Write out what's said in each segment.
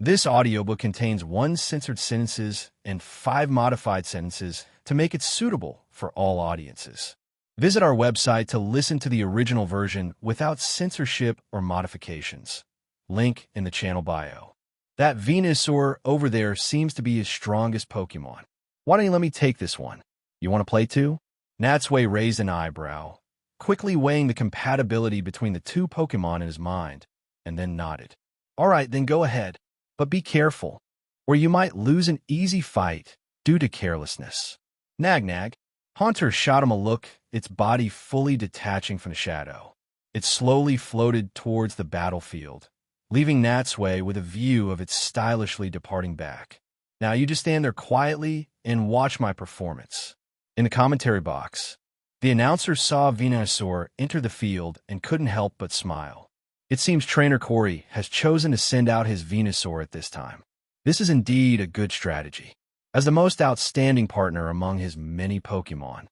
This audiobook contains 1 censored sentences and 5 modified sentences to make it suitable for all audiences. Visit our website to listen to the original version without censorship or modifications. Link in the channel bio. That Venusaur over there seems to be his strongest Pokemon. Why don't you let me take this one? You want to play too? Natsui raised an eyebrow, quickly weighing the compatibility between the 2 Pokemon in his mind, and then nodded. All right, then go ahead. But be careful, or you might lose an easy fight due to carelessness. Nag. Haunter shot him a look, its body fully detaching from the shadow. It slowly floated towards the battlefield, leaving Natsui with a view of its stylishly departing back. Now you just stand there quietly and watch my performance. In the commentary box, the announcer saw Venusaur enter the field and couldn't help but smile. It seems Trainer Corey has chosen to send out his Venusaur at this time. This is indeed a good strategy. As the most outstanding partner among his many Pokemon,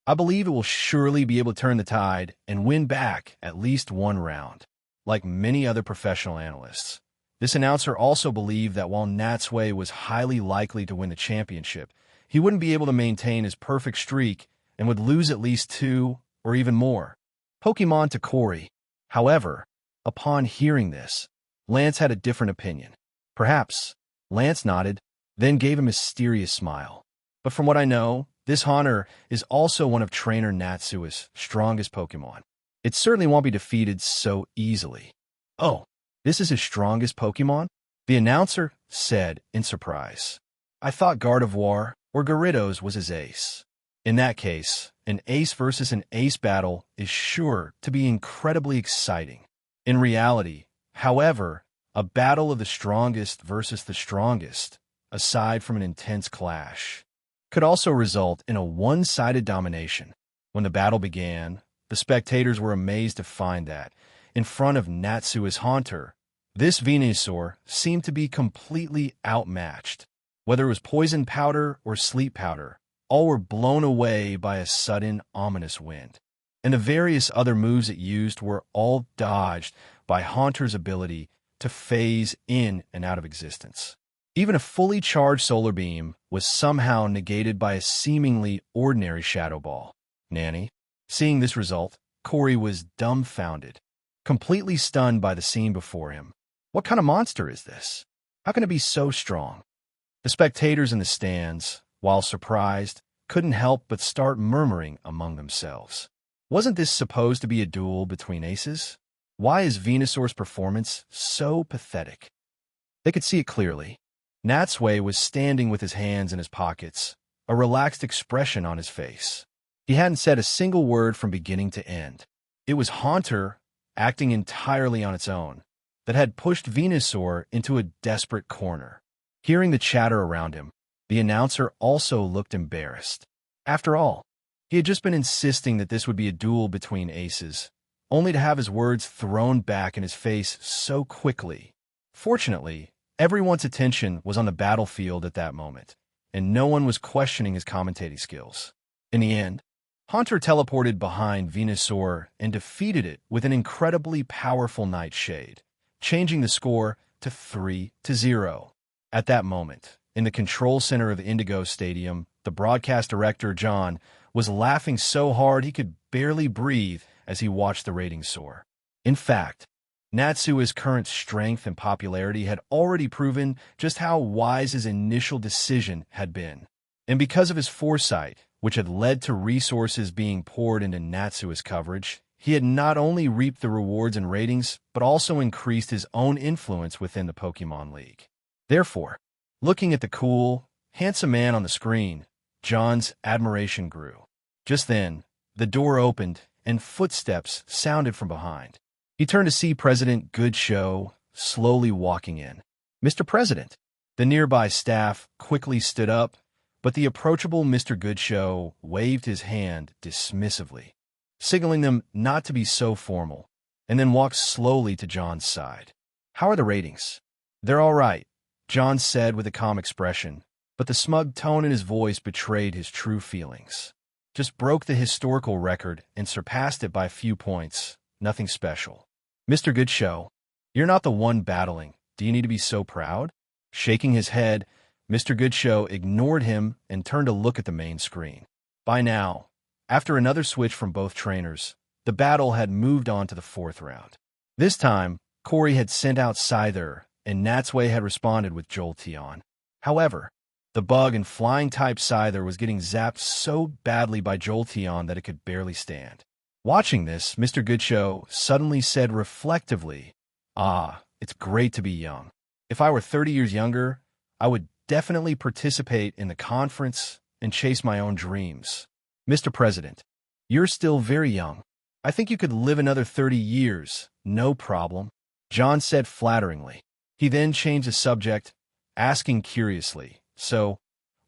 I believe it will surely be able to turn the tide and win back at least 1 round. Like many other professional analysts, this announcer also believed that while Natsui was highly likely to win the championship, he wouldn't be able to maintain his perfect streak and would lose at least 2 or even more Pokemon to Corey. However, upon hearing this, Lance had a different opinion. Perhaps. Lance nodded, then gave a mysterious smile. But from what I know, this Haunter is also one of Trainer Natsui's strongest Pokemon. It certainly won't be defeated so easily. Oh, this is his strongest Pokemon? The announcer said in surprise. I thought Gardevoir or Gyarados was his ace. In that case, an ace versus an ace battle is sure to be incredibly exciting. In reality, however, a battle of the strongest versus the strongest, aside from an intense clash, could also result in a one-sided domination. When the battle began, the spectators were amazed to find that, in front of Natsui's Haunter, this Venusaur seemed to be completely outmatched. Whether it was poison powder or sleep powder, all were blown away by a sudden, ominous wind. And the various other moves it used were all dodged by Haunter's ability to phase in and out of existence. Even a fully charged solar beam was somehow negated by a seemingly ordinary shadow ball. Nanny. Seeing this result, Corey was dumbfounded, completely stunned by the scene before him. What kind of monster is this? How can it be so strong? The spectators in the stands, while surprised, couldn't help but start murmuring among themselves. Wasn't this supposed to be a duel between aces? Why is Venusaur's performance so pathetic? They could see it clearly. Natsui was standing with his hands in his pockets, a relaxed expression on his face. He hadn't said a single word from beginning to end. It was Haunter, acting entirely on its own, that had pushed Venusaur into a desperate corner. Hearing the chatter around him, the announcer also looked embarrassed. After all, he had just been insisting that this would be a duel between aces, only to have his words thrown back in his face so quickly. Fortunately, everyone's attention was on the battlefield at that moment, and no one was questioning his commentating skills. In the end, Haunter teleported behind Venusaur and defeated it with an incredibly powerful Nightshade, changing the score to 3-0. At that moment, in the control center of Indigo Stadium, the broadcast director, John, was laughing so hard he could barely breathe as he watched the ratings soar. In fact, Natsui's current strength and popularity had already proven just how wise his initial decision had been. And because of his foresight, which had led to resources being poured into Natsui's coverage, he had not only reaped the rewards and ratings, but also increased his own influence within the Pokemon League. Therefore, looking at the cool, handsome man on the screen, John's admiration grew. Just then, the door opened and footsteps sounded from behind. He turned to see President Goodshow slowly walking in. Mr. President. The nearby staff quickly stood up, but the approachable Mr. Goodshow waved his hand dismissively, signaling them not to be so formal, and then walked slowly to John's side. How are the ratings? They're all right, John said with a calm expression, but the smug tone in his voice betrayed his true feelings. Just broke the historical record and surpassed it by a few points. Nothing special. Mr. Goodshow, you're not the one battling. Do you need to be so proud? Shaking his head, Mr. Goodshow ignored him and turned to look at the main screen. By now, after another switch from both trainers, the battle had moved on to the fourth round. This time, Corey had sent out Scyther, and Natsui had responded with Jolteon. However, the bug and flying-type Scyther was getting zapped so badly by Jolteon that it could barely stand. Watching this, Mr. Goodshow suddenly said reflectively, "Ah, it's great to be young. If I were 30 years younger, I would definitely participate in the conference and chase my own dreams. Mr. President, you're still very young. I think you could live another 30 years, no problem," John said flatteringly. He then changed the subject, asking curiously, "So,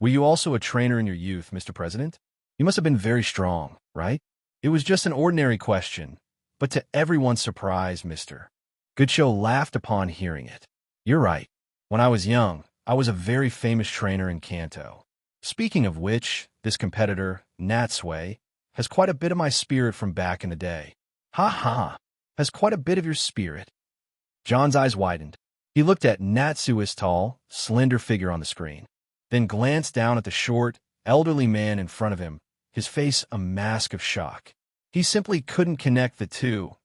were you also a trainer in your youth, Mr. President? You must have been very strong, right?" It was just an ordinary question, but to everyone's surprise, Mr. Goodshow laughed upon hearing it. "You're right. When I was young, I was a very famous trainer in Kanto. Speaking of which, this competitor, Natsui, has quite a bit of my spirit from back in the day." "Ha ha, has quite a bit of your spirit." John's eyes widened. He looked at Natsui's tall, slender figure on the screen, then glanced down at the short, elderly man in front of him, his face a mask of shock. He simply couldn't connect the two,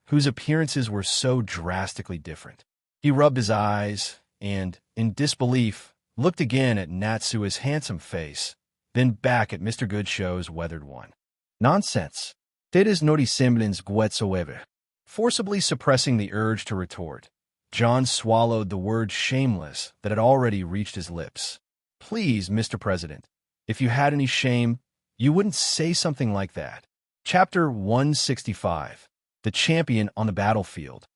whose appearances were so drastically different. He rubbed his eyes and, in disbelief, looked again at Natsui's handsome face, then back at Mr. Goodshow's weathered one. "Nonsense. There is no resemblance whatsoever." Forcibly suppressing the urge to retort, John swallowed the word shameless that had already reached his lips. "Please, Mr. President, if you had any shame, you wouldn't say something like that." Chapter 165. The Champion on the Battlefield.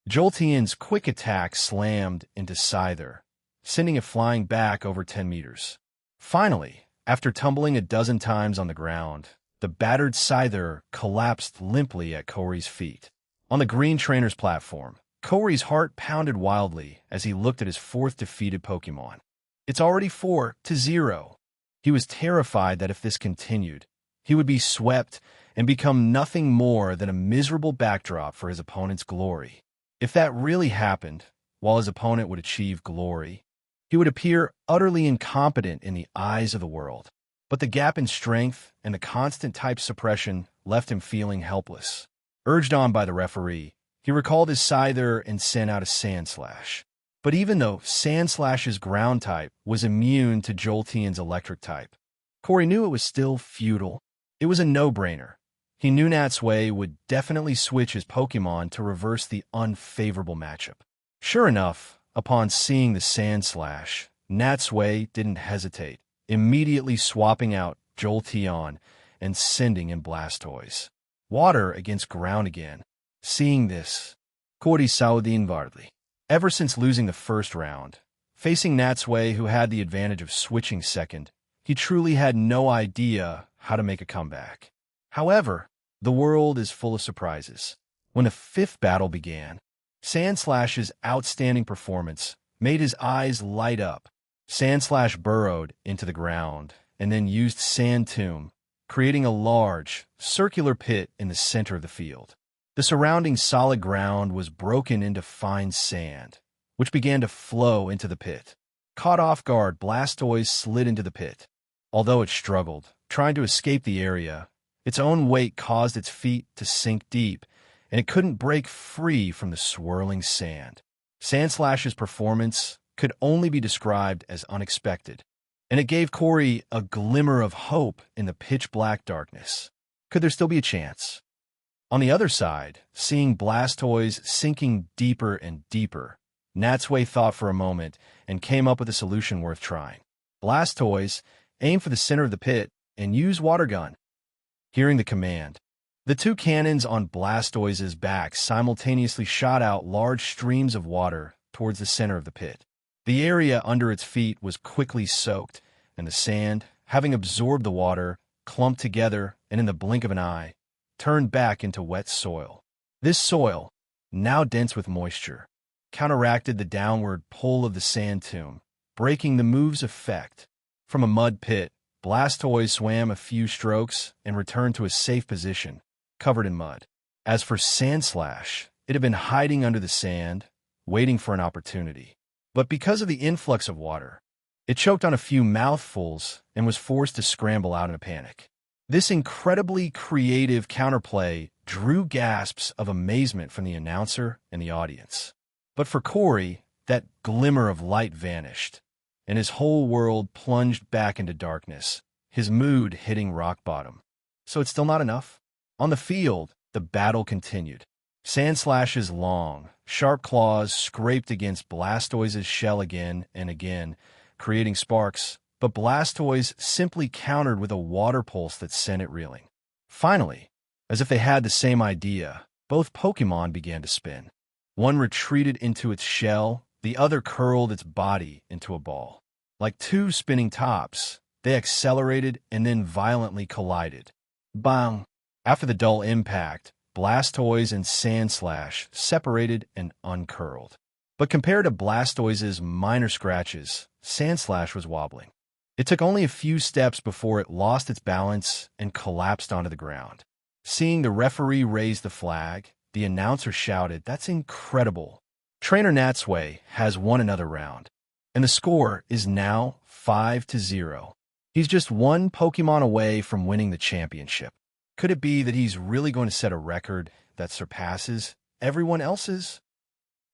Jolteon's quick attack slammed into Scyther, sending it flying back over 10 meters. Finally, after tumbling a dozen times on the ground, the battered Scyther collapsed limply at Corey's feet. On the green trainer's platform, Corey's heart pounded wildly as he looked at his fourth defeated Pokemon. It's already 4-0. He was terrified that if this continued, he would be swept and become nothing more than a miserable backdrop for his opponent's glory. If that really happened, while his opponent would achieve glory, he would appear utterly incompetent in the eyes of the world. But the gap in strength and the constant type suppression left him feeling helpless. Urged on by the referee, he recalled his Scyther and sent out a Sandslash. But even though Sandslash's ground type was immune to Jolteon's electric type, Corey knew it was still futile. It was a no-brainer. He knew Natsui would definitely switch his Pokemon to reverse the unfavorable matchup. Sure enough, upon seeing the Sandslash, Natsui didn't hesitate, immediately swapping out Jolteon and sending in Blastoise. Water against ground again. Seeing this, Corey saw the inwardly. Ever since losing the first round, facing Natsui, who had the advantage of switching second, he truly had no idea how to make a comeback. However, the world is full of surprises. When the fifth battle began, Sandslash's outstanding performance made his eyes light up. Sandslash burrowed into the ground and then used Sand Tomb, creating a large, circular pit in the center of the field. The surrounding solid ground was broken into fine sand, which began to flow into the pit. Caught off guard, Blastoise slid into the pit. Although it struggled, trying to escape the area, its own weight caused its feet to sink deep, and it couldn't break free from the swirling sand. Sandslash's performance could only be described as unexpected, and it gave Corey a glimmer of hope in the pitch-black darkness. Could there still be a chance? On the other side, seeing Blastoise sinking deeper and deeper, Natsui thought for a moment and came up with a solution worth trying. Blastoise, aim for the center of the pit and use Water Gun. Hearing the command, the two cannons on Blastoise's back simultaneously shot out large streams of water towards the center of the pit. The area under its feet was quickly soaked, and the sand, having absorbed the water, clumped together and in the blink of an eye, turned back into wet soil. This soil, now dense with moisture, counteracted the downward pull of the Sand Tomb, breaking the move's effect. From a mud pit, Blastoise swam a few strokes and returned to a safe position, covered in mud. As for Sandslash, it had been hiding under the sand, waiting for an opportunity. But because of the influx of water, it choked on a few mouthfuls and was forced to scramble out in a panic. This incredibly creative counterplay drew gasps of amazement from the announcer and the audience. But for Corey, that glimmer of light vanished, and his whole world plunged back into darkness, his mood hitting rock bottom. So it's still not enough? On the field, the battle continued. Sandslash's long, sharp claws scraped against Blastoise's shell again and again, creating sparks, but Blastoise simply countered with a water pulse that sent it reeling. Finally, as if they had the same idea, both Pokémon began to spin. One retreated into its shell, the other curled its body into a ball. Like two spinning tops, they accelerated and then violently collided. Bang! After the dull impact, Blastoise and Sandslash separated and uncurled. But compared to Blastoise's minor scratches, Sandslash was wobbling. It took only a few steps before it lost its balance and collapsed onto the ground. Seeing the referee raise the flag, the announcer shouted, "That's incredible. Trainer Natsui has won another round." And the score is now 5-0. He's just one Pokemon away from winning the championship. Could it be that he's really going to set a record that surpasses everyone else's?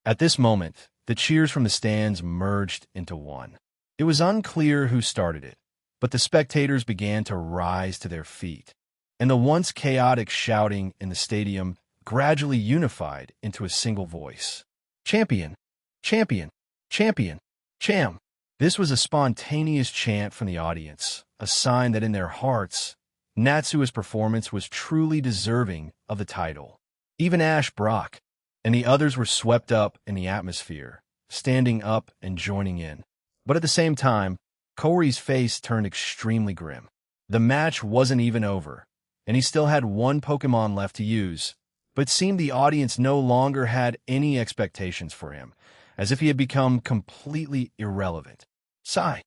At this moment, the cheers from the stands merged into one. It was unclear who started it, but the spectators began to rise to their feet, and the once chaotic shouting in the stadium gradually unified into a single voice. "Champion! Champion! Champion! Cham!" This was a spontaneous chant from the audience, a sign that in their hearts, Natsui's performance was truly deserving of the title. Even Ash Brock and the others were swept up in the atmosphere, standing up and joining in. But at the same time, Corey's face turned extremely grim. The match wasn't even over, and he still had one Pokemon left to use, but it seemed the audience no longer had any expectations for him, as if he had become completely irrelevant. Sigh.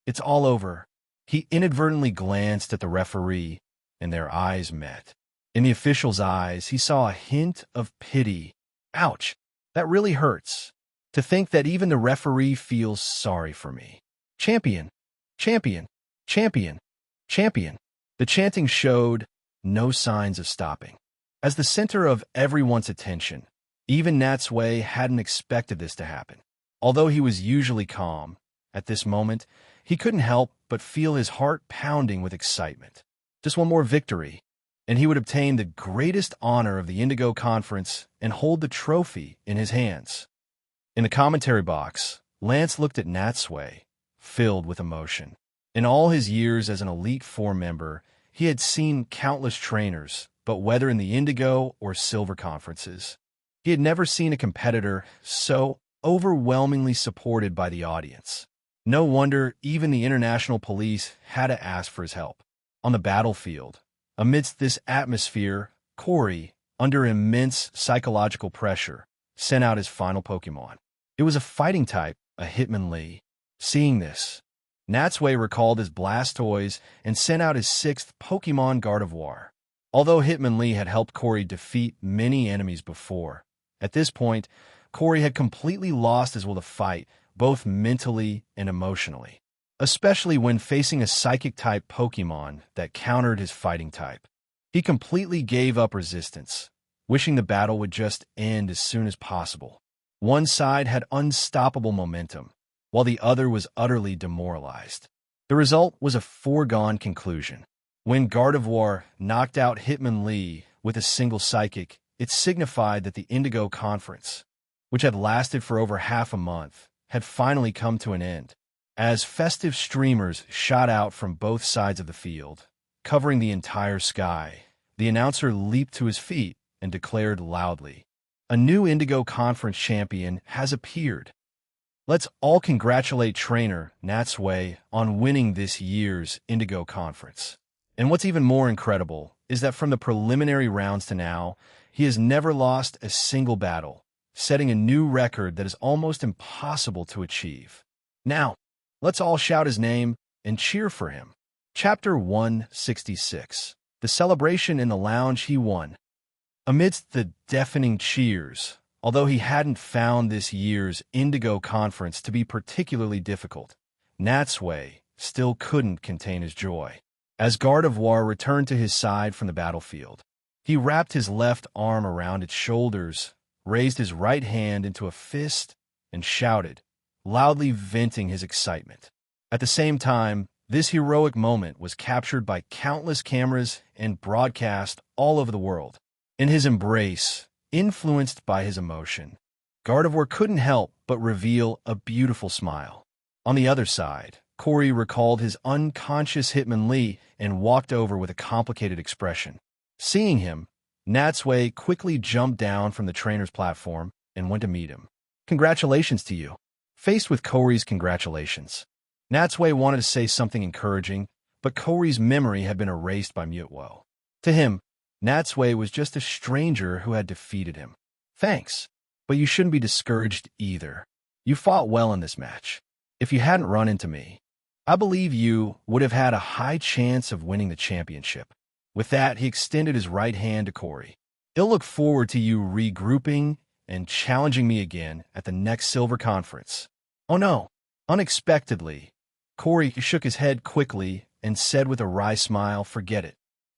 It's all over. He inadvertently glanced at the referee, and their eyes met. In the official's eyes, he saw a hint of pity. Ouch, that really hurts. To think that even the referee feels sorry for me. Champion! Champion! Champion! Champion! The chanting showed no signs of stopping. As the center of everyone's attention, even Natsui hadn't expected this to happen. Although he was usually calm, at this moment, he couldn't help but feel his heart pounding with excitement. Just one more victory, and he would obtain the greatest honor of the Indigo Conference and hold the trophy in his hands. In the commentary box, Lance looked at Natsui, filled with emotion. In all his years as an Elite Four member, he had seen countless trainers, but whether in the Indigo or Silver conferences, he had never seen a competitor so overwhelmingly supported by the audience. No wonder even the international police had to ask for his help. On the battlefield, amidst this atmosphere, Corey, under immense psychological pressure, sent out his final Pokemon. It was a fighting type, a Hitmonlee. Seeing this, Natsui recalled his Blastoise and sent out his 6th Pokemon Gardevoir. Although Hitmonlee had helped Corey defeat many enemies before, at this point, Corey had completely lost his will to fight, both mentally and emotionally, especially when facing a Psychic-type Pokemon that countered his fighting type. He completely gave up resistance, wishing the battle would just end as soon as possible. One side had unstoppable momentum, while the other was utterly demoralized. The result was a foregone conclusion. When Gardevoir knocked out Hitmonlee with a single Psychic, it signified that the Indigo Conference, which had lasted for over half a month, had finally come to an end. As festive streamers shot out from both sides of the field, covering the entire sky, the announcer leaped to his feet and declared loudly, "A new Indigo Conference champion has appeared. Let's all congratulate trainer Natsui on winning this year's Indigo Conference." And what's even more incredible is that from the preliminary rounds to now, he has never lost a single battle, setting a new record that is almost impossible to achieve. Now, let's all shout his name and cheer for him. Chapter 166. The celebration in the lounge he won. Amidst the deafening cheers, Although he hadn't found this year's Indigo Conference to be particularly difficult, Natsui still couldn't contain his joy. As Guard of War returned to his side from the battlefield, he wrapped his left arm around its shoulders, raised his right hand into a fist, and shouted, loudly venting his excitement. At the same time, this heroic moment was captured by countless cameras and broadcast all over the world. In his embrace, influenced by his emotion, Gardevoir couldn't help but reveal a beautiful smile. On the other side, Corey recalled his unconscious Hitmonlee and walked over with a complicated expression. Seeing him, Natsui quickly jumped down from the trainer's platform and went to meet him. Congratulations to you. Faced with Corey's congratulations, Natsui wanted to say something encouraging, but Corey's memory had been erased by Mutwo. To him, Natsui was just a stranger who had defeated him. Thanks, but you shouldn't be discouraged either. You fought well in this match. If you hadn't run into me, I believe you would have had a high chance of winning the championship. With that, he extended his right hand to Corey. He'll look forward to you regrouping and challenging me again at the next Silver Conference. Oh no. Unexpectedly, Corey shook his head quickly and said with a wry smile, forget it.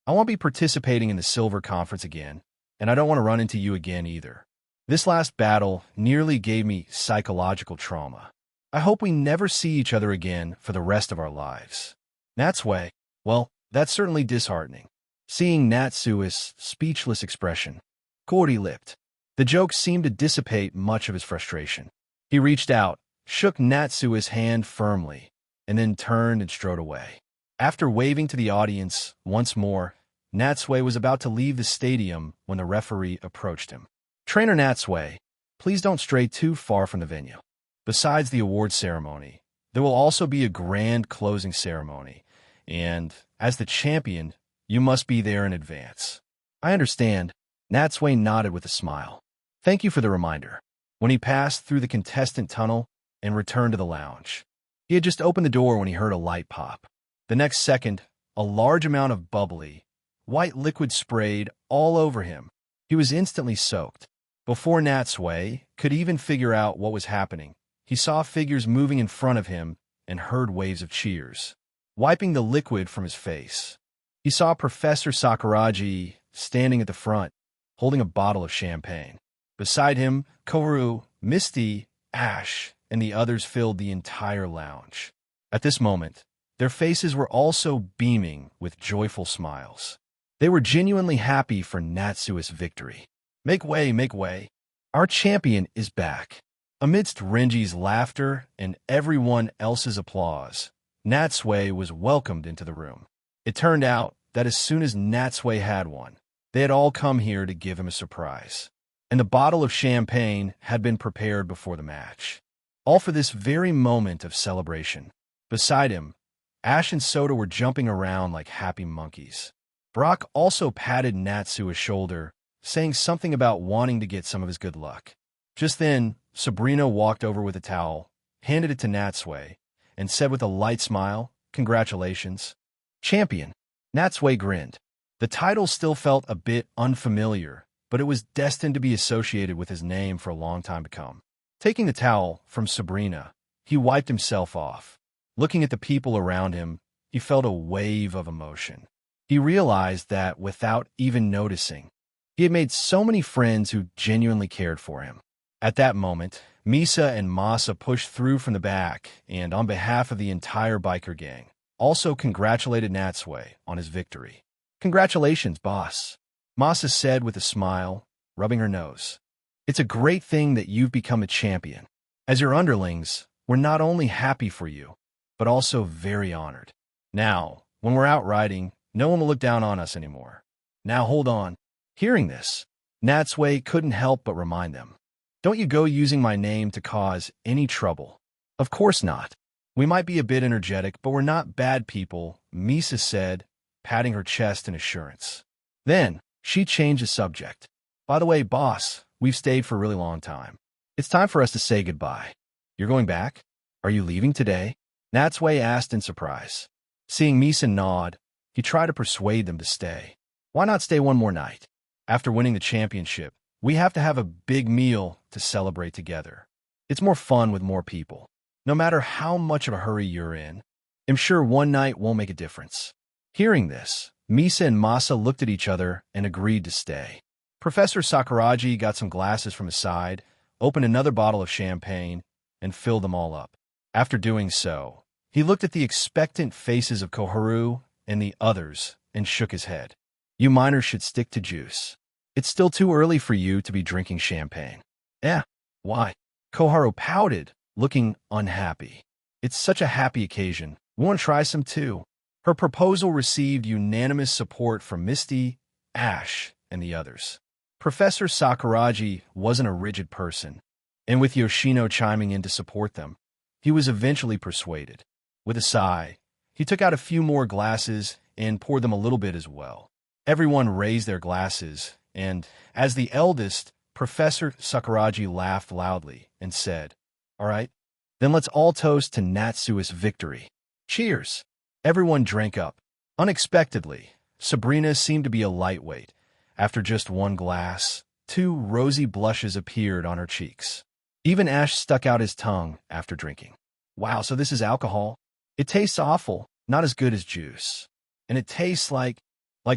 I won't be participating in the Silver Conference again, and I don't want to run into you again either. This last battle nearly gave me psychological trauma. I hope we never see each other again for the rest of our lives. Natsui, well, that's certainly disheartening. Seeing Natsui's speechless expression, Corey lipped. The joke seemed to dissipate much of his frustration. He reached out, shook Natsui's hand firmly, and then turned and strode away. After waving to the audience once more, Natsui was about to leave the stadium when the referee approached him. Trainer Natsui, please don't stray too far from the venue. Besides the award ceremony, there will also be a grand closing ceremony, and as the champion, you must be there in advance. I understand. Natsui nodded with a smile. Thank you for the reminder. When he passed through the contestant tunnel and returned to the lounge, he had just opened the door when he heard a light pop. The next second, a large amount of bubbly, white liquid sprayed all over him. He was instantly soaked. Before Natsui could even figure out what was happening, he saw figures moving in front of him and heard waves of cheers. Wiping the liquid from his face, he saw Professor Sakuragi standing at the front, holding a bottle of champagne. Beside him, Koru, Misty, Ash, and the others filled the entire lounge. At this moment, their faces were also beaming with joyful smiles. They were genuinely happy for Natsui's victory. Make way, make way. Our champion is back. Amidst Renji's laughter and everyone else's applause, Natsui was welcomed into the room. It turned out that as soon as Natsui had won, they had all come here to give him a surprise. And the bottle of champagne had been prepared before the match. All for this very moment of celebration. Beside him, Ash and Soda were jumping around like happy monkeys. Brock also patted Natsui's shoulder, saying something about wanting to get some of his good luck. Just then, Sabrina walked over with a towel, handed it to Natsui, and said with a light smile, "Congratulations, champion." Natsui grinned. The title still felt a bit unfamiliar, but it was destined to be associated with his name for a long time to come. Taking the towel from Sabrina, he wiped himself off. Looking at the people around him, he felt a wave of emotion. He realized that without even noticing, he had made so many friends who genuinely cared for him. At that moment, Misa and Masa pushed through from the back and, on behalf of the entire biker gang, also congratulated Natsui on his victory. "Congratulations, boss," Masa said with a smile, rubbing her nose. "It's a great thing that you've become a champion. As your underlings, we're not only happy for you, but also very honored. Now, when we're out riding, no one will look down on us anymore. Now hold on." Hearing this, Natsui couldn't help but remind them. "Don't you go using my name to cause any trouble." "Of course not. We might be a bit energetic, but we're not bad people," Misa said, patting her chest in assurance. Then, she changed the subject. "By the way, boss, we've stayed for a really long time. It's time for us to say goodbye. You're going back? Are you leaving today?" Natsui asked in surprise. Seeing Misa nod, he tried to persuade them to stay. Why not stay one more night? After winning the championship, We have to have a big meal to celebrate together. It's more fun with more people. No matter how much of a hurry you're in, I'm sure one night won't make a difference. Hearing this, Misa and Masa looked at each other and agreed to stay. Professor Sakuragi got some glasses from his side, opened another bottle of champagne, and filled them all up. After doing so, he looked at the expectant faces of Koharu and the others and shook his head. You minors should stick to juice. It's still too early for you to be drinking champagne. Why? Koharu pouted, looking unhappy. It's such a happy occasion. We want to try some too. Her proposal received unanimous support from Misty, Ash, and the others. Professor Sakuragi wasn't a rigid person, and with Yoshino chiming in to support them, he was eventually persuaded. With a sigh, he took out a few more glasses and poured them a little bit as well. Everyone raised their glasses, and, as the eldest, Professor Sakuragi laughed loudly and said, "All right, then let's all toast to Natsui's victory. Cheers!" Everyone drank up. Unexpectedly, Sabrina seemed to be a lightweight. After just one glass, 2 rosy blushes appeared on her cheeks. Even Ash stuck out his tongue after drinking. Wow, so this is alcohol? It tastes awful, not as good as juice. And it tastes like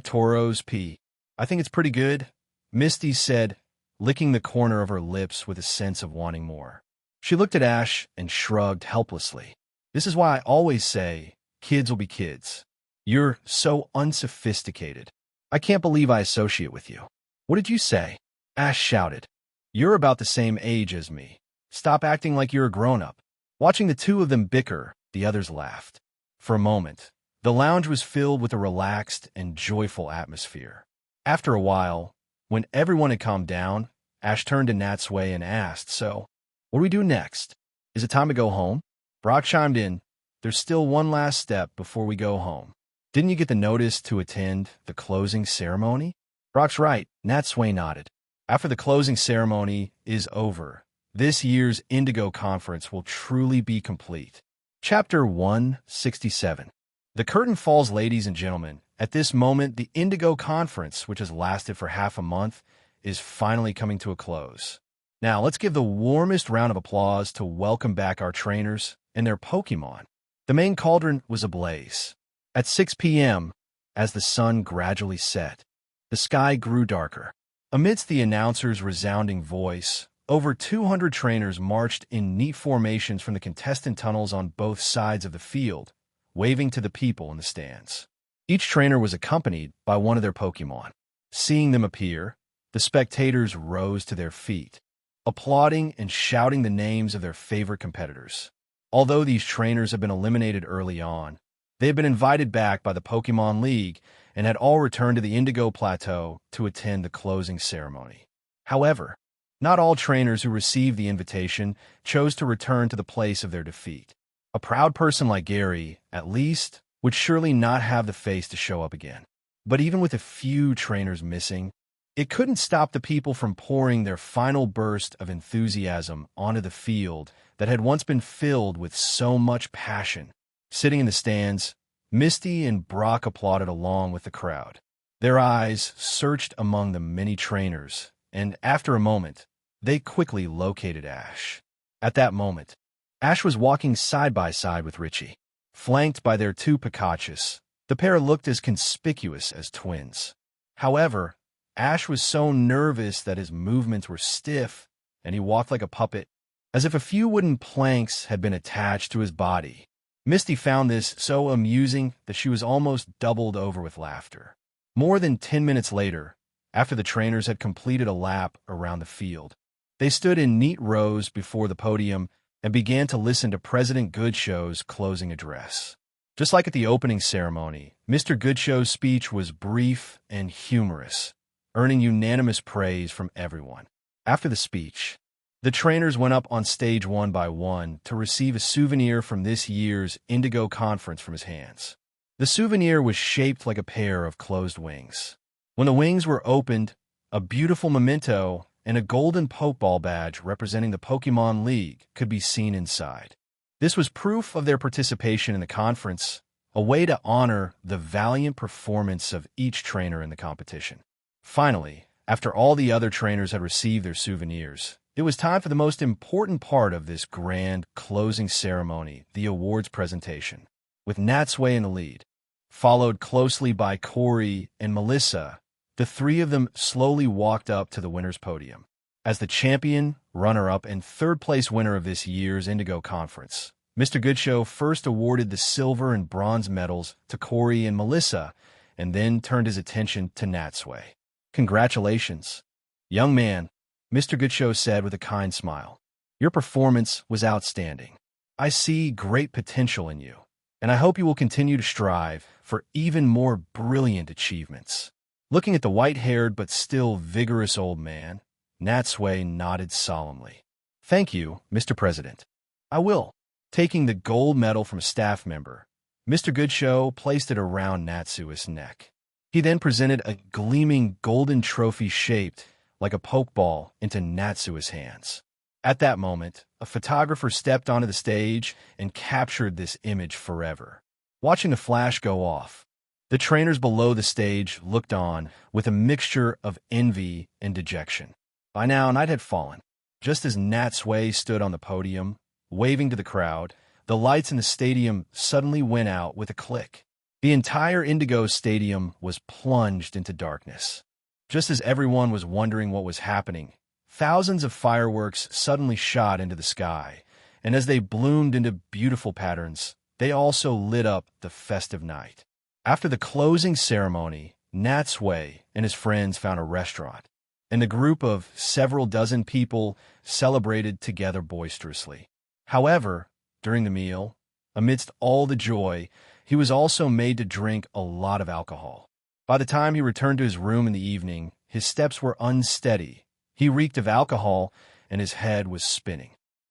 Toro's pee. I think it's pretty good, Misty said, licking the corner of her lips with a sense of wanting more. She looked at Ash and shrugged helplessly. This is why I always say, kids will be kids. You're so unsophisticated. I can't believe I associate with you. What did you say? Ash shouted. You're about the same age as me. Stop acting like you're a grown-up. Watching the two of them bicker, the others laughed. For a moment, the lounge was filled with a relaxed and joyful atmosphere. After a while, when everyone had calmed down, Ash turned to Natsui and asked, "So, what do we do next? Is it time to go home?" Brock chimed in, "There's still one last step before we go home. Didn't you get the notice to attend the closing ceremony?" Brock's right, Natsui nodded. After the closing ceremony is over, this year's Indigo Conference will truly be complete. Chapter 167. The curtain falls, ladies and gentlemen. At this moment, the Indigo Conference, which has lasted for half a month, is finally coming to a close. Now, let's give the warmest round of applause to welcome back our trainers and their Pokemon. The main cauldron was ablaze. At 6 p.m., as the sun gradually set, the sky grew darker. Amidst the announcer's resounding voice, over 200 trainers marched in neat formations from the contestant tunnels on both sides of the field, waving to the people in the stands. Each trainer was accompanied by one of their Pokemon. Seeing them appear, the spectators rose to their feet, applauding and shouting the names of their favorite competitors. Although these trainers have been eliminated early on, they have been invited back by the Pokemon League and had all returned to the Indigo Plateau to attend the closing ceremony. However, not all trainers who received the invitation chose to return to the place of their defeat. A proud person like Gary, at least, would surely not have the face to show up again. But even with a few trainers missing, it couldn't stop the people from pouring their final burst of enthusiasm onto the field that had once been filled with so much passion. Sitting in the stands, Misty and Brock applauded along with the crowd. Their eyes searched among the many trainers, and after a moment, they quickly located Ash. At that moment, Ash was walking side by side with Richie. Flanked by their 2 Pikachus, the pair looked as conspicuous as twins. However, Ash was so nervous that his movements were stiff, and he walked like a puppet, as if a few wooden planks had been attached to his body. Misty found this so amusing that she was almost doubled over with laughter. More than 10 minutes later, after the trainers had completed a lap around the field, they stood in neat rows before the podium and began to listen to President Goodshow's closing address. Just like at the opening ceremony, Mr. Goodshow's speech was brief and humorous, earning unanimous praise from everyone. After the speech, the trainers went up on stage one by one to receive a souvenir from this year's Indigo Conference from his hands. The souvenir was shaped like a pair of closed wings. When the wings were opened, a beautiful memento and a golden Pokeball badge representing the Pokemon League could be seen inside. This was proof of their participation in the conference, a way to honor the valiant performance of each trainer in the competition. Finally, After all the other trainers had received their souvenirs, it was time for the most important part of this grand closing ceremony, the awards presentation, with Natsui in the lead. Followed closely by Corey and Melissa, the three of them slowly walked up to the winner's podium. As the champion, runner-up, and third-place winner of this year's Indigo Conference, Mr. Goodshow first awarded the silver and bronze medals to Corey and Melissa, and then turned his attention to Natsui. "Congratulations, young man," Mr. Goodshow said with a kind smile. "Your performance was outstanding. I see great potential in you, and I hope you will continue to strive for even more brilliant achievements." Looking at the white-haired but still vigorous old man, Natsui nodded solemnly. "Thank you, Mr. President. I will." Taking the gold medal from a staff member, Mr. Goodshow placed it around Natsui's neck. He then presented a gleaming golden trophy shaped like a pokeball into Natsui's hands. At that moment, a photographer stepped onto the stage and captured this image forever. Watching the flash go off, the trainers below the stage looked on with a mixture of envy and dejection. By now, night had fallen. Just as Natsui stood on the podium, waving to the crowd, the lights in the stadium suddenly went out with a click. The entire Indigo Stadium was plunged into darkness. Just as everyone was wondering what was happening, thousands of fireworks suddenly shot into the sky, and as they bloomed into beautiful patterns, they also lit up the festive night. After the closing ceremony, Natsui and his friends found a restaurant, and the group of several dozen people celebrated together boisterously. However, during the meal, amidst all the joy, he was also made to drink a lot of alcohol. By the time he returned to his room in the evening, his steps were unsteady. He reeked of alcohol, and his head was spinning.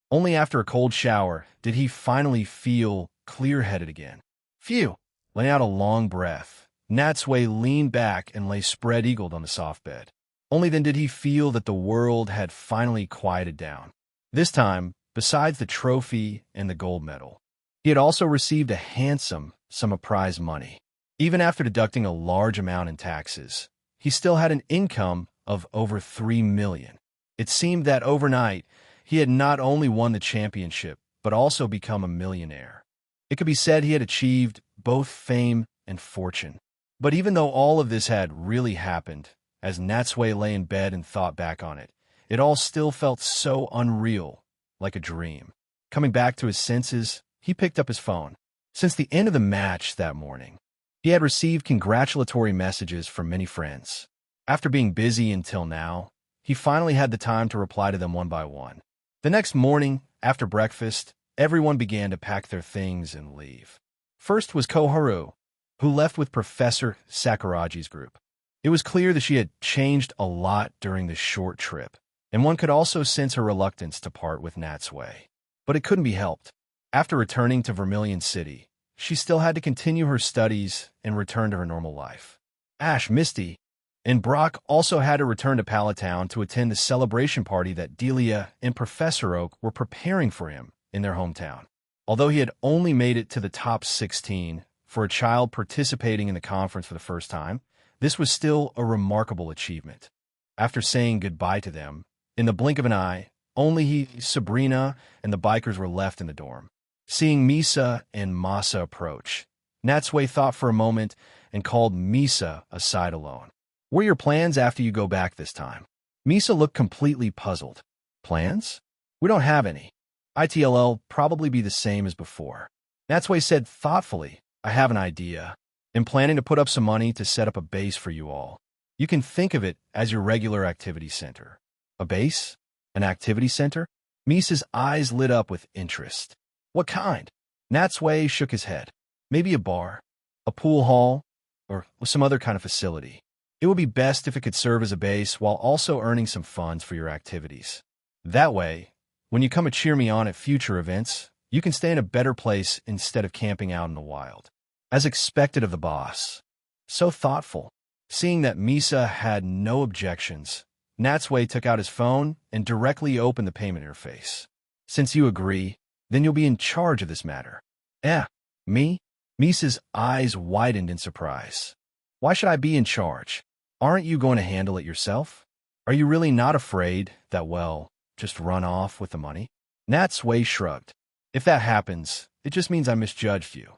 Only after a cold shower did he finally feel clear-headed again. Phew! Letting out a long breath, Natsui leaned back and lay spread-eagled on the soft bed. Only then did he feel that the world had finally quieted down. This time, besides the trophy and the gold medal, he had also received a handsome sum of prize money. Even after deducting a large amount in taxes, he still had an income of over $3 million. It seemed that overnight, he had not only won the championship, but also become a millionaire. It could be said he had achieved both fame and fortune. But even though all of this had really happened, as Natsui lay in bed and thought back on it, it all still felt so unreal, like a dream. Coming back to his senses, he picked up his phone. Since the end of the match that morning, he had received congratulatory messages from many friends. After being busy until now, he finally had the time to reply to them one by one. The next morning, after breakfast, everyone began to pack their things and leave. First was Koharu, who left with Professor Sakuragi's group. It was clear that she had changed a lot during this short trip, and one could also sense her reluctance to part with Natsui. But it couldn't be helped. After returning to Vermilion City, she still had to continue her studies and return to her normal life. Ash, Misty, and Brock also had to return to Palatown to attend the celebration party that Delia and Professor Oak were preparing for him in their hometown. Although he had only made it to the top 16 for a child participating in the conference for the first time, this was still a remarkable achievement. After saying goodbye to them, in the blink of an eye, only he, Sabrina, and the bikers were left in the dorm. Seeing Misa and Masa approach, Natsui thought for a moment and called Misa aside alone. "What are your plans after you go back this time?" Misa looked completely puzzled. "Plans? We don't have any. ITLL probably be the same as before." Natsui said thoughtfully, "I have an idea. I'm planning to put up some money to set up a base for you all. You can think of it as your regular activity center." "A base? An activity center?" Misa's eyes lit up with interest. "What kind?" Natsui shook his head. "Maybe a bar, a pool hall, or some other kind of facility. It would be best if it could serve as a base while also earning some funds for your activities. That way, when you come to cheer me on at future events, you can stay in a better place instead of camping out in the wild." As expected of the boss. So thoughtful. Seeing that Misa had no objections, Natsui took out his phone and directly opened the payment interface. "Since you agree, then you'll be in charge of this matter." "Eh, me?" Misa's eyes widened in surprise. "Why should I be in charge? Aren't you going to handle it yourself?" Are you really not afraid that, well, just run off with the money? Natsui shrugged. If that happens, it just means I misjudged you.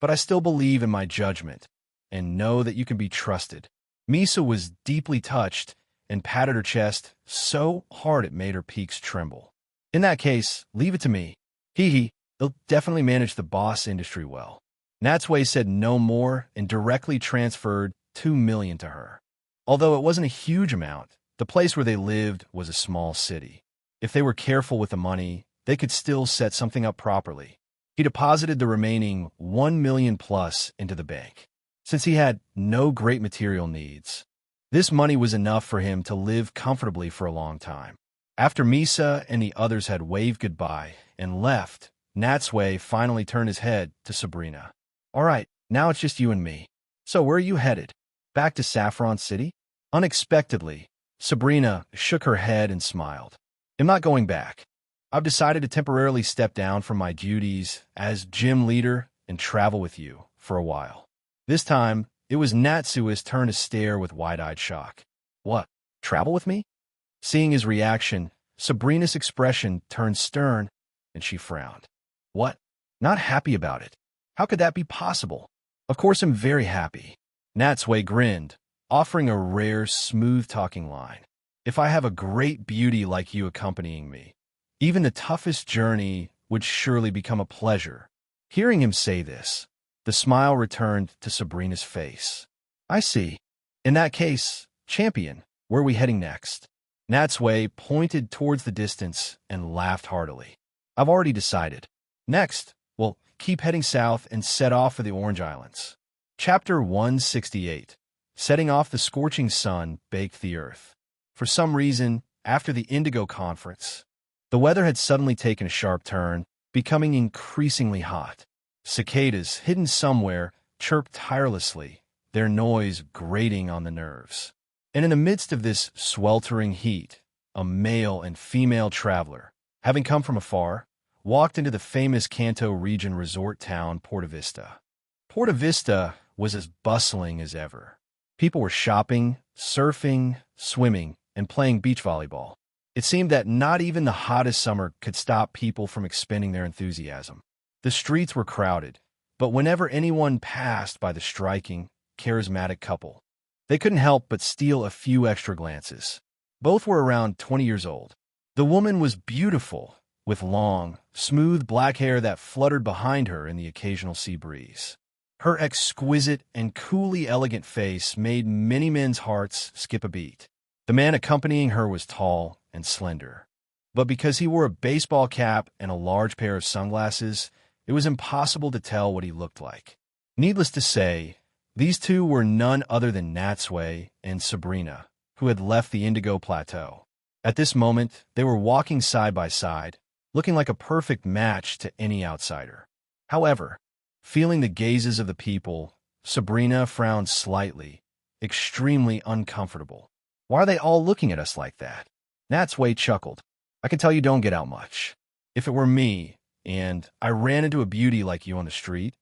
But I still believe in my judgment and know that you can be trusted. Misa was deeply touched and patted her chest so hard it made her peaks tremble. In that case, leave it to me. He'll definitely manage the boss industry well. Natsui said no more and directly transferred 2 million to her. Although it wasn't a huge amount, the place where they lived was a small city. If they were careful with the money, they could still set something up properly. He deposited the remaining 1 million plus into the bank. Since he had no great material needs, this money was enough for him to live comfortably for a long time. After Misa and the others had waved goodbye and left, Natsui finally turned his head to Sabrina. All right, now it's just you and me. So where are you headed? Back to Saffron City? Unexpectedly, Sabrina shook her head and smiled. I'm not going back. I've decided to temporarily step down from my duties as gym leader and travel with you for a while. This time, it was Natsui's turn to stare with wide-eyed shock. What? Travel with me? Seeing his reaction, Sabrina's expression turned stern, and she frowned. What? Not happy about it? How could that be possible? Of course I'm very happy. Natsui grinned, offering a rare, smooth-talking line. If I have a great beauty like you accompanying me, even the toughest journey would surely become a pleasure. Hearing him say this, the smile returned to Sabrina's face. I see. In that case, champion, where are we heading next? Natsui pointed towards the distance and laughed heartily. I've already decided. Next, we'll keep heading south and set off for the Orange Islands. Chapter 168. Setting off the scorching sun baked the earth. For some reason, after the Indigo Conference, the weather had suddenly taken a sharp turn, becoming increasingly hot. Cicadas, hidden somewhere, chirped tirelessly, their noise grating on the nerves. And in the midst of this sweltering heat, a male and female traveler, having come from afar, walked into the famous Kanto region resort town Porta Vista. Porta Vista was as bustling as ever. People were shopping, surfing, swimming, and playing beach volleyball. It seemed that not even the hottest summer could stop people from expending their enthusiasm. The streets were crowded, but whenever anyone passed by the striking, charismatic couple, they couldn't help but steal a few extra glances. Both were around 20 years old. The woman was beautiful, with long, smooth black hair that fluttered behind her in the occasional sea breeze. Her exquisite and coolly elegant face made many men's hearts skip a beat. The man accompanying her was tall and slender, but because he wore a baseball cap and a large pair of sunglasses, it was impossible to tell what he looked like. Needless to say, these two were none other than Natsui and Sabrina, who had left the Indigo Plateau. At this moment, they were walking side by side, looking like a perfect match to any outsider. However, feeling the gazes of the people, Sabrina frowned slightly, extremely uncomfortable. Why are they all looking at us like that? Natsui chuckled. I can tell you don't get out much. If it were me, and I ran into a beauty like you on the street,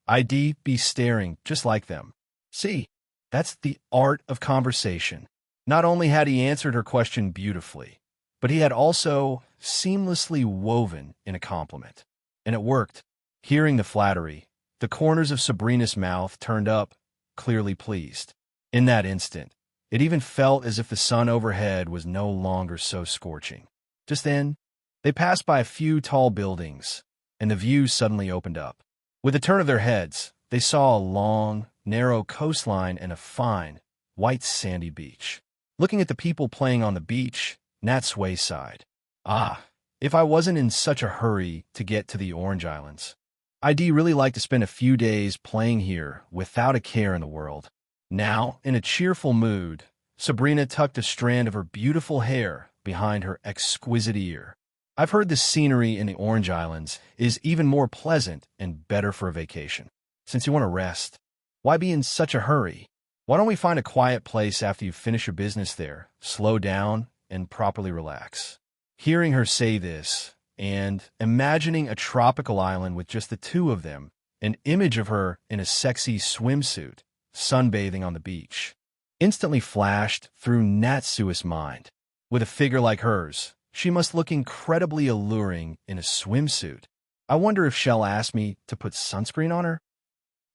I'd be staring just like them. See, that's the art of conversation. Not only had he answered her question beautifully, but he had also seamlessly woven in a compliment. And it worked. Hearing the flattery, the corners of Sabrina's mouth turned up, clearly pleased. In that instant, it even felt as if the sun overhead was no longer so scorching. Just then, they passed by a few tall buildings, and the view suddenly opened up. With a turn of their heads, they saw a long, narrow coastline and a fine, white sandy beach. Looking at the people playing on the beach, Natsui sighed. Ah, if I wasn't in such a hurry to get to the Orange Islands. I'd really like to spend a few days playing here without a care in the world. Now, in a cheerful mood, Sabrina tucked a strand of her beautiful hair behind her exquisite ear. I've heard the scenery in the Orange Islands is even more pleasant and better for a vacation. Since you want to rest, why be in such a hurry? Why don't we find a quiet place after you finish your business there, slow down, and properly relax? Hearing her say this, and imagining a tropical island with just the two of them, an image of her in a sexy swimsuit, sunbathing on the beach, instantly flashed through Natsui's mind. With a figure like hers, she must look incredibly alluring in a swimsuit. I wonder if she'll ask me to put sunscreen on her?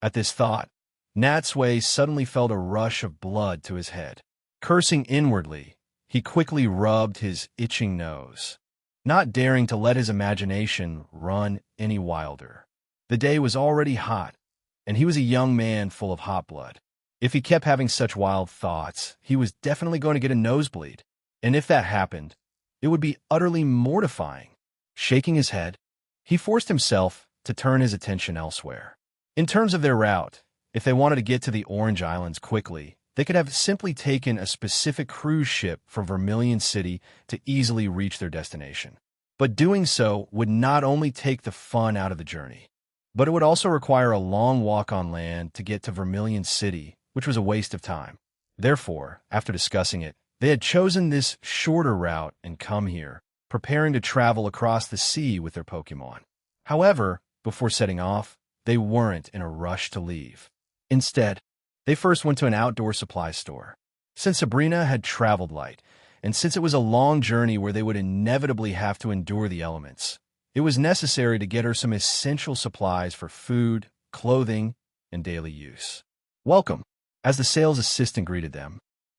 At this thought, Natsui suddenly felt a rush of blood to his head. Cursing inwardly, he quickly rubbed his itching nose, not daring to let his imagination run any wilder. The day was already hot, and he was a young man full of hot blood. If he kept having such wild thoughts, he was definitely going to get a nosebleed. And if that happened, it would be utterly mortifying. Shaking his head, he forced himself to turn his attention elsewhere. In terms of their route, if they wanted to get to the Orange Islands quickly, they could have simply taken a specific cruise ship from Vermilion City to easily reach their destination. But doing so would not only take the fun out of the journey, but it would also require a long walk on land to get to Vermilion City, which was a waste of time. Therefore, after discussing it, they had chosen this shorter route and come here, preparing to travel across the sea with their Pokémon. However, before setting off, they weren't in a rush to leave. Instead, they first went to an outdoor supply store. Since Sabrina had traveled light, and since it was a long journey where they would inevitably have to endure the elements, it was necessary to get her some essential supplies for food, clothing, and daily use. Welcome. As the sales assistant greeted them,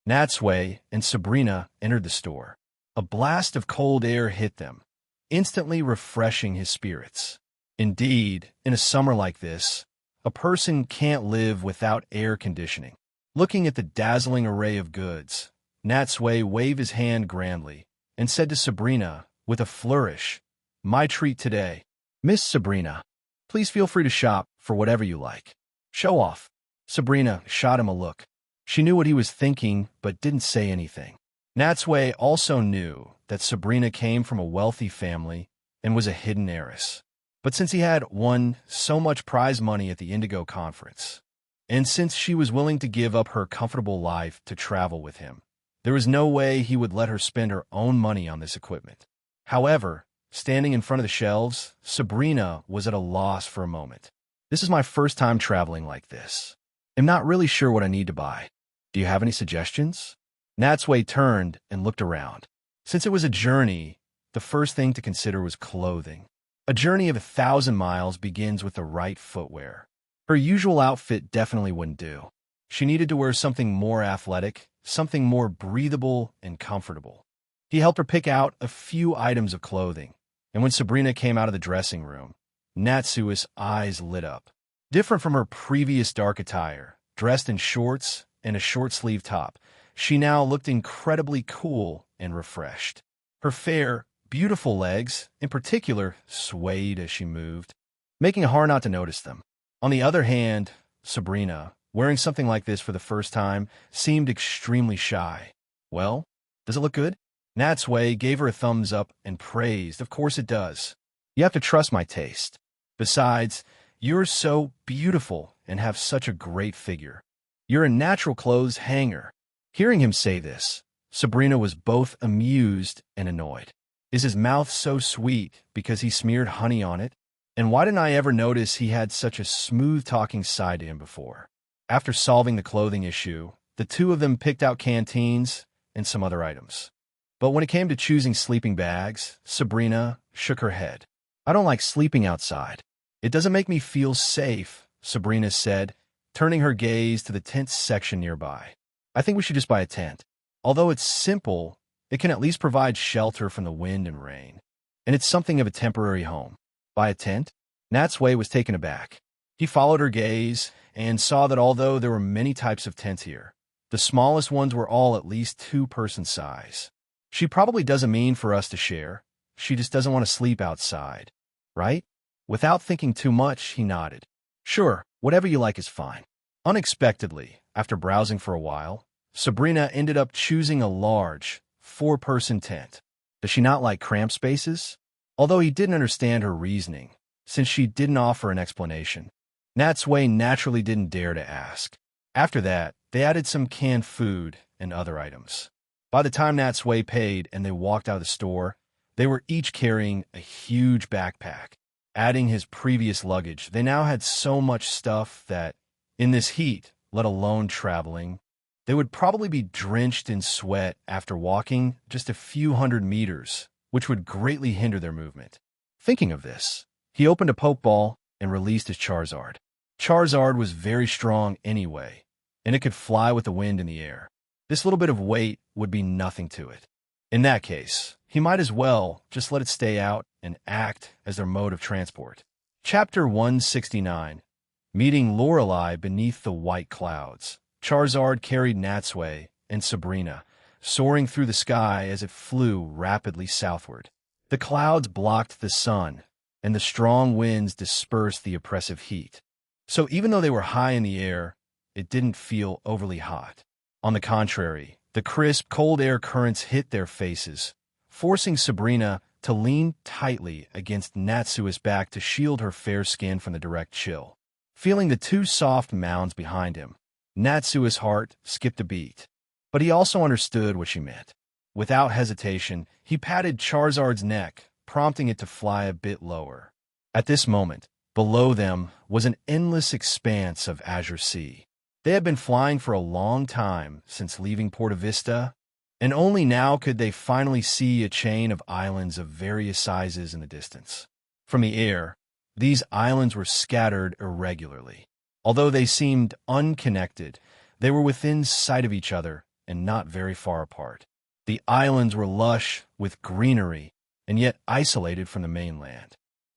Natsui and Sabrina entered the store. A blast of cold air hit them, instantly refreshing his spirits. Indeed, in a summer like this, a person can't live without air conditioning. Looking at the dazzling array of goods, Natsui waved his hand grandly and said to Sabrina with a flourish, "My treat today. Miss Sabrina, please feel free to shop for whatever you like. Show off." Sabrina shot him a look. She knew what he was thinking, but didn't say anything. Natsui also knew that Sabrina came from a wealthy family and was a hidden heiress. But since he had won so much prize money at the Indigo Conference, and since she was willing to give up her comfortable life to travel with him, there was no way he would let her spend her own money on this equipment. However, standing in front of the shelves, Sabrina was at a loss for a moment. "This is my first time traveling like this. I'm not really sure what I need to buy. Do you have any suggestions?" Natsui turned and looked around. Since it was a journey, the first thing to consider was clothing. A journey of 1,000 miles begins with the right footwear. Her usual outfit definitely wouldn't do. She needed to wear something more athletic, something more breathable and comfortable. He helped her pick out a few items of clothing, and when Sabrina came out of the dressing room, Natsui's eyes lit up. Different from her previous dark attire, dressed in shorts and a short-sleeved top, she now looked incredibly cool and refreshed. Her fair, beautiful legs, in particular, swayed as she moved, making it hard not to notice them. On the other hand, Sabrina, wearing something like this for the first time, seemed extremely shy. "Well, does it look good?" Natsui gave her a thumbs up and praised, "Of course it does. You have to trust my taste. Besides, you're so beautiful and have such a great figure. You're a natural clothes hanger." Hearing him say this, Sabrina was both amused and annoyed. Is his mouth so sweet because he smeared honey on it? And why didn't I ever notice he had such a smooth-talking side to him before? After solving the clothing issue, the two of them picked out canteens and some other items. But when it came to choosing sleeping bags, Sabrina shook her head. "I don't like sleeping outside. It doesn't make me feel safe," Sabrina said, turning her gaze to the tent section nearby. "I think we should just buy a tent. Although it's simple, it can at least provide shelter from the wind and rain. And it's something of a temporary home." "Buy a tent?" Natsui was taken aback. He followed her gaze and saw that although there were many types of tents here, the smallest ones were all at least 2-person size. "She probably doesn't mean for us to share. She just doesn't want to sleep outside. Right?" Without thinking too much, he nodded. "Sure, whatever you like is fine." Unexpectedly, after browsing for a while, Sabrina ended up choosing a large, 4-person tent. Does she not like cramped spaces? Although he didn't understand her reasoning, since she didn't offer an explanation, Natsui naturally didn't dare to ask. After that, they added some canned food and other items. By the time Natsui paid and they walked out of the store, they were each carrying a huge backpack. Adding his previous luggage, they now had so much stuff that, in this heat, let alone traveling, They would probably be drenched in sweat after walking just a few hundred meters, which would greatly hinder their movement. Thinking of this, he opened a Pokeball and released his Charizard. Charizard was very strong anyway, and it could fly with the wind in the air. This little bit of weight would be nothing to it. In that case, he might as well just let it stay out and act as their mode of transport. Chapter 169. Meeting Lorelei beneath the white clouds. Charizard carried Natsui and Sabrina, soaring through the sky as it flew rapidly southward. The clouds blocked the sun, and the strong winds dispersed the oppressive heat. So even though they were high in the air, it didn't feel overly hot. On the contrary, the crisp, cold air currents hit their faces, forcing Sabrina to lean tightly against Natsui's back to shield her fair skin from the direct chill. Feeling the two soft mounds behind him, Natsui's heart skipped a beat. But he also understood what she meant. Without hesitation, he patted Charizard's neck, prompting it to fly a bit lower. At this moment, below them was an endless expanse of azure sea. They had been flying for a long time since leaving Porta Vista, and only now could they finally see a chain of islands of various sizes in the distance. From the air, these islands were scattered irregularly. Although they seemed unconnected, they were within sight of each other and not very far apart. The islands were lush with greenery and yet isolated from the mainland,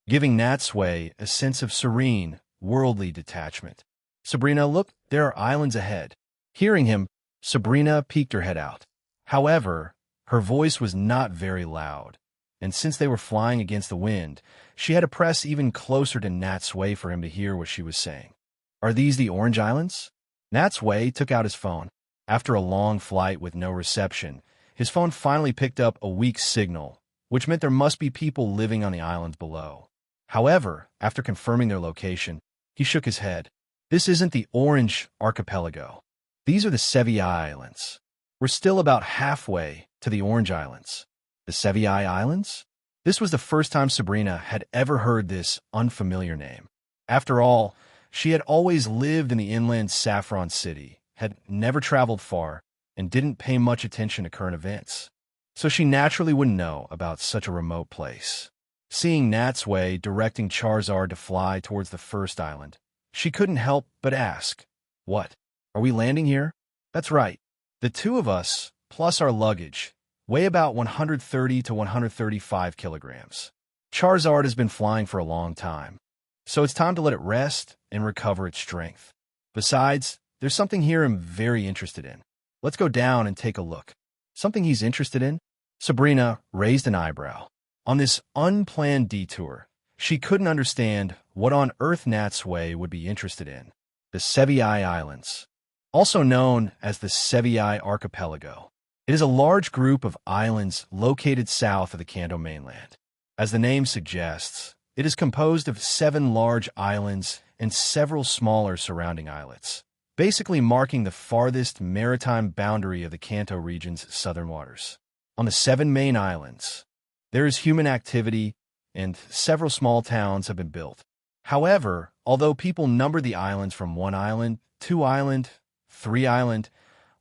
giving Natsui a sense of serene, worldly detachment. "Sabrina, look, there are islands ahead." Hearing him, Sabrina peeked her head out. However, her voice was not very loud, and since they were flying against the wind, she had to press even closer to Natsui for him to hear what she was saying. "Are these the Orange Islands?" Natsui took out his phone. After a long flight with no reception, his phone finally picked up a weak signal, which meant there must be people living on the islands below. However, after confirming their location, he shook his head. "This isn't the Orange Archipelago. These are the Sevii Islands. We're still about halfway to the Orange Islands." The Sevii Islands? This was the first time Sabrina had ever heard this unfamiliar name. After all, she had always lived in the inland Saffron City, had never traveled far, and didn't pay much attention to current events. So she naturally wouldn't know about such a remote place. Seeing Natsui directing Charizard to fly towards the first island, she couldn't help but ask, "What? Are we landing here?" "That's right. The two of us, plus our luggage, weigh about 130 to 135 kilograms. Charizard has been flying for a long time, so it's time to let it rest and recover its strength. Besides, there's something here I'm very interested in. Let's go down and take a look." "Something he's interested in?" Sabrina raised an eyebrow. On this unplanned detour, she couldn't understand what on earth Natsui would be interested in. The Sevii Islands, also known as the Sevii Archipelago. It is a large group of islands located south of the Kanto mainland. As the name suggests, it is composed of 7 large islands and several smaller surrounding islets, basically marking the farthest maritime boundary of the Kanto region's southern waters. On the 7 main islands, there is human activity, and several small towns have been built. However, although people number the islands from 1 island, 2 island, 3 island,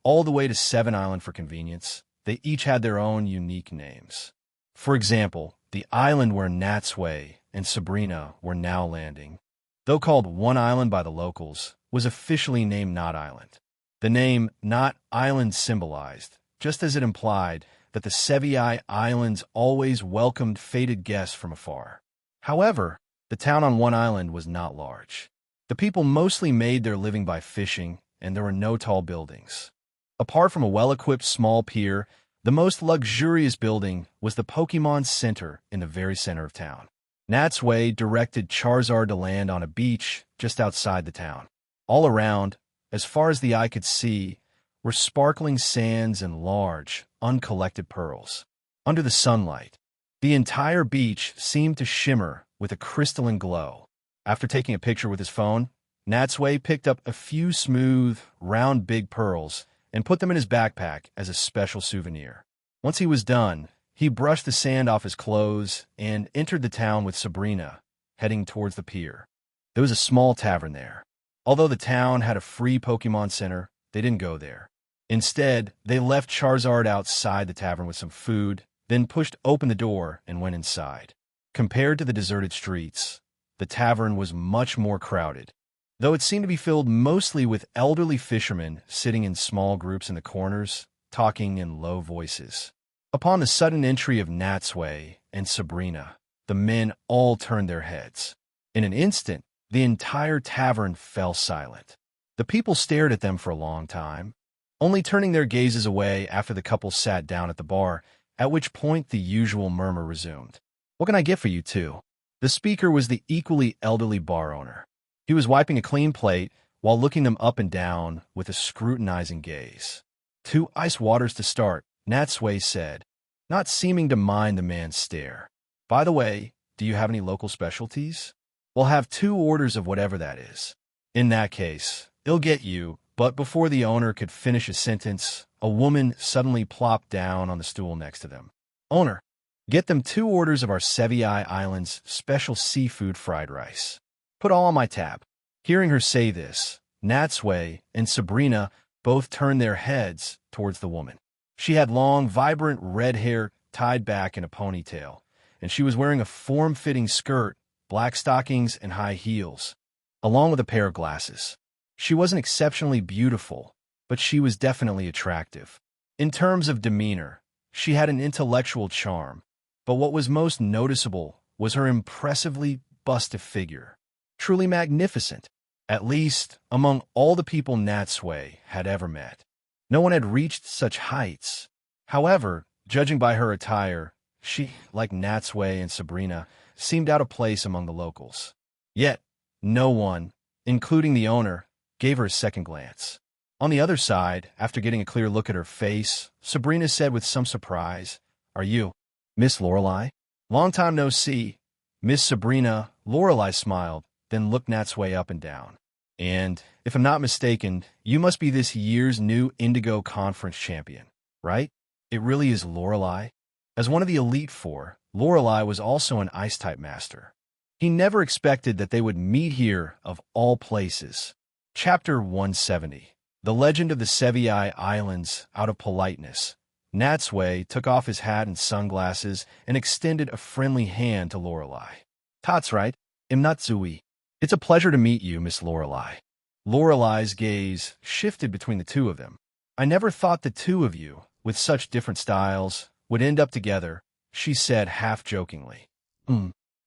all the way to 7 island for convenience, they each had their own unique names. For example, the island where Natsui and Sabrina were now landing, though called 1 Island by the locals, was officially named Knot Island. The name Knot Island symbolized, just as it implied, that the Sevii Islands always welcomed fated guests from afar. However, the town on 1 Island was not large. The people mostly made their living by fishing, and there were no tall buildings. Apart from a well-equipped small pier, the most luxurious building was the Pokémon Center in the very center of town. Natsui directed Charizard to land on a beach just outside the town. All around, as far as the eye could see, were sparkling sands and large, uncollected pearls. Under the sunlight, the entire beach seemed to shimmer with a crystalline glow. After taking a picture with his phone, Natsui picked up a few smooth, round big pearls and put them in his backpack as a special souvenir. Once he was done, he brushed the sand off his clothes and entered the town with Sabrina, heading towards the pier. There was a small tavern there. Although the town had a free Pokémon Center, they didn't go there. Instead, they left Charizard outside the tavern with some food, then pushed open the door and went inside. Compared to the deserted streets, the tavern was much more crowded, though it seemed to be filled mostly with elderly fishermen sitting in small groups in the corners, talking in low voices. Upon the sudden entry of Natsui and Sabrina, the men all turned their heads. In an instant, the entire tavern fell silent. The people stared at them for a long time, only turning their gazes away after the couple sat down at the bar, at which point the usual murmur resumed. "What can I get for you two?" The speaker was the equally elderly bar owner. He was wiping a clean plate while looking them up and down with a scrutinizing gaze. "2 ice waters to start," Natsui said, not seeming to mind the man's stare. "By the way, do you have any local specialties?" "We'll have 2 orders of whatever that is." "In that case, it'll get you," but before the owner could finish a sentence, a woman suddenly plopped down on the stool next to them. "Owner, get them 2 orders of our Sevii Islands special seafood fried rice. Put all on my tab." Hearing her say this, Natsui and Sabrina both turned their heads towards the woman. She had long, vibrant red hair tied back in a ponytail, and she was wearing a form-fitting skirt, black stockings, and high heels, along with a pair of glasses. She wasn't exceptionally beautiful, but she was definitely attractive. In terms of demeanor, she had an intellectual charm, but what was most noticeable was her impressively busted figure. Truly magnificent, at least among all the people Natsui had ever met. No one had reached such heights. However, judging by her attire, she, like Natsui and Sabrina, seemed out of place among the locals. Yet, no one, including the owner, gave her a second glance. On the other side, after getting a clear look at her face, Sabrina said with some surprise, "Are you Miss Lorelei?" "Long time no see." Miss Sabrina, Lorelei smiled, then looked Natsui up and down. "And, if I'm not mistaken, you must be this year's new Indigo Conference champion, right?" It really is Lorelei. As one of the Elite Four, Lorelei was also an Ice-type master. He never expected that they would meet here of all places. Chapter 170. The Legend of the Sevii Islands. Out of politeness, Natsui took off his hat and sunglasses and extended a friendly hand to Lorelei. "That's right, I'm Natsui. It's a pleasure to meet you, Miss Lorelei." Lorelei's gaze shifted between the two of them. "I never thought the two of you, with such different styles, would end up together," she said half-jokingly.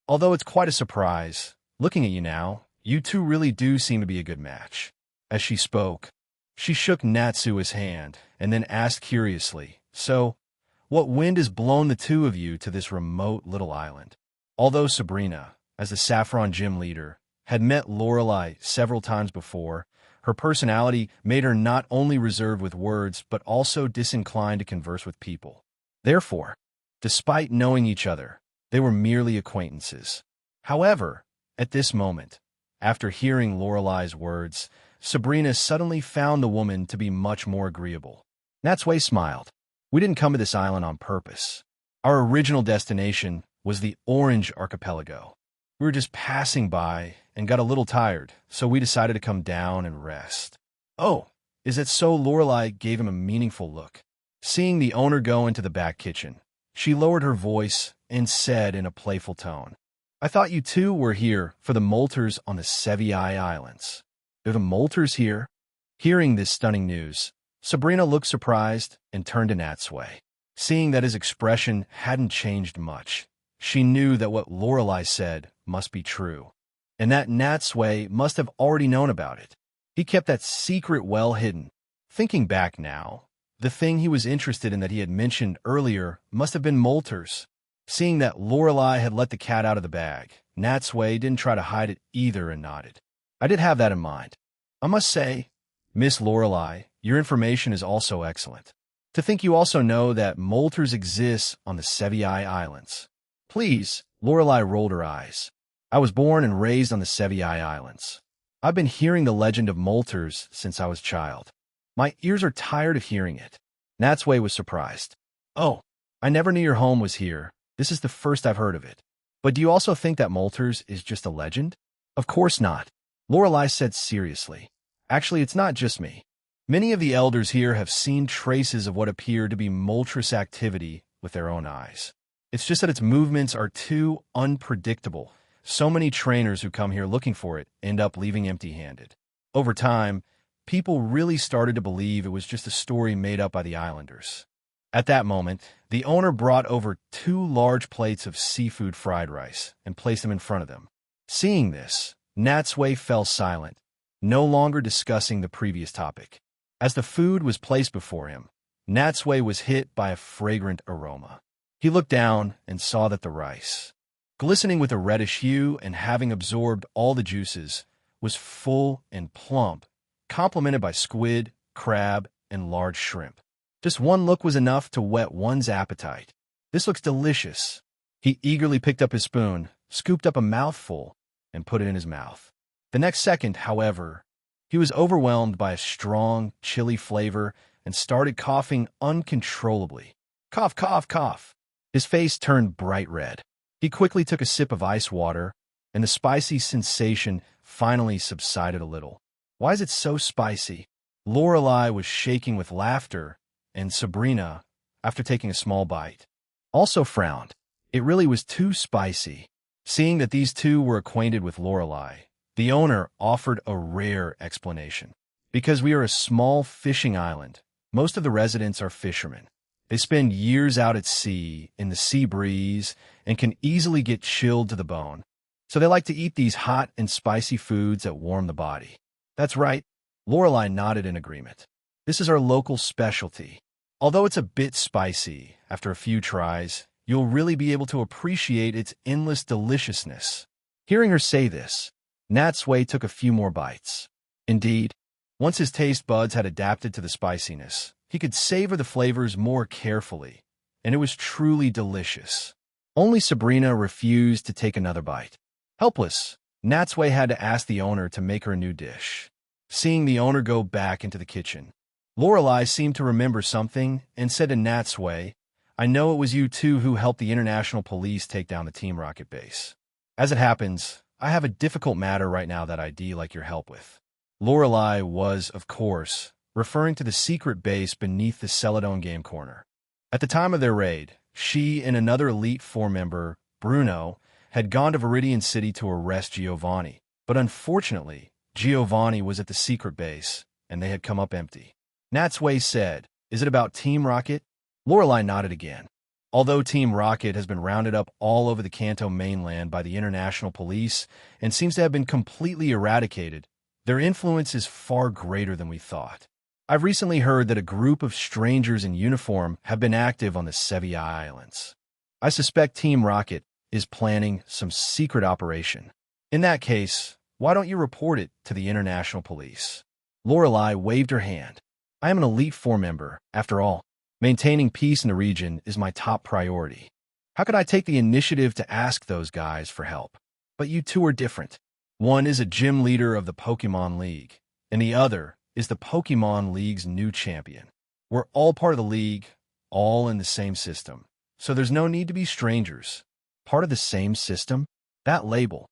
Although it's quite a surprise, looking at you now, you two really do seem to be a good match." As she spoke, she shook Natsui's hand and then asked curiously, "So, what wind has blown the two of you to this remote little island?" Although Sabrina, as the Saffron Gym leader, had met Lorelei several times before, her personality made her not only reserved with words but also disinclined to converse with people. Therefore, despite knowing each other, they were merely acquaintances. However, at this moment, after hearing Lorelei's words, Sabrina suddenly found the woman to be much more agreeable. Natsui smiled. "We didn't come to this island on purpose. Our original destination was the Orange Archipelago. We were just passing by and got a little tired, so we decided to come down and rest." "Oh, is that so?" Lorelei gave him a meaningful look. Seeing the owner go into the back kitchen, she lowered her voice and said in a playful tone, "I thought you two were here for the molters on the Sevii Islands." "Are the molters here?" Hearing this stunning news, Sabrina looked surprised and turned to Natsui. Seeing that his expression hadn't changed much, she knew that what Lorelei said must be true, and that Natsui must have already known about it. He kept that secret well hidden. Thinking back now, the thing he was interested in that he had mentioned earlier must have been molters. Seeing that Lorelei had let the cat out of the bag, Natsui didn't try to hide it either and nodded. "I did have that in mind. I must say, Miss Lorelei, your information is also excellent. To think you also know that molters exist on the Sevii Islands." "Please," Lorelei rolled her eyes. "I was born and raised on the Sevii Islands. I've been hearing the legend of molters since I was a child. My ears are tired of hearing it." Natsui was surprised. "Oh, I never knew your home was here. This is the first I've heard of it. But do you also think that molters is just a legend?" "Of course not," Lorelei said seriously. "Actually, it's not just me. Many of the elders here have seen traces of what appear to be Moltres activity with their own eyes. It's just that its movements are too unpredictable. So many trainers who come here looking for it end up leaving empty-handed. Over time, people really started to believe it was just a story made up by the islanders. At that moment, the owner brought over 2 large plates of seafood fried rice and placed them in front of them. Seeing this, Natsui fell silent, no longer discussing the previous topic. As the food was placed before him, Natsui was hit by a fragrant aroma. He looked down and saw that the rice, glistening with a reddish hue and having absorbed all the juices, was full and plump, complemented by squid, crab, and large shrimp. Just one look was enough to whet one's appetite. This looks delicious. He eagerly picked up his spoon, scooped up a mouthful, and put it in his mouth. The next second, however, he was overwhelmed by a strong, chilly flavor and started coughing uncontrollably. Cough, cough, cough. His face turned bright red. He quickly took a sip of ice water, and the spicy sensation finally subsided a little. Why is it so spicy? Lorelei was shaking with laughter, and Sabrina, after taking a small bite, also frowned. It really was too spicy. Seeing that these two were acquainted with Lorelei, the owner offered a rare explanation. Because we are a small fishing island, most of the residents are fishermen. They spend years out at sea, in the sea breeze, and can easily get chilled to the bone. So they like to eat these hot and spicy foods that warm the body. That's right. Lorelei nodded in agreement. This is our local specialty. Although it's a bit spicy, after a few tries, you'll really be able to appreciate its endless deliciousness. Hearing her say this, Natsui took a few more bites. Indeed, once his taste buds had adapted to the spiciness, he could savor the flavors more carefully, and it was truly delicious. Only Sabrina refused to take another bite. Helpless, Natsui had to ask the owner to make her a new dish. Seeing the owner go back into the kitchen, Lorelei seemed to remember something and said to Natsui, "I know it was you two who helped the international police take down the Team Rocket base. As it happens, I have a difficult matter right now that I'd like your help with." Lorelei was, of course, referring to the secret base beneath the Celadon Game Corner. At the time of their raid, she and another Elite Four member, Bruno, had gone to Viridian City to arrest Giovanni. But unfortunately, Giovanni was at the secret base, and they had come up empty. Natsui said, "Is it about Team Rocket?" Lorelei nodded again. Although Team Rocket has been rounded up all over the Kanto mainland by the international police and seems to have been completely eradicated, their influence is far greater than we thought. I've recently heard that a group of strangers in uniform have been active on the Sevilla Islands. I suspect Team Rocket is planning some secret operation. In that case, why don't you report it to the international police? Lorelei waved her hand. I am an Elite Four member, after all. Maintaining peace in the region is my top priority. How could I take the initiative to ask those guys for help? But you two are different. One is a gym leader of the Pokemon League, and the other is the Pokemon League's new champion. We're all part of the league, all in the same system. So there's no need to be strangers. Part of the same system? That label.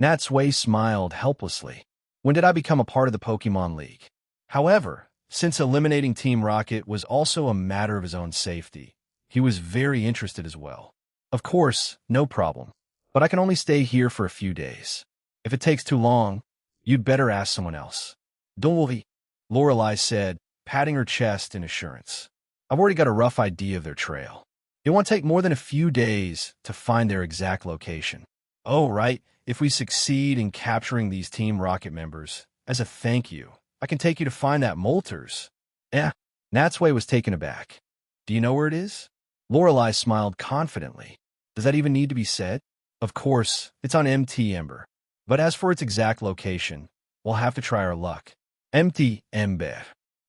Natsui smiled helplessly. When did I become a part of the Pokemon League? However, since eliminating Team Rocket was also a matter of his own safety, he was very interested as well. Of course, no problem. But I can only stay here for a few days. If it takes too long, you'd better ask someone else. Don't worry, Lorelei said, patting her chest in assurance. I've already got a rough idea of their trail. It won't take more than a few days to find their exact location. Oh, right, if we succeed in capturing these Team Rocket members, as a thank you, I can take you to find that Moltres. Natsui was taken aback. Do you know where it is? Lorelei smiled confidently. Does that even need to be said? Of course, it's on MT Ember. But as for its exact location, we'll have to try our luck. MT Ember.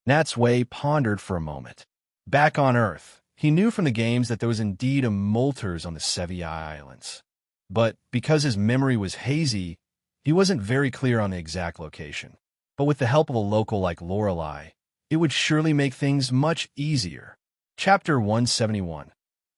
Natsui pondered for a moment. Back on Earth, he knew from the games that there was indeed a Moltres on the Sevilla Islands. But because his memory was hazy, he wasn't very clear on the exact location. But with the help of a local like Lorelei, it would surely make things much easier. Chapter 171.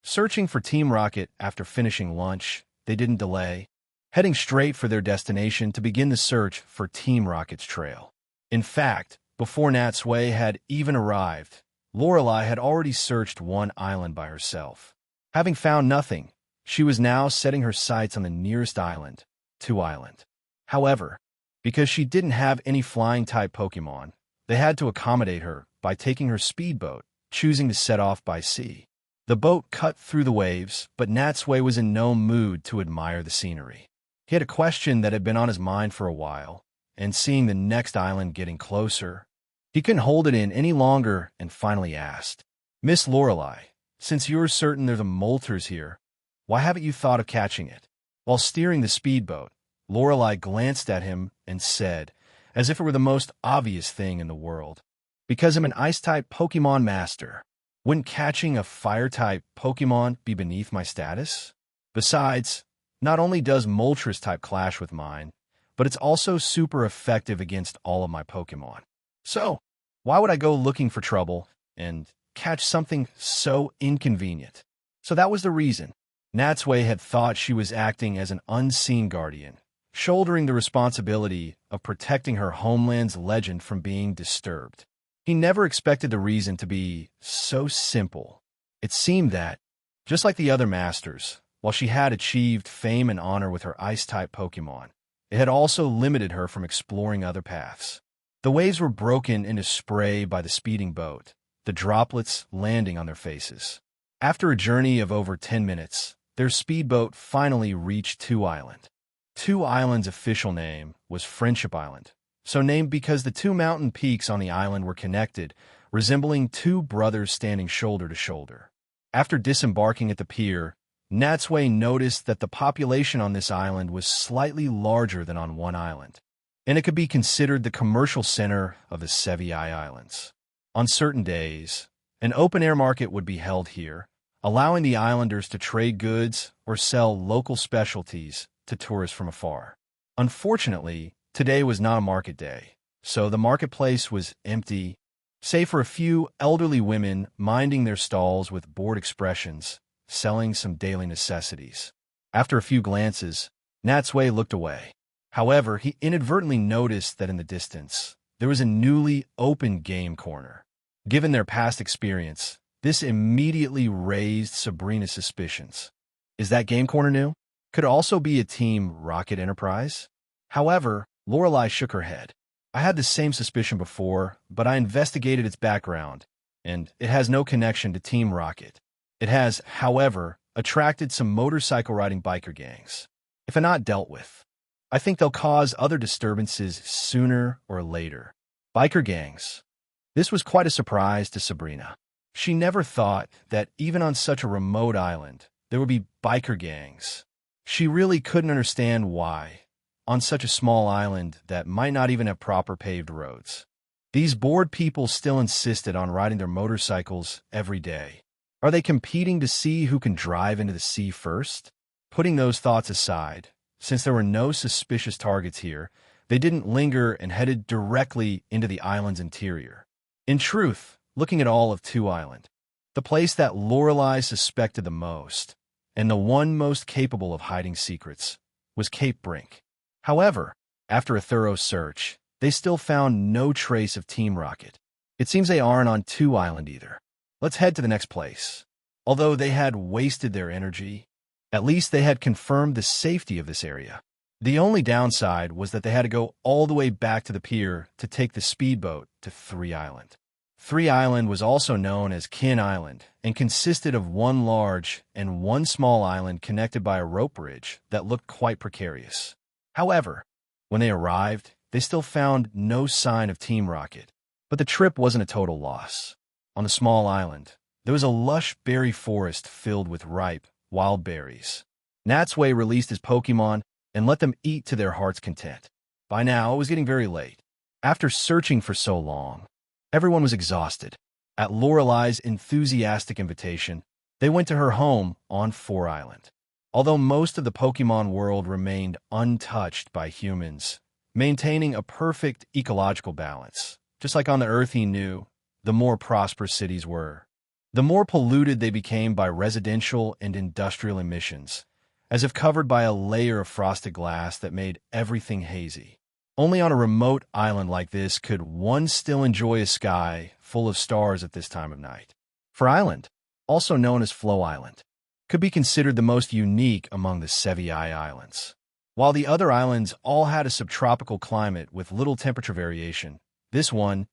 Searching for Team Rocket after finishing lunch, they didn't delay, heading straight for their destination to begin the search for Team Rocket's trail. In fact, Before Natsui had even arrived, Lorelei had already searched one island by herself. Having found nothing, she was now setting her sights on the nearest island, 2 Island. However, because she didn't have any flying-type Pokemon, they had to accommodate her by taking her speedboat, choosing to set off by sea. The boat cut through the waves, but Natsui was in no mood to admire the scenery. He had a question that had been on his mind for a while, and seeing the next island getting closer, he couldn't hold it in any longer and finally asked, "Miss Lorelei, since you're certain there's a Moltres here, why haven't you thought of catching it?" While steering the speedboat, Lorelei glanced at him and said, as if it were the most obvious thing in the world, "Because I'm an Ice-type Pokemon master. Wouldn't catching a Fire-type Pokemon be beneath my status? Besides, not only does Moltres-type clash with mine, but it's also super effective against all of my Pokemon. So, why would I go looking for trouble and catch something so inconvenient?" So that was the reason. Natsui had thought she was acting as an unseen guardian, shouldering the responsibility of protecting her homeland's legend from being disturbed. He never expected the reason to be so simple. It seemed that, just like the other masters, while she had achieved fame and honor with her Ice-type Pokemon, it had also limited her from exploring other paths. The waves were broken into spray by the speeding boat, the droplets landing on their faces. After a journey of over 10 minutes, their speedboat finally reached 2 Island. 2 Island's official name was Friendship Island, so named because the 2 mountain peaks on the island were connected, resembling 2 brothers standing shoulder to shoulder. After disembarking at the pier, Natsui noticed that the population on this island was slightly larger than on 1 Island, and it could be considered the commercial center of the Sevii Islands. On certain days, an open-air market would be held here, allowing the islanders to trade goods or sell local specialties to tourists from afar. Unfortunately, today was not a market day, so the marketplace was empty, save for a few elderly women minding their stalls with bored expressions, selling some daily necessities. After a few glances, Natsui looked away. However, he inadvertently noticed that in the distance, there was a newly opened game corner. Given their past experience, this immediately raised Sabrina's suspicions. Is that game corner new? Could it also be a Team Rocket enterprise? However, Lorelei shook her head. I had the same suspicion before, but I investigated its background, and it has no connection to Team Rocket. It has, however, attracted some motorcycle-riding biker gangs. If not dealt with, I think they'll cause other disturbances sooner or later. Biker gangs. This was quite a surprise to Sabrina. She never thought that even on such a remote island, there would be biker gangs. She really couldn't understand why, on such a small island that might not even have proper paved roads, these bored people still insisted on riding their motorcycles every day. Are they competing to see who can drive into the sea first? Putting those thoughts aside, since there were no suspicious targets here, they didn't linger and headed directly into the island's interior. In truth, looking at all of 2 Island, the place that Lorelei suspected the most, and the one most capable of hiding secrets, was Cape Brink. However, after a thorough search, they still found no trace of Team Rocket. It seems they aren't on 2 Island either. Let's head to the next place. Although they had wasted their energy, at least they had confirmed the safety of this area. The only downside was that they had to go all the way back to the pier to take the speedboat to 3 Island. 3 Island was also known as Kin Island and consisted of 1 large and 1 small island connected by a rope bridge that looked quite precarious. However, when they arrived, they still found no sign of Team Rocket. But the trip wasn't a total loss. On the small island, there was a lush berry forest filled with ripe, wild berries. Natsui released his Pokemon and let them eat to their heart's content. By now, it was getting very late. After searching for so long, everyone was exhausted. At Lorelei's enthusiastic invitation, they went to her home on 4 Island. Although most of the Pokemon world remained untouched by humans, maintaining a perfect ecological balance, just like on the Earth he knew, the more prosperous cities were. The more polluted they became by residential and industrial emissions, as if covered by a layer of frosted glass that made everything hazy. Only on a remote island like this could one still enjoy a sky full of stars at this time of night. For Island, also known as Flow Island, could be considered the most unique among the Sevier Islands. While the other islands all had a subtropical climate with little temperature variation, this one,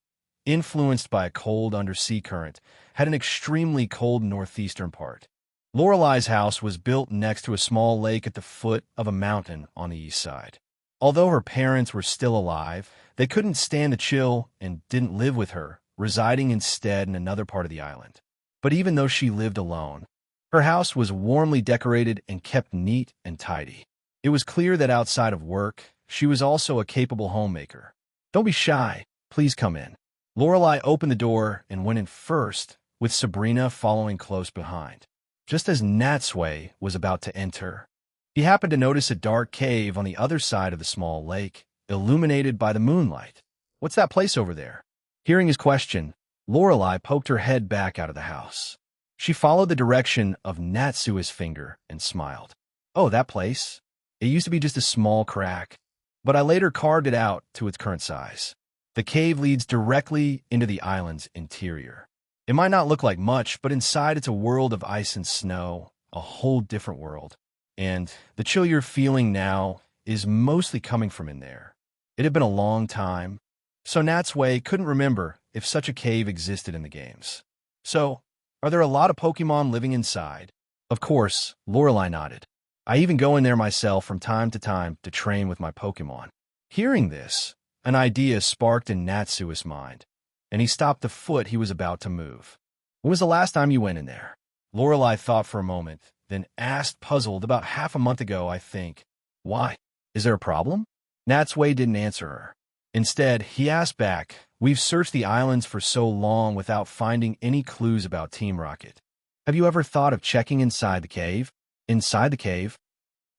influenced by a cold undersea current, had an extremely cold northeastern part. Lorelei's house was built next to a small lake at the foot of a mountain on the east side. Although her parents were still alive, they couldn't stand the chill and didn't live with her, residing instead in another part of the island. But even though she lived alone, her house was warmly decorated and kept neat and tidy. It was clear that outside of work, she was also a capable homemaker. "Don't be shy. Please come in." Lorelei opened the door and went in first, with Sabrina following close behind. Just as Natsui was about to enter, he happened to notice a dark cave on the other side of the small lake, illuminated by the moonlight. "What's that place over there?" Hearing his question, Lorelei poked her head back out of the house. She followed the direction of Natsui's finger and smiled. "Oh, that place? It used to be just a small crack, but I later carved it out to its current size. The cave leads directly into the island's interior. It might not look like much, but inside it's a world of ice and snow, a whole different world. And the chill you're feeling now is mostly coming from in there." It had been a long time, so Natsui couldn't remember if such a cave existed in the games. "So, are there a lot of Pokemon living inside?" "Of course," Lorelei nodded. "I even go in there myself from time to train with my Pokemon." Hearing this, an idea sparked in Natsui's mind, and he stopped the foot he was about to move. "When was the last time you went in there?" Lorelei thought for a moment, then asked, puzzled, "About half a month ago, I think." "Why? Is there a problem?" Natsui didn't answer her. Instead, he asked back, "We've searched the islands for so long without finding any clues about Team Rocket. Have you ever thought of checking inside the cave?" "Inside the cave?"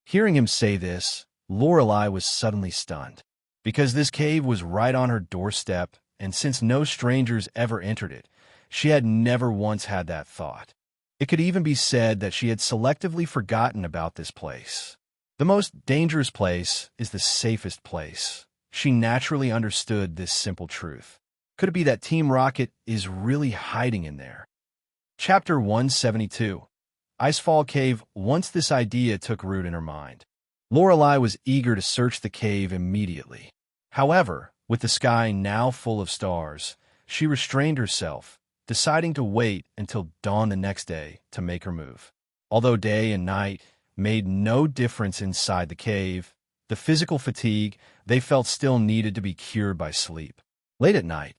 Hearing him say this, Lorelei was suddenly stunned. Because this cave was right on her doorstep, and since no strangers ever entered it, she had never once had that thought. It could even be said that she had selectively forgotten about this place. The most dangerous place is the safest place. She naturally understood this simple truth. Could it be that Team Rocket is really hiding in there? Chapter 172. Icefall Cave. Once this idea took root in her mind, Lorelei was eager to search the cave immediately. However, with the sky now full of stars, she restrained herself, deciding to wait until dawn the next day to make her move. Although day and night made no difference inside the cave, the physical fatigue they felt still needed to be cured by sleep. Late at night,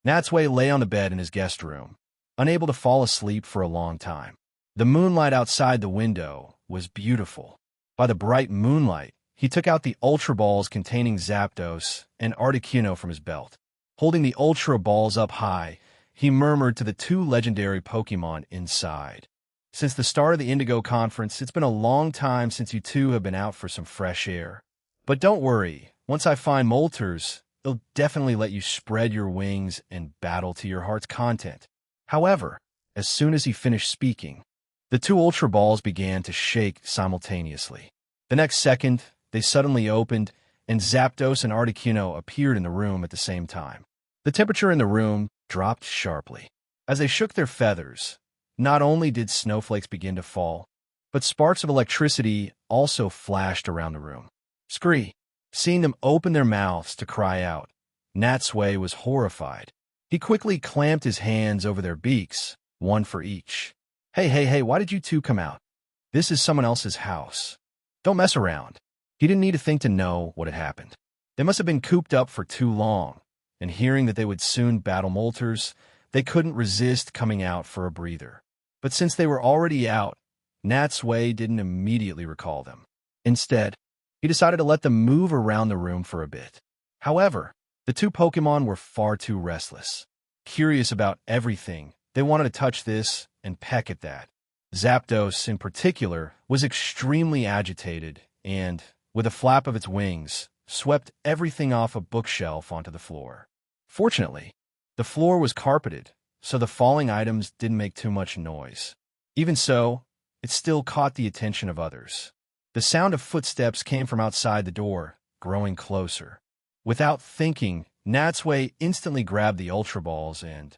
Natsui lay on the bed in his guest room, unable to fall asleep for a long time. The moonlight outside the window was beautiful. By the bright moonlight, he took out the Ultra Balls containing Zapdos and Articuno from his belt. Holding the Ultra Balls up high, he murmured to the two legendary Pokemon inside. "Since the start of the Indigo Conference, it's been a long time since you two have been out for some fresh air. But don't worry, once I find Moltres, it'll definitely let you spread your wings and battle to your heart's content." However, as soon as he finished speaking, the two Ultra Balls began to shake simultaneously. The next second, they suddenly opened, and Zapdos and Articuno appeared in the room at the same time. The temperature in the room dropped sharply. As they shook their feathers, not only did snowflakes begin to fall, but sparks of electricity also flashed around the room. Scree! Seeing them open their mouths to cry out, Natsui was horrified. He quickly clamped his hands over their beaks, one for each. Hey, why did you two come out? This is someone else's house. Don't mess around." He didn't need to think to know what had happened. They must have been cooped up for too long, and hearing that they would soon battle Moltres, they couldn't resist coming out for a breather. But since they were already out, Natsui didn't immediately recall them. Instead, he decided to let them move around the room for a bit. However, the two Pokemon were far too restless. Curious about everything, they wanted to touch this and peck at that. Zapdos, in particular, was extremely agitated and, with a flap of its wings, swept everything off a bookshelf onto the floor. Fortunately, the floor was carpeted, so the falling items didn't make too much noise. Even so, it still caught the attention of others. The sound of footsteps came from outside the door, growing closer. Without thinking, Natsui instantly grabbed the Ultra Balls and,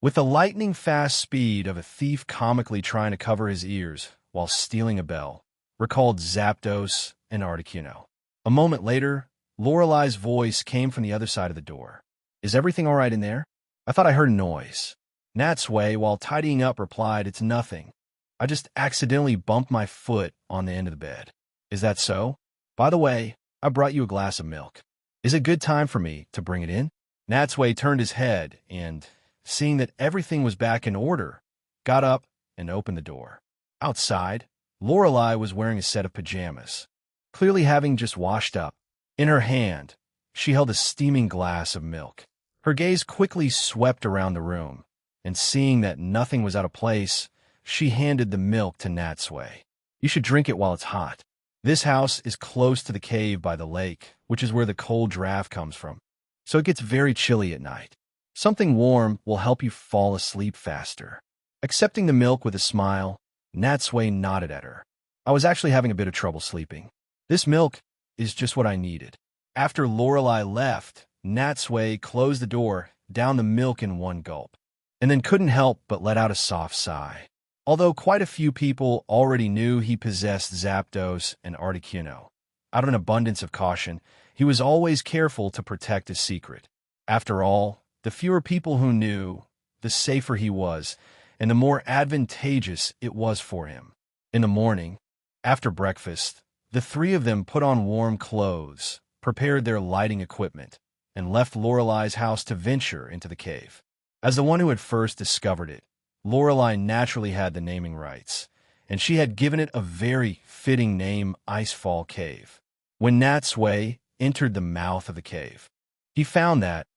with the lightning-fast speed of a thief comically trying to cover his ears while stealing a bell, recalled Zapdos and Articuno. A moment later, Lorelai's voice came from the other side of the door. "Is everything all right in there? I thought I heard a noise." Natsui, while tidying up, replied, "It's nothing. I just accidentally bumped my foot on the end of the bed." "Is that so? By the way, I brought you a glass of milk. Is it a good time for me to bring it in?" Natsui turned his head and, seeing that everything was back in order, got up and opened the door. Outside, Lorelai was wearing a set of pajamas, clearly having just washed up. In her hand, she held a steaming glass of milk. Her gaze quickly swept around the room, and seeing that nothing was out of place, she handed the milk to Natsui. "You should drink it while it's hot. This house is close to the cave by the lake, which is where the cold draft comes from, so it gets very chilly at night. Something warm will help you fall asleep faster." Accepting the milk with a smile, Natsui nodded at her. "I was actually having a bit of trouble sleeping. This milk is just what I needed." After Lorelai left, Natsui closed the door, downed the milk in one gulp, and then couldn't help but let out a soft sigh. Although quite a few people already knew he possessed Zapdos and Articuno, out of an abundance of caution, he was always careful to protect his secret. After all, the fewer people who knew, the safer he was, and the more advantageous it was for him. In the morning, after breakfast, the three of them put on warm clothes, prepared their lighting equipment, and left Lorelai's house to venture into the cave. As the one who had first discovered it, Lorelai naturally had the naming rights, and she had given it a very fitting name, Icefall Cave. When Natsui entered the mouth of the cave, he found that,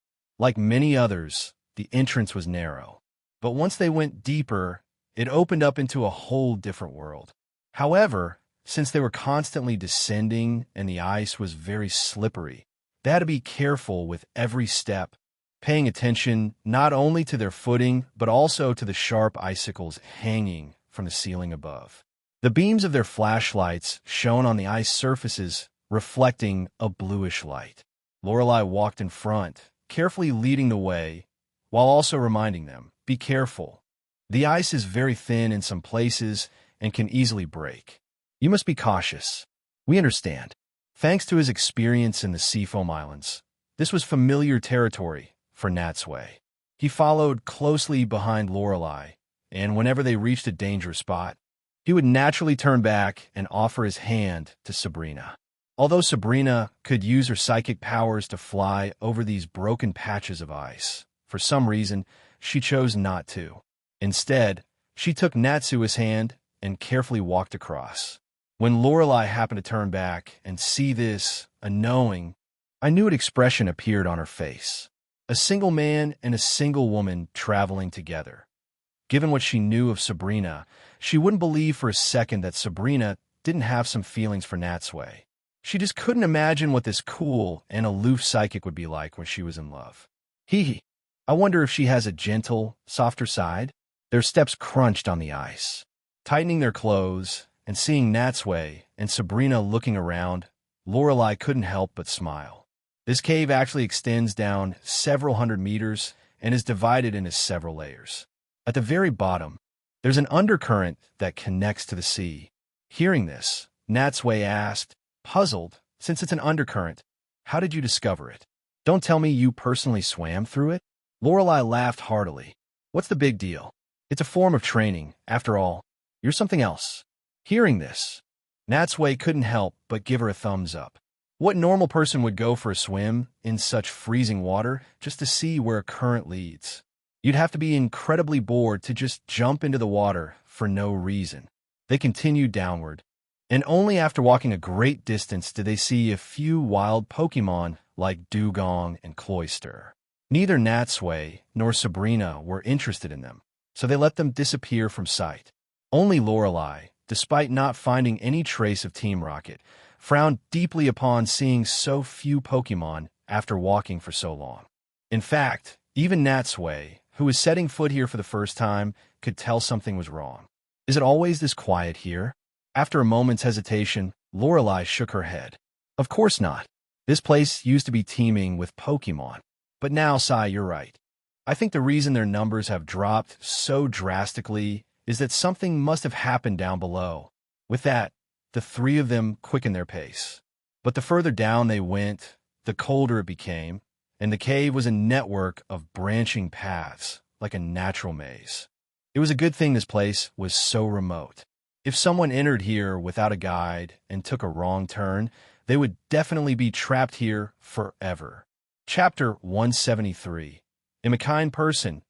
like many others, the entrance was narrow. But once they went deeper, it opened up into a whole different world. However, since they were constantly descending and the ice was very slippery, they had to be careful with every step, paying attention not only to their footing, but also to the sharp icicles hanging from the ceiling above. The beams of their flashlights shone on the ice surfaces, reflecting a bluish light. Lorelai walked in front, carefully leading the way, while also reminding them, "Be careful. The ice is very thin in some places and can easily break. You must be cautious." "We understand." Thanks to his experience in the Seafoam Islands, this was familiar territory for Natsui. He followed closely behind Lorelai, and whenever they reached a dangerous spot, he would naturally turn back and offer his hand to Sabrina. Although Sabrina could use her psychic powers to fly over these broken patches of ice, for some reason, she chose not to. Instead, she took Natsui's hand and carefully walked across. When Lorelai happened to turn back and see this, a knowing, I knew it expression appeared on her face. A single man and a single woman traveling together. Given what she knew of Sabrina, she wouldn't believe for a second that Sabrina didn't have some feelings for Natsui. She just couldn't imagine what this cool and aloof psychic would be like when she was in love. I wonder if she has a gentle, softer side? Their steps crunched on the ice. Tightening their clothes and seeing Natsui and Sabrina looking around, Lorelai couldn't help but smile. This cave actually extends down several hundred meters and is divided into several layers. At the very bottom, there's an undercurrent that connects to the sea. Hearing this, Natsui asked, puzzled, "Since it's an undercurrent, how did you discover it? Don't tell me you personally swam through it?" Lorelai laughed heartily. "What's the big deal? It's a form of training. After all, you're something else." Hearing this, Natsui couldn't help but give her a thumbs up. What normal person would go for a swim in such freezing water just to see where a current leads? You'd have to be incredibly bored to just jump into the water for no reason. They continued downward, and only after walking a great distance did they see a few wild Pokemon like Dugong and Cloyster. Neither Natsui nor Sabrina were interested in them, so they let them disappear from sight. Only Lorelai, despite not finding any trace of Team Rocket, frowned deeply upon seeing so few Pokemon after walking for so long. In fact, even Natsui, who was setting foot here for the first time, could tell something was wrong. Is it always this quiet here? After a moment's hesitation, Lorelai shook her head. Of course not. This place used to be teeming with Pokemon. But now, Sai, you're right. I think the reason their numbers have dropped so drastically is that something must have happened down below. With that, the three of them quickened their pace. But the further down they went, the colder it became, and the cave was a network of branching paths, like a natural maze. It was a good thing this place was so remote. If someone entered here without a guide and took a wrong turn, they would definitely be trapped here forever. Chapter 173. Am a kind person.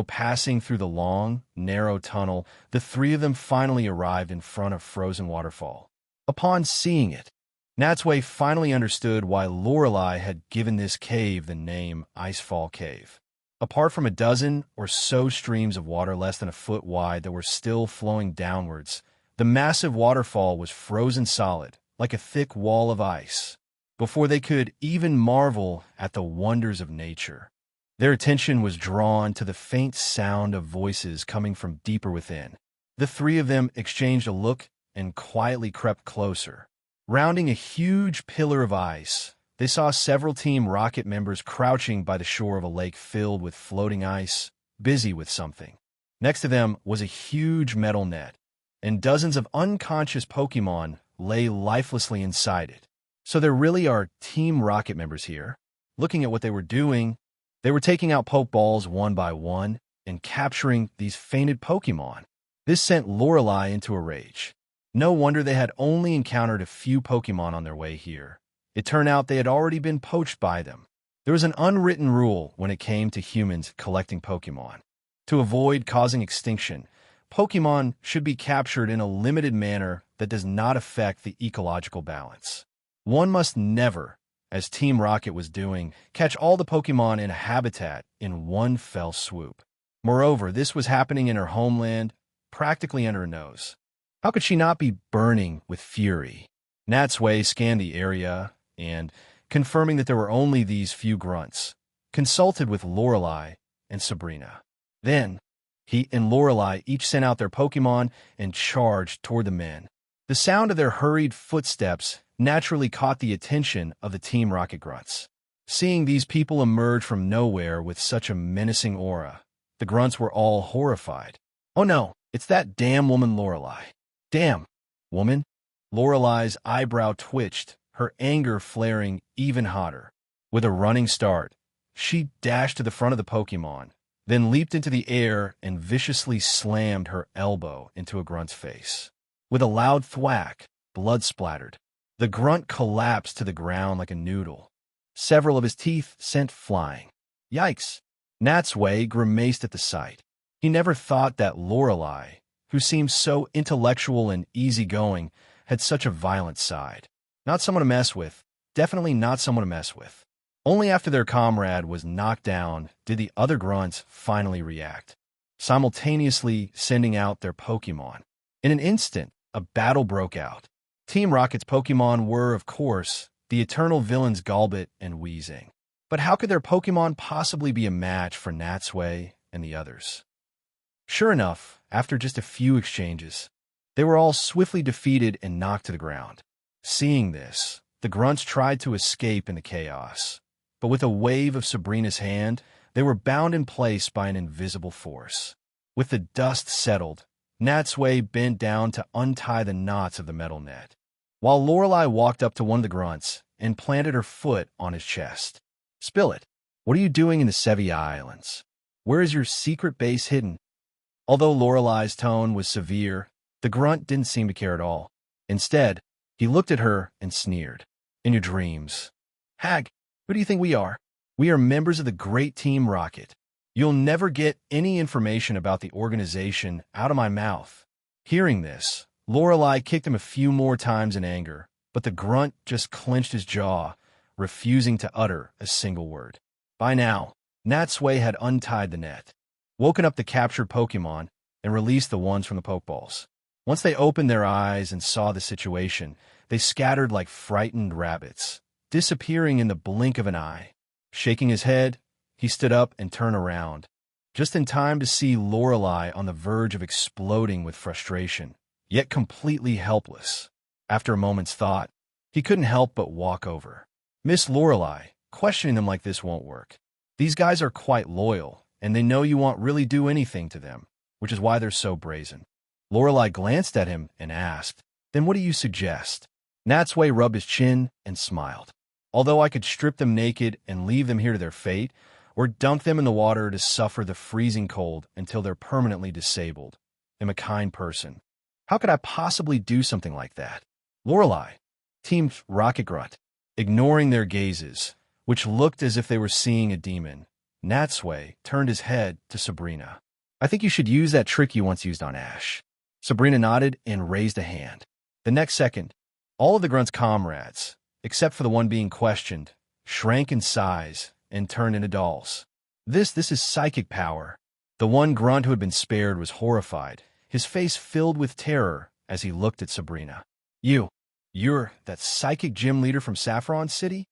Passing through the long, narrow tunnel, the three of them finally arrived in front of Frozen Waterfall. Upon seeing it, Natsui finally understood why Lorelei had given this cave the name Icefall Cave. Apart from a dozen or so streams of water less than a foot wide that were still flowing downwards, the massive waterfall was frozen solid, like a thick wall of ice, before they could even marvel at the wonders of nature. Their attention was drawn to the faint sound of voices coming from deeper within. The three of them exchanged a look and quietly crept closer. Rounding a huge pillar of ice, they saw several Team Rocket members crouching by the shore of a lake filled with floating ice, busy with something. Next to them was a huge metal net, and dozens of unconscious Pokemon lay lifelessly inside it. So there really are Team Rocket members here. Looking at what they were doing, they were taking out Pokeballs one by one and capturing these fainted Pokemon. This sent Lorelei into a rage. No wonder they had only encountered a few Pokemon on their way here. It turned out they had already been poached by them. There was an unwritten rule when it came to humans collecting Pokemon. To avoid causing extinction, Pokemon should be captured in a limited manner that does not affect the ecological balance. One must never, as Team Rocket was doing, catch all the Pokemon in a habitat in one fell swoop. Moreover, this was happening in her homeland, practically under her nose. How could she not be burning with fury? Natsui scanned the area and, confirming that there were only these few grunts, consulted with Lorelei and Sabrina. Then, he and Lorelei each sent out their Pokemon and charged toward the men. The sound of their hurried footsteps naturally caught the attention of the Team Rocket grunts. Seeing these people emerge from nowhere with such a menacing aura, the grunts were all horrified. Oh no, it's that damn woman Lorelei. Damn, woman. Lorelei's eyebrow twitched, her anger flaring even hotter. With a running start, she dashed to the front of the Pokemon, then leaped into the air and viciously slammed her elbow into a grunt's face. With a loud thwack, blood splattered. The grunt collapsed to the ground like a noodle. Several of his teeth sent flying. Yikes! Natsui grimaced at the sight. He never thought that Lorelei, who seemed so intellectual and easygoing, had such a violent side. Not someone to mess with. Definitely not someone to mess with. Only after their comrade was knocked down did the other grunts finally react, simultaneously sending out their Pokemon. In an instant, a battle broke out. Team Rocket's Pokemon were, of course, the eternal villains Golbat and Weezing. But how could their Pokemon possibly be a match for Natsui and the others? Sure enough, after just a few exchanges, they were all swiftly defeated and knocked to the ground. Seeing this, the grunts tried to escape in the chaos, but with a wave of Sabrina's hand, they were bound in place by an invisible force. With the dust settled, Natsui bent down to untie the knots of the metal net, while Lorelei walked up to one of the grunts and planted her foot on his chest. Spill it. What are you doing in the Sevii Islands? Where is your secret base hidden? Although Lorelei's tone was severe, the grunt didn't seem to care at all. Instead, he looked at her and sneered. In your dreams. Hag, who do you think we are? We are members of the great Team Rocket. You'll never get any information about the organization out of my mouth. Hearing this, Lorelei kicked him a few more times in anger, but the grunt just clenched his jaw, refusing to utter a single word. By now, Natsui had untied the net, woken up the captured Pokemon, and released the ones from the Pokeballs. Once they opened their eyes and saw the situation, they scattered like frightened rabbits, disappearing in the blink of an eye. Shaking his head, he stood up and turned around, just in time to see Lorelei on the verge of exploding with frustration, yet completely helpless. After a moment's thought, he couldn't help but walk over. Miss Lorelei, questioning them like this won't work. These guys are quite loyal, and they know you won't really do anything to them, which is why they're so brazen. Lorelei glanced at him and asked, "Then what do you suggest?" Natsui rubbed his chin and smiled. "Although I could strip them naked and leave them here to their fate, or dunk them in the water to suffer the freezing cold until they're permanently disabled, I'm a kind person. How could I possibly do something like that?" Lorelei, Team Rocket grunt, ignoring their gazes, which looked as if they were seeing a demon. Natsui turned his head to Sabrina. "I think you should use that trick you once used on Ash." Sabrina nodded and raised a hand. The next second, all of the grunt's comrades, except for the one being questioned, shrank in size and turned into dolls. This is psychic power." The one grunt who had been spared was horrified, his face filled with terror as he looked at Sabrina. You're that psychic gym leader from Saffron City?"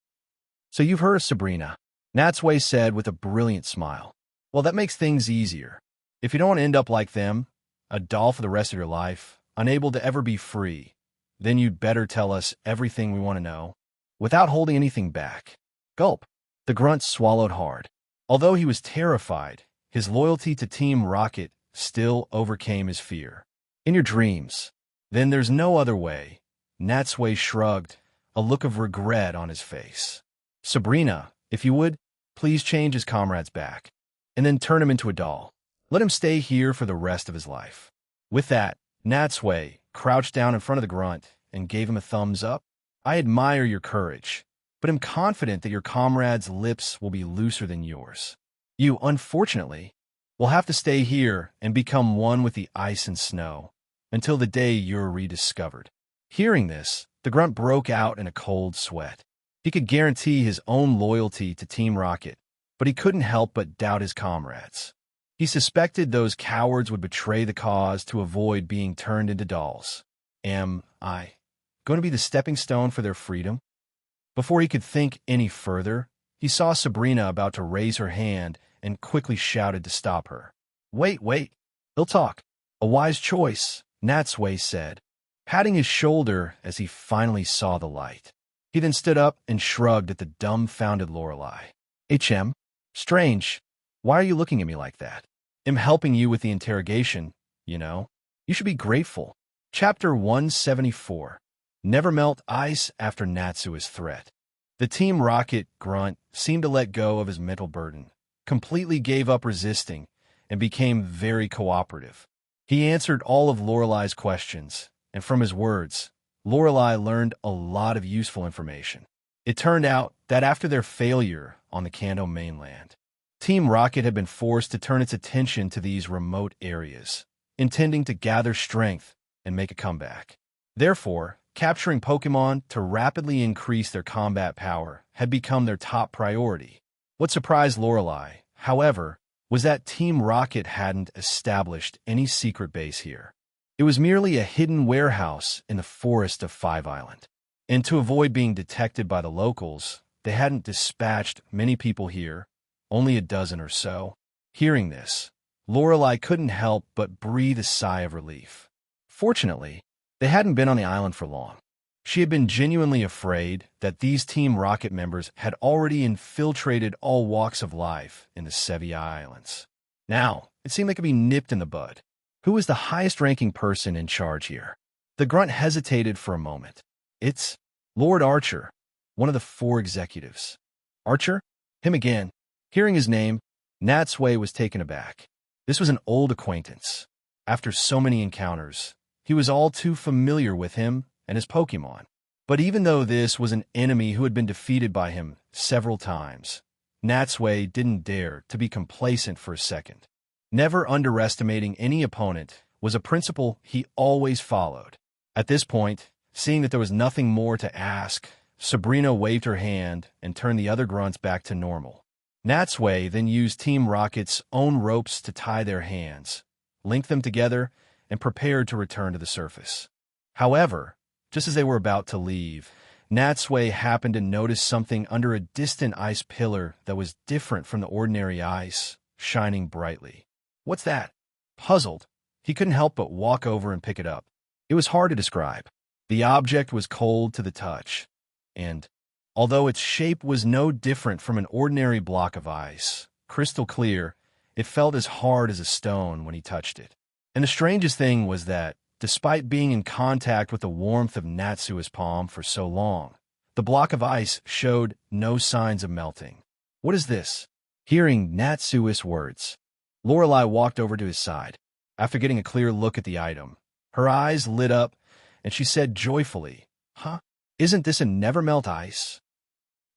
"So you've heard of Sabrina," Natsui said with a brilliant smile. "Well, that makes things easier. If you don't want to end up like them, a doll for the rest of your life, unable to ever be free, then you'd better tell us everything we want to know, without holding anything back." Gulp. The grunt swallowed hard. Although he was terrified, his loyalty to Team Rocket still overcame his fear. "In your dreams. Then there's no other way." Natsui shrugged, a look of regret on his face. "Sabrina, if you would, please change his comrades back, and then turn him into a doll. Let him stay here for the rest of his life." With that, Natsui crouched down in front of the grunt and gave him a thumbs up. "I admire your courage, but am confident that your comrades' lips will be looser than yours. You, unfortunately, will have to stay here and become one with the ice and snow until the day you're rediscovered." Hearing this, the grunt broke out in a cold sweat. He could guarantee his own loyalty to Team Rocket, but he couldn't help but doubt his comrades. He suspected those cowards would betray the cause to avoid being turned into dolls. Am I going to be the stepping stone for their freedom? Before he could think any further, he saw Sabrina about to raise her hand and quickly shouted to stop her. Wait, he'll talk." "A wise choice," Natsui said, patting his shoulder as he finally saw the light. He then stood up and shrugged at the dumbfounded Lorelei. "HM? Strange. Why are you looking at me like that? I'm helping you with the interrogation, you know. You should be grateful." Chapter 174. Never melt ice after Natsui's threat. The Team Rocket grunt seemed to let go of his mental burden, completely gave up resisting, and became very cooperative. He answered all of Lorelei's questions, and from his words, Lorelei learned a lot of useful information. It turned out that after their failure on the Kanto mainland, Team Rocket had been forced to turn its attention to these remote areas, intending to gather strength and make a comeback. Therefore, capturing Pokémon to rapidly increase their combat power had become their top priority. What surprised Lorelei, however, was that Team Rocket hadn't established any secret base here. It was merely a hidden warehouse in the forest of Five Island. And to avoid being detected by the locals, they hadn't dispatched many people here, only a dozen or so. Hearing this, Lorelei couldn't help but breathe a sigh of relief. Fortunately, they hadn't been on the island for long. She had been genuinely afraid that these Team Rocket members had already infiltrated all walks of life in the Sevii Islands. Now, it seemed they could be nipped in the bud. Who was the highest-ranking person in charge here? The grunt hesitated for a moment. "It's Lord Archer, one of the 4 executives." "Archer? Him again." Hearing his name, Natsui was taken aback. This was an old acquaintance. After so many encounters, he was all too familiar with him and his Pokémon. But even though this was an enemy who had been defeated by him several times, Natsui didn't dare to be complacent for a second. Never underestimating any opponent was a principle he always followed. At this point, seeing that there was nothing more to ask, Sabrina waved her hand and turned the other grunts back to normal. Natsui then used Team Rocket's own ropes to tie their hands, linked them together, and prepared to return to the surface. However, just as they were about to leave, Natsui happened to notice something under a distant ice pillar that was different from the ordinary ice, shining brightly. "What's that?" Puzzled, he couldn't help but walk over and pick it up. It was hard to describe. The object was cold to the touch, and Although its shape was no different from an ordinary block of ice, crystal clear, it felt as hard as a stone when he touched it. And the strangest thing was that, despite being in contact with the warmth of Natsui's palm for so long, the block of ice showed no signs of melting. "What is this?" Hearing Natsui's words, Lorelei walked over to his side. After getting a clear look at the item, her eyes lit up, and she said joyfully, "Huh? Isn't this a never-melt ice?"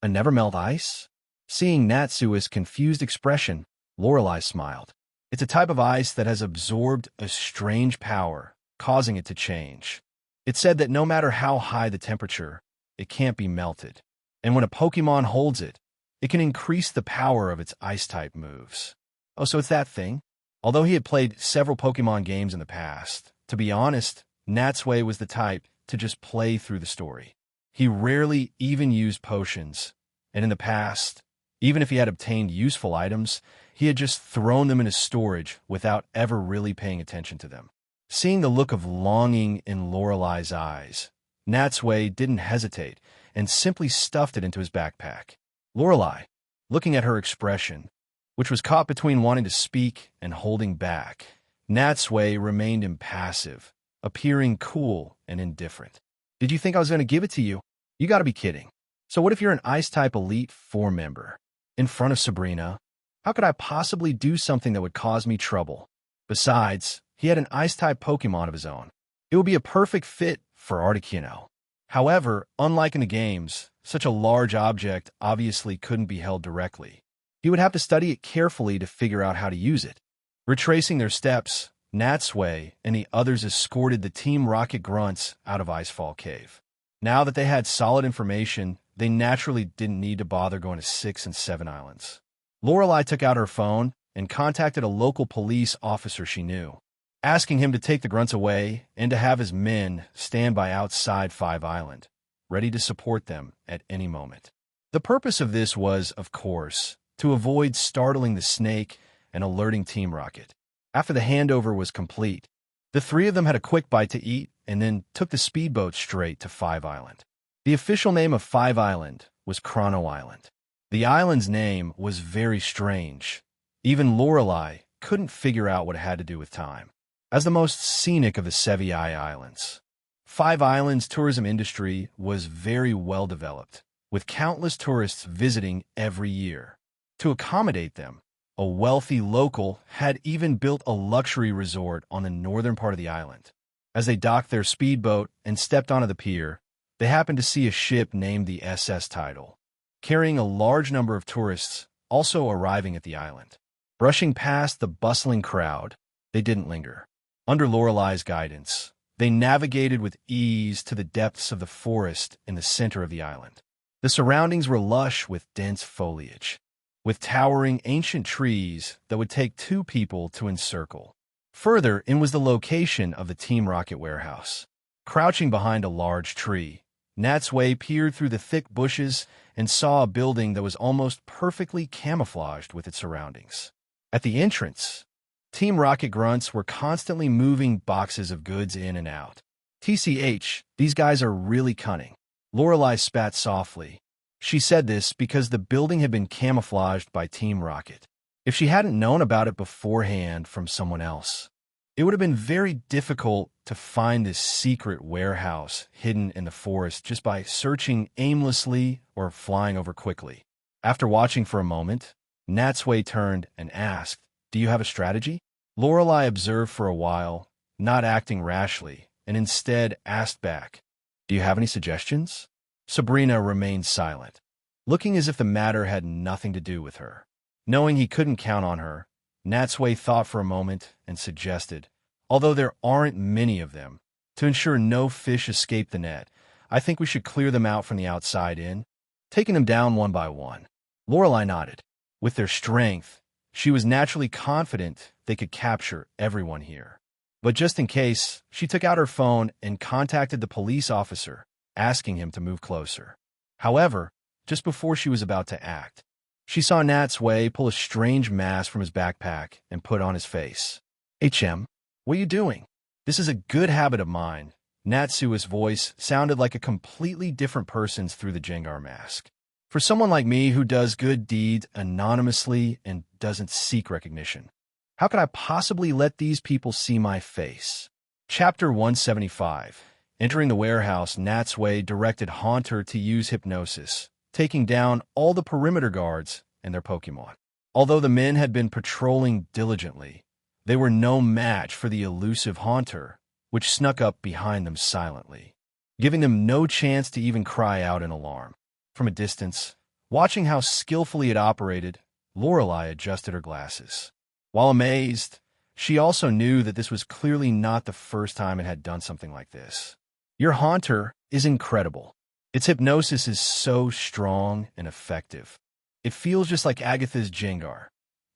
"A never-melt ice?" Seeing Natsui's confused expression, Lorelei smiled. "It's a type of ice that has absorbed a strange power, causing it to change. It said that no matter how high the temperature, it can't be melted. And when a Pokemon holds it, it can increase the power of its ice-type moves." Oh, so it's that thing? Although he had played several Pokemon games in the past, to be honest, Natsui was the type to just play through the story. He rarely even used potions, and in the past, even if he had obtained useful items, he had just thrown them into storage without ever really paying attention to them. Seeing the look of longing in Lorelei's eyes, Natsui didn't hesitate and simply stuffed it into his backpack. Lorelei, looking at her expression, which was caught between wanting to speak and holding back, Natsui remained impassive, appearing cool and indifferent. "Did you think I was going to give it to you? You gotta be kidding. So what if you're an Ice-type Elite Four member? In front of Sabrina? How could I possibly do something that would cause me trouble? Besides, he had an Ice-type Pokemon of his own. It would be a perfect fit for Articuno." However, unlike in the games, such a large object obviously couldn't be held directly. He would have to study it carefully to figure out how to use it. Retracing their steps, Natsui and the others escorted the Team Rocket grunts out of Icefall Cave. Now that they had solid information, they naturally didn't need to bother going to 6 and 7 islands. Lorelei took out her phone and contacted a local police officer she knew, asking him to take the grunts away and to have his men stand by outside 5 Island, ready to support them at any moment. The purpose of this was, of course, to avoid startling the Snake and alerting Team Rocket. After the handover was complete, the 3 of them had a quick bite to eat and then took the speedboat straight to 5 Island. The official name of 5 Island was Chrono Island. The island's name was very strange. Even Lorelei couldn't figure out what it had to do with time. As the most scenic of the Sevii Islands, 5 Islands' tourism industry was very well developed, with countless tourists visiting every year. To accommodate them, a wealthy local had even built a luxury resort on the northern part of the island. As they docked their speedboat and stepped onto the pier, they happened to see a ship named the SS Tidal, carrying a large number of tourists also arriving at the island. Brushing past the bustling crowd, they didn't linger. Under Lorelei's guidance, they navigated with ease to the depths of the forest in the center of the island. The surroundings were lush with dense foliage, with towering ancient trees that would take 2 people to encircle. Further in was the location of the Team Rocket warehouse. Crouching behind a large tree, Natsui peered through the thick bushes and saw a building that was almost perfectly camouflaged with its surroundings. At the entrance, Team Rocket grunts were constantly moving boxes of goods in and out. TCH, these guys are really cunning. Lorelei spat softly. She said this because the building had been camouflaged by Team Rocket. If she hadn't known about it beforehand from someone else, it would have been very difficult to find this secret warehouse hidden in the forest just by searching aimlessly or flying over quickly. After watching for a moment, Natsui turned and asked, "Do you have a strategy?" Lorelei observed for a while, not acting rashly, and instead asked back, "Do you have any suggestions?" Sabrina remained silent, looking as if the matter had nothing to do with her. Knowing he couldn't count on her, Natsui thought for a moment and suggested, "Although there aren't many of them, to ensure no fish escape the net, I think we should clear them out from the outside in, taking them down one by one." Lorelei nodded. With their strength, she was naturally confident they could capture everyone here. But just in case, she took out her phone and contacted the police officer, asking him to move closer. However, just before she was about to act, she saw Natsui pull a strange mask from his backpack and put on his face. "HM, what are you doing? This is a good habit of mine, Natsui's voice sounded like a completely different person's through the Jengar mask. For someone like me who does good deeds anonymously and doesn't seek recognition, how could I possibly let these people see my face? Chapter 175. Entering the warehouse, Natsui directed Haunter to use hypnosis, taking down all the perimeter guards and their Pokemon. Although the men had been patrolling diligently, they were no match for the elusive Haunter, which snuck up behind them silently, giving them no chance to even cry out in alarm. From a distance, watching how skillfully it operated, Lorelei adjusted her glasses. While amazed, she also knew that this was clearly not the first time it had done something like this. Your Haunter is incredible. Its hypnosis is so strong and effective. It feels just like Agatha's Jengar.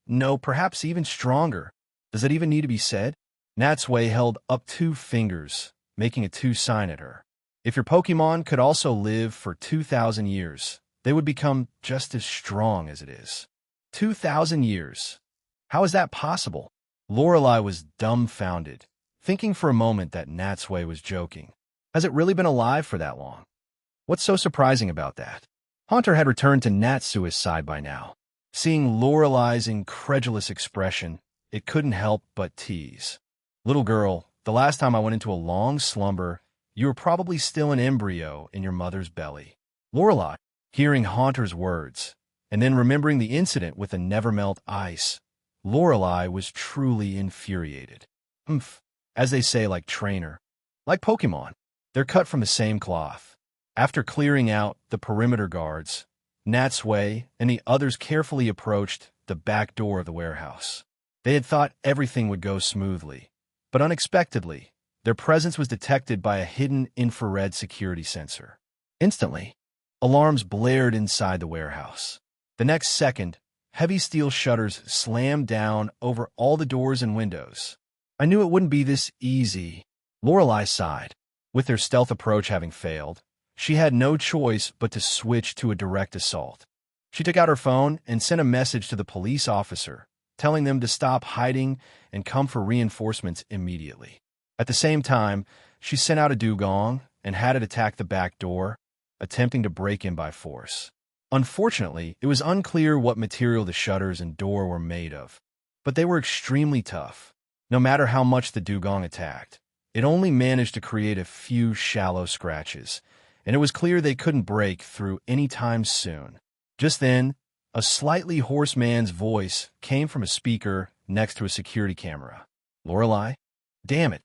No, perhaps even stronger. Does it even need to be said? Natsui held up 2 fingers, making a 2 sign at her. If your Pokemon could also live for 2,000 years, they would become just as strong as it is. 2,000 years. How is that possible? Lorelei was dumbfounded, thinking for a moment that Natsui was joking. Has it really been alive for that long? What's so surprising about that? Haunter had returned to Natsui's side by now. Seeing Lorelei's incredulous expression, it couldn't help but tease. Little girl, the last time I went into a long slumber, you were probably still an embryo in your mother's belly. Lorelei, hearing Haunter's words, and then remembering the incident with the never-melt ice, Lorelei was truly infuriated. As they say, like trainer. Like Pokemon, they're cut from the same cloth. After clearing out the perimeter guards, Natsui and the others carefully approached the back door of the warehouse. They had thought everything would go smoothly, but unexpectedly, their presence was detected by a hidden infrared security sensor. Instantly, alarms blared inside the warehouse. The next second, heavy steel shutters slammed down over all the doors and windows. I knew it wouldn't be this easy. Lorelei sighed. With their stealth approach having failed, she had no choice but to switch to a direct assault. She took out her phone and sent a message to the police officer, telling them to stop hiding and come for reinforcements immediately. At the same time, she sent out a dugong and had it attack the back door, attempting to break in by force. Unfortunately, it was unclear what material the shutters and door were made of, but they were extremely tough. No matter how much the dugong attacked, it only managed to create a few shallow scratches, and it was clear they couldn't break through any time soon. Just then, a slightly hoarse man's voice came from a speaker next to a security camera. Lorelei? Damn it.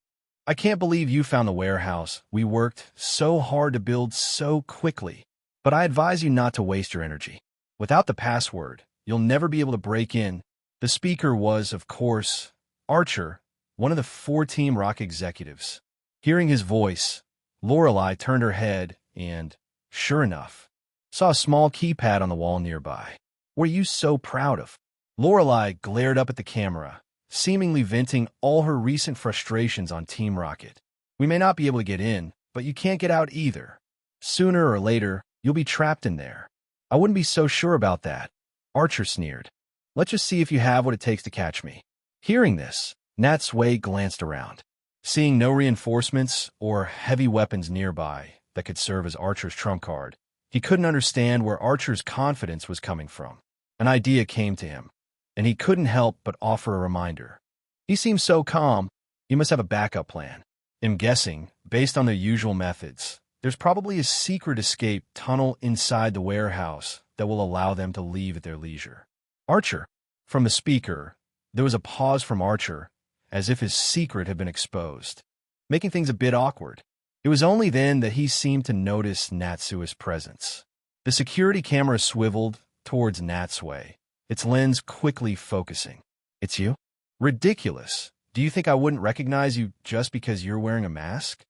I can't believe you found the warehouse. We worked so hard to build so quickly. But I advise you not to waste your energy. Without the password, you'll never be able to break in. The speaker was, of course, Archer, one of the 4 Team Rocket executives. Hearing his voice, Lorelei turned her head and, sure enough, saw a small keypad on the wall nearby. What are you so proud of? Lorelei glared up at the camera, seemingly venting all her recent frustrations on Team Rocket. We may not be able to get in, but you can't get out either. Sooner or later, you'll be trapped in there. I wouldn't be so sure about that. Archer sneered. Let's just see if you have what it takes to catch me. Hearing this, Natsui glanced around. Seeing no reinforcements or heavy weapons nearby that could serve as Archer's trump card, he couldn't understand where Archer's confidence was coming from. An idea came to him, and he couldn't help but offer a reminder. He seems so calm, he must have a backup plan. I'm guessing, based on their usual methods, there's probably a secret escape tunnel inside the warehouse that will allow them to leave at their leisure. Archer. From the speaker, there was a pause from Archer, as if his secret had been exposed, making things a bit awkward. It was only then that he seemed to notice Natsui's presence. The security camera swiveled towards Natsui, its lens quickly focusing. It's you? Ridiculous. Do you think I wouldn't recognize you just because you're wearing a mask?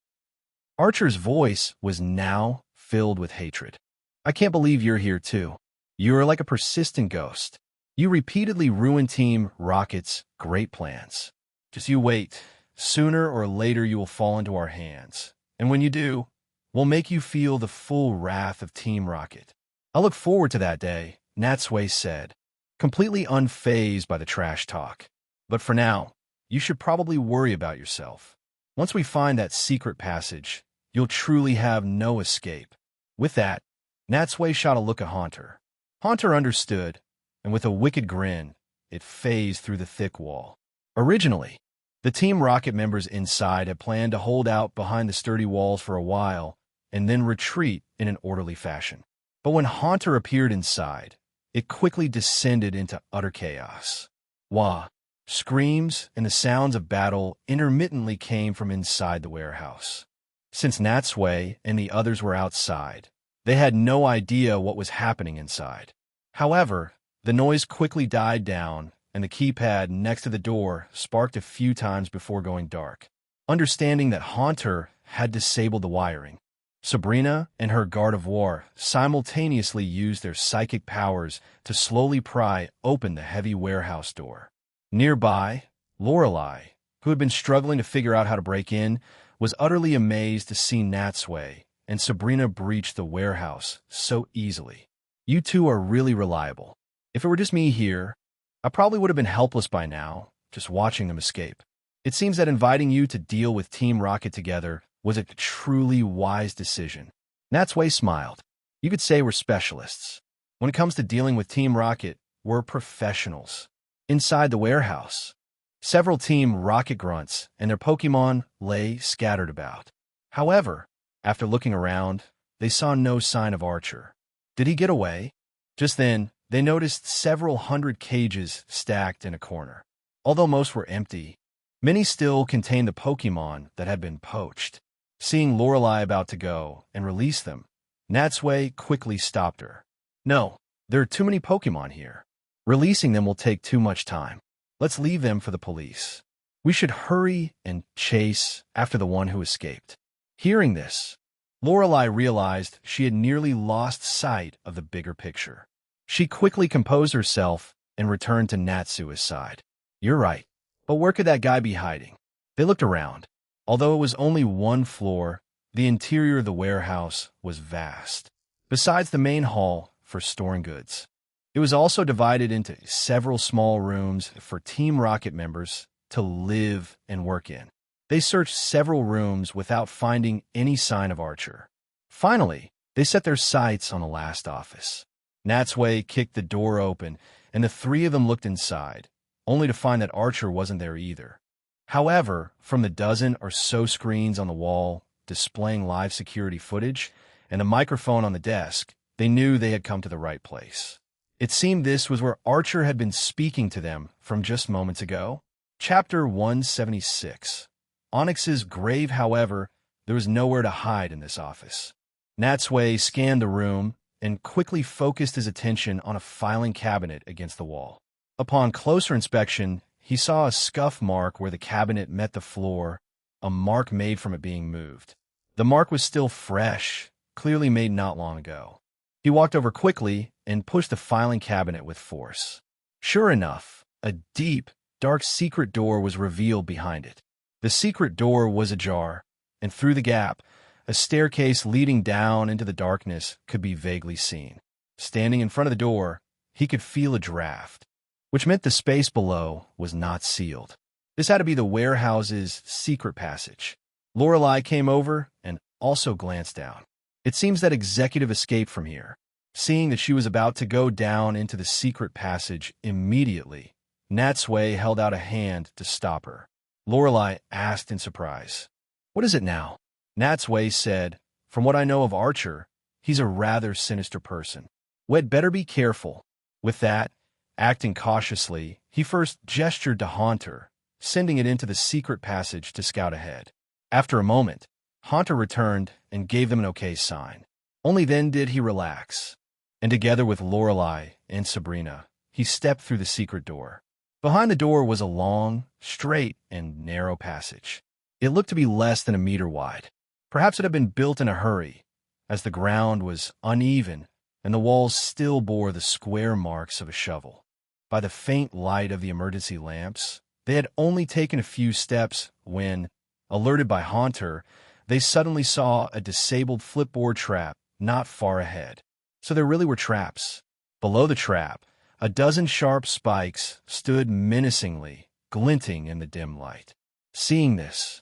Archer's voice was now filled with hatred. I can't believe you're here too. You're like a persistent ghost. You repeatedly ruin Team Rocket's great plans. Just you wait. Sooner or later you will fall into our hands. And when you do, we'll make you feel the full wrath of Team Rocket. I look forward to that day, Natsui said, completely unfazed by the trash talk. But for now, you should probably worry about yourself. Once we find that secret passage, you'll truly have no escape." With that, Natsui shot a look at Haunter. Haunter understood, and with a wicked grin, it phased through the thick wall. Originally, the Team Rocket members inside had planned to hold out behind the sturdy walls for a while and then retreat in an orderly fashion. But when Haunter appeared inside, it quickly descended into utter chaos. Wah! Screams and the sounds of battle intermittently came from inside the warehouse. Since Natsui and the others were outside, they had no idea what was happening inside. However, the noise quickly died down, and the keypad next to the door sparked a few times before going dark. Understanding that Haunter had disabled the wiring, Sabrina and her guard of war simultaneously used their psychic powers to slowly pry open the heavy warehouse door. Nearby, Lorelei, who had been struggling to figure out how to break in, was utterly amazed to see Natsui and Sabrina breach the warehouse so easily. "You two are really reliable. If it were just me here, I probably would have been helpless by now, just watching them escape. It seems that inviting you to deal with Team Rocket together was a truly wise decision." Natsui smiled. "You could say we're specialists. When it comes to dealing with Team Rocket, we're professionals." Inside the warehouse, several Team Rocket grunts and their Pokémon lay scattered about. However, after looking around, they saw no sign of Archer. Did he get away? Just then, they noticed several hundred cages stacked in a corner. Although most were empty, many still contained the Pokémon that had been poached. Seeing Lorelei about to go and release them, Natsui quickly stopped her. "No, there are too many Pokémon here. Releasing them will take too much time. Let's leave them for the police. We should hurry and chase after the one who escaped." Hearing this, Lorelei realized she had nearly lost sight of the bigger picture. She quickly composed herself and returned to Natsui's side. "You're right, but where could that guy be hiding?" They looked around. Although it was only one floor, the interior of the warehouse was vast. Besides the main hall for storing goods, it was also divided into several small rooms for Team Rocket members to live and work in. They searched several rooms without finding any sign of Archer. Finally, they set their sights on the last office. Natsui kicked the door open, and the three of them looked inside, only to find that Archer wasn't there either. However, from the dozen or so screens on the wall displaying live security footage and the microphone on the desk, they knew they had come to the right place. It seemed this was where Archer had been speaking to them from just moments ago. Chapter 176. Onyx's grave. However, there was nowhere to hide in this office. Natsui scanned the room and quickly focused his attention on a filing cabinet against the wall. Upon closer inspection, he saw a scuff mark where the cabinet met the floor, a mark made from it being moved. The mark was still fresh, clearly made not long ago. He walked over quickly and pushed the filing cabinet with force. Sure enough, a deep, dark secret door was revealed behind it. The secret door was ajar, and through the gap, a staircase leading down into the darkness could be vaguely seen. Standing in front of the door, he could feel a draft, which meant the space below was not sealed. This had to be the warehouse's secret passage. Lorelei came over and also glanced down. It seems that executive escaped from here. Seeing that she was about to go down into the secret passage immediately, Natsui held out a hand to stop her. Lorelei asked in surprise, "What is it now?" Natsui said, "From what I know of Archer, he's a rather sinister person. We'd better be careful." With that, acting cautiously, he first gestured to Haunter, sending it into the secret passage to scout ahead. After a moment, Haunter returned and gave them an okay sign. Only then did he relax, and together with Lorelei and Sabrina, he stepped through the secret door. Behind the door was a long, straight, and narrow passage. It looked to be less than a meter wide. Perhaps it had been built in a hurry, as the ground was uneven and the walls still bore the square marks of a shovel. By the faint light of the emergency lamps, they had only taken a few steps when, alerted by Haunter, they suddenly saw a disabled flipboard trap not far ahead. So there really were traps. Below the trap, a dozen sharp spikes stood menacingly, glinting in the dim light. Seeing this,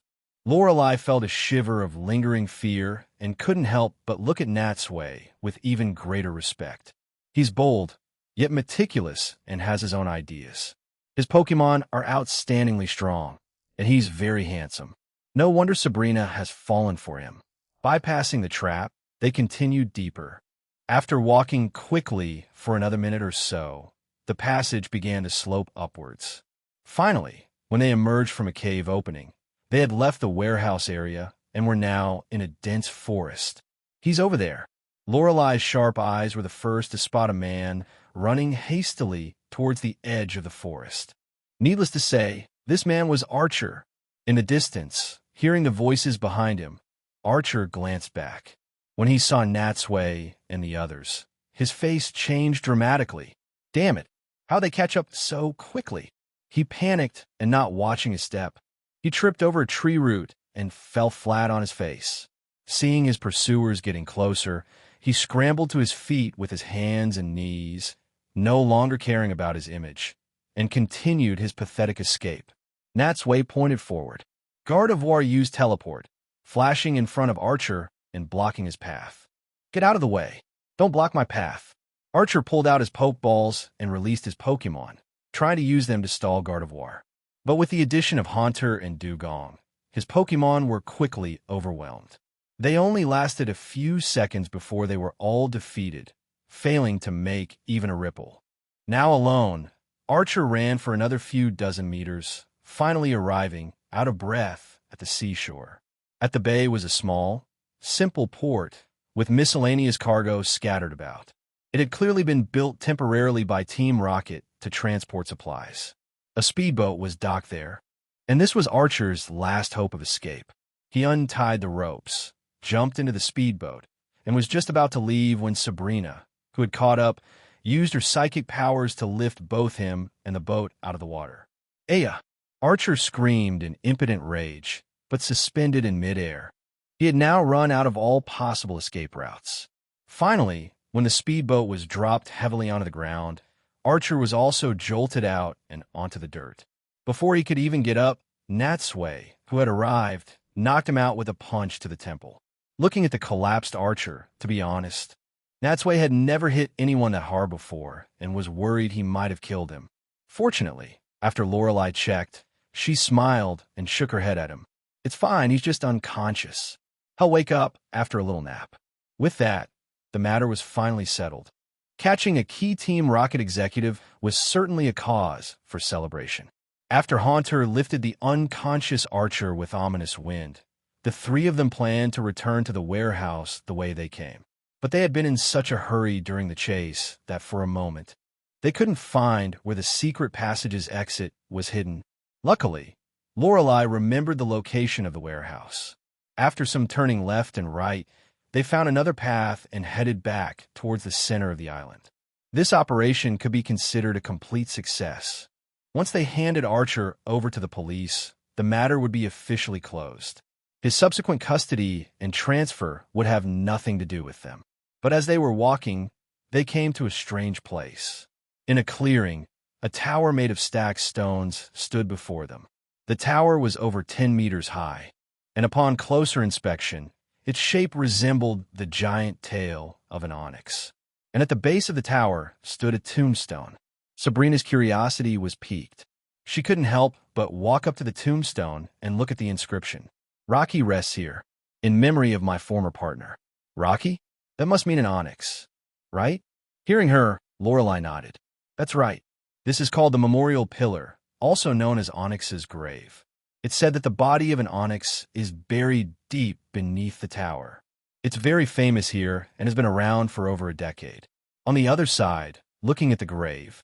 Lorelei felt a shiver of lingering fear and couldn't help but look at Natsui with even greater respect. He's bold, yet meticulous, and has his own ideas. His Pokemon are outstandingly strong, and he's very handsome. No wonder Sabrina has fallen for him. Bypassing the trap, they continued deeper. After walking quickly for another minute or so, the passage began to slope upwards. Finally, when they emerged from a cave opening, they had left the warehouse area and were now in a dense forest. "He's over there." Lorelei's sharp eyes were the first to spot a man running hastily towards the edge of the forest. Needless to say, this man was Archer. In the distance, hearing the voices behind him, Archer glanced back. When he saw Natsui and the others, his face changed dramatically. Damn it, how'd they catch up so quickly? He panicked and, not watching his step, he tripped over a tree root and fell flat on his face. Seeing his pursuers getting closer, he scrambled to his feet with his hands and knees, no longer caring about his image, and continued his pathetic escape. Natsui pointed forward. Gardevoir used teleport, flashing in front of Archer and blocking his path. "Get out of the way. Don't block my path." Archer pulled out his Pokeballs and released his Pokemon, trying to use them to stall Gardevoir. But with the addition of Haunter and Dugong, his Pokemon were quickly overwhelmed. They only lasted a few seconds before they were all defeated, failing to make even a ripple. Now alone, Archer ran for another few dozen meters, finally arriving, out of breath, at the seashore. At the bay was a small, simple port with miscellaneous cargo scattered about. It had clearly been built temporarily by Team Rocket to transport supplies. A speedboat was docked there, and this was Archer's last hope of escape. He untied the ropes, jumped into the speedboat, and was just about to leave when Sabrina, who had caught up, used her psychic powers to lift both him and the boat out of the water. "Aya!" Archer screamed in impotent rage, but suspended in midair. He had now run out of all possible escape routes. Finally, when the speedboat was dropped heavily onto the ground, Archer was also jolted out and onto the dirt. Before he could even get up, Natsui, who had arrived, knocked him out with a punch to the temple. Looking at the collapsed Archer, to be honest, Natsui had never hit anyone that hard before and was worried he might have killed him. Fortunately, after Lorelei checked, she smiled and shook her head at him. "It's fine, he's just unconscious. He'll wake up after a little nap." With that, the matter was finally settled. Catching a key Team Rocket executive was certainly a cause for celebration. After Haunter lifted the unconscious Archer with ominous wind, the three of them planned to return to the warehouse the way they came. But they had been in such a hurry during the chase that for a moment, they couldn't find where the secret passage's exit was hidden. Luckily, Lorelei remembered the location of the warehouse. After some turning left and right, they found another path and headed back towards the center of the island. This operation could be considered a complete success. Once they handed Archer over to the police, the matter would be officially closed. His subsequent custody and transfer would have nothing to do with them. But as they were walking, they came to a strange place. In a clearing, a tower made of stacked stones stood before them. The tower was over 10 meters high, and upon closer inspection, its shape resembled the giant tail of an onyx. And at the base of the tower stood a tombstone. Sabrina's curiosity was piqued. She couldn't help but walk up to the tombstone and look at the inscription. "Rocky rests here, in memory of my former partner." Rocky? That must mean an onyx, right? Hearing her, Lorelei nodded. "That's right. This is called the Memorial Pillar, also known as Onyx's Grave. It's said that the body of an onyx is buried deep beneath the tower. It's very famous here and has been around for over a decade." On the other side, looking at the grave,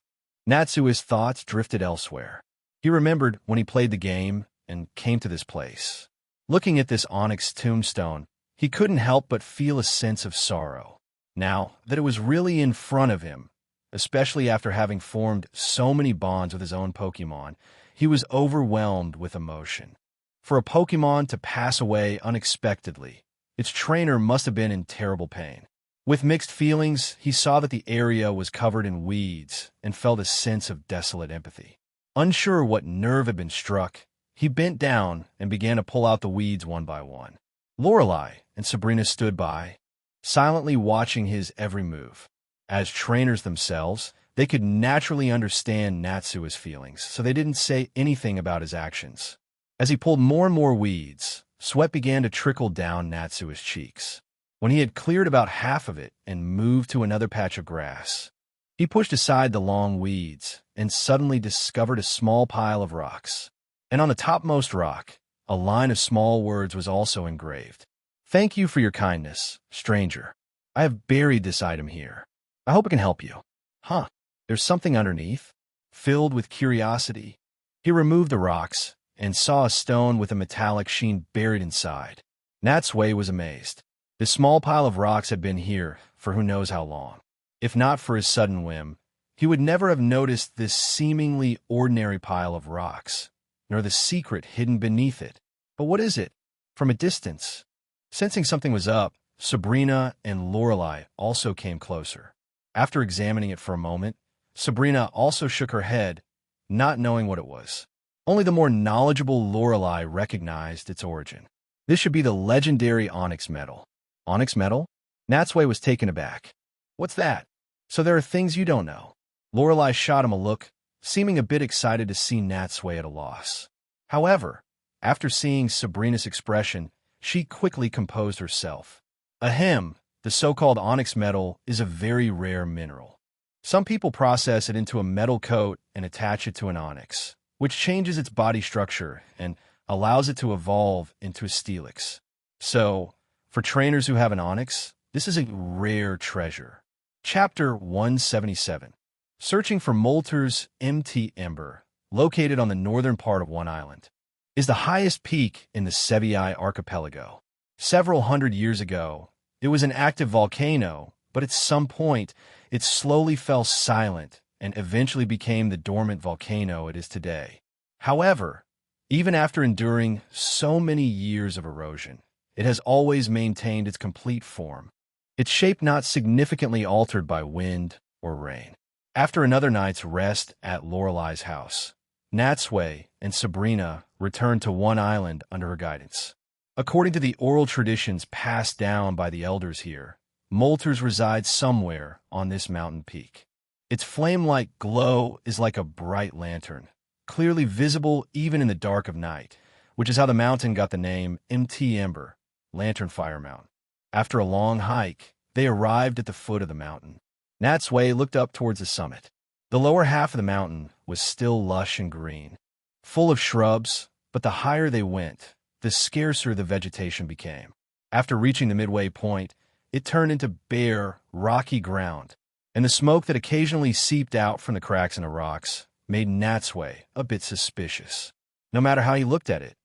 Natsui's thoughts drifted elsewhere. He remembered when he played the game and came to this place. Looking at this onyx tombstone, he couldn't help but feel a sense of sorrow. Now that it was really in front of him, especially after having formed so many bonds with his own Pokemon, he was overwhelmed with emotion. For a Pokemon to pass away unexpectedly, its trainer must have been in terrible pain. With mixed feelings, he saw that the area was covered in weeds and felt a sense of desolate empathy. Unsure what nerve had been struck, He bent down and began to pull out the weeds one by one. Lorelei and Sabrina stood by, silently watching his every move. As trainers themselves, they could naturally understand Natsui's feelings, so they didn't say anything about his actions. As he pulled more and more weeds, sweat began to trickle down Natsui's cheeks. When he had cleared about half of it and moved to another patch of grass, he pushed aside the long weeds and suddenly discovered a small pile of rocks. And on the topmost rock, a line of small words was also engraved. "Thank you for your kindness, stranger. I have buried this item here. I hope it can help you." Huh, there's something underneath. Filled with curiosity, he removed the rocks and saw a stone with a metallic sheen buried inside. Natsui was amazed. This small pile of rocks had been here for who knows how long. If not for his sudden whim, he would never have noticed this seemingly ordinary pile of rocks, nor the secret hidden beneath it. But what is it? From a distance, sensing something was up, Sabrina and Lorelei also came closer. After examining it for a moment, Sabrina also shook her head, not knowing what it was. Only the more knowledgeable Lorelei recognized its origin. This should be the legendary onyx metal. Onyx metal? Natsui was taken aback. What's that? So there are things you don't know. Lorelei shot him a look, seeming a bit excited to see Natsui at a loss. However, after seeing Sabrina's expression, she quickly composed herself. Ahem, the so-called onyx metal is a very rare mineral. Some people process it into a metal coat and attach it to an onyx, which changes its body structure and allows it to evolve into a steelix. So, for trainers who have an onyx, this is a rare treasure. Chapter 177. Searching for Molter's Mt. Ember, located on the northern part of one island, is the highest peak in the Sevii archipelago. Several hundred years ago, it was an active volcano, but at some point, it slowly fell silent and eventually became the dormant volcano it is today. However, even after enduring so many years of erosion, it has always maintained its complete form, its shape not significantly altered by wind or rain. After another night's rest at Lorelei's house, Natsui and Sabrina returned to one island under her guidance. According to the oral traditions passed down by the elders here, Molters reside somewhere on this mountain peak. Its flame-like glow is like a bright lantern, clearly visible even in the dark of night, which is how the mountain got the name Mt. Ember, Lantern Fire Mountain. After a long hike, they arrived at the foot of the mountain. Natsui looked up towards the summit. The lower half of the mountain was still lush and green, full of shrubs, but the higher they went, the scarcer the vegetation became. After reaching the midway point, it turned into bare, rocky ground, and the smoke that occasionally seeped out from the cracks in the rocks made Natsui a bit suspicious. No matter how he looked at it,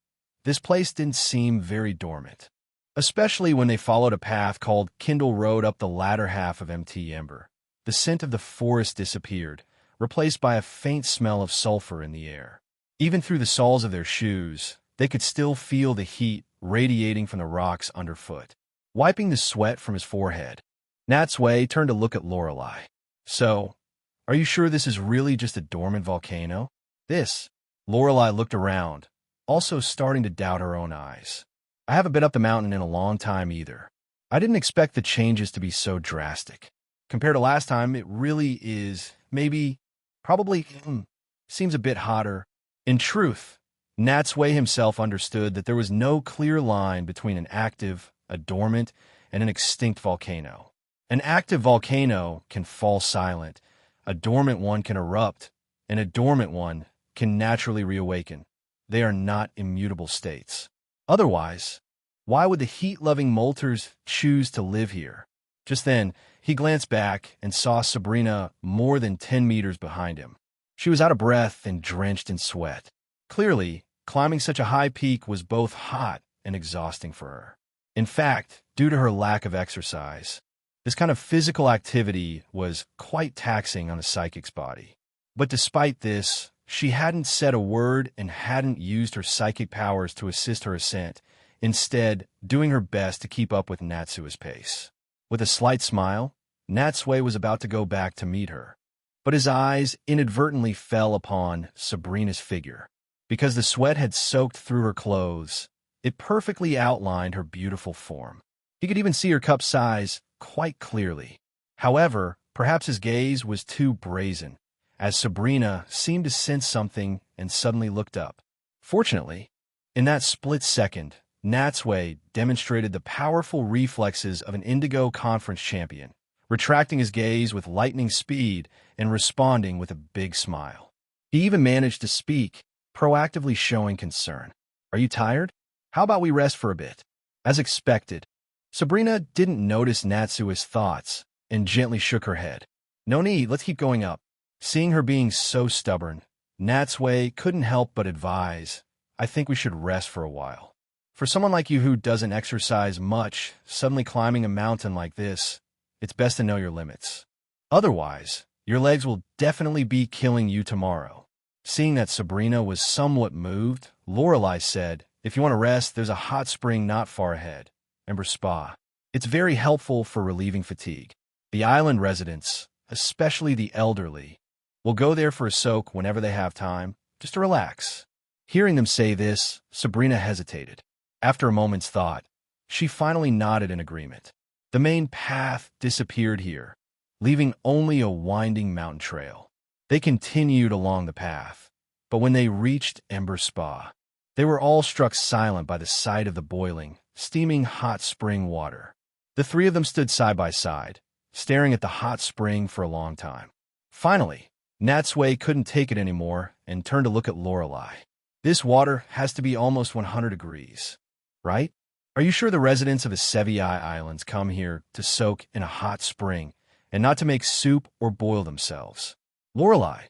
this place didn't seem very dormant, especially when they followed a path called Kindle Road up the latter half of Mt. Ember. The scent of the forest disappeared, replaced by a faint smell of sulfur in the air. Even through the soles of their shoes, they could still feel the heat radiating from the rocks underfoot. Wiping the sweat from his forehead, Natsui turned to look at Lorelei. "So, are you sure this is really just a dormant volcano?" Lorelei looked around, also starting to doubt her own eyes. "I haven't been up the mountain in a long time either. I didn't expect the changes to be so drastic. Compared to last time, it really is, probably seems a bit hotter." In truth, Natsui himself understood that there was no clear line between an active, a dormant, and an extinct volcano. An active volcano can fall silent, a dormant one can erupt, and a dormant one can naturally reawaken. They are not immutable states. Otherwise, why would the heat-loving molters choose to live here? Just then, he glanced back and saw Sabrina more than 10 meters behind him. She was out of breath and drenched in sweat. Clearly, climbing such a high peak was both hot and exhausting for her. In fact, due to her lack of exercise, this kind of physical activity was quite taxing on a psychic's body. But despite this, she hadn't said a word and hadn't used her psychic powers to assist her ascent, instead doing her best to keep up with Natsui's pace. With a slight smile, Natsui was about to go back to meet her, but his eyes inadvertently fell upon Sabrina's figure. Because the sweat had soaked through her clothes, it perfectly outlined her beautiful form. He could even see her cup size quite clearly. However, perhaps his gaze was too brazen, as Sabrina seemed to sense something and suddenly looked up. Fortunately, in that split second, Natsui demonstrated the powerful reflexes of an Indigo Conference champion, retracting his gaze with lightning speed and responding with a big smile. He even managed to speak, proactively showing concern. "Are you tired? How about we rest for a bit?" As expected, Sabrina didn't notice Natsui's thoughts and gently shook her head. "No need, let's keep going up." Seeing her being so stubborn, Natsui couldn't help but advise, "I think we should rest for a while. For someone like you who doesn't exercise much, suddenly climbing a mountain like this, it's best to know your limits. Otherwise, your legs will definitely be killing you tomorrow." Seeing that Sabrina was somewhat moved, Lorelei said, "If you want to rest, there's a hot spring not far ahead, Ember Spa. It's very helpful for relieving fatigue. The island residents, especially the elderly, will go there for a soak whenever they have time, just to relax." Hearing them say this, Sabrina hesitated. After a moment's thought, she finally nodded in agreement. The main path disappeared here, leaving only a winding mountain trail. They continued along the path, but when they reached Ember Spa, they were all struck silent by the sight of the boiling, steaming hot spring water. The three of them stood side by side, staring at the hot spring for a long time. Finally, Natsui couldn't take it anymore and turned to look at Lorelei. "This water has to be almost 100 degrees, right? Are you sure the residents of the Sevier Islands come here to soak in a hot spring and not to make soup or boil themselves?" Lorelei.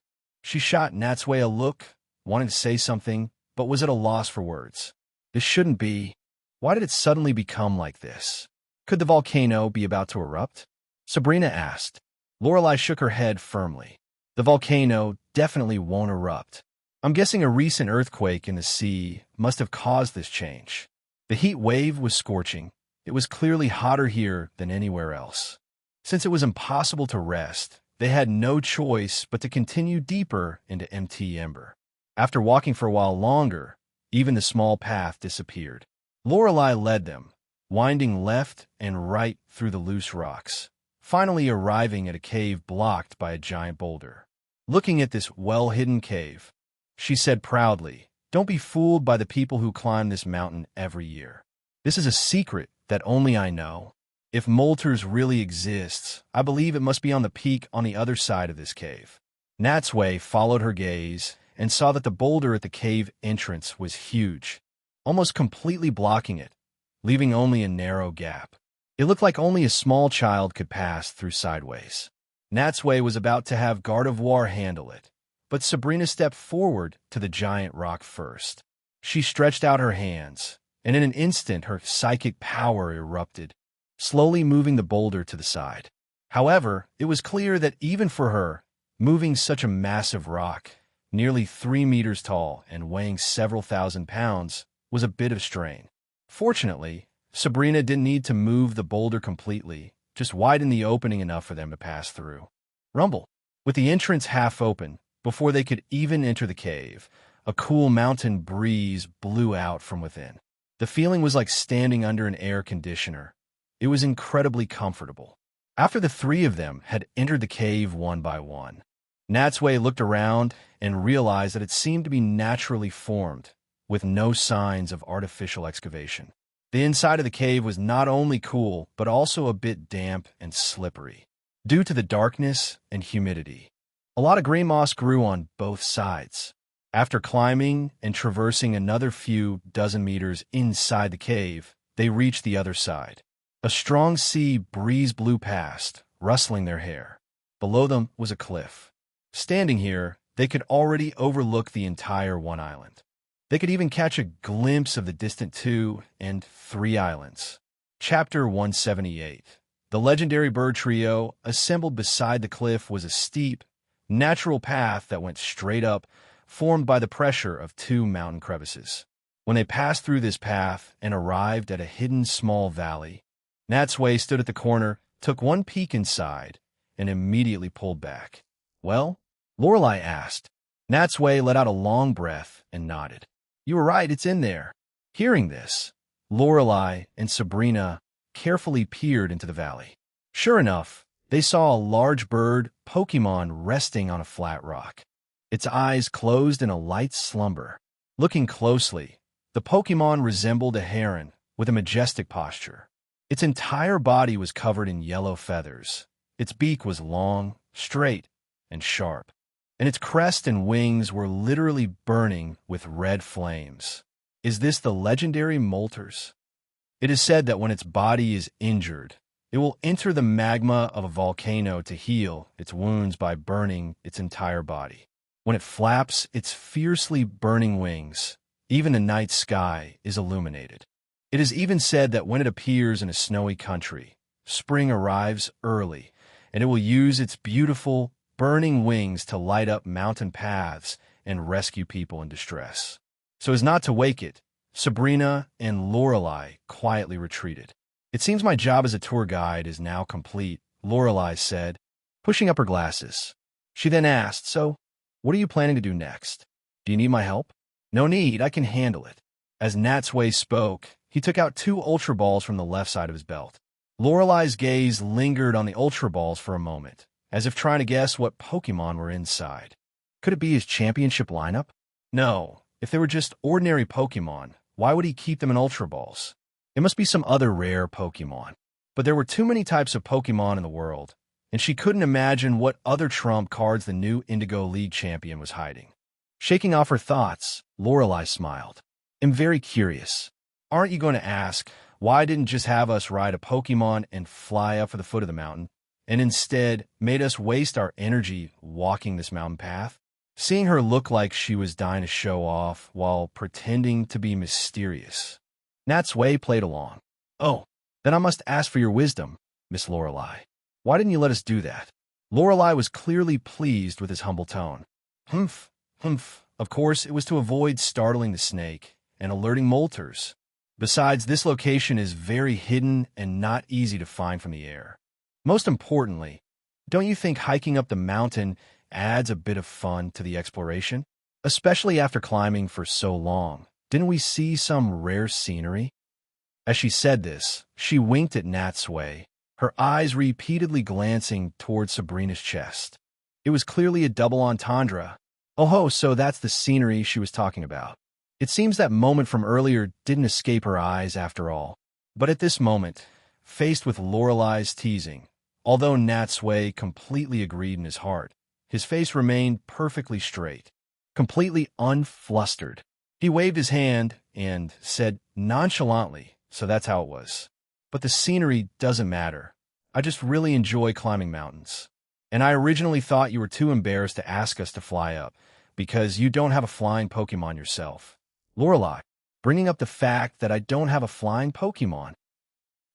She shot Natsui a look, wanting to say something, but was at a loss for words. This shouldn't be. Why did it suddenly become like this? Could the volcano be about to erupt? Sabrina asked. Lorelei shook her head firmly. The volcano definitely won't erupt. I'm guessing a recent earthquake in the sea must have caused this change. The heat wave was scorching. It was clearly hotter here than anywhere else. Since it was impossible to rest, they had no choice but to continue deeper into empty ember. After walking for a while longer, even the small path disappeared. Lorelei led them, winding left and right through the loose rocks, finally arriving at a cave blocked by a giant boulder. Looking at this well-hidden cave, she said proudly, "Don't be fooled by the people who climb this mountain every year. This is a secret that only I know. If Molters really exists, I believe it must be on the peak on the other side of this cave." Natsui followed her gaze and saw that the boulder at the cave entrance was huge, almost completely blocking it, leaving only a narrow gap. It looked like only a small child could pass through sideways. Natsui was about to have Gardevoir handle it, but Sabrina stepped forward to the giant rock first. She stretched out her hands, and in an instant her psychic power erupted, slowly moving the boulder to the side. However, it was clear that even for her, moving such a massive rock, nearly 3 meters tall and weighing several thousand pounds, was a bit of strain. Fortunately, Sabrina didn't need to move the boulder completely, just widen the opening enough for them to pass through. Rumble. With the entrance half open, before they could even enter the cave, a cool mountain breeze blew out from within. The feeling was like standing under an air conditioner. It was incredibly comfortable. After the three of them had entered the cave one by one, Natsui looked around and realized that it seemed to be naturally formed, with no signs of artificial excavation. The inside of the cave was not only cool, but also a bit damp and slippery, due to the darkness and humidity. A lot of gray moss grew on both sides. After climbing and traversing another few dozen meters inside the cave, they reached the other side. A strong sea breeze blew past, rustling their hair. Below them was a cliff. Standing here, they could already overlook the entire one island. They could even catch a glimpse of the distant 2 and 3 islands. Chapter 178. The legendary bird trio assembled beside the cliff was a steep, natural path that went straight up, formed by the pressure of 2 mountain crevices. When they passed through this path and arrived at a hidden small valley, Natsui stood at the corner, took one peek inside, and immediately pulled back. "Well?" Lorelei asked. Natsui let out a long breath and nodded. You were right, it's in there. Hearing this, Lorelei and Sabrina carefully peered into the valley. Sure enough, they saw a large bird Pokemon resting on a flat rock. Its eyes closed in a light slumber. Looking closely, the Pokemon resembled a heron with a majestic posture. Its entire body was covered in yellow feathers. Its beak was long, straight, and sharp, and its crest and wings were literally burning with red flames. Is this the legendary Moltres? It is said that when its body is injured, it will enter the magma of a volcano to heal its wounds by burning its entire body. When it flaps its fiercely burning wings, even the night sky is illuminated. It is even said that when it appears in a snowy country, spring arrives early, and it will use its beautiful, burning wings to light up mountain paths and rescue people in distress. So as not to wake it, Sabrina and Lorelei quietly retreated. It seems my job as a tour guide is now complete, Lorelei said, pushing up her glasses. She then asked, so, what are you planning to do next? Do you need my help? No need, I can handle it. As Natsui spoke, he took out 2 Ultra Balls from the left side of his belt. Lorelei's gaze lingered on the Ultra Balls for a moment, as if trying to guess what Pokemon were inside. Could it be his championship lineup? No, if they were just ordinary Pokemon, why would he keep them in Ultra Balls? It must be some other rare Pokemon. But there were too many types of Pokemon in the world, and she couldn't imagine what other trump cards the new Indigo League champion was hiding. Shaking off her thoughts, Lorelei smiled. I'm very curious. Aren't you going to ask, why didn't just have us ride a Pokemon and fly up for the foot of the mountain, and instead made us waste our energy walking this mountain path? Seeing her look like she was dying to show off while pretending to be mysterious, Natsui played along. Oh, then I must ask for your wisdom, Miss Lorelei. Why didn't you let us do that? Lorelei was clearly pleased with his humble tone. Humph, humph. Of course, it was to avoid startling the snake and alerting Moltres. Besides, this location is very hidden and not easy to find from the air. Most importantly, don't you think hiking up the mountain adds a bit of fun to the exploration? Especially after climbing for so long. Didn't we see some rare scenery? As she said this, she winked at Natsui, her eyes repeatedly glancing towards Sabrina's chest. It was clearly a double entendre. Oh ho, so that's the scenery she was talking about. It seems that moment from earlier didn't escape her eyes after all. But at this moment, faced with Lorelei's teasing, although Natsui completely agreed in his heart, his face remained perfectly straight, completely unflustered. He waved his hand and said nonchalantly, so that's how it was. But the scenery doesn't matter. I just really enjoy climbing mountains. And I originally thought you were too embarrassed to ask us to fly up, because you don't have a flying Pokemon yourself. Lorelei, bringing up the fact that I don't have a flying Pokemon.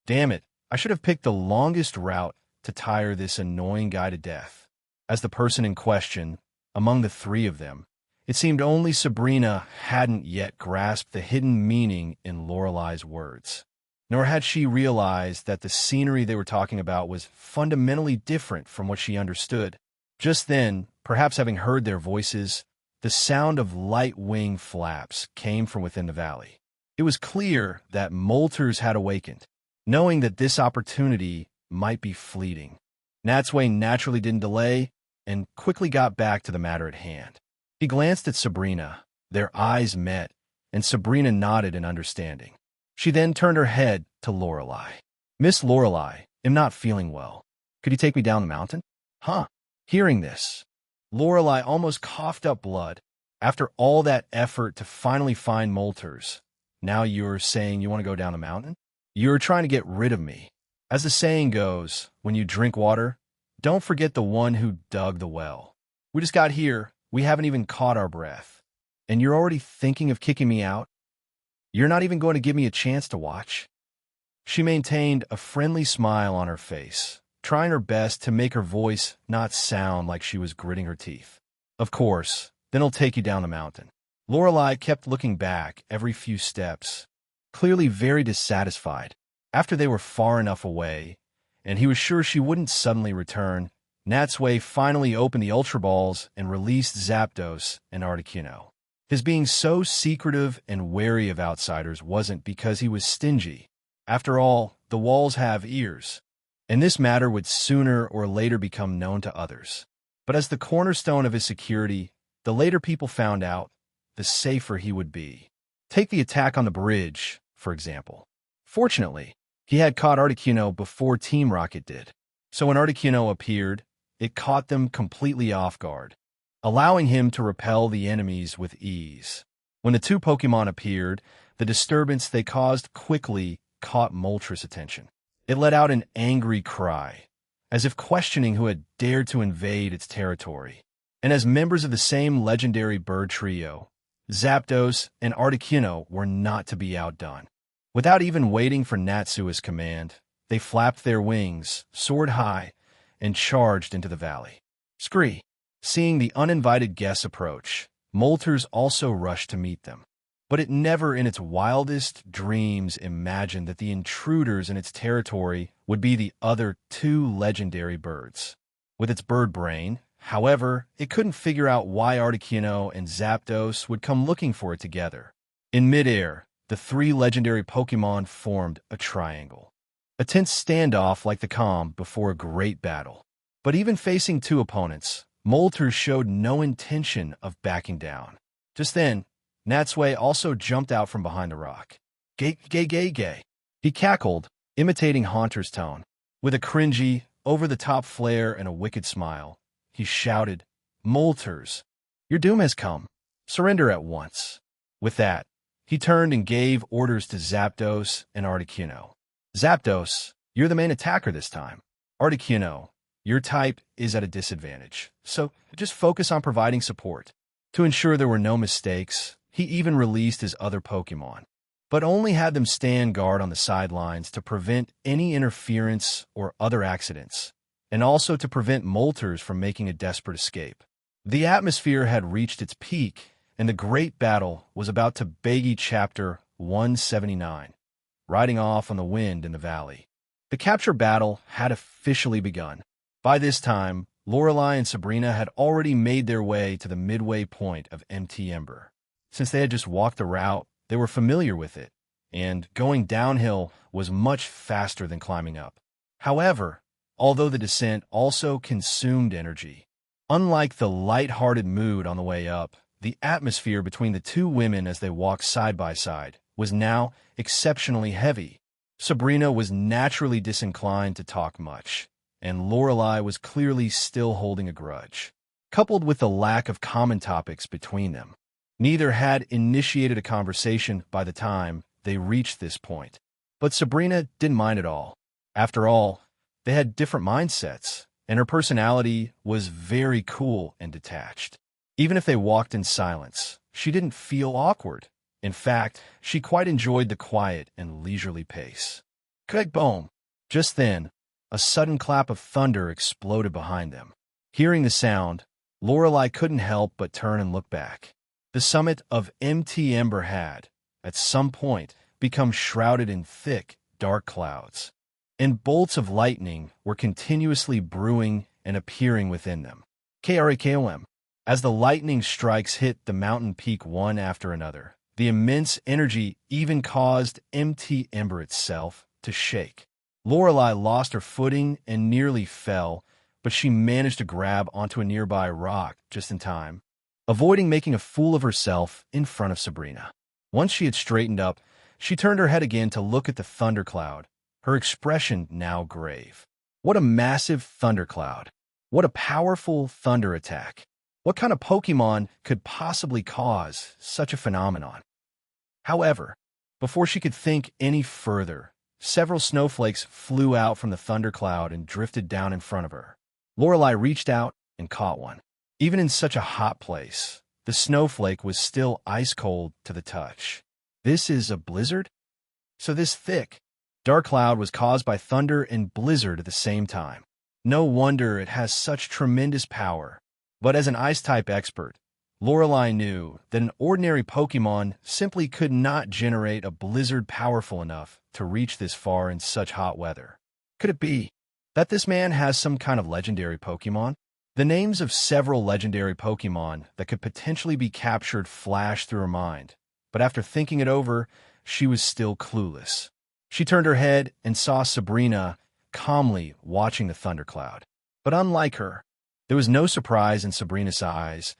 Damn it, I should have picked the longest route to tire this annoying guy to death. As the person in question, among the 3 of them, it seemed only Sabrina hadn't yet grasped the hidden meaning in Lorelei's words. Nor had she realized that the scenery they were talking about was fundamentally different from what she understood. Just then, perhaps having heard their voices, the sound of light wing flaps came from within the valley. It was clear that Moltres had awakened, knowing that this opportunity might be fleeting. Natsui naturally didn't delay and quickly got back to the matter at hand. He glanced at Sabrina. Their eyes met, and Sabrina nodded in understanding. She then turned her head to Lorelei. Miss Lorelei, I'm not feeling well. Could you take me down the mountain? Huh. Hearing this, Lorelei almost coughed up blood. After all that effort to finally find Moltres, now you're saying you want to go down the mountain? You're trying to get rid of me. As the saying goes, when you drink water, don't forget the one who dug the well. We just got here. We haven't even caught our breath. And you're already thinking of kicking me out? You're not even going to give me a chance to watch? She maintained a friendly smile on her face, trying her best to make her voice not sound like she was gritting her teeth. Of course, then I'll take you down the mountain. Lorelei kept looking back every few steps, clearly very dissatisfied. After they were far enough away, and he was sure she wouldn't suddenly return, Natsui finally opened the Ultra Balls and released Zapdos and Articuno. His being so secretive and wary of outsiders wasn't because he was stingy. After all, the walls have ears, and this matter would sooner or later become known to others. But as the cornerstone of his security, the later people found out, the safer he would be. Take the attack on the bridge, for example. Fortunately, he had caught Articuno before Team Rocket did. So when Articuno appeared, it caught them completely off guard, allowing him to repel the enemies with ease. When the two Pokémon appeared, the disturbance they caused quickly caught Moltres' attention. It let out an angry cry, as if questioning who had dared to invade its territory. And as members of the same legendary bird trio, Zapdos and Articuno were not to be outdone. Without even waiting for Natsui's command, they flapped their wings, soared high, and charged into the valley. Scree! Seeing the uninvited guests approach, Moltres also rushed to meet them. But it never in its wildest dreams imagined that the intruders in its territory would be the other two legendary birds. With its bird brain, however, it couldn't figure out why Articuno and Zapdos would come looking for it together. In midair, the three legendary Pokémon formed a triangle. A tense standoff like the calm before a great battle. But even facing two opponents, Moltres showed no intention of backing down. Just then, Natsui also jumped out from behind the rock. Gay, gay, gay, gay. He cackled, imitating Haunter's tone. With a cringy, over-the-top flair and a wicked smile, he shouted, "Moltres, your doom has come. Surrender at once." With that, he turned and gave orders to Zapdos and Articuno. Zapdos, you're the main attacker this time. Articuno, your type is at a disadvantage, so just focus on providing support. To ensure there were no mistakes, he even released his other Pokémon, but only had them stand guard on the sidelines to prevent any interference or other accidents, and also to prevent Moltres from making a desperate escape. The atmosphere had reached its peak, and the great battle was about to begin. Chapter 179, Riding Off on the Wind in the Valley. The capture battle had officially begun. By this time, Lorelei and Sabrina had already made their way to the midway point of Empty Ember. Since they had just walked the route, they were familiar with it, and going downhill was much faster than climbing up. However, although the descent also consumed energy, unlike the light-hearted mood on the way up, the atmosphere between the two women as they walked side by side was now exceptionally heavy. Sabrina was naturally disinclined to talk much, and Lorelei was clearly still holding a grudge. Coupled with the lack of common topics between them, neither had initiated a conversation by the time they reached this point. But Sabrina didn't mind at all. After all, they had different mindsets, and her personality was very cool and detached. Even if they walked in silence, she didn't feel awkward. In fact, she quite enjoyed the quiet and leisurely pace. Craig boom! Just then, a sudden clap of thunder exploded behind them. Hearing the sound, Lorelei couldn't help but turn and look back. The summit of Empty Ember had, at some point, become shrouded in thick, dark clouds, and bolts of lightning were continuously brewing and appearing within them. KRAKOM. As the lightning strikes hit the mountain peak one after another, the immense energy even caused Empty Ember itself to shake. Lorelei lost her footing and nearly fell, but she managed to grab onto a nearby rock just in time, avoiding making a fool of herself in front of Sabrina. Once she had straightened up, she turned her head again to look at the thundercloud, her expression now grave. What a massive thundercloud! What a powerful thunder attack! What kind of Pokémon could possibly cause such a phenomenon? However, before she could think any further, several snowflakes flew out from the thundercloud and drifted down in front of her. Lorelei reached out and caught one. Even in such a hot place, the snowflake was still ice-cold to the touch. This is a blizzard? So this thick, dark cloud was caused by thunder and blizzard at the same time. No wonder it has such tremendous power. But as an Ice-type expert, Lorelei knew that an ordinary Pokémon simply could not generate a blizzard powerful enough to reach this far in such hot weather. Could it be? that this man has some kind of legendary Pokemon? The names of several legendary Pokemon that could potentially be captured flashed through her mind, but after thinking it over, she was still clueless. She turned her head and saw Sabrina calmly watching the thundercloud. But unlike her, there was no surprise in Sabrina's eyes,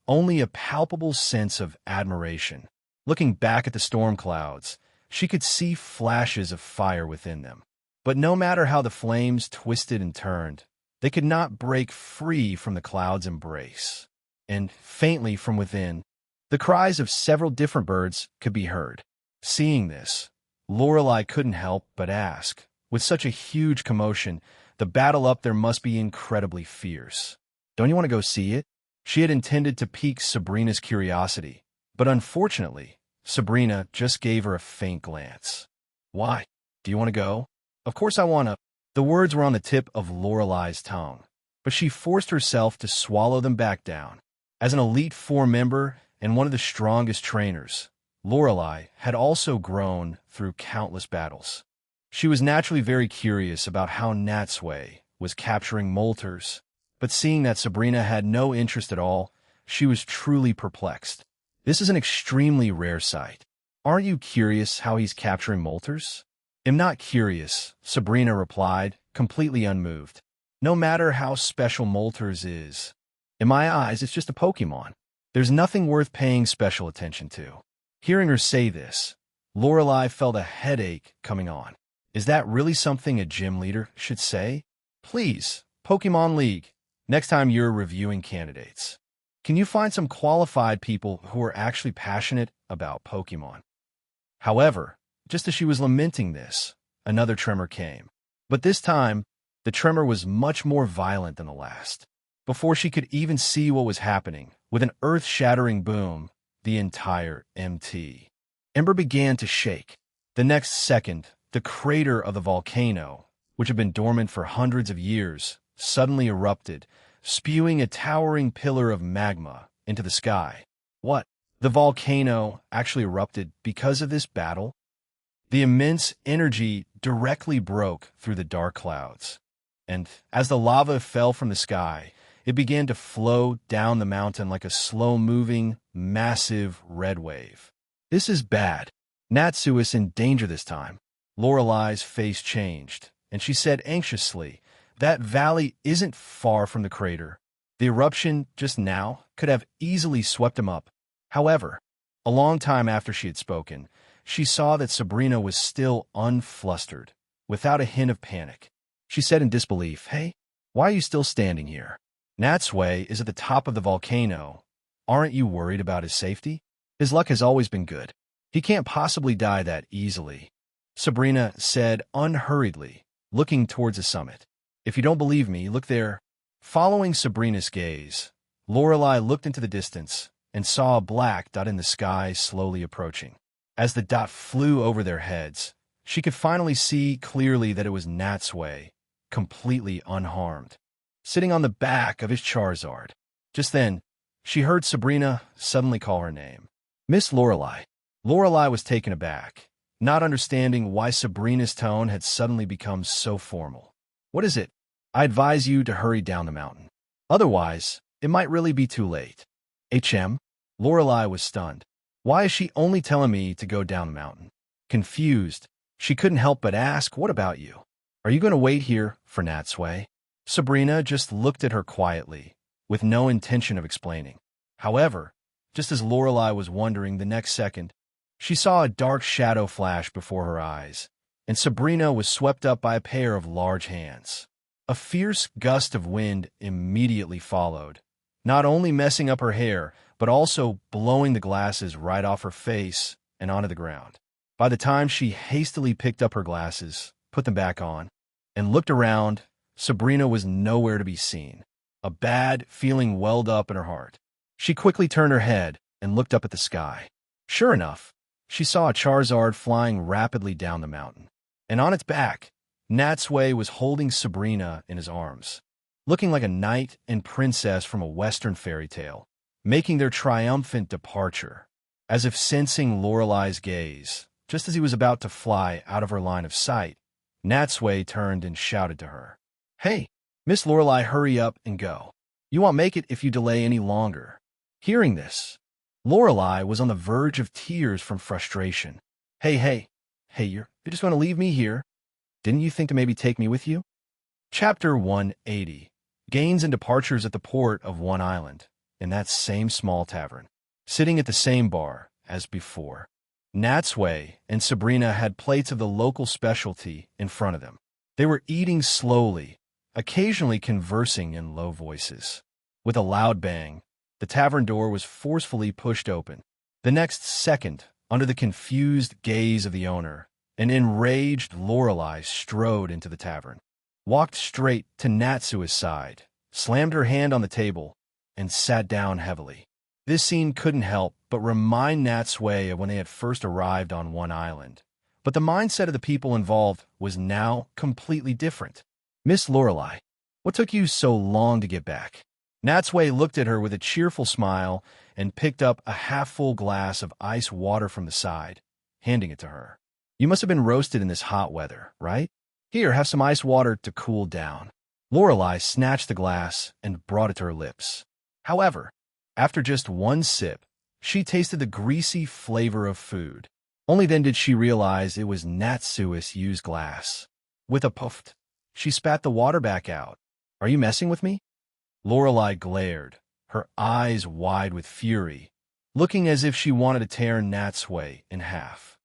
only a palpable sense of admiration. Looking back at the storm clouds, she could see flashes of fire within them. But no matter how the flames twisted and turned, they could not break free from the cloud's embrace. And faintly from within, the cries of several different birds could be heard. Seeing this, Lorelei couldn't help but ask, with such a huge commotion, the battle up there must be incredibly fierce. Don't you want to go see it? She had intended to pique Sabrina's curiosity, but unfortunately, Sabrina just gave her a faint glance. Why? Do you want to go? Of course I want to. The words were on the tip of Lorelei's tongue, but she forced herself to swallow them back down. As an Elite Four member and one of the strongest trainers, Lorelei had also grown through countless battles. She was naturally very curious about how Natsui was capturing molters, but seeing that Sabrina had no interest at all, she was truly perplexed. This is an extremely rare sight. Aren't you curious how he's capturing molters? I'm not curious, Sabrina replied, completely unmoved. No matter how special molters is, in my eyes, it's just a Pokemon. There's nothing worth paying special attention to. Hearing her say this, Lorelei felt a headache coming on. Is that really something a gym leader should say? Please, Pokemon League, next time you're reviewing candidates, can you find some qualified people who are actually passionate about Pokemon? However, just as she was lamenting this, another tremor came. But this time, the tremor was much more violent than the last. Before she could even see what was happening, with an earth-shattering boom, the entire MT Ember began to shake. The next second, the crater of the volcano, which had been dormant for hundreds of years, suddenly erupted, spewing a towering pillar of magma into the sky. What? The volcano actually erupted because of this battle? The immense energy directly broke through the dark clouds, and as the lava fell from the sky, it began to flow down the mountain like a slow-moving, massive red wave. This is bad. Natsui is in danger this time. Lorelei's face changed, and she said anxiously, that valley isn't far from the crater. The eruption just now could have easily swept him up. However, a long time after she had spoken, she saw that Sabrina was still unflustered, without a hint of panic. She said in disbelief, Hey, why are you still standing here? Natsui is at the top of the volcano. Aren't you worried about his safety? His luck has always been good. He can't possibly die that easily, Sabrina said unhurriedly, looking towards the summit. If you don't believe me, look there. Following Sabrina's gaze, Lorelei looked into the distance and saw a black dot in the sky slowly approaching. As the dot flew over their heads, she could finally see clearly that it was Natsui, completely unharmed, sitting on the back of his Charizard. Just then, she heard Sabrina suddenly call her name. Miss Lorelei. Lorelei was taken aback, not understanding why Sabrina's tone had suddenly become so formal. What is it? I advise you to hurry down the mountain. Otherwise, it might really be too late. Lorelei was stunned. Why is she only telling me to go down the mountain? Confused, she couldn't help but ask, what about you? Are you going to wait here for Natsui? Sabrina just looked at her quietly, with no intention of explaining. However, just as Lorelei was wondering the next second, she saw a dark shadow flash before her eyes, and Sabrina was swept up by a pair of large hands. A fierce gust of wind immediately followed, not only messing up her hair, but also blowing the glasses right off her face and onto the ground. By the time she hastily picked up her glasses, put them back on, and looked around, Sabrina was nowhere to be seen. A bad feeling welled up in her heart. She quickly turned her head and looked up at the sky. Sure enough, she saw a Charizard flying rapidly down the mountain, and on its back, Natsui was holding Sabrina in his arms, looking like a knight and princess from a Western fairy tale, making their triumphant departure. As if sensing Lorelei's gaze, just as he was about to fly out of her line of sight, Natsui turned and shouted to her. Hey, Miss Lorelei, hurry up and go. You won't make it if you delay any longer. Hearing this, Lorelei was on the verge of tears from frustration. Hey, you're just going to leave me here? Didn't you think to maybe take me with you? Chapter 180. Gains and departures at the port of One Island, in that same small tavern, sitting at the same bar as before. Natsui and Sabrina had plates of the local specialty in front of them. They were eating slowly, occasionally conversing in low voices. With a loud bang, the tavern door was forcefully pushed open. The next second, under the confused gaze of the owner, an enraged Lorelei strode into the tavern, walked straight to Natsui's side, slammed her hand on the table, and sat down heavily. This scene couldn't help but remind Natsui of when they had first arrived on One Island. But the mindset of the people involved was now completely different. Miss Lorelei, what took you so long to get back? Natsui looked at her with a cheerful smile and picked up a half-full glass of ice water from the side, handing it to her. You must have been roasted in this hot weather, right? Here, have some ice water to cool down. Lorelei snatched the glass and brought it to her lips. However, after just one sip, she tasted the greasy flavor of food. Only then did she realize it was Natsui's used glass. With a puff, she spat the water back out. Are you messing with me? Lorelei glared, her eyes wide with fury, looking as if she wanted to tear Natsui in half.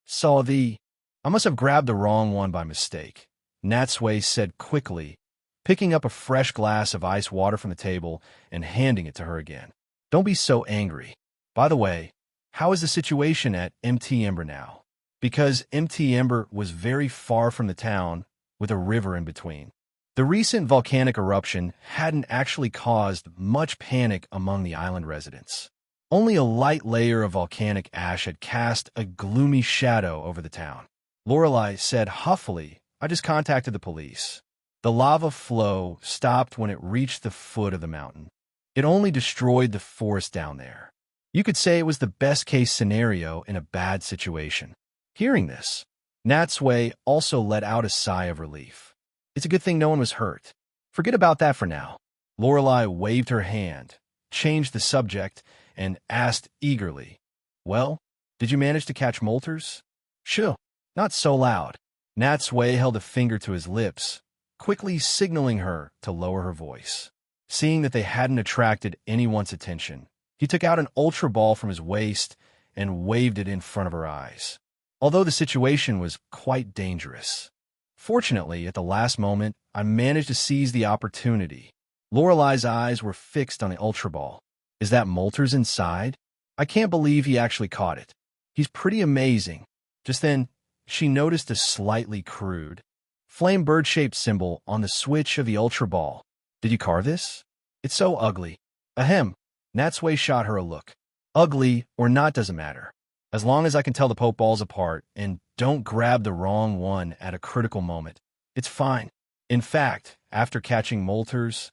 Sorry. I must have grabbed the wrong one by mistake, Natsui said quickly, picking up a fresh glass of ice water from the table and handing it to her again. Don't be so angry. By the way, how is the situation at Mt. Ember now? Because Mt. Ember was very far from the town, with a river in between. The recent volcanic eruption hadn't actually caused much panic among the island residents. Only a light layer of volcanic ash had cast a gloomy shadow over the town. Lorelei said huffily, I just contacted the police. The lava flow stopped when it reached the foot of the mountain. It only destroyed the forest down there. You could say it was the best-case scenario in a bad situation. Hearing this, Natsui also let out a sigh of relief. It's a good thing no one was hurt. Forget about that for now. Lorelei waved her hand, changed the subject, and asked eagerly, Well, did you manage to catch molters? Shoo, not so loud. Natsui held a finger to his lips, quickly signaling her to lower her voice. Seeing that they hadn't attracted anyone's attention, he took out an ultra ball from his waist and waved it in front of her eyes. Although the situation was quite dangerous. Fortunately, at the last moment, I managed to seize the opportunity. Lorelei's eyes were fixed on the ultra ball. Is that molters inside? I can't believe he actually caught it. He's pretty amazing. Just then, she noticed a slightly crude, flame bird-shaped symbol on the switch of the ultra ball. Did you carve this? It's so ugly. Ahem. Natsui shot her a look. Ugly or not doesn't matter. As long as I can tell the Pope balls apart and don't grab the wrong one at a critical moment, it's fine. In fact, after catching molters,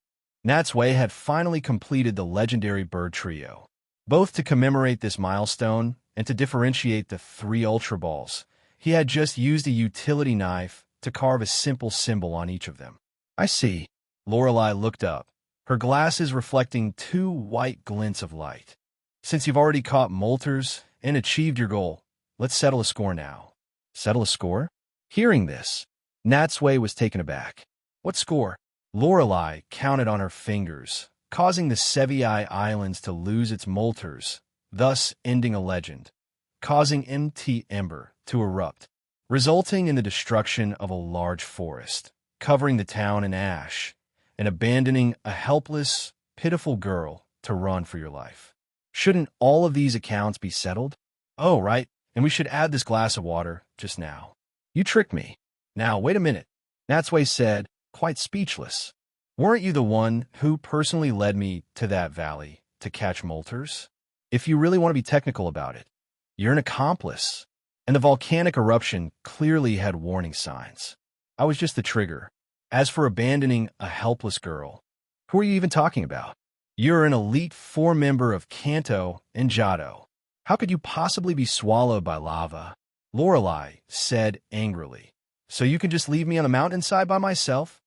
Natsui had finally completed the legendary bird trio. Both to commemorate this milestone and to differentiate the 3 ultra balls, he had just used a utility knife to carve a simple symbol on each of them. I see. Lorelei looked up, her glasses reflecting 2 white glints of light. Since you've already caught molters and achieved your goal, let's settle a score now. Settle a score? Hearing this, Natsui was taken aback. What score? Lorelei counted on her fingers, causing the Sevii Islands to lose its molters, thus ending a legend, causing Mt. Ember to erupt, resulting in the destruction of a large forest, covering the town in ash, and abandoning a helpless, pitiful girl to run for your life. Shouldn't all of these accounts be settled? Oh, right, and we should add this glass of water just now. You tricked me. Now, wait a minute, Natsui said, quite speechless. Weren't you the one who personally led me to that valley to catch molters? If you really want to be technical about it, you're an accomplice. And the volcanic eruption clearly had warning signs. I was just the trigger. As for abandoning a helpless girl, who are you even talking about? You're an elite 4-member of Kanto and Jado. How could you possibly be swallowed by lava? Lorelei said angrily. So you can just leave me on the mountainside by myself?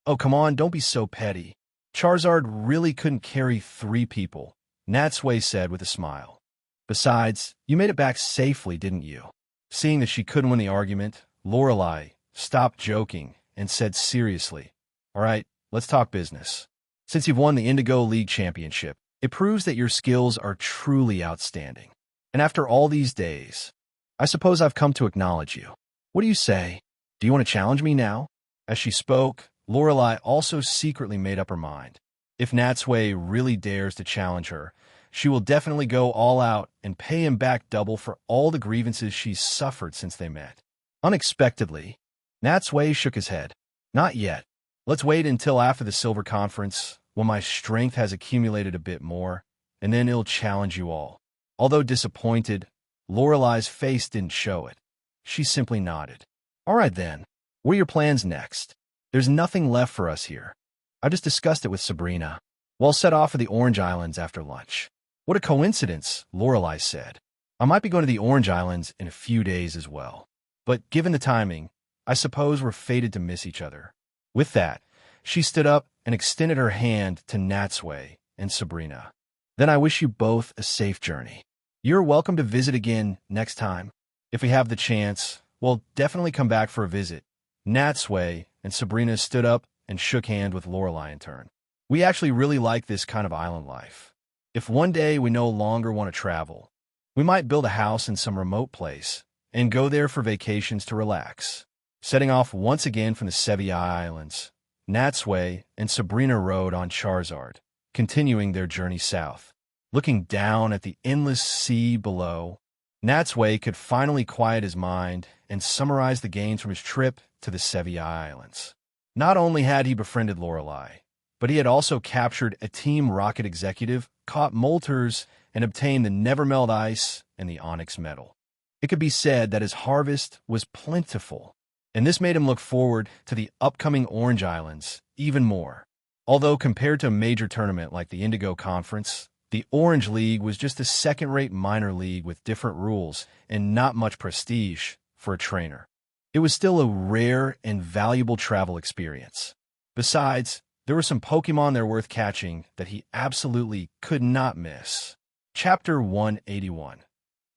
Oh, come on, don't be so petty. Charizard really couldn't carry 3 people, Natsui said with a smile. Besides, you made it back safely, didn't you? Seeing that she couldn't win the argument, Lorelei stopped joking and said seriously, All right, let's talk business. Since you've won the Indigo League Championship, it proves that your skills are truly outstanding. And after all these days, I suppose I've come to acknowledge you. What do you say? Do you want to challenge me now? As she spoke, Lorelei also secretly made up her mind. If Natsui really dares to challenge her, she will definitely go all out and pay him back double for all the grievances she's suffered since they met. Unexpectedly, Natsui shook his head. Not yet. Let's wait until after the Silver Conference, when my strength has accumulated a bit more, and then he'll challenge you all. Although disappointed, Lorelei's face didn't show it. She simply nodded. All right then, what are your plans next? There's nothing left for us here. I just discussed it with Sabrina. We'll set off for the Orange Islands after lunch. What a coincidence, Lorelei said. I might be going to the Orange Islands in a few days as well. But given the timing, I suppose we're fated to miss each other. With that, she stood up and extended her hand to Natsui and Sabrina. Then I wish you both a safe journey. You're welcome to visit again next time. If we have the chance, we'll definitely come back for a visit. Natsui and Sabrina stood up and shook hands with Lorelei in turn. We actually really like this kind of island life. If one day we no longer want to travel, we might build a house in some remote place and go there for vacations to relax. Setting off once again from the Sevii Islands, Natsui and Sabrina rode on Charizard, continuing their journey south. Looking down at the endless sea below, Natsui could finally quiet his mind and summarize the gains from his trip to the Sevii Islands. Not only had he befriended Lorelei, but he had also captured a Team Rocket executive, caught molters, and obtained the Nevermelt Ice and the Onyx Metal. It could be said that his harvest was plentiful, and this made him look forward to the upcoming Orange Islands even more. Although compared to a major tournament like the Indigo Conference, the Orange League was just a second-rate minor league with different rules and not much prestige for a trainer. It was still a rare and valuable travel experience. Besides, there were some Pokemon there worth catching that he absolutely could not miss. Chapter 181.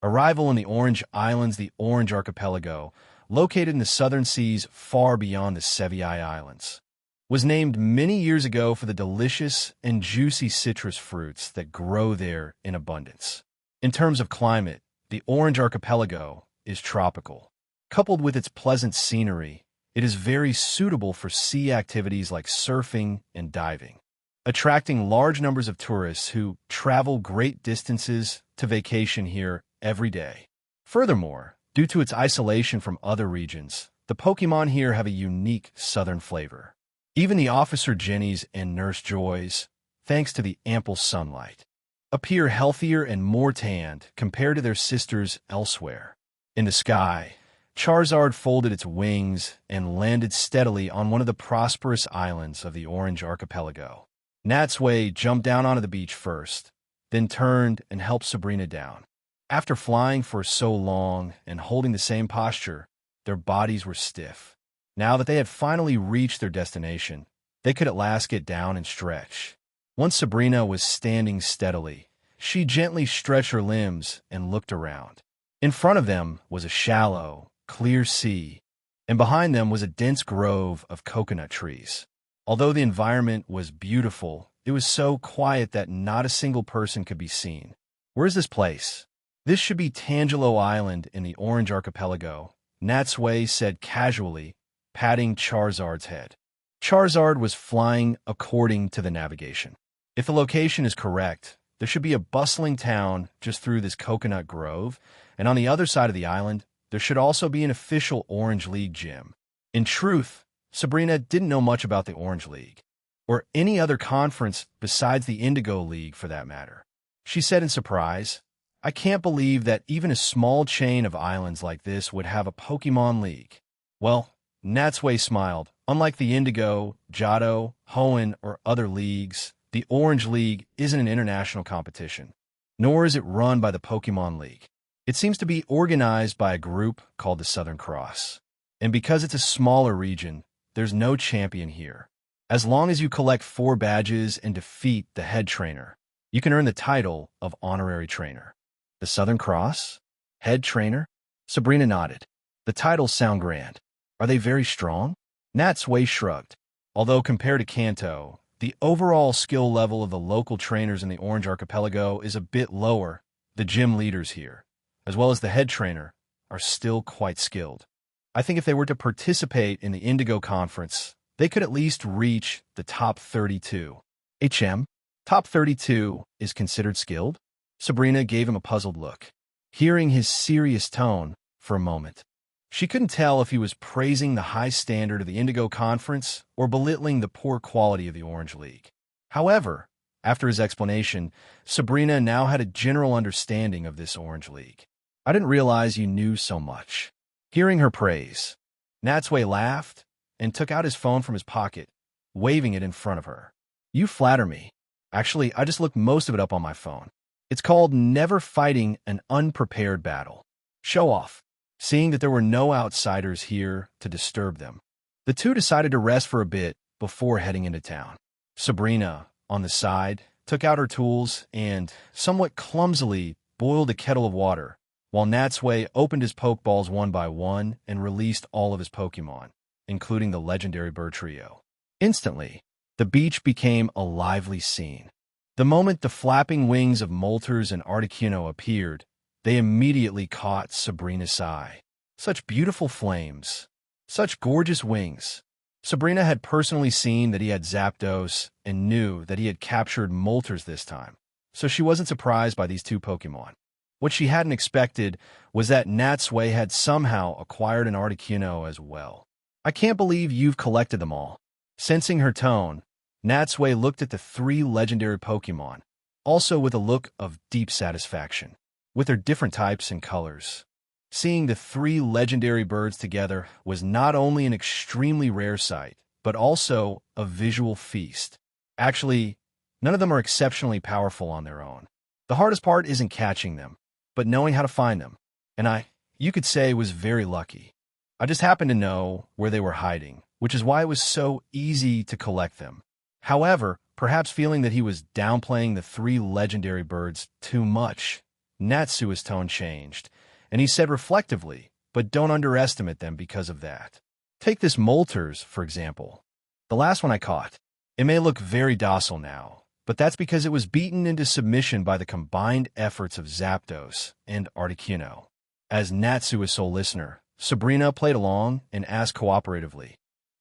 Arrival in the Orange Islands. The Orange Archipelago, located in the southern seas far beyond the Sevii Islands, was named many years ago for the delicious and juicy citrus fruits that grow there in abundance. In terms of climate, the Orange Archipelago is tropical. Coupled with its pleasant scenery, it is very suitable for sea activities like surfing and diving, attracting large numbers of tourists who travel great distances to vacation here every day. Furthermore, due to its isolation from other regions, the Pokemon here have a unique southern flavor. Even the Officer Jennies and Nurse Joys, thanks to the ample sunlight, appear healthier and more tanned compared to their sisters elsewhere. In the sky, Charizard folded its wings and landed steadily on one of the prosperous islands of the Orange Archipelago. Natsui jumped down onto the beach first, then turned and helped Sabrina down. After flying for so long and holding the same posture, their bodies were stiff. Now that they had finally reached their destination, they could at last get down and stretch. Once Sabrina was standing steadily, she gently stretched her limbs and looked around. In front of them was a shallow, clear sea, and behind them was a dense grove of coconut trees. Although the environment was beautiful, it was so quiet that not a single person could be seen. Where is this place? This should be Tangelo Island in the Orange Archipelago, Natsui said casually, patting Charizard's head. Charizard was flying according to the navigation. If the location is correct, there should be a bustling town just through this coconut grove, and on the other side of the island, there should also be an official Orange League gym. In truth, Sabrina didn't know much about the Orange League, or any other conference besides the Indigo League for that matter. She said in surprise, I can't believe that even a small chain of islands like this would have a Pokemon League. Well, Natsui smiled. Unlike the Indigo, Johto, Hoenn, or other leagues, the Orange League isn't an international competition, nor is it run by the Pokemon League. It seems to be organized by a group called the Southern Cross. And because it's a smaller region, there's no champion here. As long as you collect 4 badges and defeat the head trainer, you can earn the title of Honorary Trainer. The Southern Cross? Head Trainer? Sabrina nodded. The titles sound grand. Are they very strong? Natsui shrugged. Although compared to Kanto, the overall skill level of the local trainers in the Orange Archipelago is a bit lower. The gym leaders here, as well as the head trainer, are still quite skilled. I think if they were to participate in the Indigo Conference, they could at least reach the top 32. Top 32 is considered skilled? Sabrina gave him a puzzled look, hearing his serious tone for a moment. She couldn't tell if he was praising the high standard of the Indigo Conference or belittling the poor quality of the Orange League. However, after his explanation, Sabrina now had a general understanding of this Orange League. I didn't realize you knew so much. Hearing her praise, Natsui laughed and took out his phone from his pocket, waving it in front of her. You flatter me. Actually, I just looked most of it up on my phone. It's called Never Fighting an Unprepared Battle. Show off. Seeing that there were no outsiders here to disturb them, the two decided to rest for a bit before heading into town. Sabrina, on the side, took out her tools and, somewhat clumsily, boiled a kettle of water, while Natsui opened his Pokeballs one by one and released all of his Pokemon, including the legendary bird trio. Instantly, the beach became a lively scene. The moment the flapping wings of Moltres and Articuno appeared, they immediately caught Sabrina's eye. Such beautiful flames. Such gorgeous wings. Sabrina had personally seen that he had Zapdos and knew that he had captured Moltres this time, so she wasn't surprised by these two Pokemon. What she hadn't expected was that Natsui had somehow acquired an Articuno as well. I can't believe you've collected them all. Sensing her tone, Natsui looked at the 3 legendary Pokemon, also with a look of deep satisfaction, with their different types and colors. Seeing the 3 legendary birds together was not only an extremely rare sight, but also a visual feast. Actually, none of them are exceptionally powerful on their own. The hardest part isn't catching them, but knowing how to find them. And you could say, was very lucky. I just happened to know where they were hiding, which is why it was so easy to collect them. However, perhaps feeling that he was downplaying the 3 legendary birds too much, Natsui's tone changed, and he said reflectively, but don't underestimate them because of that. Take this Moltres, for example. The last one I caught. It may look very docile now, but that's because it was beaten into submission by the combined efforts of Zapdos and Articuno. As Natsui's sole listener, Sabrina played along and asked cooperatively,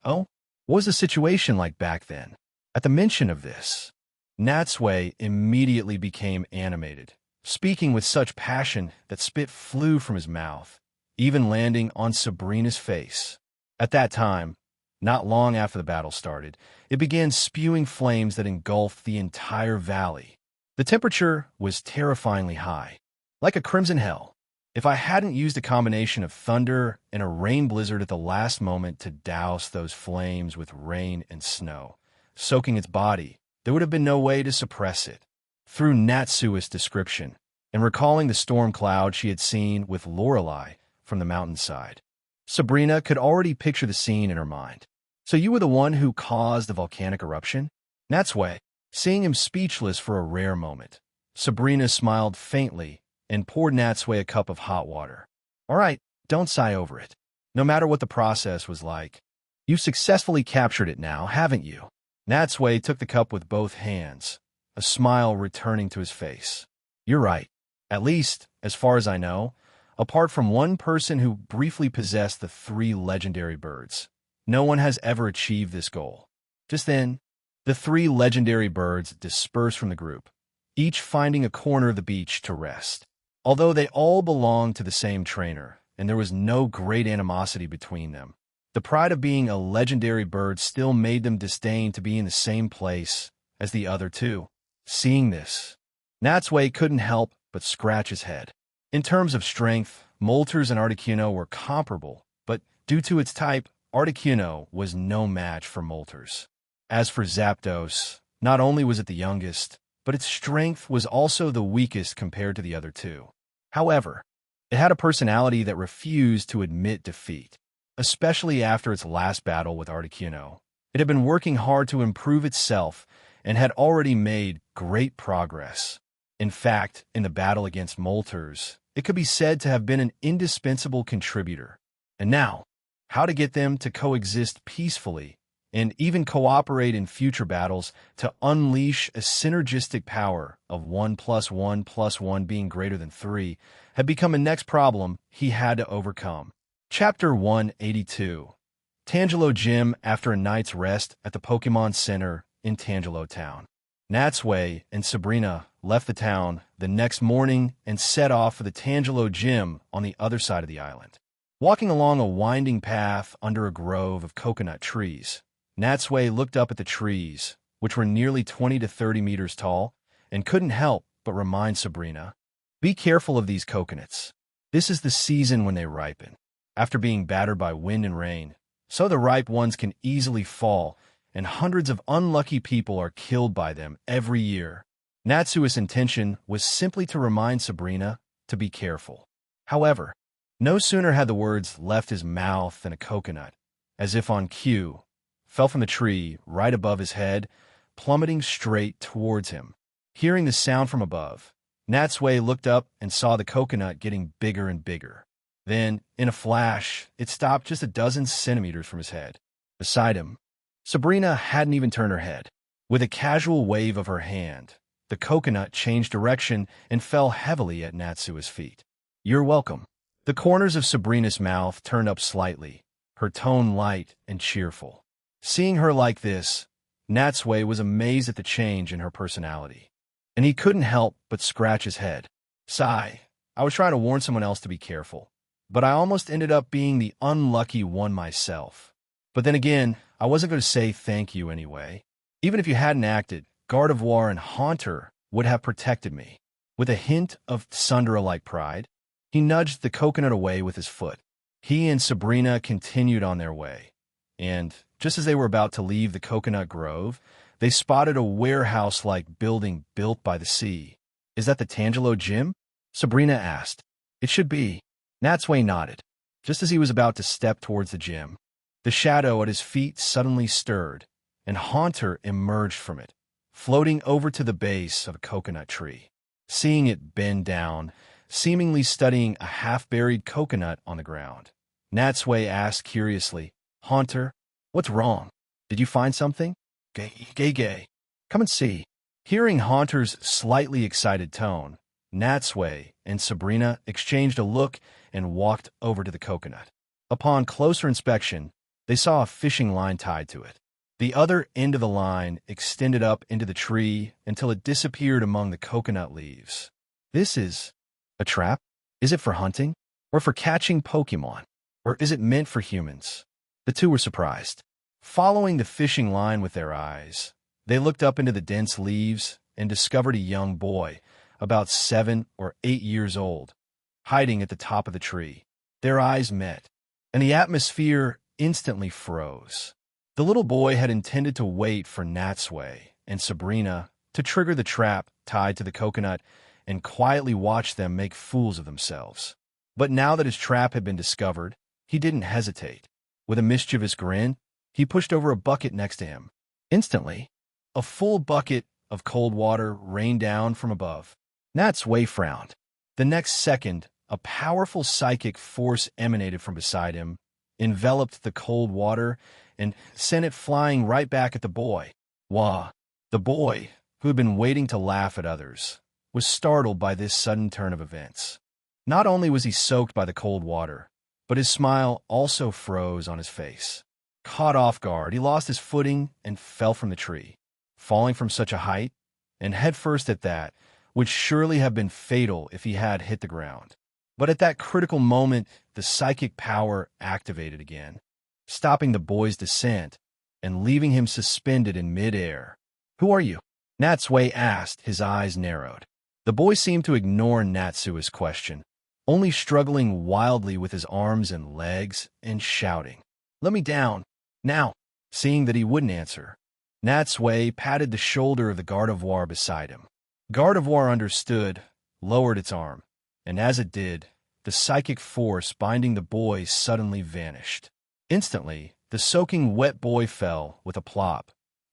"Oh, what was the situation like back then?" At the mention of this, Natsui immediately became animated, speaking with such passion that spit flew from his mouth, even landing on Sabrina's face. At that time, not long after the battle started, it began spewing flames that engulfed the entire valley. The temperature was terrifyingly high, like a crimson hell. If I hadn't used a combination of thunder and a rain blizzard at the last moment to douse those flames with rain and snow, soaking its body, there would have been no way to suppress it. Through Natsui's description, and recalling the storm cloud she had seen with Lorelei from the mountainside, Sabrina could already picture the scene in her mind. "So you were the one who caused the volcanic eruption?" Natsui, seeing him speechless for a rare moment, Sabrina smiled faintly and poured Natsui a cup of hot water. "All right, don't sigh over it. No matter what the process was like, you've successfully captured it now, haven't you?" Natsui took the cup with both hands, a smile returning to his face. "You're right. At least, as far as I know, apart from one person who briefly possessed the 3 legendary birds, no one has ever achieved this goal." Just then, the 3 legendary birds dispersed from the group, each finding a corner of the beach to rest. Although they all belonged to the same trainer, and there was no great animosity between them, the pride of being a legendary bird still made them disdain to be in the same place as the other 2. Seeing this, Natsui couldn't help but scratch his head. In terms of strength, Moltres and Articuno were comparable, but due to its type, Articuno was no match for Moltres. As for Zapdos, not only was it the youngest, but its strength was also the weakest compared to the other 2. However, it had a personality that refused to admit defeat, especially after its last battle with Articuno, It had been working hard to improve itself and had already made great progress. In fact, in the battle against Molters, it could be said to have been an indispensable contributor. And now, how to get them to coexist peacefully and even cooperate in future battles to unleash a synergistic power of 1 + 1 + 1 being greater than 3 had become a next problem he had to overcome. Chapter 182. Tangelo Gym after a night's rest at the Pokemon Center in Tangelo Town. Natsui and Sabrina left the town the next morning and set off for the Tangelo Gym on the other side of the island. Walking along a winding path under a grove of coconut trees, Natsui looked up at the trees, which were nearly 20 to 30 meters tall, and couldn't help but remind Sabrina, "Be careful of these coconuts. This is the season when they ripen. After being battered by wind and rain, so the ripe ones can easily fall, and hundreds of unlucky people are killed by them every year." Natsui's intention was simply to remind Sabrina to be careful. However, no sooner had the words left his mouth than a coconut, as if on cue, fell from the tree right above his head, plummeting straight towards him. Hearing the sound from above, Natsui looked up and saw the coconut getting bigger and bigger. Then, in a flash, it stopped just a dozen centimeters from his head. Beside him, Sabrina hadn't even turned her head. With a casual wave of her hand, the coconut changed direction and fell heavily at Natsui's feet. "You're welcome." The corners of Sabrina's mouth turned up slightly, her tone light and cheerful. Seeing her like this, Natsui was amazed at the change in her personality, and he couldn't help but scratch his head. "Sigh, I was trying to warn someone else to be careful, but I almost ended up being the unlucky one myself. But then again, I wasn't going to say thank you anyway. Even if you hadn't acted, Gardevoir and Haunter would have protected me." With a hint of Sundara-like pride, he nudged the coconut away with his foot. He and Sabrina continued on their way, and just as they were about to leave the coconut grove, they spotted a warehouse-like building built by the sea. "Is that the Tangelo Gym?" Sabrina asked. "It should be." Natsui nodded. Just as he was about to step towards the gym, the shadow at his feet suddenly stirred, and Haunter emerged from it, floating over to the base of a coconut tree. Seeing it bend down, seemingly studying a half-buried coconut on the ground, Natsui asked curiously, "Haunter, what's wrong? Did you find something?" Gay. Come and see." Hearing Haunter's slightly excited tone, Natsui and Sabrina exchanged a look and walked over to the coconut. Upon closer inspection, they saw a fishing line tied to it. The other end of the line extended up into the tree until it disappeared among the coconut leaves. "This is a trap? Is it for hunting? Or for catching Pokemon? Or is it meant for humans?" The two were surprised. Following the fishing line with their eyes, they looked up into the dense leaves and discovered a young boy, about 7 or 8 years old, hiding at the top of the tree. Their eyes met, and the atmosphere instantly froze. The little boy had intended to wait for Natsui and Sabrina to trigger the trap tied to the coconut and quietly watch them make fools of themselves. But now that his trap had been discovered, he didn't hesitate. With a mischievous grin, he pushed over a bucket next to him. Instantly, a full bucket of cold water rained down from above. Natsui frowned. The next second, a powerful psychic force emanated from beside him, enveloped the cold water, and sent it flying right back at the boy. Wah! The boy, who had been waiting to laugh at others, was startled by this sudden turn of events. Not only was he soaked by the cold water, but his smile also froze on his face. Caught off guard, he lost his footing and fell from the tree. Falling from such a height, and headfirst at that, would surely have been fatal if he had hit the ground. But at that critical moment, the psychic power activated again, stopping the boy's descent and leaving him suspended in mid-air. "Who are you?" Natsui asked, his eyes narrowed. The boy seemed to ignore Natsui's question, only struggling wildly with his arms and legs and shouting, "Let me down, now!" Seeing that he wouldn't answer, Natsui patted the shoulder of the Gardevoir beside him. Gardevoir understood, lowered its arm, and as it did, the psychic force binding the boy suddenly vanished. Instantly, The soaking wet boy fell with a plop,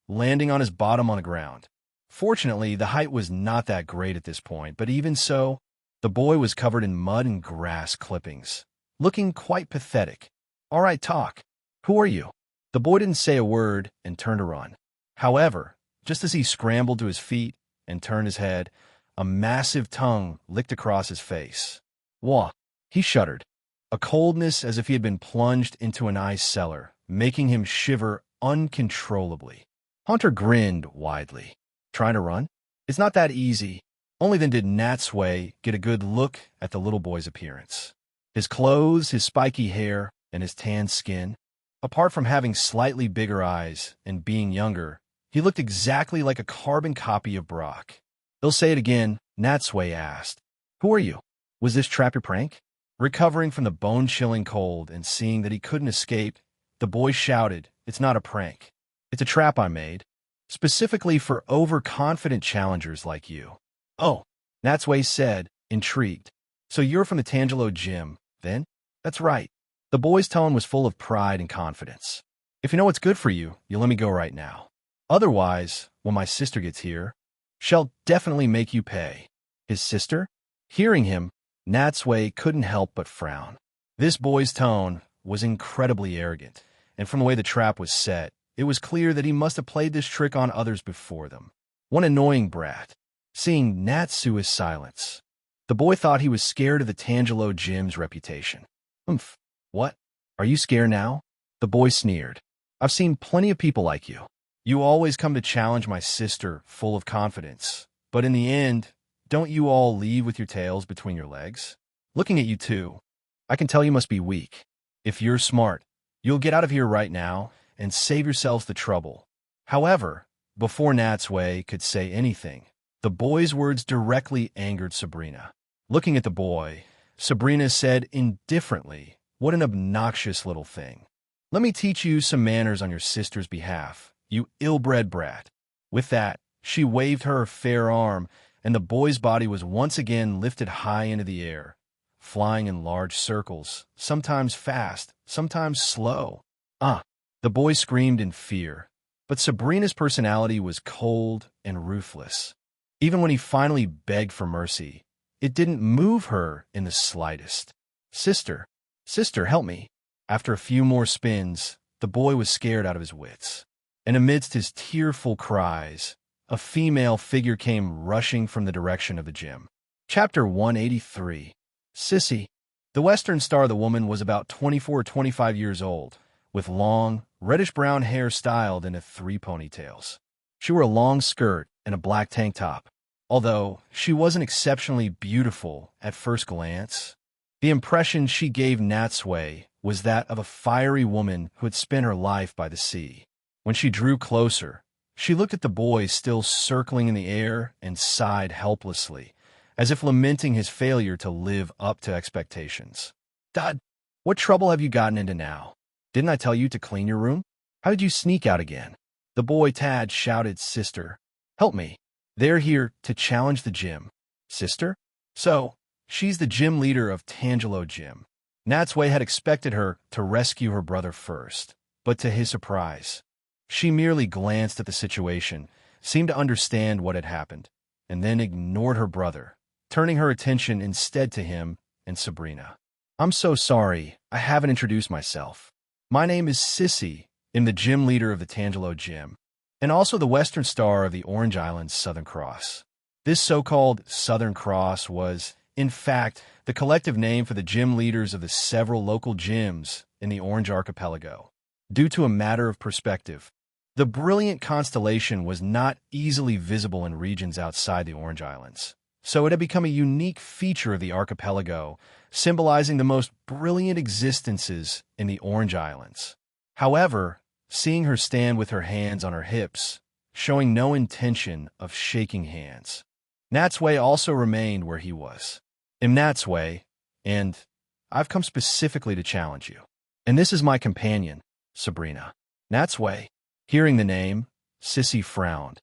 landing on his bottom on the ground. Fortunately, the height was not that great at this point, but even so, the boy was covered in mud and grass clippings, looking quite pathetic. "All right, talk. Who are you?" The boy didn't say a word and turned to run. However, just as he scrambled to his feet and turned his head, a massive tongue licked across his face. Wah! He shuddered. A coldness as if he had been plunged into an ice cellar, making him shiver uncontrollably. Hunter grinned widely. "Trying to run? It's not that easy." Only then did Natsui get a good look at the little boy's appearance. His clothes, his spiky hair, and his tanned skin. Apart from having slightly bigger eyes and being younger, he looked exactly like a carbon copy of Brock. "They'll say it again," Natsui asked. "Who are you? Was this trap your prank?" Recovering from the bone-chilling cold and seeing that he couldn't escape, the boy shouted, "It's not a prank. It's a trap I made, specifically for overconfident challengers like you." "Oh," Natsui said, intrigued. "So you're from the Tangelo gym, then?" "That's right." The boy's tone was full of pride and confidence. "If you know what's good for you, you'll let me go right now. Otherwise, when my sister gets here, she'll definitely make you pay." His sister? Hearing him, Natsui couldn't help but frown. This boy's tone was incredibly arrogant, and from the way the trap was set, it was clear that he must have played this trick on others before them. One annoying brat. Seeing Natsui's silence, the boy thought he was scared of the Tangelo gym's reputation. "Humph. What? Are you scared now?" The boy sneered. "I've seen plenty of people like you. You always come to challenge my sister full of confidence, but in the end, don't you all leave with your tails between your legs? Looking at you too, I can tell you must be weak. If you're smart, you'll get out of here right now and save yourselves the trouble." However, before Natsui could say anything, the boy's words directly angered Sabrina. Looking at the boy, Sabrina said indifferently, "What an obnoxious little thing. Let me teach you some manners on your sister's behalf, you ill-bred brat." With that, she waved her fair arm, and the boy's body was once again lifted high into the air, flying in large circles, sometimes fast, sometimes slow. "Ah!" The boy screamed in fear, but Sabrina's personality was cold and ruthless. Even when he finally begged for mercy, it didn't move her in the slightest. Sister, help me." After a few more spins, the boy was scared out of his wits. And amidst his tearful cries, a female figure came rushing from the direction of the gym. Chapter 183. Sissy. The Western star of the woman was about 24 or 25 years old, with long, reddish-brown hair styled into 3 ponytails. She wore a long skirt and a black tank top. Although she wasn't exceptionally beautiful at first glance, the impression she gave Natsui was that of a fiery woman who had spent her life by the sea. When she drew closer, she looked at the boy still circling in the air and sighed helplessly, as if lamenting his failure to live up to expectations. "Dad, what trouble have you gotten into now? Didn't I tell you to clean your room? How did you sneak out again?" The boy Tad shouted, "Sister, help me. They're here to challenge the gym." "Sister?" "So, she's the gym leader of Tangelo Gym." Natsui had expected her to rescue her brother first, but to his surprise, she merely glanced at the situation, seemed to understand what had happened, and then ignored her brother, turning her attention instead to him and Sabrina. "I'm so sorry, I haven't introduced myself. My name is Sissy. I'm the gym leader of the Tangelo Gym, and also the Western Star of the Orange Islands Southern Cross." This so-called Southern Cross was, in fact, the collective name for the gym leaders of the several local gyms in the Orange Archipelago. Due to a matter of perspective, the brilliant constellation was not easily visible in regions outside the Orange Islands, so it had become a unique feature of the archipelago, symbolizing the most brilliant existences in the Orange Islands. However, seeing her stand with her hands on her hips, showing no intention of shaking hands, Natsui also remained where he was. "I'm Natsui, and I've come specifically to challenge you. And this is my companion, Sabrina." Natsui. Hearing the name, Sissy frowned,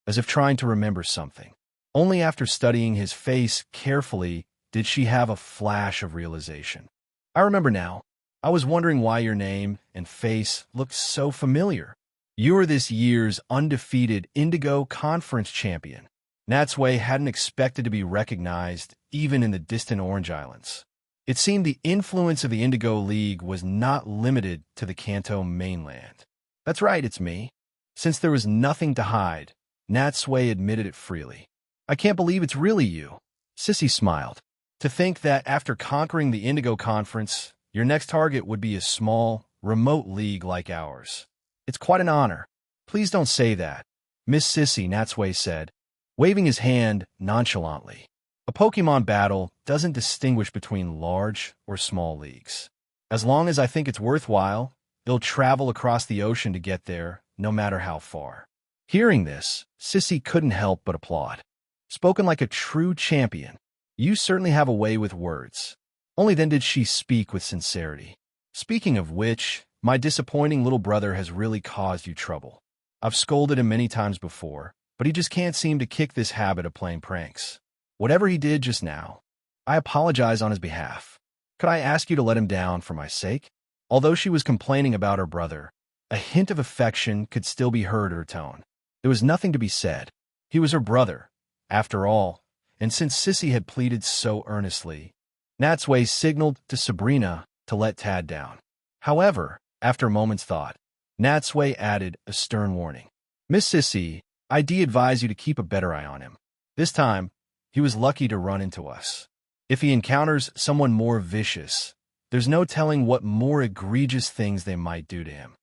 as if trying to remember something. Only after studying his face carefully did she have a flash of realization. "I remember now. I was wondering why your name and face looked so familiar. You are this year's undefeated Indigo Conference champion. Natsui hadn't expected to be recognized even in the distant Orange Islands. It seemed the influence of the Indigo League was not limited to the Kanto mainland. That's right, it's me. Since there was nothing to hide, Natsui admitted it freely. I can't believe it's really you. Sissy smiled. To think that after conquering the Indigo Conference, your next target would be a small, remote league like ours. It's quite an honor. Please don't say that, Miss Sissy, Natsui said, waving his hand nonchalantly. A Pokemon battle doesn't distinguish between large or small leagues. As long as I think it's worthwhile, they'll travel across the ocean to get there, no matter how far. Hearing this, Sissy couldn't help but applaud. Spoken like a true champion. You certainly have a way with words. Only then did she speak with sincerity. Speaking of which, my disappointing little brother has really caused you trouble. I've scolded him many times before, but he just can't seem to kick this habit of playing pranks. Whatever he did just now, I apologize on his behalf. Could I ask you to let him down for my sake? Although she was complaining about her brother, a hint of affection could still be heard in her tone. There was nothing to be said. He was her brother, after all, and since Sissy had pleaded so earnestly, Natsui signaled to Sabrina to let Tad down. However, after a moment's thought, Natsui added a stern warning. Miss Sissy, I'd advise you to keep a better eye on him. This time, he was lucky to run into us. If he encounters someone more vicious, there's no telling what more egregious things they might do to him.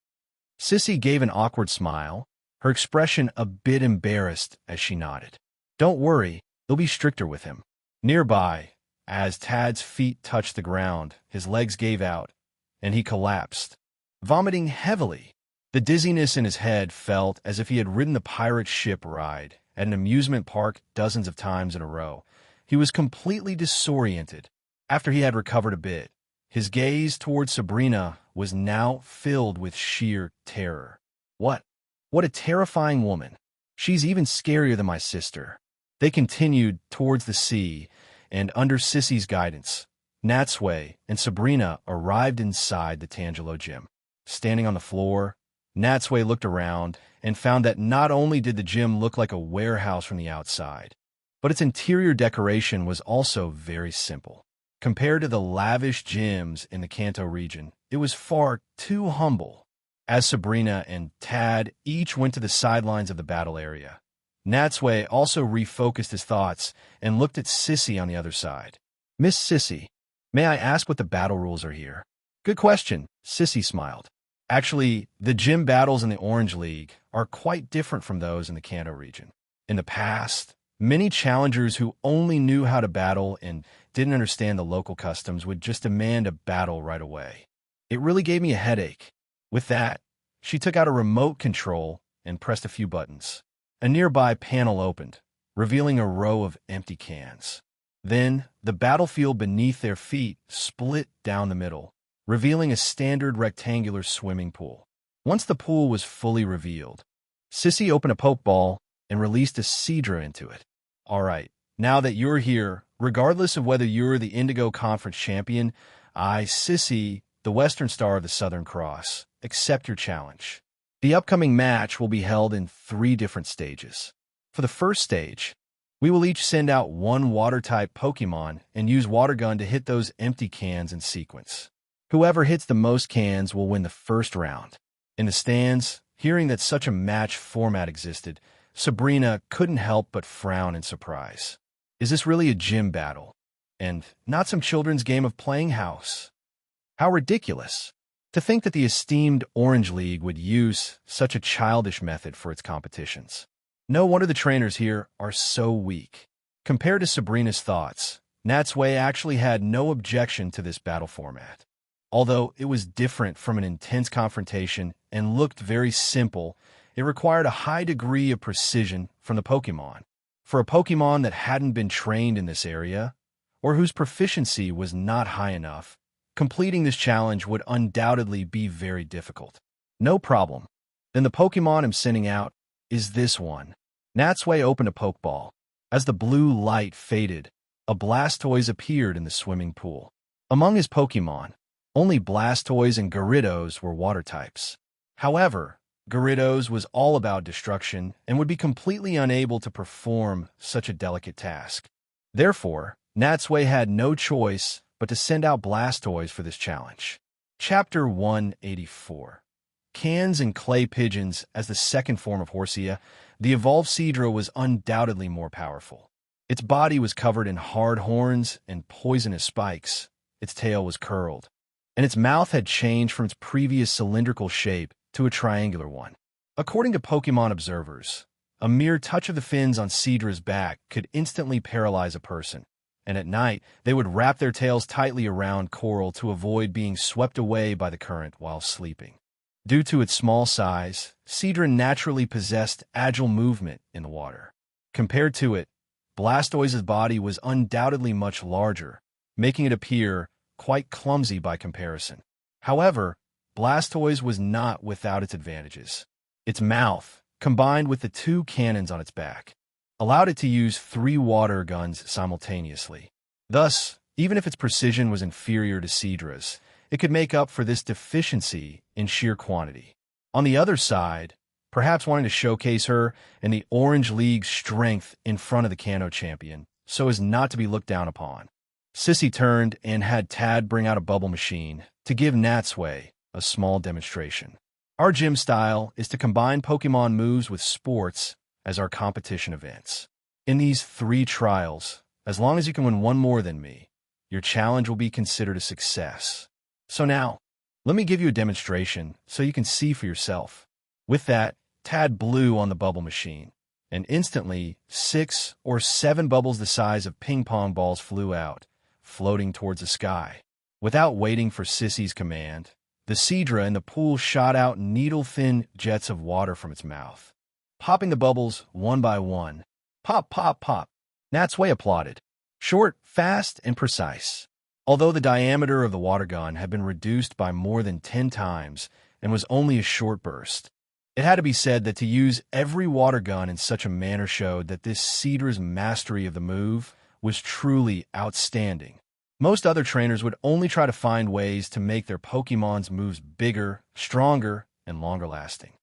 Sissy gave an awkward smile, her expression a bit embarrassed as she nodded. Don't worry, they'll be stricter with him. Nearby, as Tad's feet touched the ground, his legs gave out, and he collapsed, vomiting heavily. The dizziness in his head felt as if he had ridden the pirate ship ride at an amusement park dozens of times in a row. He was completely disoriented. After he had recovered a bit, his gaze toward Sabrina was now filled with sheer terror. What a terrifying woman. She's even scarier than my sister. They continued towards the sea, and under Sissy's guidance, Natsui and Sabrina arrived inside the Tangelo gym. Standing on the floor, Natsui looked around and found that not only did the gym look like a warehouse from the outside, but its interior decoration was also very simple. Compared to the lavish gyms in the Kanto region, it was far too humble. As Sabrina and Tad each went to the sidelines of the battle area, Natsui also refocused his thoughts and looked at Sissy on the other side. Miss Sissy, may I ask what the battle rules are here? Good question, Sissy smiled. Actually, the gym battles in the Orange League are quite different from those in the Kanto region. In the past, many challengers who only knew how to battle and didn't understand the local customs would just demand a battle right away. It really gave me a headache. With that, she took out a remote control and pressed a few buttons. A nearby panel opened, revealing a row of empty cans. Then, the battlefield beneath their feet split down the middle, revealing a standard rectangular swimming pool. Once the pool was fully revealed, Sissy opened a Pokeball and released a Seadra into it. All right, now that you're here, regardless of whether you're the Indigo Conference champion, I, Sissy, the Western Star of the Southern Cross, accept your challenge. The upcoming match will be held in 3 different stages. For the first stage, we will each send out 1 Water-type Pokemon and use Water Gun to hit those empty cans in sequence. Whoever hits the most cans will win the first round. In the stands, hearing that such a match format existed, Sabrina couldn't help but frown in surprise. Is this really a gym battle? And not some children's game of playing house? How ridiculous! To think that the esteemed Orange League would use such a childish method for its competitions. No wonder the trainers here are so weak. Compared to Sabrina's thoughts, Natsui actually had no objection to this battle format. Although it was different from an intense confrontation and looked very simple, it required a high degree of precision from the Pokemon. For a Pokemon that hadn't been trained in this area, or whose proficiency was not high enough, completing this challenge would undoubtedly be very difficult. No problem. Then the Pokemon I'm sending out is this one. Natsui opened a Pokeball. As the blue light faded, a Blastoise appeared in the swimming pool. Among his Pokemon, Only Blastoise and Gyarados were water types. However, Gyarados was all about destruction and would be completely unable to perform such a delicate task. Therefore, Natsui had no choice but to send out Blastoise for this challenge. Chapter 184. Cans and clay pigeons as the second form of Horsia, the evolved Seadra was undoubtedly more powerful. Its body was covered in hard horns and poisonous spikes, its tail was curled, and its mouth had changed from its previous cylindrical shape to a triangular one. According to Pokemon observers, a mere touch of the fins on Seadra's back could instantly paralyze a person, and at night they would wrap their tails tightly around coral to avoid being swept away by the current while sleeping. Due to its small size, Seadra naturally possessed agile movement in the water. Compared to it, Blastoise's body was undoubtedly much larger, making it appear quite clumsy by comparison. However, Blastoise was not without its advantages. Its mouth, combined with the two cannons on its back, allowed it to use 3 water guns simultaneously. Thus, even if its precision was inferior to Seadra's, it could make up for this deficiency in sheer quantity. On the other side, perhaps wanting to showcase her and the Orange League's strength in front of the Kanto champion, so as not to be looked down upon, Sissy turned and had Tad bring out a bubble machine to give Natsui a small demonstration. Our gym style is to combine Pokemon moves with sports as our competition events. In these 3 trials, as long as you can win one more than me, your challenge will be considered a success. So now, let me give you a demonstration so you can see for yourself. With that, Tad blew on the bubble machine, and instantly 6 or 7 bubbles the size of ping-pong balls flew out, floating towards the sky. Without waiting for Sissy's command, the Seadra in the pool shot out needle-thin jets of water from its mouth, popping the bubbles one by one. Pop, pop, pop. Natsui applauded. Short, fast, and precise. Although the diameter of the water gun had been reduced by more than 10 times and was only a short burst, it had to be said that to use every water gun in such a manner showed that this Seadra's mastery of the move was truly outstanding. Most other trainers would only try to find ways to make their Pokemon's moves bigger, stronger, and longer lasting.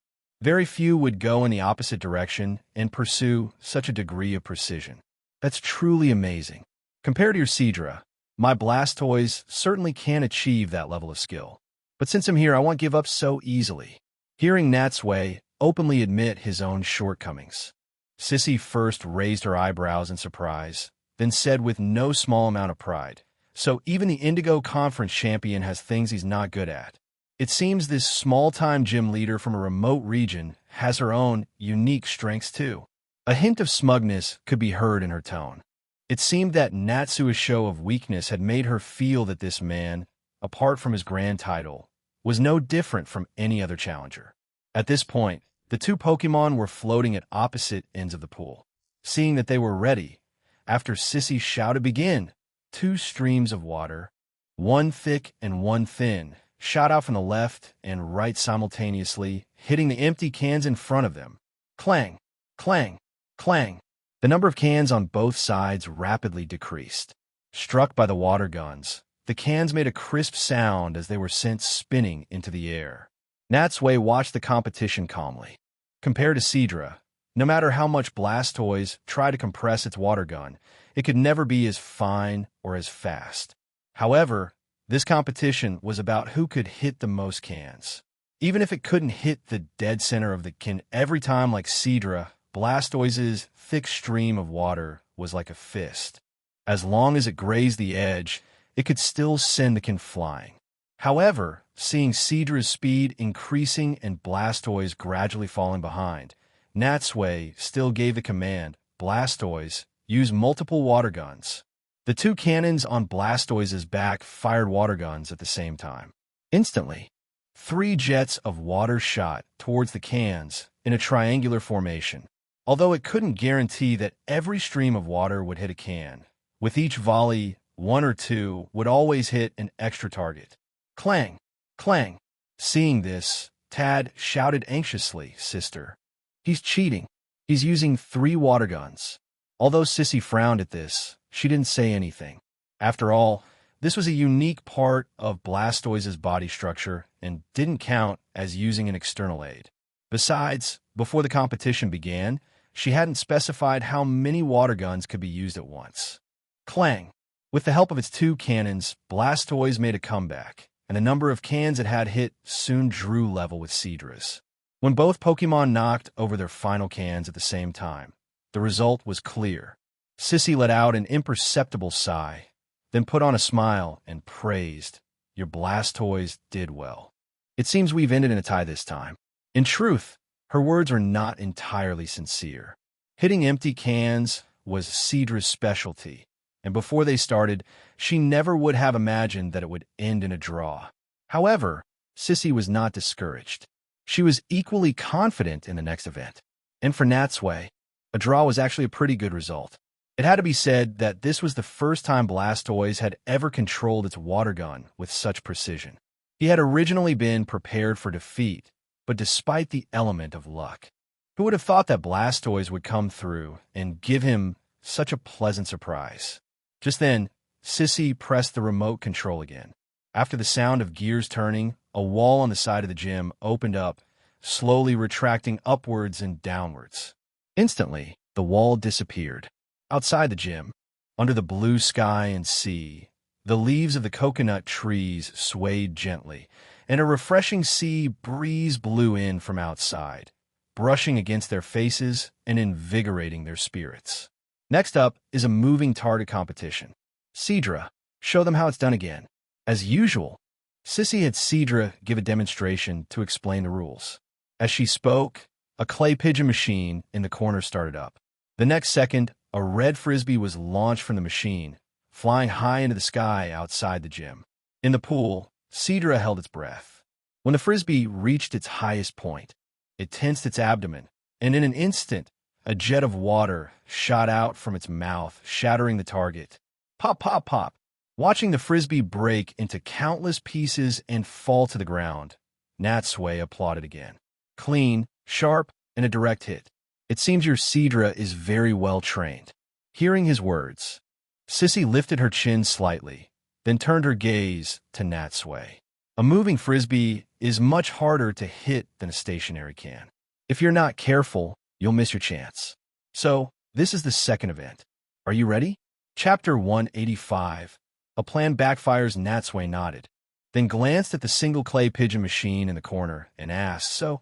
Very few would go in the opposite direction and pursue such a degree of precision. That's truly amazing. Compared to your Seadra, my Blastoise certainly can achieve that level of skill. But since I'm here, I won't give up so easily. Hearing Natsui openly admit his own shortcomings, Sissy first raised her eyebrows in surprise, then said with no small amount of pride, "So even the Indigo Conference champion has things he's not good at." It seems this small-time gym leader from a remote region has her own unique strengths too. A hint of smugness could be heard in her tone. It seemed that Natsui's show of weakness had made her feel that this man, apart from his grand title, was no different from any other challenger. At this point, the 2 Pokemon were floating at opposite ends of the pool. Seeing that they were ready, after Sissy shouted begin, 2 streams of water, one thick and one thin, shot out from the left and right simultaneously, hitting the empty cans in front of them. Clang, clang, clang. The number of cans on both sides rapidly decreased. Struck by the water guns, the cans made a crisp sound as they were sent spinning into the air. Natsui watched the competition calmly. Compared to Seadra, no matter how much Blastoise tried to compress its water gun, it could never be as fine or as fast. However, this competition was about who could hit the most cans. Even if it couldn't hit the dead center of the can every time like Seadra, Blastoise's thick stream of water was like a fist. As long as it grazed the edge, it could still send the can flying. However, seeing Seadra's speed increasing and Blastoise gradually falling behind, Natsui still gave the command, "Blastoise, use multiple water guns." The 2 cannons on Blastoise's back fired water guns at the same time. Instantly, 3 jets of water shot towards the cans in a triangular formation. Although it couldn't guarantee that every stream of water would hit a can, with each volley, 1 or 2 would always hit an extra target. Clang, clang. Seeing this, Tad shouted anxiously, "Sister, he's cheating. He's using 3 water guns." Although Sissy frowned at this, she didn't say anything. After all, This was a unique part of Blastoise's body structure and didn't count as using an external aid. Besides, before the competition began, she hadn't specified how many water guns could be used at once. Clang! With the help of its two cannons, Blastoise made a comeback, and the number of cans it had hit soon drew level with Seadra's. When both Pokémon knocked over their final cans at the same time, the result was clear. Sissy let out an imperceptible sigh, then put on a smile and praised, "Your Blastoise did well. It seems we've ended in a tie this time." In truth, her words were not entirely sincere. Hitting empty cans was Seadra's specialty, and before they started, she never would have imagined that it would end in a draw. However, Sissy was not discouraged. She was equally confident in the next event. And for Natsui, a draw was actually a pretty good result. It had to be said that this was the first time Blastoise had ever controlled its water gun with such precision. He had originally been prepared for defeat, but despite the element of luck, who would have thought that Blastoise would come through and give him such a pleasant surprise? Just then, Sissy pressed the remote control again. After the sound of gears turning, a wall on the side of the gym opened up, slowly retracting upwards and downwards. Instantly, the wall disappeared. Outside the gym, under the blue sky and sea, the leaves of the coconut trees swayed gently, and a refreshing sea breeze blew in from outside, brushing against their faces and invigorating their spirits. Next up is a moving target competition. Seadra, show them how it's done again. As usual, Sissy had Seadra give a demonstration to explain the rules. As she spoke, a clay pigeon machine in the corner started up. The next second, a red frisbee was launched from the machine, flying high into the sky outside the gym. In the pool, Seadra held its breath. When the frisbee reached its highest point, it tensed its abdomen, and in an instant, a jet of water shot out from its mouth, shattering the target. Pop, pop, pop. Watching the frisbee break into countless pieces and fall to the ground, Natsui applauded again. Clean, sharp, and a direct hit. It seems your Seadra is very well trained. Hearing his words, Sissy lifted her chin slightly, then turned her gaze to Natsui. A moving frisbee is much harder to hit than a stationary can. If you're not careful, you'll miss your chance. So, this is the second event. Are you ready? Chapter 185. A plan backfires. Natsui nodded, then glanced at the single clay pigeon machine in the corner and asked, "So,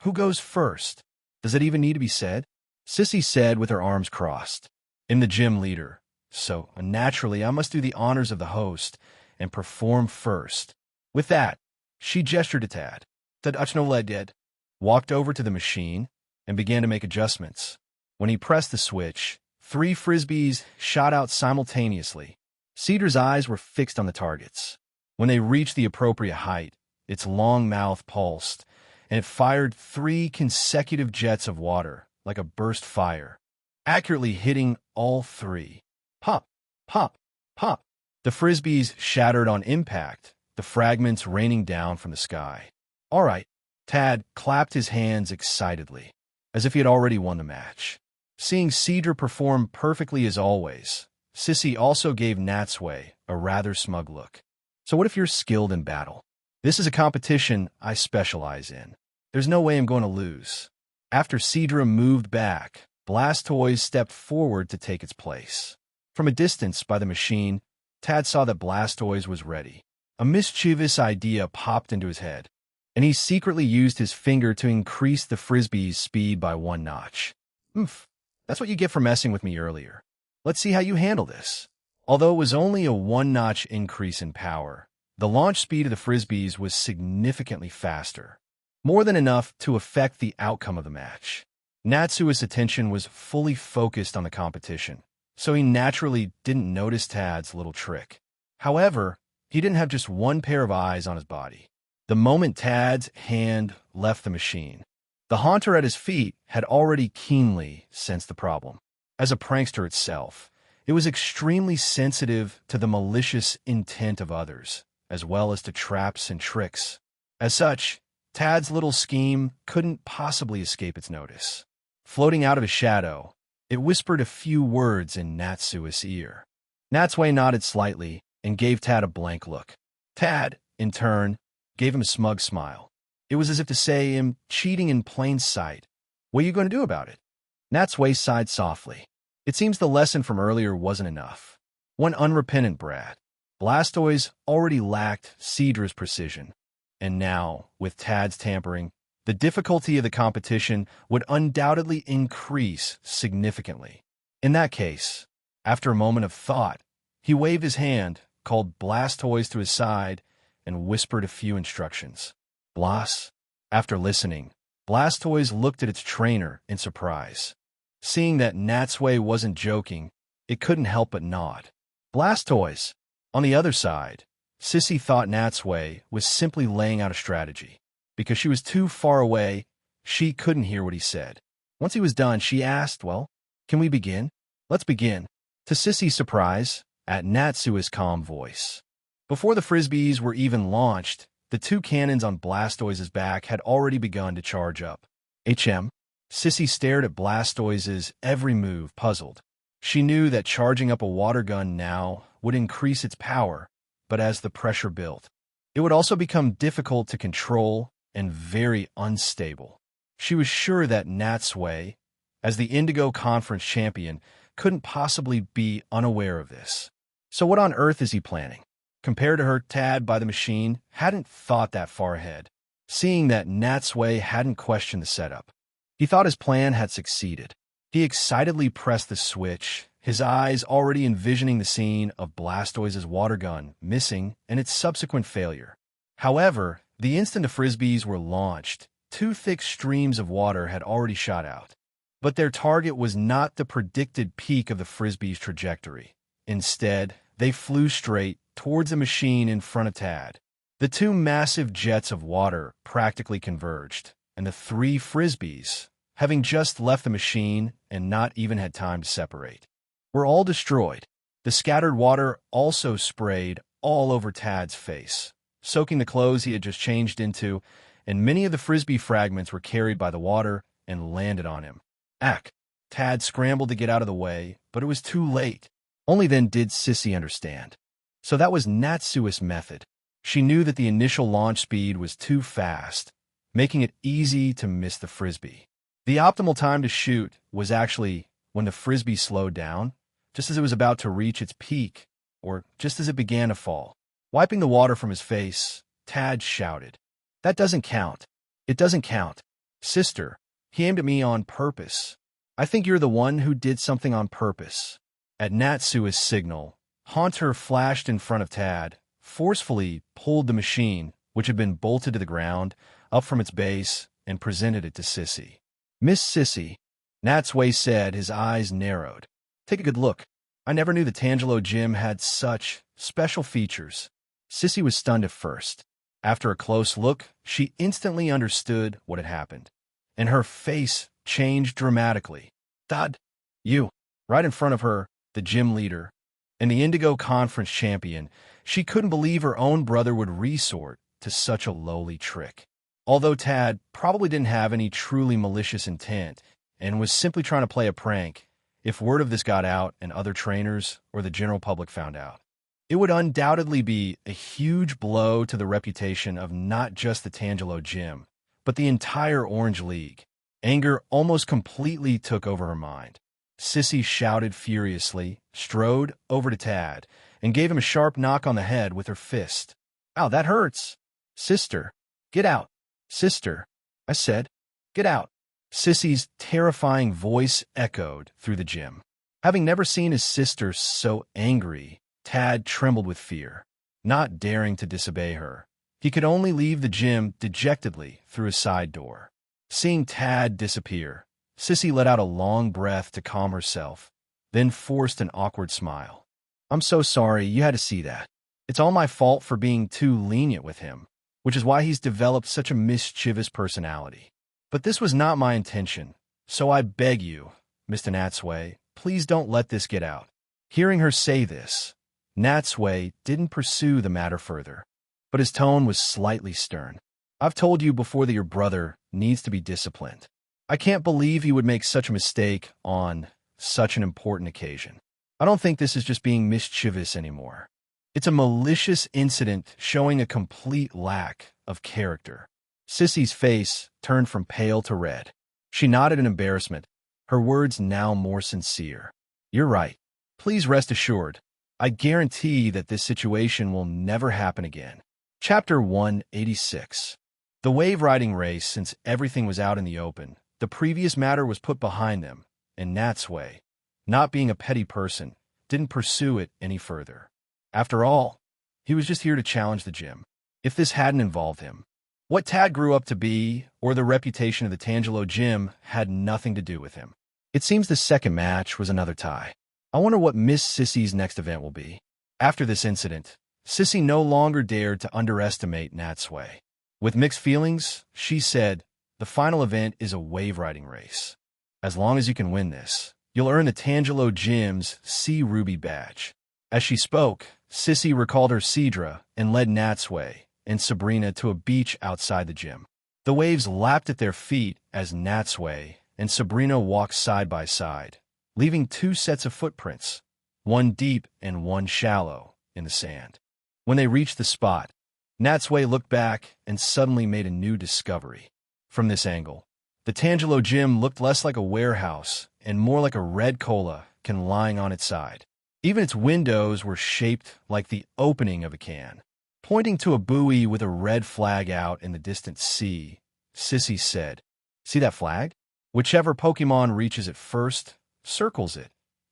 who goes first? Does it even need to be said?" Sissy said with her arms crossed, "I'm the gym leader, so naturally I must do the honors of the host and perform first." With that, she gestured to Tad. Tad Uchnoled walked over to the machine and began to make adjustments. When he pressed the switch, 3 frisbees shot out simultaneously. Cedar's eyes were fixed on the targets. When they reached the appropriate height, its long mouth pulsed, and it fired 3 consecutive jets of water, like a burst fire, accurately hitting all 3. Pop, pop, pop. The frisbees shattered on impact, the fragments raining down from the sky. All right, Tad clapped his hands excitedly, as if he had already won the match. Seeing Seadra perform perfectly as always, Sissy also gave Natsui a rather smug look. So what if you're skilled in battle? This is a competition I specialize in. There's no way I'm going to lose. After Seadra moved back, Blastoise stepped forward to take its place. From a distance by the machine, Tad saw that Blastoise was ready. A mischievous idea popped into his head, and he secretly used his finger to increase the frisbee's speed by 1 notch. Oomph, that's what you get for messing with me earlier. Let's see how you handle this. Although it was only a 1-notch increase in power, the launch speed of the frisbees was significantly faster, more than enough to affect the outcome of the match. Natsui's attention was fully focused on the competition, so he naturally didn't notice Tad's little trick. However, he didn't have just one pair of eyes on his body. The moment Tad's hand left the machine, the haunter at his feet had already keenly sensed the problem. As a prankster itself, it was extremely sensitive to the malicious intent of others, as well as to traps and tricks. As such, Tad's little scheme couldn't possibly escape its notice. Floating out of his shadow, it whispered a few words in Natsui's ear. Natsui nodded slightly, and gave Tad a blank look. Tad, in turn, gave him a smug smile. It was as if to say, "I'm cheating in plain sight. What are you going to do about it?" Natsui sighed softly. It seems the lesson from earlier wasn't enough. One unrepentant brat. Blastoise already lacked Cedra's precision. And now, with Tad's tampering, the difficulty of the competition would undoubtedly increase significantly. In that case, after a moment of thought, he waved his hand, called Blastoise to his side, and whispered a few instructions. Blas? After listening, Blastoise looked at its trainer in surprise. Seeing that Natsui wasn't joking, it couldn't help but nod. Blastoise! On the other side, Sissy thought Natsui was simply laying out a strategy. Because she was too far away, she couldn't hear what he said. Once he was done, she asked, "Well, can we begin?" "Let's begin," to Sissy's surprise, at Natsui's calm voice. Before the frisbees were even launched, the two cannons on Blastoise's back had already begun to charge up. Sissy stared at Blastoise's every move, puzzled. She knew that charging up a water gun now would increase its power, but as the pressure built, it would also become difficult to control and very unstable. She was sure that Natsui, as the Indigo Conference champion, couldn't possibly be unaware of this. So what on earth is he planning? Compared to her, Tad by the machine hadn't thought that far ahead, seeing that Natsui hadn't questioned the setup. He thought his plan had succeeded. He excitedly pressed the switch, his eyes already envisioning the scene of Blastoise's water gun missing and its subsequent failure. However, the instant the frisbees were launched, two thick streams of water had already shot out. But their target was not the predicted peak of the frisbee's trajectory. Instead, they flew straight towards a machine in front of Tad. The two massive jets of water practically converged, and the three frisbees, having just left the machine and not even had time to separate, were all destroyed. The scattered water also sprayed all over Tad's face, soaking the clothes he had just changed into, and many of the frisbee fragments were carried by the water and landed on him. Ack! Tad scrambled to get out of the way, but it was too late. Only then did Sissy understand. So that was Natsui's method. She knew that the initial launch speed was too fast, making it easy to miss the frisbee. The optimal time to shoot was actually when the frisbee slowed down, just as it was about to reach its peak, or just as it began to fall. Wiping the water from his face, Tad shouted, "That doesn't count. It doesn't count. Sister, he aimed at me on purpose. I think you're the one who did something on purpose." At Natsui's signal, Haunter flashed in front of Tad, forcefully pulled the machine, which had been bolted to the ground, up from its base, and presented it to Sissy. "Miss Sissy," Natsui said, his eyes narrowed. "Take a good look. I never knew the Tangelo gym had such special features." Sissy was stunned at first. After a close look, she instantly understood what had happened, and her face changed dramatically. "Dad, you!" Right in front of her, the gym leader, and the Indigo Conference champion, she couldn't believe her own brother would resort to such a lowly trick. Although Tad probably didn't have any truly malicious intent and was simply trying to play a prank, if word of this got out and other trainers or the general public found out, it would undoubtedly be a huge blow to the reputation of not just the Tangelo gym, but the entire Orange League. Anger almost completely took over her mind. Sissy shouted furiously, strode over to Tad, and gave him a sharp knock on the head with her fist. "Ow, that hurts! Sister, get out! Sister, I said, get out!" Sissy's terrifying voice echoed through the gym. Having never seen his sister so angry, Tad trembled with fear, not daring to disobey her. He could only leave the gym dejectedly through a side door. Seeing Tad disappear, Sissy let out a long breath to calm herself, then forced an awkward smile. "I'm so sorry you had to see that. It's all my fault for being too lenient with him, which is why he's developed such a mischievous personality. But this was not my intention, so I beg you, Mr. Natsui, please don't let this get out." Hearing her say this, Natsui didn't pursue the matter further, but his tone was slightly stern. "I've told you before that your brother needs to be disciplined. I can't believe he would make such a mistake on such an important occasion. I don't think this is just being mischievous anymore. It's a malicious incident showing a complete lack of character. Sissy's face turned from pale to red. She nodded in embarrassment, her words now more sincere. You're right. Please rest assured. I guarantee that this situation will never happen again. Chapter 186. The wave riding race. Since everything was out in the open, the previous matter was put behind them, and Natsui, not being a petty person, didn't pursue it any further. After all, he was just here to challenge the gym. If this hadn't involved him, what Tad grew up to be, or the reputation of the Tangelo gym, had nothing to do with him. It seems the second match was another tie. I wonder what Miss Sissy's next event will be. After this incident, Sissy no longer dared to underestimate Natsui. With mixed feelings, she said, the final event is a wave riding race. As long as you can win this, you'll earn the Tangelo gym's C Ruby badge. As she spoke, Sissy recalled her Cedra and led Natsui and Sabrina to a beach outside the gym. The waves lapped at their feet as Natsui and Sabrina walked side by side, leaving two sets of footprints, one deep and one shallow, in the sand. When they reached the spot, Natsui looked back and suddenly made a new discovery. From this angle, the Tangelo gym looked less like a warehouse and more like a red cola can lying on its side. Even its windows were shaped like the opening of a can. Pointing to a buoy with a red flag out in the distant sea, Sissy said, "See that flag? Whichever Pokemon reaches it first, circles it,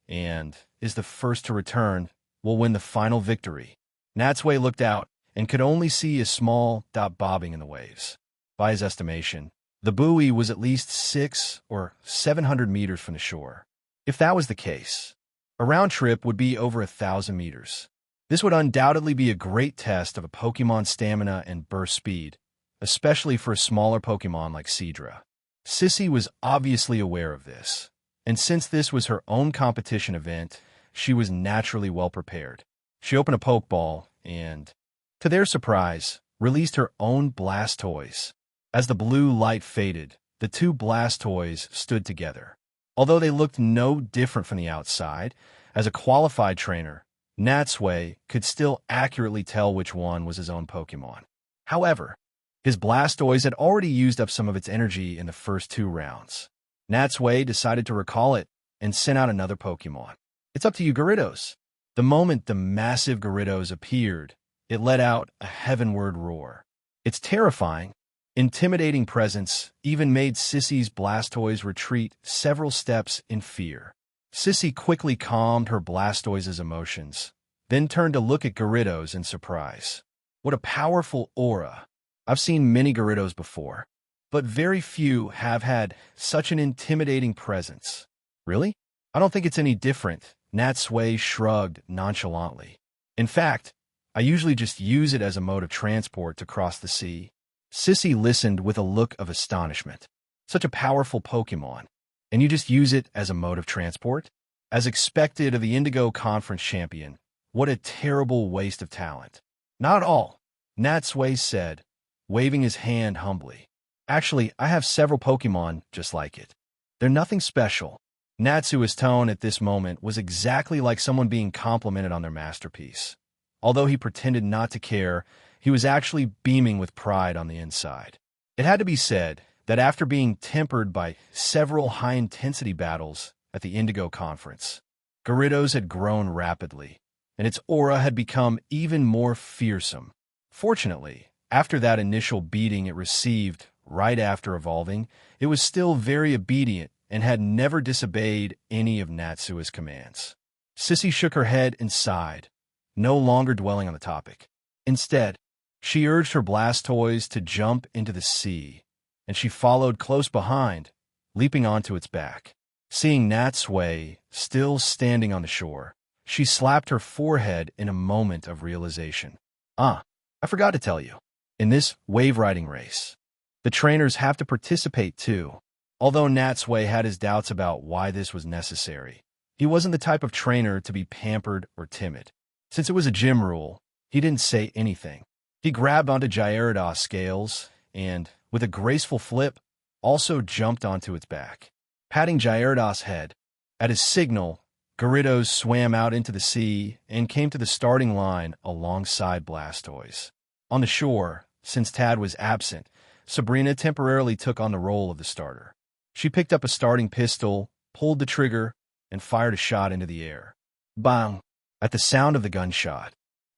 and is the first to return, will win the final victory." Natsui looked out and could only see a small dot bobbing in the waves. By his estimation, the buoy was at least 600 or 700 meters from the shore. If that was the case, a round trip would be over 1,000 meters. This would undoubtedly be a great test of a Pokemon's stamina and burst speed, especially for a smaller Pokemon like Cedra. Sissy was obviously aware of this, and since this was her own competition event, she was naturally well prepared. She opened a Pokeball and, to their surprise, released her own Blastoise. As the blue light faded, the two Blastoise stood together. Although they looked no different from the outside, as a qualified trainer, Natsui could still accurately tell which one was his own Pokemon. However, his Blastoise had already used up some of its energy in the first 2 rounds. Natsui decided to recall it and sent out another Pokemon. "It's up to you, Gyarados." The moment the massive Gyarados appeared, it let out a heavenward roar. Its terrifying, intimidating presence even made Sissy's Blastoise retreat several steps in fear. Sissy quickly calmed her Blastoise's emotions, then turned to look at Gyarados in surprise. What a powerful aura! I've seen many Gyarados before, but very few have had such an intimidating presence. Really? I don't think it's any different, Natsui shrugged nonchalantly. In fact, I usually just use it as a mode of transport to cross the sea. Sissy listened with a look of astonishment. Such a powerful Pokemon, and you just use it as a mode of transport? As expected of the Indigo Conference champion, what a terrible waste of talent. Not at all, Natsui said, waving his hand humbly. Actually, I have several Pokemon just like it. They're nothing special. Natsui's tone at this moment was exactly like someone being complimented on their masterpiece. Although he pretended not to care, he was actually beaming with pride on the inside. It had to be said that after being tempered by several high-intensity battles at the Indigo Conference, Gyarados had grown rapidly, and its aura had become even more fearsome. Fortunately, after that initial beating it received right after evolving, it was still very obedient and had never disobeyed any of Natsui's commands. Sissy shook her head and sighed, no longer dwelling on the topic. Instead, she urged her Blastoise to jump into the sea, and she followed close behind, leaping onto its back. Seeing Natsui still standing on the shore, she slapped her forehead in a moment of realization. I forgot to tell you. In this wave riding race, the trainers have to participate too. Although Natsui had his doubts about why this was necessary, he wasn't the type of trainer to be pampered or timid. Since it was a gym rule, he didn't say anything. He grabbed onto Gyarados' scales and, with a graceful flip, also jumped onto its back, patting Gyarados' head. At his signal, Gyarados swam out into the sea and came to the starting line alongside Blastoise. On the shore, since Tad was absent, Sabrina temporarily took on the role of the starter. She picked up a starting pistol, pulled the trigger, and fired a shot into the air. Bang! At the sound of the gunshot,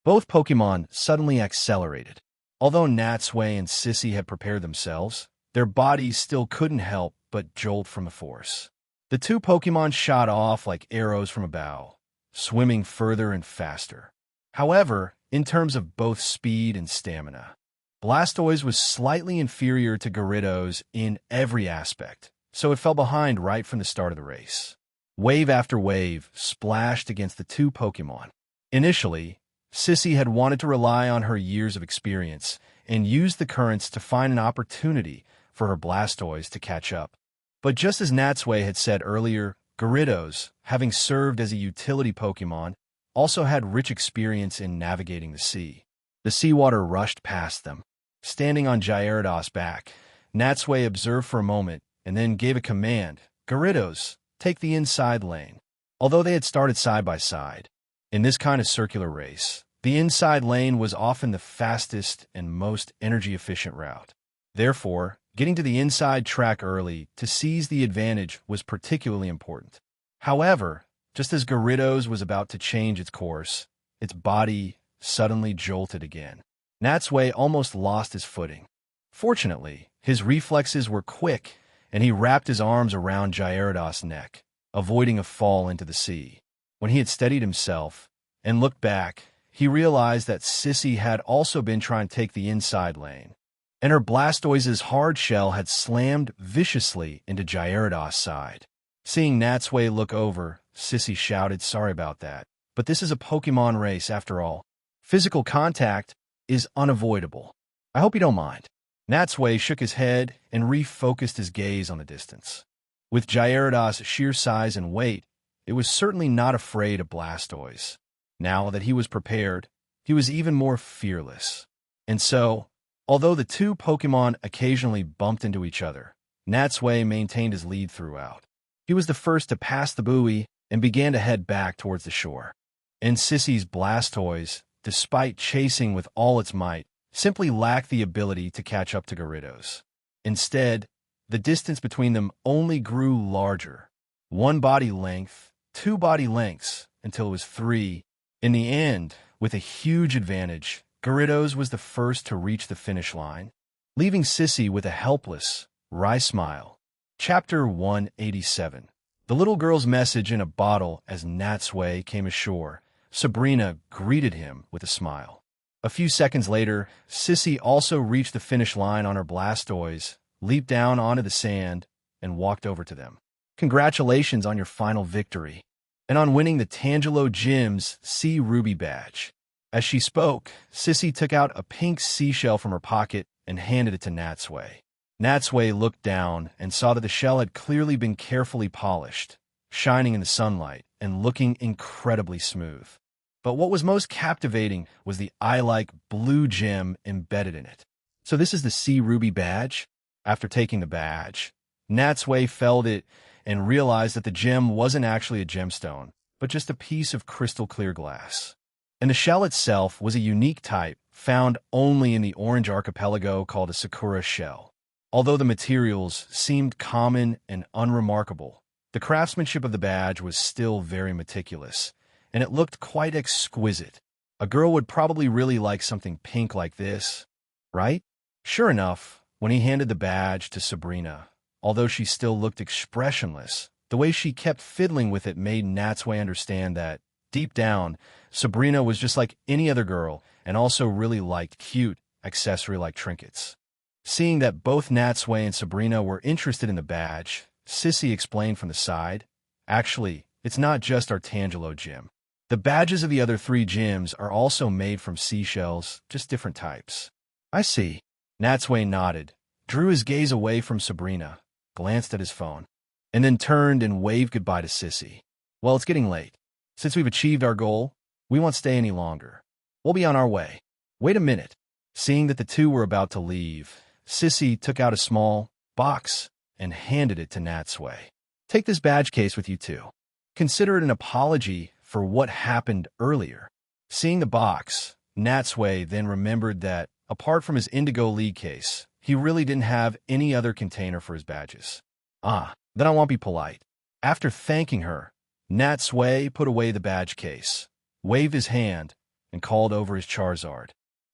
both Pokémon suddenly accelerated. Although Natsui and Sissy had prepared themselves, their bodies still couldn't help but jolt from the force. The two Pokémon shot off like arrows from a bow, swimming further and faster. However, in terms of both speed and stamina, Blastoise was slightly inferior to Gyarados in every aspect, so it fell behind right from the start of the race. Wave after wave splashed against the two Pokémon. Initially, Sissy had wanted to rely on her years of experience and use the currents to find an opportunity for her Blastoise to catch up. But just as Natsui had said earlier, Gyarados, having served as a utility Pokémon, also had rich experience in navigating the sea. The seawater rushed past them. Standing on Gyarados' back, Natsui observed for a moment and then gave a command, "Gyarados, take the inside lane." Although they had started side by side, in this kind of circular race, the inside lane was often the fastest and most energy-efficient route. Therefore, getting to the inside track early to seize the advantage was particularly important. However, just as Gyarados was about to change its course, its body suddenly jolted again. Natsui almost lost his footing. Fortunately, his reflexes were quick, and he wrapped his arms around Gyarados' neck, avoiding a fall into the sea. When he had steadied himself and looked back, he realized that Sissy had also been trying to take the inside lane, and her Blastoise's hard shell had slammed viciously into Gyarados' side. Seeing Natsui look over, Sissy shouted, "Sorry about that, but this is a Pokémon race after all. Physical contact is unavoidable. I hope you don't mind." Natsui shook his head and refocused his gaze on the distance. With Gyarados' sheer size and weight, it was certainly not afraid of Blastoise. Now that he was prepared, he was even more fearless. And so, although the two Pokémon occasionally bumped into each other, Natsui maintained his lead throughout. He was the first to pass the buoy and began to head back towards the shore. And Sissy's Blastoise, despite chasing with all its might, simply lacked the ability to catch up to Gyarados. Instead, the distance between them only grew larger. One body length, two body lengths, until it was three. In the end, with a huge advantage, Gyarados was the first to reach the finish line, leaving Sissy with a helpless, wry smile. Chapter 187. The little girl's message in a bottle. As Natsui came ashore, Sabrina greeted him with a smile. A few seconds later, Sissy also reached the finish line on her Blastoise, leaped down onto the sand, and walked over to them. "Congratulations on your final victory, and on winning the Tangelo Gym's Sea Ruby badge." As she spoke, Sissy took out a pink seashell from her pocket and handed it to Natsui. Natsui looked down and saw that the shell had clearly been carefully polished, shining in the sunlight and looking incredibly smooth. But what was most captivating was the eye-like blue gem embedded in it. "So this is the Sea Ruby badge?" After taking the badge, Natsui felt it and realized that the gem wasn't actually a gemstone, but just a piece of crystal-clear glass. And the shell itself was a unique type found only in the Orange Archipelago called a Sakura shell. Although the materials seemed common and unremarkable, the craftsmanship of the badge was still very meticulous, and it looked quite exquisite. A girl would probably really like something pink like this, right? Sure enough, when he handed the badge to Sabrina, although she still looked expressionless, the way she kept fiddling with it made Natsui understand that, deep down, Sabrina was just like any other girl and also really liked cute, accessory-like trinkets. Seeing that both Natsui and Sabrina were interested in the badge, Sissy explained from the side, "Actually, it's not just our Tangelo gym. The badges of the other three gyms are also made from seashells, just different types." "I see." Natsui nodded, drew his gaze away from Sabrina, glanced at his phone, and then turned and waved goodbye to Sissy. "Well, it's getting late. Since we've achieved our goal, we won't stay any longer. We'll be on our way." "Wait a minute." Seeing that the two were about to leave, Sissy took out a small box and handed it to Natsui. "Take this badge case with you too. Consider it an apology for what happened earlier. Seeing the box, Natsui then remembered that, apart from his Indigo League case, he really didn't have any other container for his badges. Then I won't be polite. After thanking her, Natsui put away the badge case, waved his hand, and called over his Charizard,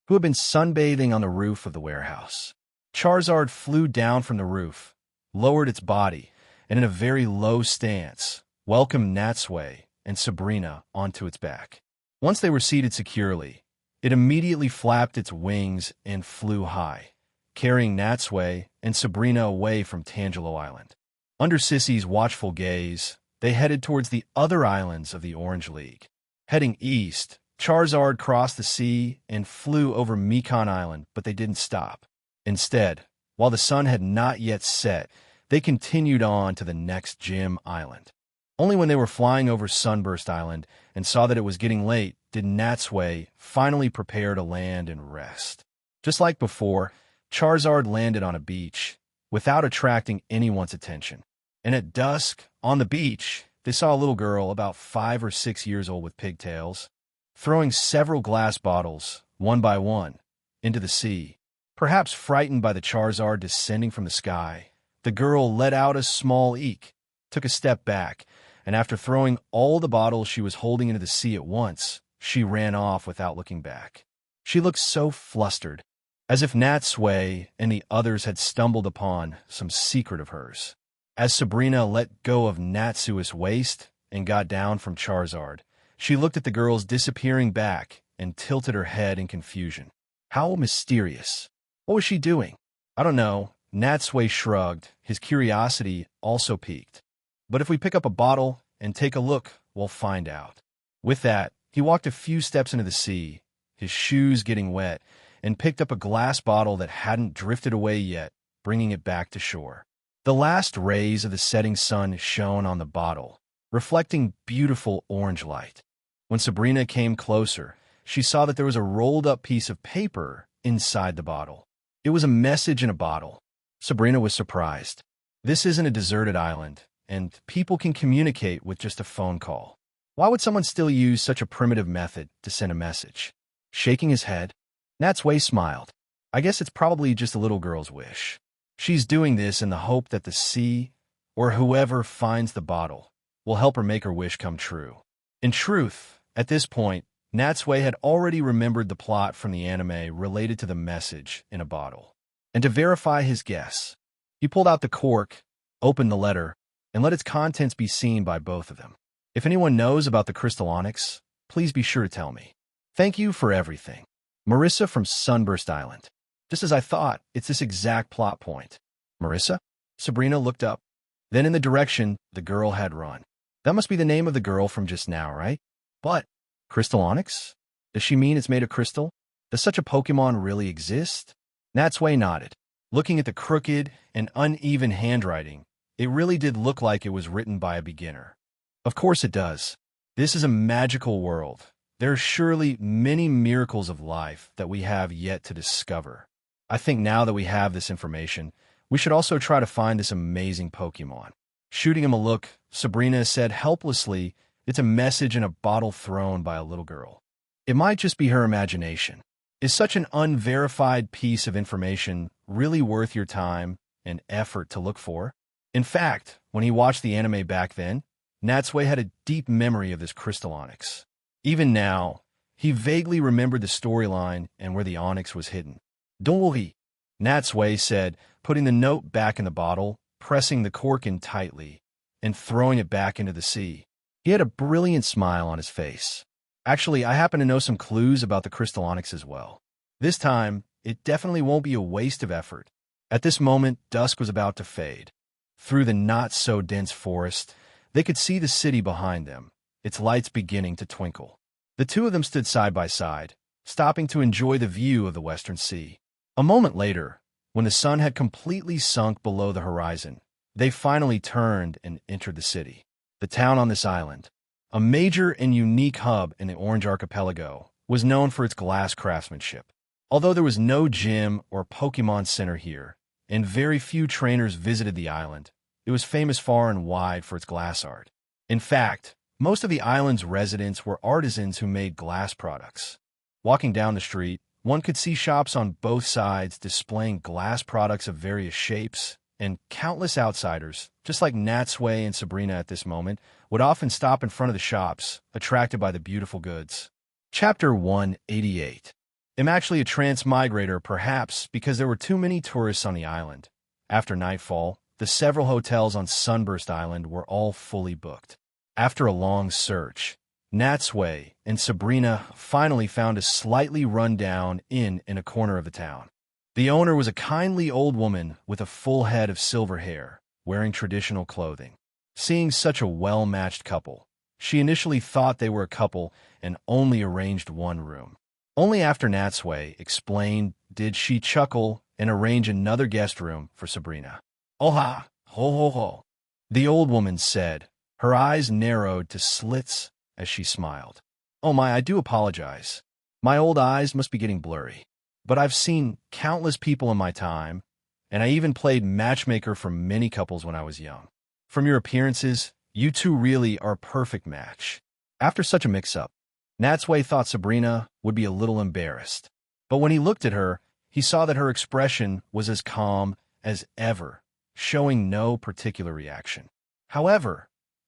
who had been sunbathing on the roof of the warehouse. Charizard flew down from the roof, lowered its body, and in a very low stance, welcomed Natsui and Sabrina onto its back. Once they were seated securely, it immediately flapped its wings and flew high, carrying Natsui and Sabrina away from Tangelo Island. Under Sissy's watchful gaze, they headed towards the other islands of the Orange League. Heading east, Charizard crossed the sea and flew over Mekon Island, but they didn't stop. Instead, while the sun had not yet set, they continued on to the next gym island. Only when they were flying over Sunburst Island and saw that it was getting late did Natsui finally prepare to land and rest. Just like before, Charizard landed on a beach without attracting anyone's attention. And at dusk, on the beach, they saw a little girl about 5 or 6 years old with pigtails, throwing several glass bottles, one by one, into the sea. Perhaps frightened by the Charizard descending from the sky, the girl let out a small eek, took a step back, and after throwing all the bottles she was holding into the sea at once, she ran off without looking back. She looked so flustered, as if Natsui and the others had stumbled upon some secret of hers. As Sabrina let go of Natsui's waist and got down from Charizard, she looked at the girl's disappearing back and tilted her head in confusion. How mysterious. What was she doing? I don't know. Natsui shrugged, his curiosity also piqued. But if we pick up a bottle and take a look, we'll find out. With that, he walked a few steps into the sea, his shoes getting wet, and picked up a glass bottle that hadn't drifted away yet, bringing it back to shore. The last rays of the setting sun shone on the bottle, reflecting beautiful orange light. When Sabrina came closer, she saw that there was a rolled-up piece of paper inside the bottle. It was a message in a bottle. Sabrina was surprised. This isn't a deserted island, and people can communicate with just a phone call. Why would someone still use such a primitive method to send a message? Shaking his head, Natsui smiled. I guess it's probably just a little girl's wish. She's doing this in the hope that the sea, or whoever finds the bottle, will help her make her wish come true. In truth, at this point, Natsui had already remembered the plot from the anime related to the message in a bottle. And to verify his guess, he pulled out the cork, opened the letter, and let its contents be seen by both of them. If anyone knows about the crystal onyx, please be sure to tell me. Thank you for everything. Marissa from Sunburst Island. Just as I thought, it's this exact plot point. Marissa? Sabrina looked up, then in the direction the girl had run. That must be the name of the girl from just now, right? But, crystal onyx? Does she mean it's made of crystal? Does such a Pokemon really exist? Natsui nodded. Looking at the crooked and uneven handwriting, it really did look like it was written by a beginner. Of course it does. This is a magical world. There are surely many miracles of life that we have yet to discover. I think now that we have this information, we should also try to find this amazing Pokemon. Shooting him a look, Sabrina said helplessly, it's a message in a bottle thrown by a little girl. It might just be her imagination. Is such an unverified piece of information really worth your time and effort to look for? In fact, when he watched the anime back then, Natsui had a deep memory of this crystal onyx. Even now, he vaguely remembered the storyline and where the onyx was hidden. Don't worry, Natsui said, putting the note back in the bottle, pressing the cork in tightly, and throwing it back into the sea. He had a brilliant smile on his face. Actually, I happen to know some clues about the crystal onyx as well. This time, it definitely won't be a waste of effort. At this moment, dusk was about to fade. Through the not-so-dense forest, they could see the city behind them, its lights beginning to twinkle. The two of them stood side by side, stopping to enjoy the view of the western sea. A moment later, when the sun had completely sunk below the horizon, they finally turned and entered the city. The town on this island, a major and unique hub in the Orange Archipelago, was known for its glass craftsmanship. Although there was no gym or Pokemon Center here, and very few trainers visited the island, it was famous far and wide for its glass art. In fact, most of the island's residents were artisans who made glass products. Walking down the street, one could see shops on both sides displaying glass products of various shapes, and countless outsiders, just like Natsui and Sabrina at this moment, would often stop in front of the shops, attracted by the beautiful goods. Chapter 188. I'm actually a transmigrator, perhaps because there were too many tourists on the island. After nightfall, the several hotels on Sunburst Island were all fully booked. After a long search, Natsui and Sabrina finally found a slightly run-down inn in a corner of the town. The owner was a kindly old woman with a full head of silver hair, wearing traditional clothing. Seeing such a well-matched couple, she initially thought they were a couple and only arranged one room. Only after Natsui explained did she chuckle and arrange another guest room for Sabrina. "Oha, ho ho ho," the old woman said, her eyes narrowed to slits as she smiled. "Oh my, I do apologize. My old eyes must be getting blurry. But I've seen countless people in my time, and I even played matchmaker for many couples when I was young. From your appearances, you two really are a perfect match." After such a mix-up, Natsui thought Sabrina would be a little embarrassed. But when he looked at her, he saw that her expression was as calm as ever, showing no particular reaction. However,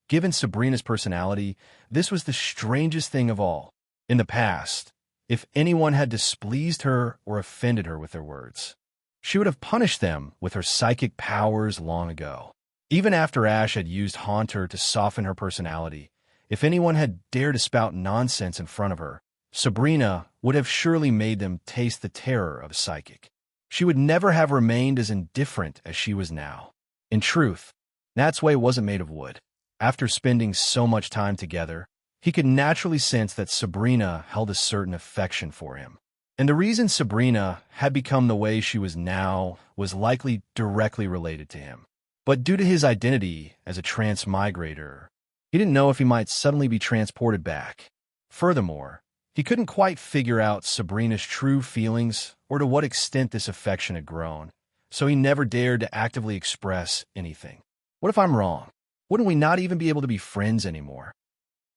given Sabrina's personality, this was the strangest thing of all. In the past, if anyone had displeased her or offended her with their words, she would have punished them with her psychic powers long ago. Even after Ash had used Haunter to soften her personality, if anyone had dared to spout nonsense in front of her, Sabrina would have surely made them taste the terror of a psychic. She would never have remained as indifferent as she was now. In truth, Natsui wasn't made of wood. After spending so much time together, he could naturally sense that Sabrina held a certain affection for him. And the reason Sabrina had become the way she was now was likely directly related to him. But due to his identity as a transmigrator, he didn't know if he might suddenly be transported back. Furthermore, he couldn't quite figure out Sabrina's true feelings or to what extent this affection had grown, so he never dared to actively express anything. What if I'm wrong? Wouldn't we not even be able to be friends anymore?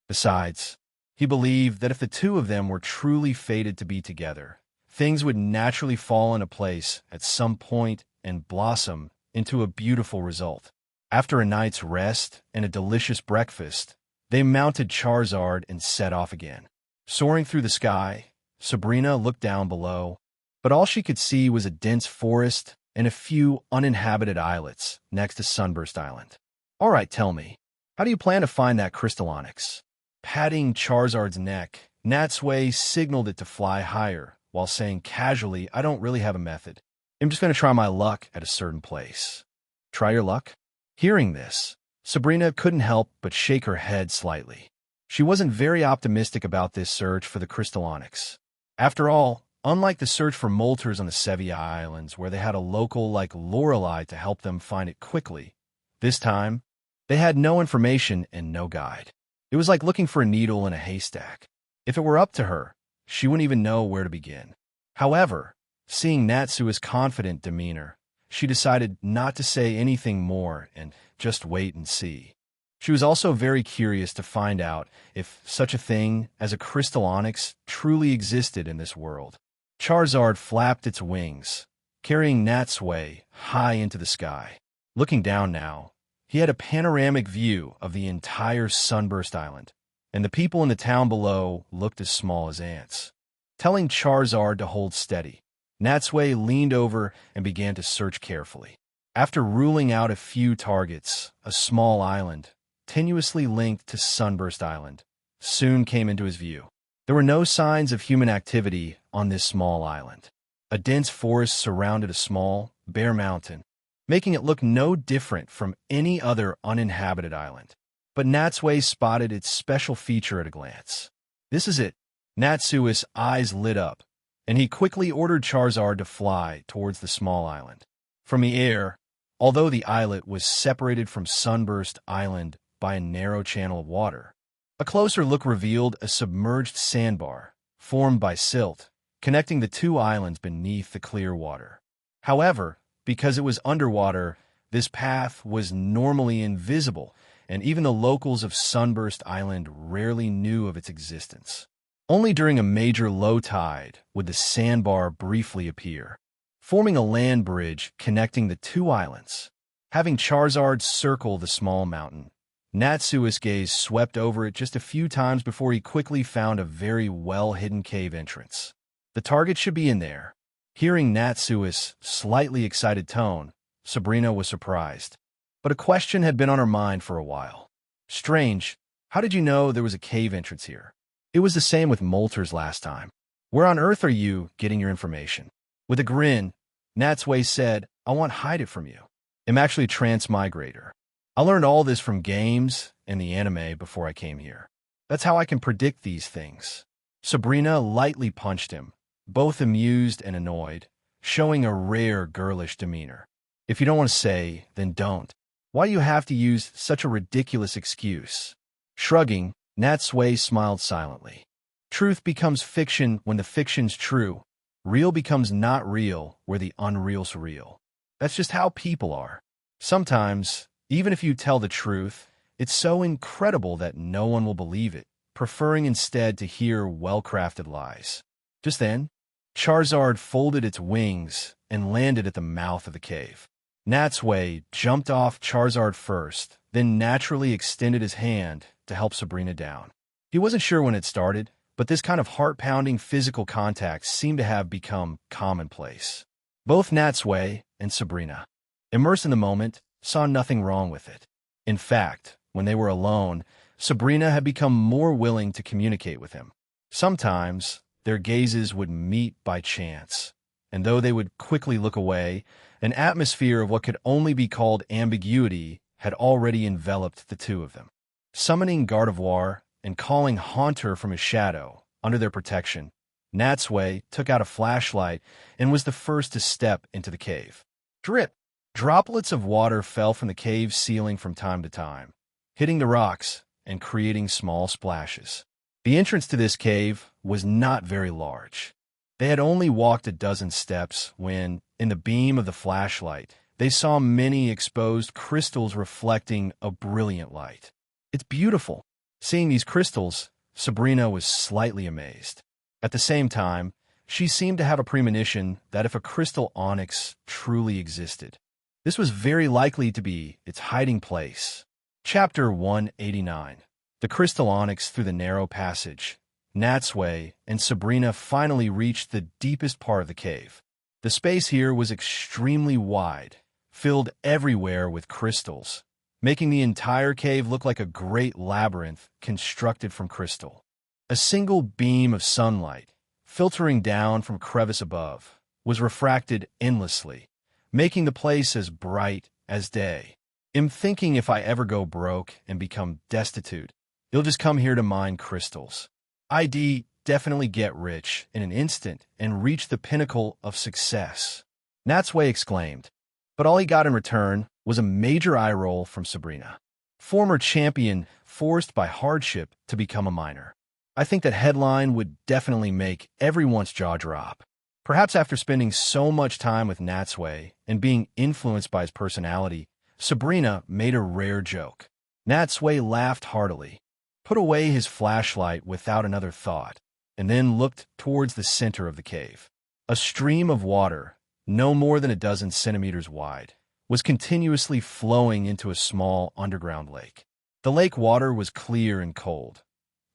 Besides, he believed that if the two of them were truly fated to be together, things would naturally fall into place at some point and blossom into a beautiful result. After a night's rest and a delicious breakfast, they mounted Charizard and set off again. Soaring through the sky, Sabrina looked down below, but all she could see was a dense forest and a few uninhabited islets next to Sunburst Island. "All right, tell me, how do you plan to find that crystal onyx?" Patting Charizard's neck, Natsui signaled it to fly higher, while saying casually, "I don't really have a method. I'm just going to try my luck at a certain place." "Try your luck?" Hearing this, Sabrina couldn't help but shake her head slightly. She wasn't very optimistic about this search for the crystal onyx. After all, unlike the search for molters on the Sevilla Islands, where they had a local like Lorelei to help them find it quickly, this time, they had no information and no guide. It was like looking for a needle in a haystack. If it were up to her, she wouldn't even know where to begin. However, seeing Natsui's confident demeanor, she decided not to say anything more and just wait and see. She was also very curious to find out if such a thing as a crystal onyx truly existed in this world. Charizard flapped its wings, carrying Natsui high into the sky. Looking down now, he had a panoramic view of the entire Sunburst Island, and the people in the town below looked as small as ants. Telling Charizard to hold steady, Natsui leaned over and began to search carefully. After ruling out a few targets, a small island, tenuously linked to Sunburst Island, soon came into his view. There were no signs of human activity on this small island. A dense forest surrounded a small, bare mountain, making it look no different from any other uninhabited island. But Natsui spotted its special feature at a glance. "This is it." Natsui's eyes lit up, and he quickly ordered Charizard to fly towards the small island. From the air, although the islet was separated from Sunburst Island by a narrow channel of water, a closer look revealed a submerged sandbar, formed by silt, connecting the two islands beneath the clear water. However, because it was underwater, this path was normally invisible, and even the locals of Sunburst Island rarely knew of its existence. Only during a major low tide would the sandbar briefly appear, forming a land bridge connecting the two islands. Having Charizard circle the small mountain, Natsui's gaze swept over it just a few times before he quickly found a very well-hidden cave entrance. The target should be in there. Hearing Natsui's slightly excited tone, Sabrina was surprised. But a question had been on her mind for a while. Strange, how did you know there was a cave entrance here? It was the same with Molter's last time. Where on earth are you getting your information? With a grin, Natsui said, I won't hide it from you. I'm actually a transmigrator. I learned all this from games and the anime before I came here. That's how I can predict these things. Sabrina lightly punched him, both amused and annoyed, showing a rare girlish demeanor. If you don't want to say, then don't. Why do you have to use such a ridiculous excuse? Shrugging, Natsui smiled silently. Truth becomes fiction when the fiction's true. Real becomes not real where the unreal's real. That's just how people are. Sometimes, even if you tell the truth, it's so incredible that no one will believe it, preferring instead to hear well-crafted lies. Just then, Charizard folded its wings and landed at the mouth of the cave. Natsui jumped off Charizard first, then naturally extended his hand to help Sabrina down. He wasn't sure when it started, but this kind of heart-pounding physical contact seemed to have become commonplace. Both Natsui and Sabrina, immersed in the moment, saw nothing wrong with it. In fact, when they were alone, Sabrina had become more willing to communicate with him. Sometimes, their gazes would meet by chance, and though they would quickly look away, an atmosphere of what could only be called ambiguity had already enveloped the two of them. Summoning Gardevoir and calling Haunter from his shadow under their protection, Natsui took out a flashlight and was the first to step into the cave. Drip! Droplets of water fell from the cave ceiling from time to time, hitting the rocks and creating small splashes. The entrance to this cave was not very large. They had only walked a dozen steps when, in the beam of the flashlight, they saw many exposed crystals reflecting a brilliant light. It's beautiful. Seeing these crystals, Sabrina was slightly amazed. At the same time, she seemed to have a premonition that if a crystal onyx truly existed, this was very likely to be its hiding place. Chapter 189. The Crystal Onyx through the narrow passage. Natsui and Sabrina finally reached the deepest part of the cave. The space here was extremely wide, filled everywhere with crystals, making the entire cave look like a great labyrinth constructed from crystal. A single beam of sunlight, filtering down from a crevice above, was refracted endlessly, making the place as bright as day. I'm thinking if I ever go broke and become destitute, you'll just come here to mine crystals. I'd definitely get rich in an instant and reach the pinnacle of success. Natsui exclaimed, but all he got in return was a major eye roll from Sabrina. Former champion forced by hardship to become a miner. I think that headline would definitely make everyone's jaw drop. Perhaps after spending so much time with Natsui and being influenced by his personality, Sabrina made a rare joke. Natsui laughed heartily, put away his flashlight without another thought, and then looked towards the center of the cave. A stream of water, no more than a dozen centimeters wide, was continuously flowing into a small underground lake. The lake water was clear and cold.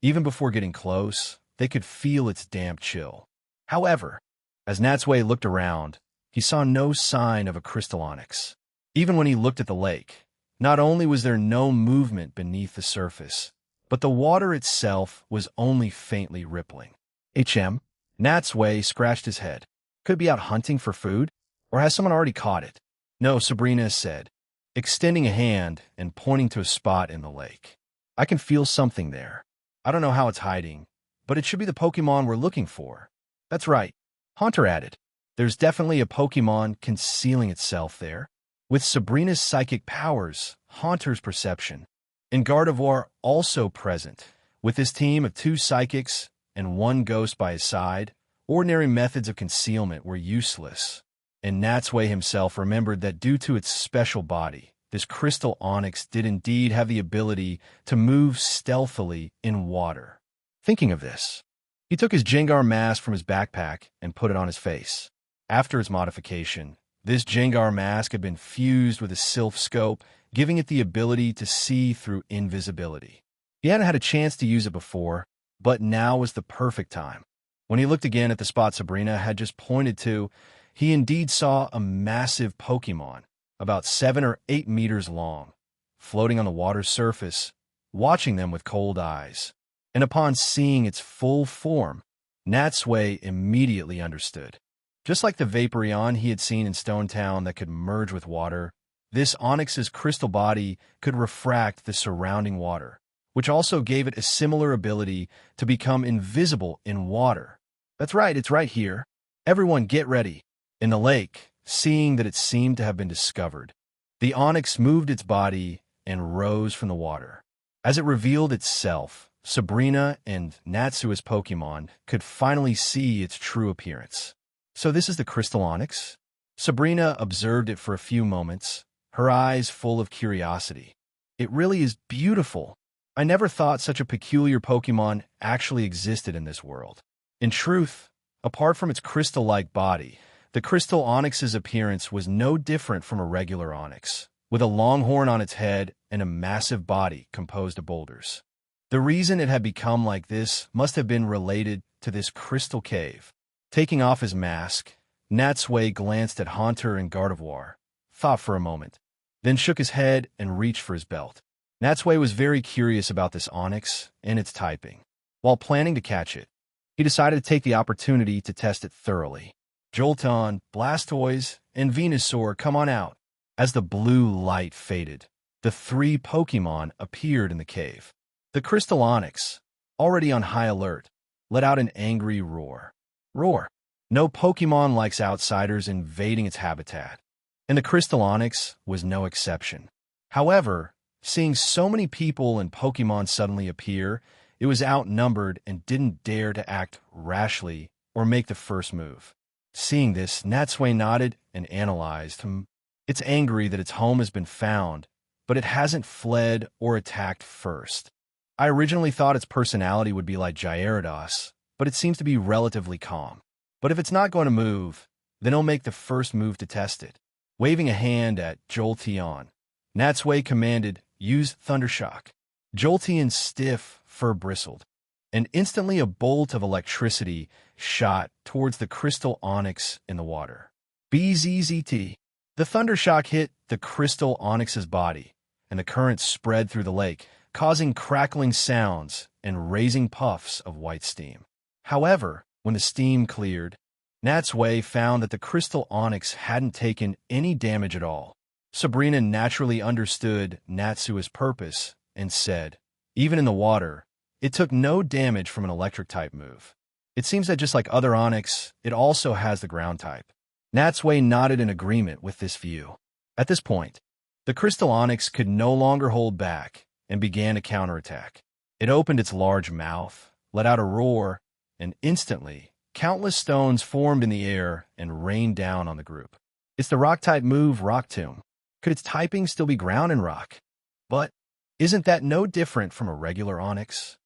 Even before getting close, they could feel its damp chill. However, as Natsui looked around, he saw no sign of a crystal onyx. Even when he looked at the lake, not only was there no movement beneath the surface, but the water itself was only faintly rippling. Natsui scratched his head. Could it be out hunting for food? Or has someone already caught it? No, Sabrina said, extending a hand and pointing to a spot in the lake. I can feel something there. I don't know how it's hiding, but it should be the Pokemon we're looking for. That's right, Haunter added. There's definitely a Pokemon concealing itself there. With Sabrina's psychic powers, Haunter's perception, and Gardevoir also present, with his team of 2 psychics and 1 ghost by his side, ordinary methods of concealment were useless, and Natsui himself remembered that due to its special body, this crystal onyx did indeed have the ability to move stealthily in water. Thinking of this, he took his Jengar mask from his backpack and put it on his face. After its modification, this Jengar mask had been fused with a sylph scope, giving it the ability to see through invisibility. He hadn't had a chance to use it before, but now was the perfect time. When he looked again at the spot Sabrina had just pointed to, he indeed saw a massive Pokemon, about 7 or 8 meters long, floating on the water's surface, watching them with cold eyes. And upon seeing its full form, Natsui immediately understood. Just like the Vaporeon he had seen in Stone Town that could merge with water, this Onyx's crystal body could refract the surrounding water, which also gave it a similar ability to become invisible in water. That's right, it's right here. Everyone get ready. In the lake, seeing that it seemed to have been discovered, the Onyx moved its body and rose from the water. As it revealed itself, Sabrina and Natsui's Pokemon could finally see its true appearance. So this is the Crystal Onyx? Sabrina observed it for a few moments, her eyes full of curiosity. It really is beautiful. I never thought such a peculiar Pokemon actually existed in this world. In truth, apart from its crystal-like body, the Crystal Onyx's appearance was no different from a regular Onyx, with a long horn on its head and a massive body composed of boulders. The reason it had become like this must have been related to this crystal cave. Taking off his mask, Natsui glanced at Haunter and Gardevoir, thought for a moment, then shook his head and reached for his belt. Natsui was very curious about this Onyx and its typing. While planning to catch it, he decided to take the opportunity to test it thoroughly. Jolteon, Blastoise, and Venusaur, come on out. As the blue light faded, the 3 Pokemon appeared in the cave. The Crystal Onyx, already on high alert, let out an angry roar. Roar! No Pokemon likes outsiders invading its habitat, and the Crystal Onyx was no exception. However, seeing so many people and Pokemon suddenly appear, it was outnumbered and didn't dare to act rashly or make the first move. Seeing this, Natsui nodded and analyzed. It's angry that its home has been found, but it hasn't fled or attacked first. I originally thought its personality would be like Gyarados, but it seems to be relatively calm. But if it's not going to move, then it'll make the first move to test it. Waving a hand at Jolteon, Natsui commanded, use Thundershock. Jolteon's stiff fur bristled, and instantly a bolt of electricity shot towards the Crystal Onyx in the water. BZZT. The Thundershock hit the Crystal Onyx's body, and the current spread through the lake, causing crackling sounds and raising puffs of white steam. However, when the steam cleared, Natsui found that the Crystal Onyx hadn't taken any damage at all. Sabrina naturally understood Natsui's purpose and said, even in the water, it took no damage from an electric-type move. It seems that just like other Onyx, it also has the ground type. Natsui nodded in agreement with this view. At this point, the Crystal Onyx could no longer hold back and began a counterattack. It opened its large mouth, let out a roar, and instantly, countless stones formed in the air and rained down on the group. It's the rock-type move, Rock Tomb. Could its typing still be ground and rock? But isn't that no different from a regular Onyx?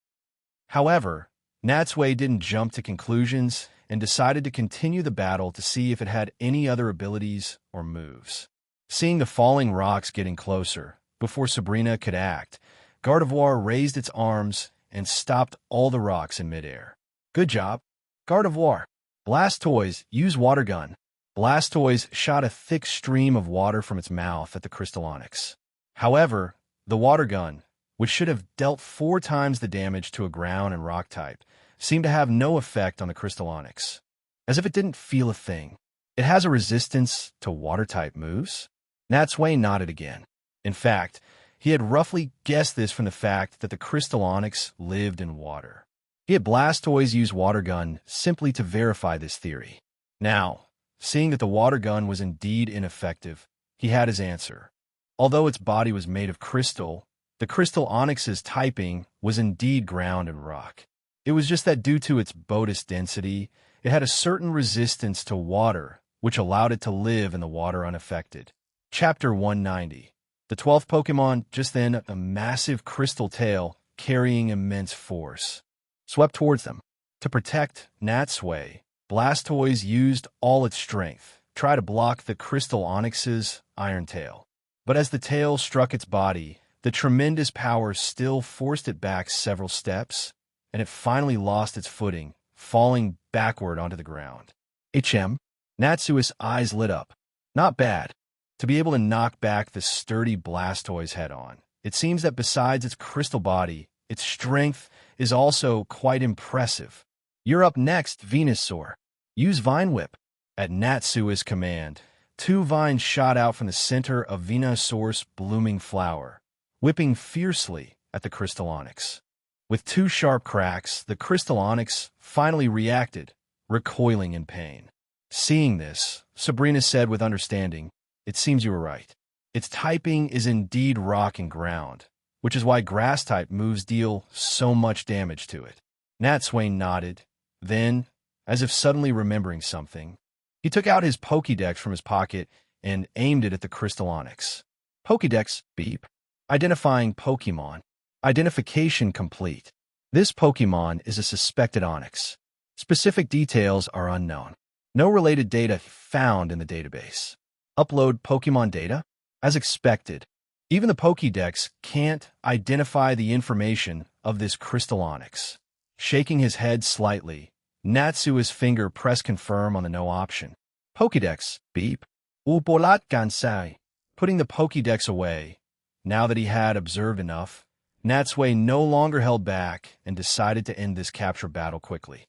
However, Natsui didn't jump to conclusions and decided to continue the battle to see if it had any other abilities or moves. Seeing the falling rocks getting closer, before Sabrina could act, Gardevoir raised its arms and stopped all the rocks in midair. Good job, Gardevoir. Blastoise, use Water Gun. Blastoise shot a thick stream of water from its mouth at the Crystal Onyx. However, the Water Gun, which should have dealt 4 times the damage to a ground and rock type, seemed to have no effect on the Crystal Onyx. As if it didn't feel a thing. It has a resistance to water-type moves? Natsui nodded again. In fact, he had roughly guessed this from the fact that the Crystal Onyx lived in water. He had Blastoise use Water Gun simply to verify this theory. Now, seeing that the Water Gun was indeed ineffective, he had his answer. Although its body was made of crystal, the Crystal Onyx's typing was indeed ground and rock. It was just that due to its Botus density, it had a certain resistance to water, which allowed it to live in the water unaffected. Chapter 190. The The 12th Pokemon just then, a massive crystal tail carrying immense force, swept towards them. To protect Natsui, Blastoise used all its strength, try to block the Crystal Onyx's iron tail. But as the tail struck its body, the tremendous power still forced it back several steps, and it finally lost its footing, falling backward onto the ground. Natsui's eyes lit up. Not bad. To be able to knock back the sturdy Blastoise head-on. It seems that besides its crystal body, its strength is also quite impressive. You're up next, Venusaur. Use Vine Whip. At Natsui's command, 2 vines shot out from the center of Venusaur's blooming flower, whipping fiercely at the Crystal Onyx. With 2 sharp cracks, the Crystal Onyx finally reacted, recoiling in pain. Seeing this, Sabrina said with understanding, "It seems you were right. Its typing is indeed rock and ground, which is why grass-type moves deal so much damage to it." Natsui nodded. Then, as if suddenly remembering something, he took out his Pokédex from his pocket and aimed it at the Crystal Onyx. Pokédex, beep. Identifying Pokémon. Identification complete. This Pokémon is a suspected Onyx. Specific details are unknown. No related data found in the database. Upload Pokémon data? As expected, even the Pokédex can't identify the information of this Crystal Onyx. Shaking his head slightly, Natsui's finger pressed confirm on the no option. Pokédex, beep. Upolat Gansai. Putting the Pokédex away, now that he had observed enough, Natsui no longer held back and decided to end this capture battle quickly.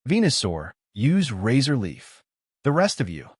Venusaur, use Razor Leaf. The rest of you,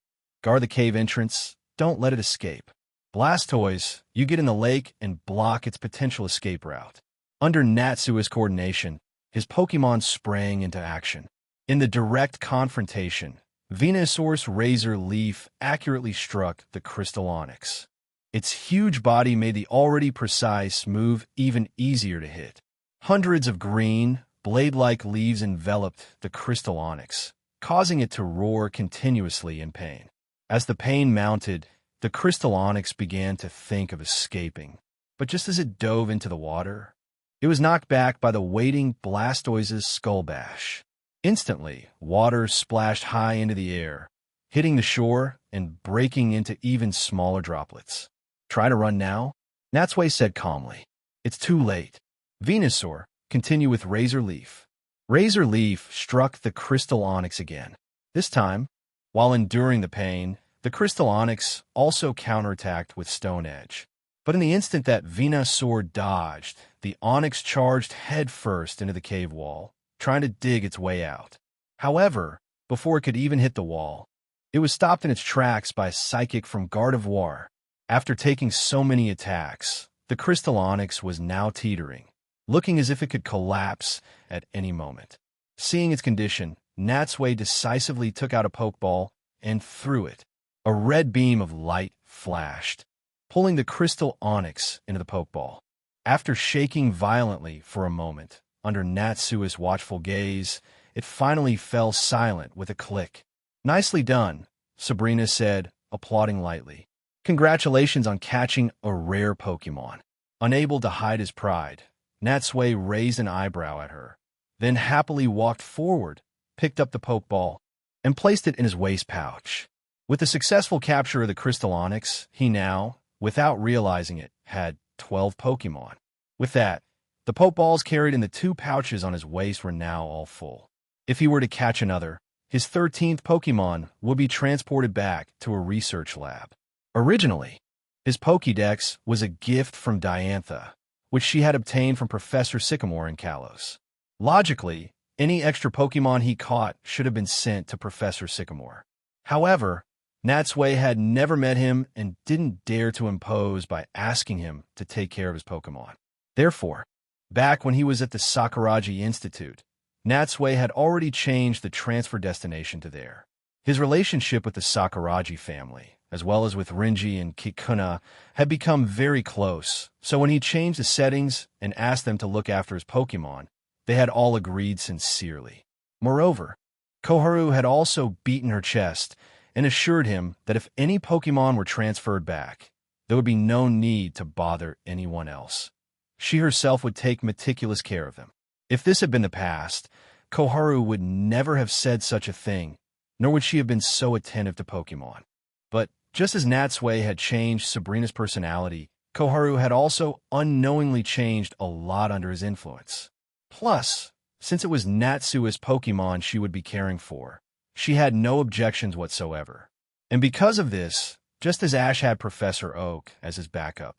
guard the cave entrance, don't let it escape. Blastoise, you get in the lake and block its potential escape route. Under Natsui's coordination, his Pokémon sprang into action. In the direct confrontation, Venusaur's Razor Leaf accurately struck the Crystal Onyx. Its huge body made the already precise move even easier to hit. Hundreds of green, blade-like leaves enveloped the Crystal Onyx, causing it to roar continuously in pain. As the pain mounted, the Crystal Onyx began to think of escaping. But just as it dove into the water, it was knocked back by the waiting Blastoise's Skull Bash. Instantly, water splashed high into the air, hitting the shore and breaking into even smaller droplets. Try to run now? Natsui said calmly. It's too late. Venusaur, continue with Razor Leaf. Razor Leaf struck the Crystal Onyx again. This time, while enduring the pain, the Crystal Onyx also counterattacked with Stone Edge. But in the instant that Venusaur dodged, the Onyx charged headfirst into the cave wall, trying to dig its way out. However, before it could even hit the wall, it was stopped in its tracks by a psychic from Gardevoir. After taking so many attacks, the Crystal Onyx was now teetering, looking as if it could collapse at any moment. Seeing its condition, Natsui decisively took out a Pokeball and threw it. A red beam of light flashed, pulling the Crystal Onyx into the Pokeball. After shaking violently for a moment, under Natsui's watchful gaze, it finally fell silent with a click. Nicely done, Sabrina said, applauding lightly. Congratulations on catching a rare Pokemon. Unable to hide his pride, Natsui raised an eyebrow at her, then happily walked forward, picked up the Pokeball, and placed it in his waist pouch. With the successful capture of the Crystal Onyx, he now, without realizing it, had 12 Pokemon. With that, the Pokeballs carried in the 2 pouches on his waist were now all full. If he were to catch another, his 13th Pokemon would be transported back to a research lab. Originally, his Pokédex was a gift from Diantha, which she had obtained from Professor Sycamore in Kalos. Logically, any extra Pokemon he caught should have been sent to Professor Sycamore. However, Natsui had never met him and didn't dare to impose by asking him to take care of his Pokemon. Therefore, back when he was at the Sakuragi Institute, Natsui had already changed the transfer destination to there. His relationship with the Sakuragi family, as well as with Renji and Kikuna, had become very close, so when he changed the settings and asked them to look after his Pokemon, they had all agreed sincerely. Moreover, Koharu had also beaten her chest and assured him that if any Pokemon were transferred back, there would be no need to bother anyone else. She herself would take meticulous care of them. If this had been the past, Koharu would never have said such a thing, nor would she have been so attentive to Pokemon. But just as Natsui had changed Sabrina's personality, Koharu had also unknowingly changed a lot under his influence. Plus, since it was Natsui's Pokemon she would be caring for, she had no objections whatsoever. And because of this, just as Ash had Professor Oak as his backup,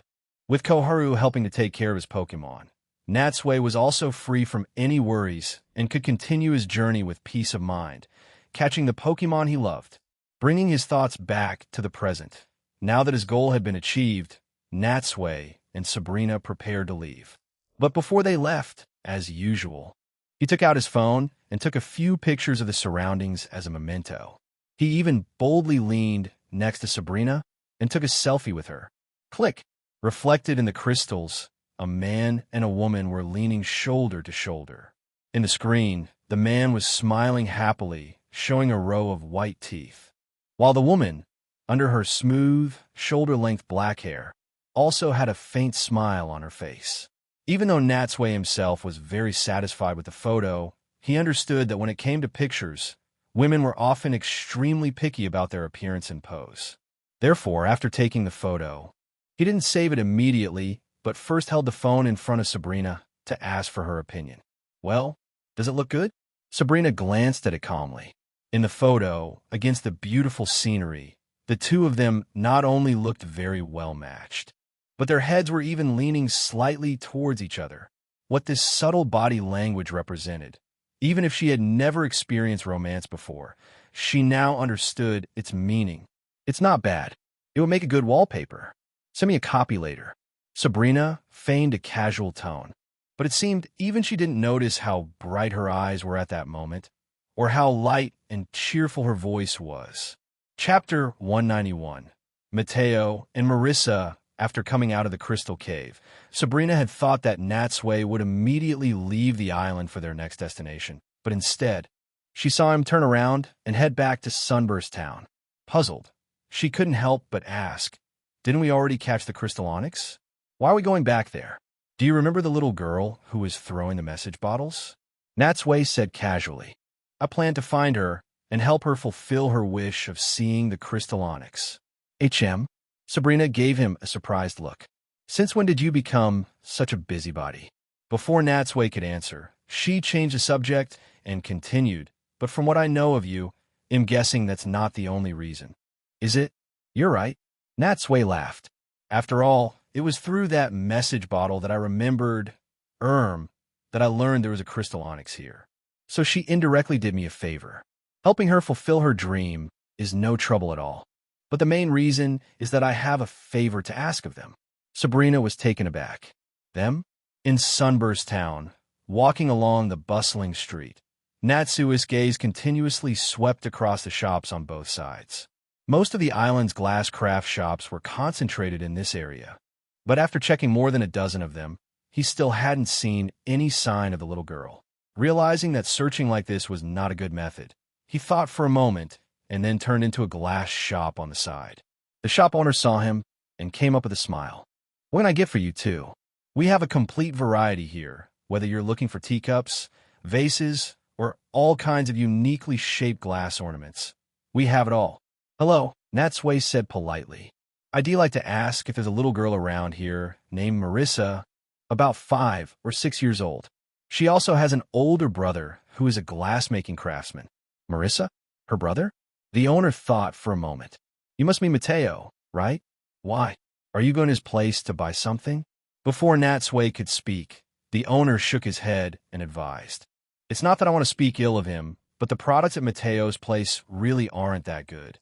with Koharu helping to take care of his Pokemon, Natsui was also free from any worries and could continue his journey with peace of mind, catching the Pokemon he loved, bringing his thoughts back to the present. Now that his goal had been achieved, Natsui and Sabrina prepared to leave. But before they left, as usual, he took out his phone and took a few pictures of the surroundings as a memento. He even boldly leaned next to Sabrina and took a selfie with her. Click! Reflected in the crystals, a man and a woman were leaning shoulder to shoulder. In the screen, the man was smiling happily, showing a row of white teeth, while the woman, under her smooth, shoulder-length black hair, also had a faint smile on her face. Even though Natsui himself was very satisfied with the photo, he understood that when it came to pictures, women were often extremely picky about their appearance and pose. Therefore, after taking the photo, he didn't save it immediately, but first held the phone in front of Sabrina to ask for her opinion. Well, does it look good? Sabrina glanced at it calmly. In the photo, against the beautiful scenery, the two of them not only looked very well matched, but their heads were even leaning slightly towards each other. What this subtle body language represented, even if she had never experienced romance before, she now understood its meaning. It's not bad. It would make a good wallpaper. Send me a copy later. Sabrina feigned a casual tone, but it seemed even she didn't notice how bright her eyes were at that moment, or how light and cheerful her voice was. Chapter 191. Mateo and Marissa. After coming out of the Crystal Cave, Sabrina had thought that Natsui would immediately leave the island for their next destination, but instead, she saw him turn around and head back to Sunburst Town. Puzzled, she couldn't help but ask, "Didn't we already catch the Crystal Onyx? Why are we going back there? Do you remember the little girl who was throwing the message bottles?" Natsui said casually, "I plan to find her and help her fulfill her wish of seeing the Crystal Onyx." HM? Sabrina gave him a surprised look. "Since when did you become such a busybody?" Before Natsui could answer, she changed the subject and continued, "But from what I know of you, I'm guessing that's not the only reason. Is it?" "You're right." Natsui laughed. "After all, it was through that message bottle that I remembered, that I learned there was a Crystal Onyx here. So she indirectly did me a favor. Helping her fulfill her dream is no trouble at all. But the main reason is that I have a favor to ask of them." Sabrina was taken aback. Them? In Sunburst Town, walking along the bustling street, Natsui's gaze continuously swept across the shops on both sides. Most of the island's glass craft shops were concentrated in this area, but after checking more than a dozen of them, he still hadn't seen any sign of the little girl. Realizing that searching like this was not a good method, he thought for a moment and then turned into a glass shop on the side. The shop owner saw him and came up with a smile. "What can I get for you, too? We have a complete variety here, whether you're looking for teacups, vases, or all kinds of uniquely shaped glass ornaments. We have it all." "Hello," Natsui said politely. "I'd like to ask if there's a little girl around here named Marissa, about 5 or 6 years old. She also has an older brother who is a glass-making craftsman." "Marissa? Her brother?" The owner thought for a moment. "You must be Mateo, right? Why? Are you going to his place to buy something?" Before Natsui could speak, the owner shook his head and advised, "It's not that I want to speak ill of him, but the products at Mateo's place really aren't that good,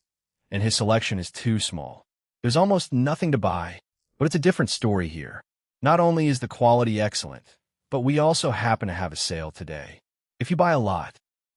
and his selection is too small. There's almost nothing to buy, but it's a different story here. Not only is the quality excellent, but we also happen to have a sale today. If you buy a lot,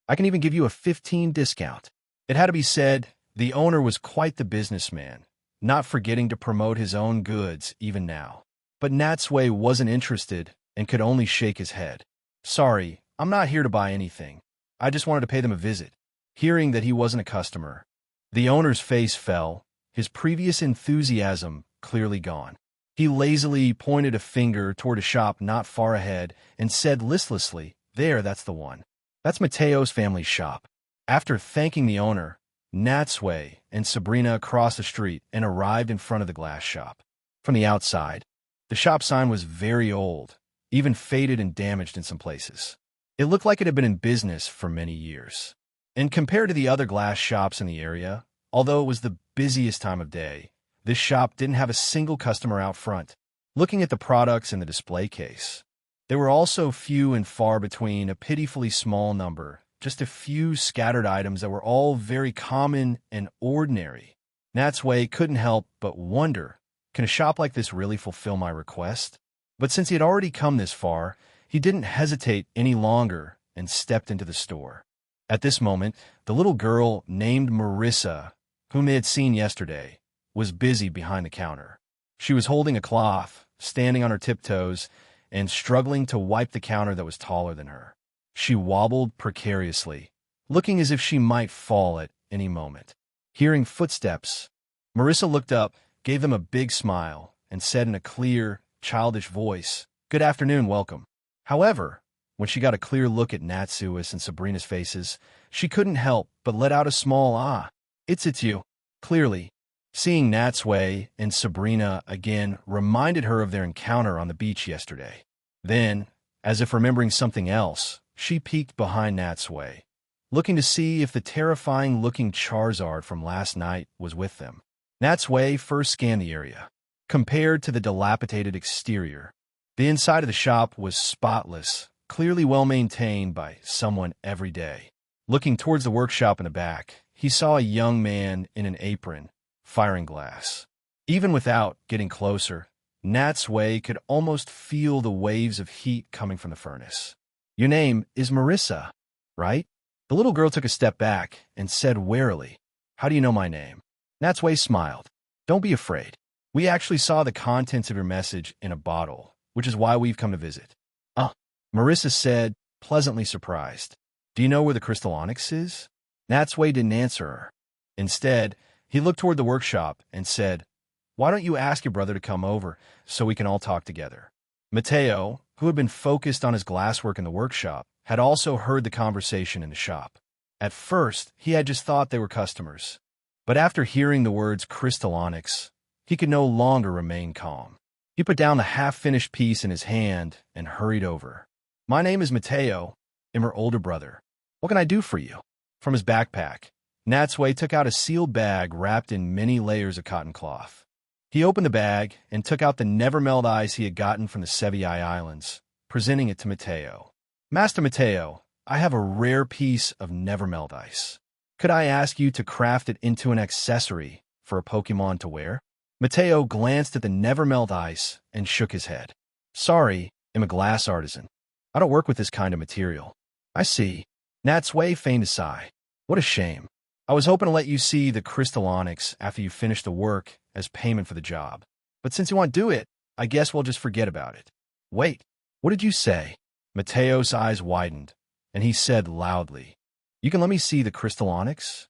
I can even give you a 15% discount." It had to be said, the owner was quite the businessman, not forgetting to promote his own goods even now. But Natsui wasn't interested and could only shake his head. "Sorry, I'm not here to buy anything. I just wanted to pay them a visit." Hearing that he wasn't a customer, the owner's face fell, his previous enthusiasm clearly gone. He lazily pointed a finger toward a shop not far ahead and said listlessly, "There, that's the one. That's Mateo's family shop." After thanking the owner, Natsui and Sabrina crossed the street and arrived in front of the glass shop. From the outside, the shop sign was very old, even faded and damaged in some places. It looked like it had been in business for many years. And compared to the other glass shops in the area, although it was the busiest time of day, this shop didn't have a single customer out front, looking at the products in the display case. They were also few and far between, a pitifully small number, just a few scattered items that were all very common and ordinary. Natsui couldn't help but wonder, can a shop like this really fulfill my request? But since he had already come this far, he didn't hesitate any longer and stepped into the store. At this moment, the little girl named Marissa, whom they had seen yesterday, was busy behind the counter. She was holding a cloth, standing on her tiptoes, and struggling to wipe the counter that was taller than her. She wobbled precariously, looking as if she might fall at any moment. Hearing footsteps, Marissa looked up, gave them a big smile, and said in a clear, childish voice, "Good afternoon, welcome." However, when she got a clear look at Natsui's and Sabrina's faces, she couldn't help but let out a small "ah." It's you." Clearly, seeing Natsui and Sabrina again reminded her of their encounter on the beach yesterday. Then, as if remembering something else, she peeked behind Natsui, looking to see if the terrifying-looking Charizard from last night was with them. Natsui first scanned the area. Compared to the dilapidated exterior, the inside of the shop was spotless, clearly well-maintained by someone every day. Looking towards the workshop in the back, he saw a young man in an apron, firing glass. Even without getting closer, Natsui could almost feel the waves of heat coming from the furnace. "Your name is Marissa, right?" The little girl took a step back and said warily, "How do you know my name?" Natsui smiled. "Don't be afraid. We actually saw the contents of your message in a bottle, which is why we've come to visit." Marissa said, pleasantly surprised. "Do you know where the crystal onyx is?" Natsui didn't answer her. Instead, he looked toward the workshop and said, "Why don't you ask your brother to come over so we can all talk together?" Mateo, who had been focused on his glasswork in the workshop, had also heard the conversation in the shop. At first, he had just thought they were customers. But after hearing the words crystal onyx, he could no longer remain calm. He put down the half-finished piece in his hand and hurried over. "My name is Mateo. I'm her older brother. What can I do for you?" From his backpack, Natsui took out a sealed bag wrapped in many layers of cotton cloth. He opened the bag and took out the never-melt ice he had gotten from the Sevii Islands, presenting it to Mateo. "Master Mateo, I have a rare piece of never-melt ice. Could I ask you to craft it into an accessory for a Pokemon to wear?" Mateo glanced at the never-melt ice and shook his head. "Sorry, I'm a glass artisan. I don't work with this kind of material." "I see." Natsui feigned a sigh. "What a shame. I was hoping to let you see the crystal onyx after you finish the work as payment for the job. But since you won't do it, I guess we'll just forget about it." "Wait, what did you say?" Mateo's eyes widened, and he said loudly, "You can let me see the crystal onyx?"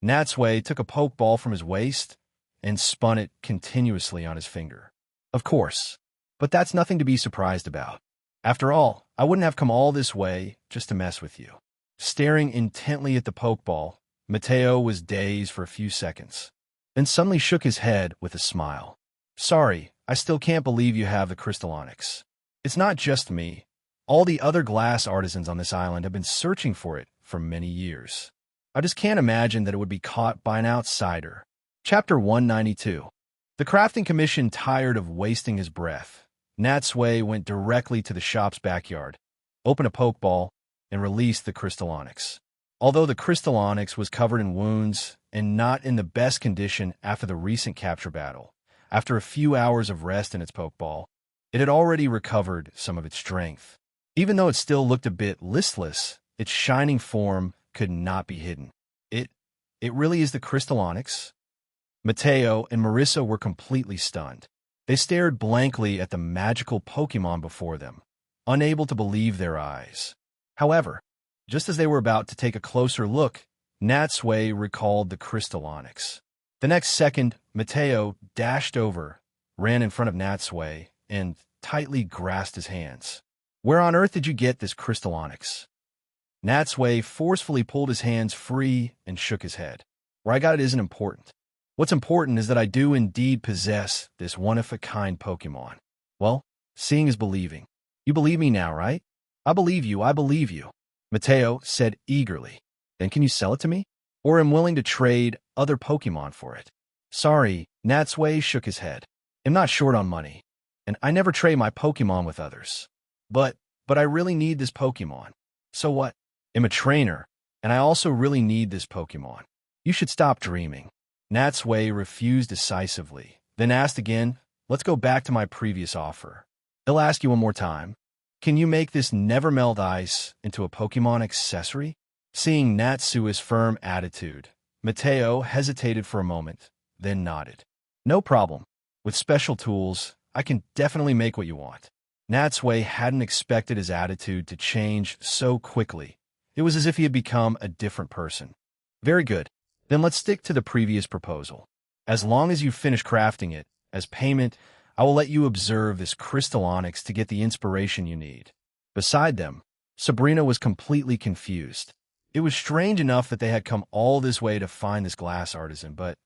Natsui took a pokeball from his waist and spun it continuously on his finger. "Of course, but that's nothing to be surprised about. After all, I wouldn't have come all this way just to mess with you." Staring intently at the pokeball, Mateo was dazed for a few seconds, then suddenly shook his head with a smile. "Sorry, I still can't believe you have the crystal onyx. It's not just me. All the other glass artisans on this island have been searching for it for many years. I just can't imagine that it would be caught by an outsider." Chapter 192. The crafting commission tired of wasting his breath. Natsui went directly to the shop's backyard, opened a pokeball, and released the crystal onyx. Although the crystal onyx was covered in wounds and not in the best condition after the recent capture battle, after a few hours of rest in its pokeball, it had already recovered some of its strength. Even though it still looked a bit listless, its shining form could not be hidden. It really is the crystal onyx?" Mateo and Marissa were completely stunned. They stared blankly at the magical Pokemon before them, unable to believe their eyes. However, just as they were about to take a closer look, Natsui recalled the crystal onyx. The next second, Mateo dashed over, ran in front of Natsui, and tightly grasped his hands. "Where on earth did you get this crystal onyx?" Natsui forcefully pulled his hands free and shook his head. "Where I got it isn't important. What's important is that I do indeed possess this one-of-a-kind Pokemon. Well, seeing is believing. You believe me now, right?" I believe you, Mateo said eagerly. "Then can you sell it to me? Or am willing to trade other Pokemon for it?" "Sorry," Natsui shook his head. "I'm not short on money, and I never trade my Pokemon with others. But I really need this Pokemon. So what? I'm a trainer, and I also really need this Pokemon. You should stop dreaming." Natsui refused decisively, then asked again, "Let's go back to my previous offer. I'll ask you one more time. Can you make this never-melt ice into a Pokemon accessory?" Seeing Natsui's firm attitude, Mateo hesitated for a moment, then nodded. "No problem. With special tools, I can definitely make what you want." Natsui hadn't expected his attitude to change so quickly. It was as if he had become a different person. "Very good. Then let's stick to the previous proposal. As long as you finish crafting it, as payment, I will let you observe this crystal onyx to get the inspiration you need." Beside them, Sabrina was completely confused. It was strange enough that they had come all this way to find this glass artisan, but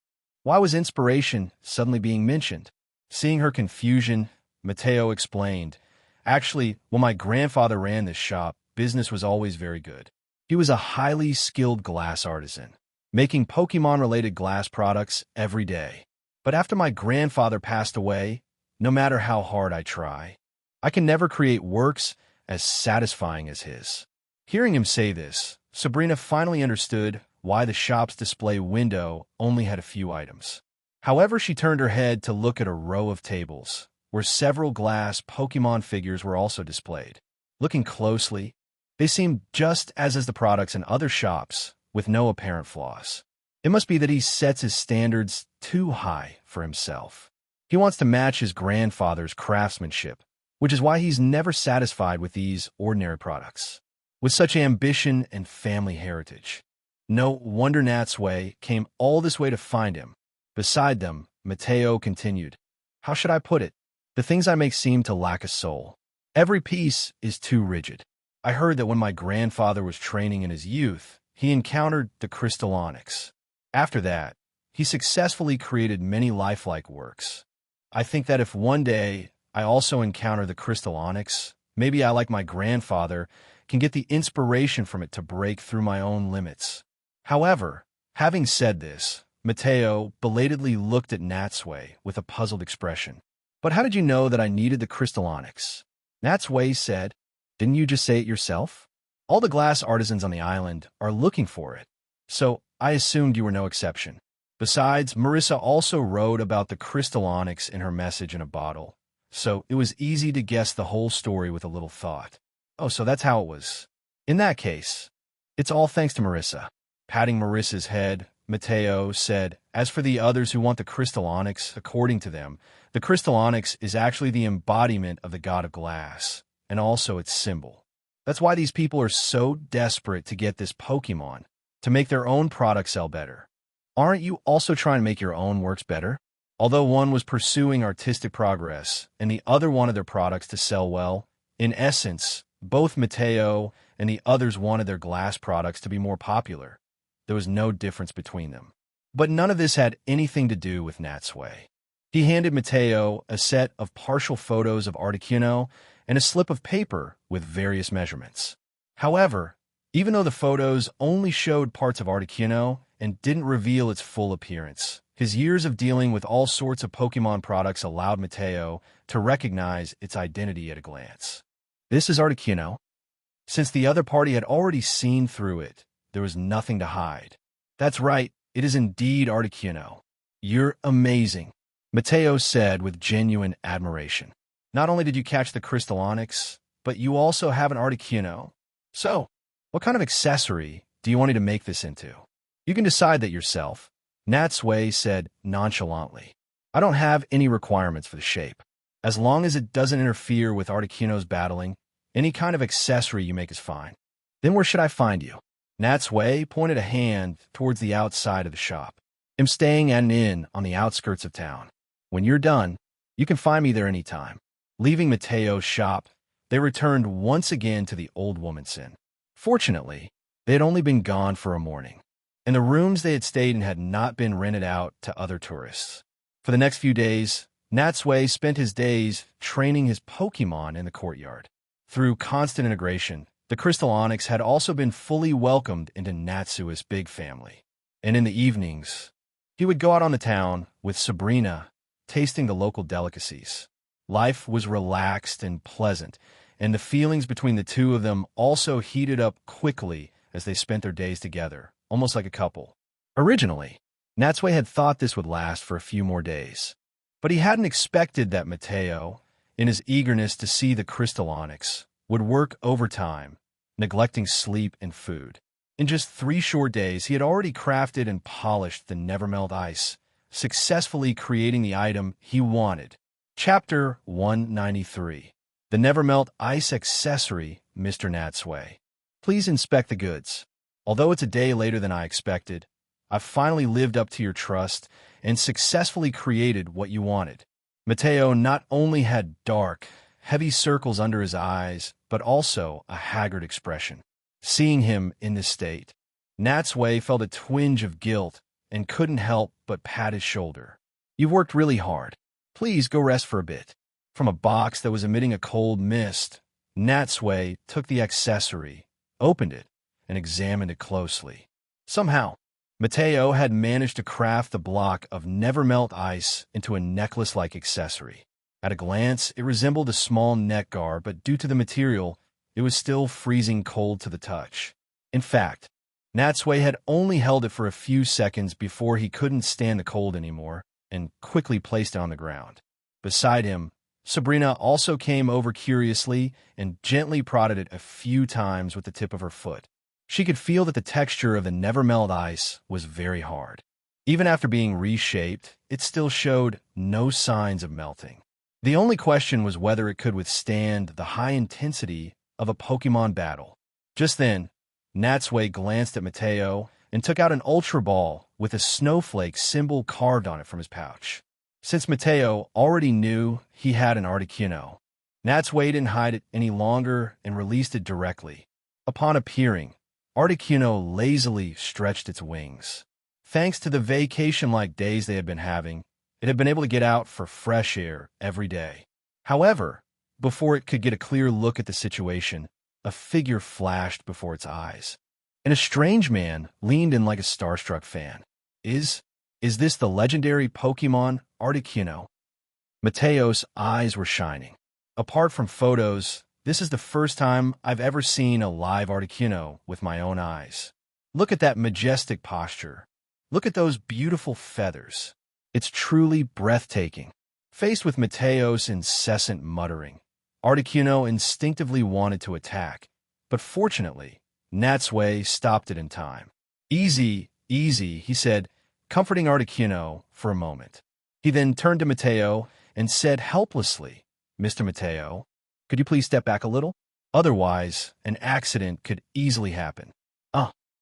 why was inspiration suddenly being mentioned? Seeing her confusion, Mateo explained, "Actually, when my grandfather ran this shop, business was always very good. He was a highly skilled glass artisan, making Pokemon-related glass products every day. But after my grandfather passed away, no matter how hard I try, I can never create works as satisfying as his." Hearing him say this, Sabrina finally understood why the shop's display window only had a few items. However, she turned her head to look at a row of tables, where several glass Pokemon figures were also displayed. Looking closely, they seemed just as the products in other shops, with no apparent flaws. It must be that he sets his standards too high for himself. He wants to match his grandfather's craftsmanship, which is why he's never satisfied with these ordinary products. With such ambition and family heritage, no wonder Natsui came all this way to find him. Beside them, Mateo continued, "How should I put it? The things I make seem to lack a soul. Every piece is too rigid. I heard that when my grandfather was training in his youth, he encountered the crystal onyx. After that, he successfully created many lifelike works. I think that if one day I also encounter the crystal onyx, maybe I, like my grandfather, can get the inspiration from it to break through my own limits." However, having said this, Mateo belatedly looked at Natsui with a puzzled expression. "But how did you know that I needed the crystal onyx?" Natsui said, "Didn't you just say it yourself? All the glass artisans on the island are looking for it, so I assumed you were no exception." Besides, Marissa also wrote about the crystal onyx in her message in a bottle, so it was easy to guess the whole story with a little thought. "Oh, so that's how it was. In that case, it's all thanks to Marissa." Patting Marissa's head, Mateo said, "As for the others who want the crystal onyx, according to them, the crystal onyx is actually the embodiment of the god of glass, and also its symbol. That's why these people are so desperate to get this Pokemon, to make their own product sell better. Aren't you also trying to make your own works better?" Although one was pursuing artistic progress, and the other wanted their products to sell well, in essence, both Mateo and the others wanted their glass products to be more popular. There was no difference between them. But none of this had anything to do with Natsui. He handed Mateo a set of partial photos of Articuno and a slip of paper with various measurements. However, even though the photos only showed parts of Articuno and didn't reveal its full appearance, his years of dealing with all sorts of Pokemon products allowed Mateo to recognize its identity at a glance. "This is Articuno." Since the other party had already seen through it, there was nothing to hide. "That's right, it is indeed Articuno. You're amazing," Mateo said with genuine admiration. "Not only did you catch the crystal onyx, but you also have an Articuno. So, what kind of accessory do you want me to make this into?" "You can decide that yourself," Natsui said nonchalantly. "I don't have any requirements for the shape. As long as it doesn't interfere with Articuno's battling, any kind of accessory you make is fine." "Then where should I find you?" Natsui pointed a hand towards the outside of the shop. I'm staying at an inn on the outskirts of town. When you're done, you can find me there anytime." Leaving Mateo's shop, they returned once again to the old woman's inn. Fortunately, they had only been gone for a morning, and the rooms they had stayed in had not been rented out to other tourists. For the next few days, Natsui spent his days training his Pokemon in the courtyard. Through constant integration, the Crystal Onyx had also been fully welcomed into Natsui's big family. And in the evenings, he would go out on the town with Sabrina, tasting the local delicacies. Life was relaxed and pleasant, and the feelings between the two of them also heated up quickly as they spent their days together, almost like a couple. Originally, Natsui had thought this would last for a few more days, but he hadn't expected that Mateo, in his eagerness to see the Crystal Onyx, would work overtime, neglecting sleep and food. In just 3 short days, he had already crafted and polished the Nevermelt Ice, successfully creating the item he wanted. Chapter 193. The Nevermelt Ice Accessory, Mr. Natsui. Please inspect the goods. Although it's a day later than I expected, I've finally lived up to your trust and successfully created what you wanted. Mateo not only had dark, heavy circles under his eyes, but also a haggard expression. Seeing him in this state, Natsui felt a twinge of guilt and couldn't help but pat his shoulder. "You've worked really hard. Please go rest for a bit." From a box that was emitting a cold mist, Natsui took the accessory, opened it, and examined it closely. Somehow, Mateo had managed to craft the block of Nevermelt Ice into a necklace-like accessory. At a glance, it resembled a small neck guard, but due to the material, it was still freezing cold to the touch. In fact, Natsui had only held it for a few seconds before he couldn't stand the cold anymore and quickly placed it on the ground. Beside him, Sabrina also came over curiously and gently prodded it a few times with the tip of her foot. She could feel that the texture of the Nevermelt Ice was very hard. Even after being reshaped, it still showed no signs of melting. The only question was whether it could withstand the high intensity of a Pokemon battle. Just then, Natsui glanced at Mateo and took out an Ultra Ball with a snowflake symbol carved on it from his pouch. Since Mateo already knew he had an Articuno, Natsui didn't hide it any longer and released it directly. Upon appearing, Articuno lazily stretched its wings. Thanks to the vacation-like days they had been having, it had been able to get out for fresh air every day. However, before it could get a clear look at the situation, a figure flashed before its eyes, and a strange man leaned in like a starstruck fan. Is this the legendary Pokemon Articuno? Mateo's eyes were shining. Apart from photos, this is the first time I've ever seen a live Articuno with my own eyes. Look at that majestic posture. Look at those beautiful feathers. It's truly breathtaking. Faced with Mateo's incessant muttering, Articuno instinctively wanted to attack, but fortunately, Natsui stopped it in time. "Easy, easy," he said, comforting Articuno for a moment. He then turned to Mateo and said helplessly, "Mr. Mateo, could you please step back a little? Otherwise, an accident could easily happen."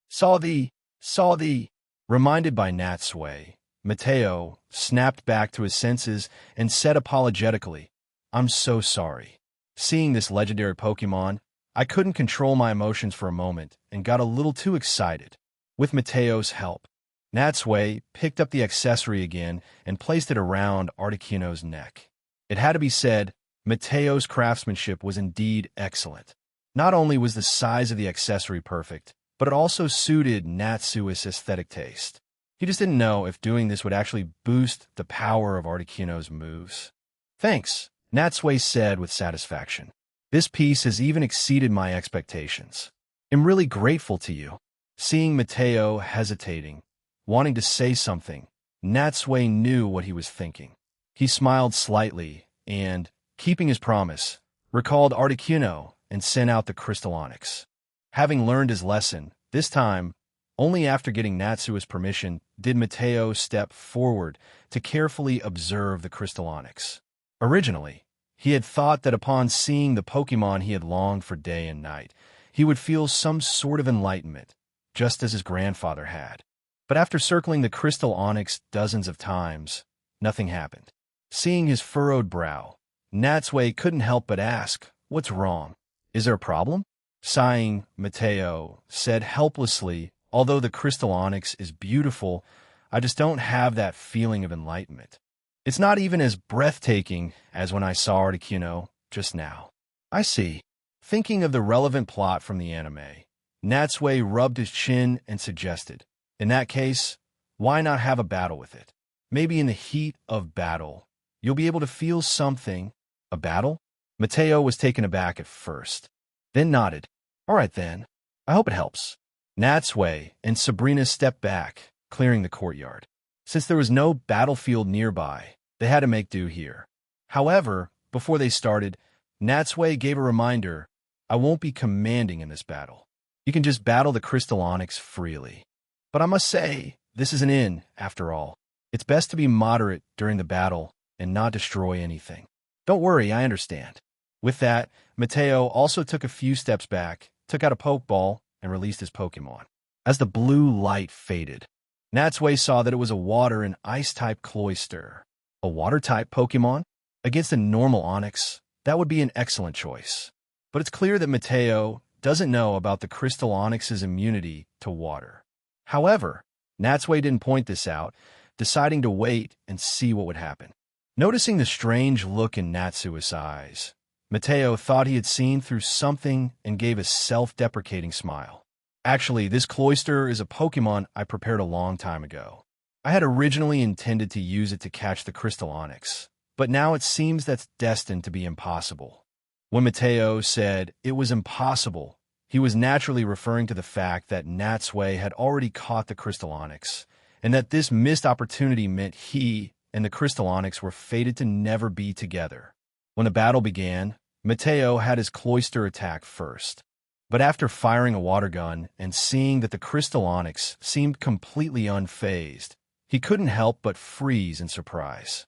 Saw thee. Reminded by Natsui, Mateo snapped back to his senses and said apologetically, "I'm so sorry." Seeing this legendary Pokemon, I couldn't control my emotions for a moment and got a little too excited. With Mateo's help, Natsui picked up the accessory again and placed it around Articuno's neck. It had to be said, Mateo's craftsmanship was indeed excellent. Not only was the size of the accessory perfect, but it also suited Natsui's aesthetic taste. He just didn't know if doing this would actually boost the power of Articuno's moves. "Thanks," Natsui said with satisfaction. "This piece has even exceeded my expectations. I'm really grateful to you." Seeing Mateo hesitating, wanting to say something, Natsui knew what he was thinking. He smiled slightly and, keeping his promise, recalled Articuno and sent out the Crystal Onyx. Having learned his lesson, this time, only after getting Natsui's permission did Mateo step forward to carefully observe the Crystal Onyx. Originally, he had thought that upon seeing the Pokemon he had longed for day and night, he would feel some sort of enlightenment, just as his grandfather had. But after circling the crystal onyx dozens of times, nothing happened. Seeing his furrowed brow, Natsui couldn't help but ask, "What's wrong? Is there a problem?" Sighing, Mateo said helplessly, "Although the crystal onyx is beautiful, I just don't have that feeling of enlightenment. It's not even as breathtaking as when I saw Articuno just now." "I see." Thinking of the relevant plot from the anime, Natsui rubbed his chin and suggested, "In that case, why not have a battle with it? Maybe in the heat of battle, you'll be able to feel something." "A battle?" Mateo was taken aback at first, then nodded. "All right then, I hope it helps." Natsui and Sabrina stepped back, clearing the courtyard. Since there was no battlefield nearby, they had to make do here. However, before they started, Natsui gave a reminder, "I won't be commanding in this battle. You can just battle the crystal onyx freely. But I must say, this is an inn, after all. It's best to be moderate during the battle and not destroy anything." "Don't worry, I understand." With that, Mateo also took a few steps back, took out a Pokeball, and released his Pokemon. As the blue light faded, Natsui saw that it was a water and ice-type Cloyster. A water-type Pokemon? Against a normal Onix, that would be an excellent choice. But it's clear that Mateo doesn't know about the Crystal Onix's immunity to water. However, Natsui didn't point this out, deciding to wait and see what would happen. Noticing the strange look in Natsui's eyes, Mateo thought he had seen through something and gave a self-deprecating smile. "Actually, this Cloyster is a Pokemon I prepared a long time ago. I had originally intended to use it to catch the Crystal Onyx, but now it seems that's destined to be impossible." When Mateo said it was impossible, he was naturally referring to the fact that Natsui had already caught the Crystal Onyx, and that this missed opportunity meant he and the Crystal Onyx were fated to never be together. When the battle began, Mateo had his Cloyster attack first. But after firing a water gun and seeing that the Crystal Onyx seemed completely unfazed, he couldn't help but freeze in surprise.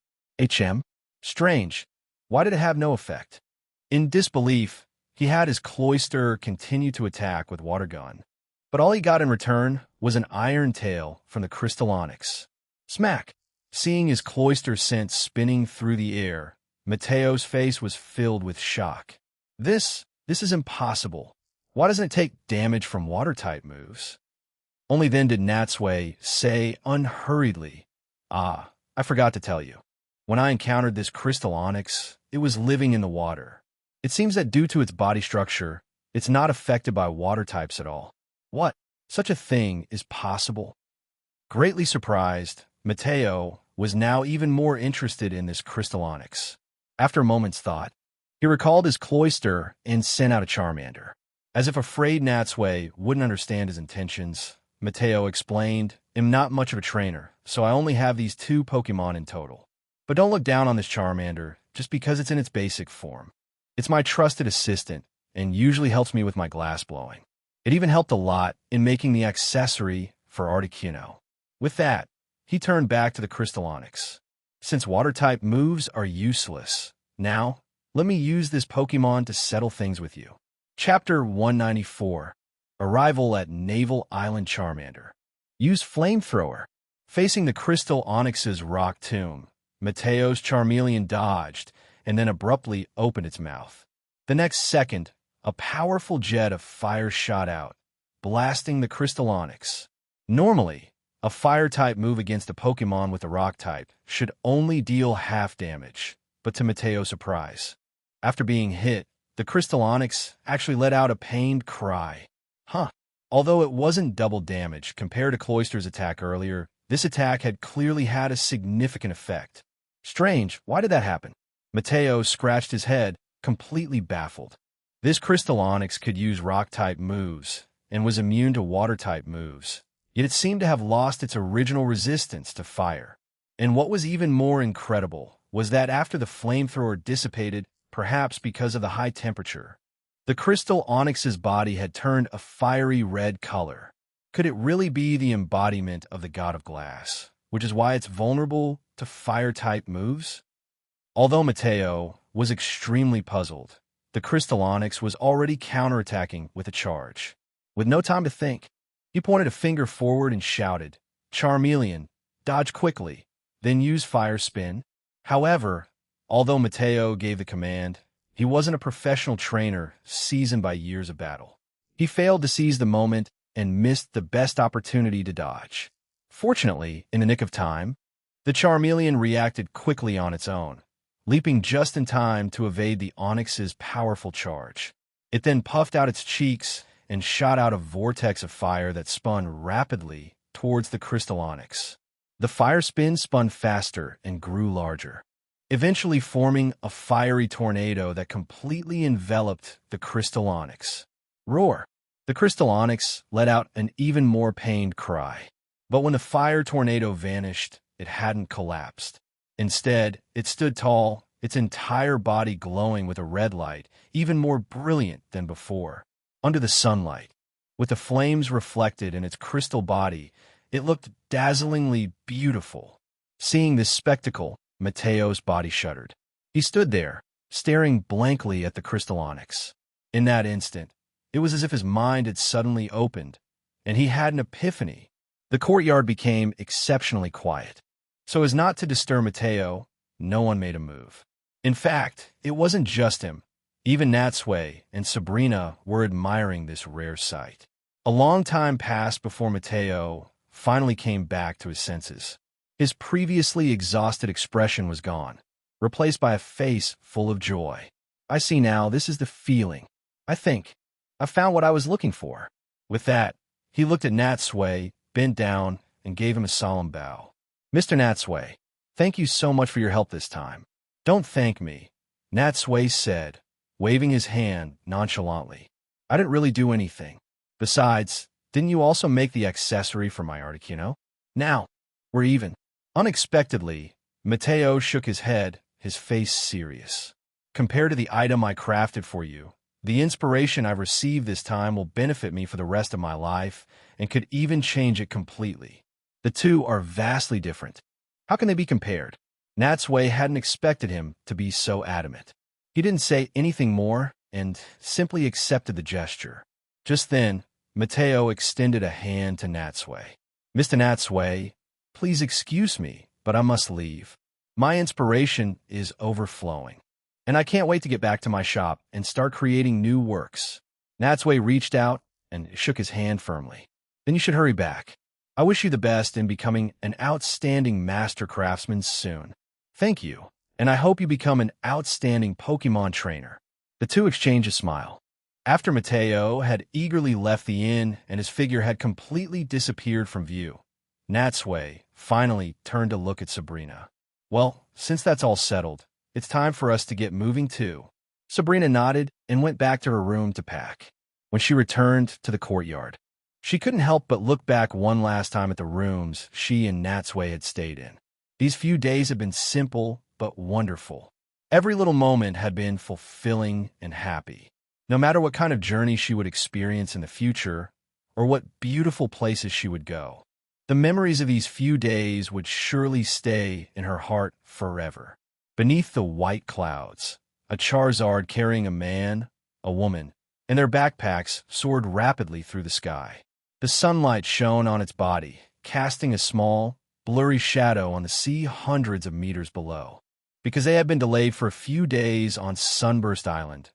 Strange. Why did it have no effect? In disbelief, he had his Cloyster continue to attack with water gun. But all he got in return was an iron tail from the Crystal Onyx. Smack! Seeing his Cloyster scent spinning through the air, Mateo's face was filled with shock. This is impossible. Why doesn't it take damage from water-type moves?" Only then did Natsui say unhurriedly, "Ah, I forgot to tell you. When I encountered this Crystal Onyx, it was living in the water. It seems that due to its body structure, it's not affected by water types at all." "What? Such a thing is possible?" Greatly surprised, Mateo was now even more interested in this Crystal Onyx. After a moment's thought, he recalled his Cloyster and sent out a Charmander. As if afraid Natsui wouldn't understand his intentions, Mateo explained, "I'm not much of a trainer, so I only have these 2 Pokemon in total. But don't look down on this Charmander just because it's in its basic form. It's my trusted assistant and usually helps me with my glass blowing. It even helped a lot in making the accessory for Articuno." With that, he turned back to the Crystal Onyx. "Since water-type moves are useless, now, let me use this Pokemon to settle things with you." Chapter 194. Arrival at Naval Island Charmander. Use Flamethrower. Facing the Crystal Onyx's rock tomb, Mateo's Charmeleon dodged and then abruptly opened its mouth. The next second, a powerful jet of fire shot out, blasting the Crystal Onyx. Normally, a fire-type move against a Pokemon with a rock type should only deal half damage, but to Mateo's surprise, after being hit, the Crystal Onyx actually let out a pained cry. Although it wasn't double damage compared to Cloyster's attack earlier, this attack had clearly had a significant effect. Strange, why did that happen? Mateo scratched his head, completely baffled. This Crystal Onyx could use rock-type moves and was immune to water-type moves, yet it seemed to have lost its original resistance to fire. And what was even more incredible was that after the flamethrower dissipated, perhaps because of the high temperature, the Crystal Onyx's body had turned a fiery red color. Could it really be the embodiment of the God of Glass, which is why it's vulnerable to fire-type moves? Although Mateo was extremely puzzled, the Crystal Onyx was already counterattacking with a charge. With no time to think, he pointed a finger forward and shouted, Charmeleon, dodge quickly, then use fire spin. However, although Mateo gave the command, he wasn't a professional trainer seasoned by years of battle. He failed to seize the moment and missed the best opportunity to dodge. Fortunately, in the nick of time, the Charmeleon reacted quickly on its own, leaping just in time to evade the Onyx's powerful charge. It then puffed out its cheeks and shot out a vortex of fire that spun rapidly towards the crystal Onyx. The fire spin spun faster and grew larger, eventually forming a fiery tornado that completely enveloped the crystal Onyx. Roar! The crystal Onyx let out an even more pained cry. But when the fire tornado vanished, it hadn't collapsed. Instead, it stood tall, its entire body glowing with a red light, even more brilliant than before. Under the sunlight, with the flames reflected in its crystal body, it looked dazzlingly beautiful. Seeing this spectacle, Mateo's body shuddered. He stood there, staring blankly at the crystal Onyx. In that instant, it was as if his mind had suddenly opened, and he had an epiphany. The courtyard became exceptionally quiet. So as not to disturb Mateo, no one made a move. In fact, it wasn't just him. Even Natsui and Sabrina were admiring this rare sight. A long time passed before Mateo finally came back to his senses. His previously exhausted expression was gone, replaced by a face full of joy. I see now, this is the feeling. I think I found what I was looking for. With that, he looked at Natsui, bent down, and gave him a solemn bow. Mr. Natsui, thank you so much for your help this time. Don't thank me, Natsui said, waving his hand nonchalantly. I didn't really do anything. Besides, didn't you also make the accessory for my Articuno? Now, we're even. Unexpectedly, Mateo shook his head, his face serious. Compared to the item I crafted for you, the inspiration I've received this time will benefit me for the rest of my life and could even change it completely. The two are vastly different. How can they be compared? Natsui hadn't expected him to be so adamant. He didn't say anything more and simply accepted the gesture. Just then, Mateo extended a hand to Natsui. Mr. Natsui, please excuse me, but I must leave. My inspiration is overflowing, and I can't wait to get back to my shop and start creating new works. Natsui reached out and shook his hand firmly. Then you should hurry back. I wish you the best in becoming an outstanding master craftsman soon. Thank you, and I hope you become an outstanding Pokemon trainer. The two exchanged a smile. After Mateo had eagerly left the inn and his figure had completely disappeared from view, Natsui finally turned to look at Sabrina. Well, since that's all settled, it's time for us to get moving too. Sabrina nodded and went back to her room to pack. When she returned to the courtyard, she couldn't help but look back one last time at the rooms she and Natsui had stayed in. These few days had been simple but wonderful. Every little moment had been fulfilling and happy. No matter what kind of journey she would experience in the future, or what beautiful places she would go, the memories of these few days would surely stay in her heart forever. Beneath the white clouds, a Charizard carrying a man, a woman, and their backpacks soared rapidly through the sky. The sunlight shone on its body, casting a small, blurry shadow on the sea hundreds of meters below. Because they had been delayed for a few days on Sunburst Island,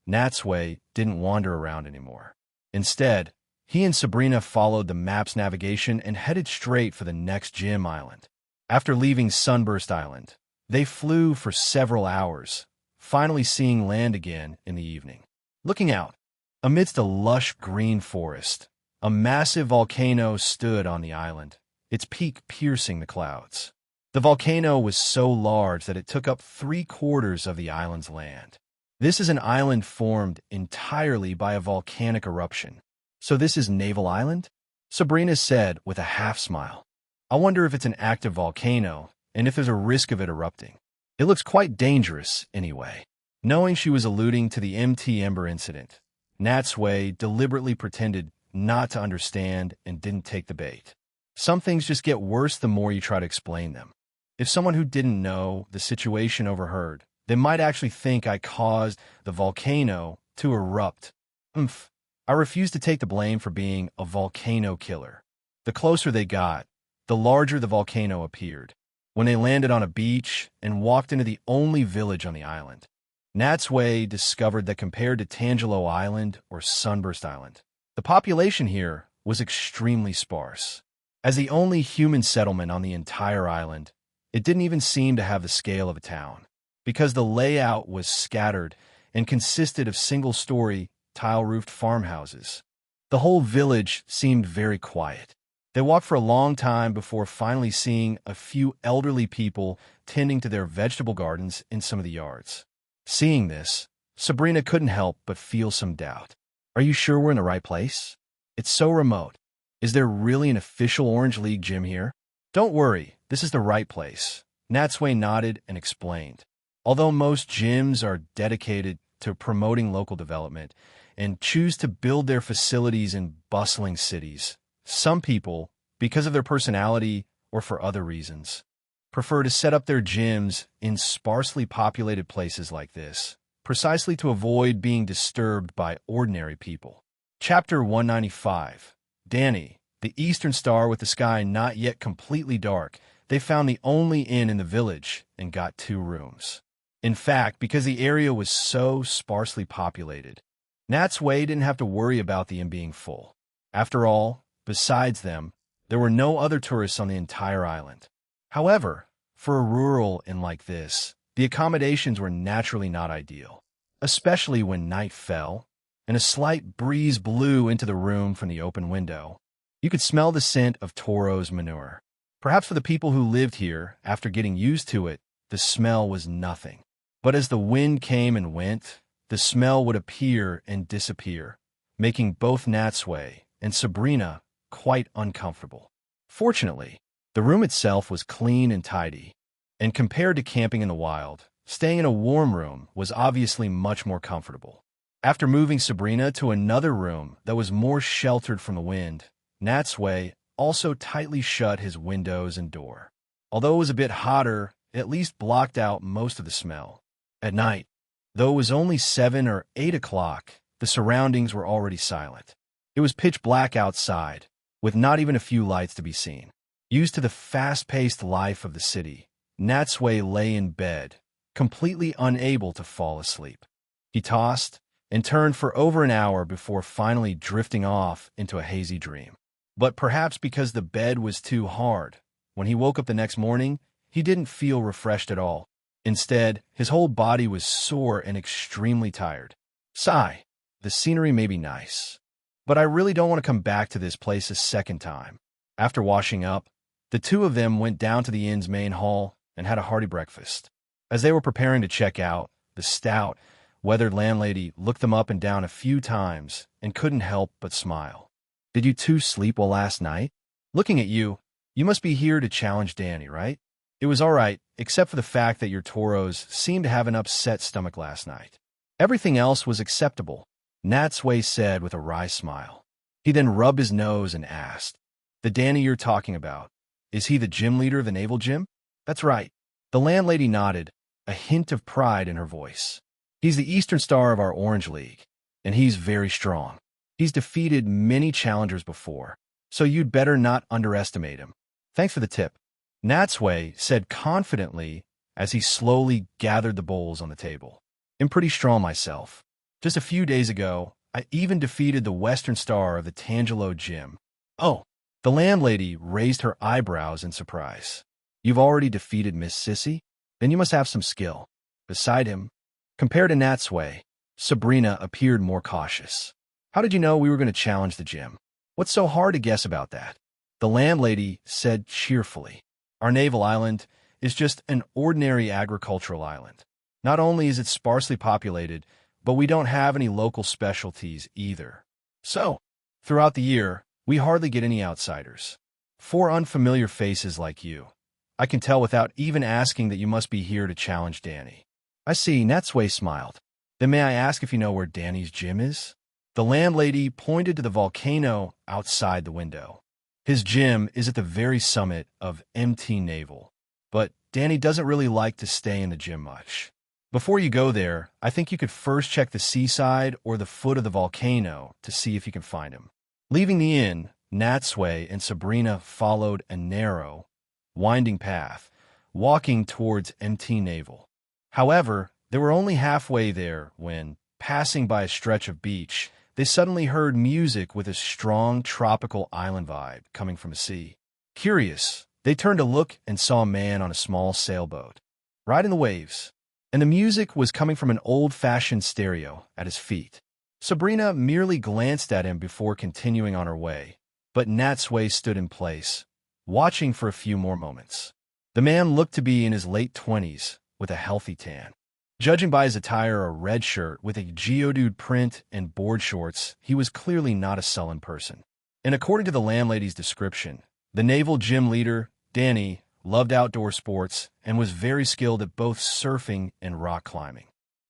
Natsui didn't wander around anymore. Instead, he and Sabrina followed the map's navigation and headed straight for the next gym island. After leaving Sunburst Island, they flew for several hours, finally seeing land again in the evening. Looking out, amidst a lush green forest, a massive volcano stood on the island, its peak piercing the clouds. The volcano was so large that it took up 3/4 of the island's land. This is an island formed entirely by a volcanic eruption. So this is Naval Island? Sabrina said with a half-smile. I wonder if it's an active volcano and if there's a risk of it erupting. It looks quite dangerous anyway. Knowing she was alluding to the MT Ember incident, Natsui deliberately pretended not to understand and didn't take the bait. Some things just get worse the more you try to explain them. If someone who didn't know the situation overheard, they might actually think I caused the volcano to erupt. I refused to take the blame for being a volcano killer. The closer they got, the larger the volcano appeared. When they landed on a beach and walked into the only village on the island, Natsui discovered that compared to Tangelo Island or Sunburst Island, the population here was extremely sparse. As the only human settlement on the entire island, it didn't even seem to have the scale of a town, because the layout was scattered and consisted of single-story, tile-roofed farmhouses. The whole village seemed very quiet. They walked for a long time before finally seeing a few elderly people tending to their vegetable gardens in some of the yards. Seeing this, Sabrina couldn't help but feel some doubt. Are you sure we're in the right place? It's so remote. Is there really an official Orange League gym here? Don't worry, this is the right place. Natsui nodded and explained. Although most gyms are dedicated to promoting local development and choose to build their facilities in bustling cities, some people, because of their personality or for other reasons, prefer to set up their gyms in sparsely populated places like this, precisely to avoid being disturbed by ordinary people. Chapter 195. Danny, the Eastern Star with the sky not yet completely dark, they found the only inn in the village and got 2 rooms. In fact, because the area was so sparsely populated, Natsui didn't have to worry about the inn being full. After all, besides them, there were no other tourists on the entire island. However, for a rural inn like this, the accommodations were naturally not ideal, especially when night fell and a slight breeze blew into the room from the open window. You could smell the scent of Toro's manure. Perhaps for the people who lived here, after getting used to it, the smell was nothing. But as the wind came and went, the smell would appear and disappear, making both Natsui and Sabrina quite uncomfortable. Fortunately, the room itself was clean and tidy, and compared to camping in the wild, staying in a warm room was obviously much more comfortable. After moving Sabrina to another room that was more sheltered from the wind, Natsui also tightly shut his windows and door. Although it was a bit hotter, it at least blocked out most of the smell. At night, though it was only 7 or 8 o'clock, the surroundings were already silent. It was pitch black outside, with not even a few lights to be seen. Used to the fast-paced life of the city, Natsui lay in bed, completely unable to fall asleep. He tossed and turned for over an hour before finally drifting off into a hazy dream. But perhaps because the bed was too hard, when he woke up the next morning, he didn't feel refreshed at all. Instead, his whole body was sore and extremely tired. Sigh, the scenery may be nice, but I really don't want to come back to this place a second time. After washing up, the 2 of them went down to the inn's main hall and had a hearty breakfast. As they were preparing to check out, the stout, weathered landlady looked them up and down a few times and couldn't help but smile. Did you 2 sleep well last night? Looking at you, you must be here to challenge Danny, right? It was all right, except for the fact that your Toros seemed to have an upset stomach last night. Everything else was acceptable, Natsui said with a wry smile. He then rubbed his nose and asked, The Danny you're talking about, is he the gym leader of the naval gym? That's right. The landlady nodded, a hint of pride in her voice. He's the Eastern Star of our Orange League, and he's very strong. He's defeated many challengers before, so you'd better not underestimate him. Thanks for the tip, Natsui said confidently as he slowly gathered the bowls on the table. I'm pretty strong myself. Just a few days ago, I even defeated the Western Star of the Tangelo gym. Oh, the landlady raised her eyebrows in surprise. You've already defeated Miss Sissy? Then you must have some skill. Beside him, compared to Natsui, Sabrina appeared more cautious. How did you know we were going to challenge the gym? What's so hard to guess about that? The landlady said cheerfully. Our naval island is just an ordinary agricultural island. Not only is it sparsely populated, but we don't have any local specialties either. So, throughout the year, we hardly get any outsiders. 4 unfamiliar faces like you. I can tell without even asking that you must be here to challenge Danny. I see, Natsui smiled. Then may I ask if you know where Danny's gym is? The landlady pointed to the volcano outside the window. His gym is at the very summit of MT Naval, but Danny doesn't really like to stay in the gym much. Before you go there, I think you could first check the seaside or the foot of the volcano to see if you can find him. Leaving the inn, Natsui and Sabrina followed a narrow, winding path, walking towards empty navel. However, they were only halfway there when, passing by a stretch of beach, they suddenly heard music with a strong tropical island vibe coming from the sea. Curious, they turned to look and saw a man on a small sailboat, riding the waves, and the music was coming from an old-fashioned stereo at his feet. Sabrina merely glanced at him before continuing on her way, but Natsui stood in place, watching for a few more moments. The man looked to be in his late 20s, with a healthy tan. Judging by his attire, a red shirt with a Geodude print and board shorts, he was clearly not a sullen person. And according to the landlady's description, the naval gym leader, Danny, loved outdoor sports and was very skilled at both surfing and rock climbing.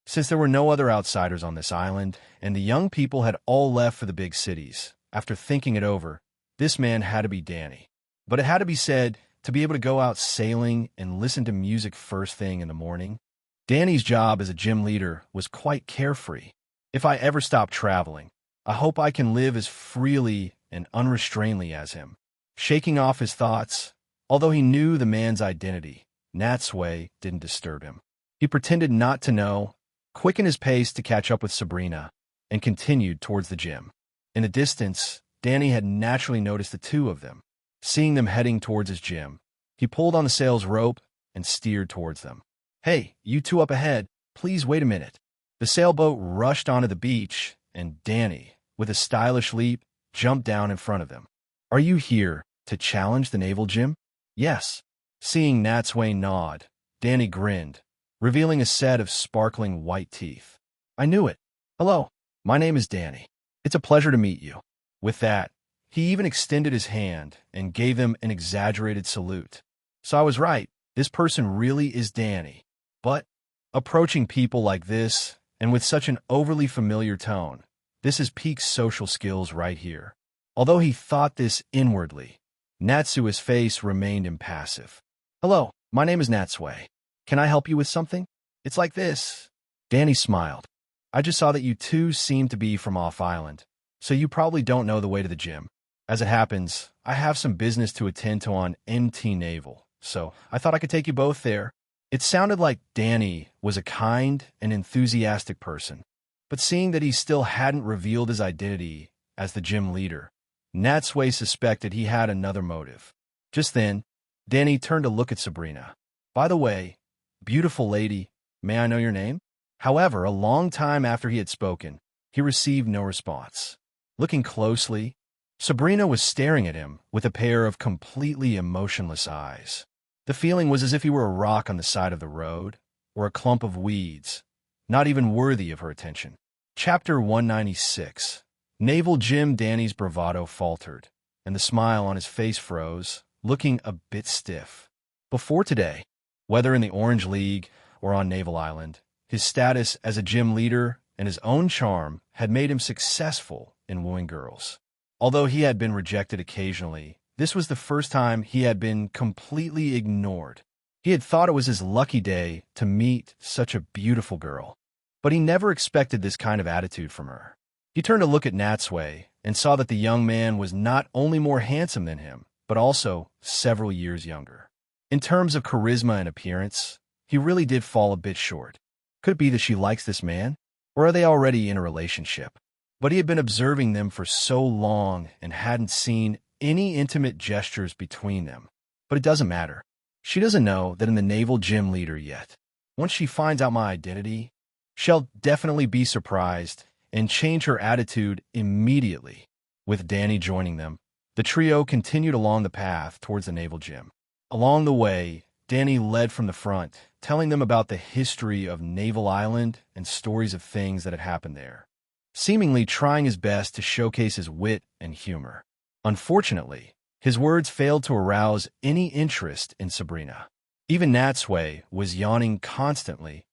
Since there were no other outsiders on this island, and the young people had all left for the big cities, after thinking it over, this man had to be Danny. But it had to be said, to be able to go out sailing and listen to music first thing in the morning, Danny's job as a gym leader was quite carefree. If I ever stop traveling, I hope I can live as freely and unrestrainedly as him. Shaking off his thoughts, although he knew the man's identity, Natsui didn't disturb him. He pretended not to know, quickened his pace to catch up with Sabrina, and continued towards the gym. In the distance, Danny had naturally noticed the two of them. Seeing them heading towards his gym, he pulled on the sail's rope and steered towards them. "Hey, you two up ahead, please wait a minute." The sailboat rushed onto the beach, and Danny, with a stylish leap, jumped down in front of them. "Are you here to challenge the naval gym?" "Yes." Seeing Natsui nod, Danny grinned, revealing a set of sparkling white teeth. "I knew it. Hello, my name is Danny. It's a pleasure to meet you." With that, he even extended his hand and gave them an exaggerated salute. So I was right, this person really is Danny. But, approaching people like this, and with such an overly familiar tone, this is peak social skills right here. Although he thought this inwardly, Natsui's face remained impassive. "Hello, my name is Natsui. Can I help you with something?" "It's like this." Danny smiled. "I just saw that you two seem to be from off-island, so you probably don't know the way to the gym. As it happens, I have some business to attend to on MT Naval, so I thought I could take you both there." It sounded like Danny was a kind and enthusiastic person, but seeing that he still hadn't revealed his identity as the gym leader, Natsui suspected he had another motive. Just then, Danny turned to look at Sabrina. "By the way, beautiful lady, may I know your name?" However, a long time after he had spoken, he received no response. Looking closely, Sabrina was staring at him with a pair of completely emotionless eyes. The feeling was as if he were a rock on the side of the road, or a clump of weeds, not even worthy of her attention. Chapter 196. Naval Gym. Danny's bravado faltered, and the smile on his face froze, looking a bit stiff. Before today, whether in the Orange League or on Naval Island, his status as a gym leader and his own charm had made him successful in wooing girls. Although he had been rejected occasionally, this was the first time he had been completely ignored. He had thought it was his lucky day to meet such a beautiful girl, but he never expected this kind of attitude from her. He turned to look at Natsui and saw that the young man was not only more handsome than him, but also several years younger. In terms of charisma and appearance, he really did fall a bit short. Could it be that she likes this man? Or are they already in a relationship? But he had been observing them for so long and hadn't seen any intimate gestures between them. But it doesn't matter. She doesn't know that I'm the naval gym leader yet. Once she finds out my identity, she'll definitely be surprised and change her attitude immediately. With Danny joining them, the trio continued along the path towards the naval gym. Along the way, Danny led from the front, telling them about the history of Naval Island and stories of things that had happened there, seemingly trying his best to showcase his wit and humor. Unfortunately, his words failed to arouse any interest in Sabrina. Even Natsui was yawning constantly,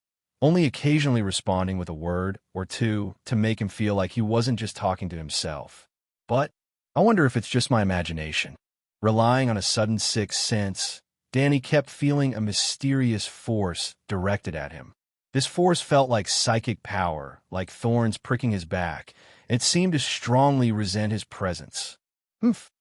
only occasionally responding with a word or two to make him feel like he wasn't just talking to himself. But I wonder if it's just my imagination. Relying on a sudden sixth sense, Danny kept feeling a mysterious force directed at him. This force felt like psychic power, like thorns pricking his back, and it seemed to strongly resent his presence.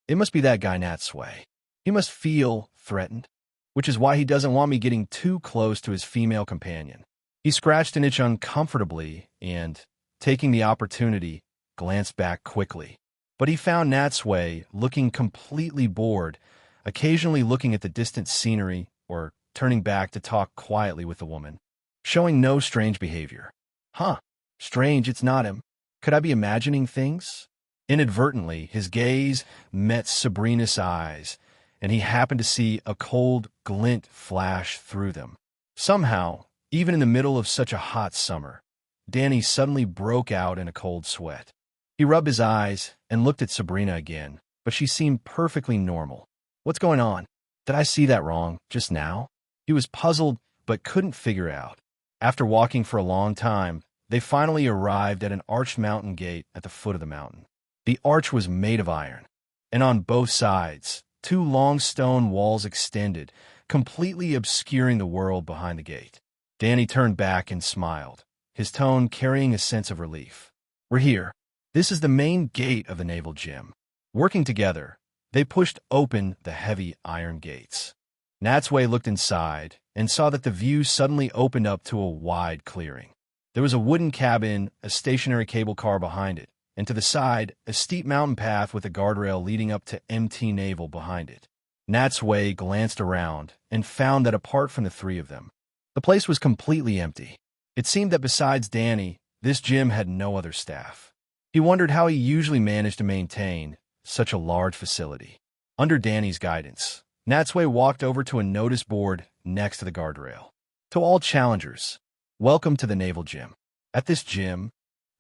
It must be that guy Natsui. He must feel threatened, which is why he doesn't want me getting too close to his female companion. He scratched an itch uncomfortably and, taking the opportunity, glanced back quickly. But he found Natsui looking completely bored, occasionally looking at the distant scenery or turning back to talk quietly with the woman, showing no strange behavior. Huh, strange, it's not him. Could I be imagining things? Inadvertently, his gaze met Sabrina's eyes, and he happened to see a cold glint flash through them. Somehow, even in the middle of such a hot summer, Danny suddenly broke out in a cold sweat. He rubbed his eyes and looked at Sabrina again, but she seemed perfectly normal. What's going on? Did I see that wrong just now? He was puzzled but couldn't figure out. After walking for a long time, they finally arrived at an arched mountain gate at the foot of the mountain. The arch was made of iron, and on both sides, two long stone walls extended, completely obscuring the world behind the gate. Danny turned back and smiled, his tone carrying a sense of relief. We're here. This is the main gate of the naval gym. Working together, they pushed open the heavy iron gates. Natsui looked inside and saw that the view suddenly opened up to a wide clearing. There was a wooden cabin, a stationary cable car behind it, and to the side, a steep mountain path with a guardrail leading up to MT Naval behind it. Natsui glanced around and found that apart from the three of them, the place was completely empty. It seemed that besides Danny, this gym had no other staff. He wondered how he usually managed to maintain such a large facility. Under Danny's guidance, Natsui walked over to a notice board next to the guardrail. To all challengers, welcome to the Naval Gym. At this gym,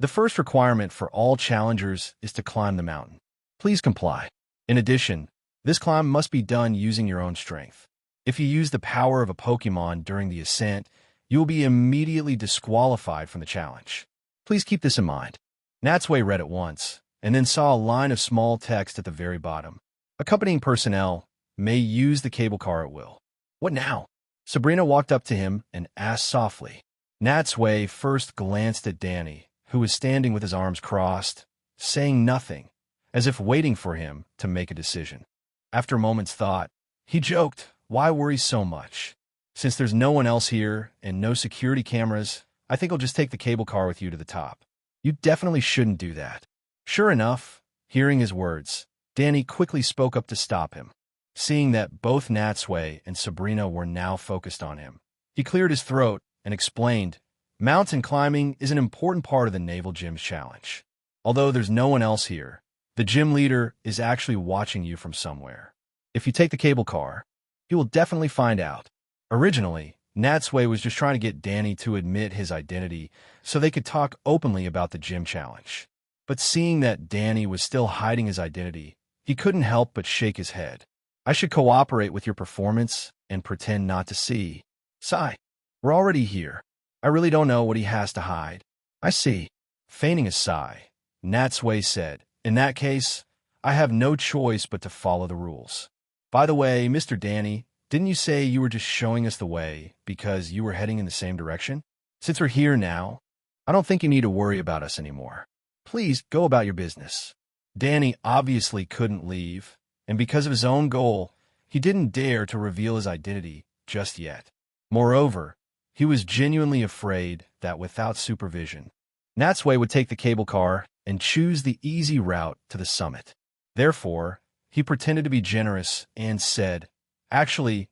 the first requirement for all challengers is to climb the mountain. Please comply. In addition, this climb must be done using your own strength. If you use the power of a Pokemon during the ascent, you will be immediately disqualified from the challenge. Please keep this in mind. Natsui read it once, and then saw a line of small text at the very bottom. Accompanying personnel may use the cable car at will. What now? Sabrina walked up to him and asked softly. Natsui first glanced at Danny, who was standing with his arms crossed, saying nothing, as if waiting for him to make a decision. After a moment's thought, he joked, "Why worry so much? Since there's no one else here and no security cameras, I think I'll just take the cable car with you to the top. You definitely shouldn't do that." Sure enough, hearing his words, Danny quickly spoke up to stop him. Seeing that both Natsui and Sabrina were now focused on him, he cleared his throat and explained, "Mountain climbing is an important part of the Naval Gym's challenge. Although there's no one else here, the gym leader is actually watching you from somewhere. If you take the cable car, he will definitely find out." Originally, Natsui was just trying to get Danny to admit his identity so they could talk openly about the gym challenge. But seeing that Danny was still hiding his identity, he couldn't help but shake his head. "I should cooperate with your performance and pretend not to see. Sigh, we're already here. I really don't know what he has to hide." "I see." Feigning a sigh, Natsui said, "In that case, I have no choice but to follow the rules. By the way, Mr. Danny, didn't you say you were just showing us the way because you were heading in the same direction? Since we're here now, I don't think you need to worry about us anymore. Please go about your business." Danny obviously couldn't leave, and because of his own goal, he didn't dare to reveal his identity just yet. Moreover, he was genuinely afraid that without supervision, Natsui would take the cable car and choose the easy route to the summit. Therefore, he pretended to be generous and said, "Actually,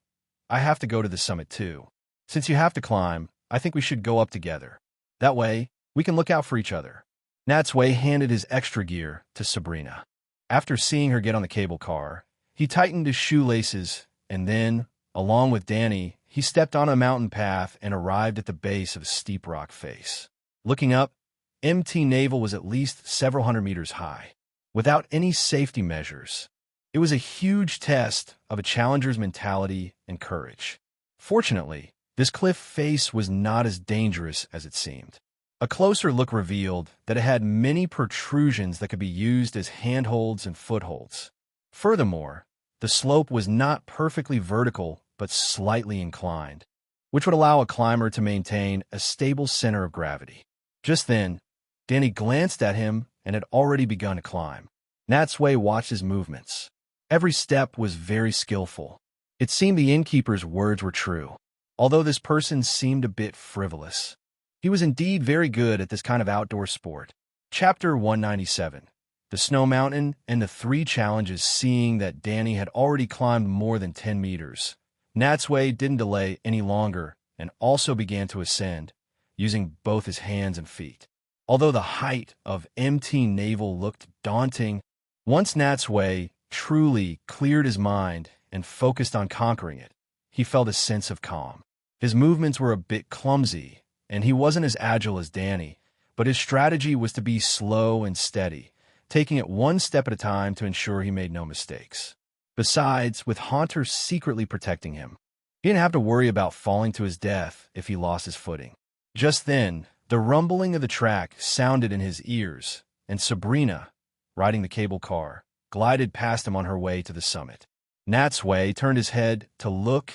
I have to go to the summit too. Since you have to climb, I think we should go up together. That way, we can look out for each other." Natsui handed his extra gear to Sabrina. After seeing her get on the cable car, he tightened his shoelaces, and then, along with Danny, he stepped on a mountain path and arrived at the base of a steep rock face. Looking up, MT Naval was at least several hundred meters high. Without any safety measures, it was a huge test of a challenger's mentality and courage. Fortunately, this cliff face was not as dangerous as it seemed. A closer look revealed that it had many protrusions that could be used as handholds and footholds. Furthermore, the slope was not perfectly vertical but slightly inclined, which would allow a climber to maintain a stable center of gravity. Just then, Danny glanced at him and had already begun to climb. Natsui watched his movements, Every step was very skillful. It seemed the innkeeper's words were true, although this person seemed a bit frivolous. He was indeed very good at this kind of outdoor sport. Chapter 197. The Snow Mountain and the Three Challenges. Seeing that Danny had already climbed more than 10 meters, Natsui didn't delay any longer and also began to ascend, using both his hands and feet. Although the height of MT Naval looked daunting, once Natsui truly cleared his mind and focused on conquering it, he felt a sense of calm. His movements were a bit clumsy, and he wasn't as agile as Danny, but his strategy was to be slow and steady, taking it one step at a time to ensure he made no mistakes. Besides, with Haunter secretly protecting him, he didn't have to worry about falling to his death if he lost his footing. Just then, the rumbling of the track sounded in his ears, and Sabrina, riding the cable car, glided past him on her way to the summit. Natsui turned his head to look,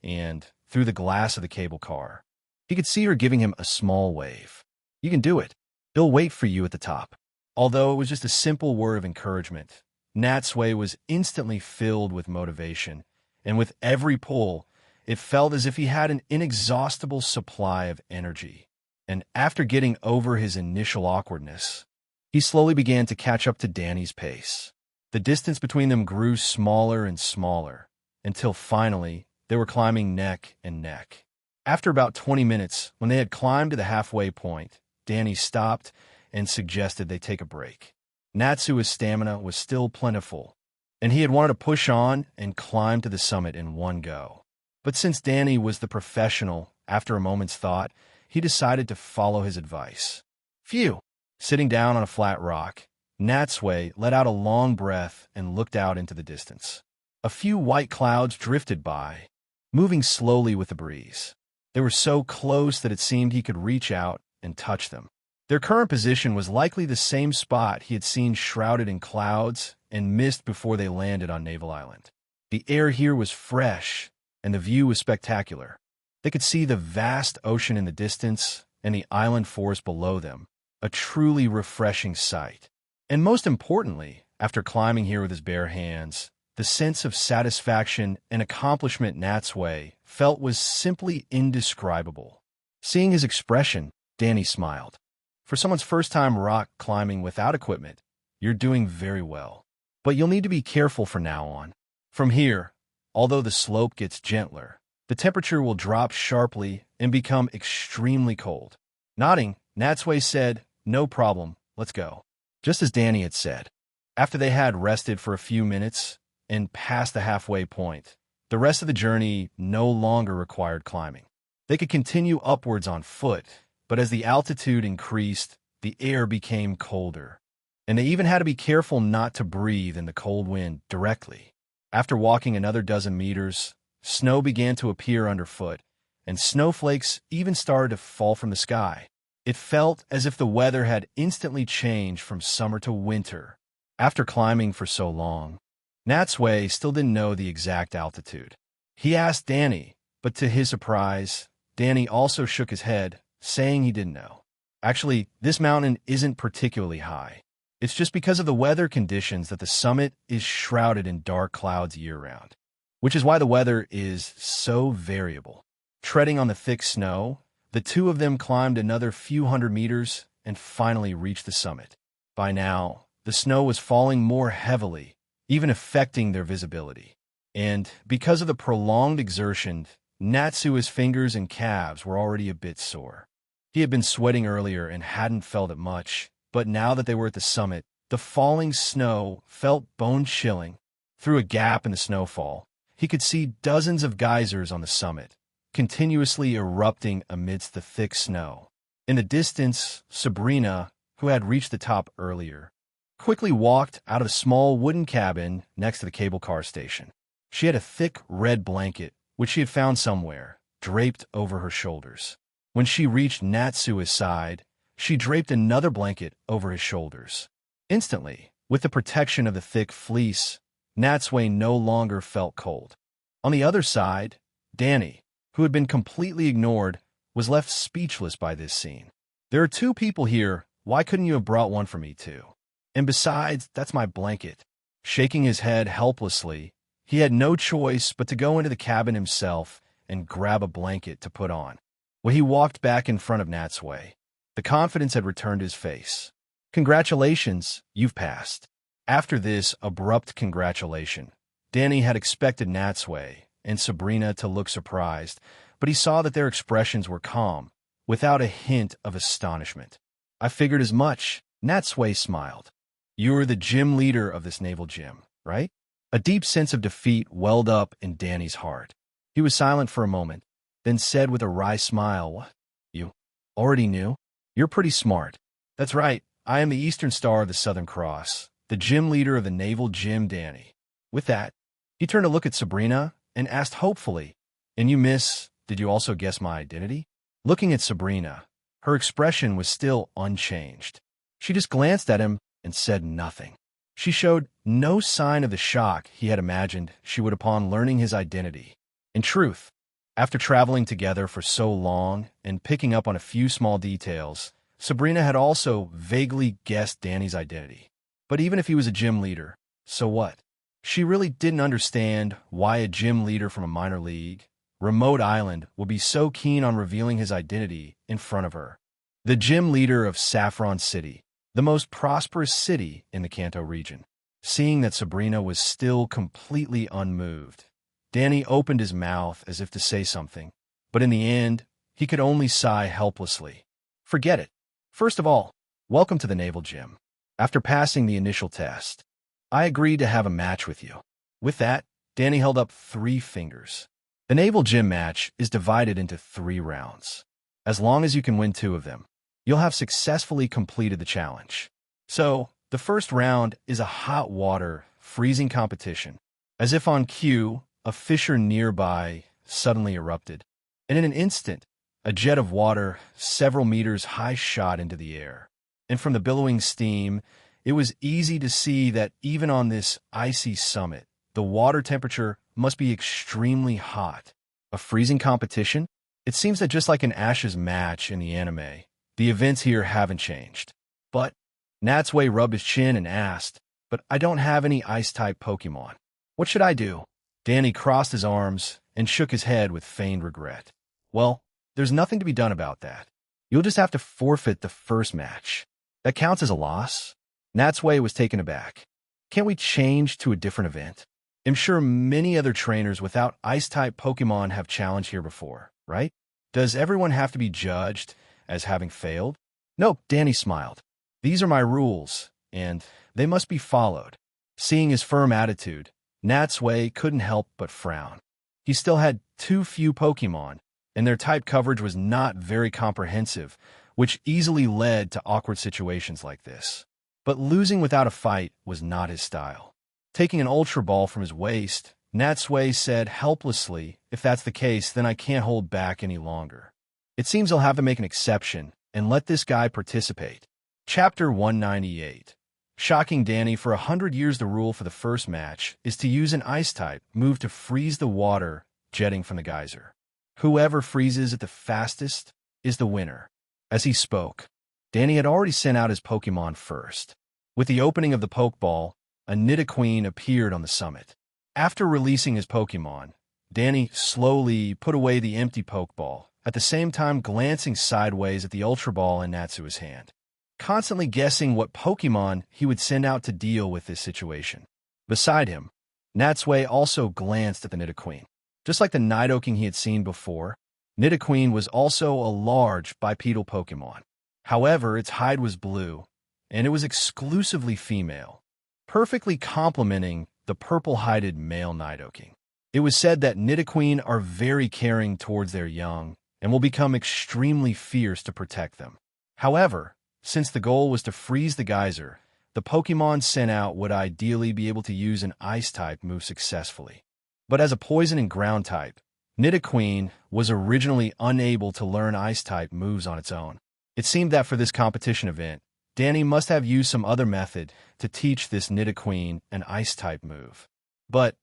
and through the glass of the cable car, he could see her giving him a small wave. "You can do it. They'll wait for you at the top." Although it was just a simple word of encouragement, Natsui was instantly filled with motivation, and with every pull, it felt as if he had an inexhaustible supply of energy. And after getting over his initial awkwardness, he slowly began to catch up to Danny's pace. The distance between them grew smaller and smaller, until finally they were climbing neck and neck. After about 20 minutes, when they had climbed to the halfway point, Danny stopped and suggested they take a break. Natsui's stamina was still plentiful, and he had wanted to push on and climb to the summit in one go. But since Danny was the professional, after a moment's thought, he decided to follow his advice. Phew! Sitting down on a flat rock, Natsui let out a long breath and looked out into the distance. A few white clouds drifted by, moving slowly with the breeze. They were so close that it seemed he could reach out and touch them. Their current position was likely the same spot he had seen shrouded in clouds and mist before they landed on Naval Island. The air here was fresh, and the view was spectacular. They could see the vast ocean in the distance and the island forest below them, a truly refreshing sight. And most importantly, after climbing here with his bare hands, the sense of satisfaction and accomplishment Natsui felt was simply indescribable. Seeing his expression, Danny smiled. For someone's first time rock climbing without equipment, you're doing very well. But you'll need to be careful from now on. From here, although the slope gets gentler, the temperature will drop sharply and become extremely cold. Nodding, Natsui said, "No problem, let's go." Just as Danny had said. After they had rested for a few minutes and passed the halfway point, the rest of the journey no longer required climbing. They could continue upwards on foot, but as the altitude increased, the air became colder, and they even had to be careful not to breathe in the cold wind directly. After walking another dozen meters, snow began to appear underfoot, and snowflakes even started to fall from the sky. It felt as if the weather had instantly changed from summer to winter. After climbing for so long, Natsui still didn't know the exact altitude. He asked Danny, but to his surprise, Danny also shook his head, saying he didn't know. Actually, this mountain isn't particularly high. It's just because of the weather conditions that the summit is shrouded in dark clouds year-round, which is why the weather is so variable. Treading on the thick snow, the two of them climbed another few hundred meters and finally reached the summit. By now, the snow was falling more heavily, even affecting their visibility. And because of the prolonged exertion, Natsui's fingers and calves were already a bit sore. He had been sweating earlier and hadn't felt it much, but now that they were at the summit, the falling snow felt bone-chilling. Through a gap in the snowfall, he could see dozens of geysers on the summit, continuously erupting amidst the thick snow. In the distance, Sabrina, who had reached the top earlier, quickly walked out of a small wooden cabin next to the cable car station. She had a thick red blanket, which she had found somewhere, draped over her shoulders. When she reached Natsui's side, she draped another blanket over his shoulders. Instantly, with the protection of the thick fleece, Natsui no longer felt cold. On the other side, Danny, who had been completely ignored, was left speechless by this scene. "There are two people here. Why couldn't you have brought one for me too? And besides, that's my blanket." Shaking his head helplessly, he had no choice but to go into the cabin himself and grab a blanket to put on. When he walked back in front of Natsui, the confidence had returned to his face. "Congratulations, you've passed." After this abrupt congratulation, Danny had expected Natsui and Sabrina to look surprised, but he saw that their expressions were calm, without a hint of astonishment. "I figured as much," Natsui smiled. "You're the gym leader of this naval gym, right?" A deep sense of defeat welled up in Danny's heart. He was silent for a moment, then said with a wry smile, "What? You already knew? You're pretty smart." "That's right. I am the Eastern Star of the Southern Cross, the gym leader of the naval gym, Danny." With that, he turned to look at Sabrina and asked hopefully, "And you, miss, did you also guess my identity?" Looking at Sabrina, her expression was still unchanged. She just glanced at him and said nothing. She showed no sign of the shock he had imagined she would upon learning his identity. In truth, after traveling together for so long and picking up on a few small details, Sabrina had also vaguely guessed Danny's identity. But even if he was a gym leader, so what? She really didn't understand why a gym leader from a minor league, remote island would be so keen on revealing his identity in front of her. The gym leader of Saffron City, the most prosperous city in the Kanto region. Seeing that Sabrina was still completely unmoved, Danny opened his mouth as if to say something, but in the end, he could only sigh helplessly. "Forget it. First of all, welcome to the naval gym. After passing the initial test, I agreed to have a match with you." With that, Danny held up 3 fingers. The naval gym match is divided into 3 rounds. As long as you can win 2 of them, you'll have successfully completed the challenge. So, the first round is a hot water, freezing competition. As if on cue, a fissure nearby suddenly erupted, and in an instant, a jet of water several meters high shot into the air. And from the billowing steam, it was easy to see that even on this icy summit, the water temperature must be extremely hot. A freezing competition? It seems that just like an Ashes match in the anime, the events here haven't changed. But Natsui rubbed his chin and asked, "But I don't have any ice-type Pokemon. What should I do?" Danny crossed his arms and shook his head with feigned regret. "Well, there's nothing to be done about that. You'll just have to forfeit the first match. That counts as a loss." Natsui was taken aback. "Can't we change to a different event? I'm sure many other trainers without ice-type Pokemon have challenged here before, right? Does everyone have to be judged as having failed?" "Nope," Danny smiled. "These are my rules, and they must be followed." Seeing his firm attitude, Natsui couldn't help but frown. He still had too few Pokemon, and their type coverage was not very comprehensive, which easily led to awkward situations like this. But losing without a fight was not his style. Taking an Ultra Ball from his waist, Natsui said helplessly, "If that's the case, then I can't hold back any longer. It seems I'll have to make an exception and let this guy participate." Chapter 198. Shocking Danny. For 100 years, the rule for the first match is to use an Ice-type move to freeze the water jetting from the geyser. Whoever freezes it the fastest is the winner. As he spoke, Danny had already sent out his Pokemon first. With the opening of the Pokeball, a Nidoqueen appeared on the summit. After releasing his Pokemon, Danny slowly put away the empty Pokeball, at the same time glancing sideways at the Ultra Ball in Natsui's hand, constantly guessing what Pokemon he would send out to deal with this situation. Beside him, Natsui also glanced at the Nidoqueen. Just like the Nidoking he had seen before, Nidoqueen was also a large bipedal Pokemon. However, its hide was blue, and it was exclusively female, perfectly complementing the purple-hided male Nidoking. It was said that Nidoqueen are very caring towards their young and will become extremely fierce to protect them. However, since the goal was to freeze the geyser, the Pokemon sent out would ideally be able to use an Ice-type move successfully. But as a Poison and Ground-type, Nidoqueen was originally unable to learn Ice-type moves on its own. It seemed that for this competition event, Danny must have used some other method to teach this Nidoqueen an Ice-type move. But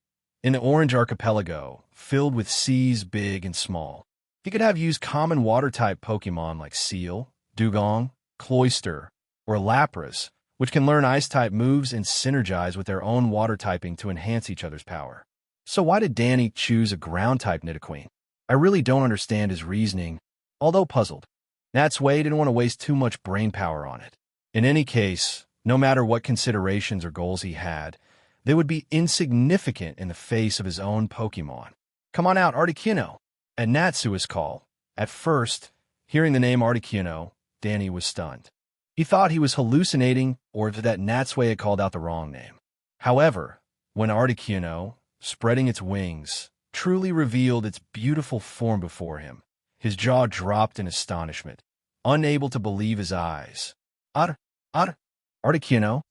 in the Orange Archipelago, filled with seas big and small, he could have used common Water-type Pokemon like Seal, Dugong, Cloyster, or Lapras, which can learn ice-type moves and synergize with their own water typing to enhance each other's power. So why did Danny choose a ground-type Nidoqueen? I really don't understand his reasoning, although puzzled. Natsui didn't want to waste too much brain power on it. In any case, no matter what considerations or goals he had, they would be insignificant in the face of his own Pokemon. Come on out, Articuno! At Natsui's call, at first, hearing the name Articuno, Danny was stunned. He thought he was hallucinating or that Natsui had called out the wrong name. However, when Articuno, spreading its wings, truly revealed its beautiful form before him, his jaw dropped in astonishment, unable to believe his eyes. Articuno?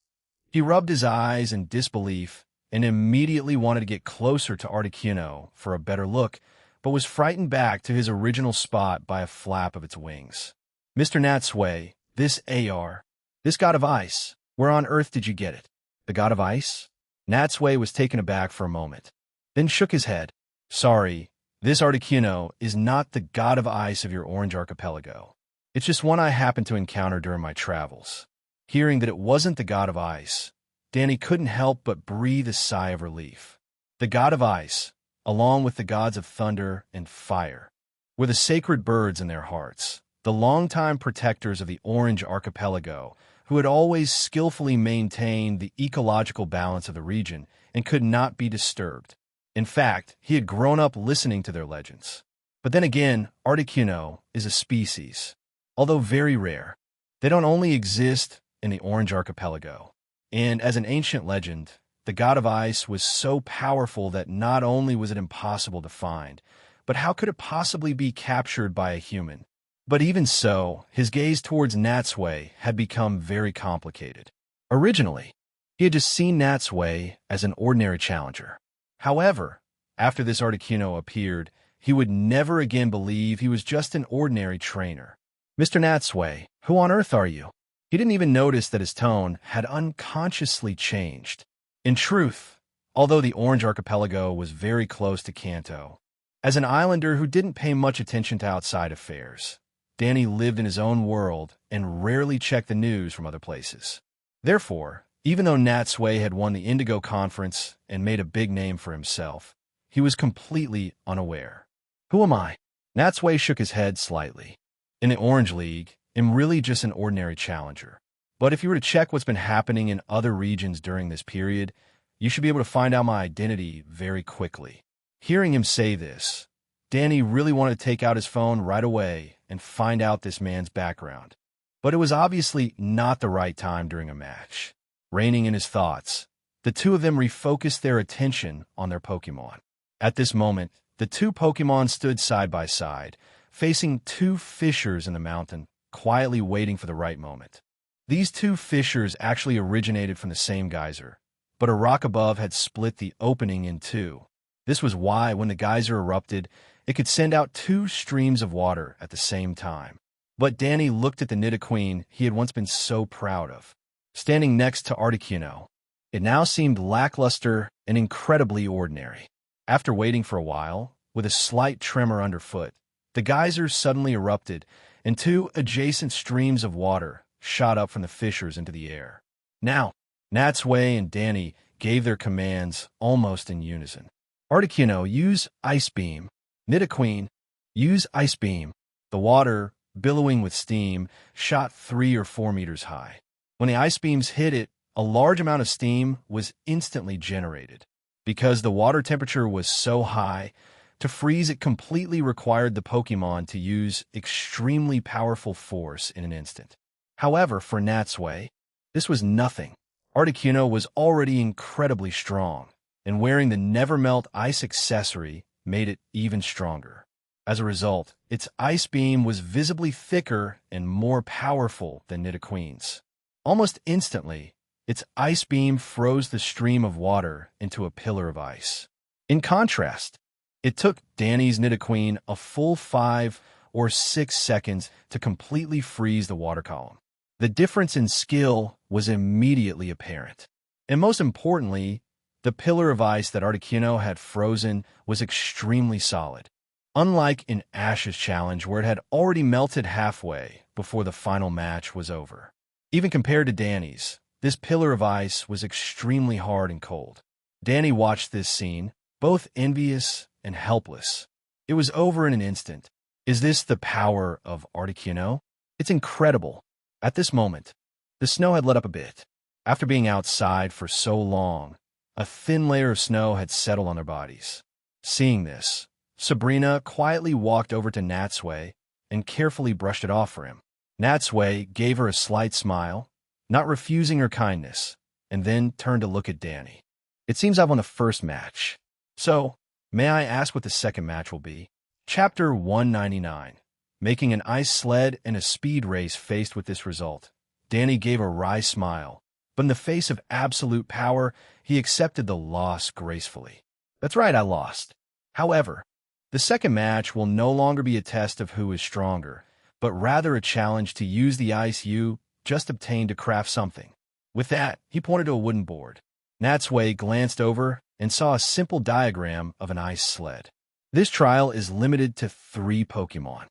He rubbed his eyes in disbelief and immediately wanted to get closer to Articuno for a better look, but was frightened back to his original spot by a flap of its wings. Mr. Natsui, this god of ice, where on earth did you get it? The god of ice? Natsui was taken aback for a moment, then shook his head. Sorry, this Articuno is not the god of ice of your Orange Archipelago. It's just one I happened to encounter during my travels. Hearing that it wasn't the god of ice, Danny couldn't help but breathe a sigh of relief. The god of ice, along with the gods of thunder and fire, were the sacred birds in their hearts, the longtime protectors of the Orange Archipelago, who had always skillfully maintained the ecological balance of the region and could not be disturbed. In fact, he had grown up listening to their legends. But then again, Articuno is a species, although very rare. They don't only exist in the Orange Archipelago. And as an ancient legend, the god of ice was so powerful that not only was it impossible to find, but how could it possibly be captured by a human? But even so, his gaze towards Natsui had become very complicated. Originally, he had just seen Natsui as an ordinary challenger. However, after this Articuno appeared, he would never again believe he was just an ordinary trainer. Mr. Natsui, who on earth are you? He didn't even notice that his tone had unconsciously changed. In truth, although the Orange Archipelago was very close to Kanto, as an islander who didn't pay much attention to outside affairs, Danny lived in his own world and rarely checked the news from other places. Therefore, even though Natsui had won the Indigo Conference and made a big name for himself, he was completely unaware. Who am I? Natsui shook his head slightly. In the Orange League, I'm really just an ordinary challenger. But if you were to check what's been happening in other regions during this period, you should be able to find out my identity very quickly. Hearing him say this, Danny really wanted to take out his phone right away and find out this man's background. But it was obviously not the right time during a match. Reining in his thoughts, the two of them refocused their attention on their Pokemon. At this moment, the two Pokemon stood side by side, facing two fissures in the mountain, quietly waiting for the right moment. These two fissures actually originated from the same geyser, but a rock above had split the opening in two. This was why, when the geyser erupted, it could send out two streams of water at the same time. But Danny looked at the Nidoqueen he had once been so proud of. Standing next to Articuno, it now seemed lackluster and incredibly ordinary. After waiting for a while, with a slight tremor underfoot, the geyser suddenly erupted, and two adjacent streams of water shot up from the fissures into the air. Now, Natsui and Danny gave their commands almost in unison. Articuno, use Ice Beam. Nidoqueen, use Ice Beam. The water, billowing with steam, shot 3 or 4 meters high. When the ice beams hit it, a large amount of steam was instantly generated. Because the water temperature was so high, to freeze it completely required the Pokemon to use extremely powerful force in an instant. However, for Natsui, this was nothing. Articuno was already incredibly strong, and wearing the Never-Melt Ice accessory made it even stronger. As a result, its Ice Beam was visibly thicker and more powerful than Nidoqueen's. Almost instantly, its Ice Beam froze the stream of water into a pillar of ice. In contrast, it took Danny's Nidoqueen a full 5 or 6 seconds to completely freeze the water column. The difference in skill was immediately apparent. And most importantly, the pillar of ice that Articuno had frozen was extremely solid. Unlike in Ash's challenge, where it had already melted halfway before the final match was over. Even compared to Danny's, This pillar of ice was extremely hard and cold. Danny watched this scene, both envious and helpless. It was over in an instant. Is this the power of Articuno? It's incredible. At this moment, the snow had let up a bit. After being outside for so long, a thin layer of snow had settled on their bodies. Seeing this, Sabrina quietly walked over to Natsui and carefully brushed it off for him. Natsui gave her a slight smile, not refusing her kindness, and then turned to look at Danny. It seems I've won the first match. So, may I ask what the second match will be? Chapter 199. Making an ice sled and a speed race faced with this result. Danny gave a wry smile, but in the face of absolute power, he accepted the loss gracefully. That's right, I lost. However, the second match will no longer be a test of who is stronger, but rather a challenge to use the ice you just obtained to craft something. With that, he pointed to a wooden board. Natsui glanced over and saw a simple diagram of an ice sled. This trial is limited to 3 Pokemon.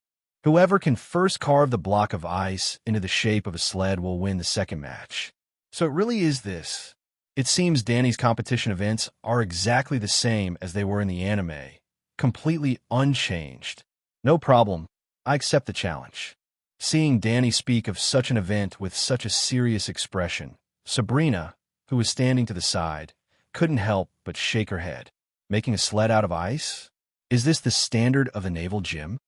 Whoever can first carve the block of ice into the shape of a sled will win the second match. So it really is this. It seems Danny's competition events are exactly the same as they were in the anime, completely unchanged. No problem, I accept the challenge. Seeing Danny speak of such an event with such a serious expression, Sabrina, who was standing to the side, couldn't help but shake her head. Making a sled out of ice? Is this the standard of the naval gym?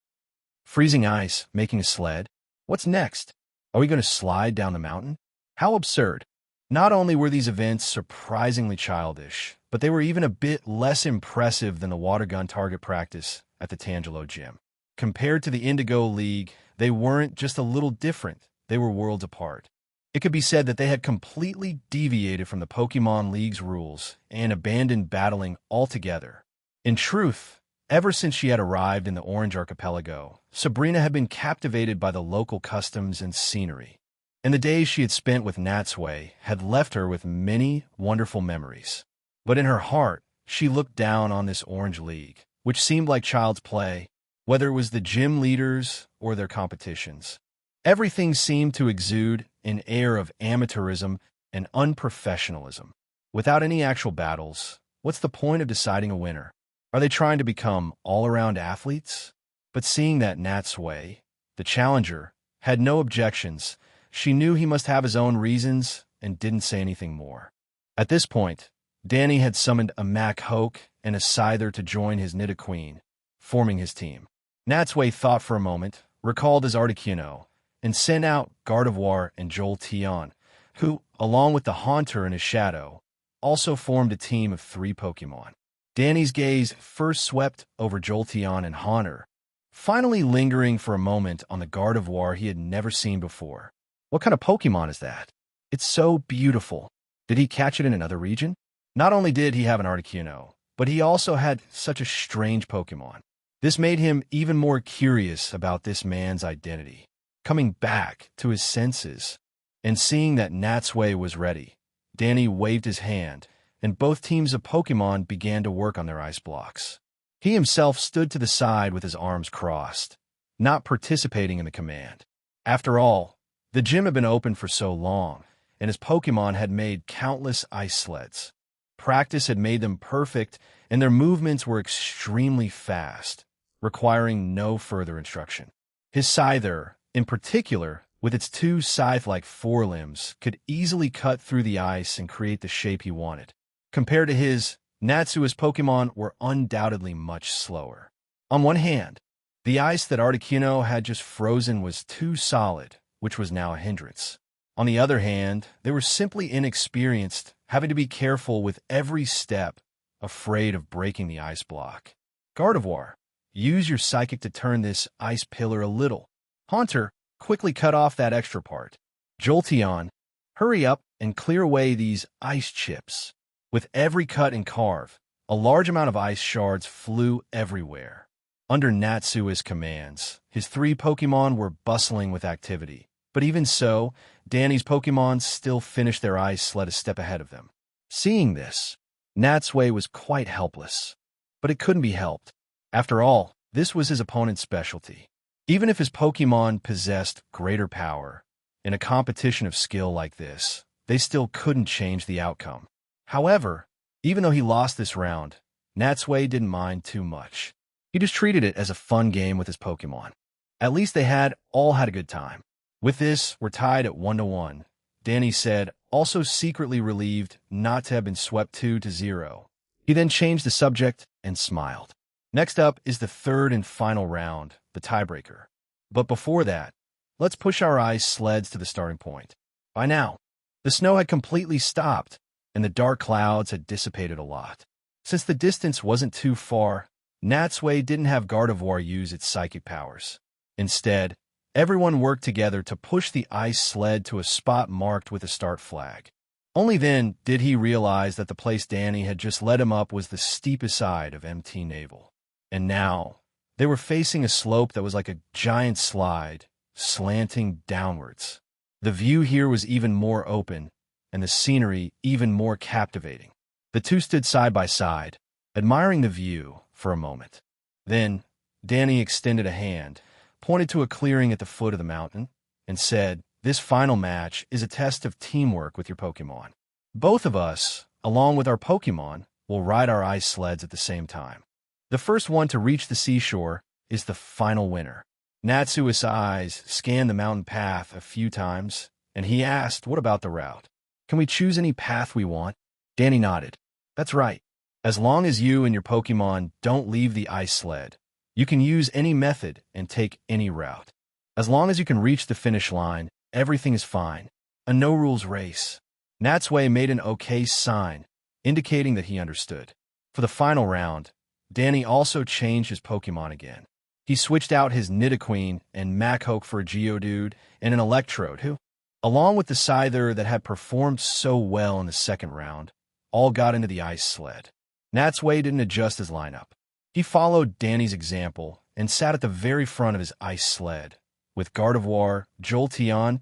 Freezing ice, making a sled? What's next? Are we going to slide down the mountain? How absurd. Not only were these events surprisingly childish, but they were even a bit less impressive than the water gun target practice at the Tangelo gym. Compared to the Indigo League, they weren't just a little different, they were worlds apart. It could be said that they had completely deviated from the Pokemon League's rules and abandoned battling altogether. In truth, ever since she had arrived in the Orange Archipelago, Sabrina had been captivated by the local customs and scenery, and the days she had spent with Natsui had left her with many wonderful memories. But in her heart, she looked down on this Orange League, which seemed like child's play, whether it was the gym leaders or their competitions. Everything seemed to exude an air of amateurism and unprofessionalism. Without any actual battles, what's the point of deciding a winner? Are they trying to become all-around athletes? But seeing that Natsui, the challenger, had no objections, she knew he must have his own reasons and didn't say anything more. At this point, Danny had summoned a Mach-Hoke and a Scyther to join his Nidoqueen, forming his team. Natsui thought for a moment, recalled his Articuno, and sent out Gardevoir and Jolteon, who, along with the Haunter and his Shadow, also formed a team of 3 Pokemon. Danny's gaze first swept over Jolteon and Haunter, finally lingering for a moment on the Gardevoir he had never seen before. What kind of Pokemon is that? It's so beautiful. Did he catch it in another region? Not only did he have an Articuno, but he also had such a strange Pokemon. This made him even more curious about this man's identity. Coming back to his senses, and seeing that Natsui was ready, Danny waved his hand, and both teams of Pokemon began to work on their ice blocks. He himself stood to the side with his arms crossed, not participating in the command. After all, the gym had been open for so long, and his Pokemon had made countless ice sleds. Practice had made them perfect, and their movements were extremely fast, requiring no further instruction. His Scyther, in particular, with its 2 scythe-like forelimbs, could easily cut through the ice and create the shape he wanted. Compared to his, Natsui's Pokemon were undoubtedly much slower. On one hand, the ice that Articuno had just frozen was too solid, which was now a hindrance. On the other hand, they were simply inexperienced, having to be careful with every step, afraid of breaking the ice block. Gardevoir, use your Psychic to turn this ice pillar a little. Haunter, quickly cut off that extra part. Jolteon, hurry up and clear away these ice chips. With every cut and carve, a large amount of ice shards flew everywhere. Under Natsui's commands, his 3 Pokemon were bustling with activity. But even so, Danny's Pokemon still finished their ice sled a step ahead of them. Seeing this, Natsui was quite helpless. But it couldn't be helped. After all, this was his opponent's specialty. Even if his Pokemon possessed greater power, in a competition of skill like this, they still couldn't change the outcome. However, even though he lost this round, Natsui didn't mind too much. He just treated it as a fun game with his Pokemon. At least they all had a good time. With this, we're tied at 1-1. Danny said, also secretly relieved not to have been swept 2-0. He then changed the subject and smiled. Next up is the third and final round, the tiebreaker. But before that, let's push our ice sleds to the starting point. By now, the snow had completely stopped, and the dark clouds had dissipated a lot. Since the distance wasn't too far, Natsui didn't have Gardevoir use its psychic powers. Instead, everyone worked together to push the ice sled to a spot marked with a start flag. Only then did he realize that the place Danny had just led him up was the steepest side of MT Naval. And now, they were facing a slope that was like a giant slide, slanting downwards. The view here was even more open, and the scenery even more captivating. The two stood side by side, admiring the view for a moment. Then, Danny extended a hand, pointed to a clearing at the foot of the mountain, and said, "This final match is a test of teamwork with your Pokemon. Both of us, along with our Pokemon, will ride our ice sleds at the same time. The first one to reach the seashore is the final winner." Natsui's eyes scanned the mountain path a few times, and he asked, "What about the route? Can we choose any path we want?" Danny nodded. "That's right. As long as you and your Pokemon don't leave the ice sled, you can use any method and take any route. As long as you can reach the finish line, everything is fine. A no-rules race." Natsui made an okay sign, indicating that he understood. For the final round, Danny also changed his Pokemon again. He switched out his Nidoqueen and Machoke for a Geodude and an Electrode who, along with the Scyther that had performed so well in the second round, all got into the ice sled. Natsui didn't adjust his lineup. He followed Danny's example and sat at the very front of his ice sled, with Gardevoir, Jolteon,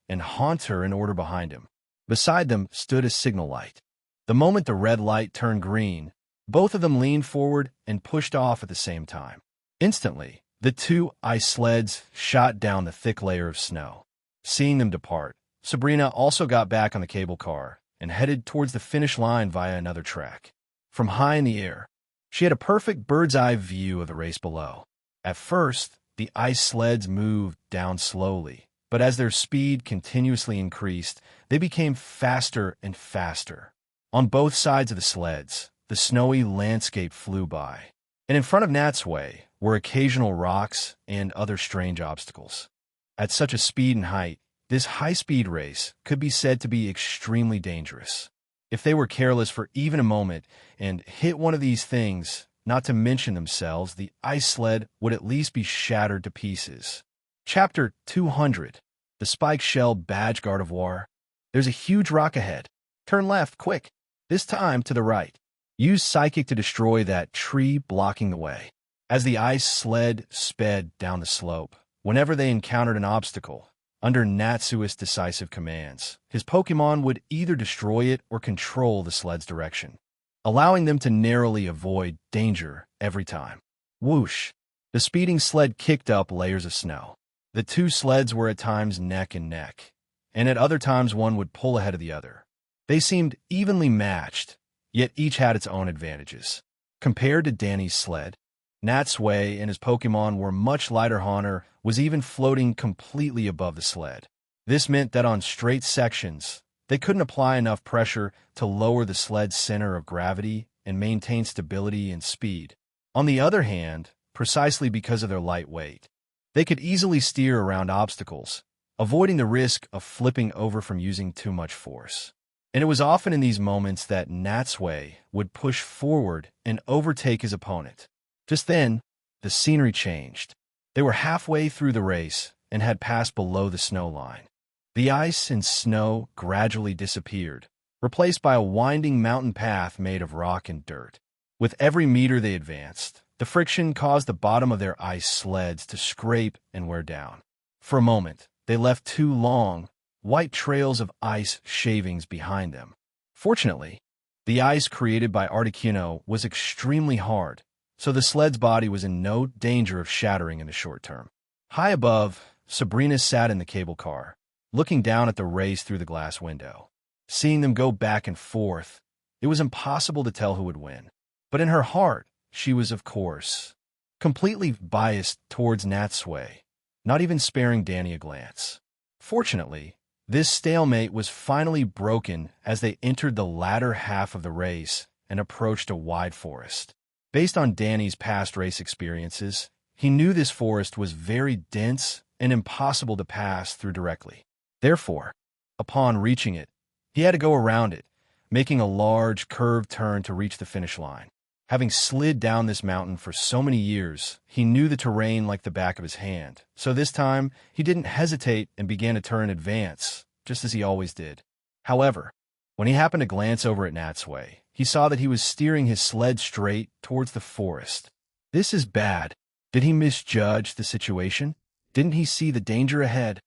and Haunter in order behind him. Beside them stood a signal light. The moment the red light turned green, both of them leaned forward and pushed off at the same time. Instantly, the two ice sleds shot down the thick layer of snow. Seeing them depart, Sabrina also got back on the cable car and headed towards the finish line via another track. From high in the air, she had a perfect bird's-eye view of the race below. At first, the ice sleds moved down slowly, but as their speed continuously increased, they became faster and faster. On both sides of the sleds, the snowy landscape flew by, and in front of Natsui were occasional rocks and other strange obstacles. At such a speed and height, this high-speed race could be said to be extremely dangerous. If they were careless for even a moment and hit one of these things, not to mention themselves, the ice sled would at least be shattered to pieces. Chapter 200, the Spike Shell Badge Gardevoir. There's a huge rock ahead. Turn left, quick. This time to the right. Use Psychic to destroy that tree blocking the way. As the ice sled sped down the slope, whenever they encountered an obstacle, under Natsui's decisive commands, his Pokemon would either destroy it or control the sled's direction, allowing them to narrowly avoid danger every time. Whoosh! The speeding sled kicked up layers of snow. The two sleds were at times neck and neck, and at other times one would pull ahead of the other. They seemed evenly matched, yet each had its own advantages. Compared to Danny's sled, Natsui and his Pokemon were much lighter. Haunter was even floating completely above the sled. This meant that on straight sections, they couldn't apply enough pressure to lower the sled's center of gravity and maintain stability and speed. On the other hand, precisely because of their light weight, they could easily steer around obstacles, avoiding the risk of flipping over from using too much force. And it was often in these moments that Natsui would push forward and overtake his opponent. Just then, the scenery changed. They were halfway through the race and had passed below the snow line. The ice and snow gradually disappeared, replaced by a winding mountain path made of rock and dirt. With every meter they advanced, the friction caused the bottom of their ice sleds to scrape and wear down. For a moment, they left two long, white trails of ice shavings behind them. Fortunately, the ice created by Articuno was extremely hard, so the sled's body was in no danger of shattering in the short term. High above, Sabrina sat in the cable car, looking down at the race through the glass window. Seeing them go back and forth, it was impossible to tell who would win. But in her heart, she was, of course, completely biased towards Natsui, not even sparing Danny a glance. Fortunately, this stalemate was finally broken as they entered the latter half of the race and approached a wide forest. Based on Danny's past race experiences, he knew this forest was very dense and impossible to pass through directly. Therefore, upon reaching it, he had to go around it, making a large curved turn to reach the finish line. Having slid down this mountain for so many years, he knew the terrain like the back of his hand. So this time, he didn't hesitate and began to turn in advance, just as he always did. However, when he happened to glance over at Natsui, he saw that he was steering his sled straight towards the forest. This is bad. Did he misjudge the situation? Didn't he see the danger ahead?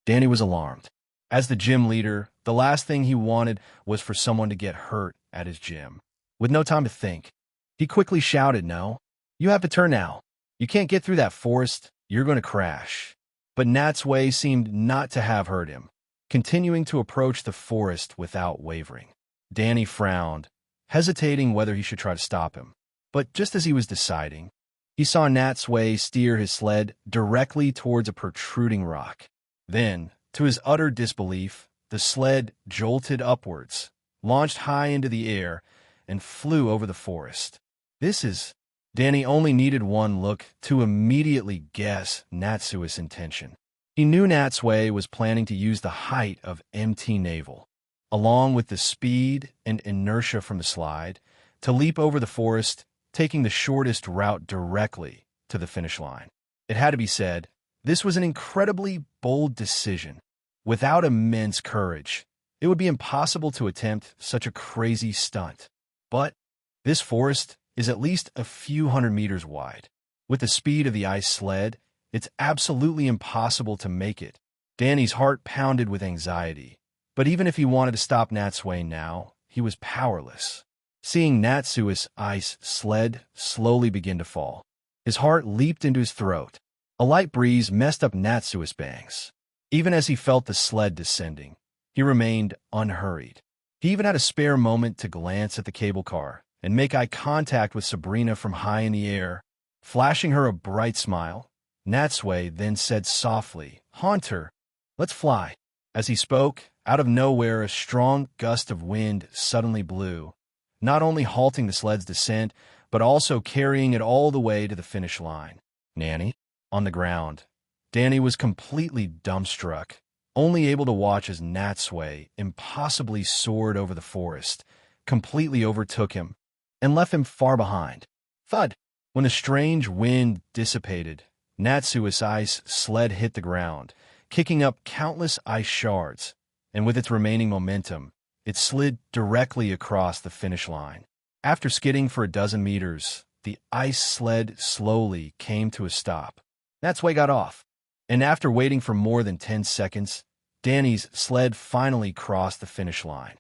Danny was alarmed. As the gym leader, the last thing he wanted was for someone to get hurt at his gym. With no time to think, he quickly shouted, "No, you have to turn now. You can't get through that forest. You're going to crash." But Natsui seemed not to have heard him, continuing to approach the forest without wavering. Danny frowned, hesitating whether he should try to stop him. But just as he was deciding, he saw Natsui steer his sled directly towards a protruding rock. Then, to his utter disbelief, the sled jolted upwards, launched high into the air, and flew over the forest. Danny only needed one look to immediately guess Natsui's intention. He knew Natsui was planning to use the height of MT Naval, along with the speed and inertia from the slide, to leap over the forest, taking the shortest route directly to the finish line. It had to be said, this was an incredibly bold decision. Without immense courage, it would be impossible to attempt such a crazy stunt. But this forest is at least a few hundred meters wide. With the speed of the ice sled, it's absolutely impossible to make it. Danny's heart pounded with anxiety. But even if he wanted to stop Natsui now, he was powerless. Seeing Natsui's ice sled slowly begin to fall, his heart leaped into his throat. A light breeze messed up Natsui's bangs. Even as he felt the sled descending, he remained unhurried. He even had a spare moment to glance at the cable car and make eye contact with Sabrina from high in the air. Flashing her a bright smile, Natsui then said softly, "Haunter, let's fly." As he spoke, out of nowhere a strong gust of wind suddenly blew, not only halting the sled's descent, but also carrying it all the way to the finish line. Nanny? On the ground, Danny was completely dumbstruck, only able to watch as Natsui impossibly soared over the forest, completely overtook him, and left him far behind. Thud! When the strange wind dissipated, Natsui's ice sled hit the ground, kicking up countless ice shards, and with its remaining momentum, it slid directly across the finish line. After skidding for a dozen meters, the ice sled slowly came to a stop. Natsui got off, and after waiting for more than 10 seconds, Danny's sled finally crossed the finish line.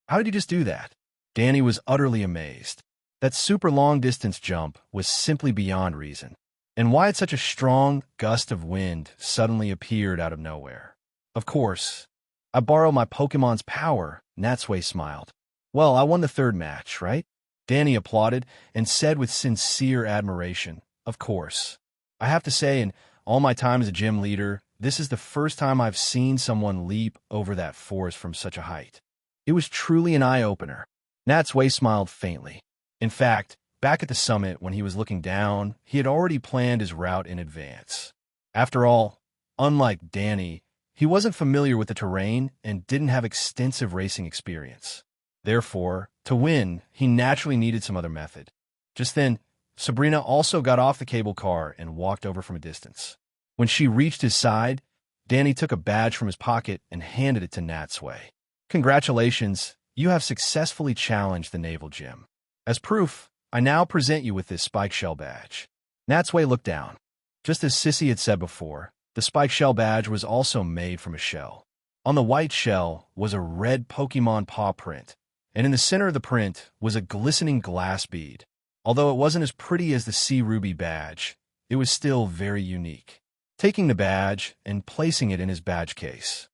How did you just do that? Danny was utterly amazed. That super long-distance jump was simply beyond reason. And why had such a strong gust of wind suddenly appeared out of nowhere? Of course, I borrowed my Pokemon's power, Natsui smiled. Well, I won the third match, right? Danny applauded and said with sincere admiration, "Of course. I have to say, in all my time as a gym leader, this is the first time I've seen someone leap over that forest from such a height. It was truly an eye-opener." Natsui smiled faintly. In fact, back at the summit when he was looking down, he had already planned his route in advance. After all, unlike Danny, he wasn't familiar with the terrain and didn't have extensive racing experience. Therefore, to win, he naturally needed some other method. Just then, Sabrina also got off the cable car and walked over from a distance. When she reached his side, Danny took a badge from his pocket and handed it to Natsui. "Congratulations, you have successfully challenged the Naval Gym. As proof, I now present you with this spike shell badge." Natsui looked down. Just as Sissy had said before, the spike shell badge was also made from a shell. On the white shell was a red Pokemon paw print, and in the center of the print was a glistening glass bead. Although it wasn't as pretty as the Sea Ruby badge, it was still very unique. Taking the badge and placing it in his badge case,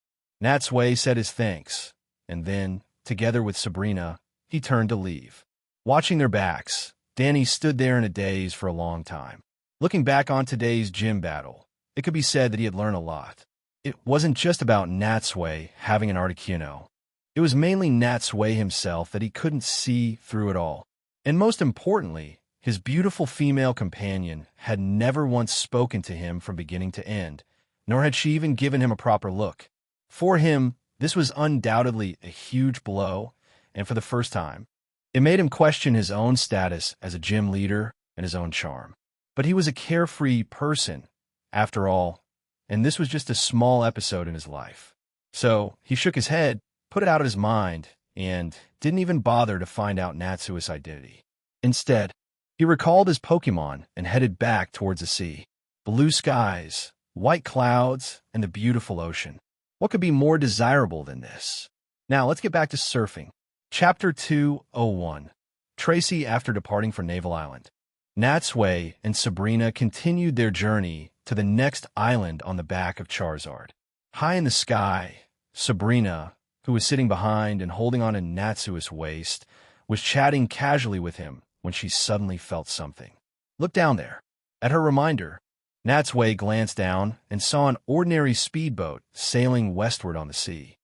Natsui said his thanks, and then, together with Sabrina, he turned to leave. Watching their backs, Danny stood there in a daze for a long time. Looking back on today's gym battle, it could be said that he had learned a lot. It wasn't just about Natsui having an Articuno. It was mainly Natsui himself that he couldn't see through it all. And most importantly, his beautiful female companion had never once spoken to him from beginning to end, nor had she even given him a proper look. For him, this was undoubtedly a huge blow, and for the first time, it made him question his own status as a gym leader and his own charm. But he was a carefree person, after all, and this was just a small episode in his life. So he shook his head, put it out of his mind, and didn't even bother to find out Natsui's identity. Instead, he recalled his Pokemon and headed back towards the sea. Blue skies, white clouds, and the beautiful ocean. What could be more desirable than this? Now, let's get back to surfing. Chapter 201. Tracy after departing for Naval Island. Natsui and Sabrina continued their journey to the next island on the back of Charizard. High in the sky, Sabrina, who was sitting behind and holding on to Natsui's waist, was chatting casually with him when she suddenly felt something. Look down there. At her reminder, Natsui glanced down and saw an ordinary speedboat sailing westward on the sea.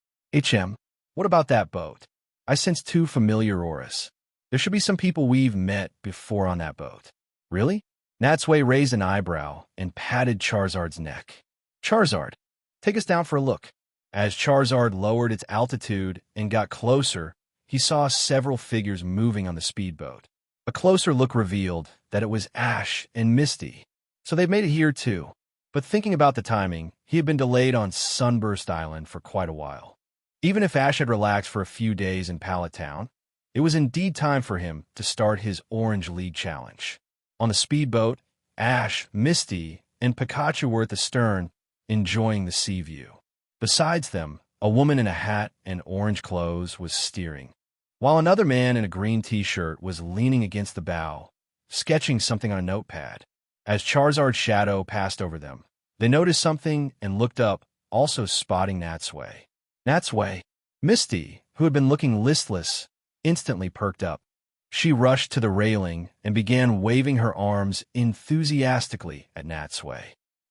What about that boat? I sense two familiar auras. There should be some people we've met before on that boat. Really? Natsui raised an eyebrow and patted Charizard's neck. Charizard, take us down for a look. As Charizard lowered its altitude and got closer, he saw several figures moving on the speedboat. A closer look revealed that it was Ash and Misty. So they've made it here too. But thinking about the timing, he had been delayed on Sunburst Island for quite a while. Even if Ash had relaxed for a few days in Pallet Town, it was indeed time for him to start his Orange League Challenge. On the speedboat, Ash, Misty, and Pikachu were at the stern, enjoying the sea view. Besides them, a woman in a hat and orange clothes was steering, while another man in a green t-shirt was leaning against the bow, sketching something on a notepad. As Charizard's shadow passed over them, they noticed something and looked up, also spotting Natsui. Natsui, Misty, who had been looking listless, instantly perked up. She rushed to the railing and began waving her arms enthusiastically at Natsui.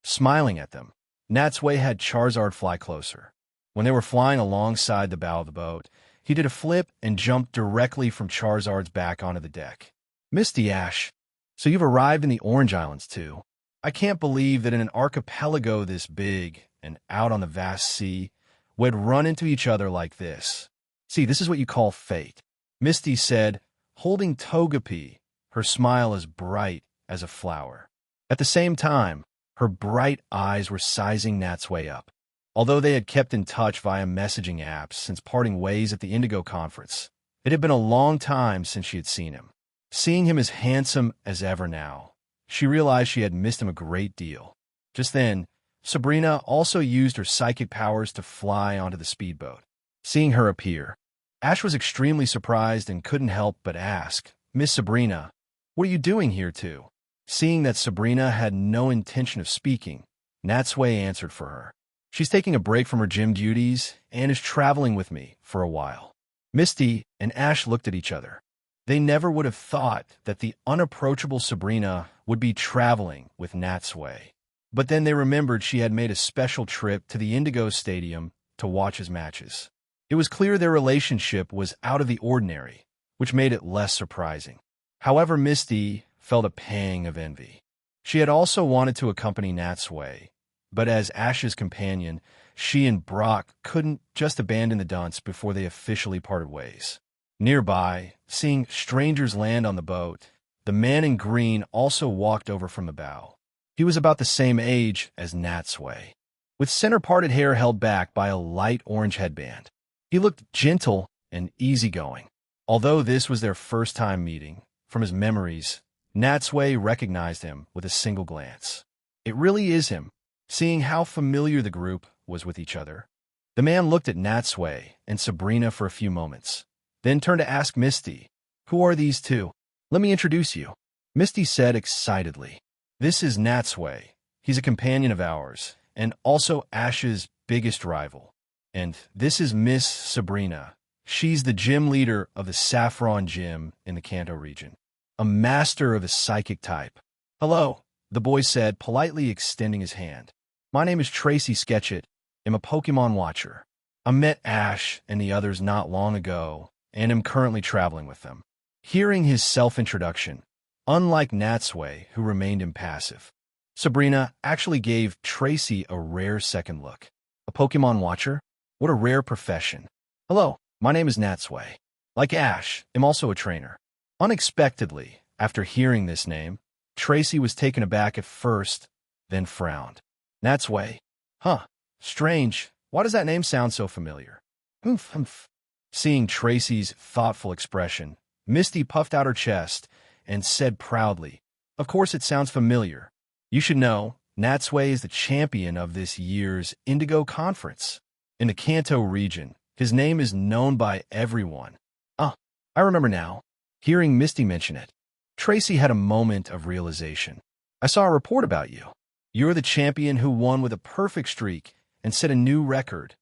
Smiling at them, Natsui had Charizard fly closer. When they were flying alongside the bow of the boat, he did a flip and jumped directly from Charizard's back onto the deck. Misty, Ash, so you've arrived in the Orange Islands too. I can't believe that in an archipelago this big and out on the vast sea, we'd run into each other like this. See, this is what you call fate, Misty said, holding Togepi, her smile as bright as a flower. At the same time, her bright eyes were sizing Natsui up. Although they had kept in touch via messaging apps since parting ways at the Indigo Conference, it had been a long time since she had seen him. Seeing him as handsome as ever now, she realized she had missed him a great deal. Just then, Sabrina also used her psychic powers to fly onto the speedboat. Seeing her appear, Ash was extremely surprised and couldn't help but ask, Miss Sabrina, what are you doing here too? Seeing that Sabrina had no intention of speaking, Natsui answered for her. She's taking a break from her gym duties and is traveling with me for a while. Misty and Ash looked at each other. They never would have thought that the unapproachable Sabrina would be traveling with Natsui. But then they remembered she had made a special trip to the Indigo Stadium to watch his matches. It was clear their relationship was out of the ordinary, which made it less surprising. However, Misty felt a pang of envy. She had also wanted to accompany Natsui, but as Ash's companion, she and Brock couldn't just abandon the dunce before they officially parted ways. Nearby, seeing strangers land on the boat, the man in green also walked over from the bow. He was about the same age as Natsui, with center-parted hair held back by a light orange headband. He looked gentle and easygoing. Although this was their first time meeting, from his memories, Natsui recognized him with a single glance. It really is him, seeing how familiar the group was with each other. The man looked at Natsui and Sabrina for a few moments, then turned to ask Misty, "Who are these two? Let me introduce you." Misty said excitedly, "This is Natsui. He's a companion of ours, and also Ash's biggest rival. And this is Miss Sabrina, She's the gym leader of the Saffron Gym in the Kanto region, a master of the psychic type. Hello, the boy said, politely extending his hand. My name is Tracy Sketchit. I'm a Pokemon watcher. I met Ash and the others not long ago, and am currently traveling with them. Hearing his self-introduction, unlike Natsui, who remained impassive, Sabrina actually gave Tracy a rare second look. A Pokemon watcher? What a rare profession. Hello, my name is Natsui. Like Ash, I'm also a trainer. Unexpectedly, after hearing this name, Tracy was taken aback at first, then frowned. Natsui? Huh, strange. Why does that name sound so familiar? Humph. Seeing Tracy's thoughtful expression, Misty puffed out her chest and said proudly, Of course it sounds familiar. You should know, Natsui is the champion of this year's Indigo Conference. In the Kanto region, his name is known by everyone. Ah, I remember now. Hearing Misty mention it, Tracy had a moment of realization. I saw a report about you. You're the champion who won with a perfect streak and set a new record,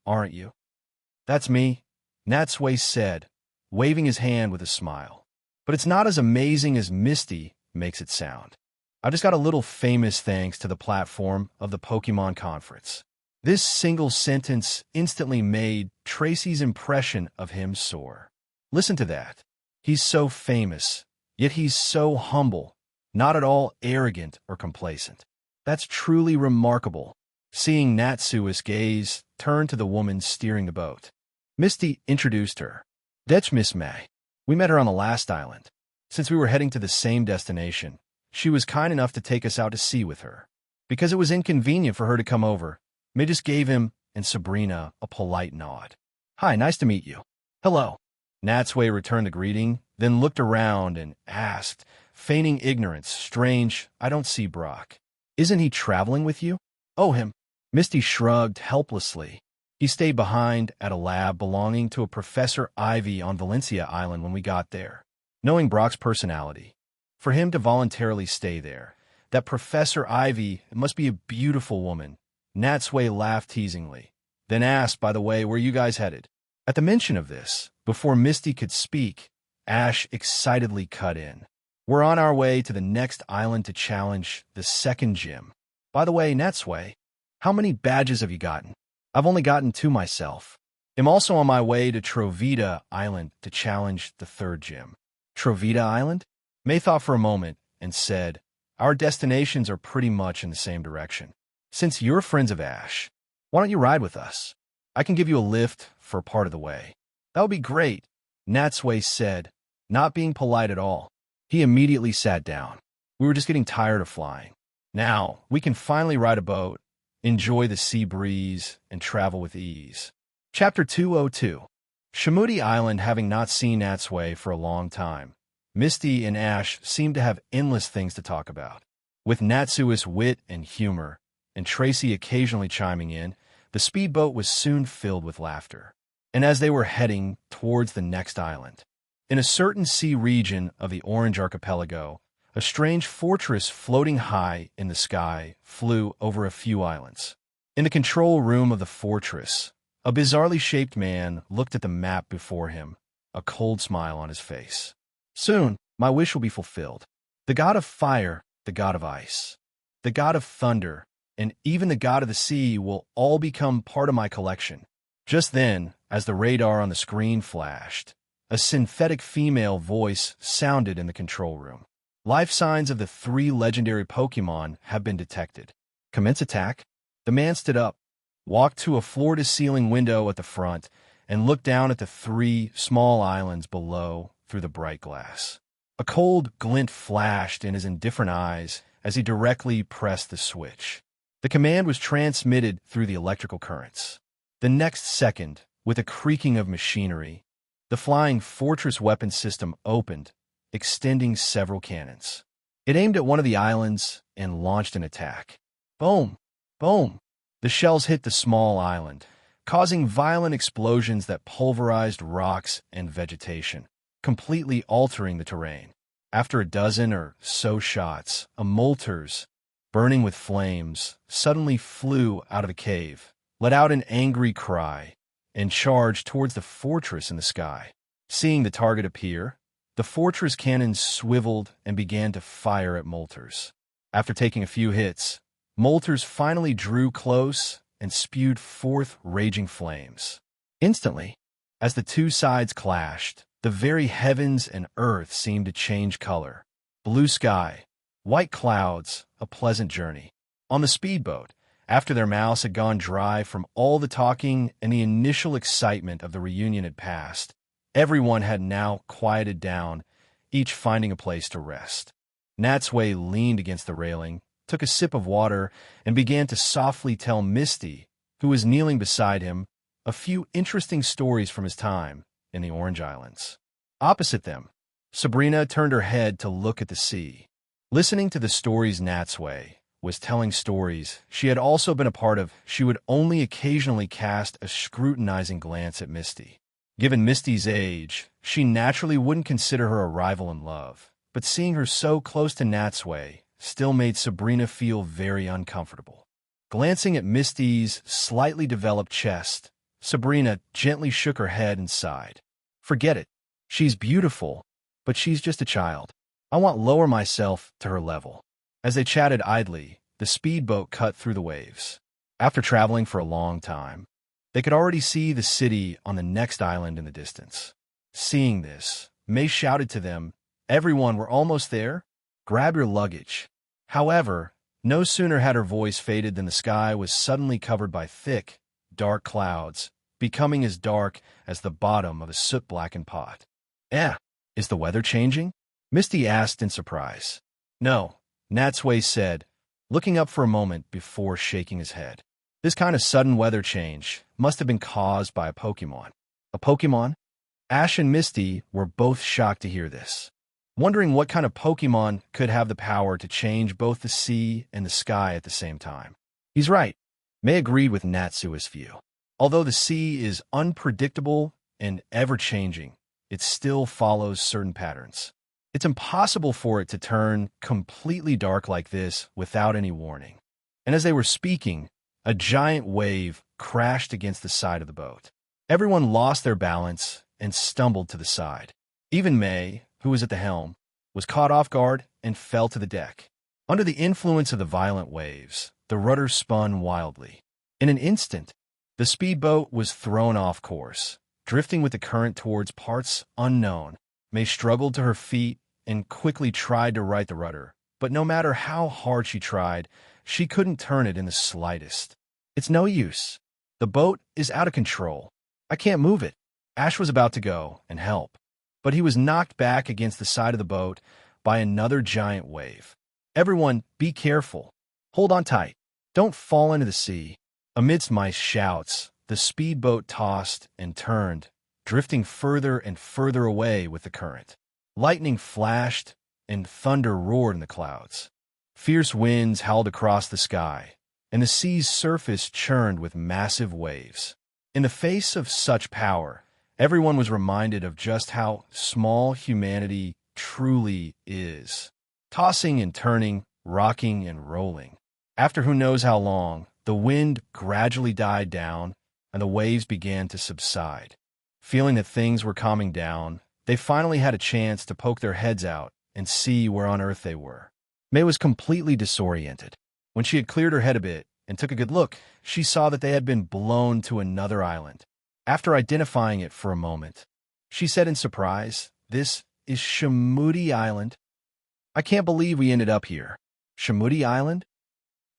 aren't you? That's me, Natsui said, waving his hand with a smile. But it's not as amazing as Misty makes it sound. I just got a little famous thanks to the platform of the Pokemon Conference. This single sentence instantly made Tracy's impression of him soar. Listen to that. He's so famous, yet he's so humble, not at all arrogant or complacent. That's truly remarkable. Seeing Natsui's gaze turn to the woman steering the boat, Misty introduced her. That's Miss May. We met her on the last island. Since we were heading to the same destination, she was kind enough to take us out to sea with her. Because it was inconvenient for her to come over, May just gave him and Sabrina a polite nod. Hi, nice to meet you. Hello. Natsui returned the greeting, then looked around and asked, feigning ignorance, Strange, I don't see Brock. Isn't he traveling with you? Oh, him. Misty shrugged helplessly. He stayed behind at a lab belonging to a Professor Ivy on Valencia Island when we got there. Knowing Brock's personality, for him to voluntarily stay there, that Professor Ivy must be a beautiful woman. Natsui laughed teasingly, then asked, by the way, where you guys headed? At the mention of this, before Misty could speak, Ash excitedly cut in. We're on our way to the next island to challenge the second gym. By the way, Natsui, how many badges have you gotten? I've only gotten 2 myself. I'm also on my way to Trovita Island to challenge the third gym. Trovita Island? May thought for a moment and said, Our destinations are pretty much in the same direction. Since you're friends of Ash, why don't you ride with us? I can give you a lift for part of the way. That would be great, Natsui said, not being polite at all. He immediately sat down. We were just getting tired of flying. Now, we can finally ride a boat, enjoy the sea breeze, and travel with ease. Chapter 202. Shimudi Island. Having not seen Natsui for a long time, Misty and Ash seemed to have endless things to talk about. With Natsui's wit and humor, and Tracy occasionally chiming in, the speedboat was soon filled with laughter. And as they were heading towards the next island, in a certain sea region of the Orange Archipelago, a strange fortress floating high in the sky flew over a few islands. In the control room of the fortress, a bizarrely shaped man looked at the map before him, a cold smile on his face. Soon, my wish will be fulfilled. The god of fire, the god of ice, the god of thunder, and even the god of the sea will all become part of my collection. Just then, as the radar on the screen flashed, a synthetic female voice sounded in the control room. Life signs of the 3 legendary Pokemon have been detected. Commence attack? The man stood up, walked to a floor-to-ceiling window at the front, and looked down at the 3 small islands below through the bright glass. A cold glint flashed in his indifferent eyes as he directly pressed the switch. The command was transmitted through the electrical currents. The next second, with a creaking of machinery, the flying fortress weapon system opened, extending several cannons. It aimed at one of the islands and launched an attack. Boom! Boom! The shells hit the small island, causing violent explosions that pulverized rocks and vegetation, completely altering the terrain. After a dozen or so shots, a Moltres, burning with flames, suddenly flew out of the cave, let out an angry cry, and charged towards the fortress in the sky. Seeing the target appear, the fortress cannons swiveled and began to fire at Molters. After taking a few hits, Molters finally drew close and spewed forth raging flames. Instantly, as the two sides clashed, the very heavens and earth seemed to change color. Blue sky, white clouds, a pleasant journey. On the speedboat, after their mouths had gone dry from all the talking and the initial excitement of the reunion had passed, everyone had now quieted down, each finding a place to rest. Natsui leaned against the railing, took a sip of water, and began to softly tell Misty, who was kneeling beside him, a few interesting stories from his time in the Orange Islands. Opposite them, Sabrina turned her head to look at the sea. Listening to the stories Natsui was telling stories she had also been a part of, she would only occasionally cast a scrutinizing glance at Misty. Given Misty's age, she naturally wouldn't consider her a rival in love, but seeing her so close to Natsui still made Sabrina feel very uncomfortable. Glancing at Misty's slightly developed chest, Sabrina gently shook her head and sighed. Forget it. She's beautiful, but she's just a child. I want to lower myself to her level. As they chatted idly, the speedboat cut through the waves. After traveling for a long time, they could already see the city on the next island in the distance. Seeing this, May shouted to them, "Everyone, we're almost there. Grab your luggage." However, no sooner had her voice faded than the sky was suddenly covered by thick, dark clouds, becoming as dark as the bottom of a soot-blackened pot. Is the weather changing?" Misty asked in surprise. "No," Natsui said, looking up for a moment before shaking his head. "This kind of sudden weather change must have been caused by a Pokemon." "A Pokemon?" Ash and Misty were both shocked to hear this, wondering what kind of Pokemon could have the power to change both the sea and the sky at the same time. He's right. May agreed with Natsui's view. Although the sea is unpredictable and ever-changing, it still follows certain patterns. It's impossible for it to turn completely dark like this without any warning. And as they were speaking, a giant wave crashed against the side of the boat. Everyone lost their balance and stumbled to the side. Even May, who was at the helm, was caught off guard and fell to the deck. Under the influence of the violent waves, the rudder spun wildly. In an instant, the speedboat was thrown off course, drifting with the current towards parts unknown. May struggled to her feet and quickly tried to right the rudder, but no matter how hard she tried, she couldn't turn it in the slightest. "It's no use. The boat is out of control. I can't move it." Ash was about to go and help, but he was knocked back against the side of the boat by another giant wave. "Everyone, be careful. Hold on tight. Don't fall into the sea." Amidst my shouts, the speedboat tossed and turned, drifting further and further away with the current. Lightning flashed and thunder roared in the clouds. Fierce winds howled across the sky, and the sea's surface churned with massive waves. In the face of such power, everyone was reminded of just how small humanity truly is. Tossing and turning, rocking and rolling. After who knows how long, the wind gradually died down, and the waves began to subside. Feeling that things were calming down, they finally had a chance to poke their heads out and see where on earth they were. May was completely disoriented. When she had cleared her head a bit and took a good look, she saw that they had been blown to another island. After identifying it for a moment, she said in surprise, "This is Shamuti Island. I can't believe we ended up here." "Shamuti Island?"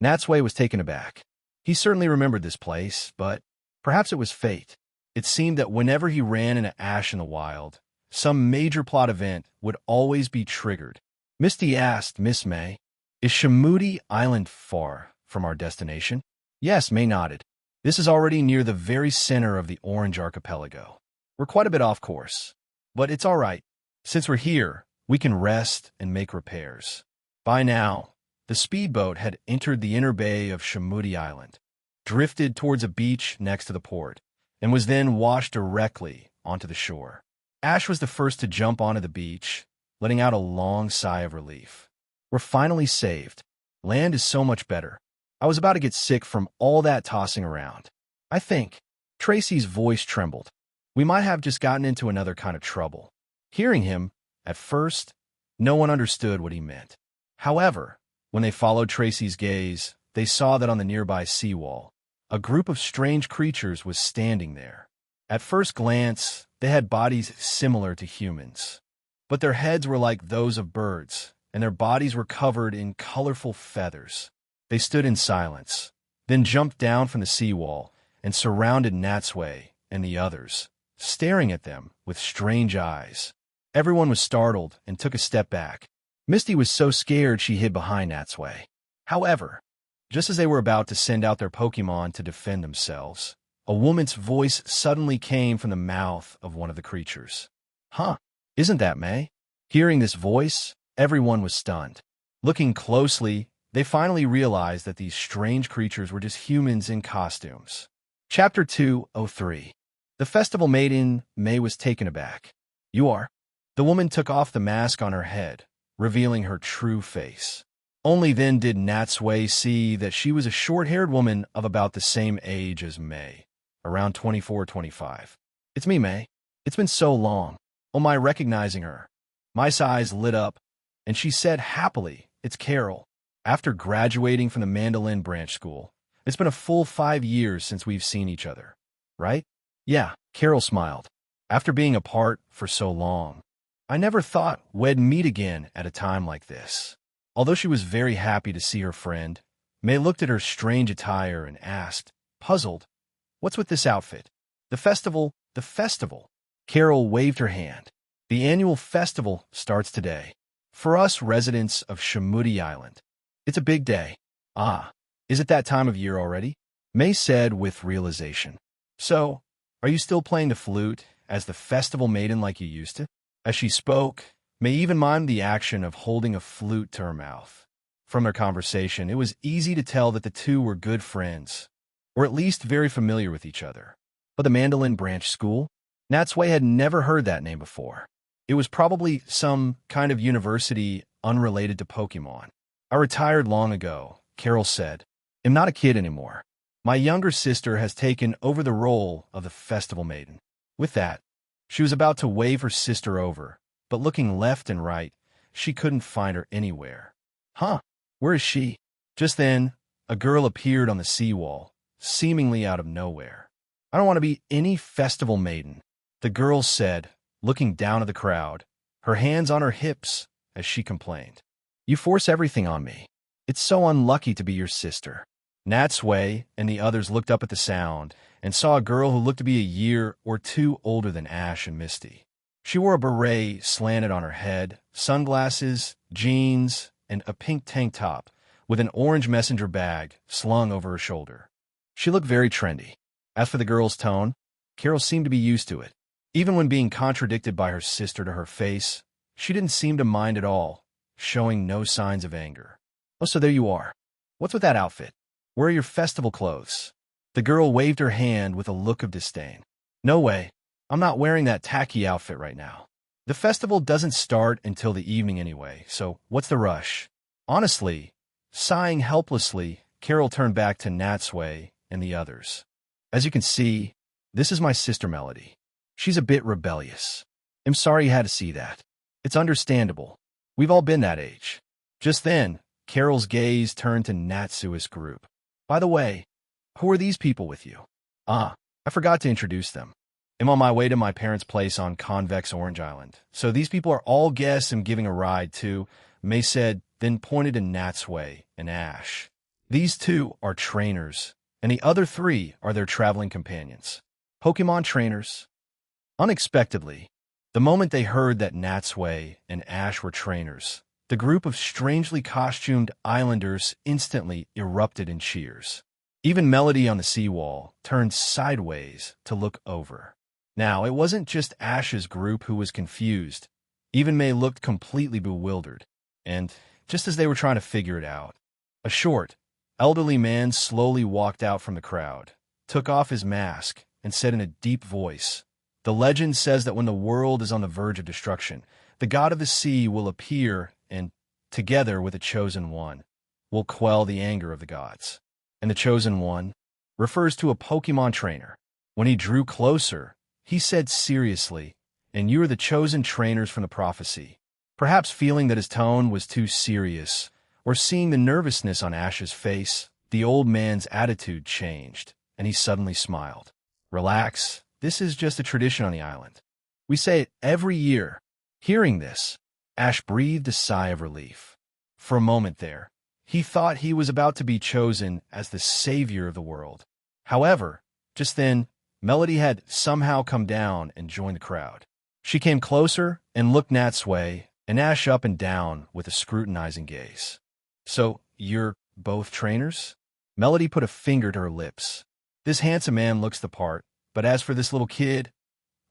Natsui was taken aback. He certainly remembered this place, but perhaps it was fate. It seemed that whenever he ran into Ash in the wild, some major plot event would always be triggered. Misty asked Miss May, "Is Shamuti Island far from our destination?" "Yes," May nodded. "This is already near the very center of the Orange Archipelago. We're quite a bit off course, but it's all right. Since we're here, we can rest and make repairs." By now, the speedboat had entered the inner bay of Shamuti Island, drifted towards a beach next to the port, and was then washed directly onto the shore. Ash was the first to jump onto the beach, letting out a long sigh of relief. "We're finally saved. Land is so much better. I was about to get sick from all that tossing around. I think Tracy's voice trembled. We might have just gotten into another kind of trouble. Hearing him, at first, no one understood what he meant. However, when they followed Tracy's gaze, they saw that on the nearby seawall, a group of strange creatures was standing there. At first glance, they had bodies similar to humans, but their heads were like those of birds, and their bodies were covered in colorful feathers. They stood in silence, then jumped down from the seawall and surrounded Natsui and the others, staring at them with strange eyes. Everyone was startled and took a step back. Misty was so scared she hid behind Natsui. However, just as they were about to send out their Pokemon to defend themselves, a woman's voice suddenly came from the mouth of one of the creatures. Huh, isn't that May? Hearing this voice, everyone was stunned. Looking closely, they finally realized that these strange creatures were just humans in costumes. Chapter 203. The festival maiden, May, was taken aback. You are? The woman took off the mask on her head, revealing her true face. Only then did Natsui see that she was a short-haired woman of about the same age as May, around 24-25. It's me, May. It's been so long. Oh my, recognizing her. Mai's eyes lit up, and she said happily, it's Carol. After graduating from the mandolin branch school, it's been a full 5 years since we've seen each other, right? Yeah, Carol smiled. After being apart for so long, I never thought we'd meet again at a time like this. Although she was very happy to see her friend, May looked at her strange attire and asked, puzzled, what's with this outfit? The festival. Carol waved her hand. The annual festival starts today. For us residents of Shamudi Island, it's a big day. Ah, is it that time of year already? May said with realization. So, are you still playing the flute as the festival maiden like you used to? As she spoke, May even mimed the action of holding a flute to her mouth. From their conversation, it was easy to tell that the two were good friends, or at least very familiar with each other. But the mandolin branch school? Natsui had never heard that name before. It was probably some kind of university unrelated to Pokemon. I retired long ago, Carol said. I'm not a kid anymore. My younger sister has taken over the role of the festival maiden. With that, she was about to wave her sister over, but looking left and right, she couldn't find her anywhere. Huh, where is she? Just then, a girl appeared on the seawall, seemingly out of nowhere. I don't want to be any festival maiden, the girl said, looking down at the crowd, her hands on her hips as she complained. You force everything on me. It's so unlucky to be your sister. Natsui and the others looked up at the sound and saw a girl who looked to be a year or two older than Ash and Misty. She wore a beret slanted on her head, sunglasses, jeans, and a pink tank top with an orange messenger bag slung over her shoulder. She looked very trendy. As for the girl's tone, Carol seemed to be used to it. Even when being contradicted by her sister to her face, she didn't seem to mind at all, showing no signs of anger. Oh, so there you are. What's with that outfit? Where are your festival clothes? The girl waved her hand with a look of disdain. No way. I'm not wearing that tacky outfit right now. The festival doesn't start until the evening anyway, so what's the rush? Honestly, sighing helplessly, Carol turned back to Natsui and the others. As you can see, this is my sister Melody. She's a bit rebellious. I'm sorry you had to see that. It's understandable. We've all been that age. Just then, Carol's gaze turned to Natsui's group. By the way, who are these people with you? Ah, I forgot to introduce them. I'm on my way to my parents' place on Convex Orange Island. So these people are all guests I'm giving a ride to, May said, then pointed to Natsui and Ash. These two are trainers, and the other three are their traveling companions. Pokemon trainers. Unexpectedly, the moment they heard that Natsui and Ash were trainers, the group of strangely costumed islanders instantly erupted in cheers. Even Melody on the seawall turned sideways to look over. Now, it wasn't just Ash's group who was confused. Even May looked completely bewildered. And, just as they were trying to figure it out, a short, elderly man slowly walked out from the crowd, took off his mask, and said in a deep voice, "The legend says that when the world is on the verge of destruction, the god of the sea will appear and, together with the chosen one, will quell the anger of the gods." And the chosen one refers to a Pokemon trainer. When he drew closer, he said seriously, "And you are the chosen trainers from the prophecy." Perhaps feeling that his tone was too serious, or seeing the nervousness on Ash's face, the old man's attitude changed, and he suddenly smiled. "Relax, this is just a tradition on the island. We say it every year." Hearing this, Ash breathed a sigh of relief. For a moment there, he thought he was about to be chosen as the savior of the world. However, just then, Melody had somehow come down and joined the crowd. She came closer and looked Natsui and Ash up and down with a scrutinizing gaze. "So, you're both trainers?" Melody put a finger to her lips. "This handsome man looks the part, but as for this little kid,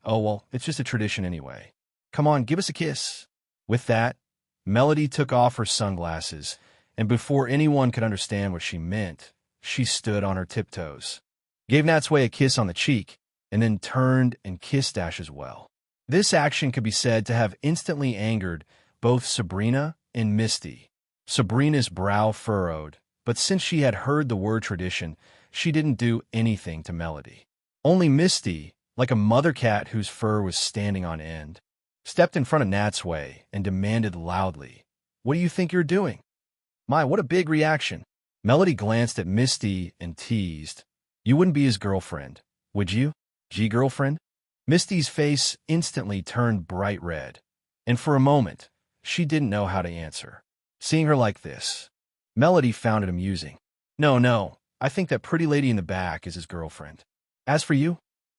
oh well, it's just a tradition anyway. Come on, give us a kiss." With that, Melody took off her sunglasses, and before anyone could understand what she meant, she stood on her tiptoes, gave Natsui a kiss on the cheek, and then turned and kissed Ash as well. This action could be said to have instantly angered both Sabrina and Misty. Sabrina's brow furrowed, but since she had heard the word tradition, she didn't do anything to Melody. Only Misty, like a mother cat whose fur was standing on end, stepped in front of Natsui and demanded loudly, "What do you think you're doing?" My, what a big reaction. Melody glanced at Misty and teased, "You wouldn't be his girlfriend, would you? Girlfriend?" Misty's face instantly turned bright red, and for a moment, she didn't know how to answer. Seeing her like this, Melody found it amusing. No, I think that pretty lady in the back is his girlfriend. As for you,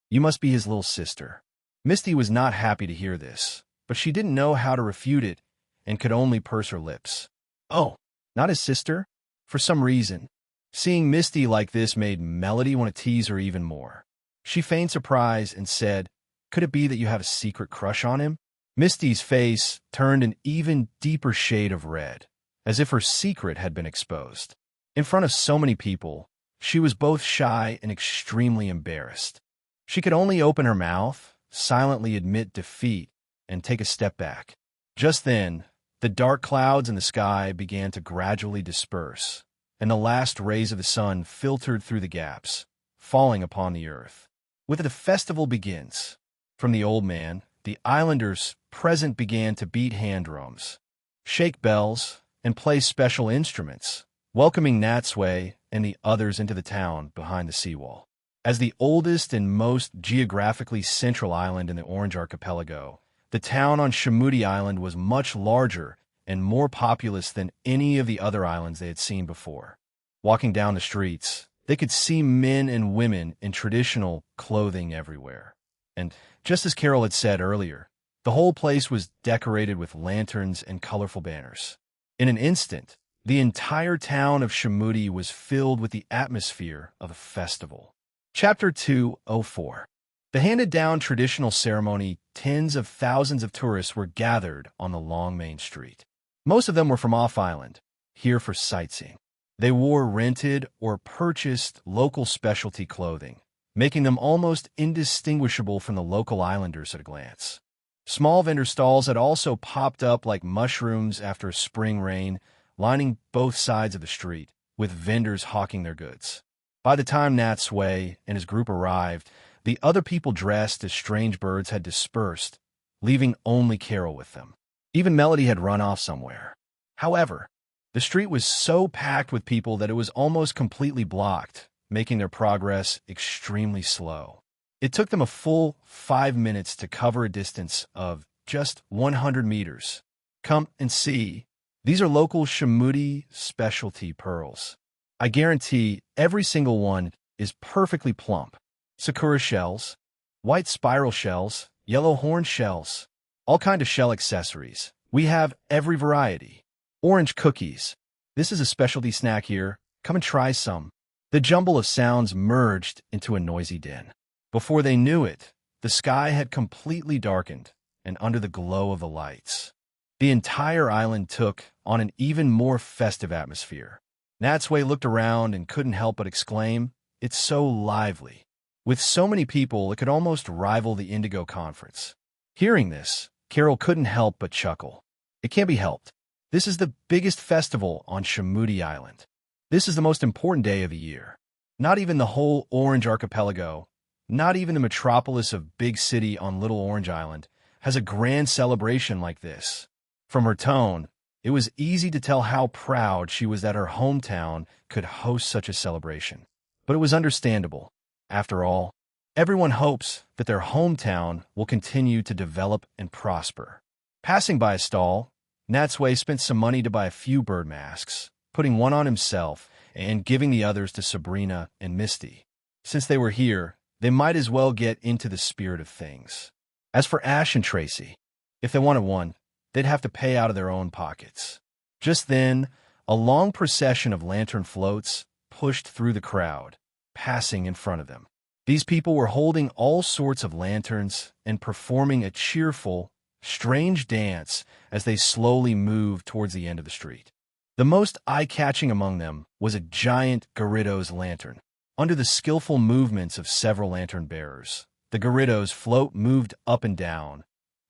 you must be his little sister." Misty was not happy to hear this, but she didn't know how to refute it and could only purse her lips. "Oh, not his sister?" For some reason, seeing Misty like this made Melody want to tease her even more. She feigned surprise and said, "Could it be that you have a secret crush on him?" Misty's face turned an even deeper shade of red, as if her secret had been exposed. In front of so many people, she was both shy and extremely embarrassed. She could only open her mouth, silently admit defeat, and take a step back. Just then, the dark clouds in the sky began to gradually disperse, and the last rays of the sun filtered through the gaps, falling upon the earth. With it, the festival begins. From the old man, the islanders present began to beat hand drums, shake bells, and play special instruments, welcoming Natsui and the others into the town behind the seawall. As the oldest and most geographically central island in the Orange Archipelago, the town on Shimudi Island was much larger and more populous than any of the other islands they had seen before. Walking down the streets, they could see men and women in traditional clothing everywhere. And just as Carol had said earlier, the whole place was decorated with lanterns and colorful banners. In an instant, the entire town of Shimudi was filled with the atmosphere of a festival. Chapter 204. The handed-down traditional ceremony, tens of thousands of tourists were gathered on the long main street. Most of them were from off-island, here for sightseeing. They wore rented or purchased local specialty clothing, making them almost indistinguishable from the local islanders at a glance. Small vendor stalls had also popped up like mushrooms after a spring rain, lining both sides of the street, with vendors hawking their goods. By the time Natsui and his group arrived, the other people dressed as strange birds had dispersed, leaving only Carol with them. Even Melody had run off somewhere. However, the street was so packed with people that it was almost completely blocked, making their progress extremely slow. It took them a full 5 minutes to cover a distance of just 100 meters. Come and see. These are local Shimudi specialty pearls. I guarantee every single one is perfectly plump. Sakura shells, white spiral shells, yellow horn shells, all kind of shell accessories. We have every variety. Orange cookies. This is a specialty snack here. Come and try some. The jumble of sounds merged into a noisy din. Before they knew it, the sky had completely darkened, and under the glow of the lights, the entire island took on an even more festive atmosphere. Natsui looked around and couldn't help but exclaim, "It's so lively." With so many people, it could almost rival the Indigo Conference. Hearing this, Carol couldn't help but chuckle. It can't be helped. This is the biggest festival on Shimudi Island. This is the most important day of the year. Not even the whole Orange Archipelago, Not even the metropolis of Big City on Little Orange Island has a grand celebration like this. From her tone, it was easy to tell how proud she was that her hometown could host such a celebration. But it was understandable. After all, everyone hopes that their hometown will continue to develop and prosper. Passing by a stall, Natsui spent some money to buy a few bird masks, putting one on himself and giving the others to Sabrina and Misty. Since they were here, they might as well get into the spirit of things. As for Ash and Tracy, if they wanted one, they'd have to pay out of their own pockets. Just then, a long procession of lantern floats pushed through the crowd, passing in front of them. These people were holding all sorts of lanterns and performing a cheerful, strange dance as they slowly moved towards the end of the street. The most eye-catching among them was a giant Gyarados lantern. Under the skillful movements of several lantern bearers, the Gyarados float moved up and down,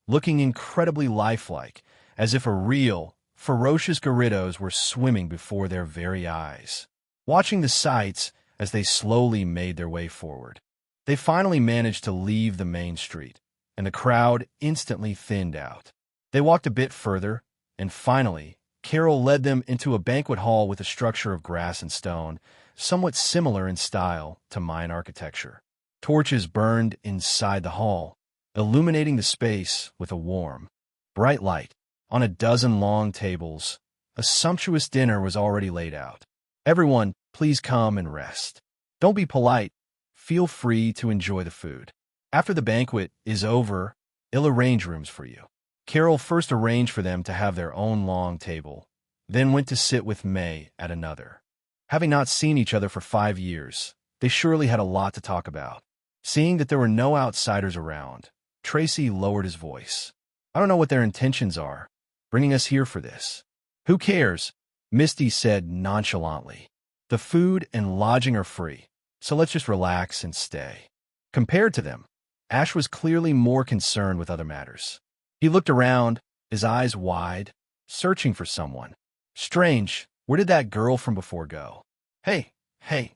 looking incredibly lifelike, as if a real, ferocious Gyarados were swimming before their very eyes. Watching the sights as they slowly made their way forward, they finally managed to leave the main street, and the crowd instantly thinned out. They walked a bit further, and finally, Carol led them into a banquet hall with a structure of grass and stone, somewhat similar in style to Mayan architecture. Torches burned inside the hall, illuminating the space with a warm, bright light. On a dozen long tables, a sumptuous dinner was already laid out. Everyone, please come and rest. Don't be polite. Feel free to enjoy the food. After the banquet is over, I'll arrange rooms for you. Carol first arranged for them to have their own long table, then went to sit with May at another. Having not seen each other for 5 years, they surely had a lot to talk about. Seeing that there were no outsiders around, Tracy lowered his voice. I don't know what their intentions are, bringing us here for this. Who cares? Misty said nonchalantly. The food and lodging are free, so let's just relax and stay. Compared to them, Ash was clearly more concerned with other matters. He looked around, his eyes wide, searching for someone. Strange, where did that girl from before go? Hey,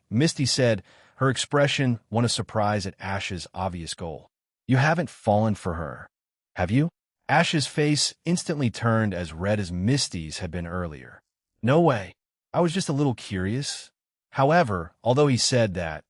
Misty said, her expression one of surprise at Ash's obvious goal. You haven't fallen for her, have you? Ash's face instantly turned as red as Misty's had been earlier. No way. I was just a little curious. However, although he said that,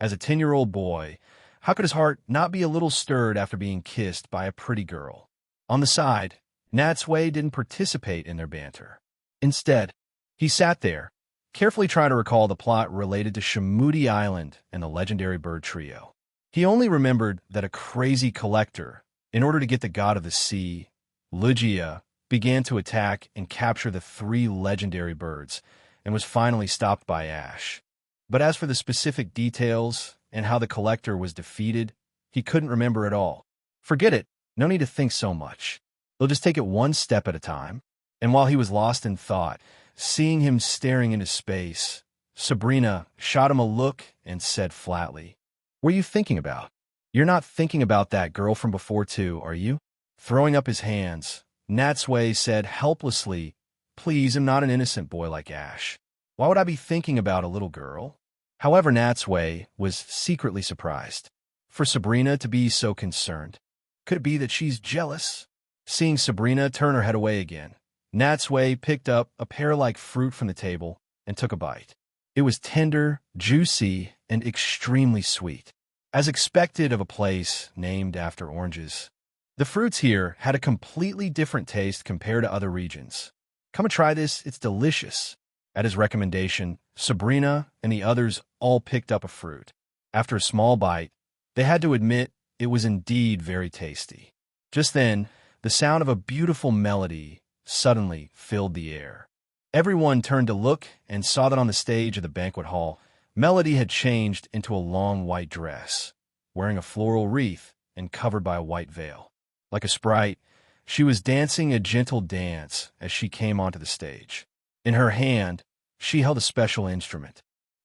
as a 10-year-old boy, how could his heart not be a little stirred after being kissed by a pretty girl? On the side, Natsui didn't participate in their banter. Instead, he sat there, carefully trying to recall the plot related to Shamudi Island and the legendary bird trio. He only remembered that a crazy collector, in order to get the god of the sea, Lugia, began to attack and capture the 3 legendary birds, and was finally stopped by Ash. But as for the specific details and how the collector was defeated, he couldn't remember at all. Forget it. No need to think so much. They'll just take it one step at a time. And while he was lost in thought, seeing him staring into space, Sabrina shot him a look and said flatly, What are you thinking about? You're not thinking about that girl from before too, are you? Throwing up his hands, Natsui said helplessly, Please, I'm not an innocent boy like Ash. Why would I be thinking about a little girl? However, Natsui was secretly surprised for Sabrina to be so concerned. Could it be that she's jealous? Seeing Sabrina turn her head away again, Natsui picked up a pear-like fruit from the table and took a bite. It was tender, juicy, and extremely sweet, as expected of a place named after oranges. The fruits here had a completely different taste compared to other regions. Come and try this, it's delicious. At his recommendation, Sabrina and the others all picked up a fruit. After a small bite, they had to admit it was indeed very tasty. Just then, the sound of a beautiful melody suddenly filled the air. Everyone turned to look and saw that on the stage of the banquet hall, Melody had changed into a long white dress, wearing a floral wreath and covered by a white veil. Like a sprite, she was dancing a gentle dance as she came onto the stage. In her hand, she held a special instrument,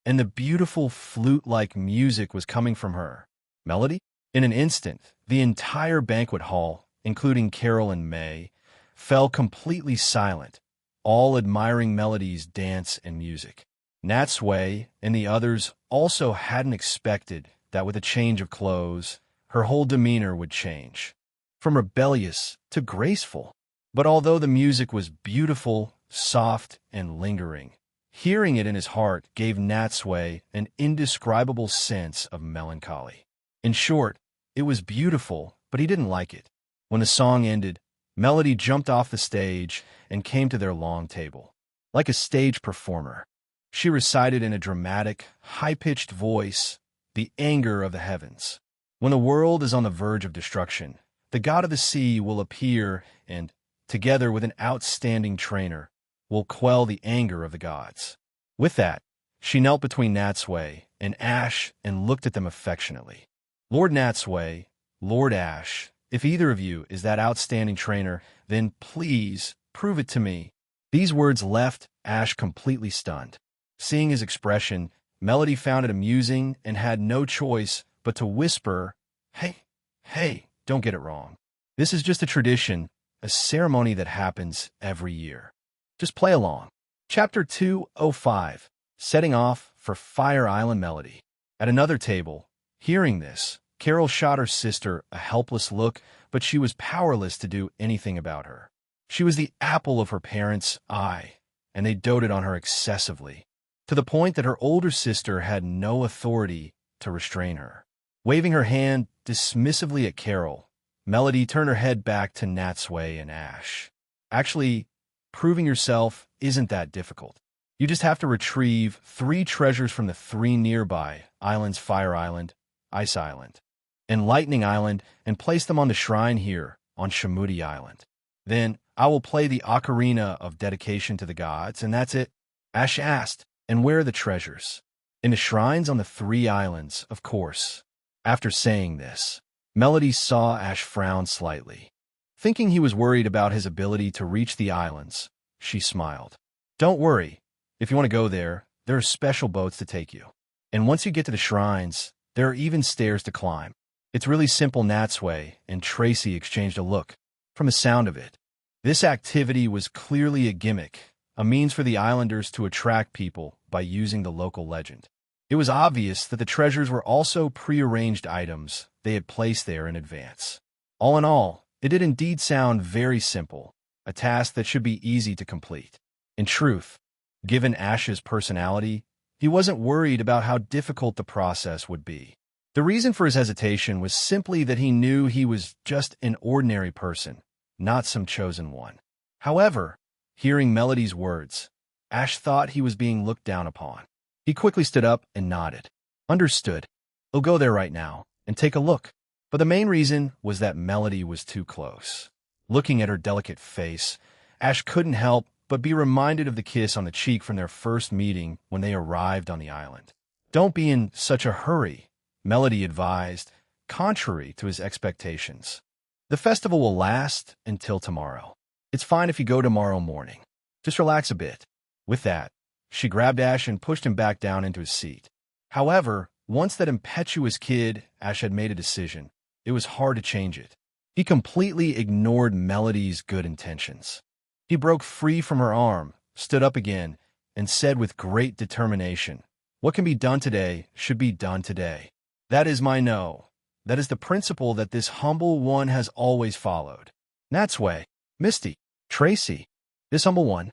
and the beautiful flute-like music was coming from her. Melody? In an instant, the entire banquet hall, including Carol and May, fell completely silent, all admiring Melody's dance and music. Natsui and the others also hadn't expected that with a change of clothes, her whole demeanor would change, from rebellious to graceful. But although the music was beautiful, soft, and lingering, hearing it in his heart gave Natsui an indescribable sense of melancholy. In short, it was beautiful, but he didn't like it. When the song ended, Melody jumped off the stage and came to their long table. Like a stage performer, she recited in a dramatic, high-pitched voice the anger of the heavens. When the world is on the verge of destruction, the god of the sea will appear and, together with an outstanding trainer, will quell the anger of the gods. With that, she knelt between Natsui and Ash and looked at them affectionately. Lord Natsui, Lord Ash, if either of you is that outstanding trainer, then please prove it to me. These words left Ash completely stunned. Seeing his expression, Melody found it amusing and had no choice but to whisper, Hey, don't get it wrong. This is just a tradition, a ceremony that happens every year. Just play along. Chapter 205, Setting Off for Fire Island Melody. At another table, hearing this, Carol shot her sister a helpless look, but she was powerless to do anything about her. She was the apple of her parents' eye, and they doted on her excessively, to the point that her older sister had no authority to restrain her. Waving her hand dismissively at Carol, Melody turned her head back to Natsui and Ash. Actually, proving yourself isn't that difficult. You just have to retrieve 3 treasures from the 3 nearby islands: Fire Island, Ice Island, and Lightning Island, and place them on the shrine here on Shamudi Island. Then I will play the ocarina of dedication to the gods, and that's it. Ash asked, and where are the treasures? In the shrines on the 3 islands, of course. After saying this, Melody saw Ash frown slightly. Thinking he was worried about his ability to reach the islands, she smiled. Don't worry. If you want to go there are special boats to take you. And once you get to the shrines, there are even stairs to climb. It's really simple. Natsui and Tracy exchanged a look. From the sound of it, this activity was clearly a gimmick, a means for the islanders to attract people by using the local legend. It was obvious that the treasures were also prearranged items they had placed there in advance. All in all, it did indeed sound very simple, a task that should be easy to complete. In truth, given Ash's personality, he wasn't worried about how difficult the process would be. The reason for his hesitation was simply that he knew he was just an ordinary person, not some chosen one. However, hearing Melody's words, Ash thought he was being looked down upon. He quickly stood up and nodded. Understood. I'll go there right now and take a look. But the main reason was that Melody was too close. Looking at her delicate face, Ash couldn't help but be reminded of the kiss on the cheek from their first meeting when they arrived on the island. Don't be in such a hurry, Melody advised, contrary to his expectations. The festival will last until tomorrow. It's fine if you go tomorrow morning. Just relax a bit. With that, she grabbed Ash and pushed him back down into his seat. However, once that impetuous kid, Ash had made a decision, it was hard to change it. He completely ignored Melody's good intentions. He broke free from her arm, stood up again, and said with great determination, "What can be done today should be done today. That is my no. That is the principle that this humble one has always followed. Natsui, Misty, Tracy, this humble one."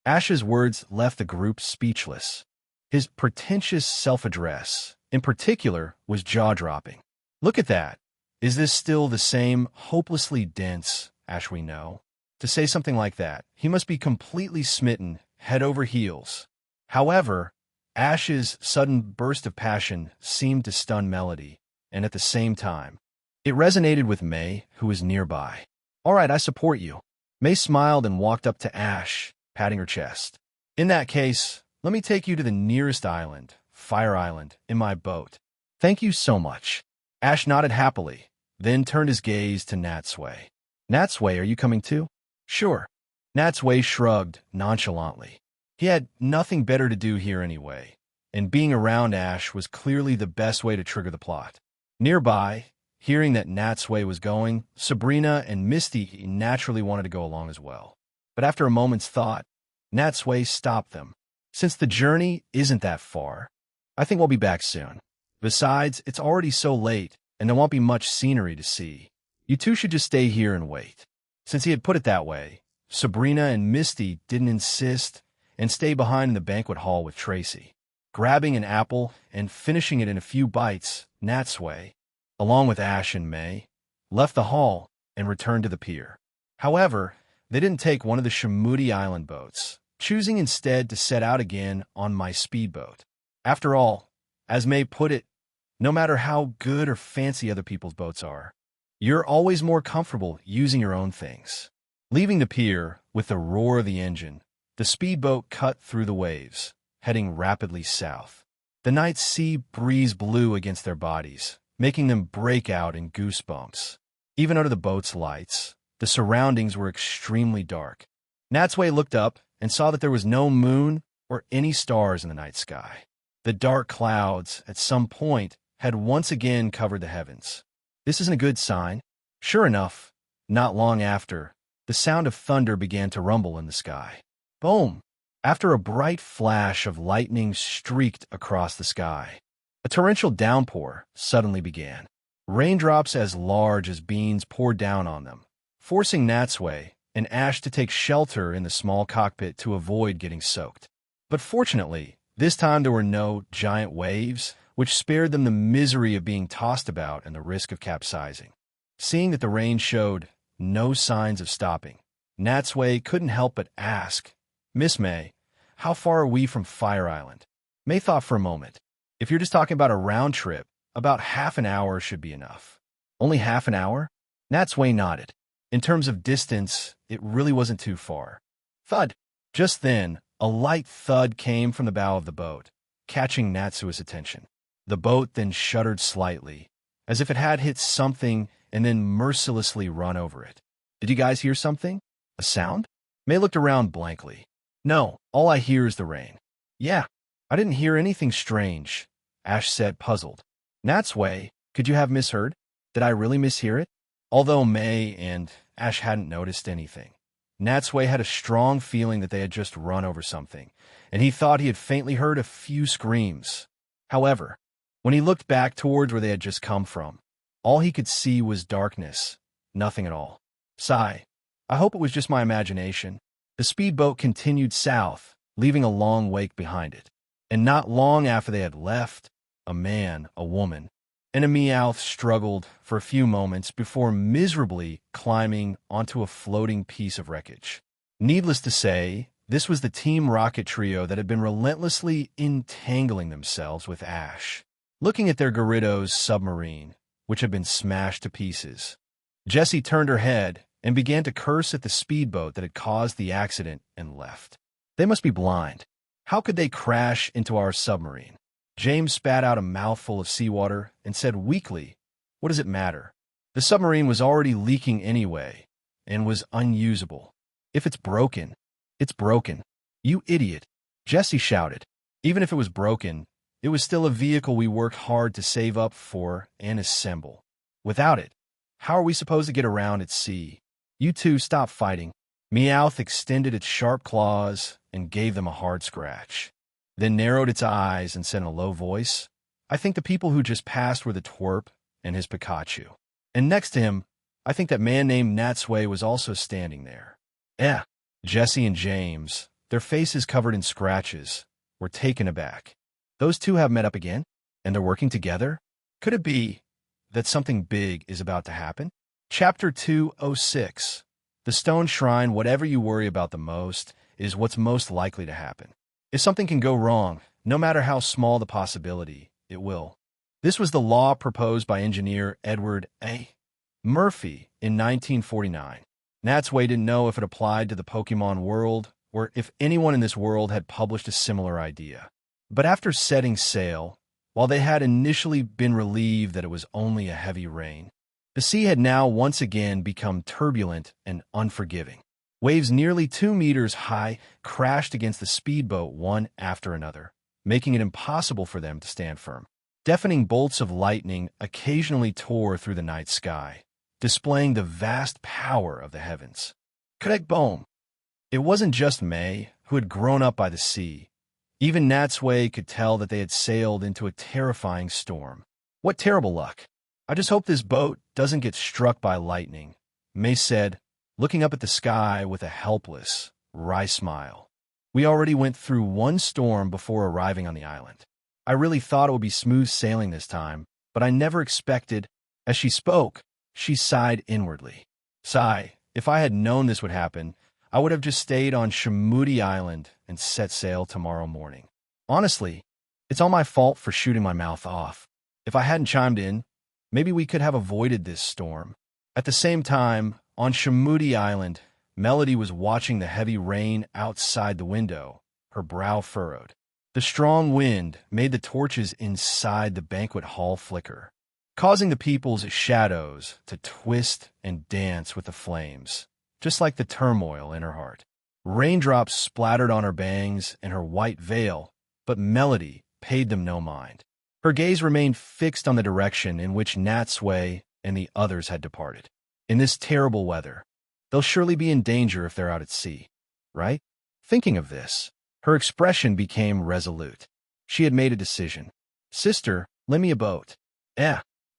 Ash's words left the group speechless. His pretentious self-address, in particular, was jaw-dropping. Look at that. Is this still the same hopelessly dense Ash we know? To say something like that, he must be completely smitten, head over heels. However, Ash's sudden burst of passion seemed to stun Melody, and at the same time, it resonated with May, who was nearby. All right, I support you. May smiled and walked up to Ash, patting her chest. In that case, let me take you to the nearest island, Fire Island, in my boat. Thank you so much. Ash nodded happily, then turned his gaze to Natsui. Natsui, are you coming too? Sure. Natsui shrugged nonchalantly. He had nothing better to do here anyway, and being around Ash was clearly the best way to trigger the plot. Nearby, hearing that Natsui was going, Sabrina and Misty naturally wanted to go along as well. But after a moment's thought, Natsui stopped them. Since the journey isn't that far, I think we'll be back soon. Besides, it's already so late, and there won't be much scenery to see. You two should just stay here and wait." Since he had put it that way, Sabrina and Misty didn't insist and stay behind in the banquet hall with Tracy. Grabbing an apple and finishing it in a few bites, Natsui, along with Ash and May, left the hall and returned to the pier. However, they didn't take one of the Shamuti Island boats, choosing instead to set out again on my speedboat. After all, as May put it, no matter how good or fancy other people's boats are, you're always more comfortable using your own things. Leaving the pier with the roar of the engine, the speedboat cut through the waves, heading rapidly south. The night sea breeze blew against their bodies, making them break out in goosebumps. Even under the boat's lights, the surroundings were extremely dark. Natsui looked up and saw that there was no moon or any stars in the night sky. The dark clouds, at some point, had once again covered the heavens. This isn't a good sign. Sure enough, not long after, the sound of thunder began to rumble in the sky. Boom! After a bright flash of lightning streaked across the sky, a torrential downpour suddenly began. Raindrops as large as beans poured down on them, forcing Natsui and Ash to take shelter in the small cockpit to avoid getting soaked. But fortunately, this time there were no giant waves, which spared them the misery of being tossed about and the risk of capsizing. Seeing that the rain showed no signs of stopping, Natsui couldn't help but ask, "Miss May, how far are we from Fire Island?" May thought for a moment. "If you're just talking about a round trip, about half an hour should be enough." "Only half an hour?" Natsui nodded. In terms of distance, it really wasn't too far. Thud! Just then, a light thud came from the bow of the boat, catching Natsui's attention. The boat then shuddered slightly, as if it had hit something and then mercilessly run over it. "Did you guys hear something? A sound?" May looked around blankly. "No, all I hear is the rain." "Yeah, I didn't hear anything strange," Ash said, puzzled. "Natsui, could you have misheard? Did I really mishear it?" Although May and Ash hadn't noticed anything, Natsui had a strong feeling that they had just run over something, and he thought he had faintly heard a few screams. However, when he looked back towards where they had just come from, all he could see was darkness, nothing at all. Sigh. I hope it was just my imagination. The speedboat continued south, leaving a long wake behind it. And not long after they had left, a man, a woman, and a Meowth struggled for a few moments before miserably climbing onto a floating piece of wreckage. Needless to say, this was the Team Rocket trio that had been relentlessly entangling themselves with Ash. Looking at their Gyarados submarine, which had been smashed to pieces, Jessie turned her head and began to curse at the speedboat that had caused the accident and left. They must be blind. How could they crash into our submarine? James spat out a mouthful of seawater and said weakly, "What does it matter? The submarine was already leaking anyway and was unusable. If it's broken, it's broken." "You idiot," Jessie shouted. "Even if it was broken, it was still a vehicle we worked hard to save up for and assemble. Without it, how are we supposed to get around at sea? You two stop fighting." Meowth extended its sharp claws and gave them a hard scratch, then narrowed its eyes and said in a low voice, "I think the people who just passed were the twerp and his Pikachu. And next to him, I think that man named Natsui was also standing there." Jessie and James, their faces covered in scratches, were taken aback. Those two have met up again? And they're working together? Could it be that something big is about to happen? Chapter 206. The Stone Shrine, whatever you worry about the most, is what's most likely to happen. If something can go wrong, no matter how small the possibility, it will. This was the law proposed by engineer Edward A. Murphy in 1949. Natsui didn't know if it applied to the Pokemon world or if anyone in this world had published a similar idea. But after setting sail, while they had initially been relieved that it was only a heavy rain, the sea had now once again become turbulent and unforgiving. Waves nearly 2 meters high crashed against the speedboat one after another, making it impossible for them to stand firm. Deafening bolts of lightning occasionally tore through the night sky, displaying the vast power of the heavens. Correct, boom! It wasn't just May, who had grown up by the sea. Even Natsui could tell that they had sailed into a terrifying storm. What terrible luck. I just hope this boat doesn't get struck by lightning, May said, looking up at the sky with a helpless, wry smile. We already went through one storm before arriving on the island. I really thought it would be smooth sailing this time, but I never expected. As she spoke, she sighed inwardly. Sigh, if I had known this would happen, I would have just stayed on Shamudi Island and set sail tomorrow morning. Honestly, it's all my fault for shooting my mouth off. If I hadn't chimed in, maybe we could have avoided this storm. At the same time, on Shamudi Island, Melody was watching the heavy rain outside the window, her brow furrowed. The strong wind made the torches inside the banquet hall flicker, causing the people's shadows to twist and dance with the flames, just like the turmoil in her heart. Raindrops splattered on her bangs and her white veil, but Melody paid them no mind. Her gaze remained fixed on the direction in which Natsui and the others had departed. In this terrible weather, they'll surely be in danger if they're out at sea, right? Thinking of this, her expression became resolute. She had made a decision. Sister, lend me a boat.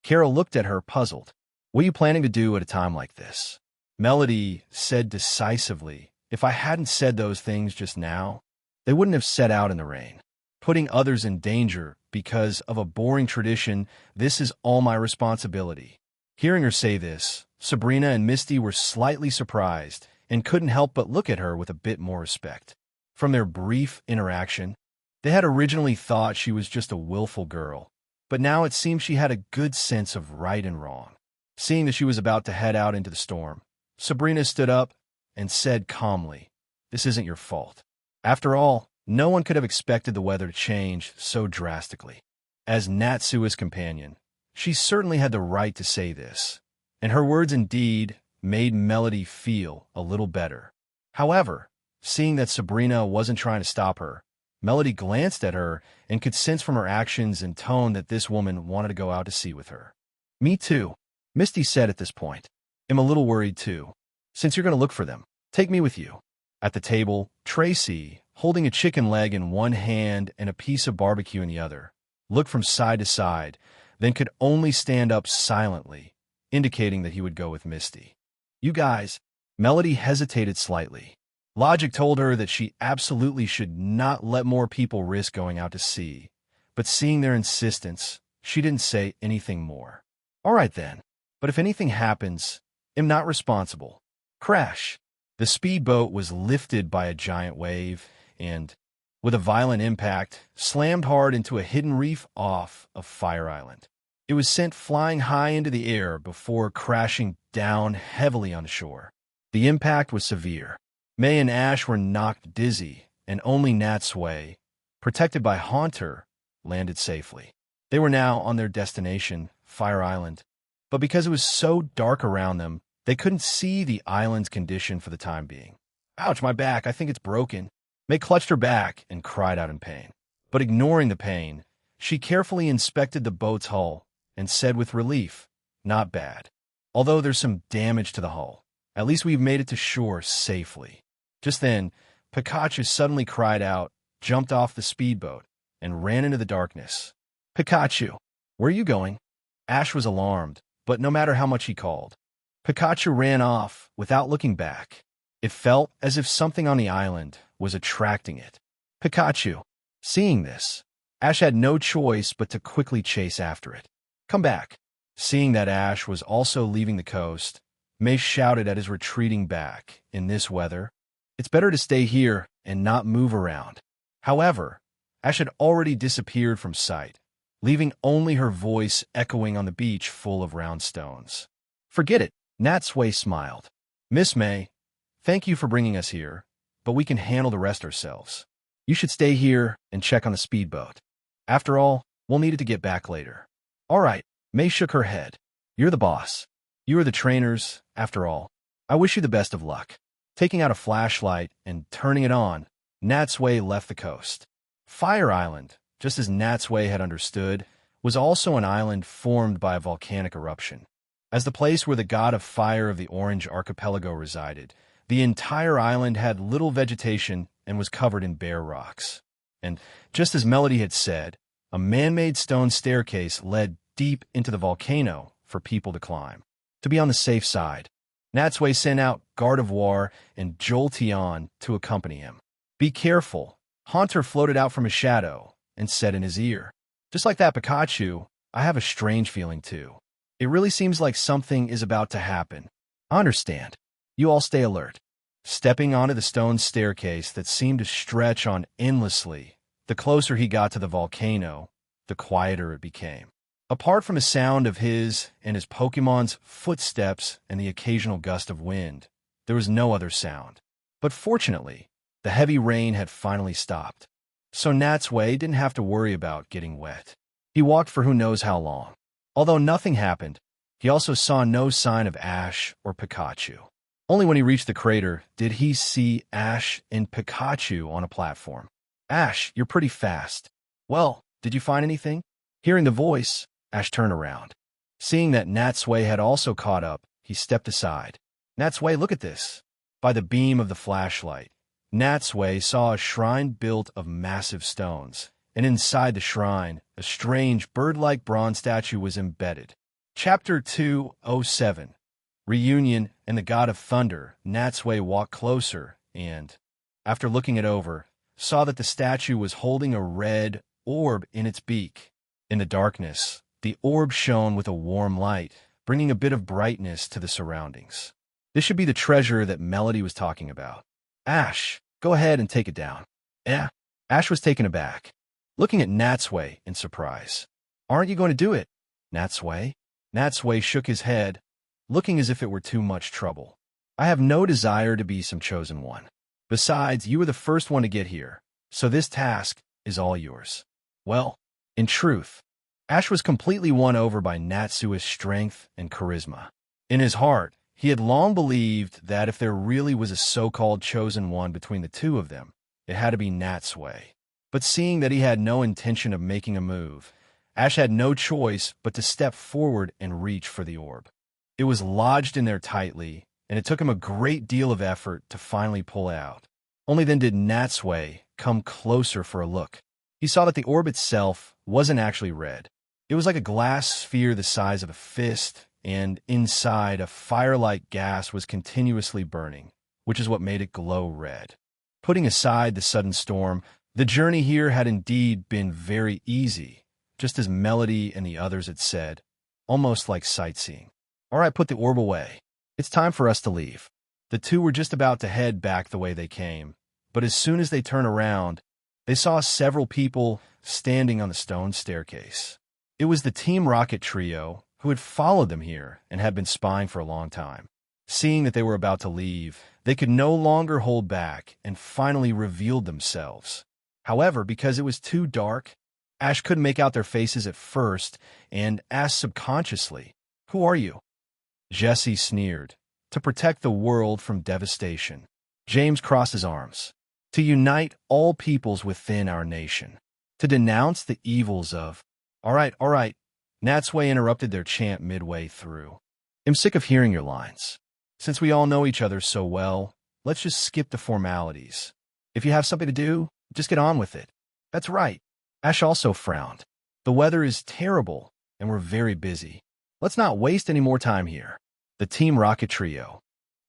Carol looked at her, puzzled. What are you planning to do at a time like this? Melody said decisively, if I hadn't said those things just now, they wouldn't have set out in the rain. Putting others in danger because of a boring tradition, this is all my responsibility. Hearing her say this, Sabrina and Misty were slightly surprised and couldn't help but look at her with a bit more respect. From their brief interaction, they had originally thought she was just a willful girl, but now it seemed she had a good sense of right and wrong. Seeing that she was about to head out into the storm, Sabrina stood up and said calmly, "This isn't your fault. After all, no one could have expected the weather to change so drastically." As Natsui's companion, she certainly had the right to say this, and her words indeed made Melody feel a little better. However, seeing that Sabrina wasn't trying to stop her, Melody glanced at her and could sense from her actions and tone that this woman wanted to go out to sea with her. "Me too," Misty said at this point. "I'm a little worried too. Since you're going to look for them, take me with you." At the table, Tracy, holding a chicken leg in one hand and a piece of barbecue in the other, looked from side to side, then could only stand up silently, indicating that he would go with Misty. "You guys," Melody hesitated slightly. Logic told her that she absolutely should not let more people risk going out to sea, but seeing their insistence, she didn't say anything more. "All right then, but if anything happens, I'm not responsible." Crash! The speedboat was lifted by a giant wave and, with a violent impact, slammed hard into a hidden reef off of Fire Island. It was sent flying high into the air before crashing down heavily on shore. The impact was severe. May and Ash were knocked dizzy, and only Natsui, protected by Haunter, landed safely. They were now on their destination, Fire Island, but because it was so dark around them, they couldn't see the island's condition for the time being. "Ouch, my back, I think it's broken." May clutched her back and cried out in pain. But ignoring the pain, she carefully inspected the boat's hull and said with relief, "Not bad. Although there's some damage to the hull, at least we've made it to shore safely." Just then, Pikachu suddenly cried out, jumped off the speedboat, and ran into the darkness. "Pikachu, where are you going?" Ash was alarmed, but no matter how much he called, Pikachu ran off without looking back. It felt as if something on the island was attracting it. Pikachu. Seeing this, Ash had no choice but to quickly chase after it. "Come back." Seeing that Ash was also leaving the coast, May shouted at his retreating back. In this weather, it's better to stay here and not move around. However, Ash had already disappeared from sight, leaving only her voice echoing on the beach full of round stones. "Forget it," Natsui smiled. "Miss May, thank you for bringing us here, but we can handle the rest ourselves. You should stay here and check on the speedboat. After all, we'll need it to get back later." "All right," May shook her head. "You're the boss. You are the trainers, after all. I wish you the best of luck." Taking out a flashlight and turning it on, Natsui left the coast. Fire Island, just as Natsui had understood, was also an island formed by a volcanic eruption. As the place where the god of fire of the Orange Archipelago resided, the entire island had little vegetation and was covered in bare rocks. And just as Melody had said, a man-made stone staircase led deep into the volcano for people to climb. To be on the safe side, Natsui sent out Gardevoir and Jolteon to accompany him. "Be careful," Haunter floated out from his shadow and said in his ear. "Just like that Pikachu, I have a strange feeling too. It really seems like something is about to happen. I understand. You all stay alert." Stepping onto the stone staircase that seemed to stretch on endlessly, the closer he got to the volcano, the quieter it became. Apart from the sound of his and his Pokemon's footsteps and the occasional gust of wind, there was no other sound. But fortunately, the heavy rain had finally stopped, so Natsui didn't have to worry about getting wet. He walked for who knows how long. Although nothing happened, he also saw no sign of Ash or Pikachu. Only when he reached the crater did he see Ash and Pikachu on a platform. "Ash, you're pretty fast. Well, did you find anything?" Hearing the voice, Ash turned around. Seeing that Natsui had also caught up, he stepped aside. "Natsui, look at this." By the beam of the flashlight, Natsui saw a shrine built of massive stones, and inside the shrine, a strange bird-like bronze statue was embedded. Chapter 207. Reunion and the God of Thunder. Natsui walked closer and, after looking it over, saw that the statue was holding a red orb in its beak. In the darkness, the orb shone with a warm light, bringing a bit of brightness to the surroundings. This should be the treasure that Melody was talking about. "Ash, go ahead and take it down." "Eh?" Ash was taken aback, looking at Natsui in surprise. "Aren't you going to do it, Natsui?" Natsui shook his head, looking as if it were too much trouble. "I have no desire to be some chosen one. Besides, you were the first one to get here, so this task is all yours." Well, in truth, Ash was completely won over by Natsui's strength and charisma. In his heart, he had long believed that if there really was a so-called chosen one between the two of them, it had to be Natsui. But seeing that he had no intention of making a move, Ash had no choice but to step forward and reach for the orb. It was lodged in there tightly, and it took him a great deal of effort to finally pull it out. Only then did Natsui come closer for a look. He saw that the orb itself wasn't actually red. It was like a glass sphere the size of a fist, and inside a fire-like gas was continuously burning, which is what made it glow red. Putting aside the sudden storm, the journey here had indeed been very easy, just as Melody and the others had said, almost like sightseeing. "All right, put the orb away. It's time for us to leave." The two were just about to head back the way they came, but as soon as they turned around, they saw several people standing on the stone staircase. It was the Team Rocket trio who had followed them here and had been spying for a long time. Seeing that they were about to leave, they could no longer hold back and finally revealed themselves. However, because it was too dark, Ash couldn't make out their faces at first and asked subconsciously, "Who are you?" Jesse sneered. "To protect the world from devastation." James crossed his arms. "To unite all peoples within our nation. To denounce the evils of—" All right. Natsui interrupted their chant midway through. "I'm sick of hearing your lines. Since we all know each other so well, let's just skip the formalities. If you have something to do, just get on with it." "That's right." Ash also frowned. "The weather is terrible, and we're very busy. Let's not waste any more time here." The Team Rocket trio.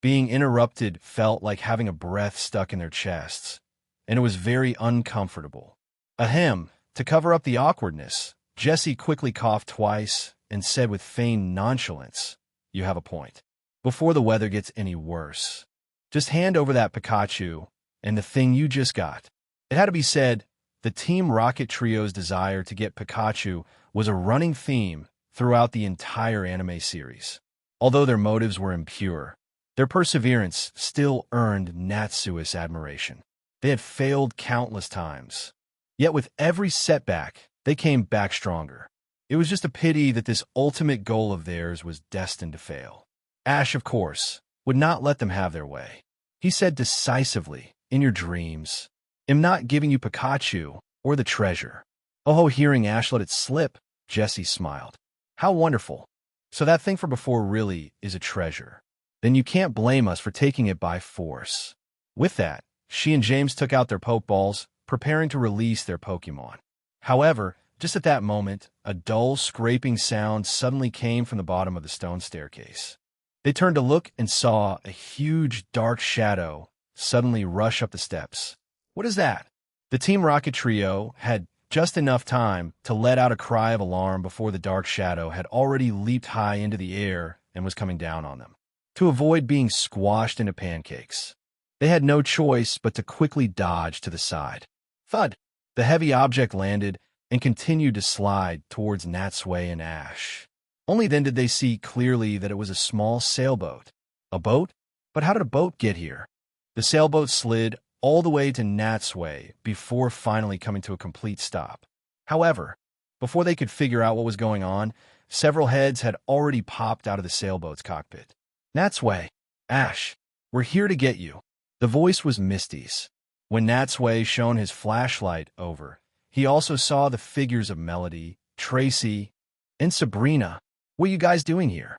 Being interrupted felt like having a breath stuck in their chests, and it was very uncomfortable. Ahem, to cover up the awkwardness, Jesse quickly coughed twice and said with feigned nonchalance, "You have a point. Before the weather gets any worse, just hand over that Pikachu and the thing you just got." It had to be said, the Team Rocket trio's desire to get Pikachu was a running theme throughout the entire anime series. Although their motives were impure, their perseverance still earned Natsui's admiration. They had failed countless times. Yet with every setback, they came back stronger. It was just a pity that this ultimate goal of theirs was destined to fail. Ash, of course, would not let them have their way. He said decisively, "In your dreams, I'm not giving you Pikachu or the treasure." Oh, hearing Ash let it slip, Jesse smiled. "How wonderful. So that thing from before really is a treasure. Then you can't blame us for taking it by force." With that, she and James took out their Pokeballs, preparing to release their Pokemon. However, just at that moment, a dull, scraping sound suddenly came from the bottom of the stone staircase. They turned to look and saw a huge, dark shadow suddenly rush up the steps. "What is that?" The Team Rocket trio had just enough time to let out a cry of alarm before the dark shadow had already leaped high into the air and was coming down on them. To avoid being squashed into pancakes, they had no choice but to quickly dodge to the side. Thud! The heavy object landed and continued to slide towards Natsui and Ash. Only then did they see clearly that it was a small sailboat. A boat? But how did a boat get here? The sailboat slid all the way to Natsui before finally coming to a complete stop. However, before they could figure out what was going on, several heads had already popped out of the sailboat's cockpit. "Natsui, Ash, we're here to get you." The voice was Misty's. When Natsui shone his flashlight over, he also saw the figures of Melody, Tracy, and Sabrina. "What are you guys doing here?"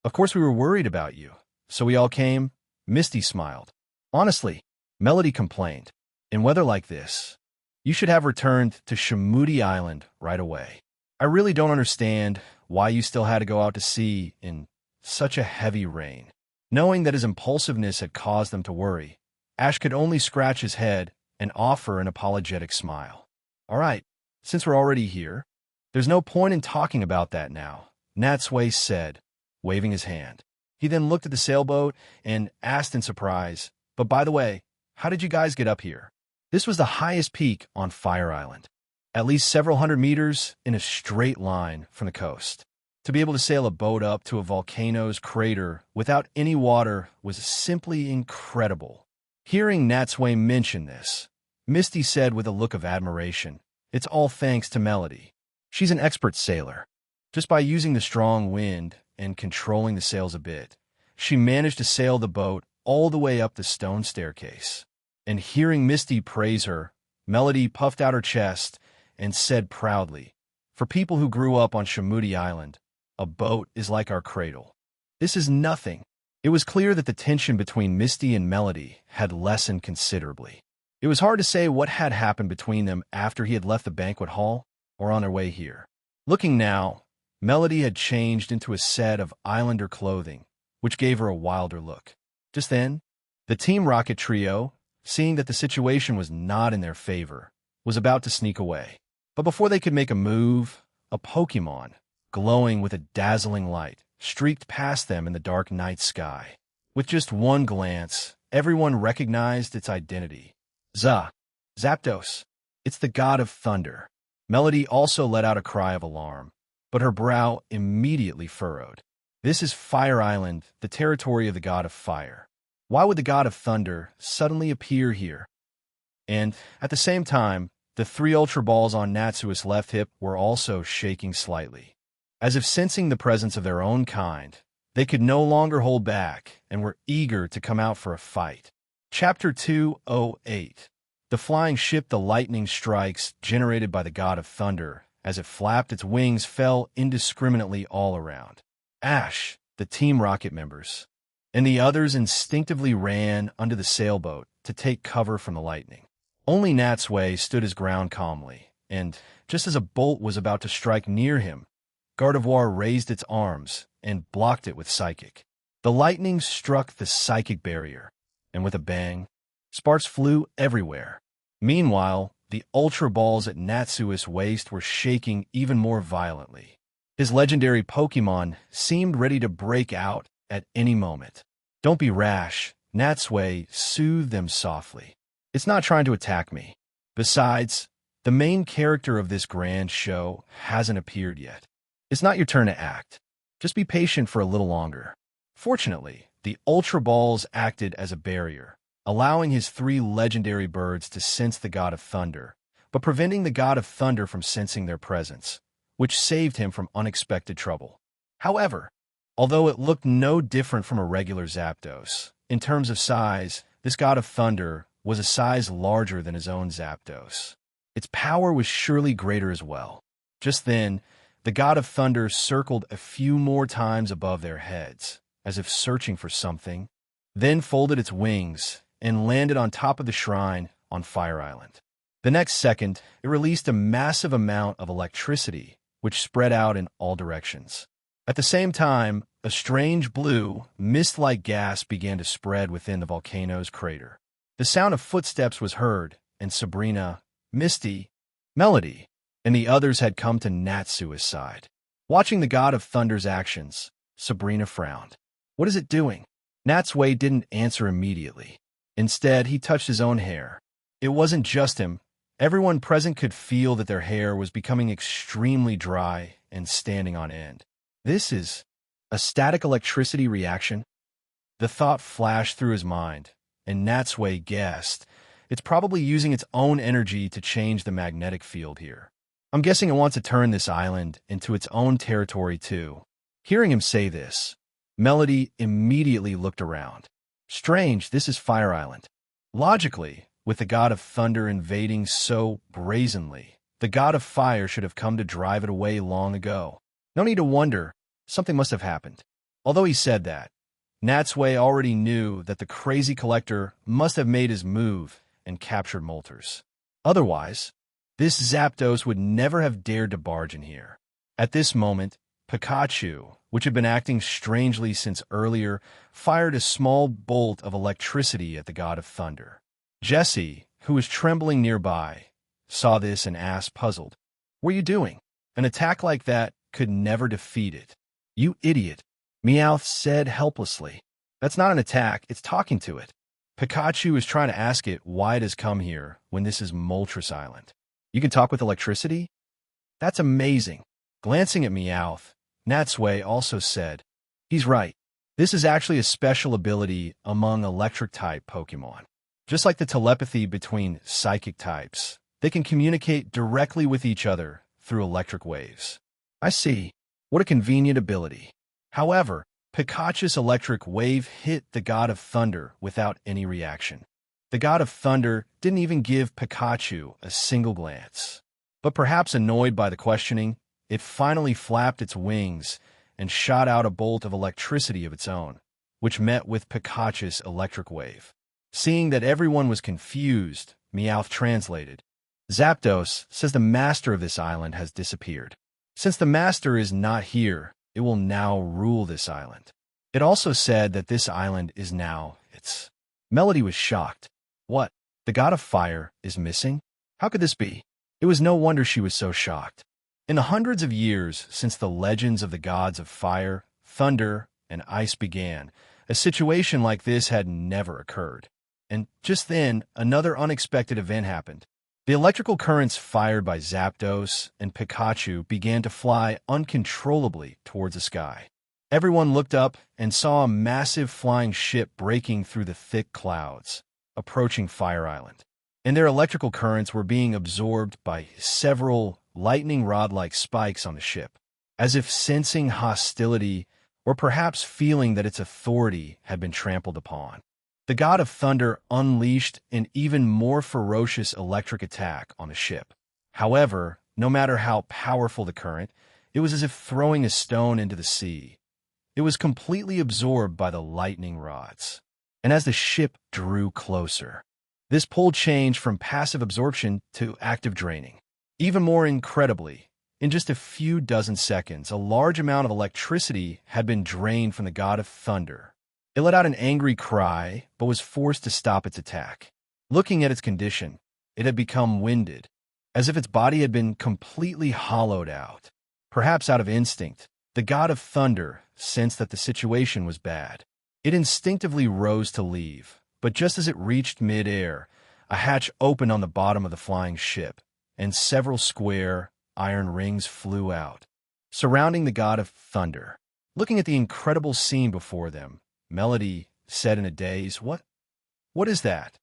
"Of course we were worried about you, so we all came," Misty smiled. "Honestly," Melody complained, "in weather like this, you should have returned to Shamoody Island right away. I really don't understand why you still had to go out to sea in such a heavy rain." Knowing that his impulsiveness had caused them to worry, Ash could only scratch his head and offer an apologetic smile. "All right, since we're already here, there's no point in talking about that now," Natsui said, waving his hand. He then looked at the sailboat and asked in surprise, "But by the way, how did you guys get up here?" This was the highest peak on Fire Island, at least several hundred meters in a straight line from the coast. To be able to sail a boat up to a volcano's crater without any water was simply incredible. Hearing Natsui mention this, Misty said with a look of admiration, "It's all thanks to Melody. She's an expert sailor. Just by using the strong wind and controlling the sails a bit, she managed to sail the boat all the way up the stone staircase." And hearing Misty praise her, Melody puffed out her chest and said proudly, "For people who grew up on Shamoody Island, a boat is like our cradle. This is nothing." It was clear that the tension between Misty and Melody had lessened considerably. It was hard to say what had happened between them after he had left the banquet hall or on their way here. Looking now, Melody had changed into a set of islander clothing, which gave her a wilder look. Just then, the Team Rocket trio, seeing that the situation was not in their favor, was about to sneak away. But before they could make a move, a Pokemon, glowing with a dazzling light, streaked past them in the dark night sky. With just one glance, everyone recognized its identity. Zapdos. It's the god of thunder. Melody also let out a cry of alarm, but her brow immediately furrowed. This is Fire Island, the territory of the god of fire. Why would the god of thunder suddenly appear here? And at the same time, the 3 Ultra Balls on Natsui's left hip were also shaking slightly. As if sensing the presence of their own kind, they could no longer hold back and were eager to come out for a fight. Chapter 208. The flying ship The Lightning Strikes, generated by the god of thunder, as it flapped its wings, fell indiscriminately all around. Ash, the Team Rocket members, and the others instinctively ran under the sailboat to take cover from the lightning. Only Natsui stood his ground calmly, and just as a bolt was about to strike near him, Gardevoir raised its arms and blocked it with Psychic. The lightning struck the Psychic barrier, and with a bang, sparks flew everywhere. Meanwhile, the Ultra Balls at Natsui's waist were shaking even more violently. His legendary Pokemon seemed ready to break out at any moment. "Don't be rash," Natsui soothed them softly. "It's not trying to attack me. Besides, the main character of this grand show hasn't appeared yet. It's not your turn to act. Just be patient for a little longer." Fortunately, the Ultra Balls acted as a barrier, allowing his 3 legendary birds to sense the god of thunder, but preventing the god of thunder from sensing their presence, which saved him from unexpected trouble. However, although it looked no different from a regular Zapdos, in terms of size, this god of thunder was a size larger than his own Zapdos. Its power was surely greater as well. Just then, the god of thunder circled a few more times above their heads, as if searching for something, then folded its wings and landed on top of the shrine on Fire Island. The next second, it released a massive amount of electricity, which spread out in all directions. At the same time, a strange blue, mist-like gas began to spread within the volcano's crater. The sound of footsteps was heard, and Sabrina, Misty, Melody, and the others had come to Natsui's side. Watching the god of thunder's actions, Sabrina frowned. What is it doing? Natsui didn't answer immediately. Instead, he touched his own hair. It wasn't just him. Everyone present could feel that their hair was becoming extremely dry and standing on end. This is a static electricity reaction? The thought flashed through his mind, and Natsui guessed. It's probably using its own energy to change the magnetic field here. I'm guessing it wants to turn this island into its own territory too. Hearing him say this, Melody immediately looked around. Strange, this is Fire Island. Logically, with the god of thunder invading so brazenly, the god of fire should have come to drive it away long ago. No need to wonder, something must have happened. Although he said that, Natsui already knew that the crazy collector must have made his move and captured Molters. Otherwise, this Zapdos would never have dared to barge in here. At this moment, Pikachu, which had been acting strangely since earlier, fired a small bolt of electricity at the god of thunder. Jessie, who was trembling nearby, saw this and asked, puzzled, "What are you doing? An attack like that could never defeat it." "You idiot," Meowth said helplessly. "That's not an attack, it's talking to it." Pikachu is trying to ask it why it has come here when this is Moltres Island. "You can talk with electricity? That's amazing." Glancing at Meowth, Natsui also said, "He's right. This is actually a special ability among electric-type Pokemon. Just like the telepathy between psychic types, they can communicate directly with each other through electric waves." "I see. What a convenient ability." However, Pikachu's electric wave hit the god of thunder without any reaction. The god of thunder didn't even give Pikachu a single glance. But perhaps annoyed by the questioning, it finally flapped its wings and shot out a bolt of electricity of its own, which met with Pikachu's electric wave. Seeing that everyone was confused, Meowth translated, "Zapdos says the master of this island has disappeared. Since the master is not here, it will now rule this island. It also said that this island is now its." Melody was shocked. "What? The god of fire is missing? How could this be?" It was no wonder she was so shocked. In the hundreds of years since the legends of the gods of fire, thunder, and ice began, a situation like this had never occurred. And just then, another unexpected event happened. The electrical currents fired by Zapdos and Pikachu began to fly uncontrollably towards the sky. Everyone looked up and saw a massive flying ship breaking through the thick clouds, approaching Fire Island. And their electrical currents were being absorbed by several lightning rod-like spikes on the ship, as if sensing hostility or perhaps feeling that its authority had been trampled upon. The god of thunder unleashed an even more ferocious electric attack on the ship. However, no matter how powerful the current, it was as if throwing a stone into the sea. It was completely absorbed by the lightning rods. And as the ship drew closer, this pull changed from passive absorption to active draining. Even more incredibly, in just a few dozen seconds, a large amount of electricity had been drained from the god of thunder. It let out an angry cry, but was forced to stop its attack. Looking at its condition, it had become winded, as if its body had been completely hollowed out. Perhaps out of instinct, the god of thunder sensed that the situation was bad. It instinctively rose to leave, but just as it reached mid-air, a hatch opened on the bottom of the flying ship, and several square, iron rings flew out, surrounding the god of thunder. Looking at the incredible scene before them, Melody said in a daze, What is that?"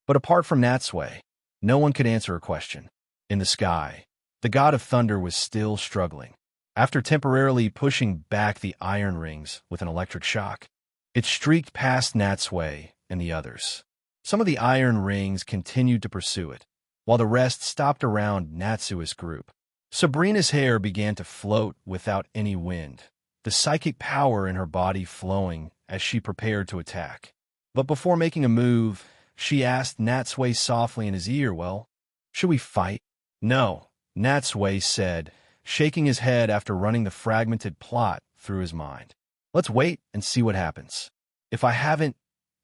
But apart from Natsui, no one could answer her question. In the sky, the god of thunder was still struggling. After temporarily pushing back the iron rings with an electric shock, it streaked past Natsui and the others. Some of the iron rings continued to pursue it, while the rest stopped around Natsui's group. Sabrina's hair began to float without any wind, the psychic power in her body flowing as she prepared to attack. But before making a move, she asked Natsui softly in his ear, "Well, Should we fight? No, Natsui said, shaking his head after running the fragmented plot through his mind. Let's wait and see what happens. If I haven't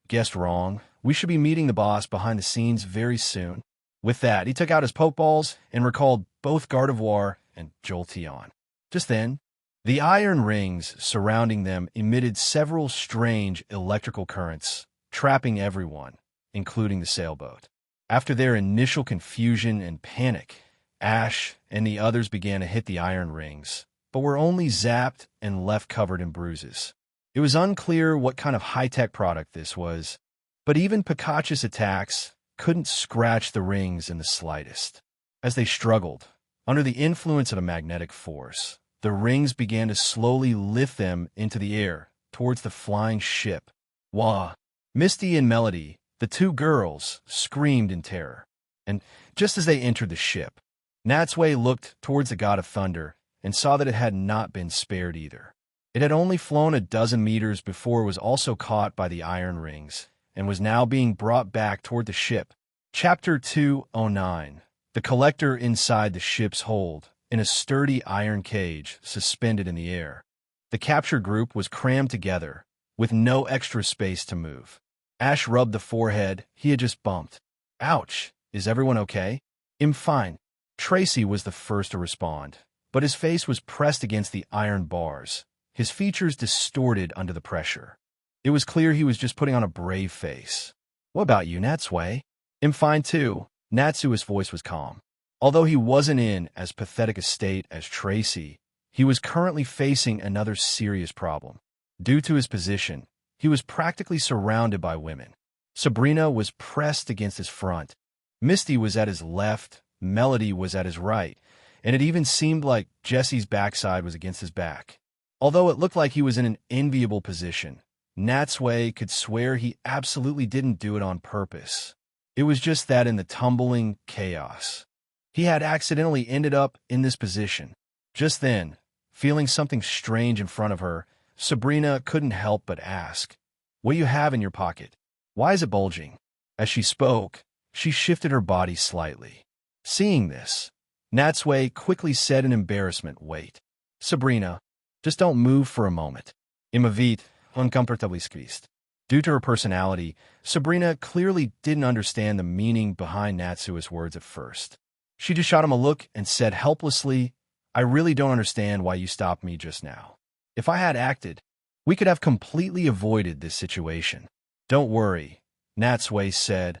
guessed wrong, we should be meeting the boss behind the scenes very soon. With that, he took out his pokeballs and recalled both Gardevoir and Jolteon. Just then, the iron rings surrounding them emitted several strange electrical currents, trapping everyone, including the sailboat. After their initial confusion and panic, Ash and the others began to hit the iron rings, but were only zapped and left covered in bruises. It was unclear what kind of high-tech product this was, but even Pikachu's attacks couldn't scratch the rings in the slightest. As they struggled, under the influence of a magnetic force, the rings began to slowly lift them into the air towards the flying ship. Wah! Misty and Melody, the two girls, screamed in terror. And just as they entered the ship, Natsui looked towards the God of Thunder and saw that it had not been spared either. It had only flown a dozen meters before it was also caught by the iron rings and was now being brought back toward the ship. Chapter 209. The collector inside the ship's hold, in a sturdy iron cage suspended in the air. The captured group was crammed together, with no extra space to move. Ash rubbed the forehead he had just bumped. Ouch! Is everyone okay? I'm fine. Tracy was the first to respond, but his face was pressed against the iron bars, his features distorted under the pressure. It was clear he was just putting on a brave face. What about you, Natsui? I'm fine too. Natsui's voice was calm. Although he wasn't in as pathetic a state as Tracy, he was currently facing another serious problem. Due to his position, he was practically surrounded by women. Sabrina was pressed against his front. Misty was at his left, Melody was at his right, and it even seemed like Jesse's backside was against his back. Although it looked like he was in an enviable position, Natsui could swear he absolutely didn't do it on purpose. It was just that in the tumbling chaos, he had accidentally ended up in this position. Just then, feeling something strange in front of her, Sabrina couldn't help but ask, "What do you have in your pocket? Why is it bulging?" As she spoke, she shifted her body slightly. Seeing this, Natsui quickly said in embarrassment, "Wait. Sabrina, just don't move for a moment." Imavit, uncomfortably squeezed. Due to her personality, Sabrina clearly didn't understand the meaning behind Natsui's words at first. She just shot him a look and said helplessly, "I really don't understand why you stopped me just now. If I had acted, we could have completely avoided this situation." "Don't worry," Natsui said,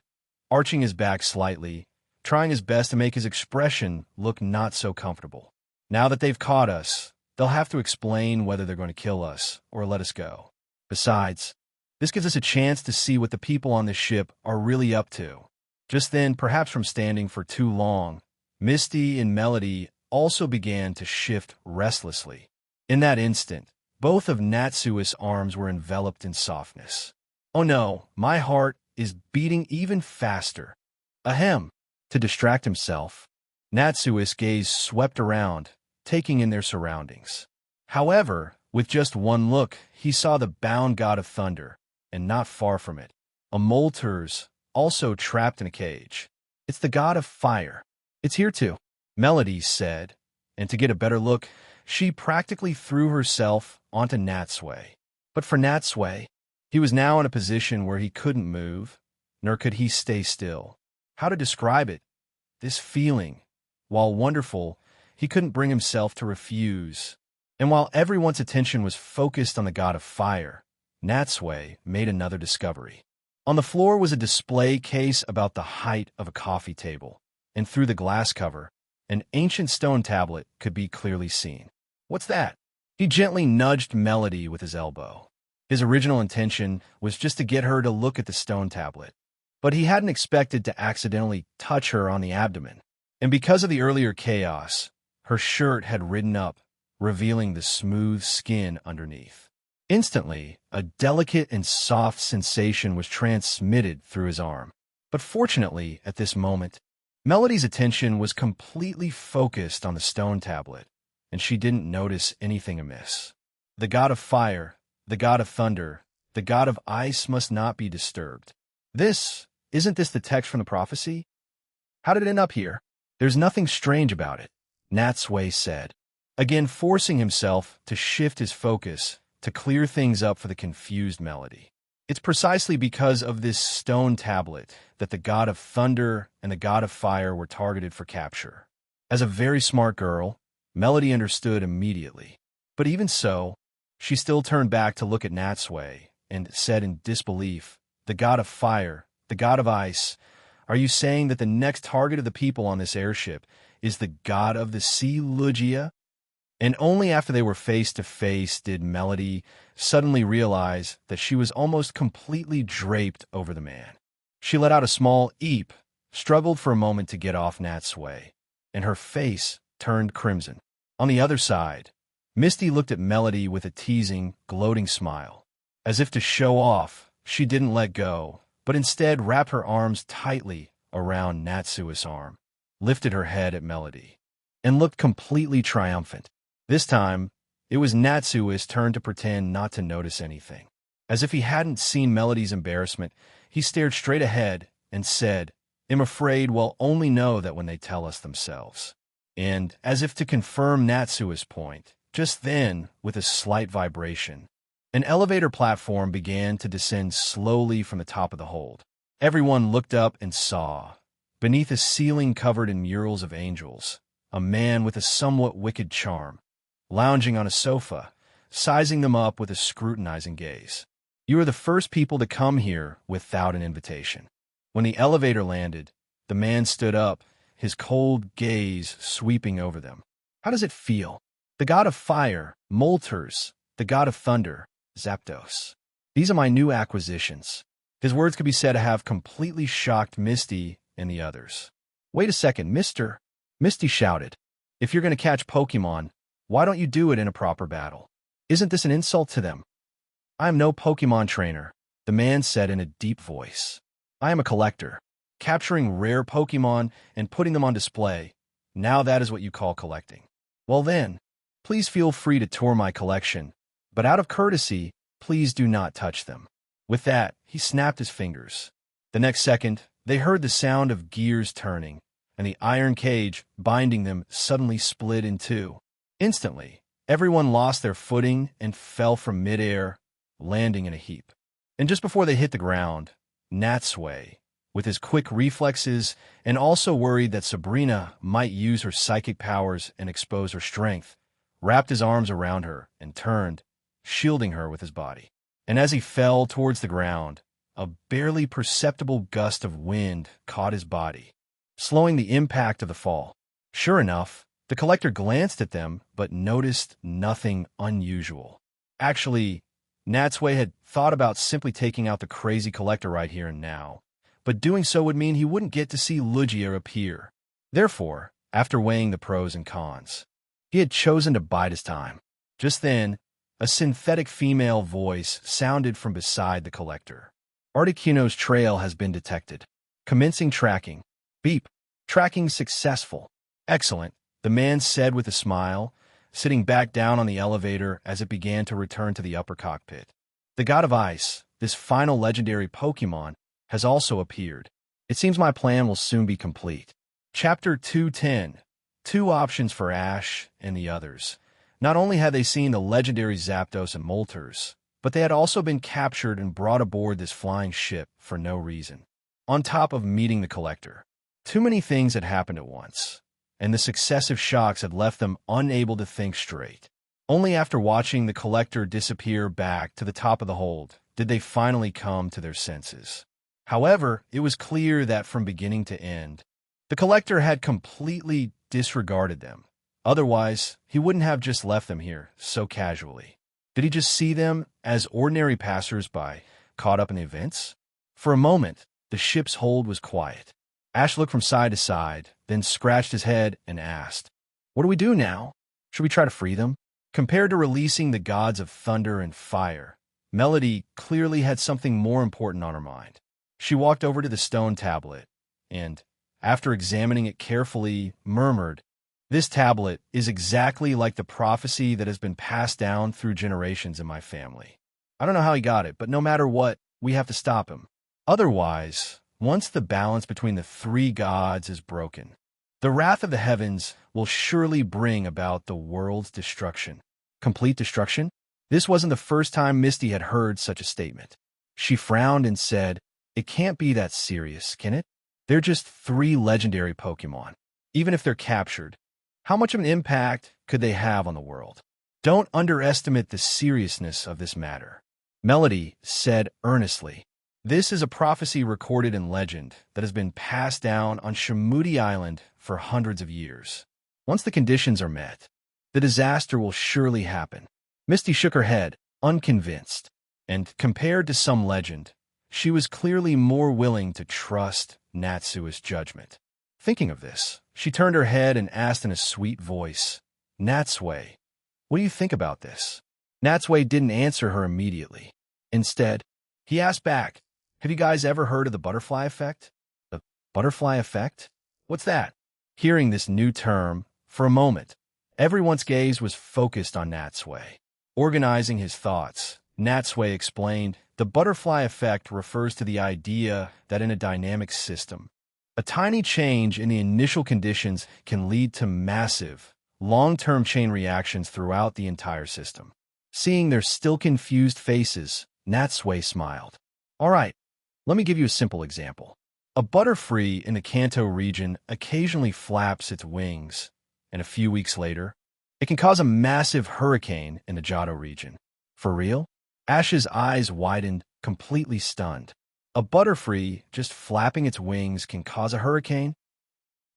arching his back slightly, trying his best to make his expression look not so comfortable. "Now that they've caught us, they'll have to explain whether they're going to kill us or let us go. Besides, this gives us a chance to see what the people on this ship are really up to." Just then, perhaps from standing for too long, Misty and Melody also began to shift restlessly. In that instant, both of Natsui's arms were enveloped in softness. "Oh no, my heart is beating even faster." Ahem. To distract himself, Natsui's gaze swept around, taking in their surroundings. However, with just one look, he saw the bound God of Thunder, and not far from it, a Moltres, also trapped in a cage. "It's the God of Fire. It's here too," Melody said, and to get a better look, she practically threw herself onto Natsui. But for Natsui, he was now in a position where he couldn't move, nor could he stay still. How to describe it? This feeling, while wonderful, he couldn't bring himself to refuse. And while everyone's attention was focused on the God of Fire, Natsui made another discovery. On the floor was a display case about the height of a coffee table, and through the glass cover, an ancient stone tablet could be clearly seen. "What's that?" He gently nudged Melody with his elbow. His original intention was just to get her to look at the stone tablet, but he hadn't expected to accidentally touch her on the abdomen. And because of the earlier chaos, her shirt had ridden up, revealing the smooth skin underneath. Instantly, a delicate and soft sensation was transmitted through his arm. But fortunately, at this moment, Melody's attention was completely focused on the stone tablet, and she didn't notice anything amiss. The God of Fire, the God of Thunder, the God of Ice must not be disturbed. Isn't this the text from the prophecy? How did it end up here? There's nothing strange about it, Natsui said, again forcing himself to shift his focus to clear things up for the confused Melody. It's precisely because of this stone tablet that the god of thunder and the god of fire were targeted for capture. As a very smart girl, Melody understood immediately. But even so, she still turned back to look at Natsui and said in disbelief, "The god of fire, the god of ice, are you saying that the next target of the people on this airship is the god of the sea, Lugia?" And only after they were face to face did Melody suddenly realize that she was almost completely draped over the man. She let out a small eep, struggled for a moment to get off Natsui, and her face turned crimson. On the other side, Misty looked at Melody with a teasing, gloating smile. As if to show off, she didn't let go, but instead wrapped her arms tightly around Natsui's arm, lifted her head at Melody, and looked completely triumphant. This time, it was Natsui's turn to pretend not to notice anything. As if he hadn't seen Melody's embarrassment, he stared straight ahead and said, "I'm afraid we'll only know that when they tell us themselves." And, as if to confirm Natsui's point, just then, with a slight vibration, an elevator platform began to descend slowly from the top of the hold. Everyone looked up and saw, beneath a ceiling covered in murals of angels, a man with a somewhat wicked charm, lounging on a sofa, sizing them up with a scrutinizing gaze. "You are the first people to come here without an invitation." When the elevator landed, the man stood up, his cold gaze sweeping over them. "How does it feel? The god of fire, Molters, the god of thunder, Zapdos. These are my new acquisitions." His words could be said to have completely shocked Misty and the others. "Wait a second, mister," Misty shouted. "If you're going to catch Pokemon, why don't you do it in a proper battle? Isn't this an insult to them?" "I am no Pokemon trainer," the man said in a deep voice. "I am a collector, capturing rare Pokemon and putting them on display. Now that is what you call collecting. Well then, please feel free to tour my collection, but out of courtesy, please do not touch them." With that, he snapped his fingers. The next second, they heard the sound of gears turning, and the iron cage binding them suddenly split in two. Instantly, everyone lost their footing and fell from midair, landing in a heap. And just before they hit the ground, Natsui, with his quick reflexes and also worried that Sabrina might use her psychic powers and expose her strength, wrapped his arms around her and turned, shielding her with his body. And as he fell towards the ground, a barely perceptible gust of wind caught his body, slowing the impact of the fall. Sure enough, the collector glanced at them but noticed nothing unusual. Actually, Natsui had thought about simply taking out the crazy collector right here and now, but doing so would mean he wouldn't get to see Lugia appear. Therefore, after weighing the pros and cons, he had chosen to bide his time. Just then, a synthetic female voice sounded from beside the collector. "Articuno's trail has been detected. Commencing tracking. Beep. Tracking successful. Excellent," the man said with a smile, sitting back down on the elevator as it began to return to the upper cockpit. "The god of ice, this final legendary Pokemon, has also appeared. It seems my plan will soon be complete." Chapter 210. Two options for Ash and the others. Not only had they seen the legendary Zapdos and Molters, but they had also been captured and brought aboard this flying ship for no reason. On top of meeting the collector, too many things had happened at once, and the successive shocks had left them unable to think straight. Only after watching the collector disappear back to the top of the hold did they finally come to their senses. However, it was clear that from beginning to end, the collector had completely disregarded them. Otherwise, he wouldn't have just left them here so casually. Did he just see them as ordinary passers-by, caught up in the events? For a moment, the ship's hold was quiet. Ash looked from side to side, then scratched his head and asked, "What do we do now? Should we try to free them?" Compared to releasing the gods of thunder and fire, Melody clearly had something more important on her mind. She walked over to the stone tablet and, after examining it carefully, murmured, "This tablet is exactly like the prophecy that has been passed down through generations in my family. I don't know how he got it, but no matter what, we have to stop him. Otherwise, once the balance between the three gods is broken, the wrath of the heavens will surely bring about the world's destruction. Complete destruction? This wasn't the first time Misty had heard such a statement. She frowned and said, "It can't be that serious, can it? They're just three legendary Pokemon. Even if they're captured, how much of an impact could they have on the world? Don't underestimate the seriousness of this matter." Melody said earnestly, "This is a prophecy recorded in legend that has been passed down on Shamudi Island for hundreds of years. Once the conditions are met, the disaster will surely happen." Misty shook her head, unconvinced, and compared to some legend, she was clearly more willing to trust Natsui's judgment. Thinking of this, she turned her head and asked in a sweet voice, "Natsui, what do you think about this?" Natsui didn't answer her immediately. Instead, he asked back, "Have you guys ever heard of the butterfly effect?" "The butterfly effect? What's that?" Hearing this new term, for a moment, everyone's gaze was focused on Natsui. Organizing his thoughts, Natsui explained, "The butterfly effect refers to the idea that in a dynamic system, a tiny change in the initial conditions can lead to massive, long-term chain reactions throughout the entire system." Seeing their still confused faces, Natsui smiled. "All right, let me give you a simple example. A butterfly in the Kanto region occasionally flaps its wings, and a few weeks later, it can cause a massive hurricane in the Johto region." "For real?" Ash's eyes widened, completely stunned. "A butterfly just flapping its wings can cause a hurricane?"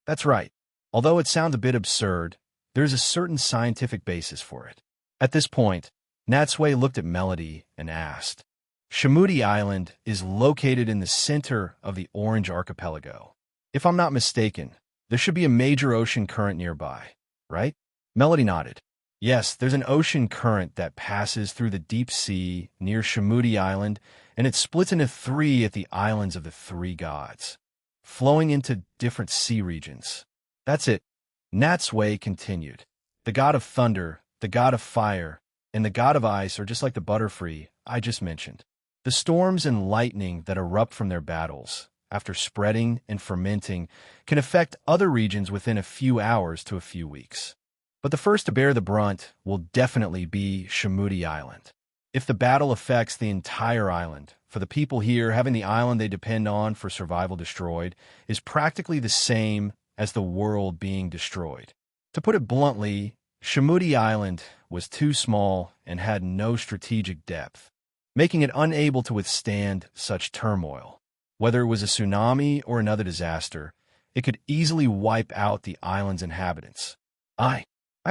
"That's right. Although it sounds a bit absurd, there's a certain scientific basis for it." At this point, Natsui looked at Melody and asked, "Shamudi Island is located in the center of the Orange Archipelago. If I'm not mistaken, there should be a major ocean current nearby, right?" Melody nodded. "Yes, there's an ocean current that passes through the deep sea near Shamudi Island, and it splits into three at the islands of the three gods, flowing into different sea regions." "That's it," Natsui continued. "The god of thunder, the god of fire, and the god of ice are just like the butterfly I just mentioned. The storms and lightning that erupt from their battles, after spreading and fermenting, can affect other regions within a few hours to a few weeks. But the first to bear the brunt will definitely be Shamudi Island. If the battle affects the entire island, for the people here, having the island they depend on for survival destroyed is practically the same as the world being destroyed. To put it bluntly, Shamudi Island was too small and had no strategic depth, making it unable to withstand such turmoil. Whether it was a tsunami or another disaster, it could easily wipe out the island's inhabitants. I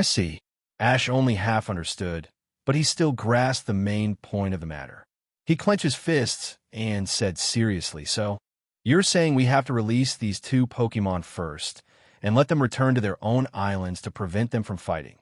see." Ash only half understood, but he still grasped the main point of the matter. He clenched his fists and said seriously, "So, you're saying we have to release these two Pokemon first and let them return to their own islands to prevent them from fighting,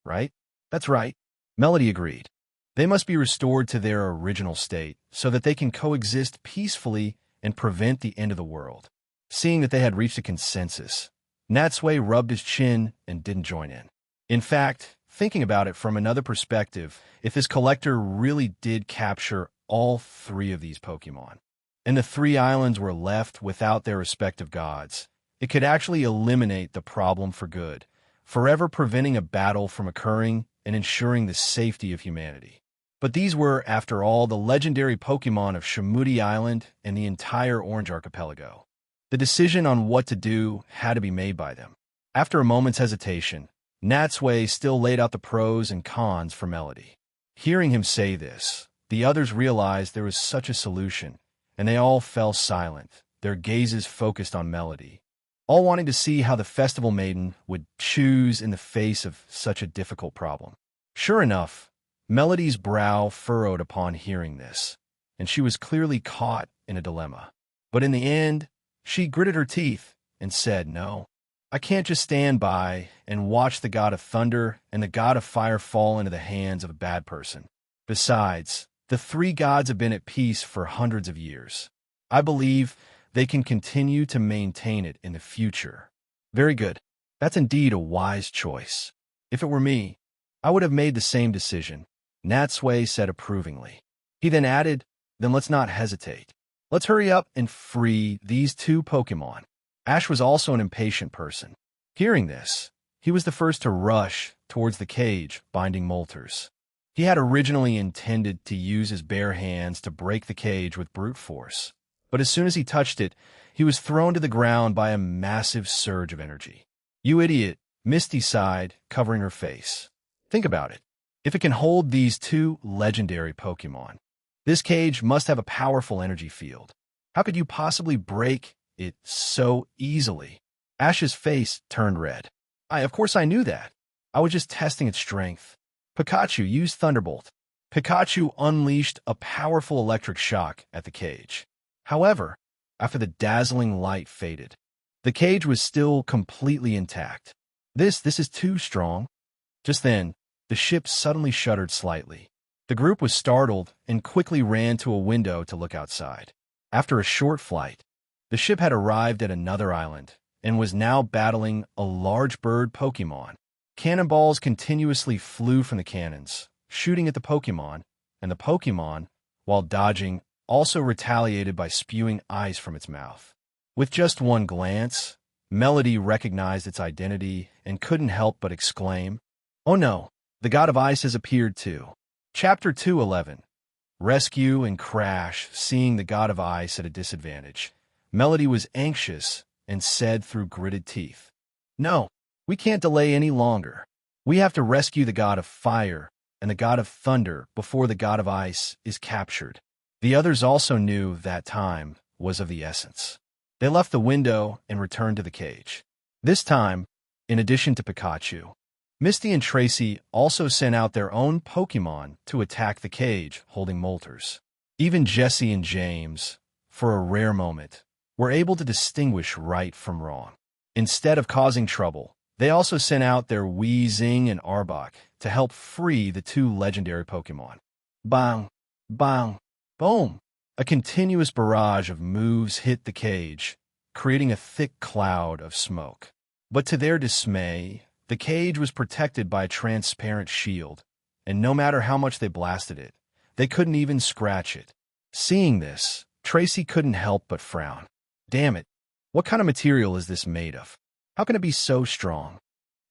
right?" "That's right," Melody agreed. "They must be restored to their original state so that they can coexist peacefully and prevent the end of the world." Seeing that they had reached a consensus, Natsui rubbed his chin and didn't join in. In fact, thinking about it from another perspective, if this collector really did capture all three of these Pokemon, and the three islands were left without their respective gods, it could actually eliminate the problem for good, forever preventing a battle from occurring and ensuring the safety of humanity. But these were, after all, the legendary Pokemon of Shamudi Island and the entire Orange Archipelago. The decision on what to do had to be made by them. After a moment's hesitation, Natsui still laid out the pros and cons for Melody. Hearing him say this, the others realized there was such a solution, and they all fell silent, their gazes focused on Melody, all wanting to see how the festival maiden would choose in the face of such a difficult problem. Sure enough, Melody's brow furrowed upon hearing this, and she was clearly caught in a dilemma. But in the end, she gritted her teeth and said, "No. I can't just stand by and watch the god of thunder and the god of fire fall into the hands of a bad person. Besides, the three gods have been at peace for hundreds of years. I believe they can continue to maintain it in the future." "Very good. That's indeed a wise choice. If it were me, I would have made the same decision," Natsui said approvingly. He then added, "Then let's not hesitate. Let's hurry up and free these two Pokemon. Ash was also an impatient person. Hearing this, he was the first to rush towards the cage binding Moltres. He had originally intended to use his bare hands to break the cage with brute force, but as soon as he touched it, he was thrown to the ground by a massive surge of energy. "You idiot," Misty sighed, covering her face. "Think about it. If it can hold these two legendary Pokemon, this cage must have a powerful energy field. How could you possibly break it so easily?" Ash's face turned red. Of course I knew that. I was just testing its strength." Pikachu used Thunderbolt." Pikachu unleashed a powerful electric shock at the cage. However, after the dazzling light faded, the cage was still completely intact. This is too strong." Just then, the ship suddenly shuddered slightly. The group was startled and quickly ran to a window to look outside. After a short flight, the ship had arrived at another island and was now battling a large bird Pokemon. Cannonballs continuously flew from the cannons, shooting at the Pokemon, and the Pokemon, while dodging, also retaliated by spewing ice from its mouth. With just one glance, Melody recognized its identity and couldn't help but exclaim, "Oh no, the God of Ice has appeared too." Chapter 211. Rescue and Crash. Seeing the God of Ice at a disadvantage, Melody was anxious and said through gritted teeth, "No, we can't delay any longer. We have to rescue the God of Fire and the God of Thunder before the God of Ice is captured." The others also knew that time was of the essence. They left the window and returned to the cage. This time, in addition to Pikachu, Misty and Tracy also sent out their own Pokemon to attack the cage holding Moltres. Even Jesse and James, for a rare moment, were able to distinguish right from wrong. Instead of causing trouble, they also sent out their Weezing and Arbok to help free the two legendary Pokemon. Bang! Bang! Boom! A continuous barrage of moves hit the cage, creating a thick cloud of smoke. But to their dismay, the cage was protected by a transparent shield, and no matter how much they blasted it, they couldn't even scratch it. Seeing this, Tracy couldn't help but frown. "Damn it, what kind of material is this made of? How can it be so strong?"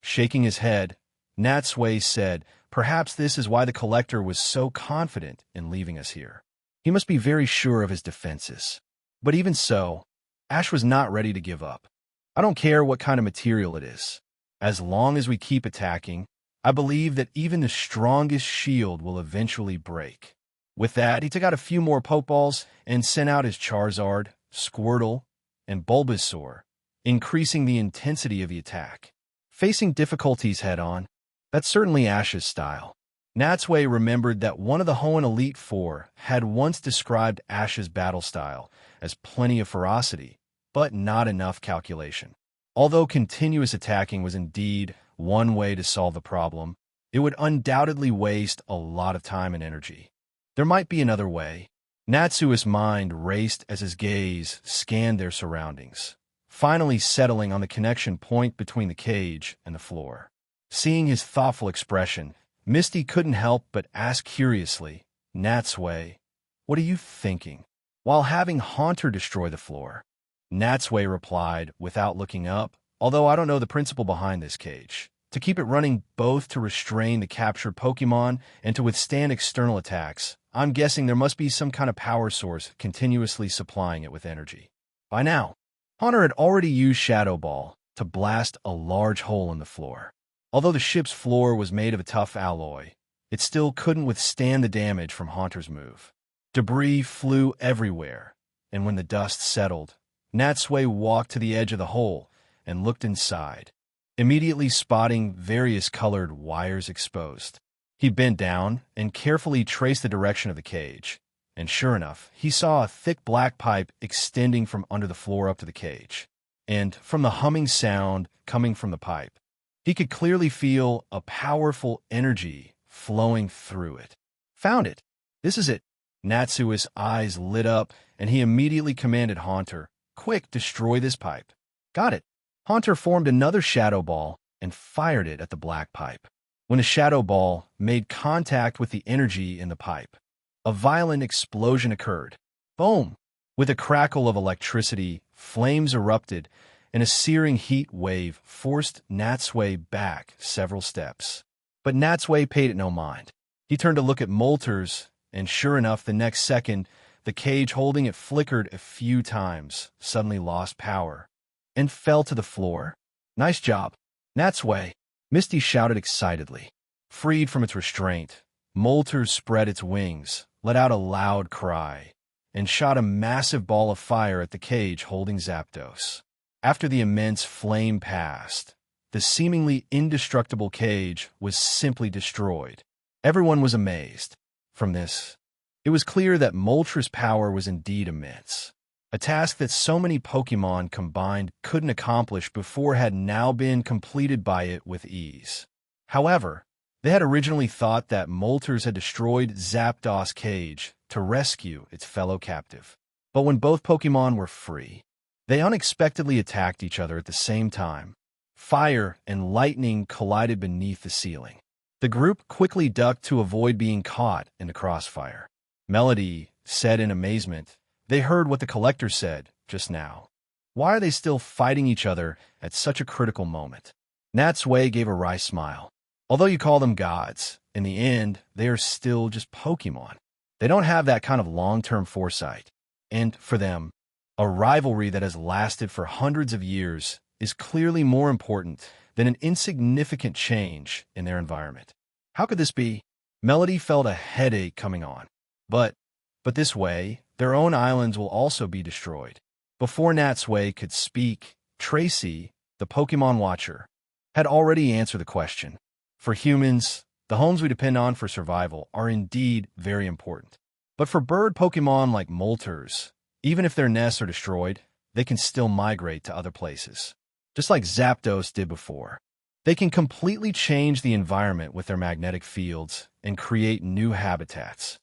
Shaking his head, Natsui said, "Perhaps this is why the Collector was so confident in leaving us here. He must be very sure of his defenses." But even so, Ash was not ready to give up. "I don't care what kind of material it is. As long as we keep attacking, I believe that even the strongest shield will eventually break." With that, he took out a few more Pokeballs and sent out his Charizard, Squirtle, and Bulbasaur, increasing the intensity of the attack. Facing difficulties head-on, that's certainly Ash's style. Natsui remembered that one of the Hoenn Elite Four had once described Ash's battle style as plenty of ferocity, but not enough calculation. Although continuous attacking was indeed one way to solve the problem, it would undoubtedly waste a lot of time and energy. There might be another way. Natsui's mind raced as his gaze scanned their surroundings, finally settling on the connection point between the cage and the floor. Seeing his thoughtful expression, Misty couldn't help but ask curiously, "Natsui, what are you thinking?" While having Haunter destroy the floor, Natsui replied without looking up, "Although I don't know the principle behind this cage, to keep it running both to restrain the captured Pokemon and to withstand external attacks, I'm guessing there must be some kind of power source continuously supplying it with energy." By now, Haunter had already used Shadow Ball to blast a large hole in the floor. Although the ship's floor was made of a tough alloy, it still couldn't withstand the damage from Haunter's move. Debris flew everywhere, and when the dust settled, Natsui walked to the edge of the hole and looked inside, immediately spotting various colored wires exposed. He bent down and carefully traced the direction of the cage, and sure enough, he saw a thick black pipe extending from under the floor up to the cage. And from the humming sound coming from the pipe, he could clearly feel a powerful energy flowing through it. "Found it! This is it!" Natsui's eyes lit up, and he immediately commanded Haunter, "Quick, destroy this pipe." "Got it." Haunter formed another Shadow Ball and fired it at the black pipe. When the Shadow Ball made contact with the energy in the pipe, a violent explosion occurred. Boom! With a crackle of electricity, flames erupted, and a searing heat wave forced Natsui back several steps. But Natsui paid it no mind. He turned to look at Molters, and sure enough, the next second, the cage holding it flickered a few times, suddenly lost power, and fell to the floor. "Nice job, Natsui," Misty shouted excitedly. Freed from its restraint, Molters spread its wings, let out a loud cry, and shot a massive ball of fire at the cage holding Zapdos. After the immense flame passed, the seemingly indestructible cage was simply destroyed. Everyone was amazed. From this, it was clear that Moltres' power was indeed immense. A task that so many Pokémon combined couldn't accomplish before had now been completed by it with ease. However, they had originally thought that Moltres had destroyed Zapdos' cage to rescue its fellow captive. But when both Pokémon were free, they unexpectedly attacked each other at the same time. Fire and lightning collided beneath the ceiling. The group quickly ducked to avoid being caught in the crossfire. Melody said in amazement, "They heard what the collector said just now. Why are they still fighting each other at such a critical moment?" Natsui gave a wry smile. "Although you call them gods, in the end, they are still just Pokémon. They don't have that kind of long-term foresight. And for them, a rivalry that has lasted for hundreds of years is clearly more important than an insignificant change in their environment." How could this be? Melody felt a headache coming on. But this way, their own islands will also be destroyed. Before Natsui could speak, Tracy, the Pokémon Watcher, had already answered the question. For humans, the homes we depend on for survival are indeed very important. But for bird Pokémon like Molters, even if their nests are destroyed, they can still migrate to other places. Just like Zapdos did before. They can completely change the environment with their magnetic fields and create new habitats.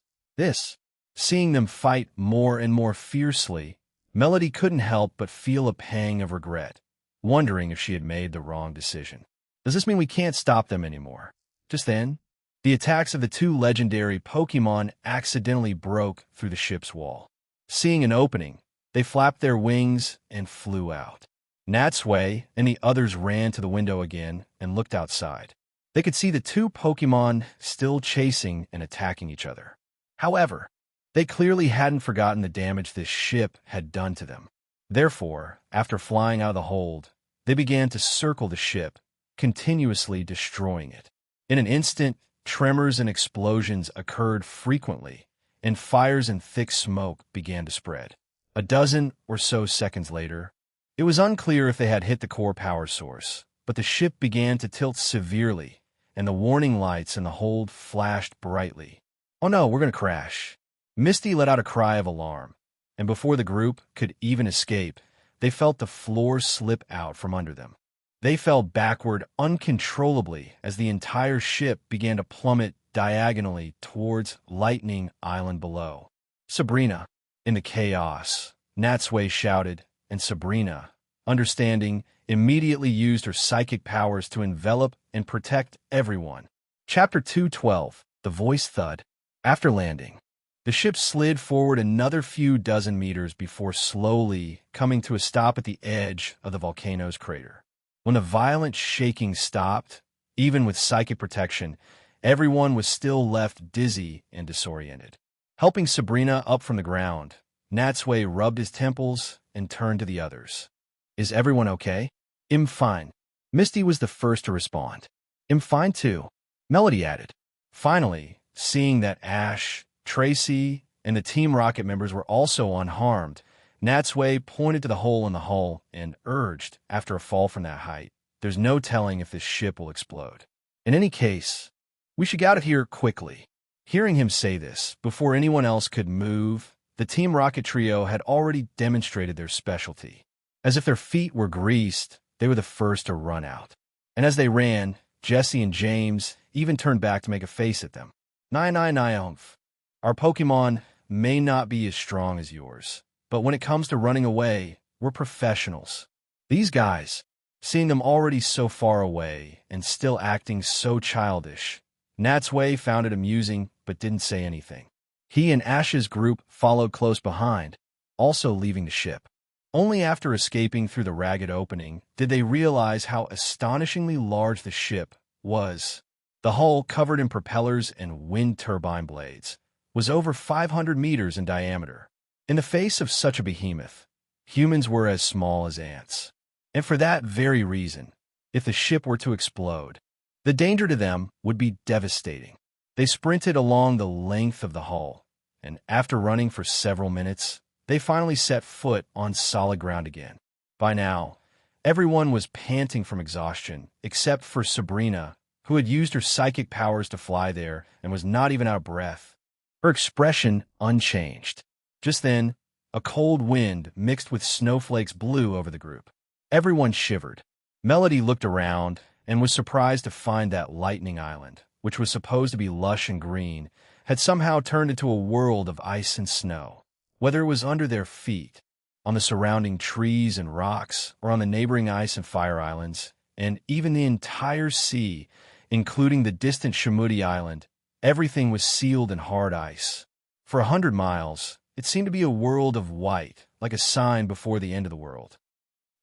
Seeing them fight more and more fiercely, Melody couldn't help but feel a pang of regret, wondering if she had made the wrong decision. Does this mean we can't stop them anymore? Just then, the attacks of the two legendary Pokémon accidentally broke through the ship's wall. Seeing an opening, they flapped their wings and flew out. Natsui and the others ran to the window again and looked outside. They could see the two Pokémon still chasing and attacking each other. However, they clearly hadn't forgotten the damage this ship had done to them. Therefore, after flying out of the hold, they began to circle the ship, continuously destroying it. In an instant, tremors and explosions occurred frequently, and fires and thick smoke began to spread. A dozen or so seconds later, it was unclear if they had hit the core power source, but the ship began to tilt severely, and the warning lights in the hold flashed brightly. "Oh no, we're going to crash." Misty let out a cry of alarm, and before the group could even escape, they felt the floor slip out from under them. They fell backward uncontrollably as the entire ship began to plummet diagonally towards Lightning Island below. "Sabrina!" In the chaos, Natsui shouted, and Sabrina, understanding, immediately used her psychic powers to envelop and protect everyone. Chapter 212, The Voice Thud. After landing, the ship slid forward another few dozen meters before slowly coming to a stop at the edge of the volcano's crater. When the violent shaking stopped, even with psychic protection, everyone was still left dizzy and disoriented. Helping Sabrina up from the ground, Natsui rubbed his temples and turned to the others. "Is everyone okay?" "I'm fine." Misty was the first to respond. "I'm fine too," Melody added. Finally, seeing that Ash, Tracy, and the Team Rocket members were also unharmed, Natsui pointed to the hole in the hull and urged, after a fall from that height, "There's no telling if this ship will explode. In any case, we should get out of here quickly." Hearing him say this, before anyone else could move, the Team Rocket trio had already demonstrated their specialty. As if their feet were greased, they were the first to run out. And as they ran, Jesse and James even turned back to make a face at them. "Nine, our Pokémon may not be as strong as yours, but when it comes to running away, we're professionals." These guys, seeing them already so far away and still acting so childish, Natsui found it amusing but didn't say anything. He and Ash's group followed close behind, also leaving the ship. Only after escaping through the ragged opening did they realize how astonishingly large the ship was. The hull, covered in propellers and wind turbine blades, was over 500 meters in diameter. In the face of such a behemoth, humans were as small as ants. And for that very reason, if the ship were to explode, the danger to them would be devastating. They sprinted along the length of the hull, and after running for several minutes, they finally set foot on solid ground again. By now, everyone was panting from exhaustion, except for Sabrina, who had used her psychic powers to fly there and was not even out of breath. Her expression unchanged. Just then, a cold wind mixed with snowflakes blew over the group. Everyone shivered. Melody looked around and was surprised to find that Lightning Island, which was supposed to be lush and green, had somehow turned into a world of ice and snow. Whether it was under their feet, on the surrounding trees and rocks, or on the neighboring ice and fire islands, and even the entire sea, including the distant Shimudi Island, everything was sealed in hard ice. For 100 miles, it seemed to be a world of white, like a sign before the end of the world.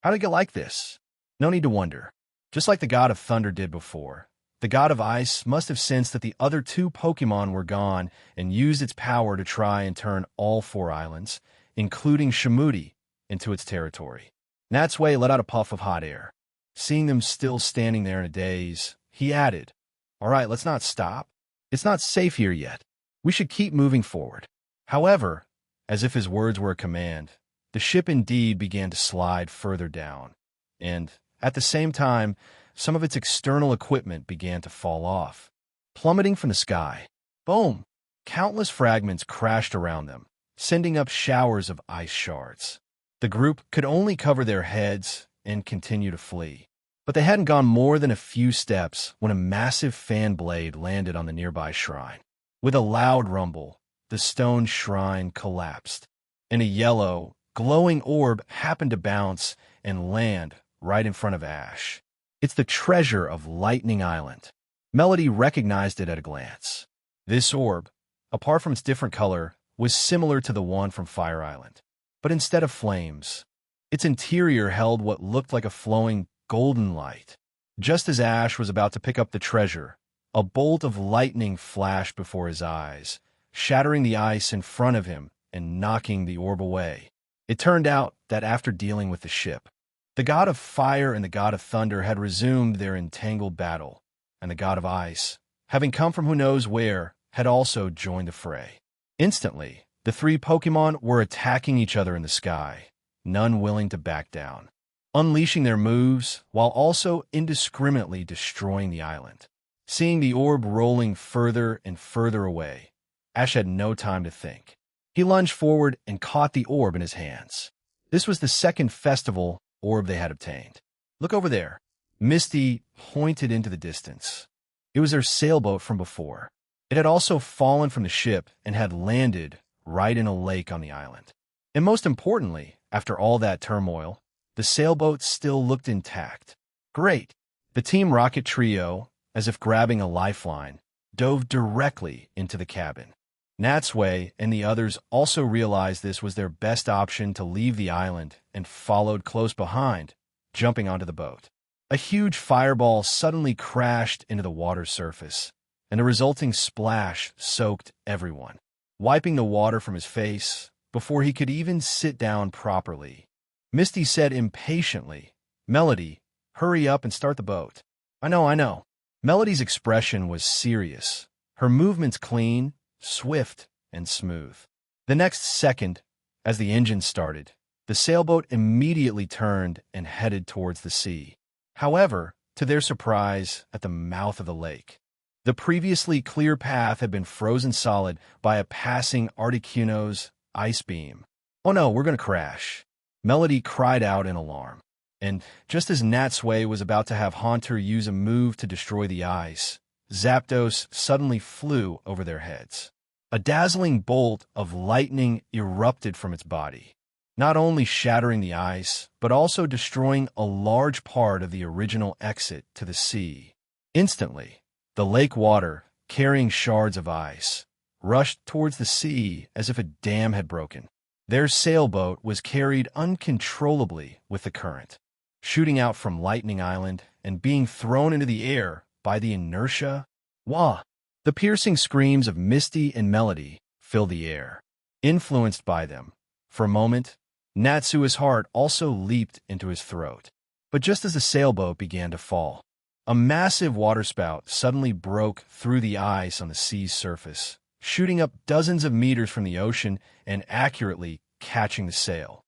How did it get like this? No need to wonder. Just like the god of thunder did before, the god of ice must have sensed that the other two Pokemon were gone and used its power to try and turn all 4 islands, including Shimudi, into its territory. Natsui let out a puff of hot air. Seeing them still standing there in a daze, he added, "All right, let's not stop. It's not safe here yet. We should keep moving forward." However, as if his words were a command, the ship indeed began to slide further down, and, at the same time, some of its external equipment began to fall off, plummeting from the sky. Boom! Countless fragments crashed around them, sending up showers of ice shards. The group could only cover their heads and continue to flee. But they hadn't gone more than a few steps when a massive fan blade landed on the nearby shrine. With a loud rumble, the stone shrine collapsed, and a yellow, glowing orb happened to bounce and land right in front of Ash. It's the treasure of Lightning Island. Melody recognized it at a glance. This orb, apart from its different color, was similar to the one from Fire Island. But instead of flames, its interior held what looked like a flowing golden light. Just as Ash was about to pick up the treasure, a bolt of lightning flashed before his eyes, shattering the ice in front of him and knocking the orb away. It turned out that after dealing with the ship, the god of fire and the god of thunder had resumed their entangled battle, and the god of ice, having come from who knows where, had also joined the fray. Instantly, the 3 Pokemon were attacking each other in the sky, none willing to back down, unleashing their moves while also indiscriminately destroying the island. Seeing the orb rolling further and further away, Ash had no time to think. He lunged forward and caught the orb in his hands. This was the second festival orb they had obtained. "Look over there." Misty pointed into the distance. It was their sailboat from before. It had also fallen from the ship and had landed right in a lake on the island. And most importantly, after all that turmoil, the sailboat still looked intact. Great! The Team Rocket trio, as if grabbing a lifeline, dove directly into the cabin. Natsui and the others also realized this was their best option to leave the island and followed close behind, jumping onto the boat. A huge fireball suddenly crashed into the water's surface, and the resulting splash soaked everyone, wiping the water from his face before he could even sit down properly. Misty said impatiently, "Melody, hurry up and start the boat." I know. Melody's expression was serious, her movements clean, swift, and smooth. The next second, as the engine started, the sailboat immediately turned and headed towards the sea. However, to their surprise, at the mouth of the lake, the previously clear path had been frozen solid by a passing Articuno's ice beam. "Oh no, we're going to crash," Melody cried out in alarm. And just as Natsui was about to have Haunter use a move to destroy the ice, Zapdos suddenly flew over their heads. A dazzling bolt of lightning erupted from its body, not only shattering the ice, but also destroying a large part of the original exit to the sea. Instantly, the lake water, carrying shards of ice, rushed towards the sea as if a dam had broken. Their sailboat was carried uncontrollably with the current, shooting out from Lightning Island and being thrown into the air by the inertia. Wah! The piercing screams of Misty and Melody filled the air. Influenced by them, for a moment, Natsui's heart also leaped into his throat. But just as the sailboat began to fall, a massive waterspout suddenly broke through the ice on the sea's surface, shooting up dozens of meters from the ocean and accurately catching the sail.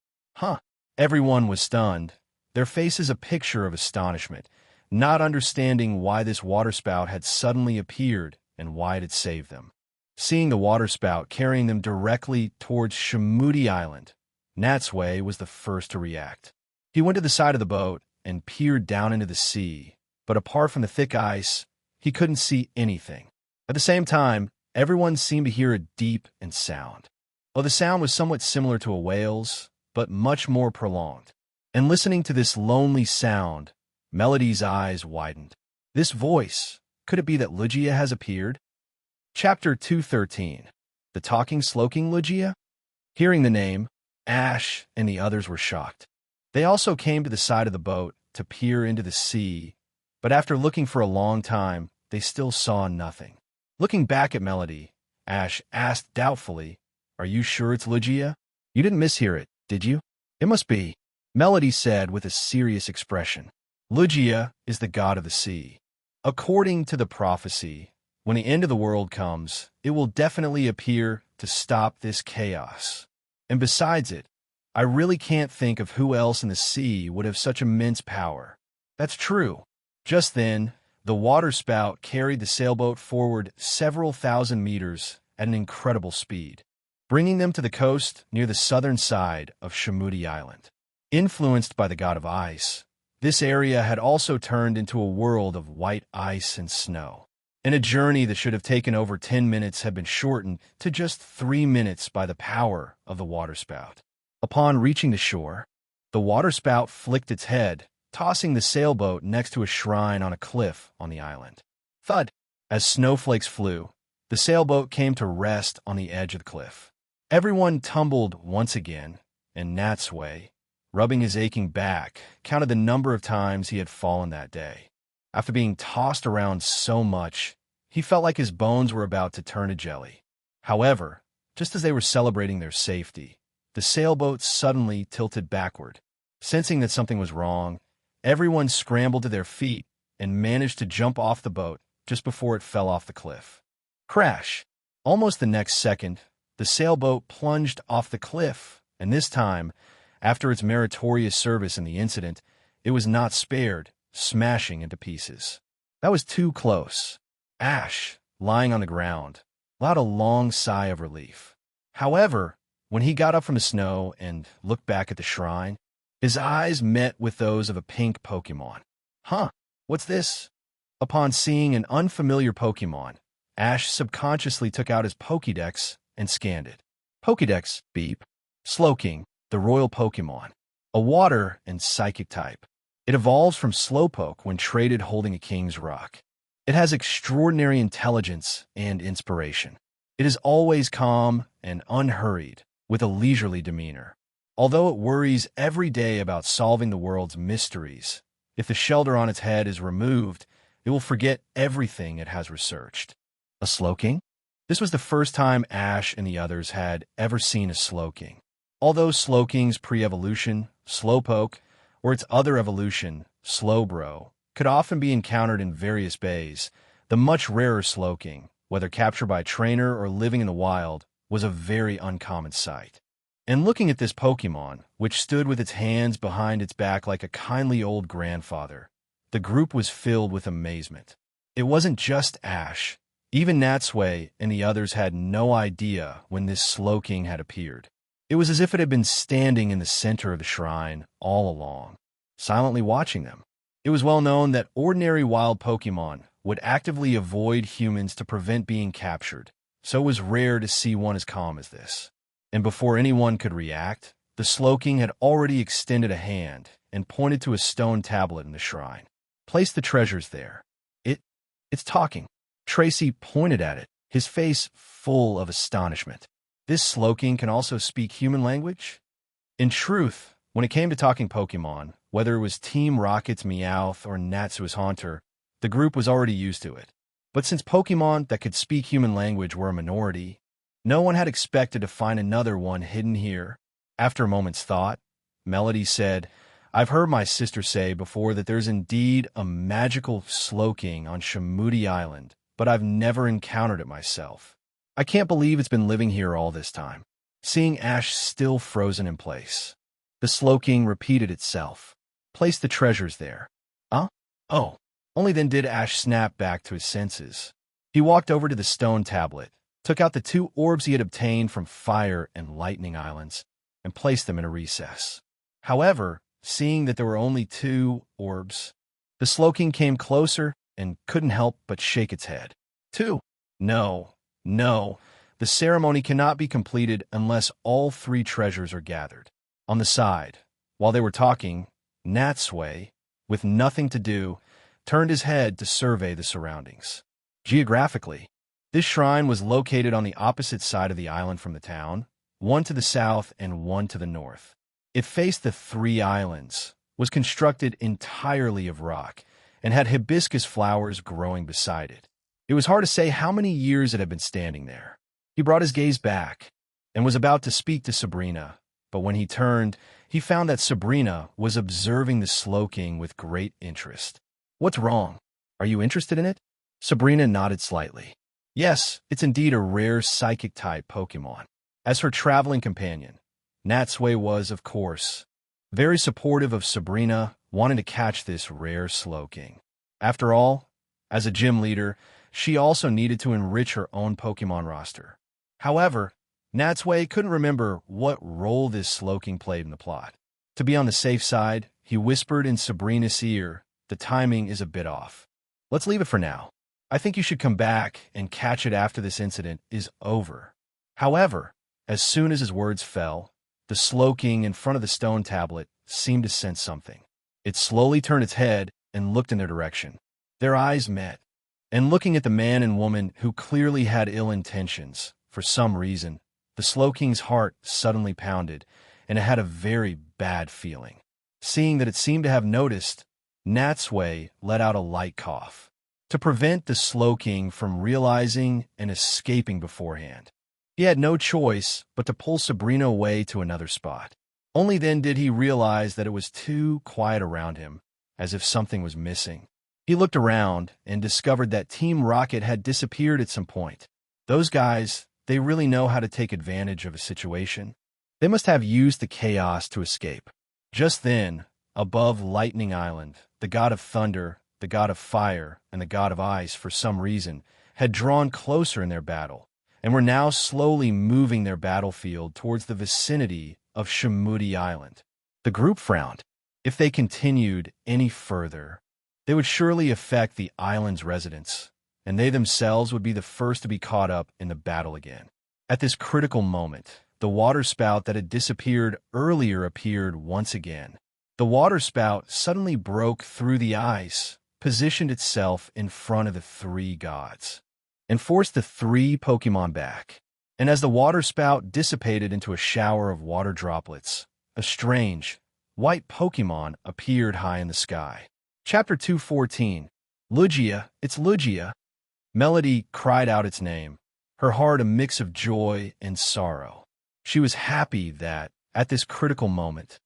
Everyone was stunned, their faces a picture of astonishment, not understanding why this waterspout had suddenly appeared and why it had saved them. Seeing the waterspout carrying them directly towards Shimudi Island, Natsui was the first to react. He went to the side of the boat and peered down into the sea, but apart from the thick ice, he couldn't see anything. At the same time, everyone seemed to hear a deep sound. Well, the sound was somewhat similar to a whale's, but much more prolonged. And listening to this lonely sound, Melody's eyes widened. This voice, could it be that Lugia has appeared? Chapter 213. The Talking Sloking Lugia? Hearing the name, Ash and the others were shocked. They also came to the side of the boat to peer into the sea, but after looking for a long time, they still saw nothing. Looking back at Melody, Ash asked doubtfully, "Are you sure it's Lugia? You didn't mishear it, did you?" "It must be," Melody said with a serious expression. Lugia is the god of the sea. According to the prophecy, when the end of the world comes, it will definitely appear to stop this chaos. And besides it, I really can't think of who else in the sea would have such immense power. That's true. Just then, the waterspout carried the sailboat forward several thousand meters at an incredible speed, bringing them to the coast near the southern side of Shimudi Island. Influenced by the god of ice, this area had also turned into a world of white ice and snow, and a journey that should have taken over 10 minutes had been shortened to just 3 minutes by the power of the waterspout. Upon reaching the shore, the waterspout flicked its head, tossing the sailboat next to a shrine on a cliff on the island. Thud! As snowflakes flew, the sailboat came to rest on the edge of the cliff. Everyone tumbled once again, and Natsui, rubbing his aching back, counted the number of times he had fallen that day. After being tossed around so much, he felt like his bones were about to turn to jelly. However, just as they were celebrating their safety, the sailboat suddenly tilted backward. Sensing that something was wrong, everyone scrambled to their feet and managed to jump off the boat just before it fell off the cliff. Crash! Almost the next second, the sailboat plunged off the cliff, and this time, after its meritorious service in the incident, it was not spared, smashing into pieces. That was too close. Ash, lying on the ground, allowed a long sigh of relief. However, when he got up from the snow and looked back at the shrine, his eyes met with those of a pink Pokemon. What's this? Upon seeing an unfamiliar Pokemon, Ash subconsciously took out his Pokédex and scanned it. Pokédex, beep. Slowking, the royal Pokemon. A water and psychic type. It evolves from Slowpoke when traded holding a King's Rock. It has extraordinary intelligence and inspiration. It is always calm and unhurried, with a leisurely demeanor. Although it worries every day about solving the world's mysteries, if the shelter on its head is removed, it will forget everything it has researched. A Slowking? This was the first time Ash and the others had ever seen a Slowking. Although Slowking's pre-evolution, Slowpoke, or its other evolution, Slowbro, could often be encountered in various bays, the much rarer Slowking, whether captured by a trainer or living in the wild, was a very uncommon sight. And looking at this Pokemon, which stood with its hands behind its back like a kindly old grandfather, the group was filled with amazement. It wasn't just Ash. Even Natsui and the others had no idea when this Slowking had appeared. It was as if it had been standing in the center of the shrine all along, silently watching them. It was well known that ordinary wild Pokemon would actively avoid humans to prevent being captured, so it was rare to see one as calm as this. And before anyone could react, the Slowking had already extended a hand and pointed to a stone tablet in the shrine. Place the treasures there. It's talking. Tracy pointed at it, his face full of astonishment. this Slowking can also speak human language? In truth, when it came to talking Pokemon, whether it was Team Rocket's Meowth or Natsui's Haunter, the group was already used to it. But since Pokemon that could speak human language were a minority, no one had expected to find another one hidden here. After a moment's thought, Melody said, I've heard my sister say before that there's indeed a magical Slowking on Shamudi Island, but I've never encountered it myself. I can't believe it's been living here all this time. Seeing Ash still frozen in place. The Slowking repeated itself. Place the treasures there. Huh? Oh. Only then did Ash snap back to his senses. He walked over to the stone tablet, took out the 2 orbs he had obtained from Fire and Lightning Islands, and placed them in a recess. However, seeing that there were only 2 orbs, the Slowking came closer and couldn't help but shake its head. 2. No. The ceremony cannot be completed unless all 3 treasures are gathered. On the side, while they were talking, Natsui, with nothing to do, turned his head to survey the surroundings. Geographically, this shrine was located on the opposite side of the island from the town, one to the south and one to the north. It faced the 3 islands, was constructed entirely of rock, and had hibiscus flowers growing beside it. It was hard to say how many years it had been standing there. He brought his gaze back, and was about to speak to Sabrina, but when he turned, he found that Sabrina was observing the Slowking with great interest. What's wrong? Are you interested in it? Sabrina nodded slightly. Yes, it's indeed a rare psychic-type Pokemon. As her traveling companion, Natsui was, of course, very supportive of Sabrina wanting to catch this rare Slowking. After all, as a gym leader, she also needed to enrich her own Pokemon roster. However, Natsui couldn't remember what role this Slowking played in the plot. To be on the safe side, he whispered in Sabrina's ear, the timing is a bit off. Let's leave it for now. I think you should come back and catch it after this incident is over. However, as soon as his words fell, the Slowking in front of the stone tablet seemed to sense something. It slowly turned its head and looked in their direction. Their eyes met, and looking at the man and woman who clearly had ill intentions, for some reason, the Slowking's heart suddenly pounded, and it had a very bad feeling. Seeing that it seemed to have noticed, Natsui let out a light cough, to prevent the Slowking from realizing and escaping beforehand. He had no choice but to pull Sabrina away to another spot. Only then did he realize that it was too quiet around him, as if something was missing. He looked around and discovered that Team Rocket had disappeared at some point. Those guys, they really know how to take advantage of a situation. They must have used the chaos to escape. Just then, above Lightning Island, the god of thunder, the god of fire, and the god of ice, for some reason, had drawn closer in their battle, and were now slowly moving their battlefield towards the vicinity of Shamudi Island. The group frowned. If they continued any further, they would surely affect the island's residents, and they themselves would be the first to be caught up in the battle again. At this critical moment, the water spout that had disappeared earlier appeared once again. The water spout suddenly broke through the ice, positioned itself in front of the 3 gods, and forced the 3 Pokemon back. And as the water spout dissipated into a shower of water droplets, a strange, white Pokemon appeared high in the sky. Chapter 214. Lugia, it's Lugia. Melody cried out its name, her heart a mix of joy and sorrow. She was happy that, at this critical moment,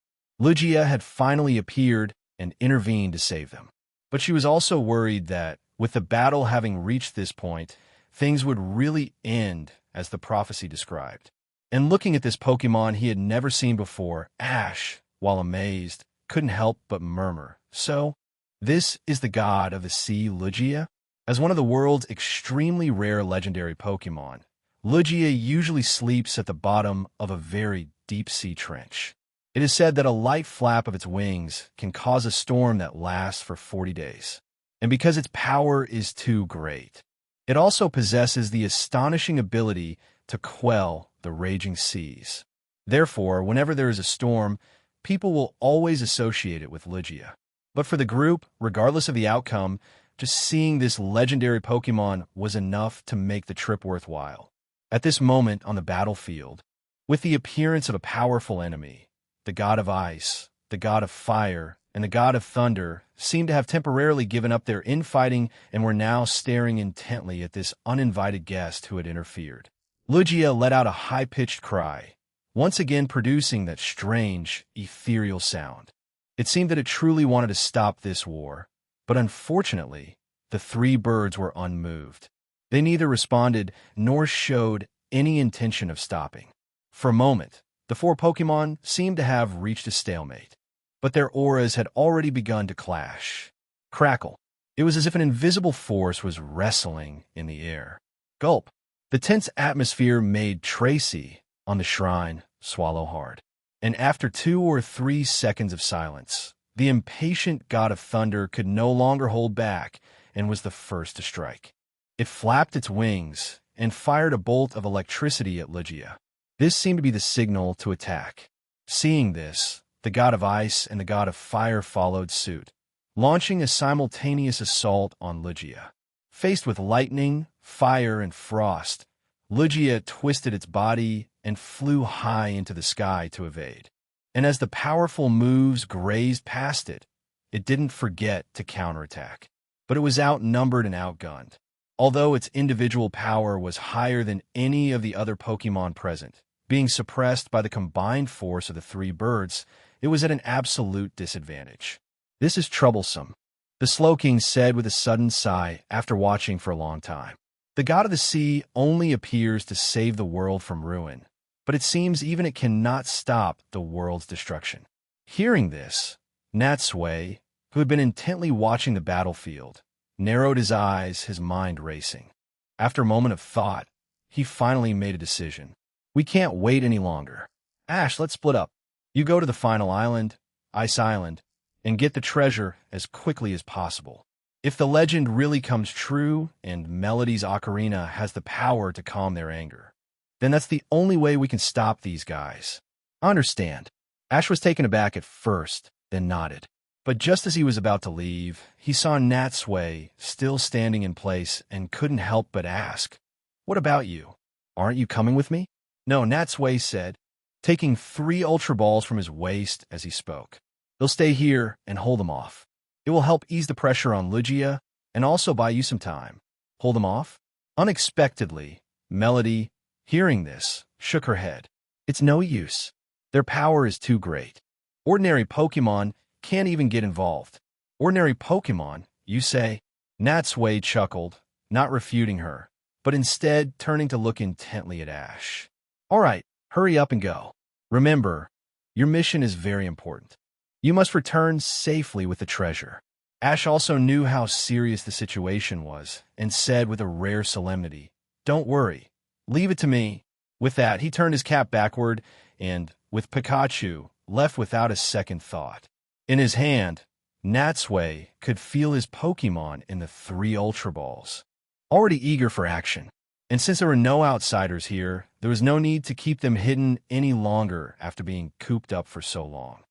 Lugia had finally appeared and intervened to save them. But she was also worried that, with the battle having reached this point, things would really end as the prophecy described. And looking at this Pokemon he had never seen before, Ash, while amazed, couldn't help but murmur, "So, this is the god of the sea, Lugia?" As one of the world's extremely rare legendary Pokemon, Lugia usually sleeps at the bottom of a very deep-sea trench. It is said that a light flap of its wings can cause a storm that lasts for 40 days. And because its power is too great, it also possesses the astonishing ability to quell the raging seas. Therefore, whenever there is a storm, people will always associate it with Lugia. But for the group, regardless of the outcome, just seeing this legendary Pokemon was enough to make the trip worthwhile. At this moment on the battlefield, with the appearance of a powerful enemy, the god of ice, the god of fire, and the god of thunder seemed to have temporarily given up their infighting and were now staring intently at this uninvited guest who had interfered. Lugia let out a high-pitched cry, once again producing that strange, ethereal sound. It seemed that it truly wanted to stop this war, but unfortunately, the three birds were unmoved. They neither responded nor showed any intention of stopping. For a moment, the four Pokémon seemed to have reached a stalemate, but their auras had already begun to clash. Crackle. It was as if an invisible force was wrestling in the air. Gulp. The tense atmosphere made Tracy, on the shrine, swallow hard. And after 2 or 3 seconds of silence, the impatient god of thunder could no longer hold back and was the first to strike. It flapped its wings and fired a bolt of electricity at Lugia. This seemed to be the signal to attack. Seeing this, the god of ice and the god of fire followed suit, launching a simultaneous assault on Lugia. Faced with lightning, fire, and frost, Lugia twisted its body and flew high into the sky to evade. And as the powerful moves grazed past it, it didn't forget to counterattack. But it was outnumbered and outgunned. Although its individual power was higher than any of the other Pokémon present, being suppressed by the combined force of the three birds, it was at an absolute disadvantage. "This is troublesome," the Slowking said with a sudden sigh after watching for a long time. The god of the sea only appears to save the world from ruin, but it seems even it cannot stop the world's destruction. Hearing this, Natsui, who had been intently watching the battlefield, narrowed his eyes, his mind racing. After a moment of thought, he finally made a decision. "We can't wait any longer. Ash, let's split up. You go to the final island, Ice Island, and get the treasure as quickly as possible. If the legend really comes true and Melody's ocarina has the power to calm their anger, then that's the only way we can stop these guys." "I understand." Ash was taken aback at first, then nodded. But just as he was about to leave, he saw Natsui still standing in place and couldn't help but ask, "What about you? Aren't you coming with me?" "No," Natsui said, taking 3 Ultra Balls from his waist as he spoke. "They'll stay here and hold them off. It will help ease the pressure on Lugia and also buy you some time." "Hold them off?" Unexpectedly, Melody, hearing this, shook her head. "It's no use. Their power is too great. Ordinary Pokémon can't even get involved." "Ordinary Pokémon, you say?" Natsui chuckled, not refuting her, but instead turning to look intently at Ash. "All right, hurry up and go. Remember, your mission is very important. You must return safely with the treasure." Ash also knew how serious the situation was and said with a rare solemnity, "Don't worry. Leave it to me." With that, he turned his cap backward and, with Pikachu, left without a second thought. In his hand, Natsui could feel his Pokémon in the 3 Ultra Balls, already eager for action. And since there were no outsiders here, there was no need to keep them hidden any longer after being cooped up for so long.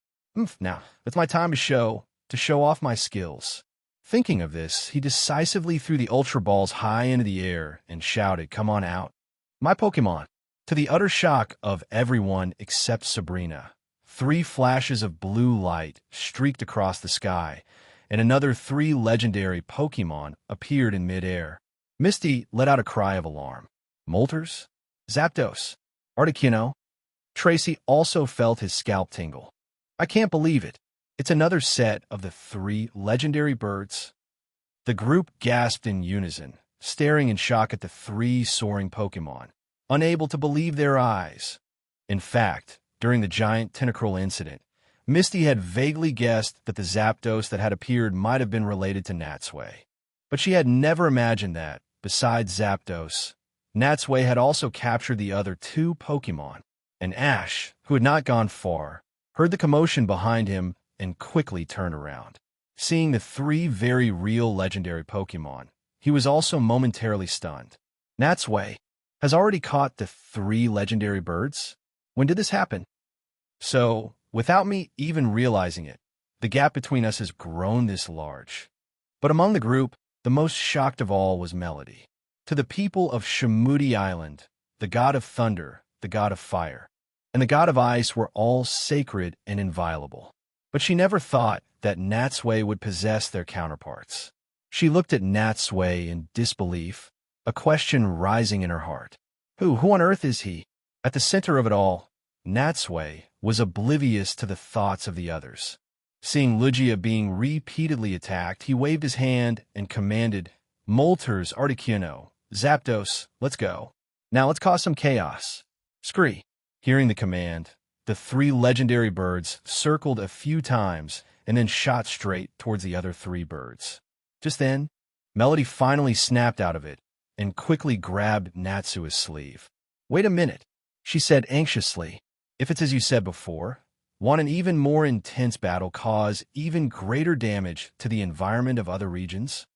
Now, it's my time to show off my skills." Thinking of this, he decisively threw the Ultra Balls high into the air and shouted, "Come on out, my Pokémon." To the utter shock of everyone except Sabrina, 3 flashes of blue light streaked across the sky, and another 3 legendary Pokémon appeared in midair. Misty let out a cry of alarm. Moltres? Zapdos? Articuno? Tracy also felt his scalp tingle. "I can't believe it. It's another set of the 3 legendary birds." The group gasped in unison, staring in shock at the 3 soaring Pokémon, unable to believe their eyes. In fact, during the giant Tentacruel incident, Misty had vaguely guessed that the Zapdos that had appeared might have been related to Natsui. But she had never imagined that, besides Zapdos, Natsui had also captured the other 2 Pokémon, and Ash, who had not gone far, heard the commotion behind him and quickly turned around. Seeing the 3 very real legendary Pokémon, he was also momentarily stunned. "Natsui has already caught the 3 legendary birds? When did this happen?" "So, without me even realizing it, the gap between us has grown this large." But among the group, the most shocked of all was Melody. To the people of Shamudi Island, the god of thunder, the god of fire, and the god of ice were all sacred and inviolable. But she never thought that Natsui would possess their counterparts. She looked at Natsui in disbelief, a question rising in her heart. Who on earth is he? At the center of it all, Natsui was oblivious to the thoughts of the others. Seeing Lugia being repeatedly attacked, he waved his hand and commanded, Moltres, Articuno, Zapdos, let's go. Now let's cause some chaos. Scree. Hearing the command, the three legendary birds circled a few times and then shot straight towards the other three birds. Just then, Melody finally snapped out of it and quickly grabbed Natsui's sleeve. Wait a minute, she said anxiously. If it's as you said before, want an even more intense battle cause even greater damage to the environment of other regions?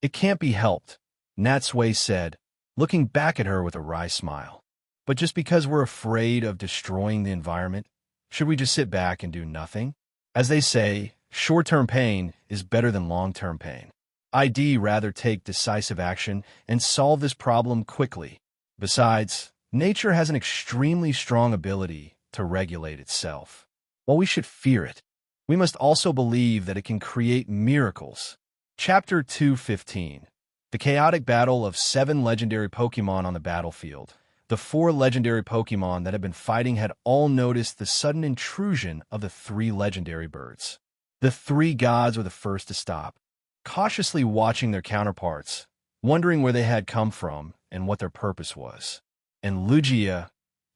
It can't be helped, Natsui said, looking back at her with a wry smile. But just because we're afraid of destroying the environment, should we just sit back and do nothing? As they say, short-term pain is better than long-term pain. I'd rather take decisive action and solve this problem quickly. Besides, nature has an extremely strong ability to regulate itself. While we should fear it, we must also believe that it can create miracles. Chapter 215. The chaotic battle of 7 legendary Pokemon on the battlefield. The 4 legendary Pokemon that had been fighting had all noticed the sudden intrusion of the 3 legendary birds. The 3 gods were the first to stop, cautiously watching their counterparts, wondering where they had come from and what their purpose was. And Lugia,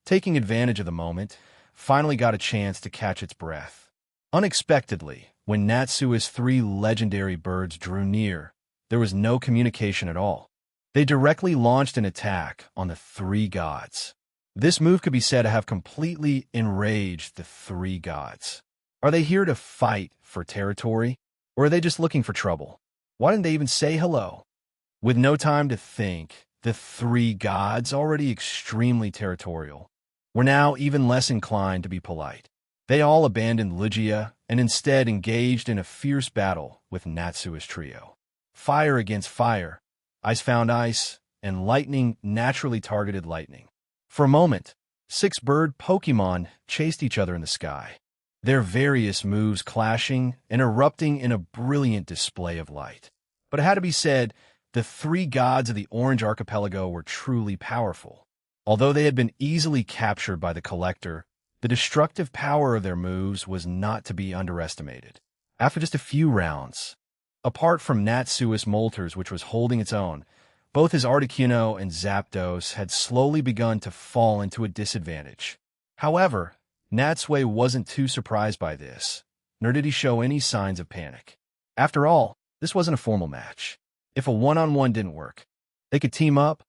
taking advantage of the moment, finally got a chance to catch its breath. Unexpectedly, when Natsui's 3 legendary birds drew near, there was no communication at all. They directly launched an attack on the 3 gods. This move could be said to have completely enraged the 3 gods. Are they here to fight for territory, or are they just looking for trouble? Why didn't they even say hello? With no time to think, the 3 gods, already extremely territorial, were now even less inclined to be polite. They all abandoned Lugia and instead engaged in a fierce battle with Natsui's trio. Fire against fire, ice found ice, and lightning naturally targeted lightning. For a moment, 6 bird Pokemon chased each other in the sky, their various moves clashing and erupting in a brilliant display of light. But it had to be said, the 3 gods of the Orange Archipelago were truly powerful. Although they had been easily captured by the Collector, the destructive power of their moves was not to be underestimated. After just a few rounds, apart from Natsui's Moltres, which was holding its own, both his Articuno and Zapdos had slowly begun to fall into a disadvantage. However, Natsui wasn't too surprised by this, nor did he show any signs of panic. After all, this wasn't a formal match. If a one-on-one didn't work, they could team up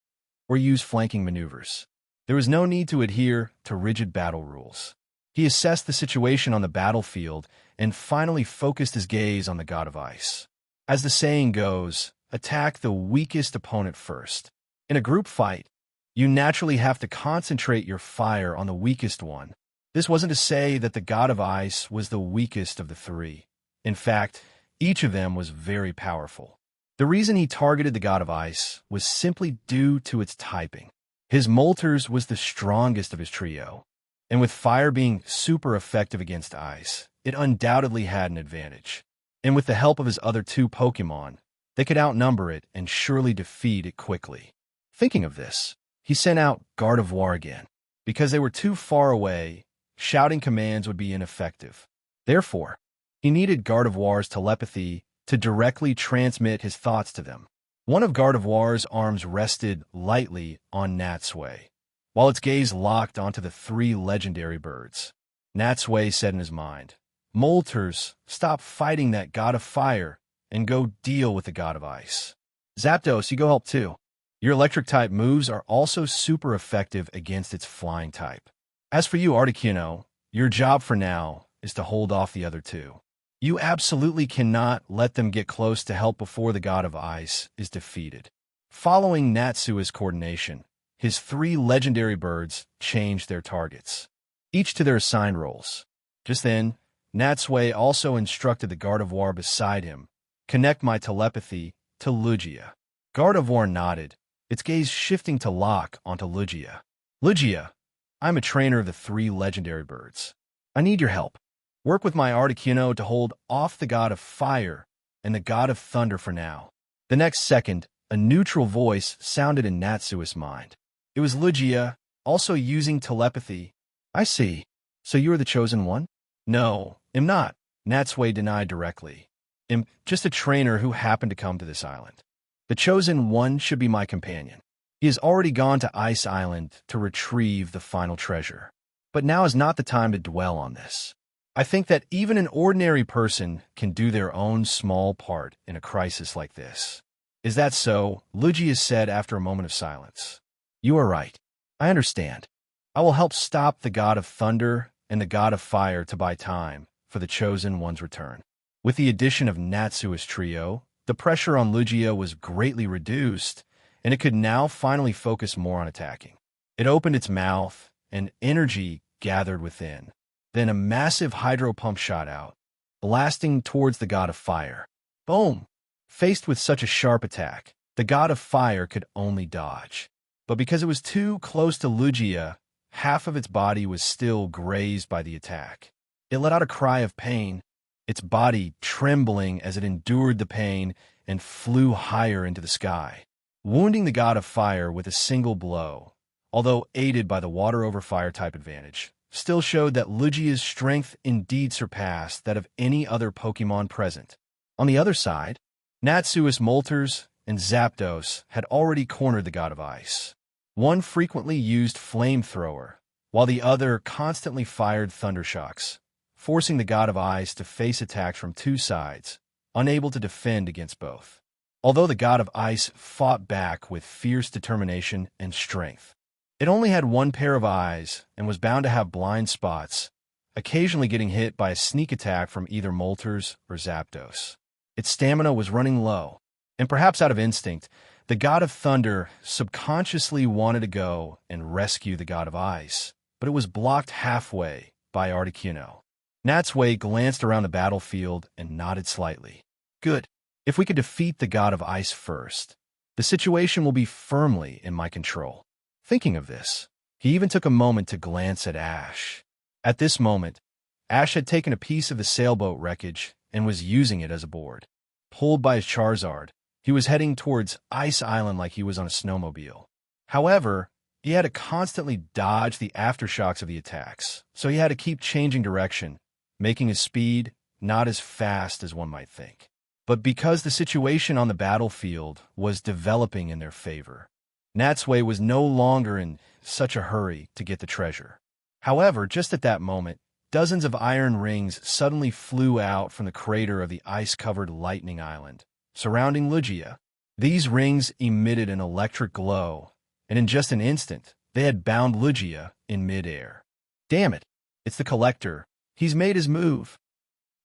or use flanking maneuvers. There was no need to adhere to rigid battle rules. He assessed the situation on the battlefield and finally focused his gaze on the God of Ice. As the saying goes, attack the weakest opponent first. In a group fight, you naturally have to concentrate your fire on the weakest one. This wasn't to say that the God of Ice was the weakest of the 3. In fact, each of them was very powerful. The reason he targeted the God of Ice was simply due to its typing. His Moltres was the strongest of his trio, and with fire being super effective against ice, it undoubtedly had an advantage. And with the help of his other 2 Pokemon, they could outnumber it and surely defeat it quickly. Thinking of this, he sent out Gardevoir again. Because they were too far away, shouting commands would be ineffective. Therefore, he needed Gardevoir's telepathy to directly transmit his thoughts to them. One of Gardevoir's arms rested lightly on Natsui, while its gaze locked onto the 3 legendary birds. Natsui said in his mind, Moltres, stop fighting that God of Fire and go deal with the God of Ice. Zapdos, you go help too. Your electric-type moves are also super effective against its flying type. As for you, Articuno, your job for now is to hold off the other 2. You absolutely cannot let them get close to help before the God of Ice is defeated. Following Natsui's coordination, his 3 legendary birds changed their targets, each to their assigned roles. Just then, Natsui also instructed the Gardevoir beside him, connect my telepathy to Lugia. Gardevoir nodded, its gaze shifting to lock onto Lugia. Lugia, I'm a trainer of the three legendary birds. I need your help. Work with my Articuno to hold off the god of fire and the god of thunder for now. The next second, a neutral voice sounded in Natsui's mind. It was Lugia, also using telepathy. I see. So you are the chosen one? No, am not, Natsui denied directly. Am just a trainer who happened to come to this island. The chosen one should be my companion. He has already gone to Ice Island to retrieve the final treasure. But now is not the time to dwell on this. I think that even an ordinary person can do their own small part in a crisis like this. Is that so? Lugia said after a moment of silence. You are right. I understand. I will help stop the god of thunder and the god of fire to buy time for the chosen one's return. With the addition of Natsui's trio, the pressure on Lugia was greatly reduced, and it could now finally focus more on attacking. It opened its mouth, and energy gathered within. Then a massive hydro pump shot out, blasting towards the god of fire. Boom! Faced with such a sharp attack, the god of fire could only dodge. But because it was too close to Lugia, half of its body was still grazed by the attack. It let out a cry of pain, its body trembling as it endured the pain and flew higher into the sky, wounding the god of fire with a single blow, although aided by the water-over-fire type advantage. Still showed that Lugia's strength indeed surpassed that of any other Pokémon present. On the other side, Natsui's Moltres and Zapdos had already cornered the god of ice. One frequently used flamethrower, while the other constantly fired thundershocks, forcing the god of ice to face attacks from two sides, unable to defend against both. Although the god of ice fought back with fierce determination and strength, it only had one pair of eyes and was bound to have blind spots, occasionally getting hit by a sneak attack from either Moltres or Zapdos. Its stamina was running low, and perhaps out of instinct, the god of thunder subconsciously wanted to go and rescue the god of ice, but it was blocked halfway by Articuno. Natsui glanced around the battlefield and nodded slightly. Good. If we could defeat the god of ice first, the situation will be firmly in my control. Thinking of this, he even took a moment to glance at Ash. At this moment, Ash had taken a piece of the sailboat wreckage and was using it as a board. Pulled by his Charizard, he was heading towards Ice Island like he was on a snowmobile. However, he had to constantly dodge the aftershocks of the attacks, so he had to keep changing direction, making his speed not as fast as one might think. But because the situation on the battlefield was developing in their favor, Natsui was no longer in such a hurry to get the treasure. However, just at that moment, dozens of iron rings suddenly flew out from the crater of the ice-covered Lightning Island, surrounding Lugia. These rings emitted an electric glow, and in just an instant, they had bound Lugia in midair. Damn it, it's the Collector. He's made his move.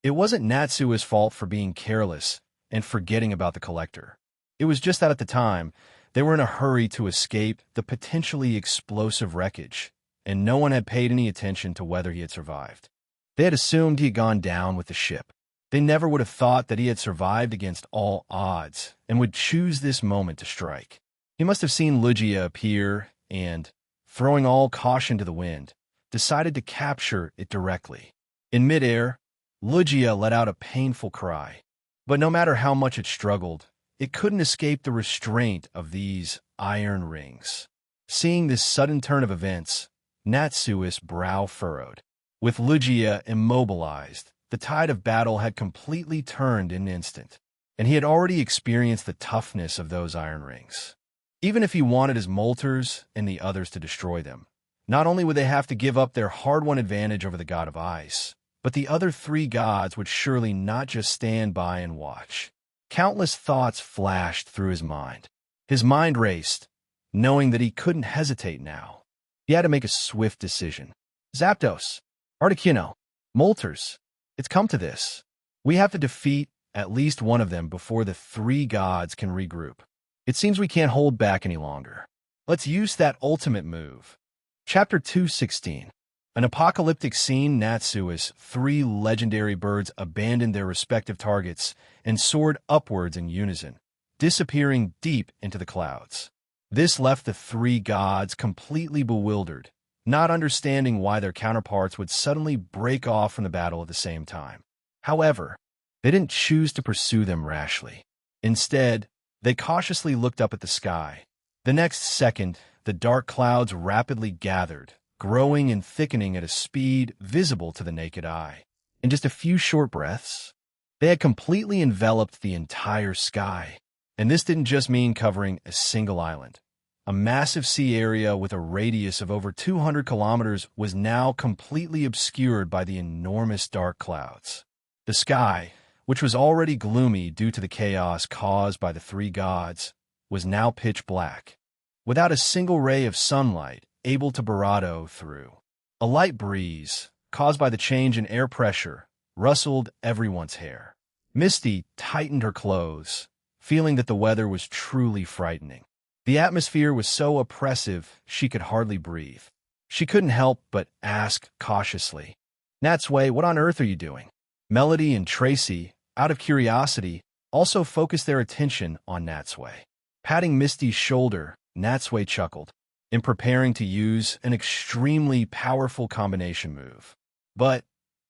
It wasn't Natsui's fault for being careless and forgetting about the Collector. It was just that at the time, they were in a hurry to escape the potentially explosive wreckage, and no one had paid any attention to whether he had survived. They had assumed he had gone down with the ship. They never would have thought that he had survived against all odds and would choose this moment to strike. He must have seen Lugia appear and, throwing all caution to the wind, decided to capture it directly. In midair, Lugia let out a painful cry, but no matter how much it struggled, it couldn't escape the restraint of these iron rings. Seeing this sudden turn of events, Natsui's brow furrowed. With Lugia immobilized, the tide of battle had completely turned in an instant, and he had already experienced the toughness of those iron rings. Even if he wanted his Moltres and the others to destroy them, not only would they have to give up their hard-won advantage over the god of ice, but the other three gods would surely not just stand by and watch. Countless thoughts flashed through his mind. His mind raced, knowing that he couldn't hesitate now. He had to make a swift decision. Zapdos, Articuno, Moltres, it's come to this. We have to defeat at least one of them before the three gods can regroup. It seems we can't hold back any longer. Let's use that ultimate move. Chapter 216. An apocalyptic scene. Natsui's three legendary birds abandoned their respective targets and soared upwards in unison, disappearing deep into the clouds. This left the three gods completely bewildered, not understanding why their counterparts would suddenly break off from the battle at the same time. However, they didn't choose to pursue them rashly. Instead, they cautiously looked up at the sky. The next second, the dark clouds rapidly gathered, growing and thickening at a speed visible to the naked eye. In just a few short breaths, they had completely enveloped the entire sky. And this didn't just mean covering a single island. A massive sea area with a radius of over 200 kilometers was now completely obscured by the enormous dark clouds. The sky, which was already gloomy due to the chaos caused by the three gods, was now pitch black, without a single ray of sunlight able to barrado through. A light breeze, caused by the change in air pressure, rustled everyone's hair. Misty tightened her clothes, feeling that the weather was truly frightening. The atmosphere was so oppressive she could hardly breathe. She couldn't help but ask cautiously, "Natsui, what on earth are you doing?" Melody and Tracy, out of curiosity, also focused their attention on Natsui. Patting Misty's shoulder, Natsui chuckled, in preparing to use an extremely powerful combination move. "But,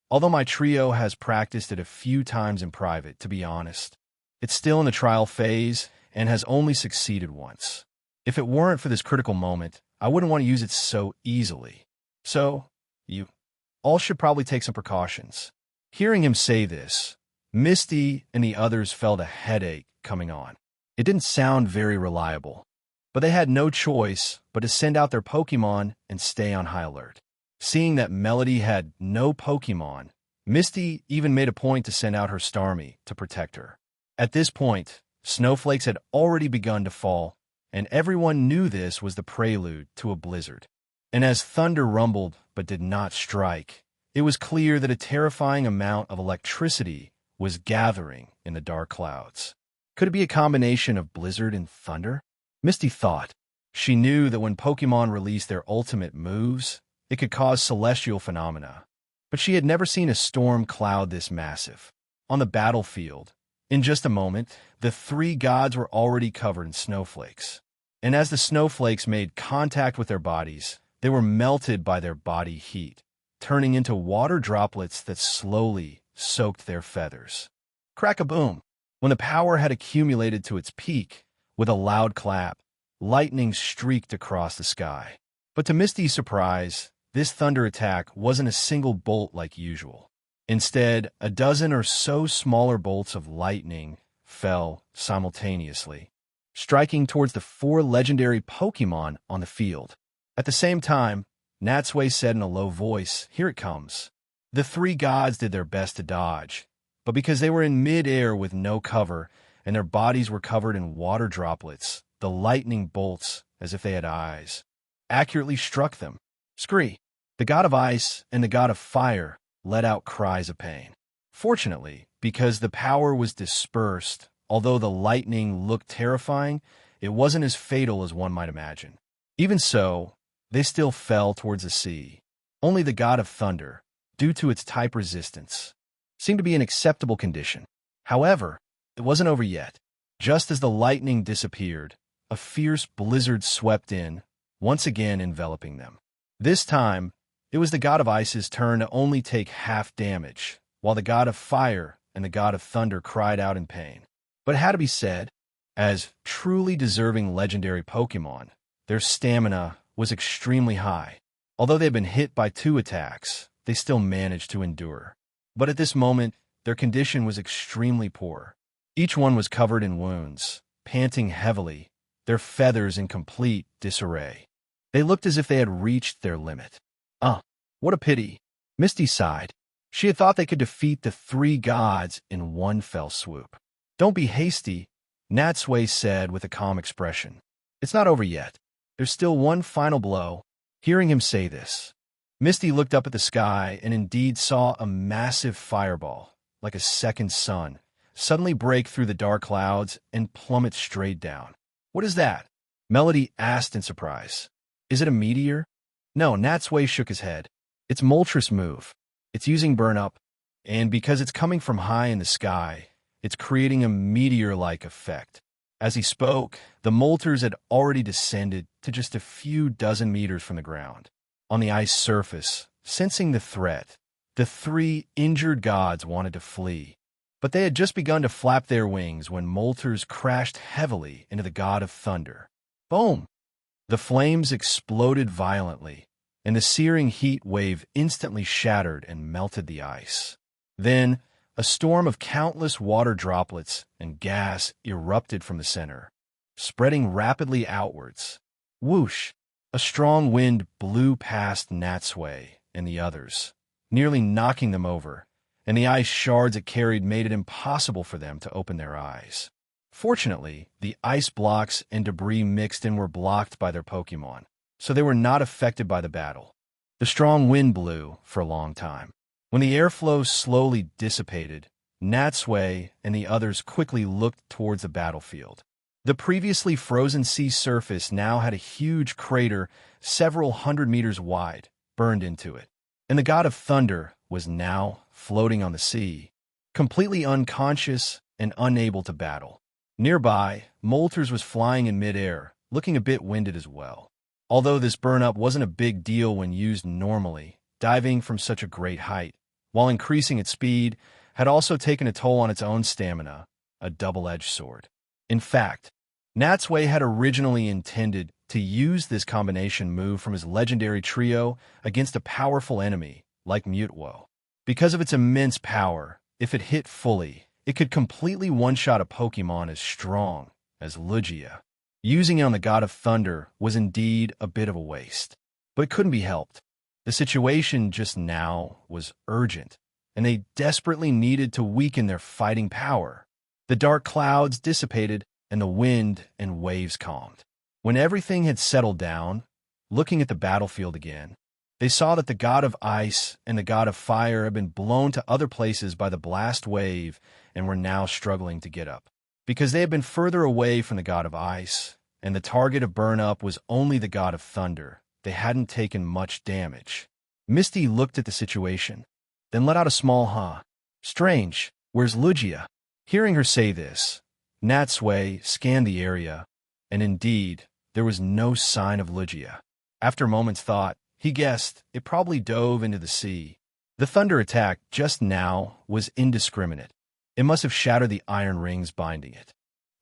although my trio has practiced it a few times in private, to be honest, it's still in the trial phase and has only succeeded once. If it weren't for this critical moment, I wouldn't want to use it so easily. So, you all should probably take some precautions." Hearing him say this, Misty and the others felt a headache coming on. It didn't sound very reliable, but they had no choice but to send out their Pokemon and stay on high alert. Seeing that Melody had no Pokemon, Misty even made a point to send out her Starmie to protect her. At this point, snowflakes had already begun to fall, and everyone knew this was the prelude to a blizzard. And as thunder rumbled but did not strike, it was clear that a terrifying amount of electricity was gathering in the dark clouds. Could it be a combination of blizzard and thunder? Misty thought. She knew that when Pokemon released their ultimate moves, it could cause celestial phenomena. But she had never seen a storm cloud this massive. On the battlefield, in just a moment, the three gods were already covered in snowflakes. And as the snowflakes made contact with their bodies, they were melted by their body heat, turning into water droplets that slowly soaked their feathers. Crack-a-boom! When the power had accumulated to its peak, with a loud clap, lightning streaked across the sky. But to Misty's surprise, this thunder attack wasn't a single bolt like usual. Instead, a dozen or so smaller bolts of lightning fell simultaneously, striking towards the four legendary Pokemon on the field. At the same time, Natsui said in a low voice, "Here it comes." The three gods did their best to dodge, but because they were in mid-air with no cover and their bodies were covered in water droplets, the lightning bolts, as if they had eyes, accurately struck them. Scree! The god of ice and the god of fire let out cries of pain. Fortunately, because the power was dispersed, although the lightning looked terrifying, it wasn't as fatal as one might imagine. Even so, they still fell towards the sea. Only the god of thunder, due to its type resistance, seemed to be an acceptable condition. However, it wasn't over yet. Just as the lightning disappeared, a fierce blizzard swept in, once again enveloping them. This time, it was the god of ice's turn to only take half damage, while the god of fire and the god of thunder cried out in pain. But it had to be said, as truly deserving legendary Pokemon, their stamina was extremely high. Although they had been hit by 2 attacks, they still managed to endure. But at this moment, their condition was extremely poor. Each one was covered in wounds, panting heavily, their feathers in complete disarray. They looked as if they had reached their limit. What a pity. Misty sighed. She had thought they could defeat the 3 gods in one fell swoop. "Don't be hasty," Natsui said with a calm expression. "It's not over yet. There's still one final blow." Hearing him say this, Misty looked up at the sky and indeed saw a massive fireball, like a second sun, suddenly break through the dark clouds and plummet straight down. "What is that?" Melody asked in surprise. "Is it a meteor?" No, Natsui shook his head. "It's Moltres' move. It's using burn-up, and because it's coming from high in the sky, it's creating a meteor-like effect. As he spoke, the molters had already descended to just a few dozen meters from the ground. On the ice surface, sensing the threat, the three injured gods wanted to flee. But they had just begun to flap their wings when molters crashed heavily into the god of thunder. Boom! The flames exploded violently, and the searing heat wave instantly shattered and melted the ice. Then, a storm of countless water droplets and gas erupted from the center, spreading rapidly outwards. Whoosh! A strong wind blew past Natsui and the others, nearly knocking them over, and the ice shards it carried made it impossible for them to open their eyes. Fortunately, the ice blocks and debris mixed in were blocked by their Pokémon, so they were not affected by the battle. The strong wind blew for a long time. When the airflow slowly dissipated, Natsui and the others quickly looked towards the battlefield. The previously frozen sea surface now had a huge crater several hundred meters wide, burned into it, and the god of thunder was now floating on the sea, completely unconscious and unable to battle. Nearby, Molters was flying in midair, looking a bit winded as well. Although this burn-up wasn't a big deal when used normally, diving from such a great height, while increasing its speed, had also taken a toll on its own stamina, a double-edged sword. In fact, Natsui had originally intended to use this combination move from his legendary trio against a powerful enemy like Mutwo. Because of its immense power, if it hit fully, it could completely one-shot a Pokémon as strong as Lugia. Using it on the god of thunder was indeed a bit of a waste, but it couldn't be helped. The situation just now was urgent, and they desperately needed to weaken their fighting power. The dark clouds dissipated, and the wind and waves calmed. When everything had settled down, looking at the battlefield again, they saw that the god of ice and the god of fire had been blown to other places by the blast wave and were now struggling to get up. Because they had been further away from the god of ice, and the target of burn-up was only the god of thunder, they hadn't taken much damage. Misty looked at the situation, then let out a small huh. Strange, where's Lugia? Hearing her say this, Natsui scanned the area, and indeed, there was no sign of Lugia. After a moment's thought, he guessed it probably dove into the sea. The thunder attack just now was indiscriminate. It must have shattered the iron rings binding it.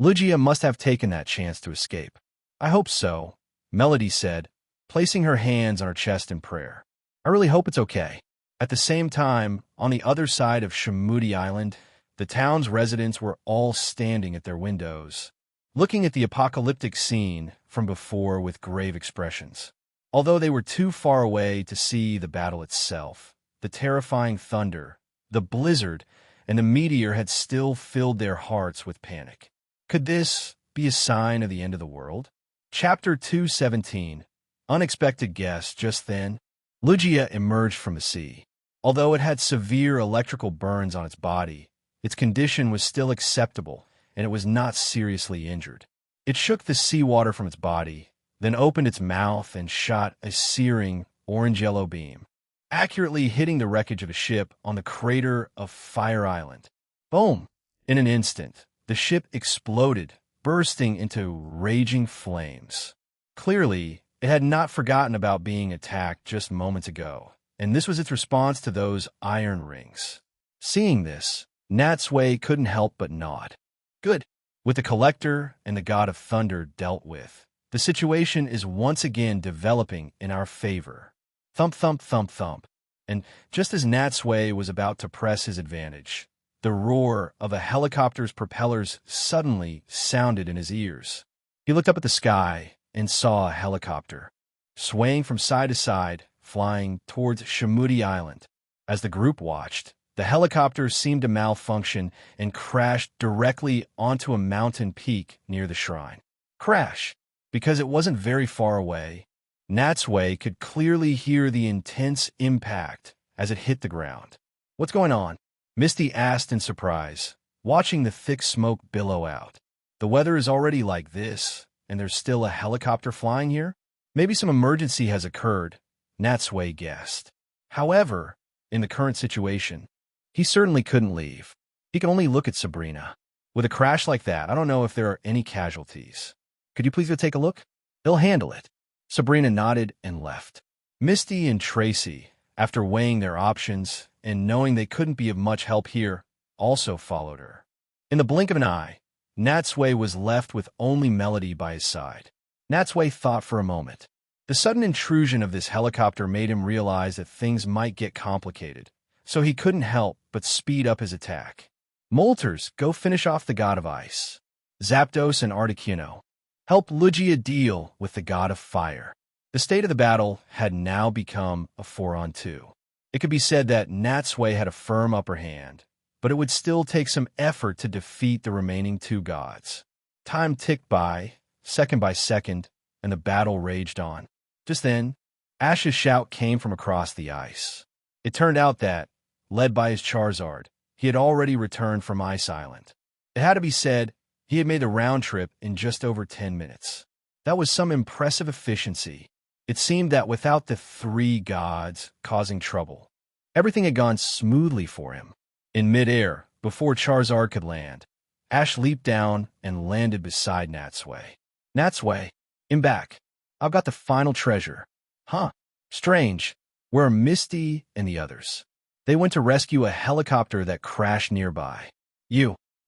Lugia must have taken that chance to escape. I hope so, Melody said, placing her hands on her chest in prayer. I really hope it's okay. At the same time, on the other side of Shimudi Island, the town's residents were all standing at their windows, looking at the apocalyptic scene from before with grave expressions. Although they were too far away to see the battle itself, the terrifying thunder, the blizzard, and the meteor had still filled their hearts with panic. Could this be a sign of the end of the world? Chapter 217. Unexpected guest. Just then, Lugia emerged from the sea. Although it had severe electrical burns on its body, its condition was still acceptable, and it was not seriously injured. It shook the seawater from its body, then opened its mouth and shot a searing orange-yellow beam, accurately hitting the wreckage of a ship on the crater of Fire Island. Boom! In an instant, the ship exploded, bursting into raging flames. Clearly, it had not forgotten about being attacked just moments ago, and this was its response to those iron rings. Seeing this, Natsui couldn't help but nod. Good. With the Collector and the God of Thunder dealt with, the situation is once again developing in our favor. Thump, thump, thump, thump. And just as Natsui was about to press his advantage, the roar of a helicopter's propellers suddenly sounded in his ears. He looked up at the sky and saw a helicopter, swaying from side to side, flying towards Shimudi Island. As the group watched, the helicopter seemed to malfunction and crashed directly onto a mountain peak near the shrine. Crash! Because it wasn't very far away, Natsui could clearly hear the intense impact as it hit the ground. What's going on? Misty asked in surprise, watching the thick smoke billow out. The weather is already like this, and there's still a helicopter flying here? Maybe some emergency has occurred, Natsui guessed. However, in the current situation, he certainly couldn't leave. He could only look at Sabrina. With a crash like that, I don't know if there are any casualties. Could you please go take a look? They'll handle it. Sabrina nodded and left. Misty and Tracy, after weighing their options and knowing they couldn't be of much help here, also followed her. In the blink of an eye, Natsui was left with only Melody by his side. Natsui thought for a moment. The sudden intrusion of this helicopter made him realize that things might get complicated, so he couldn't help but speed up his attack. Molters, go finish off the god of ice. Zapdos and Articuno, help Lugia deal with the god of fire. The state of the battle had now become a 4-on-2. It could be said that Natsui had a firm upper hand, but it would still take some effort to defeat the remaining two gods. Time ticked by second, and the battle raged on. Just then, Ash's shout came from across the ice. It turned out that, led by his Charizard, he had already returned from Ice Island. It had to be said, he had made the round trip in just over 10 minutes. That was some impressive efficiency. It seemed that without the three gods causing trouble, everything had gone smoothly for him. In midair, before Charizard could land, Ash leaped down and landed beside Natsui. Natsui, I'm back. I've got the final treasure. Huh. Strange. Where are Misty and the others? They went to rescue a helicopter that crashed nearby.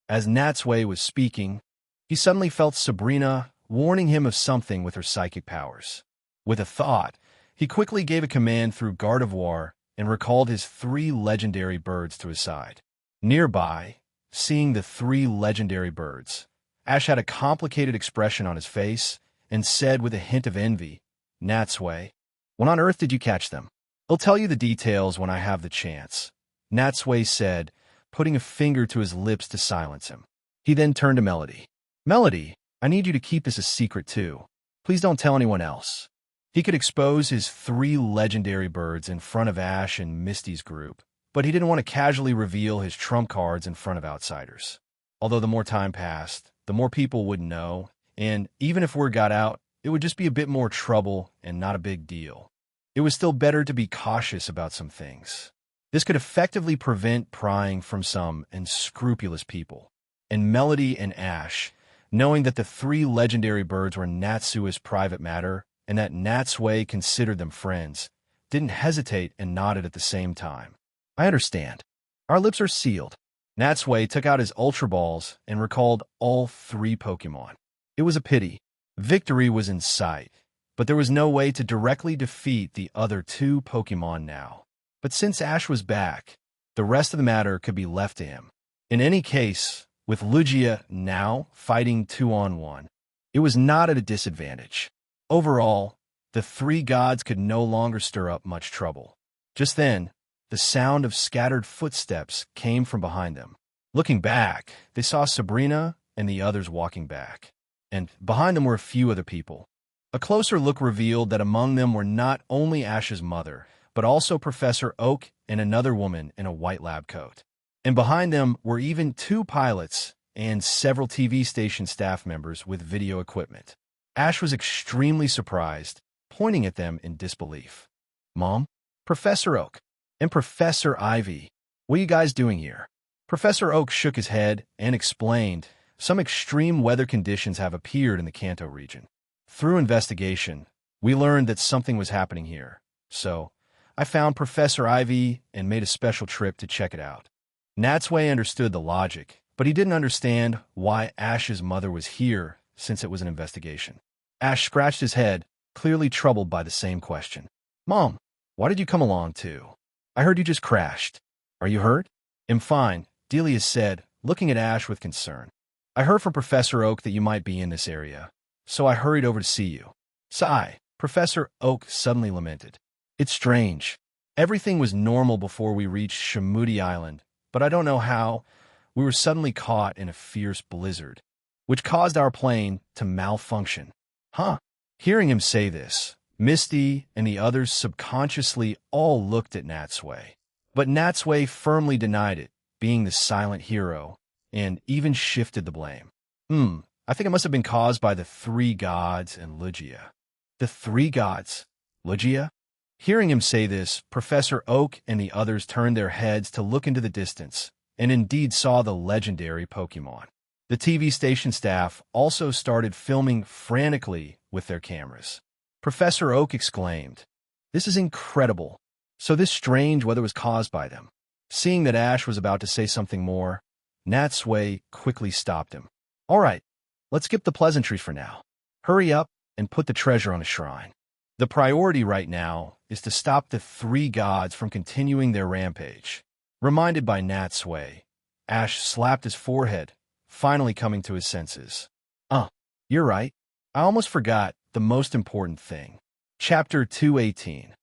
As Natsui was speaking, he suddenly felt Sabrina warning him of something with her psychic powers. With a thought, he quickly gave a command through Gardevoir and recalled his three legendary birds to his side. Nearby, seeing the three legendary birds, Ash had a complicated expression on his face and said with a hint of envy, Natsui, when on earth did you catch them? I'll tell you the details when I have the chance, Natsui said, putting a finger to his lips to silence him. He then turned to Melody. Melody, I need you to keep this a secret too. Please don't tell anyone else. He could expose his three legendary birds in front of Ash and Misty's group, but he didn't want to casually reveal his trump cards in front of outsiders. Although the more time passed, the more people would know, and even if word got out, it would just be a bit more trouble and not a big deal. It was still better to be cautious about some things. This could effectively prevent prying from some unscrupulous people. And Melody and Ash, knowing that the three legendary birds were Natsui's private matter and that Natsui considered them friends, didn't hesitate and nodded at the same time. I understand. Our lips are sealed. Natsui took out his Ultra Balls and recalled all three Pokemon. It was a pity. Victory was in sight, but there was no way to directly defeat the other two Pokemon now. But since Ash was back, the rest of the matter could be left to him. In any case, with Lugia now fighting 2-on-1, it was not at a disadvantage. Overall, the three gods could no longer stir up much trouble. Just then, the sound of scattered footsteps came from behind them. Looking back, they saw Sabrina and the others walking back. And behind them were a few other people. A closer look revealed that among them were not only Ash's mother, but also Professor Oak and another woman in a white lab coat. And behind them were even two pilots and several TV station staff members with video equipment. Ash was extremely surprised, pointing at them in disbelief. Mom? Professor Oak and Professor Ivy, what are you guys doing here? Professor Oak shook his head and explained, some extreme weather conditions have appeared in the Kanto region. Through investigation, we learned that something was happening here. So, I found Professor Ivy and made a special trip to check it out. Natsui understood the logic, but he didn't understand why Ash's mother was here since it was an investigation. Ash scratched his head, clearly troubled by the same question. Mom, why did you come along too? I heard you just crashed. Are you hurt? I'm fine, Delia said, looking at Ash with concern. I heard from Professor Oak that you might be in this area, so I hurried over to see you. Sigh, Professor Oak suddenly lamented. It's strange. Everything was normal before we reached Shamudi Island, but I don't know how. We were suddenly caught in a fierce blizzard, which caused our plane to malfunction. Huh? Hearing him say this, Misty and the others subconsciously all looked at Natsui. But Natsui firmly denied it, being the silent hero, and even shifted the blame. I think it must have been caused by the three gods and Lugia. The three gods? Lugia? Hearing him say this, Professor Oak and the others turned their heads to look into the distance, and indeed saw the legendary Pokemon. The TV station staff also started filming frantically with their cameras. Professor Oak exclaimed, "This is incredible. So this strange weather was caused by them." Seeing that Ash was about to say something more, Natsui quickly stopped him. "All right, let's skip the pleasantries for now. Hurry up and put the treasure on a shrine. The priority right now is to stop the three gods from continuing their rampage." Reminded by Natsui, Ash slapped his forehead, finally coming to his senses. You're right. I almost forgot the most important thing." Chapter 218.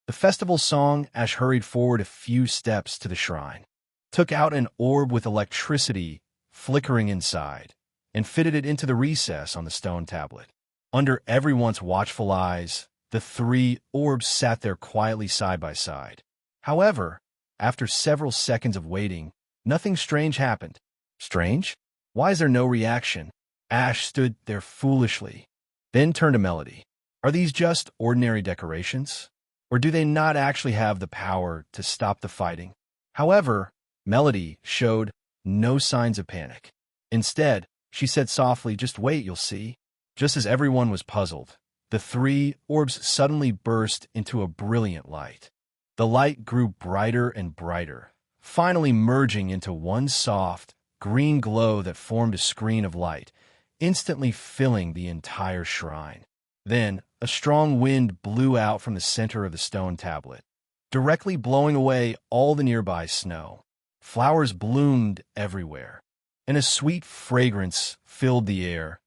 The festival song. Ash hurried forward a few steps to the shrine, took out an orb with electricity flickering inside, and fitted it into the recess on the stone tablet. Under everyone's watchful eyes, the three orbs sat there quietly side by side. However, after several seconds of waiting, nothing strange happened. Strange? Why is there no reaction? Ash stood there foolishly, then turned to Melody. Are these just ordinary decorations? Or do they not actually have the power to stop the fighting? However, Melody showed no signs of panic. Instead, she said softly, "Just wait, you'll see." Just as everyone was puzzled, the three orbs suddenly burst into a brilliant light. The light grew brighter and brighter, finally merging into one soft, green glow that formed a screen of light, instantly filling the entire shrine. Then, a strong wind blew out from the center of the stone tablet, directly blowing away all the nearby snow. Flowers bloomed everywhere, and a sweet fragrance filled the air,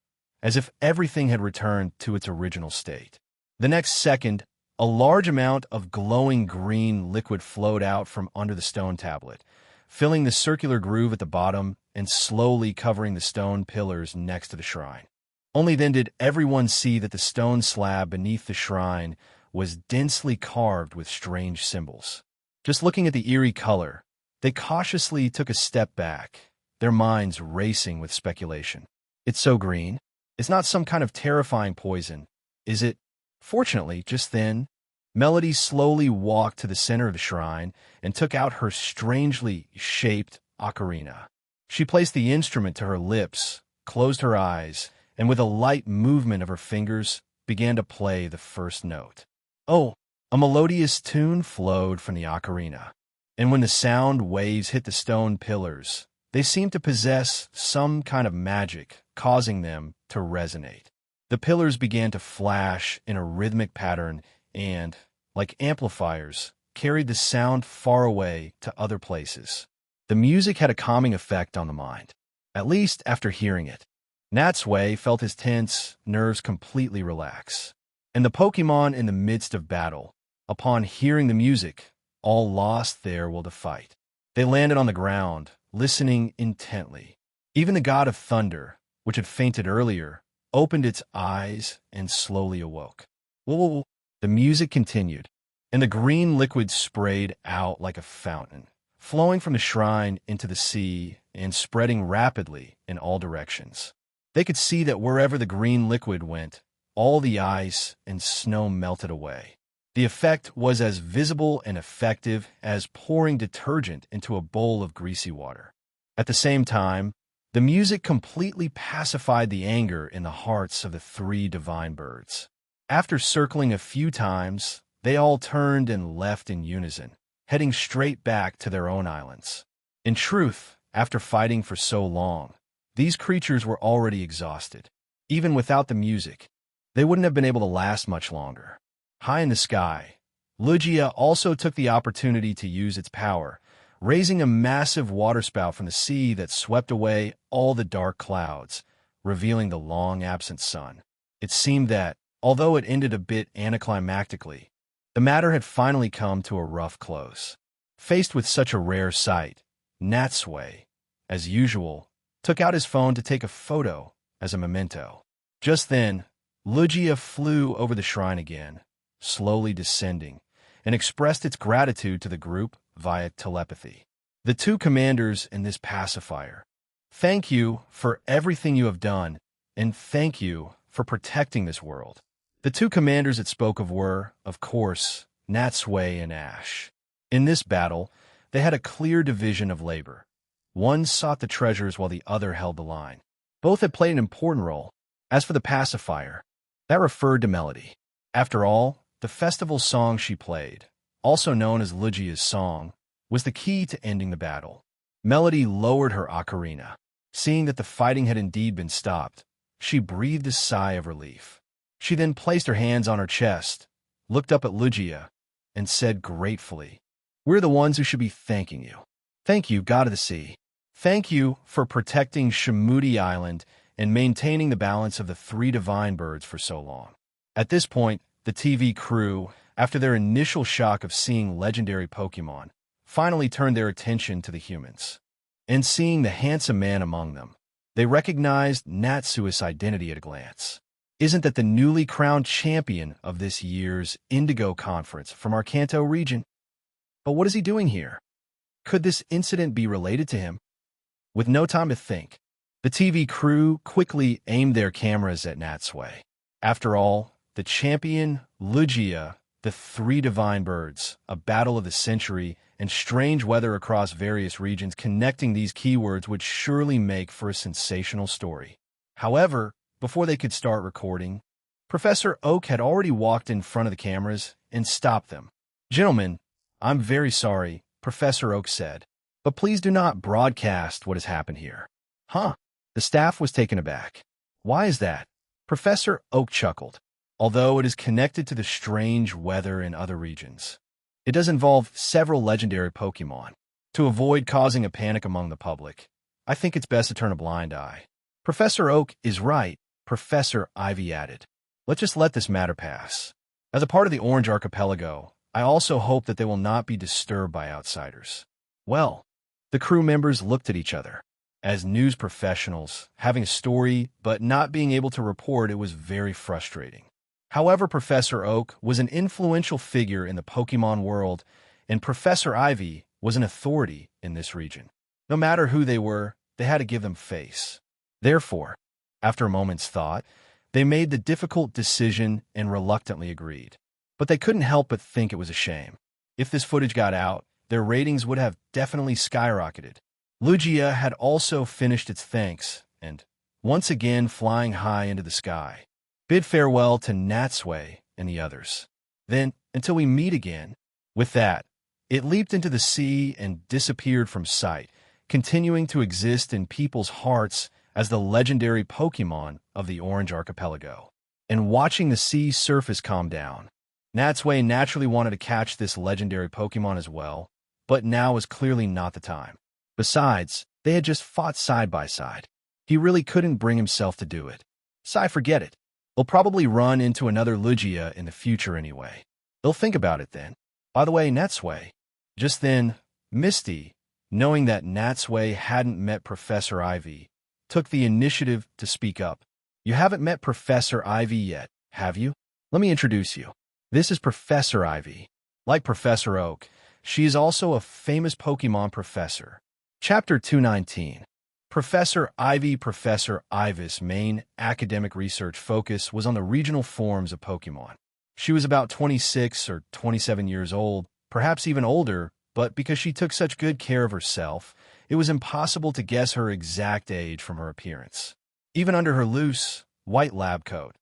as if everything had returned to its original state. The next second, a large amount of glowing green liquid flowed out from under the stone tablet, filling the circular groove at the bottom and slowly covering the stone pillars next to the shrine. Only then did everyone see that the stone slab beneath the shrine was densely carved with strange symbols. Just looking at the eerie color, they cautiously took a step back, their minds racing with speculation. It's so green. It's not some kind of terrifying poison, is it? Fortunately, just then, Melody slowly walked to the center of the shrine and took out her strangely shaped ocarina. She placed the instrument to her lips, closed her eyes, and with a light movement of her fingers, began to play the first note. Oh, a melodious tune flowed from the ocarina, and when the sound waves hit the stone pillars, they seemed to possess some kind of magic, causing them to resonate. The pillars began to flash in a rhythmic pattern and, like amplifiers, carried the sound far away to other places. The music had a calming effect on the mind, at least after hearing it. Natsui felt his tense nerves completely relax, and the Pokémon in the midst of battle, upon hearing the music, all lost their will to fight. They landed on the ground, listening intently. Even the god of thunder, which had fainted earlier, opened its eyes and slowly awoke. Whoa! The music continued, and the green liquid sprayed out like a fountain, flowing from the shrine into the sea and spreading rapidly in all directions. They could see that wherever the green liquid went, all the ice and snow melted away. The effect was as visible and effective as pouring detergent into a bowl of greasy water. At the same time, the music completely pacified the anger in the hearts of the three divine birds. After circling a few times, they all turned and left in unison, heading straight back to their own islands. In truth, after fighting for so long, these creatures were already exhausted. Even without the music, they wouldn't have been able to last much longer. High in the sky, Lugia also took the opportunity to use its power, raising a massive waterspout from the sea that swept away all the dark clouds, revealing the long-absent sun. It seemed that, although it ended a bit anticlimactically, the matter had finally come to a rough close. Faced with such a rare sight, Natsui, as usual, took out his phone to take a photo as a memento. Just then, Lugia flew over the shrine again, slowly descending, and expressed its gratitude to the group via telepathy. The two commanders in this pacifier. Thank you for everything you have done, and thank you for protecting this world. The two commanders it spoke of were, of course, Natsui and Ash. In this battle, they had a clear division of labor. One sought the treasures while the other held the line. Both had played an important role. As for the pacifier, that referred to Melody. After all, the festival song she played, also known as Lugia's song, was the key to ending the battle. Melody lowered her ocarina. Seeing that the fighting had indeed been stopped, she breathed a sigh of relief. She then placed her hands on her chest, looked up at Lugia, and said gratefully, "We're the ones who should be thanking you. Thank you, God of the Sea. Thank you for protecting Shimudi Island and maintaining the balance of the three divine birds for so long." At this point, the TV crew, after their initial shock of seeing legendary Pokemon, finally turned their attention to the humans. And seeing the handsome man among them, they recognized Natsui's identity at a glance. Isn't that the newly crowned champion of this year's Indigo Conference from our Kanto region? But what is he doing here? Could this incident be related to him? With no time to think, the TV crew quickly aimed their cameras at Natsui. After all, the champion, Lugia, the three divine birds, a battle of the century, and strange weather across various regions connecting these keywords would surely make for a sensational story. However, before they could start recording, Professor Oak had already walked in front of the cameras and stopped them. "Gentlemen, I'm very sorry," Professor Oak said, "but please do not broadcast what has happened here." "Huh?" The staff was taken aback. "Why is that?" Professor Oak chuckled. "Although it is connected to the strange weather in other regions, it does involve several legendary Pokemon. To avoid causing a panic among the public, I think it's best to turn a blind eye." "Professor Oak is right," Professor Ivy added. "Let's just let this matter pass. As a part of the Orange Archipelago, I also hope that they will not be disturbed by outsiders." Well, the crew members looked at each other. As news professionals, having a story but not being able to report it was very frustrating. However, Professor Oak was an influential figure in the Pokemon world, and Professor Ivy was an authority in this region. No matter who they were, they had to give them face. Therefore, after a moment's thought, they made the difficult decision and reluctantly agreed. But they couldn't help but think it was a shame. If this footage got out, their ratings would have definitely skyrocketed. Lugia had also finished its thanks, and, once again flying high into the sky, bid farewell to Natsui and the others. Then, until we meet again. With that, it leaped into the sea and disappeared from sight, continuing to exist in people's hearts as the legendary Pokemon of the Orange Archipelago. And watching the sea surface calm down, Natsui naturally wanted to catch this legendary Pokemon as well, but now was clearly not the time. Besides, they had just fought side by side. He really couldn't bring himself to do it. Forget it. He'll probably run into another Lugia in the future anyway. They'll think about it then. By the way, Natsui. Just then, Misty, knowing that Natsui hadn't met Professor Ivy, took the initiative to speak up. "You haven't met Professor Ivy yet, have you? Let me introduce you. This is Professor Ivy. Like Professor Oak, she is also a famous Pokemon professor." Chapter 219. Professor Ivy's main academic research focus was on the regional forms of Pokemon. She was about 26 or 27 years old, perhaps even older, but because she took such good care of herself, it was impossible to guess her exact age from her appearance. Even under her loose, white lab coat,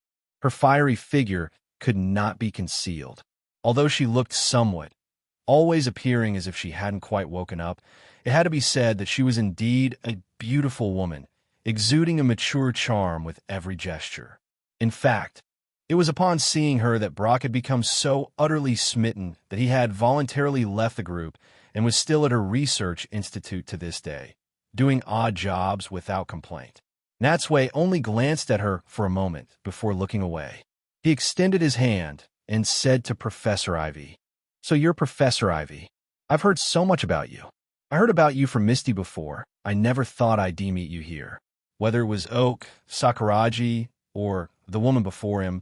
her fiery figure could not be concealed. Although she looked somewhat, always appearing as if she hadn't quite woken up, it had to be said that she was indeed a beautiful woman, exuding a mature charm with every gesture. In fact, it was upon seeing her that Brock had become so utterly smitten that he had voluntarily left the group and was still at her research institute to this day, doing odd jobs without complaint. Natsui only glanced at her for a moment before looking away. He extended his hand and said to Professor Ivy, "So you're Professor Ivy. I've heard so much about you. I heard about you from Misty before. I never thought I'd meet you here." Whether it was Oak, Sakuragi, or the woman before him,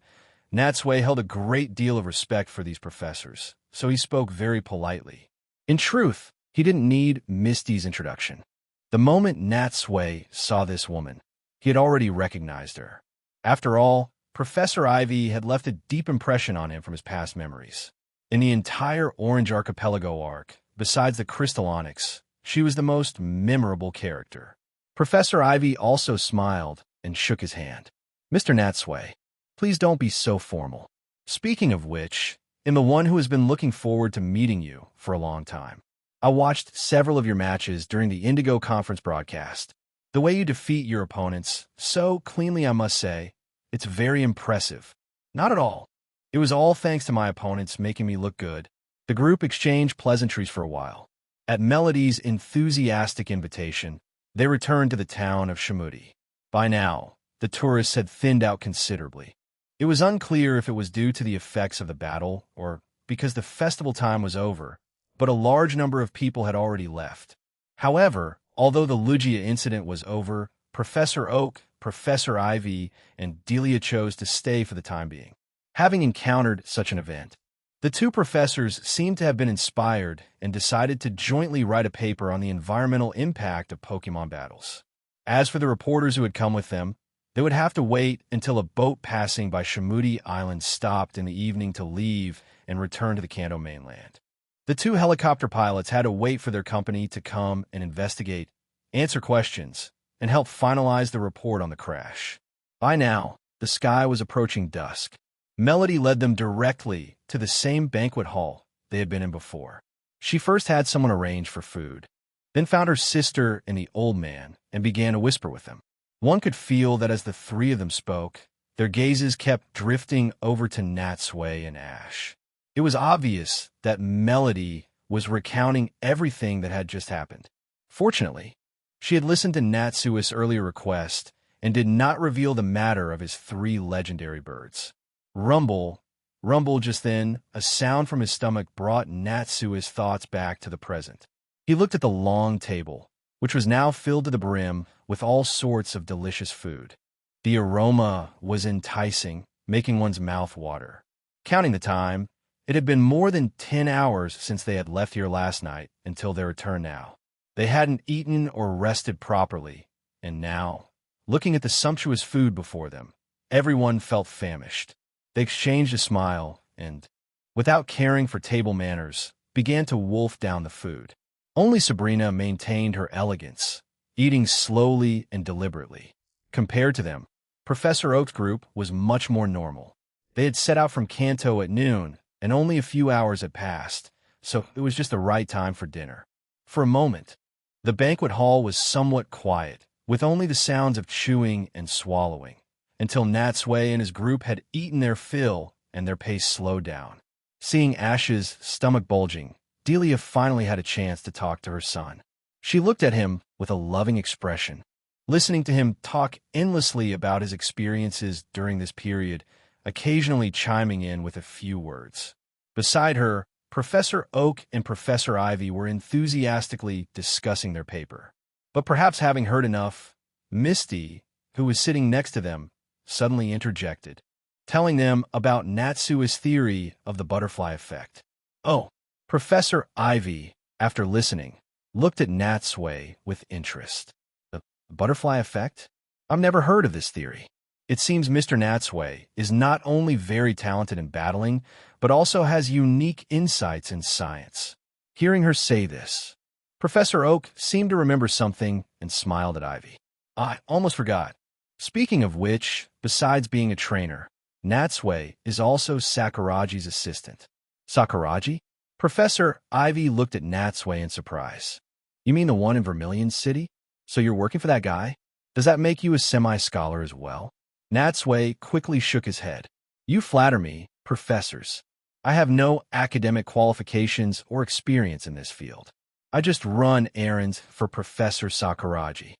Natsui held a great deal of respect for these professors, so he spoke very politely. In truth, he didn't need Misty's introduction. The moment Natsui saw this woman, he had already recognized her. After all, Professor Ivy had left a deep impression on him from his past memories. In the entire Orange Archipelago arc, besides the Crystal Onyx, she was the most memorable character. Professor Ivy also smiled and shook his hand. Mr. Natsui, please don't be so formal. Speaking of which, I'm the one who has been looking forward to meeting you for a long time. I watched several of your matches during the Indigo Conference broadcast. The way you defeat your opponents so cleanly, I must say, it's very impressive. Not at all. It was all thanks to my opponents making me look good. The group exchanged pleasantries for a while. At Melody's enthusiastic invitation, they returned to the town of Shimudi. By now, the tourists had thinned out considerably. It was unclear if it was due to the effects of the battle or because the festival time was over, but a large number of people had already left. However, although the Lugia incident was over, Professor Oak, Professor Ivy, and Delia chose to stay for the time being. Having encountered such an event, the two professors seemed to have been inspired and decided to jointly write a paper on the environmental impact of Pokemon battles. As for the reporters who had come with them, they would have to wait until a boat passing by Shimudi Island stopped in the evening to leave and return to the Kanto mainland. The two helicopter pilots had to wait for their company to come and investigate, answer questions, and help finalize the report on the crash. By now, the sky was approaching dusk. Melody led them directly to the same banquet hall they had been in before. She first had someone arrange for food, then found her sister and the old man and began to whisper with them. One could feel that as the three of them spoke, their gazes kept drifting over to Natsui and Ash. It was obvious that Melody was recounting everything that had just happened. Fortunately, she had listened to Natsui's earlier request and did not reveal the matter of his 3 legendary birds. Rumble just then, a sound from his stomach brought Natsui's thoughts back to the present. He looked at the long table, which was now filled to the brim with all sorts of delicious food. The aroma was enticing, making one's mouth water. Counting the time, it had been more than 10 hours since they had left here last night until their return now. They hadn't eaten or rested properly, and now, looking at the sumptuous food before them, everyone felt famished. They exchanged a smile and, without caring for table manners, began to wolf down the food. Only Sabrina maintained her elegance, eating slowly and deliberately. Compared to them, Professor Oak's group was much more normal. They had set out from Kanto at noon, and only a few hours had passed, so it was just the right time for dinner. For a moment, the banquet hall was somewhat quiet, with only the sounds of chewing and swallowing, until Natsui and his group had eaten their fill and their pace slowed down. Seeing Ash's stomach bulging, Delia finally had a chance to talk to her son. She looked at him with a loving expression, listening to him talk endlessly about his experiences during this period, occasionally chiming in with a few words. Beside her, Professor Oak and Professor Ivy were enthusiastically discussing their paper. But perhaps having heard enough, Misty, who was sitting next to them, suddenly interjected, telling them about Natsui's theory of the butterfly effect. Oh, Professor Ivy, after listening, looked at Natsui with interest. The butterfly effect? I've never heard of this theory. It seems Mr. Natsui is not only very talented in battling, but also has unique insights in science. Hearing her say this, Professor Oak seemed to remember something and smiled at Ivy. I almost forgot. Speaking of which, besides being a trainer, Natsui is also Sakuraji's assistant. Sakuraji? Professor Ivy looked at Natsui in surprise. You mean the one in Vermilion City? So you're working for that guy? Does that make you a semi-scholar as well? Natsui quickly shook his head. You flatter me, professors. I have no academic qualifications or experience in this field. I just run errands for Professor Sakuraji.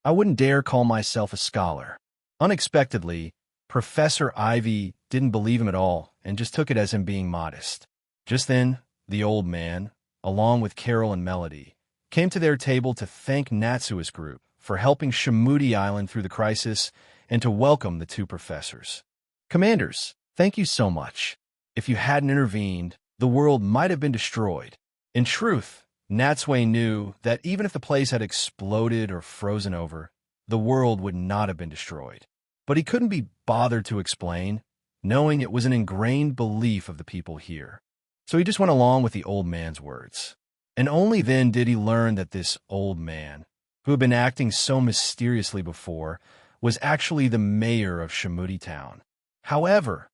I wouldn't dare call myself a scholar. Unexpectedly, Professor Ivy didn't believe him at all and just took it as him being modest. Just then, the old man, along with Carol and Melody, came to their table to thank Natsui's group for helping Shimudi Island through the crisis and to welcome the two professors. Commanders, thank you so much. If you hadn't intervened, the world might have been destroyed. In truth, Natsui knew that even if the place had exploded or frozen over, the world would not have been destroyed. But he couldn't be bothered to explain, knowing it was an ingrained belief of the people here. So he just went along with the old man's words. And only then did he learn that this old man who had been acting so mysteriously before, was actually the mayor of Shimudi Town. However,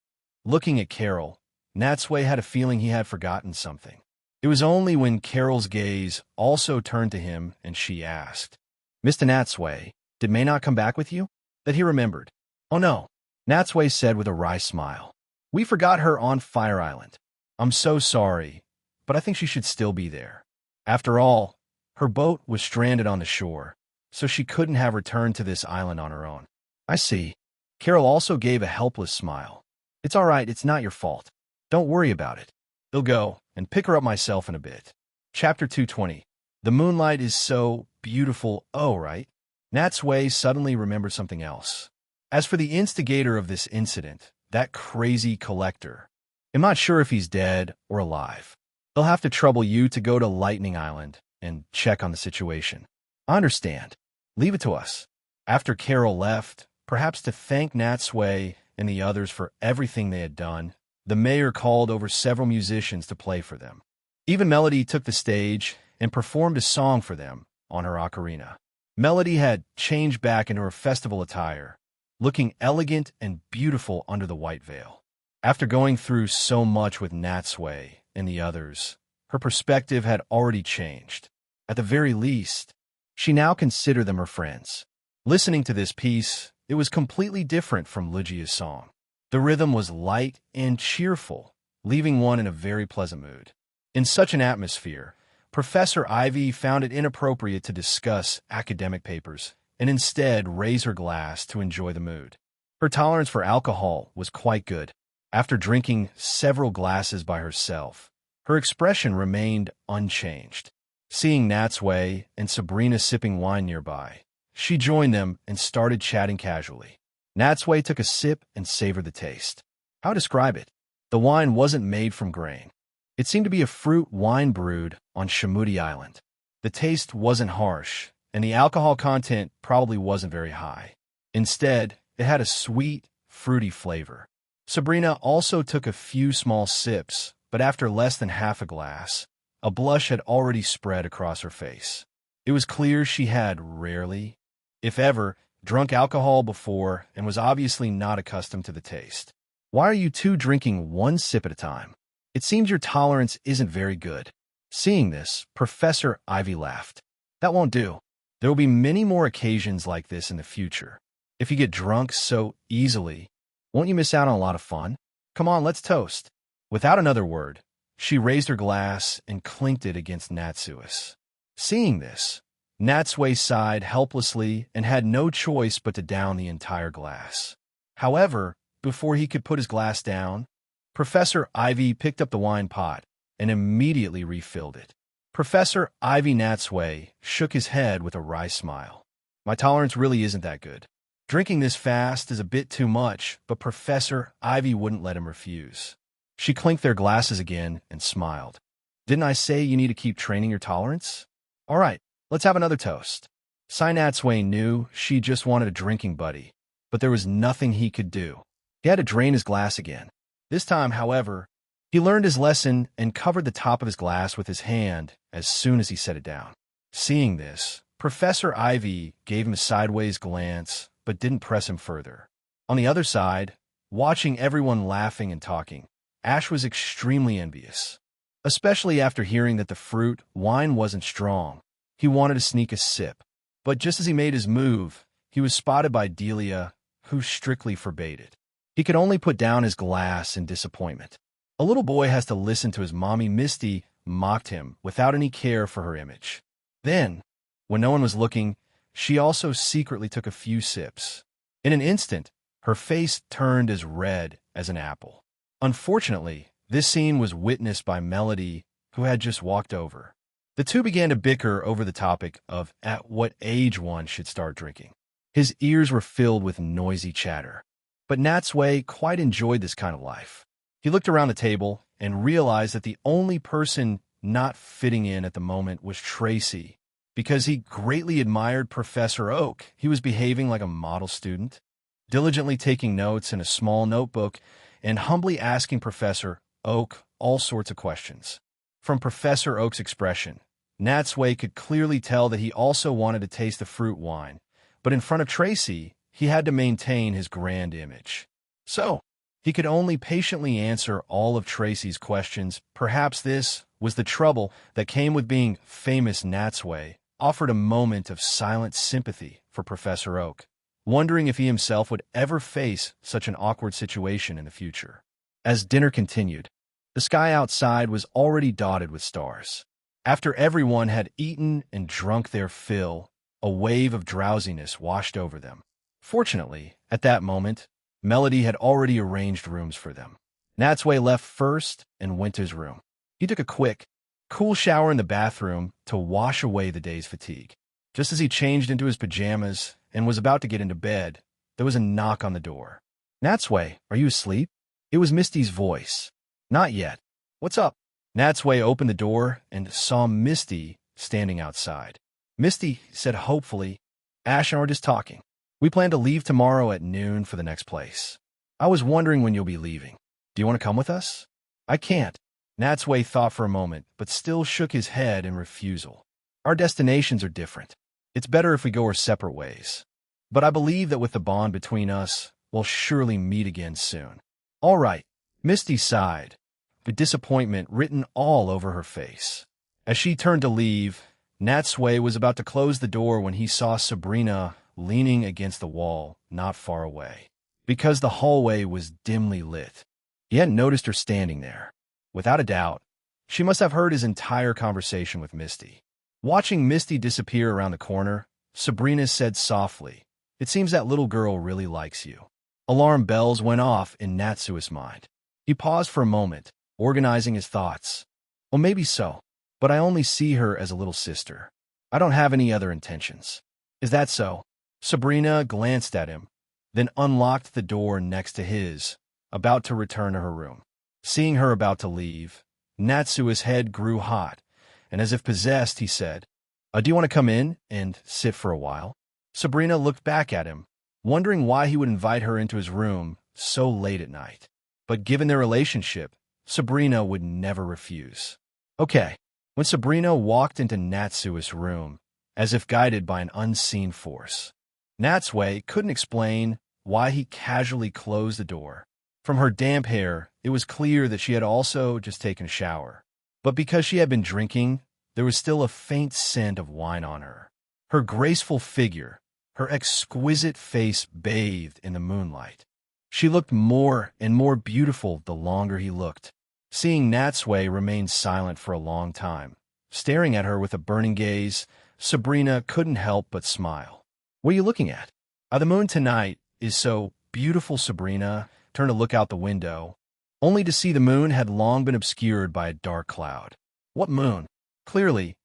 looking at Carol, Natsui had a feeling he had forgotten something. It was only when Carol's gaze also turned to him and she asked, "Mr. Natsui, did May not come back with you?" that he remembered. "Oh no," Natsui said with a wry smile. "We forgot her on Fire Island. I'm so sorry, but I think she should still be there. After all, her boat was stranded on the shore, so she couldn't have returned to this island on her own." "I see." Carol also gave a helpless smile. "It's all right, it's not your fault. Don't worry about it. I'll go and pick her up myself in a bit." Chapter 220. The moonlight is so beautiful, oh, right? Natsui suddenly remembered something else. As for the instigator of this incident, that crazy collector, I'm not sure if he's dead or alive. They'll have to trouble you to go to Lightning Island and check on the situation. I understand. Leave it to us. After Carol left, perhaps to thank Natsui and the others for everything they had done, the mayor called over several musicians to play for them. Even Melody took the stage and performed a song for them on her ocarina. Melody had changed back into her festival attire, looking elegant and beautiful under the white veil. After going through so much with Natsui and the others, her perspective had already changed. At the very least, she now considered them her friends. Listening to this piece, it was completely different from Luigi's song. The rhythm was light and cheerful, leaving one in a very pleasant mood. In such an atmosphere, Professor Ivy found it inappropriate to discuss academic papers and instead raise her glass to enjoy the mood. Her tolerance for alcohol was quite good. After drinking several glasses by herself, her expression remained unchanged. Seeing Natsui and Sabrina sipping wine nearby, she joined them and started chatting casually. Natsui took a sip and savored the taste. How to describe it? The wine wasn't made from grain. It seemed to be a fruit wine brewed on Shimudi Island. The taste wasn't harsh, and the alcohol content probably wasn't very high. Instead, it had a sweet, fruity flavor. Sabrina also took a few small sips, but after less than half a glass, a blush had already spread across her face. It was clear she had rarely, if ever, drunk alcohol before and was obviously not accustomed to the taste. "Why are you two drinking one sip at a time? It seems your tolerance isn't very good." Seeing this, Professor Ivy laughed. "That won't do. There will be many more occasions like this in the future. If you get drunk so easily, won't you miss out on a lot of fun? Come on, let's toast." Without another word, she raised her glass and clinked it against Natsui's. Seeing this, Natsui sighed helplessly and had no choice but to down the entire glass. However, before he could put his glass down, Professor Ivy picked up the wine pot and immediately refilled it. Professor Ivy Natsui shook his head with a wry smile. "My tolerance really isn't that good. Drinking this fast is a bit too much," but Professor Ivy wouldn't let him refuse. She clinked their glasses again and smiled. "Didn't I say you need to keep training your tolerance? All right, let's have another toast." Natsui knew she just wanted a drinking buddy, but there was nothing he could do. He had to drain his glass again. This time, however, he learned his lesson and covered the top of his glass with his hand as soon as he set it down. Seeing this, Professor Ivy gave him a sideways glance, but didn't press him further. On the other side, watching everyone laughing and talking, Ash was extremely envious, especially after hearing that the fruit wine wasn't strong. He wanted to sneak a sip, but just as he made his move, he was spotted by Delia, who strictly forbade it. He could only put down his glass in disappointment. A little boy has to listen to his mommy Misty mocked him without any care for her image. Then, when no one was looking, she also secretly took a few sips. In an instant, her face turned as red as an apple. Unfortunately, this scene was witnessed by Melody, who had just walked over. The two began to bicker over the topic of at what age one should start drinking. His ears were filled with noisy chatter. But Natsui quite enjoyed this kind of life. He looked around the table and realized that the only person not fitting in at the moment was Tracy. Because he greatly admired Professor Oak, he was behaving like a model student, diligently taking notes in a small notebook and humbly asking Professor Oak all sorts of questions. From Professor Oak's expression, Natsui could clearly tell that he also wanted to taste the fruit wine, but in front of Tracy, he had to maintain his grand image. So, he could only patiently answer all of Tracy's questions. Perhaps this was the trouble that came with being famous. Natsui offered a moment of silent sympathy for Professor Oak, wondering if he himself would ever face such an awkward situation in the future. As dinner continued, the sky outside was already dotted with stars. After everyone had eaten and drunk their fill, a wave of drowsiness washed over them. Fortunately, at that moment, Melody had already arranged rooms for them. Natsui left first and went to his room. He took a quick, cool shower in the bathroom to wash away the day's fatigue. Just as he changed into his pajamas and was about to get into bed, there was a knock on the door. "Natsui, are you asleep?" It was Misty's voice. "Not yet. What's up?" Natsui opened the door and saw Misty standing outside. Misty said hopefully, "Ash and I are just talking. We plan to leave tomorrow at noon for the next place. I was wondering when you'll be leaving. Do you want to come with us?" "I can't." Natsui thought for a moment, but still shook his head in refusal. "Our destinations are different. It's better if we go our separate ways. But I believe that with the bond between us, we'll surely meet again soon." "All right." Misty sighed, the disappointment written all over her face. As she turned to leave, Natsui was about to close the door when he saw Sabrina leaning against the wall not far away. Because the hallway was dimly lit, he hadn't noticed her standing there. Without a doubt, she must have heard his entire conversation with Misty. Watching Misty disappear around the corner, Sabrina said softly, "It seems that little girl really likes you." Alarm bells went off in Natsui's mind. He paused for a moment, organizing his thoughts. "Well, maybe so, but I only see her as a little sister. I don't have any other intentions." "Is that so?" Sabrina glanced at him, then unlocked the door next to his, about to return to her room. Seeing her about to leave, Natsui's head grew hot, and as if possessed, he said, "Do you want to come in and sit for a while?" Sabrina looked back at him, wondering why he would invite her into his room so late at night. But given their relationship, Sabrina would never refuse. "Okay." When Sabrina walked into Natsui's room, as if guided by an unseen force, Natsui couldn't explain why he casually closed the door. From her damp hair, it was clear that she had also just taken a shower. But because she had been drinking, there was still a faint scent of wine on her. Her graceful figure, her exquisite face bathed in the moonlight. She looked more and more beautiful the longer he looked. Seeing Natsui remain silent for a long time, staring at her with a burning gaze, Sabrina couldn't help but smile. "What are you looking at?" The moon tonight is so beautiful." Sabrina turned to look out the window, only to see the moon had long been obscured by a dark cloud. "What moon?" Clearly,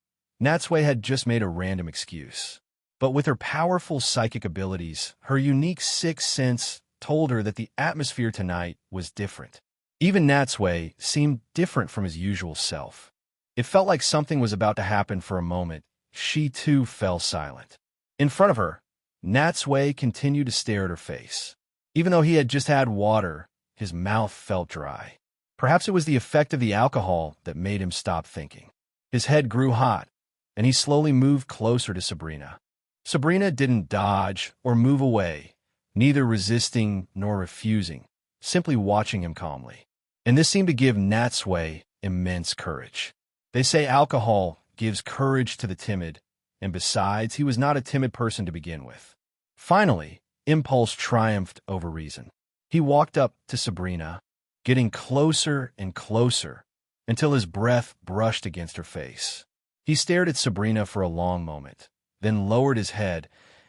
Natsui had just made a random excuse. But with her powerful psychic abilities, her unique sixth sense told her that the atmosphere tonight was different. Even Natsui seemed different from his usual self. It felt like something was about to happen. For a moment, she too fell silent. In front of her, Natsui continued to stare at her face. Even though he had just had water, his mouth felt dry. Perhaps it was the effect of the alcohol that made him stop thinking. His head grew hot, and he slowly moved closer to Sabrina. Sabrina didn't dodge or move away, neither resisting nor refusing, simply watching him calmly. And this seemed to give Natsui immense courage. They say alcohol gives courage to the timid, and besides, he was not a timid person to begin with. Finally, impulse triumphed over reason. He walked up to Sabrina, getting closer and closer, until his breath brushed against her face. He stared at Sabrina for a long moment, then lowered his head,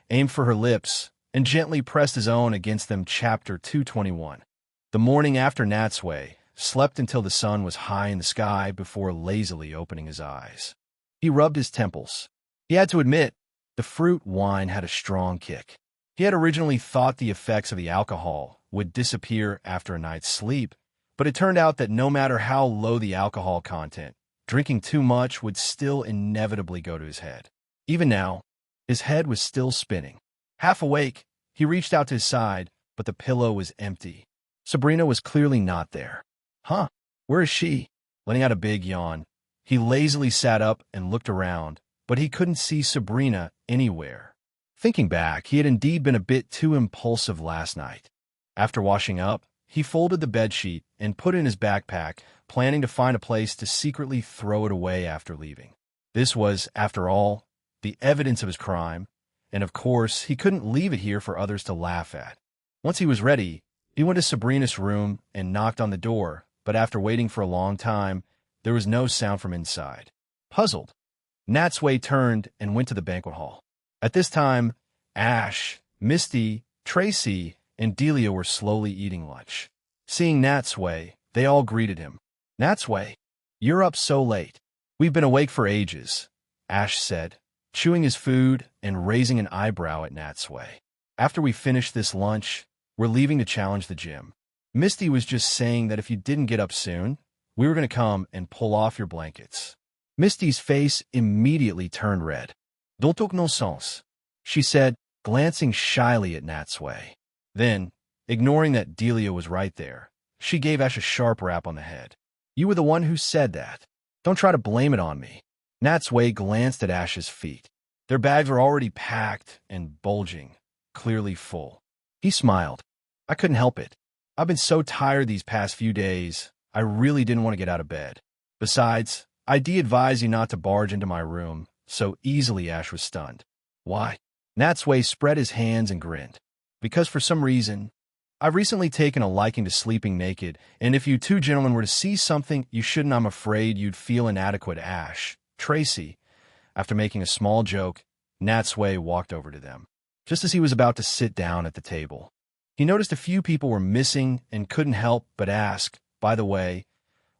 aimed for her lips, and gently pressed his own against them. Chapter 221. The morning after, Natsui slept until the sun was high in the sky before lazily opening his eyes. He rubbed his temples. He had to admit, the fruit wine had a strong kick. He had originally thought the effects of the alcohol would disappear after a night's sleep, but it turned out that no matter how low the alcohol content, drinking too much would still inevitably go to his head. Even now, his head was still spinning. Half awake, he reached out to his side, but the pillow was empty. Sabrina was clearly not there. "Huh? Where is she?" Letting out a big yawn, He lazily sat up and looked around, but he couldn't see Sabrina anywhere. Thinking back, he had indeed been a bit too impulsive last night. After washing up, he folded the bedsheet and put it in his backpack, planning to find a place to secretly throw it away after leaving. This was, after all, the evidence of his crime, and of course, he couldn't leave it here for others to laugh at. Once he was ready, he went to Sabrina's room and knocked on the door, but after waiting for a long time, there was no sound from inside. Puzzled, Natsui turned and went to the banquet hall. At this time, Ash, Misty, Tracy, and Delia were slowly eating lunch. Seeing Natsui, they all greeted him. "Natsui, you're up so late." "We've been awake for ages," Ash said, chewing his food and raising an eyebrow at Natsui. "After we finish this lunch, we're leaving to challenge the gym. Misty was just saying that if you didn't get up soon, we were going to come and pull off your blankets." Misty's face immediately turned red. "Don't talk nonsense," she said, glancing shyly at Natsui. Then, ignoring that Delia was right there, she gave Ash a sharp rap on the head. "You were the one who said that. Don't try to blame it on me." Natsui glanced at Ash's feet. Their bags were already packed and bulging, clearly full. He smiled. "I couldn't help it. I've been so tired these past few days, I really didn't want to get out of bed. Besides, I'd advise you not to barge into my room so easily." Ash was stunned. "Why?" Natsui spread his hands and grinned. "Because for some reason, I've recently taken a liking to sleeping naked, and if you two gentlemen were to see something you shouldn't, I'm afraid you'd feel inadequate." Ash, Tracy, after making a small joke, Natsui walked over to them. Just as he was about to sit down at the table, he noticed a few people were missing and couldn't help but ask, "By the way,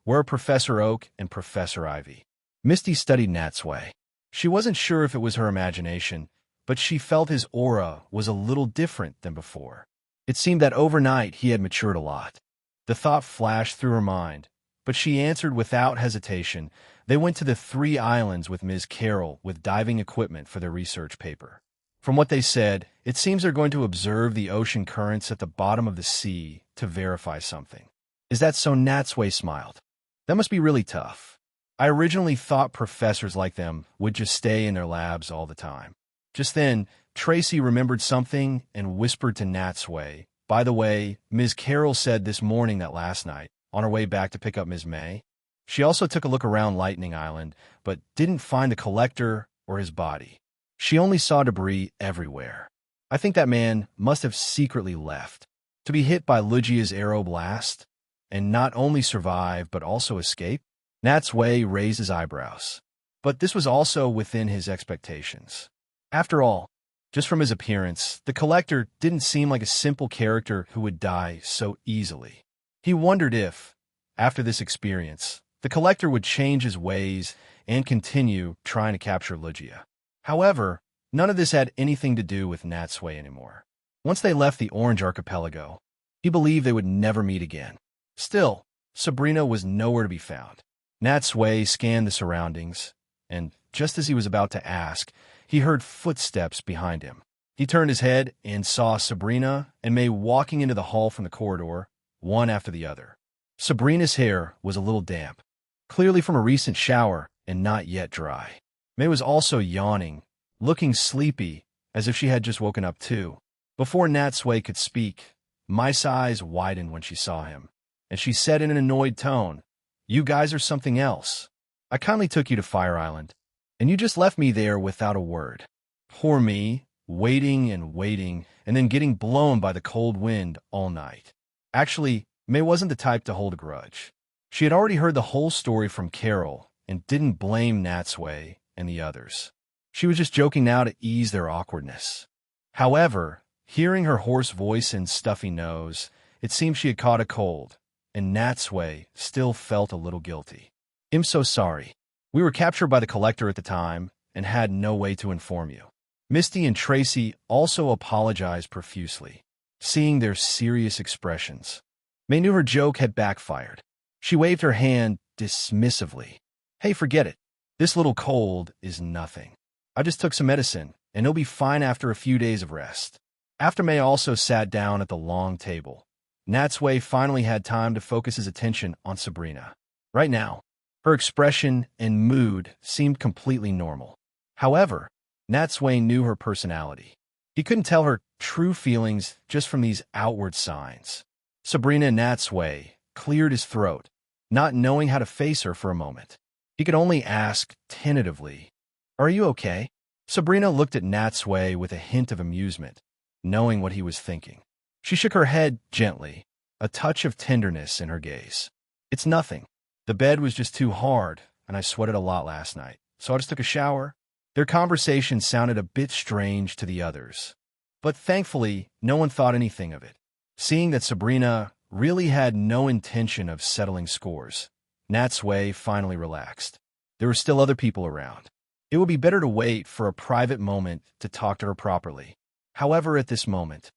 where are Professor Oak and Professor Ivy?" Misty studied Natsui. She wasn't sure if it was her imagination, but she felt his aura was a little different than before. It seemed that overnight he had matured a lot. The thought flashed through her mind, but she answered without hesitation. They went to the 3 islands with Ms. Carroll with diving equipment for their research paper. From what they said, it seems they're going to observe the ocean currents at the bottom of the sea to verify something. "Is that so?" Natsui smiled. "That must be really tough. I originally thought professors like them would just stay in their labs all the time." Just then, Tracy remembered something and whispered to Natsui, "By the way, Ms. Carroll said this morning that last night, on her way back to pick up Ms. May, she also took a look around Lightning Island, but didn't find the collector or his body. She only saw debris everywhere. I think that man must have secretly left to be hit by Lugia's arrow blast and not only survive but also escape." Natsui raised his eyebrows. But this was also within his expectations. After all, just from his appearance, the collector didn't seem like a simple character who would die so easily. He wondered if, after this experience, the collector would change his ways and continue trying to capture Lugia. However, none of this had anything to do with Natsui anymore. Once they left the Orange Archipelago, he believed they would never meet again. Still, Sabrina was nowhere to be found. Natsui scanned the surroundings, and just as he was about to ask, he heard footsteps behind him. He turned his head and saw Sabrina and May walking into the hall from the corridor, one after the other. Sabrina's hair was a little damp, clearly from a recent shower and not yet dry. May was also yawning, looking sleepy, as if she had just woken up too. Before Natsui could speak, Mai's eyes widened when she saw him, and she said in an annoyed tone, "You guys are something else. I kindly took you to Fire Island, and you just left me there without a word. Poor me, waiting and then getting blown by the cold wind all night." Actually, May wasn't the type to hold a grudge. She had already heard the whole story from Carol and didn't blame Natsui and the others. She was just joking now to ease their awkwardness. However, hearing her hoarse voice and stuffy nose, it seemed she had caught a cold, and Natsui still felt a little guilty. "I'm so sorry. We were captured by the collector at the time and had no way to inform you." Misty and Tracy also apologized profusely, seeing their serious expressions. May knew her joke had backfired. She waved her hand dismissively. "Hey, forget it. This little cold is nothing. I just took some medicine, and it'll be fine after a few days of rest." After May also sat down at the long table, Natsui finally had time to focus his attention on Sabrina. Right now, Her expression and mood seemed completely normal. However, Natsui knew her personality. He couldn't tell her true feelings just from these outward signs. Sabrina Natsui cleared his throat, not knowing how to face her for a moment. He could only ask tentatively, "Are you okay?" Sabrina looked at Natsui with a hint of amusement, knowing what he was thinking. She shook her head gently, a touch of tenderness in her gaze. "It's nothing. The bed was just too hard, and I sweated a lot last night, so I just took a shower." Their conversation sounded a bit strange to the others, but thankfully, no one thought anything of it. Seeing that Sabrina really had no intention of settling scores, Natsui finally relaxed. There were still other people around. It would be better to wait for a private moment to talk to her properly. However, at this moment,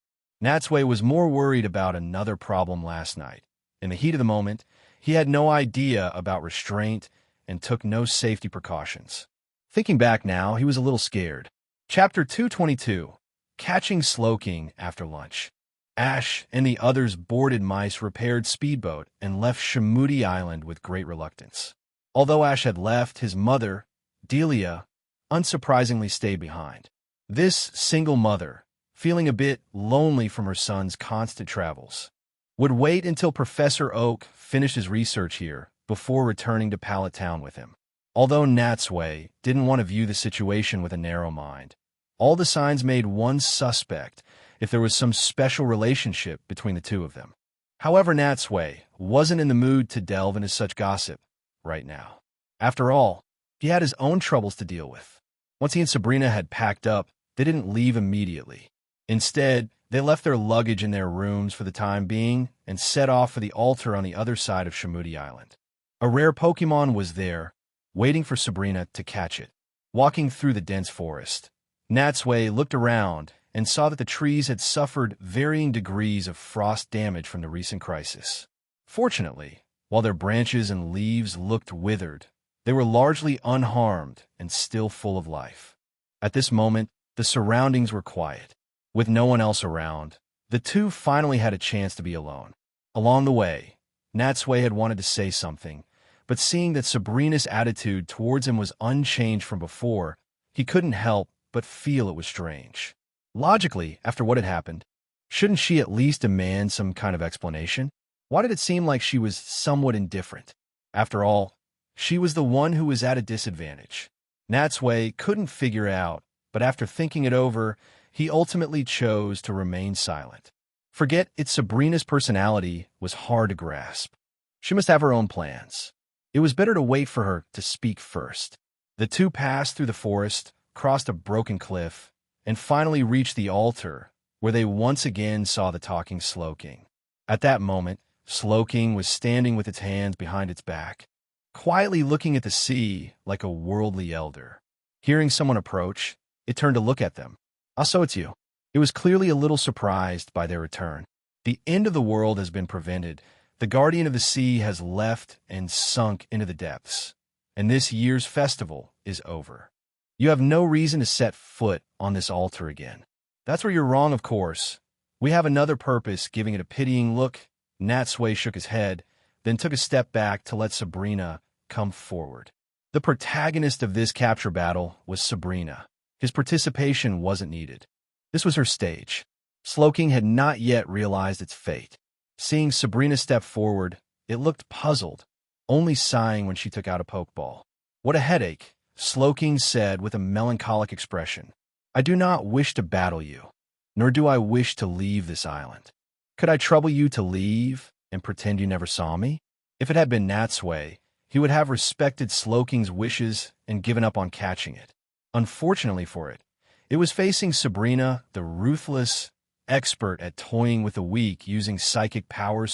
Natsui was more worried about another problem last night. In the heat of the moment, he had no idea about restraint and took no safety precautions. Thinking back now, he was a little scared. Chapter 222, Catching Slowking After Lunch. Ash and the others boarded Mice repaired speedboat and left Shimudi Island with great reluctance. Although Ash had left, his mother, Delia, unsurprisingly stayed behind. This single mother, feeling a bit lonely from her son's constant travels, would wait until Professor Oak finished his research here before returning to Pallet Town with him. Although Natsui didn't want to view the situation with a narrow mind, all the signs made one suspect if there was some special relationship between the two of them. However, Natsui wasn't in the mood to delve into such gossip right now. After all, he had his own troubles to deal with. Once he and Sabrina had packed up, they didn't leave immediately. Instead, they left their luggage in their rooms for the time being and set off for the altar on the other side of Shimudi Island. A rare Pokemon was there, waiting for Sabrina to catch it. Walking through the dense forest, Natsui looked around and saw that the trees had suffered varying degrees of frost damage from the recent crisis. Fortunately, while their branches and leaves looked withered, they were largely unharmed and still full of life. At this moment, the surroundings were quiet. With no one else around, the two finally had a chance to be alone. Along the way, Natsui had wanted to say something, but seeing that Sabrina's attitude towards him was unchanged from before, he couldn't help but feel it was strange. Logically, after what had happened, shouldn't she at least demand some kind of explanation? Why did it seem like she was somewhat indifferent? After all, she was the one who was at a disadvantage. Natsui couldn't figure out, but after thinking it over, he ultimately chose to remain silent. Forget it, Sabrina's personality was hard to grasp. She must have her own plans. It was better to wait for her to speak first. The two passed through the forest, crossed a broken cliff, and finally reached the altar, where they once again saw the talking Slowking. At that moment, Slowking was standing with its hands behind its back, quietly looking at the sea like a worldly elder. Hearing someone approach, it turned to look at them. "Ah, so it's you." It was clearly a little surprised by their return. The end of the world has been prevented. The guardian of the sea has left and sunk into the depths, and this year's festival is over. You have no reason to set foot on this altar again. That's where you're wrong, of course. We have another purpose. Giving it a pitying look, Natsui shook his head, then took a step back to let Sabrina come forward. The protagonist of this capture battle was Sabrina. His participation wasn't needed. This was her stage. Slowking had not yet realized its fate. Seeing Sabrina step forward, it looked puzzled, only sighing when she took out a Pokeball. "What a headache," Slowking said with a melancholic expression. "I do not wish to battle you, nor do I wish to leave this island. Could I trouble you to leave and pretend you never saw me?" If it had been Natsui, he would have respected Slowking's wishes and given up on catching it. Unfortunately for it, it was facing Sabrina, the ruthless expert at toying with the weak using psychic powers.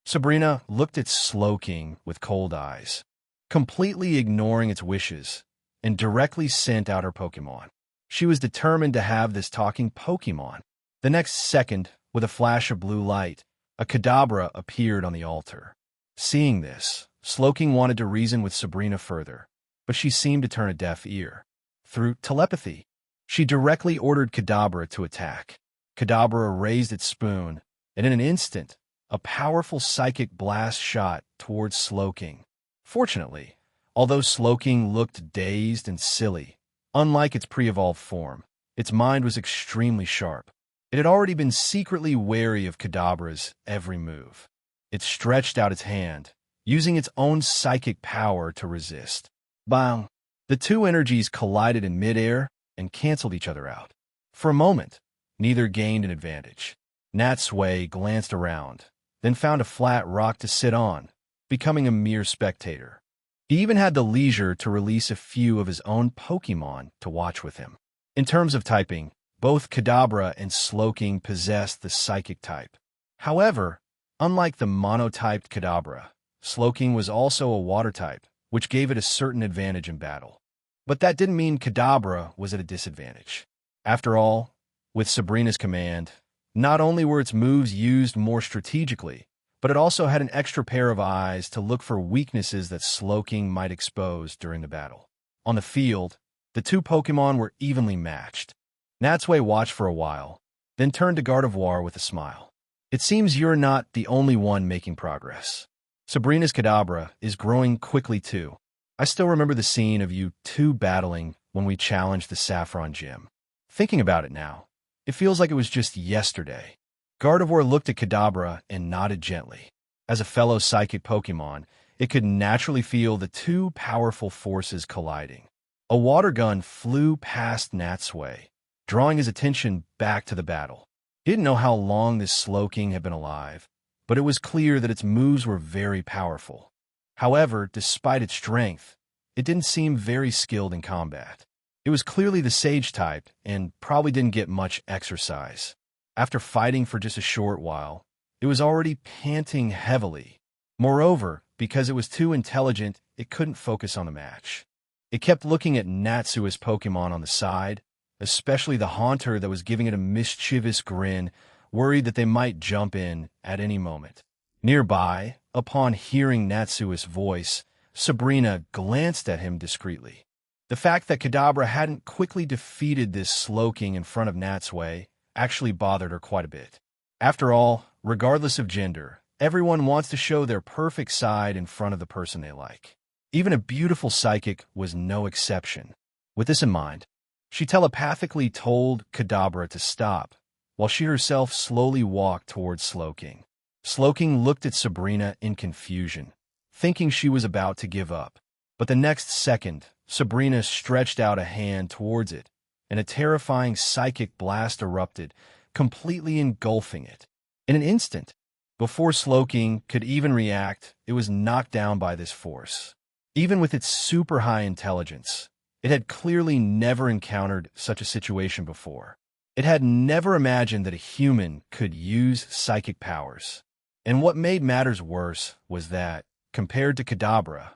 Sabrina looked at Slowking with cold eyes, completely ignoring its wishes, and directly sent out her Pokemon. She was determined to have this talking Pokemon. The next second, with a flash of blue light, a Kadabra appeared on the altar. Seeing this, Slowking wanted to reason with Sabrina further, but she seemed to turn a deaf ear. Through telepathy, she directly ordered Kadabra to attack. Kadabra raised its spoon, and in an instant, a powerful psychic blast shot towards Slowking. Fortunately, although Slowking looked dazed and silly, unlike its pre-evolved form, its mind was extremely sharp. It had already been secretly wary of Kadabra's every move. It stretched out its hand, using its own psychic power to resist. Bang! The two energies collided in midair and canceled each other out. For a moment, neither gained an advantage. Natsui glanced around, then found a flat rock to sit on, becoming a mere spectator. He even had the leisure to release a few of his own Pokémon to watch with him. In terms of typing, both Kadabra and Slowking possessed the psychic type. However, unlike the monotyped Kadabra, Slowking was also a water type, which gave it a certain advantage in battle. But that didn't mean Kadabra was at a disadvantage. After all, with Sabrina's command, not only were its moves used more strategically, but it also had an extra pair of eyes to look for weaknesses that Slowking might expose during the battle. On the field, the two Pokémon were evenly matched. Natsui watched for a while, then turned to Gardevoir with a smile. It seems you're not the only one making progress. Sabrina's Kadabra is growing quickly too. I still remember the scene of you two battling when we challenged the Saffron Gym. Thinking about it now, it feels like it was just yesterday. Gardevoir looked at Kadabra and nodded gently. As a fellow psychic Pokémon, it could naturally feel the two powerful forces colliding. A water gun flew past Natsui, drawing his attention back to the battle. He didn't know how long this Slowking had been alive, but it was clear that its moves were very powerful. However, despite its strength, it didn't seem very skilled in combat. It was clearly the Sage type and probably didn't get much exercise. After fighting for just a short while, it was already panting heavily. Moreover, because it was too intelligent, it couldn't focus on the match. It kept looking at Natsui's Pokémon on the side, especially the Haunter that was giving it a mischievous grin, worried that they might jump in at any moment. Nearby, upon hearing Natsui's voice, Sabrina glanced at him discreetly. The fact that Kadabra hadn't quickly defeated this Slowking in front of Natsui actually bothered her quite a bit. After all, regardless of gender, everyone wants to show their perfect side in front of the person they like. Even a beautiful psychic was no exception. With this in mind, she telepathically told Kadabra to stop, while she herself slowly walked towards Slowking. Slowking looked at Sabrina in confusion, thinking she was about to give up. But the next second, Sabrina stretched out a hand towards it, and a terrifying psychic blast erupted, completely engulfing it. In an instant, before Slowking could even react, it was knocked down by this force. Even with its super high intelligence, it had clearly never encountered such a situation before. It had never imagined that a human could use psychic powers. And what made matters worse was that, compared to Kadabra,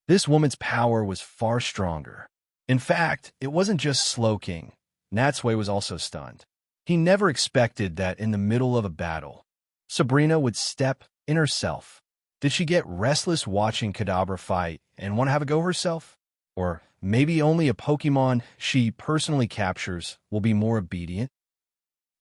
this woman's power was far stronger. In fact, it wasn't just Slowking. Natsui was also stunned. He never expected that in the middle of a battle, Sabrina would step in herself. Did she get restless watching Kadabra fight and want to have a go herself? Or maybe only a Pokémon she personally captures will be more obedient?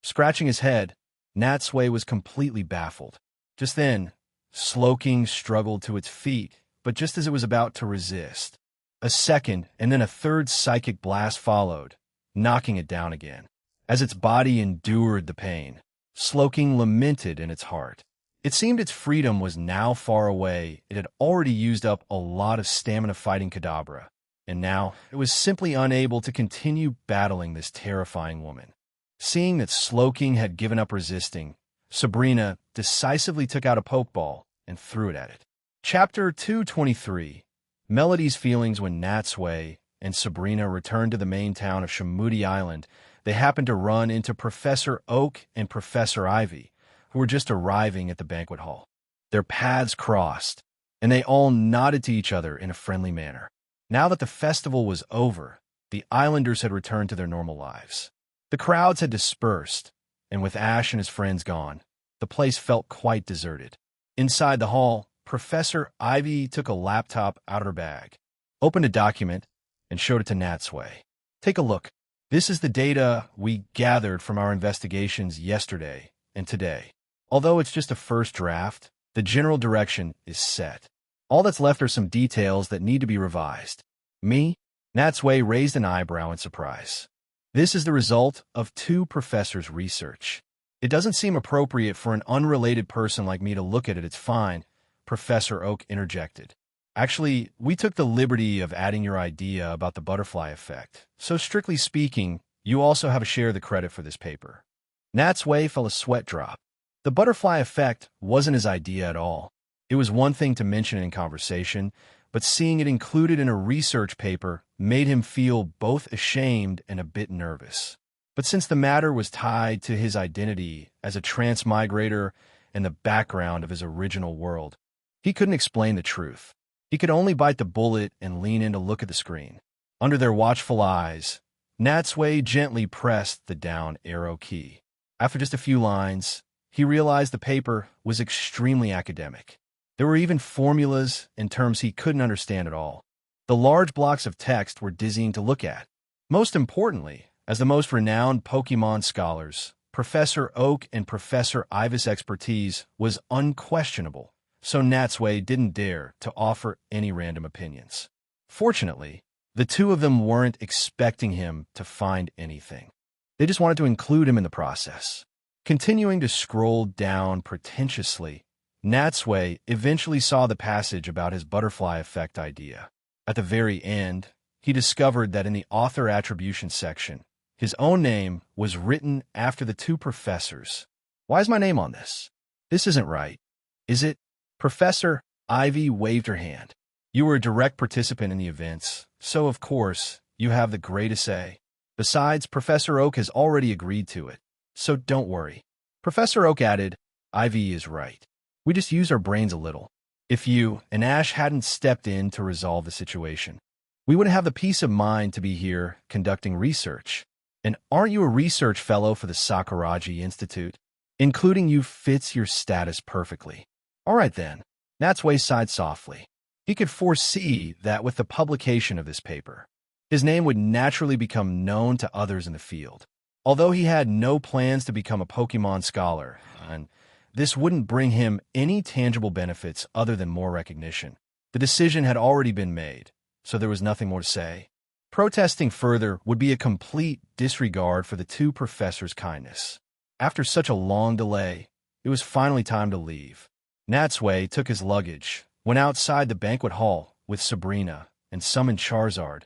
Scratching his head, Natsui was completely baffled. Just then, Slowking struggled to its feet, but just as it was about to resist, a second and then a third psychic blast followed, knocking it down again. As its body endured the pain, Slowking lamented in its heart. It seemed its freedom was now far away. It had already used up a lot of stamina fighting Kadabra, and now it was simply unable to continue battling this terrifying woman. Seeing that Slowking had given up resisting, Sabrina decisively took out a Pokeball and threw it at it. Chapter 223. Melody's feelings when Natsui and Sabrina returned to the main town of Shamudi Island. They happened to run into Professor Oak and Professor Ivy, who were just arriving at the banquet hall. Their paths crossed, and they all nodded to each other in a friendly manner. Now that the festival was over, the islanders had returned to their normal lives. The crowds had dispersed, and with Ash and his friends gone, the place felt quite deserted. Inside the hall, Professor Ivy took a laptop out of her bag, opened a document, and showed it to Natsui. Take a look. This is the data we gathered from our investigations yesterday and today. Although it's just a first draft, the general direction is set. All that's left are some details that need to be revised. Me? Natsui raised an eyebrow in surprise. This is the result of two professors' research. It doesn't seem appropriate for an unrelated person like me to look at it. It's fine, Professor Oak interjected. Actually, we took the liberty of adding your idea about the butterfly effect. So strictly speaking, you also have a share of the credit for this paper. Natsui felt a sweat drop. The butterfly effect wasn't his idea at all. It was one thing to mention it in conversation, but seeing it included in a research paper made him feel both ashamed and a bit nervous. But since the matter was tied to his identity as a transmigrator and the background of his original world, he couldn't explain the truth. He could only bite the bullet and lean in to look at the screen. Under their watchful eyes, Natsui gently pressed the down arrow key. After just a few lines, he realized the paper was extremely academic. There were even formulas and terms he couldn't understand at all. The large blocks of text were dizzying to look at. Most importantly, as the most renowned Pokemon scholars, Professor Oak and Professor Iva's expertise was unquestionable, so Natsui didn't dare to offer any random opinions. Fortunately, the two of them weren't expecting him to find anything. They just wanted to include him in the process. Continuing to scroll down pretentiously, Natsui eventually saw the passage about his butterfly effect idea. At the very end, he discovered that in the author attribution section, his own name was written after the two professors. Why is my name on this? This isn't right, is it? Professor Ivy waved her hand. You were a direct participant in the events, so of course, you have the greatest say. Besides, Professor Oak has already agreed to it, so don't worry. Professor Oak added, Ivy is right. We just use our brains a little. If you and Ash hadn't stepped in to resolve the situation, we wouldn't have the peace of mind to be here conducting research. And aren't you a research fellow for the Sakuragi Institute? Including you fits your status perfectly. All right then, Natsui sighed softly. He could foresee that with the publication of this paper, his name would naturally become known to others in the field. Although he had no plans to become a Pokemon scholar, and this wouldn't bring him any tangible benefits other than more recognition. The decision had already been made, so there was nothing more to say. Protesting further would be a complete disregard for the two professors' kindness. After such a long delay, it was finally time to leave. Natsui took his luggage, went outside the banquet hall with Sabrina, and summoned Charizard,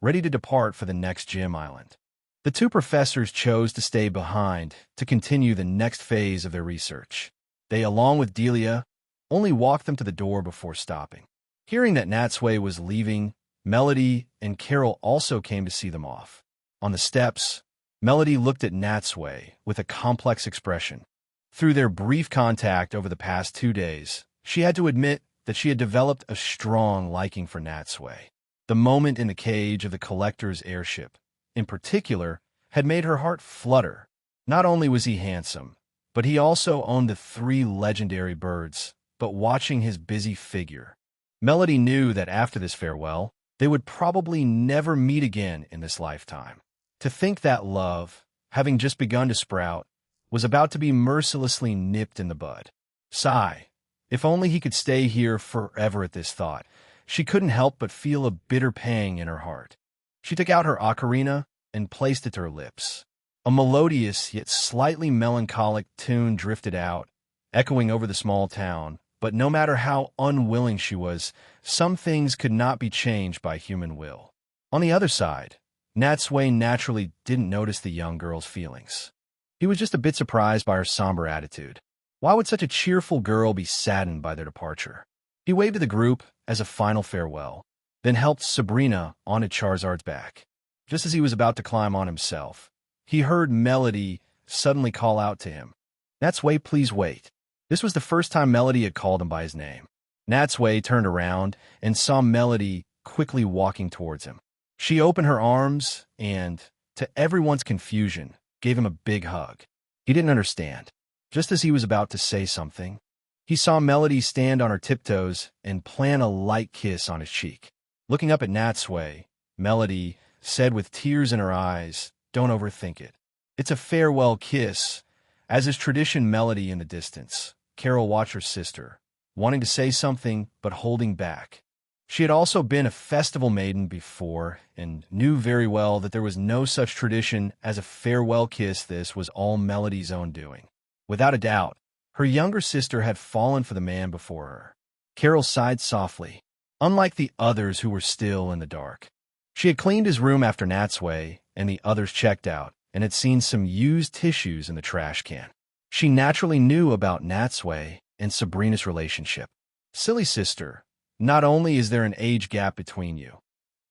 ready to depart for the next gym island. The two professors chose to stay behind to continue the next phase of their research. They, along with Delia, only walked them to the door before stopping. Hearing that Natsui was leaving, Melody and Carol also came to see them off. On the steps, Melody looked at Natsui with a complex expression. Through their brief contact over the past 2 days, she had to admit that she had developed a strong liking for Natsui. The moment in the cage of the collector's airship, in particular, had made her heart flutter. Not only was he handsome, but he also owned the 3 legendary birds. But watching his busy figure, Melody knew that after this farewell, they would probably never meet again in this lifetime. To think that love, having just begun to sprout, was about to be mercilessly nipped in the bud. Sigh. If only he could stay here forever at this thought. She couldn't help but feel a bitter pang in her heart. She took out her ocarina and placed it to her lips. A melodious yet slightly melancholic tune drifted out, echoing over the small town. But no matter how unwilling she was, some things could not be changed by human will. On the other side, Natsui naturally didn't notice the young girl's feelings. He was just a bit surprised by her somber attitude. Why would such a cheerful girl be saddened by their departure? He waved to the group as a final farewell, then helped Sabrina onto Charizard's back. Just as he was about to climb on himself, he heard Melody suddenly call out to him, Natsui, please wait. This was the first time Melody had called him by his name. Natsui turned around and saw Melody quickly walking towards him. She opened her arms and, to everyone's confusion, gave him a big hug. He didn't understand. Just as he was about to say something, he saw Melody stand on her tiptoes and plant a light kiss on his cheek. Looking up at Natsui, Melody said with tears in her eyes, don't overthink it. It's a farewell kiss. As is tradition, Melody in the distance, Carol watched her sister, wanting to say something but holding back. She had also been a festival maiden before and knew very well that there was no such tradition as a farewell kiss. This was all Melody's own doing. Without a doubt, her younger sister had fallen for the man before her. Carol sighed softly, unlike the others who were still in the dark. She had cleaned his room after Natsui and the others checked out and had seen some used tissues in the trash can. She naturally knew about Natsui and Sabrina's relationship. Silly sister, not only is there an age gap between you,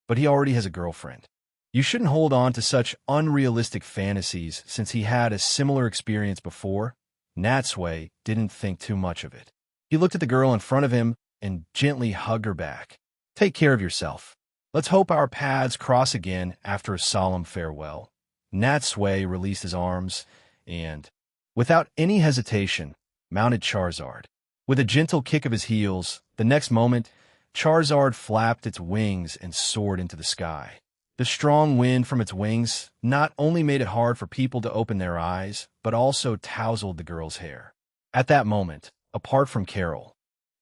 but he already has a girlfriend. You shouldn't hold on to such unrealistic fantasies since he had a similar experience before. Natsui didn't think too much of it. He looked at the girl in front of him and gently hugged her back. Take care of yourself. Let's hope our paths cross again after a solemn farewell. Natsui released his arms and, without any hesitation, mounted Charizard. With a gentle kick of his heels, the next moment, Charizard flapped its wings and soared into the sky. The strong wind from its wings not only made it hard for people to open their eyes, but also tousled the girl's hair. At that moment, apart from Carol,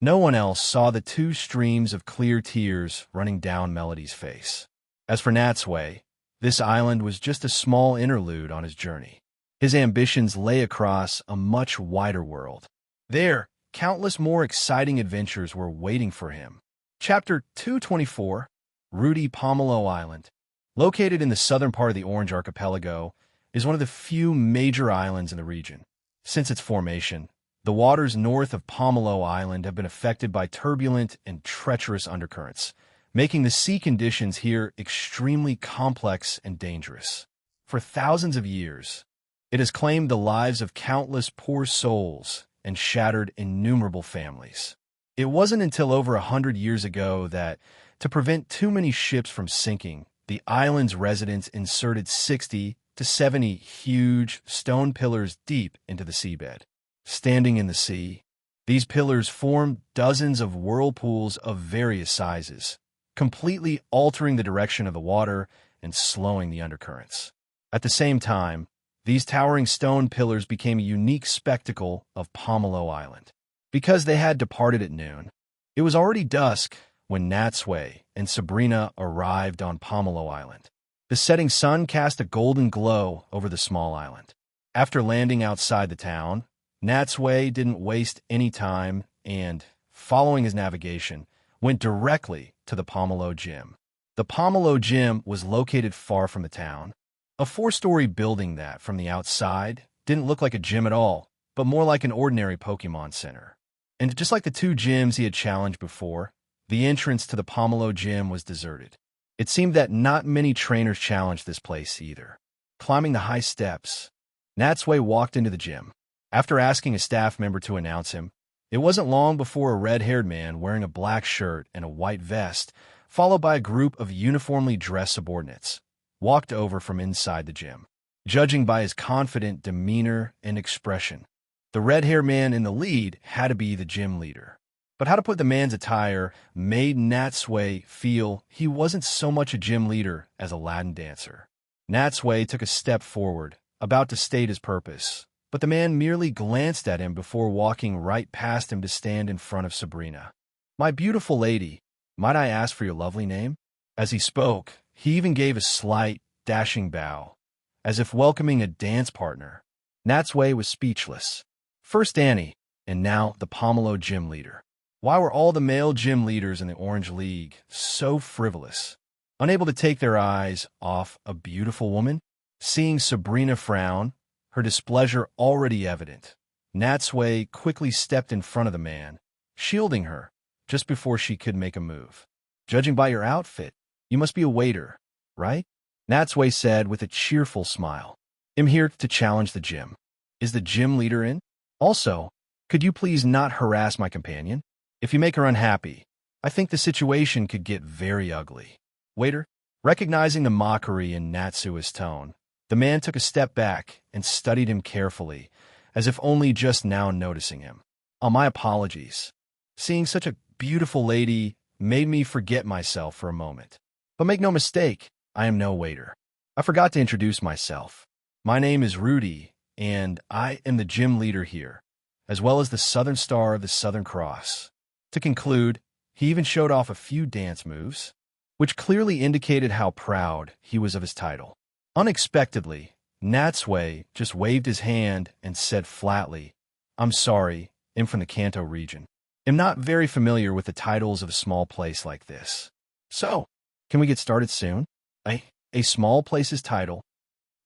no one else saw the two streams of clear tears running down Melody's face. As for Natsui, this island was just a small interlude on his journey. His ambitions lay across a much wider world. There, countless more exciting adventures were waiting for him. Chapter 224, Rudy Pomelo Island. Located in the southern part of the Orange Archipelago, is one of the few major islands in the region. Since its formation, the waters north of Pomelo Island have been affected by turbulent and treacherous undercurrents, making the sea conditions here extremely complex and dangerous. For thousands of years, it has claimed the lives of countless poor souls and shattered innumerable families. It wasn't until over 100 years ago that, to prevent too many ships from sinking, the island's residents inserted 60 to 70 huge stone pillars deep into the seabed. Standing in the sea, these pillars formed dozens of whirlpools of various sizes, completely altering the direction of the water and slowing the undercurrents. At the same time, these towering stone pillars became a unique spectacle of Pomelo Island. Because they had departed at noon, it was already dusk when Natsui and Sabrina arrived on Pomelo Island. The setting sun cast a golden glow over the small island. After landing outside the town, Natsui didn't waste any time and, following his navigation, went directly to the Pomelo Gym. The Pomelo Gym was located far from the town, a 4-story building that, from the outside, didn't look like a gym at all, but more like an ordinary Pokemon Center. And just like the two gyms he had challenged before, the entrance to the Pomelo Gym was deserted. It seemed that not many trainers challenged this place either. Climbing the high steps, Natsui walked into the gym. After asking a staff member to announce him, it wasn't long before a red-haired man wearing a black shirt and a white vest, followed by a group of uniformly dressed subordinates, walked over from inside the gym. Judging by his confident demeanor and expression, the red-haired man in the lead had to be the gym leader. But how to put the man's attire made Natsui feel he wasn't so much a gym leader as a Latin dancer. Natsui took a step forward, about to state his purpose, but the man merely glanced at him before walking right past him to stand in front of Sabrina. "My beautiful lady, might I ask for your lovely name?" As he spoke, he even gave a slight, dashing bow, as if welcoming a dance partner. Natsui was speechless. First Annie, and now the Pomelo gym leader. Why were all the male gym leaders in the Orange League so frivolous, unable to take their eyes off a beautiful woman? Seeing Sabrina frown, her displeasure already evident, Natsui quickly stepped in front of the man, shielding her just before she could make a move. "Judging by your outfit, you must be a waiter, right?" Natsui said with a cheerful smile. "I'm here to challenge the gym. Is the gym leader in? Also, could you please not harass my companion? If you make her unhappy, I think the situation could get very ugly." Waiter, recognizing the mockery in Natsui's tone, the man took a step back and studied him carefully, as if only just now noticing him. "Oh, my apologies. Seeing such a beautiful lady made me forget myself for a moment. But make no mistake, I am no waiter. I forgot to introduce myself. My name is Rudy, and I am the gym leader here, as well as the Southern Star of the Southern Cross. To conclude, he even showed off a few dance moves, which clearly indicated how proud he was of his title. Unexpectedly, Natsui just waved his hand and said flatly, "I'm sorry, I'm from the Kanto region. I'm not very familiar with the titles of a small place like this. So, can we get started soon?" A small place's title.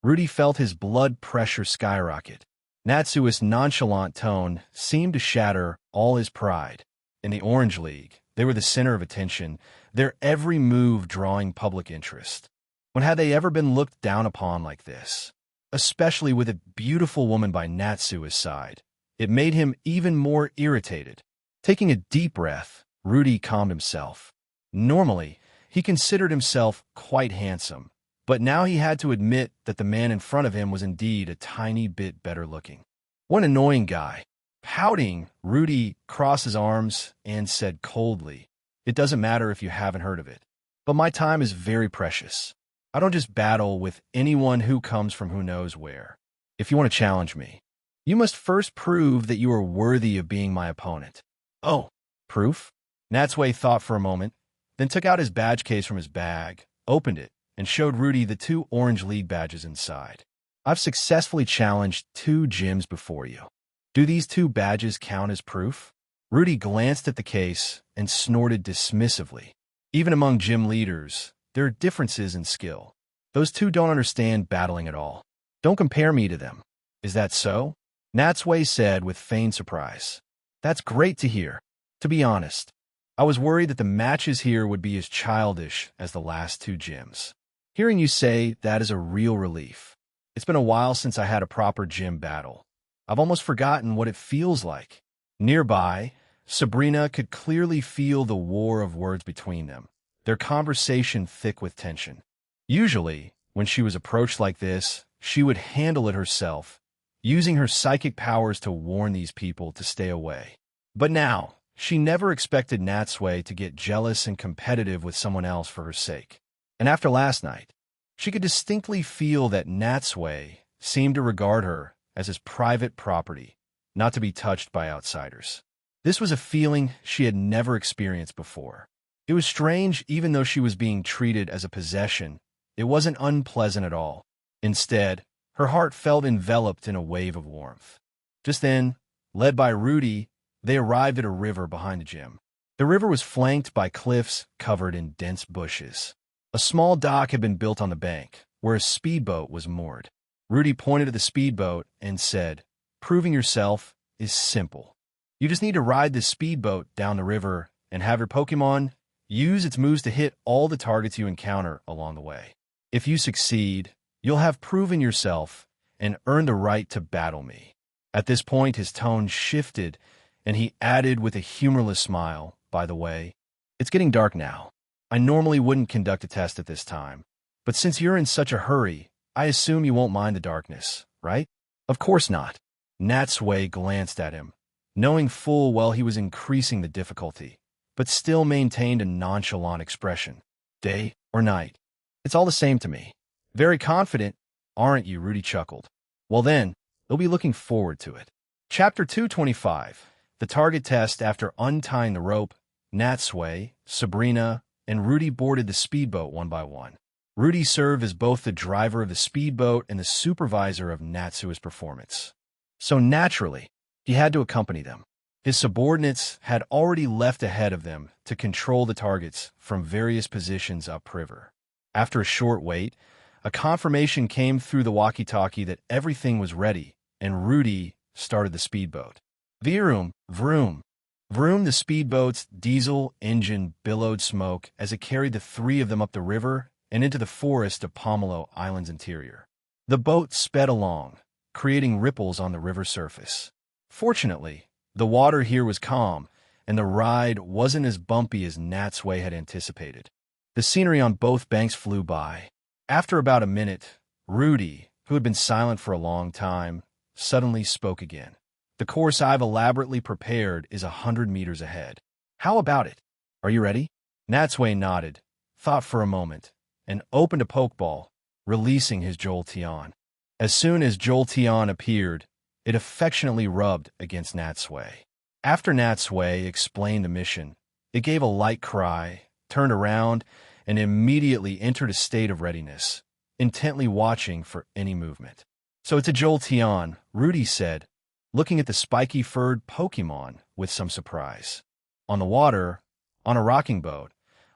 Rudy felt his blood pressure skyrocket. Natsui's nonchalant tone seemed to shatter all his pride. In the Orange League, they were the center of attention, their every move drawing public interest. When had they ever been looked down upon like this? Especially with a beautiful woman by Natsui's side. It made him even more irritated. Taking a deep breath, Rudy calmed himself. Normally, he considered himself quite handsome, but now he had to admit that the man in front of him was indeed a tiny bit better looking. What an annoying guy. Pouting, Rudy crossed his arms and said coldly, "It doesn't matter if you haven't heard of it, but my time is very precious. I don't just battle with anyone who comes from who knows where. If you want to challenge me, you must first prove that you are worthy of being my opponent." "Oh, proof?" Natsui thought for a moment, then took out his badge case from his bag, opened it, and showed Rudy the 2 Orange League badges inside. "I've successfully challenged 2 gyms before you. Do these 2 badges count as proof?" Rudy glanced at the case and snorted dismissively. Even among gym leaders, there are differences in skill. Those 2 don't understand battling at all. Don't compare me to them. Is that so? Natsui said with feigned surprise. That's great to hear. To be honest, I was worried that the matches here would be as childish as the last 2 gyms. Hearing you say that is a real relief. It's been a while since I had a proper gym battle. I've almost forgotten what it feels like. Nearby, Sabrina could clearly feel the war of words between them, their conversation thick with tension. Usually, when she was approached like this, she would handle it herself, using her psychic powers to warn these people to stay away. But now, she never expected Natsui to get jealous and competitive with someone else for her sake. And after last night, she could distinctly feel that Natsui seemed to regard her as his private property, not to be touched by outsiders. This was a feeling she had never experienced before. It was strange, even though she was being treated as a possession. It wasn't unpleasant at all. Instead, her heart felt enveloped in a wave of warmth. Just then, led by Rudy, they arrived at a river behind the gym. The river was flanked by cliffs covered in dense bushes. A small dock had been built on the bank, where a speedboat was moored. Rudy pointed at the speedboat and said, "Proving yourself is simple. You just need to ride this speedboat down the river and have your Pokemon use its moves to hit all the targets you encounter along the way. If you succeed, you'll have proven yourself and earned the right to battle me." At this point, his tone shifted, and he added with a humorless smile, "By the way, it's getting dark now. I normally wouldn't conduct a test at this time, but since you're in such a hurry, I assume you won't mind the darkness, right?" "Of course not." Natsui glanced at him, knowing full well he was increasing the difficulty, but still maintained a nonchalant expression. "Day or night, it's all the same to me." "Very confident, aren't you?" Rudy chuckled. "Well then, they'll be looking forward to it." Chapter 225. The target test. After untying the rope, Natsui, Sabrina, and Rudy boarded the speedboat one by one. Rudy served as both the driver of the speedboat and the supervisor of Natsui's performance. So naturally, he had to accompany them. His subordinates had already left ahead of them to control the targets from various positions upriver. After a short wait, a confirmation came through the walkie-talkie that everything was ready, and Rudy started the speedboat. Vroom, vroom. Vroom, the speedboat's diesel engine billowed smoke as it carried the 3 of them up the river and into the forest of Pomelo Island's interior. The boat sped along, creating ripples on the river surface. Fortunately, the water here was calm, and the ride wasn't as bumpy as Natsui had anticipated. The scenery on both banks flew by. After about a minute, Rudy, who had been silent for a long time, suddenly spoke again. "The course I've elaborately prepared is 100 meters ahead. How about it? Are you ready?" Natsui nodded, thought for a moment, and opened a pokeball, releasing his Jolteon. As soon as Jolteon appeared, it affectionately rubbed against Natsui. After Natsui explained the mission, it gave a light cry, turned around, and immediately entered a state of readiness, intently watching for any movement. "So it's a Jolteon," Rudy said, looking at the spiky-furred Pokemon with some surprise. "On the water, on a rocking boat,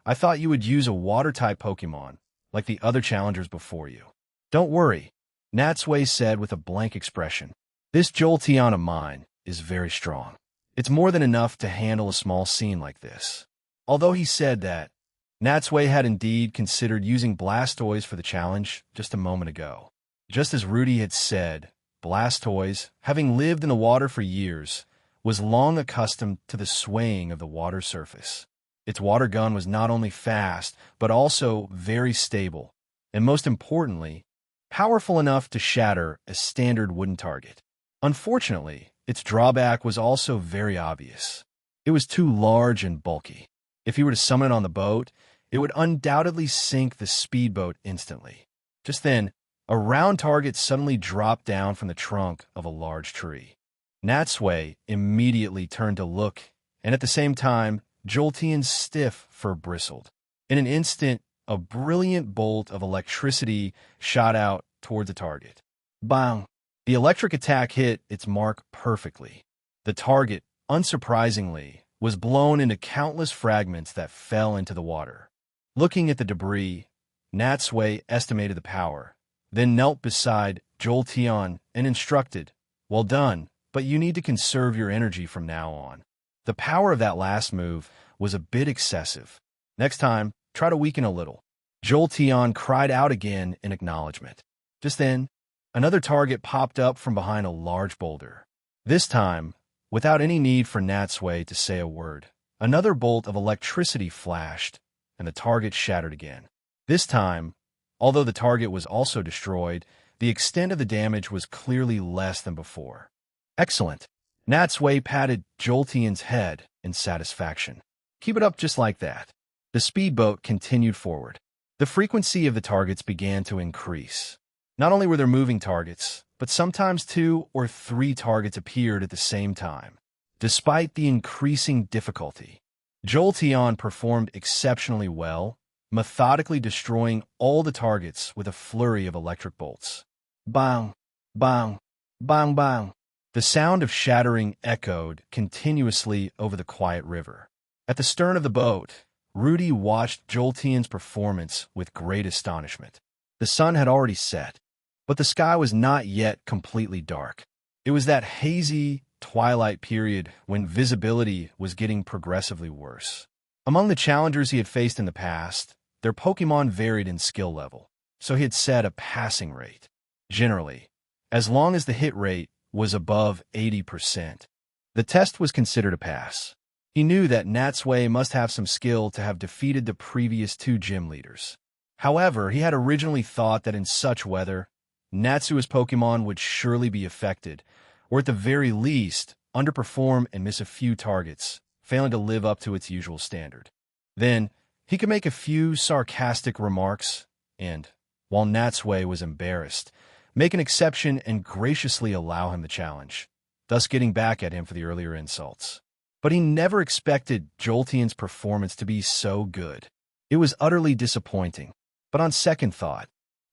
I thought you would use a water-type Pokemon, like the other challengers before you." "Don't worry," Natsui said with a blank expression. "This Jolteon of mine is very strong. It's more than enough to handle a small scene like this." Although he said that, Natsui had indeed considered using Blastoise for the challenge just a moment ago. Just as Rudy had said, Blastoise, having lived in the water for years, was long accustomed to the swaying of the water surface. Its water gun was not only fast, but also very stable, and most importantly, powerful enough to shatter a standard wooden target. Unfortunately, its drawback was also very obvious. It was too large and bulky. If he were to summon it on the boat, it would undoubtedly sink the speedboat instantly. Just then, a round target suddenly dropped down from the trunk of a large tree. Natsui immediately turned to look, and at the same time, Jolteon's stiff fur bristled. In an instant, a brilliant bolt of electricity shot out toward the target. Bang! The electric attack hit its mark perfectly. The target, unsurprisingly, was blown into countless fragments that fell into the water. Looking at the debris, Natsui estimated the power, then knelt beside Jolteon and instructed, "Well done, but you need to conserve your energy from now on." The power of that last move was a bit excessive. "Next time, try to weaken a little." Jolteon cried out again in acknowledgement. Just then, another target popped up from behind a large boulder. This time, without any need for Natsui to say a word, another bolt of electricity flashed, and the target shattered again. This time, although the target was also destroyed, the extent of the damage was clearly less than before. "Excellent." Natsui patted Jolteon's head in satisfaction. "Keep it up just like that." The speedboat continued forward. The frequency of the targets began to increase. Not only were there moving targets, but sometimes 2 or 3 targets appeared at the same time. Despite the increasing difficulty, Jolteon performed exceptionally well, methodically destroying all the targets with a flurry of electric bolts. Bang! Bang! Bang! Bang! The sound of shattering echoed continuously over the quiet river. At the stern of the boat, Rudy watched Jolteon's performance with great astonishment. The sun had already set, but the sky was not yet completely dark. It was that hazy twilight period when visibility was getting progressively worse. Among the challengers he had faced in the past, their Pokemon varied in skill level, so he had set a passing rate. Generally, as long as the hit rate was above 80%, the test was considered a pass. He knew that Natsui must have some skill to have defeated the previous 2 gym leaders. However, he had originally thought that in such weather, Natsui's Pokemon would surely be affected, or at the very least, underperform and miss a few targets, failing to live up to its usual standard. Then, he could make a few sarcastic remarks and, while Natsui was embarrassed, make an exception and graciously allow him the challenge, thus getting back at him for the earlier insults. But he never expected Jolteon's performance to be so good. It was utterly disappointing, but on second thought,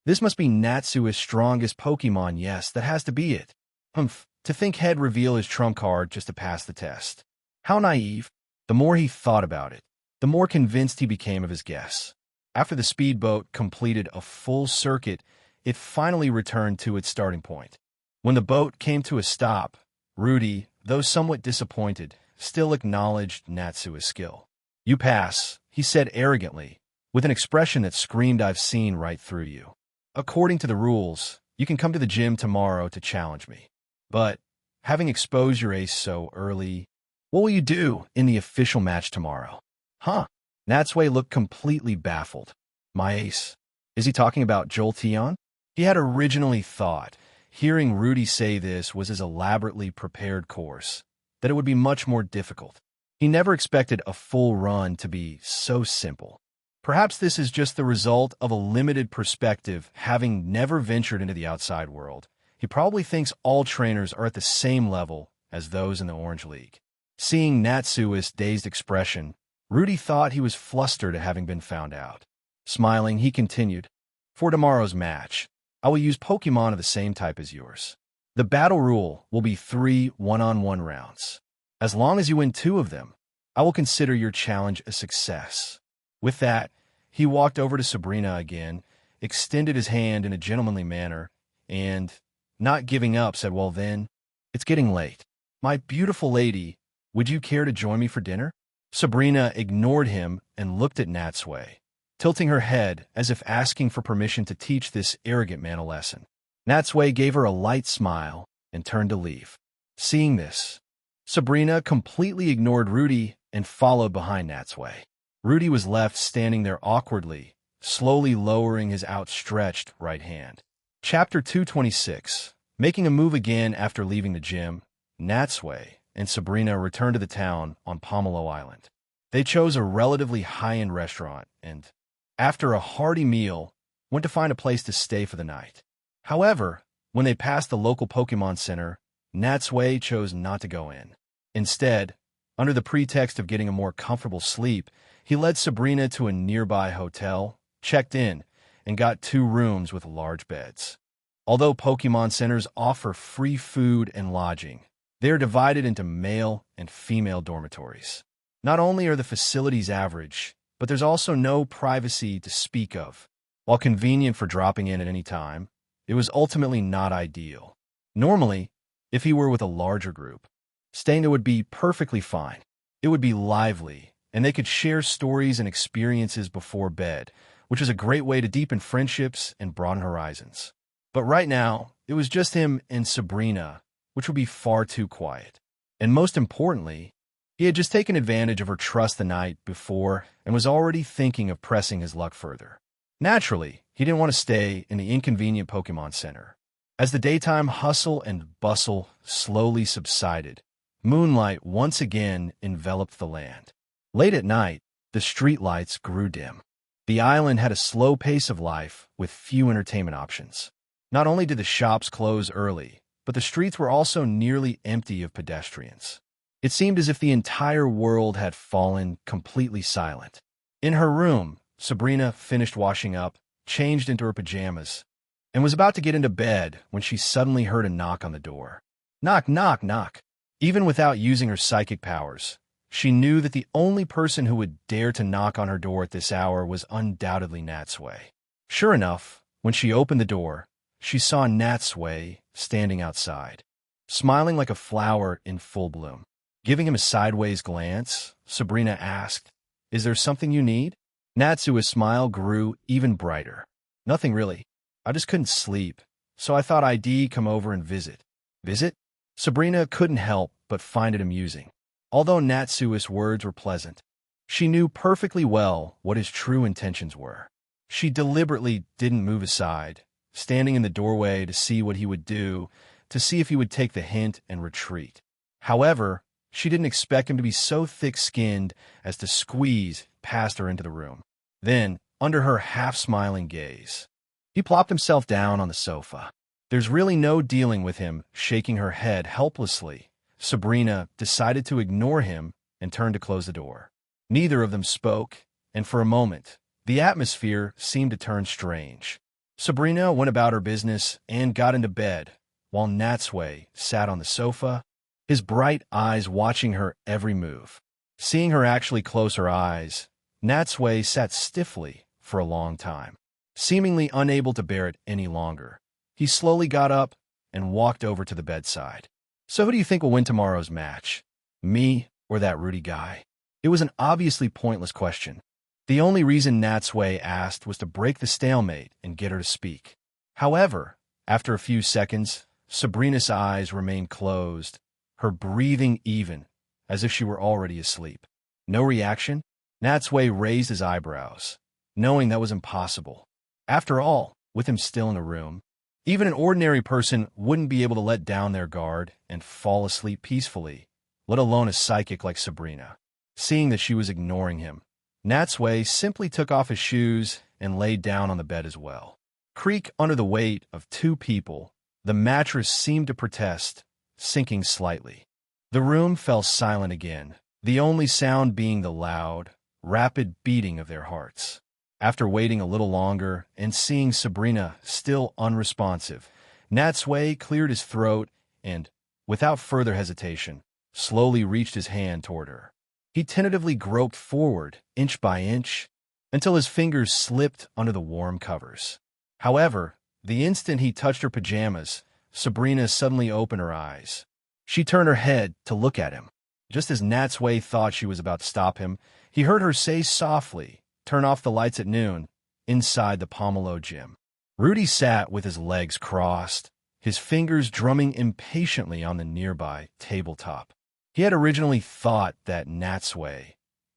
this must be Natsui's strongest Pokemon, yes, that has to be it. To think he'd reveal his trump card just to pass the test. How naive. The more he thought about it, the more convinced he became of his guess. After the speedboat completed a full circuit, it finally returned to its starting point. When the boat came to a stop, Rudy, though somewhat disappointed, still acknowledged Natsui's skill. "You pass," he said arrogantly, with an expression that screamed, "I've seen right through you. According to the rules, you can come to the gym tomorrow to challenge me. But, having exposed your ace so early, what will you do in the official match tomorrow?" "Huh?" Natsui looked completely baffled. "My ace? Is he talking about Jolteon?" He had originally thought, hearing Rudy say this was his elaborately prepared course, that it would be much more difficult. He never expected a full run to be so simple. Perhaps this is just the result of a limited perspective, having never ventured into the outside world. He probably thinks all trainers are at the same level as those in the Orange League. Seeing Natsui's dazed expression, Rudy thought he was flustered at having been found out. Smiling, he continued, "For tomorrow's match, I will use Pokemon of the same type as yours. The battle rule will be 3 one-on-one rounds. As long as you win 2 of them, I will consider your challenge a success." With that, he walked over to Sabrina again, extended his hand in a gentlemanly manner, and, not giving up, said, "Well then, it's getting late. My beautiful lady, would you care to join me for dinner?" Sabrina ignored him and looked at Natsui, tilting her head as if asking for permission to teach this arrogant man a lesson. Natsui gave her a light smile and turned to leave. Seeing this, Sabrina completely ignored Rudy and followed behind Natsui. Rudy was left standing there awkwardly, slowly lowering his outstretched right hand. Chapter 226. Making a move again after leaving the gym, Natsui and Sabrina returned to the town on Pomelo Island. They chose a relatively high-end restaurant and, after a hearty meal, went to find a place to stay for the night. However, when they passed the local Pokemon Center, Natsui chose not to go in. Instead, under the pretext of getting a more comfortable sleep, he led Sabrina to a nearby hotel, checked in, and got 2 rooms with large beds. Although Pokemon Centers offer free food and lodging, they are divided into male and female dormitories. Not only are the facilities average, but there's also no privacy to speak of. While convenient for dropping in at any time, it was ultimately not ideal. Normally, if he were with a larger group, staying there would be perfectly fine. It would be lively, and they could share stories and experiences before bed, which is a great way to deepen friendships and broaden horizons. But right now, it was just him and Sabrina, which would be far too quiet. And most importantly, he had just taken advantage of her trust the night before and was already thinking of pressing his luck further. Naturally, he didn't want to stay in the inconvenient Pokemon Center. As the daytime hustle and bustle slowly subsided, moonlight once again enveloped the land. Late at night, the streetlights grew dim. The island had a slow pace of life with few entertainment options. Not only did the shops close early, but the streets were also nearly empty of pedestrians. It seemed as if the entire world had fallen completely silent. In her room, Sabrina finished washing up, changed into her pajamas, and was about to get into bed when she suddenly heard a knock on the door. Knock, knock, knock. Even without using her psychic powers, she knew that the only person who would dare to knock on her door at this hour was undoubtedly Natsui. Sure enough, when she opened the door, she saw Natsui standing outside, smiling like a flower in full bloom. Giving him a sideways glance, Sabrina asked, "Is there something you need?" Natsui's smile grew even brighter. "Nothing really. I just couldn't sleep, so I thought I'd come over and visit." "Visit?" Sabrina couldn't help but find it amusing. Although Natsui's words were pleasant, she knew perfectly well what his true intentions were. She deliberately didn't move aside, standing in the doorway to see what he would do, to see if he would take the hint and retreat. However, she didn't expect him to be so thick-skinned as to squeeze past her into the room. Then, under her half-smiling gaze, he plopped himself down on the sofa. There's really no dealing with him, shaking her head helplessly. Sabrina decided to ignore him and turned to close the door. Neither of them spoke, and for a moment, the atmosphere seemed to turn strange. Sabrina went about her business and got into bed, while Natsui sat on the sofa, his bright eyes watching her every move. Seeing her actually close her eyes, Natsui sat stiffly for a long time. Seemingly unable to bear it any longer, he slowly got up and walked over to the bedside. "So who do you think will win tomorrow's match? Me or that Rudy guy?" It was an obviously pointless question. The only reason Natsui asked was to break the stalemate and get her to speak. However, after a few seconds, Sabrina's eyes remained closed, her breathing even, as if she were already asleep. No reaction? Natsui raised his eyebrows, knowing that was impossible. After all, with him still in the room, even an ordinary person wouldn't be able to let down their guard and fall asleep peacefully, let alone a psychic like Sabrina. Seeing that she was ignoring him, Natsui simply took off his shoes and laid down on the bed as well. Creak under the weight of 2 people, the mattress seemed to protest, sinking slightly. The room fell silent again, the only sound being the loud, rapid beating of their hearts. After waiting a little longer and seeing Sabrina still unresponsive, Natsui cleared his throat and, without further hesitation, slowly reached his hand toward her. He tentatively groped forward, inch by inch, until his fingers slipped under the warm covers. However, the instant he touched her pajamas, Sabrina suddenly opened her eyes. She turned her head to look at him. Just as Natsui thought she was about to stop him, he heard her say softly, "Turn off the lights at noon," inside the Pomelo gym. Rudy sat with his legs crossed, his fingers drumming impatiently on the nearby tabletop. He had originally thought that Natsui,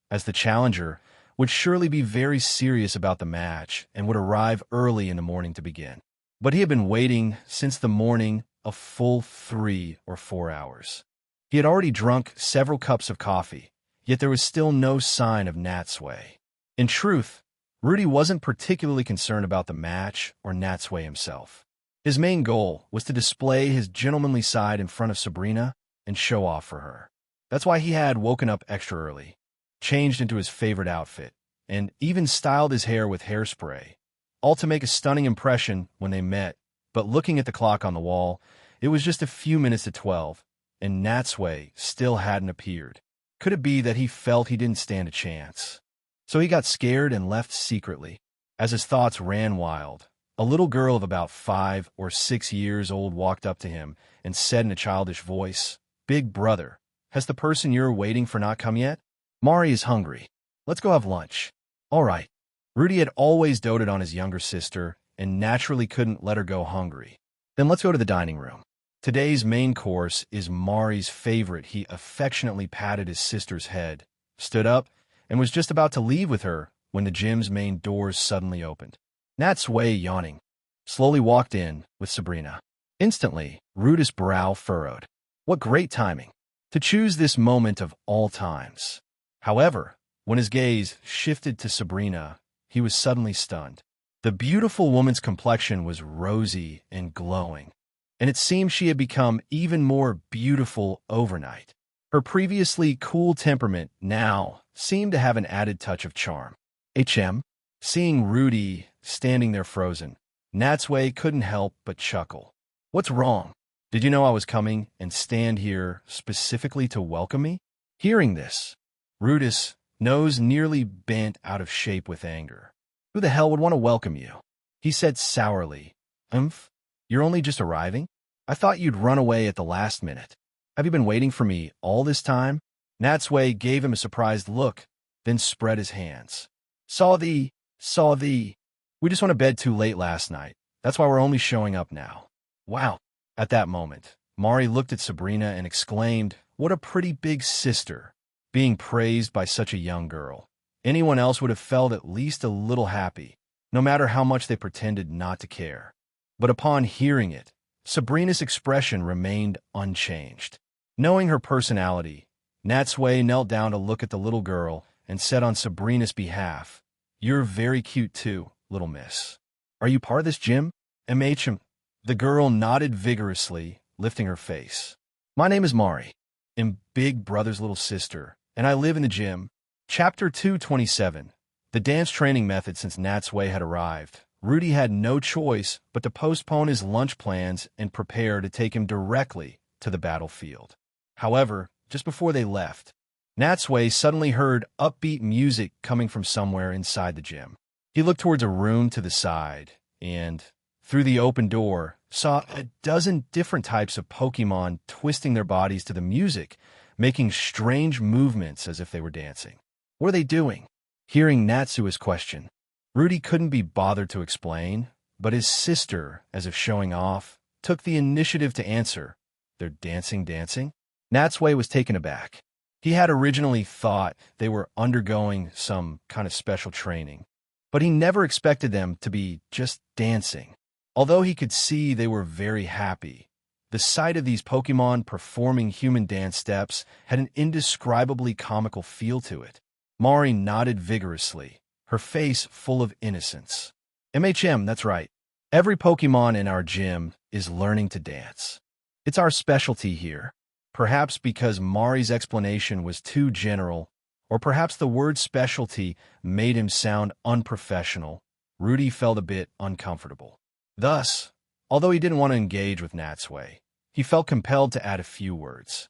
as the challenger, would surely be very serious about the match and would arrive early in the morning to begin. But he had been waiting since the morning a full 3 or 4 hours. He had already drunk several cups of coffee, yet there was still no sign of Natsui. In truth, Rudy wasn't particularly concerned about the match or Natsui himself. His main goal was to display his gentlemanly side in front of Sabrina and show off for her. That's why he had woken up extra early, changed into his favorite outfit, and even styled his hair with hairspray, all to make a stunning impression when they met. But looking at the clock on the wall, it was just a few minutes to 12, and Natsui still hadn't appeared. Could it be that he felt he didn't stand a chance? So he got scared and left secretly. As his thoughts ran wild, a little girl of about 5 or 6 years old walked up to him and said in a childish voice, "Big brother, has the person you're waiting for not come yet? Mari is hungry. Let's go have lunch." All right. Rudy had always doted on his younger sister and naturally couldn't let her go hungry. Then let's go to the dining room. Today's main course is Mari's favorite. He affectionately patted his sister's head, stood up, and was just about to leave with her when the gym's main doors suddenly opened. Natsui, yawning, slowly walked in with Sabrina. Instantly, Rudy's brow furrowed. What great timing to choose this moment of all times. However, when his gaze shifted to Sabrina, he was suddenly stunned. The beautiful woman's complexion was rosy and glowing, and it seemed she had become even more beautiful overnight. Her previously cool temperament now seemed to have an added touch of charm. Seeing Rudy standing there frozen, Natsui couldn't help but chuckle. "What's wrong? Did you know I was coming and stand here specifically to welcome me?" Hearing this, Rudy's nose nearly bent out of shape with anger. "Who the hell would want to welcome you?" he said sourly. You're only just arriving? I thought you'd run away at the last minute. Have you been waiting for me all this time?" Natsui gave him a surprised look, then spread his hands. Saw thee. We just went to bed too late last night. That's why we're only showing up now." Wow. At that moment, Mari looked at Sabrina and exclaimed, "What a pretty big sister," being praised by such a young girl. Anyone else would have felt at least a little happy, no matter how much they pretended not to care. But upon hearing it, Sabrina's expression remained unchanged. Knowing her personality, Natsui knelt down to look at the little girl and said on Sabrina's behalf, "You're very cute too, little miss. Are you part of this gym?" The girl nodded vigorously, lifting her face. "My name is Mari. I'm Big Brother's little sister, and I live in the gym." Chapter 227. The dance training method. Since Natsui had arrived, Rudy had no choice but to postpone his lunch plans and prepare to take him directly to the battlefield. However, just before they left, Natsui suddenly heard upbeat music coming from somewhere inside the gym. He looked towards a room to the side and, through the open door, saw a dozen different types of Pokemon twisting their bodies to the music, making strange movements as if they were dancing. What are they doing? Hearing Natsui's question, Rudy couldn't be bothered to explain, but his sister, as if showing off, took the initiative to answer. "They're dancing. Natsui was taken aback. He had originally thought they were undergoing some kind of special training, but he never expected them to be just dancing. Although he could see they were very happy, the sight of these Pokemon performing human dance steps had an indescribably comical feel to it. Mari nodded vigorously, her face full of innocence. That's right. Every Pokemon in our gym is learning to dance. It's our specialty here. Perhaps because Mari's explanation was too general, or perhaps the word specialty made him sound unprofessional, Rudy felt a bit uncomfortable. Thus, although he didn't want to engage with Natsui, he felt compelled to add a few words.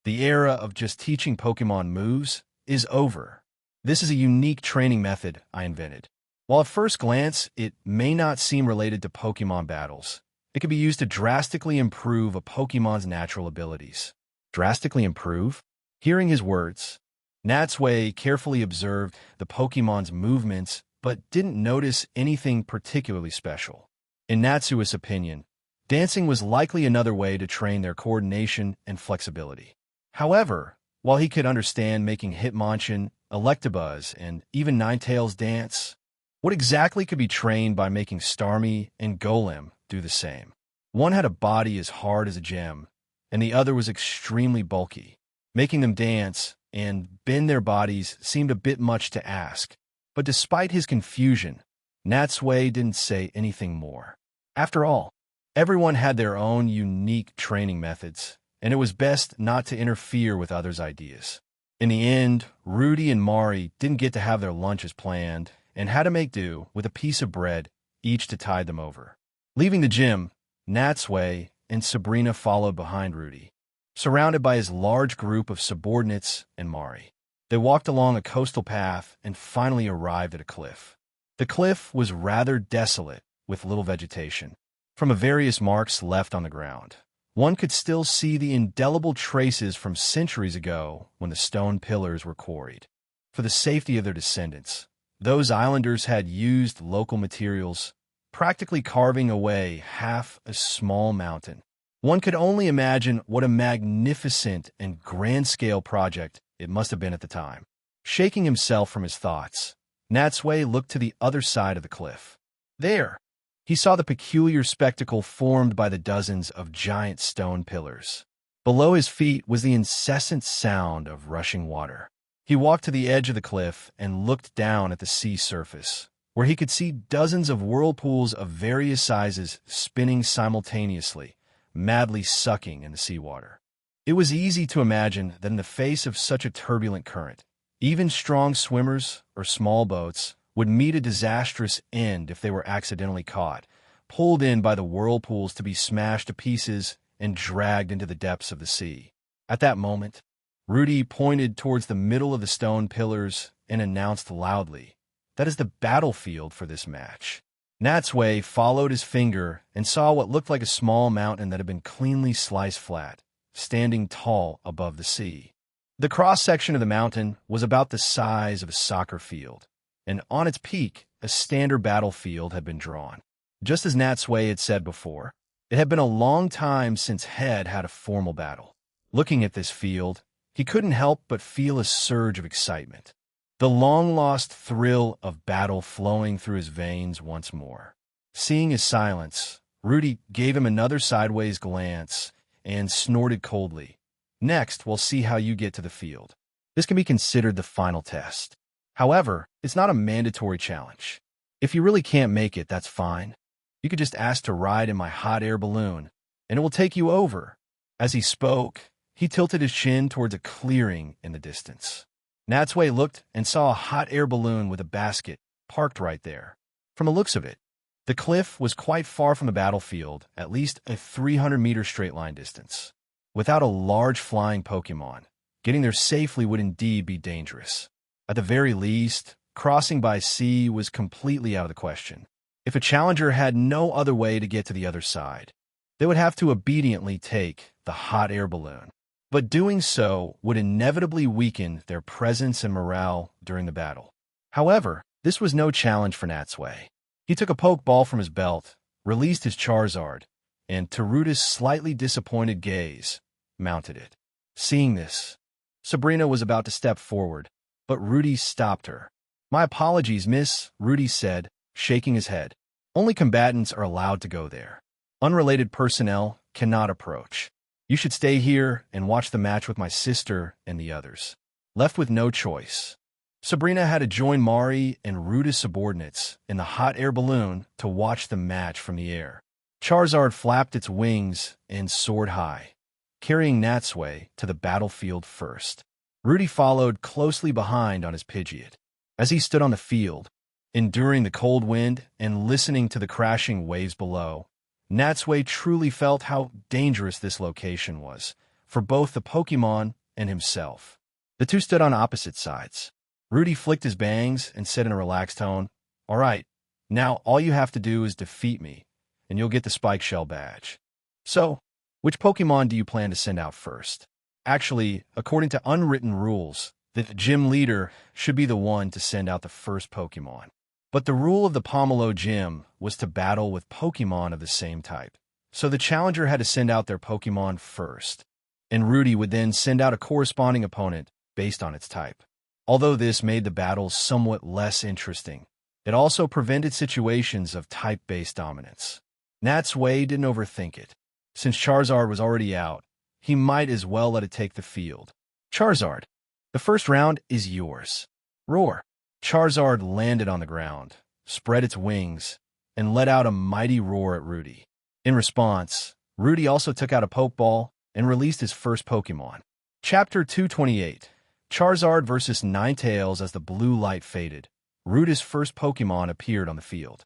The era of just teaching Pokemon moves is over. This is a unique training method I invented. While at first glance it may not seem related to Pokemon battles, it can be used to drastically improve a Pokemon's natural abilities. Drastically improve? Hearing his words, Natsui carefully observed the Pokemon's movements but didn't notice anything particularly special. In Natsui's opinion, dancing was likely another way to train their coordination and flexibility. However, while he could understand making Hitmonchan, Electabuzz, and even Ninetales dance, what exactly could be trained by making Starmie and Golem do the same? One had a body as hard as a gem, and the other was extremely bulky. Making them dance and bend their bodies seemed a bit much to ask, but despite his confusion, Natsui didn't say anything more. After all, everyone had their own unique training methods, and it was best not to interfere with others' ideas. In the end, Rudy and Mari didn't get to have their lunch as planned and had to make do with a piece of bread, each to tide them over. Leaving the gym, Natsui and Sabrina followed behind Rudy, surrounded by his large group of subordinates and Mari. They walked along a coastal path and finally arrived at a cliff. The cliff was rather desolate, with little vegetation. From the various marks left on the ground, one could still see the indelible traces from centuries ago when the stone pillars were quarried. For the safety of their descendants, those islanders had used local materials, practically carving away half a small mountain. One could only imagine what a magnificent and grand-scale project it must have been at the time. Shaking himself from his thoughts, Natsui looked to the other side of the cliff. There, he saw the peculiar spectacle formed by the dozens of giant stone pillars. Below his feet was the incessant sound of rushing water. He walked to the edge of the cliff and looked down at the sea surface, where he could see dozens of whirlpools of various sizes spinning simultaneously, madly sucking in the seawater. It was easy to imagine that in the face of such a turbulent current, even strong swimmers or small boats would meet a disastrous end if they were accidentally caught, pulled in by the whirlpools to be smashed to pieces and dragged into the depths of the sea. At that moment, Rudy pointed towards the middle of the stone pillars and announced loudly, "That is the battlefield for this match." Natsui followed his finger and saw what looked like a small mountain that had been cleanly sliced flat, standing tall above the sea. The cross-section of the mountain was about the size of a soccer field, and on its peak, a standard battlefield had been drawn. Just as Natsui had said before, it had been a long time since Head had a formal battle. Looking at this field, he couldn't help but feel a surge of excitement, the long-lost thrill of battle flowing through his veins once more. Seeing his silence, Rudy gave him another sideways glance and snorted coldly. "Next, we'll see how you get to the field. This can be considered the final test. However, it's not a mandatory challenge. If you really can't make it, that's fine. You could just ask to ride in my hot air balloon, and it will take you over." As he spoke, he tilted his chin towards a clearing in the distance. Natsui looked and saw a hot air balloon with a basket parked right there. From the looks of it, the cliff was quite far from the battlefield, at least a 300-meter straight-line distance. Without a large flying Pokemon, getting there safely would indeed be dangerous. At the very least, crossing by sea was completely out of the question. If a challenger had no other way to get to the other side, they would have to obediently take the hot air balloon. But doing so would inevitably weaken their presence and morale during the battle. However, this was no challenge for Natsui. He took a Pokeball from his belt, released his Charizard, and to Rudy's slightly disappointed gaze, mounted it. Seeing this, Sabrina was about to step forward, but Rudy stopped her. "My apologies, miss," Rudy said, shaking his head. "Only combatants are allowed to go there. Unrelated personnel cannot approach. You should stay here and watch the match with my sister and the others." Left with no choice, Sabrina had to join Mari and Rudy's subordinates in the hot air balloon to watch the match from the air. Charizard flapped its wings and soared high, carrying Natsui to the battlefield first. Rudy followed closely behind on his Pidgeot. As he stood on the field, enduring the cold wind and listening to the crashing waves below, Natsui truly felt how dangerous this location was, for both the Pokémon and himself. The two stood on opposite sides. Rudy flicked his bangs and said in a relaxed tone, "All right, now all you have to do is defeat me, and you'll get the Spike Shell badge. So, which Pokémon do you plan to send out first?" Actually, according to unwritten rules, the gym leader should be the one to send out the first Pokémon. But the rule of the Pomelo Gym was to battle with Pokémon of the same type. So the challenger had to send out their Pokémon first, and Rudy would then send out a corresponding opponent based on its type. Although this made the battles somewhat less interesting, it also prevented situations of type-based dominance. Natsui didn't overthink it. Since Charizard was already out, he might as well let it take the field. "Charizard, the first round is yours." Roar. Charizard landed on the ground, spread its wings, and let out a mighty roar at Rudy. In response, Rudy also took out a Pokeball and released his first Pokémon. Chapter 228. Charizard vs. Ninetales. As the blue light faded, Rudy's first Pokémon appeared on the field.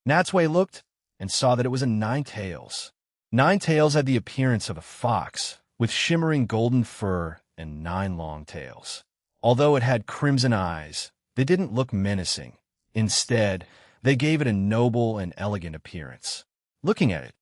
Natsui looked and saw that it was a Ninetales. Ninetales had the appearance of a fox, with shimmering golden fur and 9 long tails. Although it had crimson eyes, they didn't look menacing. Instead, they gave it a noble and elegant appearance. Looking at it,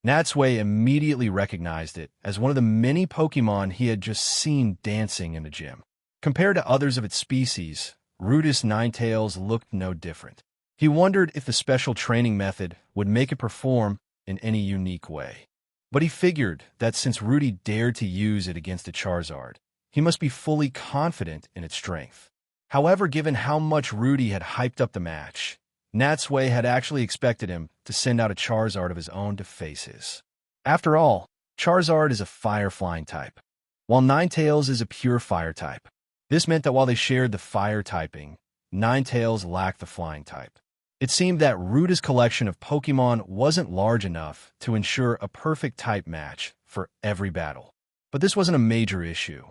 Natsui immediately recognized it as one of the many Pokémon he had just seen dancing in the gym. Compared to others of its species, Rudis Ninetales looked no different. He wondered if the special training method would make it perform in any unique way. But he figured that since Rudy dared to use it against a Charizard, he must be fully confident in its strength. However, given how much Rudy had hyped up the match, Natsui had actually expected him to send out a Charizard of his own to face his. After all, Charizard is a fire-flying type, while Ninetales is a pure fire type. This meant that while they shared the fire typing, Ninetales lacked the flying type. It seemed that Ruda's collection of Pokémon wasn't large enough to ensure a perfect type match for every battle. But this wasn't a major issue.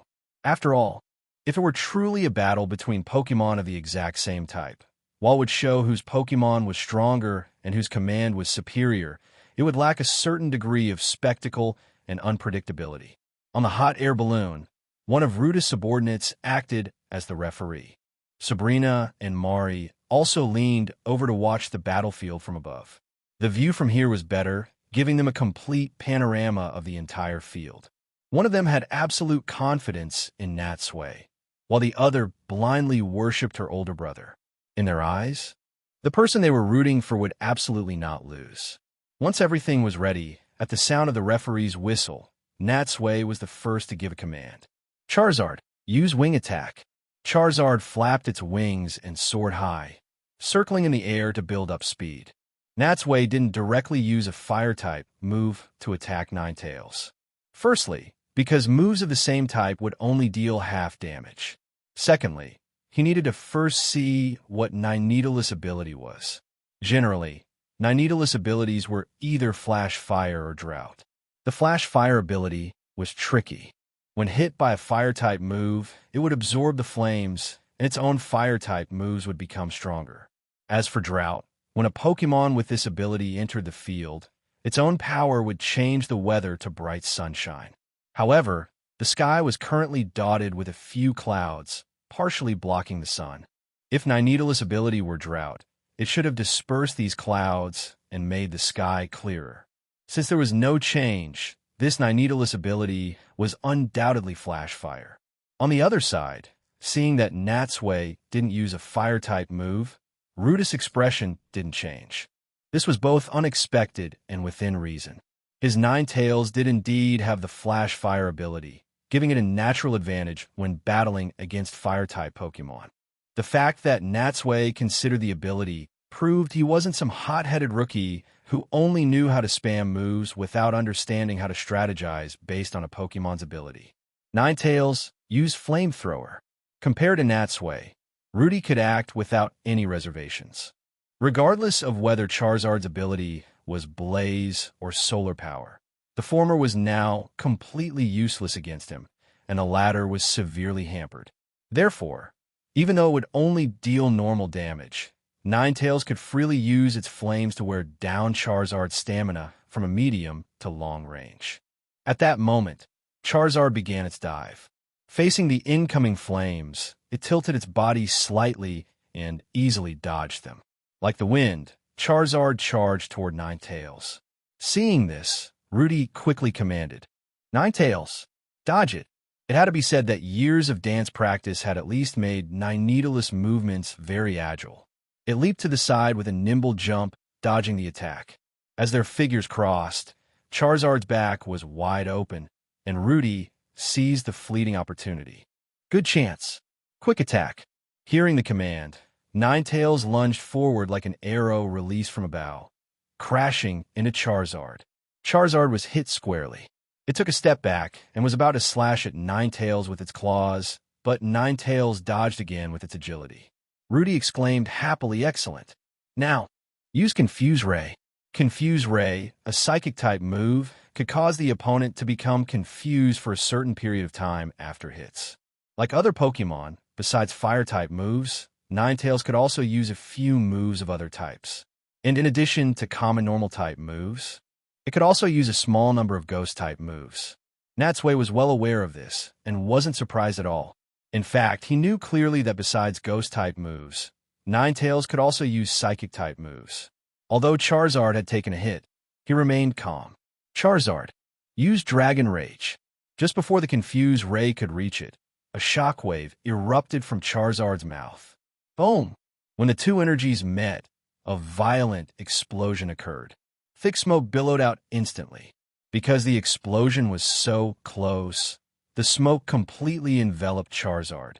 After all, if it were truly a battle between Pokémon of the exact same type, while it would show whose Pokémon was stronger and whose command was superior, it would lack a certain degree of spectacle and unpredictability. On the hot air balloon, one of Ruda's subordinates acted as the referee. Sabrina and Mari also leaned over to watch the battlefield from above. The view from here was better, giving them a complete panorama of the entire field. One of them had absolute confidence in Natsui, while the other blindly worshipped her older brother. In their eyes, the person they were rooting for would absolutely not lose. Once everything was ready, at the sound of the referee's whistle, Natsui was the first to give a command. "Charizard, use wing attack." Charizard flapped its wings and soared high, circling in the air to build up speed. Natsui didn't directly use a fire-type move to attack Ninetales. Firstly, because moves of the same type would only deal half damage. Secondly, he needed to first see what Ninetales' ability was. Generally, Ninetales' abilities were either Flash Fire or Drought. The Flash Fire ability was tricky. When hit by a fire-type move, it would absorb the flames, and its own fire-type moves would become stronger. As for Drought, when a Pokémon with this ability entered the field, its own power would change the weather to bright sunshine. However, the sky was currently dotted with a few clouds, partially blocking the sun. If Ninetales' ability were Drought, it should have dispersed these clouds and made the sky clearer. Since there was no change, this Ninetales' ability was undoubtedly Flash Fire. On the other side, seeing that Natsui didn't use a fire-type move, Ruda's expression didn't change. This was both unexpected and within reason. His Ninetales did indeed have the Flash Fire ability, giving it a natural advantage when battling against fire-type Pokémon. The fact that Natsui considered the ability proved he wasn't some hot-headed rookie who only knew how to spam moves without understanding how to strategize based on a Pokémon's ability. Ninetales used Flamethrower. Compared to Natsui, Rudy could act without any reservations. Regardless of whether Charizard's ability was Blaze or Solar Power, The former was now completely useless against him, and the latter was severely hampered. Therefore, even though it would only deal normal damage, Ninetales could freely use its flames to wear down Charizard's stamina from a medium to long range. At that moment, Charizard began its dive. Facing the incoming flames, it tilted its body slightly and easily dodged them. Like the wind, Charizard charged toward Ninetales. Seeing this, Rudy quickly commanded, "Ninetales, dodge it." It had to be said that years of dance practice had at least made Ninetales' movements very agile. It leaped to the side with a nimble jump, dodging the attack. As their figures crossed, Charizard's back was wide open, and Rudy seized the fleeting opportunity. Good chance. Quick attack. Hearing the command, Ninetales lunged forward like an arrow released from a bow, crashing into Charizard. Charizard was hit squarely. It took a step back and was about to slash at Ninetales with its claws, but Ninetales dodged again with its agility. Rudy exclaimed happily, "Excellent. Now, use Confuse Ray." Confuse Ray, a psychic-type move, could cause the opponent to become confused for a certain period of time after hits. Like other Pokemon, besides Fire-type moves, Ninetales could also use a few moves of other types. And in addition to common Normal-type moves, it could also use a small number of Ghost-type moves. Natsui was well aware of this and wasn't surprised at all. In fact, he knew clearly that besides Ghost-type moves, Ninetales could also use Psychic-type moves. Although Charizard had taken a hit, he remained calm. "Charizard, use Dragon Rage." Just before the Confuse Ray could reach it, a shockwave erupted from Charizard's mouth. Boom! When the two energies met, a violent explosion occurred. Thick smoke billowed out instantly. Because the explosion was so close, the smoke completely enveloped Charizard,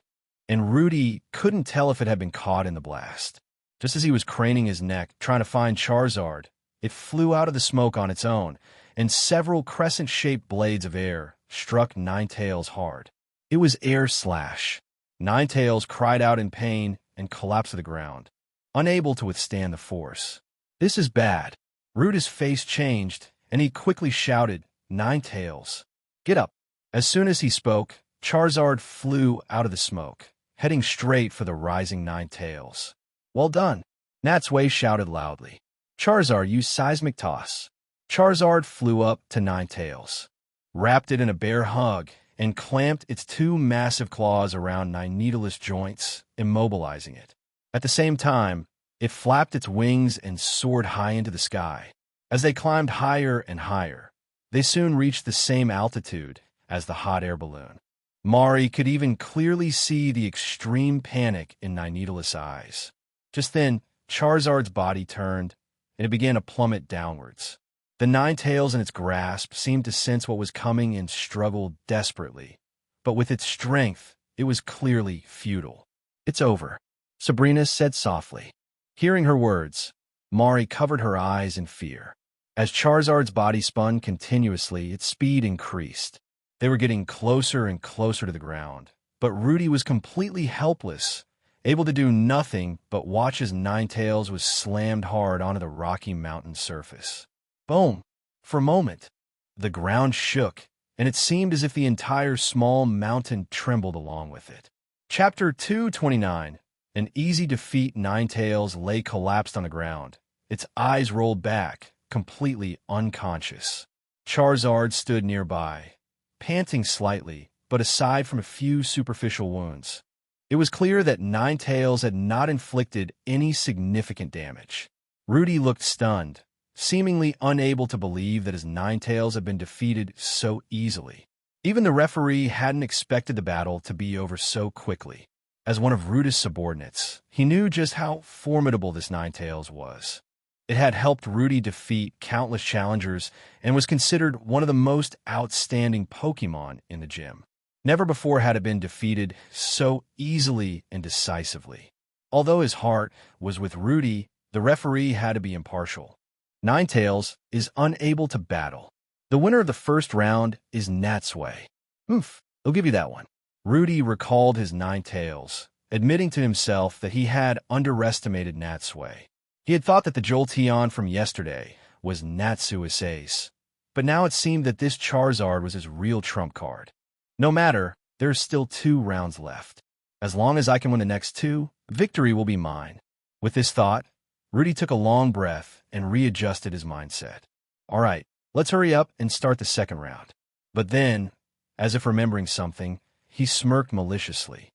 and Rudy couldn't tell if it had been caught in the blast. Just as he was craning his neck, trying to find Charizard, it flew out of the smoke on its own, and several crescent-shaped blades of air struck Ninetales hard. It was Air Slash. Ninetales cried out in pain and collapsed to the ground, unable to withstand the force. "This is bad." Rudy's face changed, and he quickly shouted, "Ninetales, get up." As soon as he spoke, Charizard flew out of the smoke, heading straight for the rising Ninetales. "Well done," Natsui shouted loudly. "Charizard used Seismic Toss." Charizard flew up to Ninetales, wrapped it in a bear hug, and clamped its two massive claws around Ninetales' joints, immobilizing it. At the same time, it flapped its wings and soared high into the sky. As they climbed higher and higher, they soon reached the same altitude as the hot air balloon. Mari could even clearly see the extreme panic in Ninetales' eyes. Just then, Charizard's body turned, and it began to plummet downwards. The Ninetales in its grasp seemed to sense what was coming and struggled desperately. But with its strength, it was clearly futile. "It's over," Sabrina said softly. Hearing her words, Mari covered her eyes in fear. As Charizard's body spun continuously, its speed increased. They were getting closer and closer to the ground, but Rudy was completely helpless, able to do nothing but watch as Ninetales was slammed hard onto the rocky mountain surface. Boom! For a moment, the ground shook, and it seemed as if the entire small mountain trembled along with it. Chapter 229. An easy defeat. Ninetales lay collapsed on the ground. Its eyes rolled back, completely unconscious. Charizard stood nearby, panting slightly, but aside from a few superficial wounds, it was clear that Ninetales had not inflicted any significant damage. Rudy looked stunned, seemingly unable to believe that his Ninetales had been defeated so easily. Even the referee hadn't expected the battle to be over so quickly. As one of Rudy's subordinates, he knew just how formidable this Ninetales was. It had helped Rudy defeat countless challengers and was considered one of the most outstanding Pokemon in the gym. Never before had it been defeated so easily and decisively. Although his heart was with Rudy, the referee had to be impartial. Ninetales is unable to battle. The winner of the first round is Natsui. Oof, I'll give you that one. Rudy recalled his Ninetales, admitting to himself that he had underestimated Natsui. He had thought that the Jolteon from yesterday was Natsui's ace, But now it seemed that this Charizard was his real trump card. No matter, there's still 2 rounds left. As long as I can win the next 2, victory will be mine. With this thought, Rudy took a long breath and readjusted his mindset. All right, let's hurry up and start the second round. But then, as if remembering something, he smirked maliciously.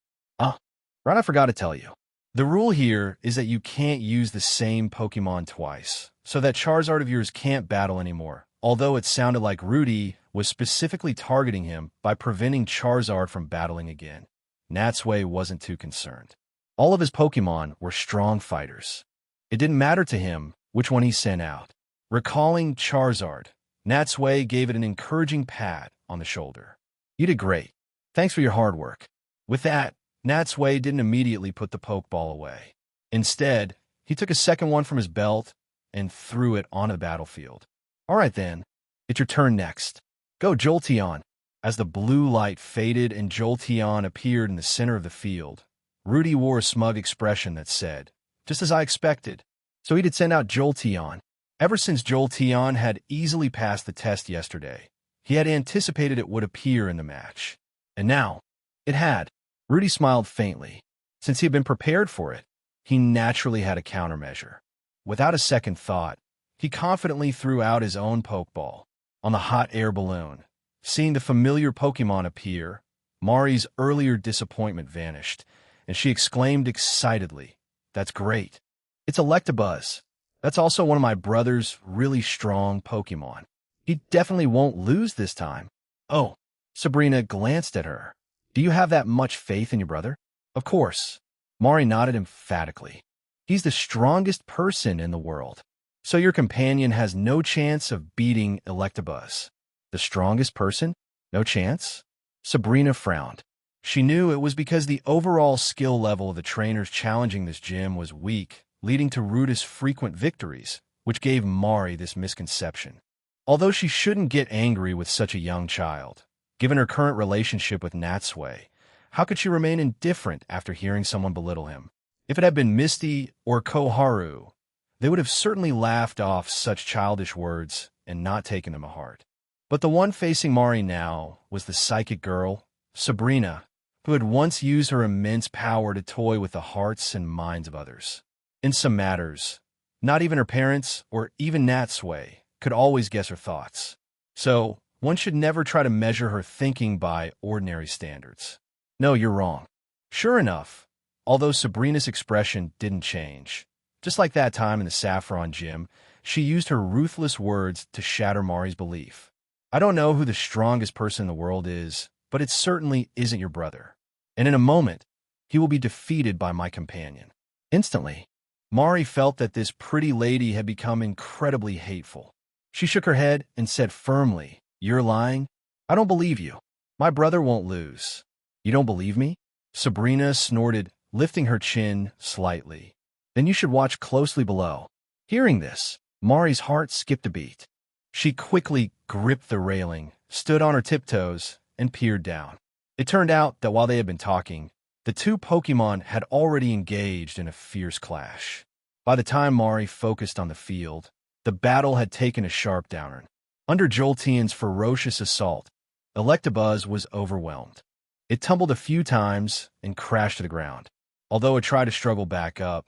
Right, I forgot to tell you. The rule here is that you can't use the same Pokemon twice, so that Charizard of yours can't battle anymore, although it sounded like Rudy was specifically targeting him by preventing Charizard from battling again. Natsui wasn't too concerned. All of his Pokemon were strong fighters. It didn't matter to him which one he sent out. Recalling Charizard, Natsui gave it an encouraging pat on the shoulder. You did great. Thanks for your hard work. With that, Natsui didn't immediately put the Pokeball away. Instead, he took a second one from his belt and threw it on the battlefield. All right then, it's your turn next. Go Jolteon. As the blue light faded and Jolteon appeared in the center of the field, Rudy wore a smug expression that said, just as I expected. So he did send out Jolteon. Ever since Jolteon had easily passed the test yesterday, he had anticipated it would appear in the match. And now, it had. Rudy smiled faintly. Since he had been prepared for it, he naturally had a countermeasure. Without a second thought, he confidently threw out his own Pokeball on the hot air balloon. Seeing the familiar Pokemon appear, Mari's earlier disappointment vanished, and she exclaimed excitedly, "That's great. It's Electabuzz. That's also one of my brother's really strong Pokemon. He definitely won't lose this time." Oh, Sabrina glanced at her. Do you have that much faith in your brother? Of course. Mari nodded emphatically. He's the strongest person in the world. So your companion has no chance of beating Electabuzz. The strongest person? No chance? Sabrina frowned. She knew it was because the overall skill level of the trainers challenging this gym was weak, leading to Ruda's frequent victories, which gave Mari this misconception. Although she shouldn't get angry with such a young child, given her current relationship with Natsui, how could she remain indifferent after hearing someone belittle him? If it had been Misty or Koharu, they would have certainly laughed off such childish words and not taken them to heart. But the one facing Mari now was the psychic girl, Sabrina, who had once used her immense power to toy with the hearts and minds of others. In some matters, not even her parents or even Natsui could always guess her thoughts. So, one should never try to measure her thinking by ordinary standards. No, you're wrong. Sure enough, although Sabrina's expression didn't change, just like that time in the Saffron gym, she used her ruthless words to shatter Mari's belief. I don't know who the strongest person in the world is, but it certainly isn't your brother. And in a moment, he will be defeated by my companion. Instantly, Mari felt that this pretty lady had become incredibly hateful. She shook her head and said firmly, "You're lying? I don't believe you. My brother won't lose." "You don't believe me?" Sabrina snorted, lifting her chin slightly. "Then you should watch closely below." Hearing this, Mari's heart skipped a beat. She quickly gripped the railing, stood on her tiptoes, and peered down. It turned out that while they had been talking, the 2 Pokemon had already engaged in a fierce clash. By the time Mari focused on the field, the battle had taken a sharp downturn. Under Jolteon's ferocious assault, Electabuzz was overwhelmed. It tumbled a few times and crashed to the ground. Although it tried to struggle back up,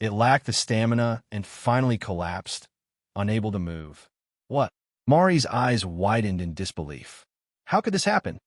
it lacked the stamina and finally collapsed, unable to move. What? Mari's eyes widened in disbelief. How could this happen?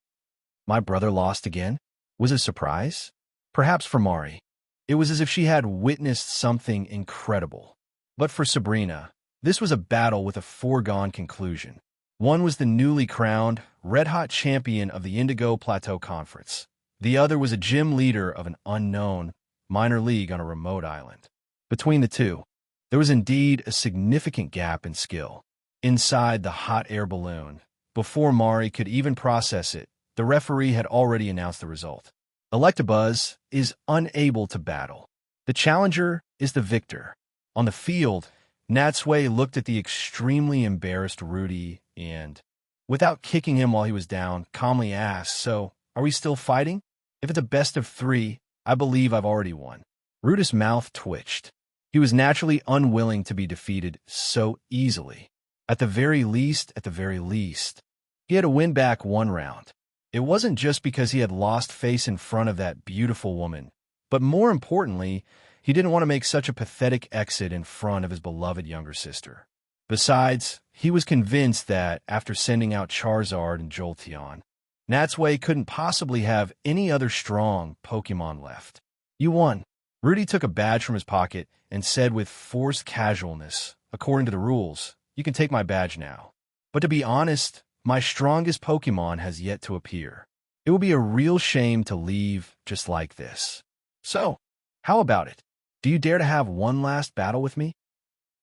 My brother lost again? Was it a surprise? Perhaps for Mari, it was as if she had witnessed something incredible. But for Sabrina, this was a battle with a foregone conclusion. One was the newly crowned, red-hot champion of the Indigo Plateau Conference. The other was a gym leader of an unknown minor league on a remote island. Between the two, there was indeed a significant gap in skill. Inside the hot air balloon, before Mari could even process it, the referee had already announced the result. Electabuzz is unable to battle. The challenger is the victor. On the field, Natsui looked at the extremely embarrassed Rudy and, without kicking him while he was down, calmly asked, "So, are we still fighting? If it's a best of 3, I believe I've already won." Rudy's mouth twitched. He was naturally unwilling to be defeated so easily. At the very least, he had to win back one round. It wasn't just because he had lost face in front of that beautiful woman, but more importantly, he didn't want to make such a pathetic exit in front of his beloved younger sister. Besides, he was convinced that, after sending out Charizard and Jolteon, Natsui couldn't possibly have any other strong Pokemon left. You won. Rudy took a badge from his pocket and said with forced casualness, "According to the rules, you can take my badge now. But to be honest, my strongest Pokemon has yet to appear. It would be a real shame to leave just like this. So, how about it? Do you dare to have one last battle with me?"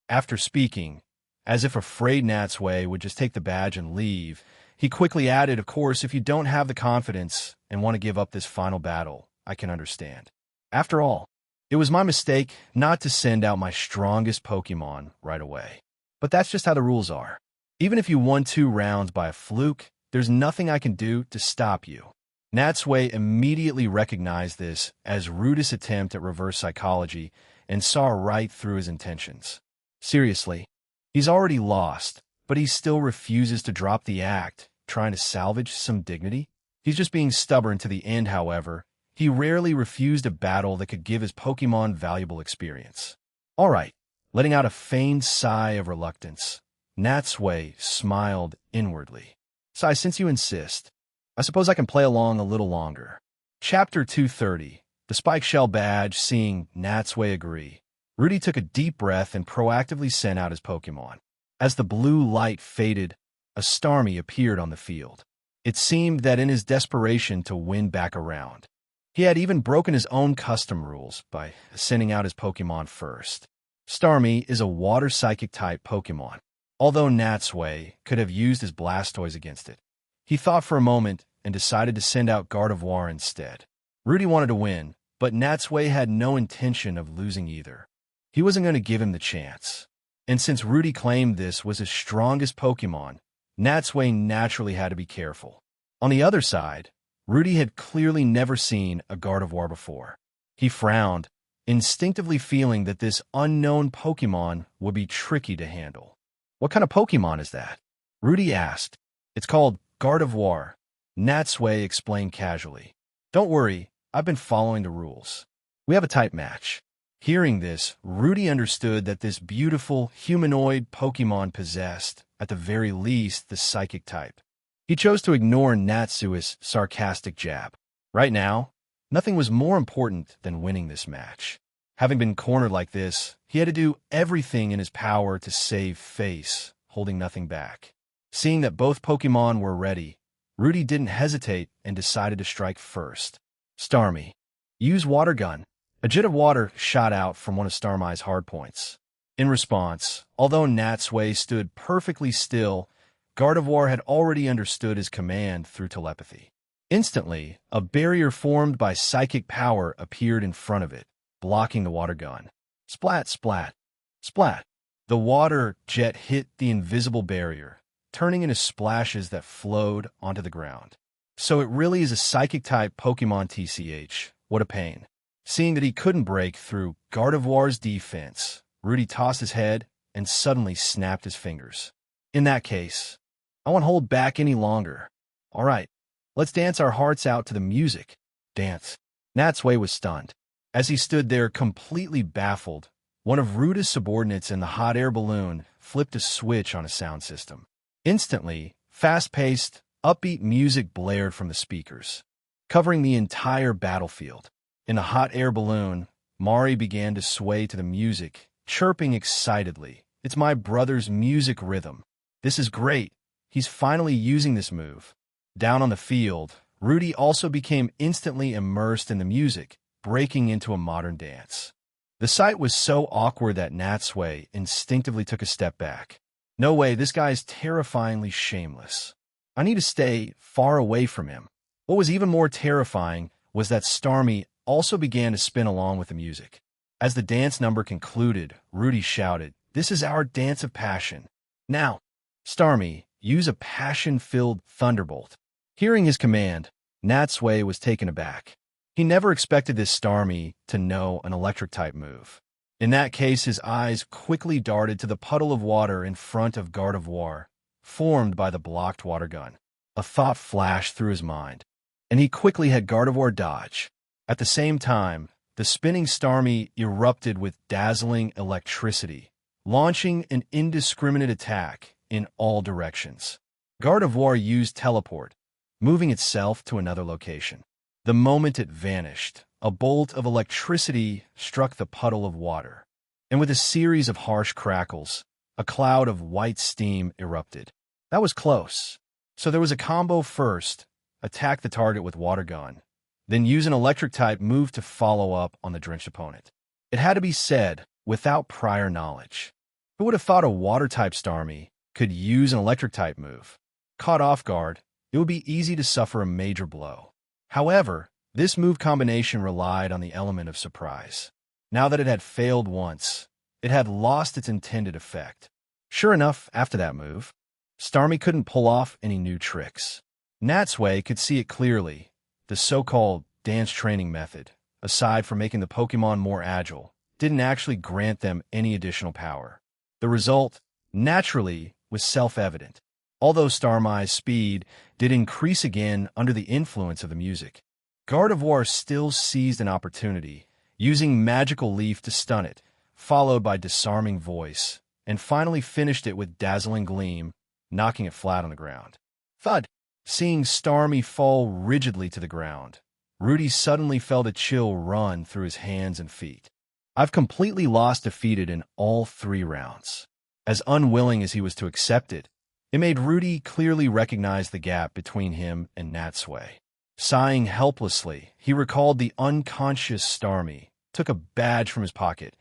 After speaking, as if afraid Natsui would just take the badge and leave, he quickly added, "Of course, if you don't have the confidence and want to give up this final battle, I can understand. After all, it was my mistake not to send out my strongest Pokemon right away. But that's just how the rules are. Even if you won 2 rounds by a fluke, there's nothing I can do to stop you." Natsui immediately recognized this as Rudy's attempt at reverse psychology and saw right through his intentions. Seriously, he's already lost, but he still refuses to drop the act, trying to salvage some dignity. He's just being stubborn to the end, however. He rarely refused a battle that could give his Pokemon valuable experience. All right, letting out a feigned sigh of reluctance, Natsui smiled inwardly. "Sigh, since you insist, I suppose I can play along a little longer." Chapter 230. The Spike Shell Badge. Seeing Natsui agree, Rudy took a deep breath and proactively sent out his Pokemon. As the blue light faded, a Starmie appeared on the field. It seemed that in his desperation to win back a round, he had even broken his own custom rules by sending out his Pokemon first. Starmie is a water psychic type Pokemon. Although Natsui could have used his Blastoise against it, he thought for a moment and decided to send out Gardevoir instead. Rudy wanted to win, but Natsui had no intention of losing either. He wasn't going to give him the chance. And since Rudy claimed this was his strongest Pokemon, Natsui naturally had to be careful. On the other side, Rudy had clearly never seen a Gardevoir before. He frowned, instinctively feeling that this unknown Pokemon would be tricky to handle. "What kind of Pokemon is that?" Rudy asked. "It's called Gardevoir," Natsui explained casually. "Don't worry, I've been following the rules. We have a type match." Hearing this, Rudy understood that this beautiful humanoid Pokemon possessed, at the very least, the psychic type. He chose to ignore Natsui's sarcastic jab. Right now, nothing was more important than winning this match. Having been cornered like this, he had to do everything in his power to save face, holding nothing back. Seeing that both Pokemon were ready, Rudy didn't hesitate and decided to strike first. "Starmie, use Water Gun." A jet of water shot out from one of Starmie's hardpoints. In response, although Natsui stood perfectly still, Gardevoir had already understood his command through telepathy. Instantly, a barrier formed by psychic power appeared in front of it, blocking the water gun. Splat, splat, splat. The water jet hit the invisible barrier, turning into splashes that flowed onto the ground. So it really is a psychic-type Pokemon TCH. What a pain. Seeing that he couldn't break through Gardevoir's defense, Rudy tossed his head and suddenly snapped his fingers. "In that case, I won't hold back any longer. All right, let's dance our hearts out to the music." Dance. Natsui was stunned. As he stood there completely baffled, one of Rudy's subordinates in the hot air balloon flipped a switch on a sound system. Instantly, fast-paced, upbeat music blared from the speakers, covering the entire battlefield. In the hot air balloon, Mari began to sway to the music, chirping excitedly. "It's my brother's music rhythm. This is great. He's finally using this move." Down on the field, Rudy also became instantly immersed in the music, breaking into a modern dance. The sight was so awkward that Natsui instinctively took a step back. "No way, this guy's terrifyingly shameless. I need to stay far away from him." What was even more terrifying was that Starmie also began to spin along with the music. As the dance number concluded, Rudy shouted, "This is our dance of passion. Now, Starmie, use a passion-filled thunderbolt." Hearing his command, Natsui was taken aback. He never expected this Starmie to know an electric-type move. In that case, his eyes quickly darted to the puddle of water in front of Gardevoir, formed by the blocked water gun. A thought flashed through his mind, and he quickly had Gardevoir dodge. At the same time, the spinning Starmie erupted with dazzling electricity, launching an indiscriminate attack in all directions. Gardevoir used Teleport, moving itself to another location. The moment it vanished, a bolt of electricity struck the puddle of water, and with a series of harsh crackles, a cloud of white steam erupted. That was close. So there was a combo first, attack the target with water gun, then use an electric-type move to follow up on the drenched opponent. It had to be said without prior knowledge. Who would have thought a water-type Starmie could use an electric-type move? Caught off guard, it would be easy to suffer a major blow. However, this move combination relied on the element of surprise. Now that it had failed once, it had lost its intended effect. Sure enough, after that move, Starmie couldn't pull off any new tricks. Natsui could see it clearly. The so-called dance training method, aside from making the Pokémon more agile, didn't actually grant them any additional power. The result, naturally, was self-evident. Although Starmie's speed did increase again under the influence of the music, Gardevoir still seized an opportunity, using Magical Leaf to stun it, followed by Disarming Voice, and finally finished it with Dazzling Gleam, knocking it flat on the ground. Thud! Seeing Starmie fall rigidly to the ground, Rudy suddenly felt a chill run through his hands and feet. I've completely lost defeated in all 3 rounds. As unwilling as he was to accept it, it made Rudy clearly recognize the gap between him and Natsui. Sighing helplessly, he recalled the unconscious Starmie, took a badge from his pocket,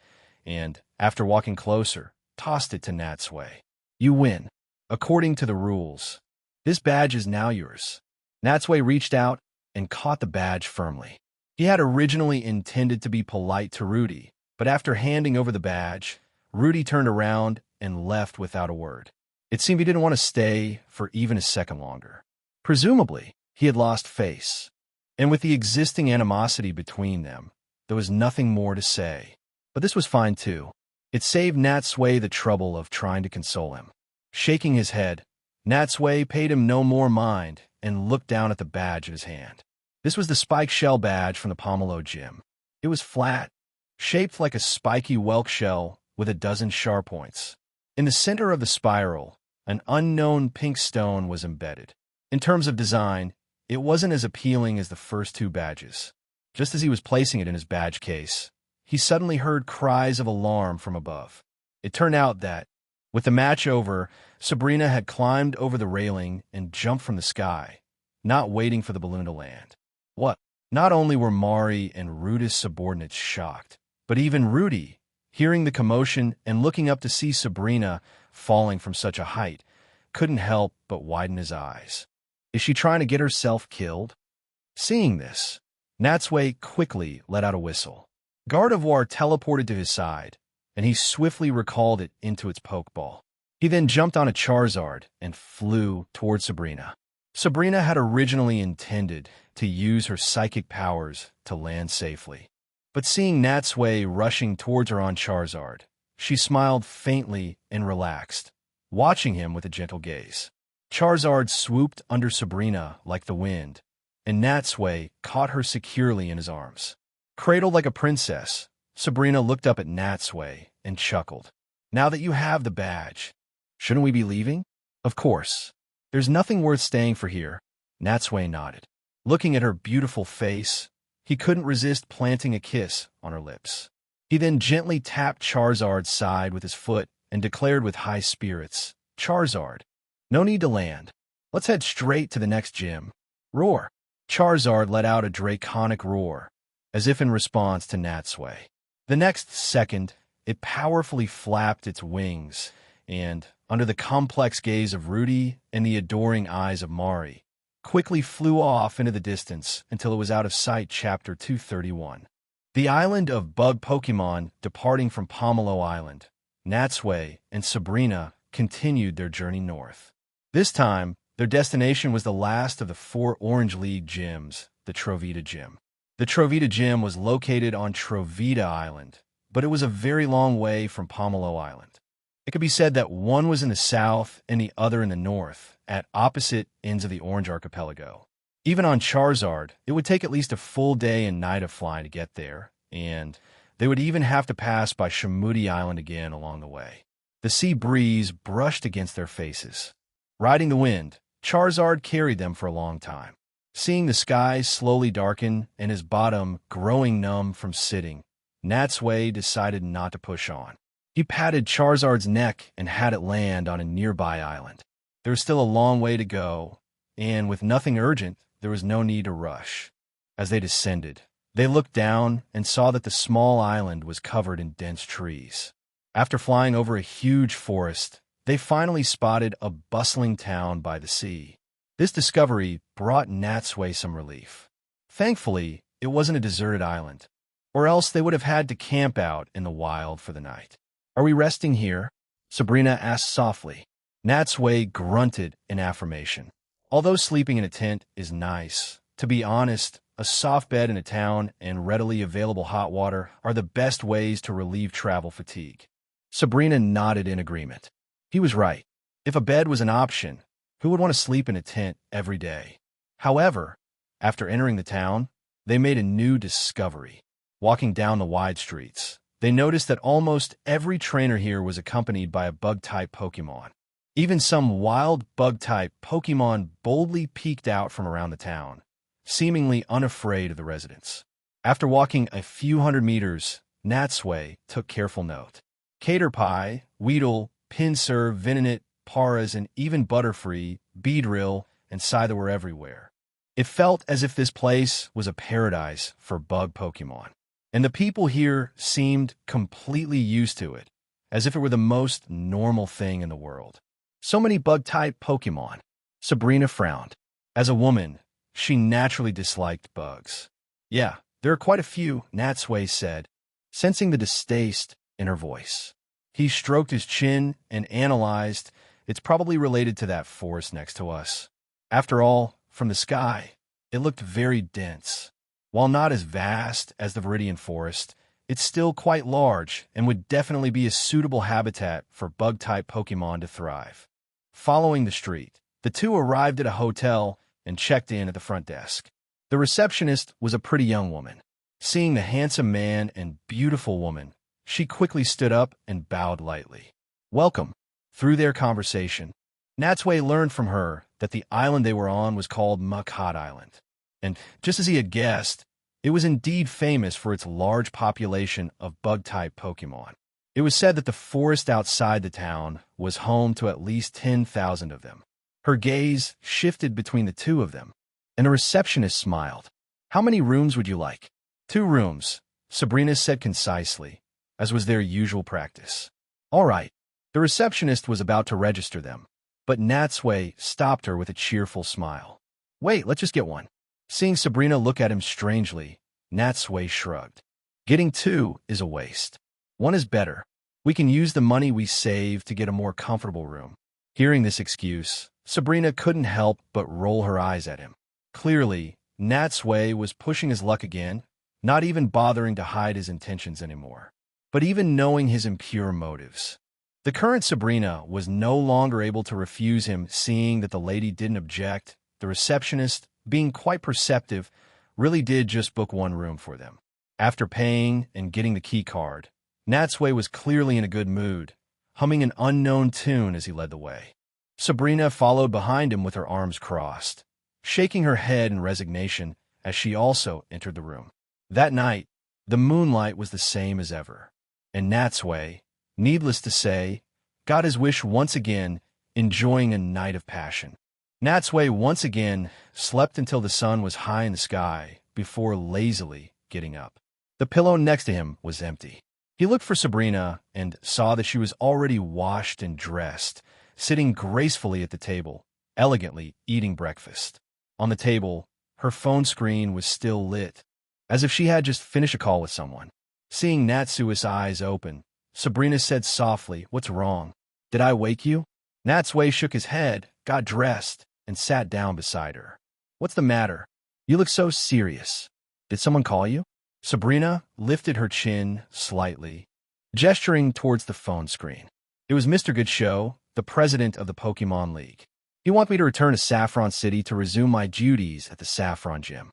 and, after walking closer, tossed it to Natsui. You win. According to the rules, this badge is now yours. Natsui reached out and caught the badge firmly. He had originally intended to be polite to Rudy, but after handing over the badge, Rudy turned around and left without a word. It seemed he didn't want to stay for even a second longer. Presumably, he had lost face, and with the existing animosity between them, there was nothing more to say. But this was fine too. It saved Natsui the trouble of trying to console him. Shaking his head, Natsui paid him no more mind and looked down at the badge in his hand. This was the Spike Shell badge from the Pomelo Gym. It was flat, shaped like a spiky whelk shell with a dozen sharp points. In the center of the spiral, an unknown pink stone was embedded. In terms of design, it wasn't as appealing as the first 2 badges. Just as he was placing it in his badge case, he suddenly heard cries of alarm from above. It turned out that, with the match over, Sabrina had climbed over the railing and jumped from the sky, not waiting for the balloon to land. What? Not only were Mari and Rudy's subordinates shocked, but even Rudy, hearing the commotion and looking up to see Sabrina falling from such a height, couldn't help but widen his eyes. Is she trying to get herself killed? Seeing this, Natsui quickly let out a whistle. Gardevoir teleported to his side, and he swiftly recalled it into its Pokeball. He then jumped on a Charizard and flew toward Sabrina. Sabrina had originally intended to use her psychic powers to land safely. But seeing Natsui rushing towards her on Charizard, she smiled faintly and relaxed, watching him with a gentle gaze. Charizard swooped under Sabrina like the wind, and Natsui caught her securely in his arms. Cradled like a princess, Sabrina looked up at Natsui and chuckled. Now that you have the badge, shouldn't we be leaving? Of course. There's nothing worth staying for here. Natsui nodded. Looking at her beautiful face, he couldn't resist planting a kiss on her lips. He then gently tapped Charizard's side with his foot and declared with high spirits, Charizard, no need to land. Let's head straight to the next gym. Roar. Charizard let out a draconic roar, as if in response to Natsui. The next second, it powerfully flapped its wings, and, under the complex gaze of Rudy and the adoring eyes of Mari, quickly flew off into the distance until it was out of sight. Chapter 231. The island of bug Pokemon departing from Pomelo Island, Natsui and Sabrina continued their journey north. This time, their destination was the last of the 4 Orange League gyms, the Trovita Gym. The Trovita Gym was located on Trovita Island, but it was a very long way from Pomelo Island. It could be said that one was in the south and the other in the north, at opposite ends of the Orange Archipelago. Even on Charizard, it would take at least a full day and night of flying to get there, and they would even have to pass by Shamudi Island again along the way. The sea breeze brushed against their faces. Riding the wind, Charizard carried them for a long time. Seeing the sky slowly darken and his bottom growing numb from sitting, Natsui decided not to push on. He patted Charizard's neck and had it land on a nearby island. There was still a long way to go, and with nothing urgent, there was no need to rush. As they descended, they looked down and saw that the small island was covered in dense trees. After flying over a huge forest, they finally spotted a bustling town by the sea. This discovery brought Natsui some relief. Thankfully, it wasn't a deserted island, or else they would have had to camp out in the wild for the night. "Are we resting here?" Sabrina asked softly. Natsui grunted in affirmation. Although sleeping in a tent is nice, to be honest, a soft bed in a town and readily available hot water are the best ways to relieve travel fatigue. Sabrina nodded in agreement. He was right. If a bed was an option, who would want to sleep in a tent every day? However, after entering the town, they made a new discovery. Walking down the wide streets, they noticed that almost every trainer here was accompanied by a bug-type Pokemon. Even some wild bug-type Pokemon boldly peeked out from around the town, seemingly unafraid of the residents. After walking a few hundred meters, Natsui took careful note. Caterpie, Weedle, Pinsir, Venonat, Paras, and even Butterfree, Beedrill, and Scyther were everywhere. It felt as if this place was a paradise for bug Pokemon, and the people here seemed completely used to it, as if it were the most normal thing in the world. So many bug-type Pokemon. Sabrina frowned. As a woman, she naturally disliked bugs. "Yeah, there are quite a few," Natsui said, sensing the distaste in her voice. He stroked his chin and analyzed, "It's probably related to that forest next to us. After all, from the sky, it looked very dense. While not as vast as the Viridian Forest, it's still quite large and would definitely be a suitable habitat for bug-type Pokemon to thrive." Following the street, the two arrived at a hotel and checked in at the front desk. The receptionist was a pretty young woman. Seeing the handsome man and beautiful woman, she quickly stood up and bowed lightly. "Welcome." Through their conversation, Natsui learned from her that the island they were on was called Mukhat Island. And just as he had guessed, it was indeed famous for its large population of bug-type Pokemon. It was said that the forest outside the town was home to at least 10,000 of them. Her gaze shifted between the two of them, and the receptionist smiled. "How many rooms would you like?" "2 rooms," Sabrina said concisely, as was their usual practice. "All right." The receptionist was about to register them, but Natsui stopped her with a cheerful smile. "Wait, let's just get one." Seeing Sabrina look at him strangely, Natsui shrugged. "Getting 2 is a waste. 1 is better. We can use the money we save to get a more comfortable room." Hearing this excuse, Sabrina couldn't help but roll her eyes at him. Clearly, Natsui was pushing his luck again, not even bothering to hide his intentions anymore. But even knowing his impure motives, the current Sabrina was no longer able to refuse him. Seeing that the lady didn't object, the receptionist, being quite perceptive, really did just book 1 room for them. After paying and getting the key card, Natsui was clearly in a good mood, humming an unknown tune as he led the way. Sabrina followed behind him with her arms crossed, shaking her head in resignation as she also entered the room. That night, the moonlight was the same as ever, and Natsui, needless to say, got his wish once again, enjoying a night of passion. Natsui once again slept until the sun was high in the sky before lazily getting up. The pillow next to him was empty. He looked for Sabrina and saw that she was already washed and dressed, sitting gracefully at the table, elegantly eating breakfast. On the table, her phone screen was still lit, as if she had just finished a call with someone. Seeing Natsui's eyes open, Sabrina said softly, "What's wrong? Did I wake you?" Natsui shook his head, got dressed, and sat down beside her. "What's the matter? You look so serious. Did someone call you?" Sabrina lifted her chin slightly, gesturing towards the phone screen. It was Mr. Goodshow, the president of the Pokemon League. He wants me to return to Saffron City to resume my duties at the Saffron Gym.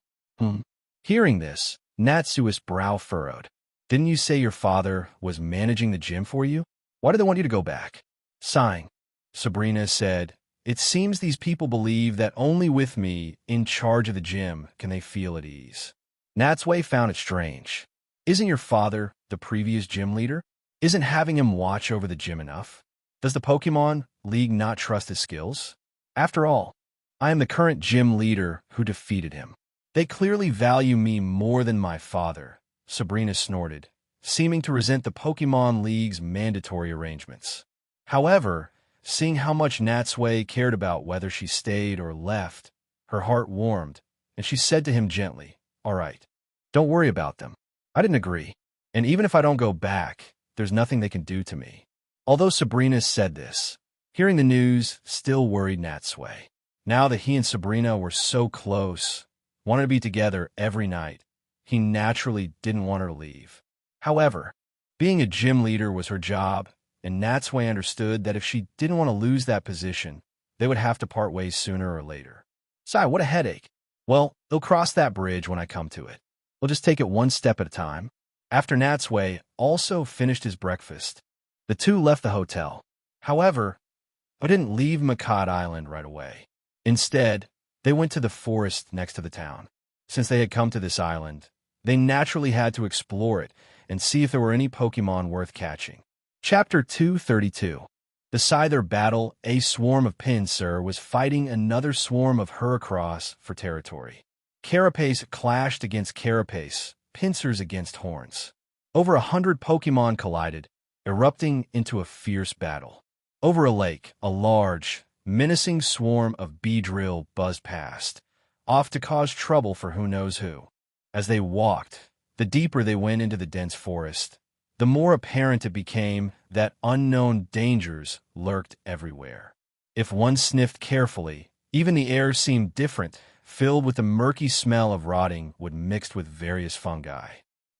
Hearing this, Natsui's brow furrowed. Didn't you say your father was managing the gym for you? Why do they want you to go back? Sighing, Sabrina said, it seems these people believe that only with me in charge of the gym can they feel at ease. Natsui found it strange. Isn't your father the previous gym leader? Isn't having him watch over the gym enough? Does the Pokemon League not trust his skills? After all, I am the current gym leader who defeated him. They clearly value me more than my father, Sabrina snorted, seeming to resent the Pokemon League's mandatory arrangements. However, seeing how much Natsui cared about whether she stayed or left, her heart warmed, and she said to him gently, all right, don't worry about them. I didn't agree, and even if I don't go back, there's nothing they can do to me. Although Sabrina said this, hearing the news still worried Natsui. Now that he and Sabrina were so close, wanted to be together every night, he naturally didn't want her to leave. However, being a gym leader was her job, and Natsui understood that if she didn't want to lose that position, they would have to part ways sooner or later. Sigh, what a headache. Well, they'll cross that bridge when I come to it. We'll just take it one step at a time. After Natsui also finished his breakfast, the two left the hotel. However, they didn't leave Makad Island right away. Instead, they went to the forest next to the town. Since they had come to this island, they naturally had to explore it and see if there were any Pokemon worth catching. Chapter 232. Beside their battle, a swarm of Pinsir was fighting another swarm of Heracross for territory. Carapace clashed against Carapace, Pinsir's against Horns. Over 100 Pokemon collided, erupting into a fierce battle. Over a lake, a large, menacing swarm of Beedrill buzzed past, off to cause trouble for who knows who. As they walked, the deeper they went into the dense forest, the more apparent it became that unknown dangers lurked everywhere. If one sniffed carefully, even the air seemed different, filled with the murky smell of rotting wood mixed with various fungi.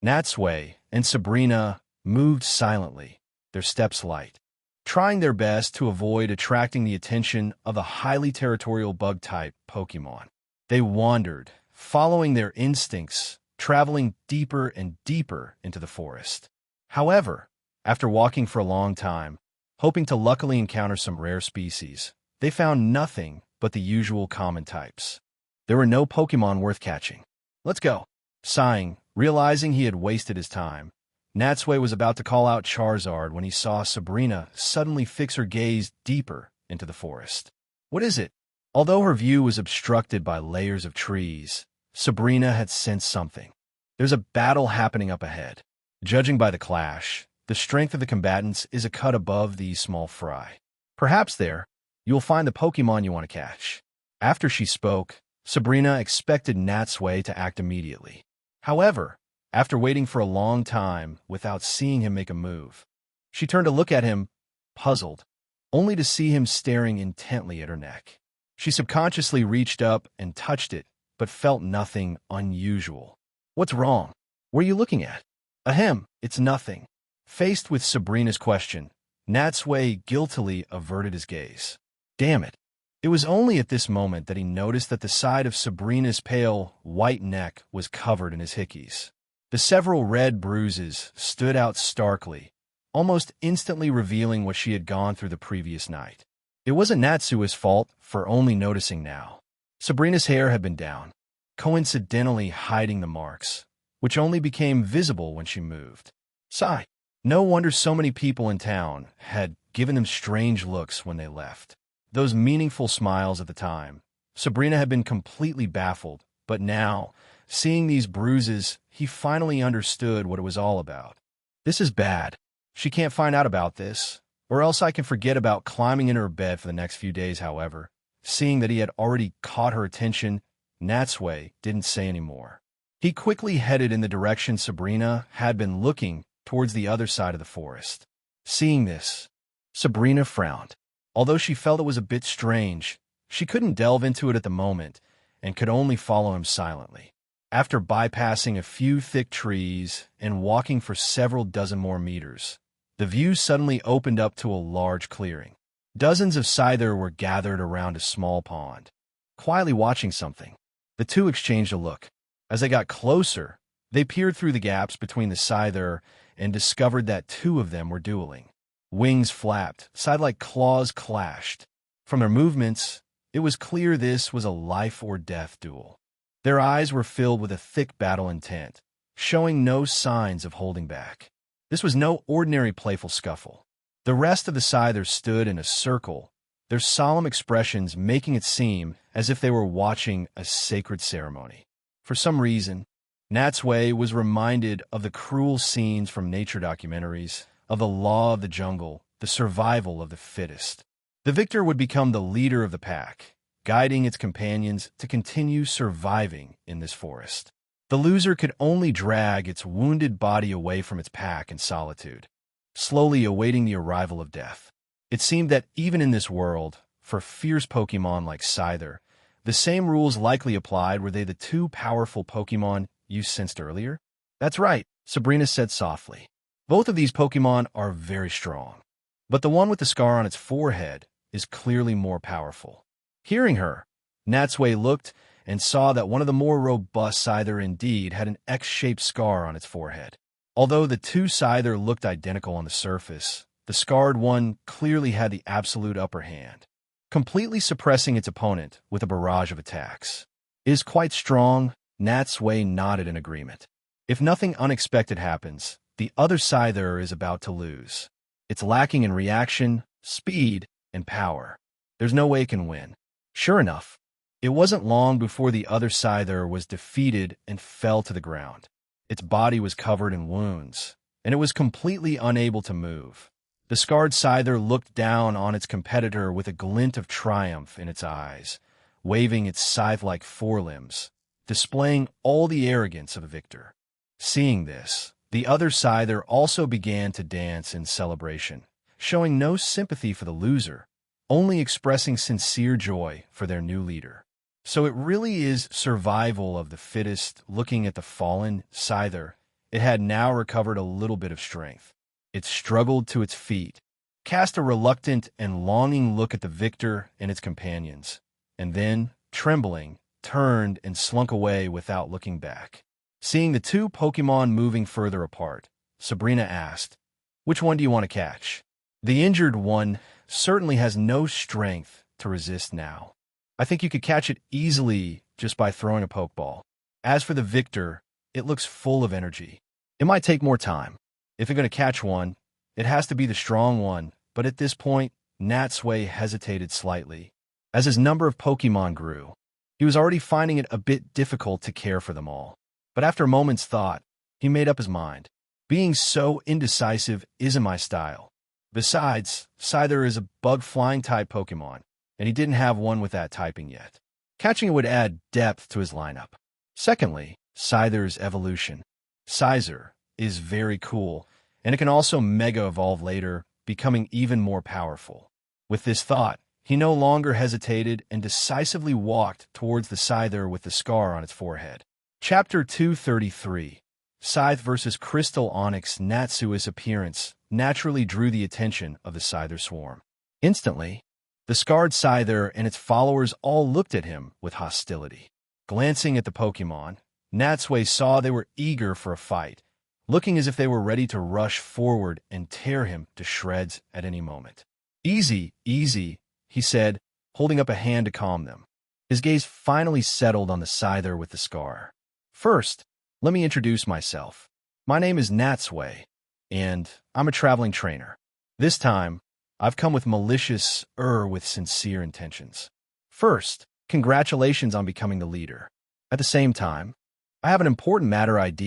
Natsui and Sabrina moved silently, their steps light, trying their best to avoid attracting the attention of the highly territorial bug-type Pokemon. They wandered, following their instincts, traveling deeper and deeper into the forest. However, after walking for a long time, hoping to luckily encounter some rare species, they found nothing but the usual common types. There were no Pokemon worth catching. Let's go. Sighing, realizing he had wasted his time, Natsui was about to call out Charizard when he saw Sabrina suddenly fix her gaze deeper into the forest. What is it? Although her view was obstructed by layers of trees, Sabrina had sensed something. There's a battle happening up ahead. Judging by the clash, the strength of the combatants is a cut above these small fry. Perhaps there, you'll find the Pokemon you want to catch. After she spoke, Sabrina expected Natsui to act immediately. However, after waiting for a long time without seeing him make a move, she turned to look at him, puzzled, only to see him staring intently at her neck. She subconsciously reached up and touched it, but felt nothing unusual. What's wrong? What are you looking at? Ahem, it's nothing. Faced with Sabrina's question, Natsui guiltily averted his gaze. Damn it. It was only at this moment that he noticed that the side of Sabrina's pale, white neck was covered in his hickeys. The several red bruises stood out starkly, almost instantly revealing what she had gone through the previous night. It wasn't Natsui's fault for only noticing now. Sabrina's hair had been down, coincidentally hiding the marks, which only became visible when she moved. Sigh. No wonder so many people in town had given them strange looks when they left. Those meaningful smiles at the time. Sabrina had been completely baffled, but now, seeing these bruises, he finally understood what it was all about. This is bad. She can't find out about this, or else I can forget about climbing into her bed for the next few days, however. Seeing that he had already caught her attention, Natsui didn't say any more. He quickly headed in the direction Sabrina had been looking, towards the other side of the forest. Seeing this, Sabrina frowned. Although she felt it was a bit strange, she couldn't delve into it at the moment and could only follow him silently. After bypassing a few thick trees and walking for several dozen more meters, the view suddenly opened up to a large clearing. Dozens of scyther were gathered around a small pond, quietly watching something. The two exchanged a look. As they got closer, they peered through the gaps between the scyther and discovered that two of them were dueling. Wings flapped, side-like claws clashed. From their movements, it was clear this was a life-or-death duel. Their eyes were filled with a thick battle intent, showing no signs of holding back. This was no ordinary playful scuffle. The rest of the scythers stood in a circle, their solemn expressions making it seem as if they were watching a sacred ceremony. For some reason, Natsui was reminded of the cruel scenes from nature documentaries, of the law of the jungle, the survival of the fittest. The victor would become the leader of the pack, guiding its companions to continue surviving in this forest. The loser could only drag its wounded body away from its pack in solitude, slowly awaiting the arrival of death. It seemed that even in this world, for fierce Pokemon like Scyther, the same rules likely applied. Were they the two powerful Pokemon you sensed earlier? That's right, Sabrina said softly. Both of these Pokemon are very strong, but the one with the scar on its forehead is clearly more powerful. Hearing her, Natsui looked and saw that one of the more robust Scyther indeed had an X-shaped scar on its forehead. Although the two Scyther looked identical on the surface, the scarred one clearly had the absolute upper hand, completely suppressing its opponent with a barrage of attacks. It is quite strong. Natsui nodded in agreement. If nothing unexpected happens, the other Scyther is about to lose. It's lacking in reaction, speed, and power. There's no way it can win. Sure enough, it wasn't long before the other Scyther was defeated and fell to the ground. Its body was covered in wounds, and it was completely unable to move. The scarred Scyther looked down on its competitor with a glint of triumph in its eyes, waving its scythe-like forelimbs, displaying all the arrogance of a victor. Seeing this, the other Scyther also began to dance in celebration, showing no sympathy for the loser, only expressing sincere joy for their new leader. So it really is survival of the fittest. Looking at the fallen Scyther, it had now recovered a little bit of strength. It struggled to its feet, cast a reluctant and longing look at the victor and its companions, and then, trembling, turned and slunk away without looking back. Seeing the two Pokemon moving further apart, Sabrina asked, "Which one do you want to catch?" The injured one certainly has no strength to resist now. I think you could catch it easily just by throwing a Pokeball. As for the victor, it looks full of energy. It might take more time. If you're going to catch one, it has to be the strong one, but at this point, Natsui hesitated slightly. As his number of Pokemon grew, he was already finding it a bit difficult to care for them all. But after a moment's thought, he made up his mind. Being so indecisive isn't my style. Besides, Scyther is a bug-flying type Pokemon, and he didn't have one with that typing yet. Catching it would add depth to his lineup. Secondly, Scyther's evolution. Scyther is very cool, and it can also Mega Evolve later, becoming even more powerful. With this thought, he no longer hesitated and decisively walked towards the Scyther with the scar on its forehead. Chapter 233. Scythe vs. Crystal Onyx. Natsui's appearance naturally drew the attention of the Scyther swarm. Instantly, the scarred Scyther and its followers all looked at him with hostility. Glancing at the Pokemon, Natsui saw they were eager for a fight, looking as if they were ready to rush forward and tear him to shreds at any moment. "Easy, easy," he said, holding up a hand to calm them. His gaze finally settled on the Scyther with the scar. "First, let me introduce myself. My name is Natsui, and I'm a traveling trainer. This time, I've come with with sincere intentions. First, congratulations on becoming the leader. At the same time, I have an important matter I'd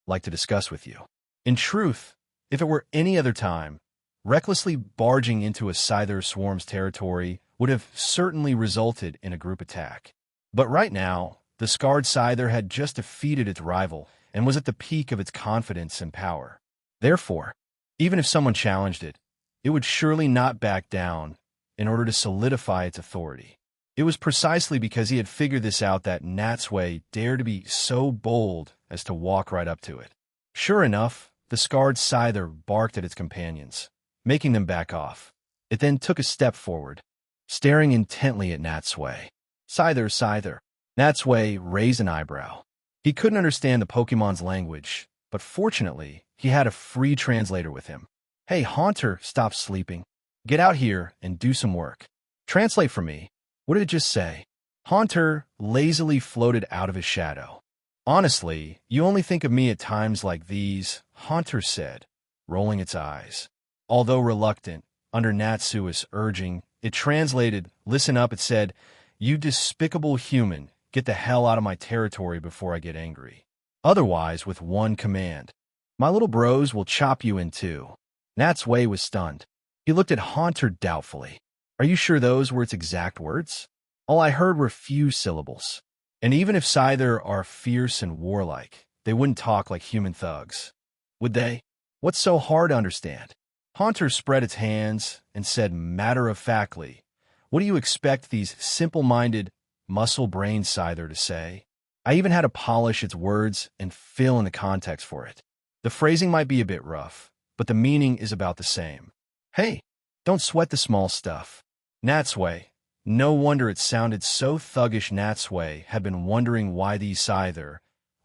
like to discuss with you. In truth, if it were any other time, recklessly barging into a Scyther swarm's territory would have certainly resulted in a group attack. But right now, the scarred Scyther had just defeated its rival and was at the peak of its confidence and power. Therefore, even if someone challenged it, it would surely not back down in order to solidify its authority. It was precisely because he had figured this out that Natsui dared to be so bold as to walk right up to it. Sure enough, the scarred scyther barked at its companions, making them back off. It then took a step forward, staring intently at Natsui. Scyther, Scyther. Natsui raised an eyebrow. He couldn't understand the Pokemon's language, but fortunately, he had a free translator with him. Hey, Haunter, stop sleeping. Get out here and do some work. Translate for me. What did it just say? Haunter lazily floated out of his shadow. Honestly, you only think of me at times like these, Haunter said, rolling its eyes. Although reluctant, under Natsui's urging, it translated, listen up, it said, you despicable human, get the hell out of my territory before I get angry. Otherwise, with one command, my little bros will chop you in two. Natsui was stunned. He looked at Haunter doubtfully. Are you sure those were its exact words? All I heard were few syllables. And even if Scyther are fierce and warlike, they wouldn't talk like human thugs. Would they? What's so hard to understand? Haunter spread its hands and said matter-of-factly, what do you expect these simple-minded, muscle-brained Scyther to say? I even had to polish its words and fill in the context for it. The phrasing might be a bit rough, but the meaning is about the same. Hey, don't sweat the small stuff. Natsui. No wonder it sounded so thuggish. Natsui had been wondering why these Scyther,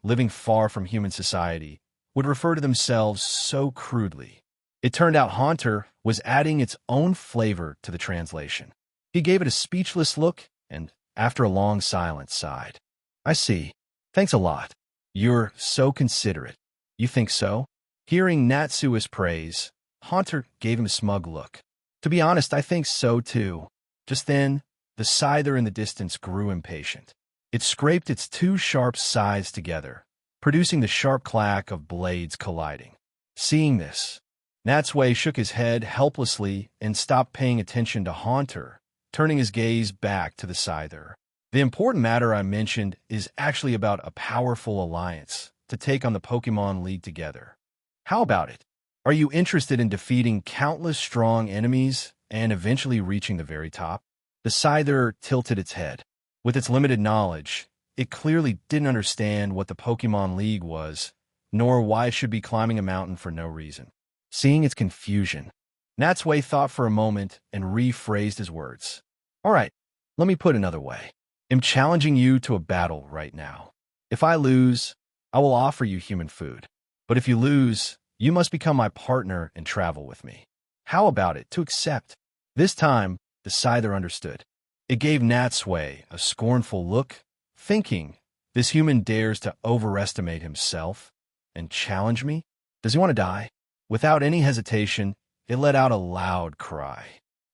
living far from human society, would refer to themselves so crudely. It turned out Haunter was adding its own flavor to the translation. He gave it a speechless look and, after a long silence, sighed. I see. Thanks a lot. You're so considerate. You think so? Hearing Natsui's praise, Haunter gave him a smug look. To be honest, I think so too. Just then, the Scyther in the distance grew impatient. It scraped its two sharp scythes together, producing the sharp clack of blades colliding. Seeing this, Natsui shook his head helplessly and stopped paying attention to Haunter, turning his gaze back to the Scyther. The important matter I mentioned is actually about a powerful alliance to take on the Pokemon League together. How about it? Are you interested in defeating countless strong enemies and eventually reaching the very top? The Scyther tilted its head. With its limited knowledge, it clearly didn't understand what the Pokemon League was, nor why it should be climbing a mountain for no reason. Seeing its confusion, Natsui thought for a moment and rephrased his words. All right, let me put another way. I'm challenging you to a battle right now. If I lose, I will offer you human food. But if you lose, you must become my partner and travel with me. How about it to accept? This time, the Scyther understood. It gave Natsui a scornful look, thinking, this human dares to overestimate himself and challenge me? Does he want to die? Without any hesitation, it let out a loud cry.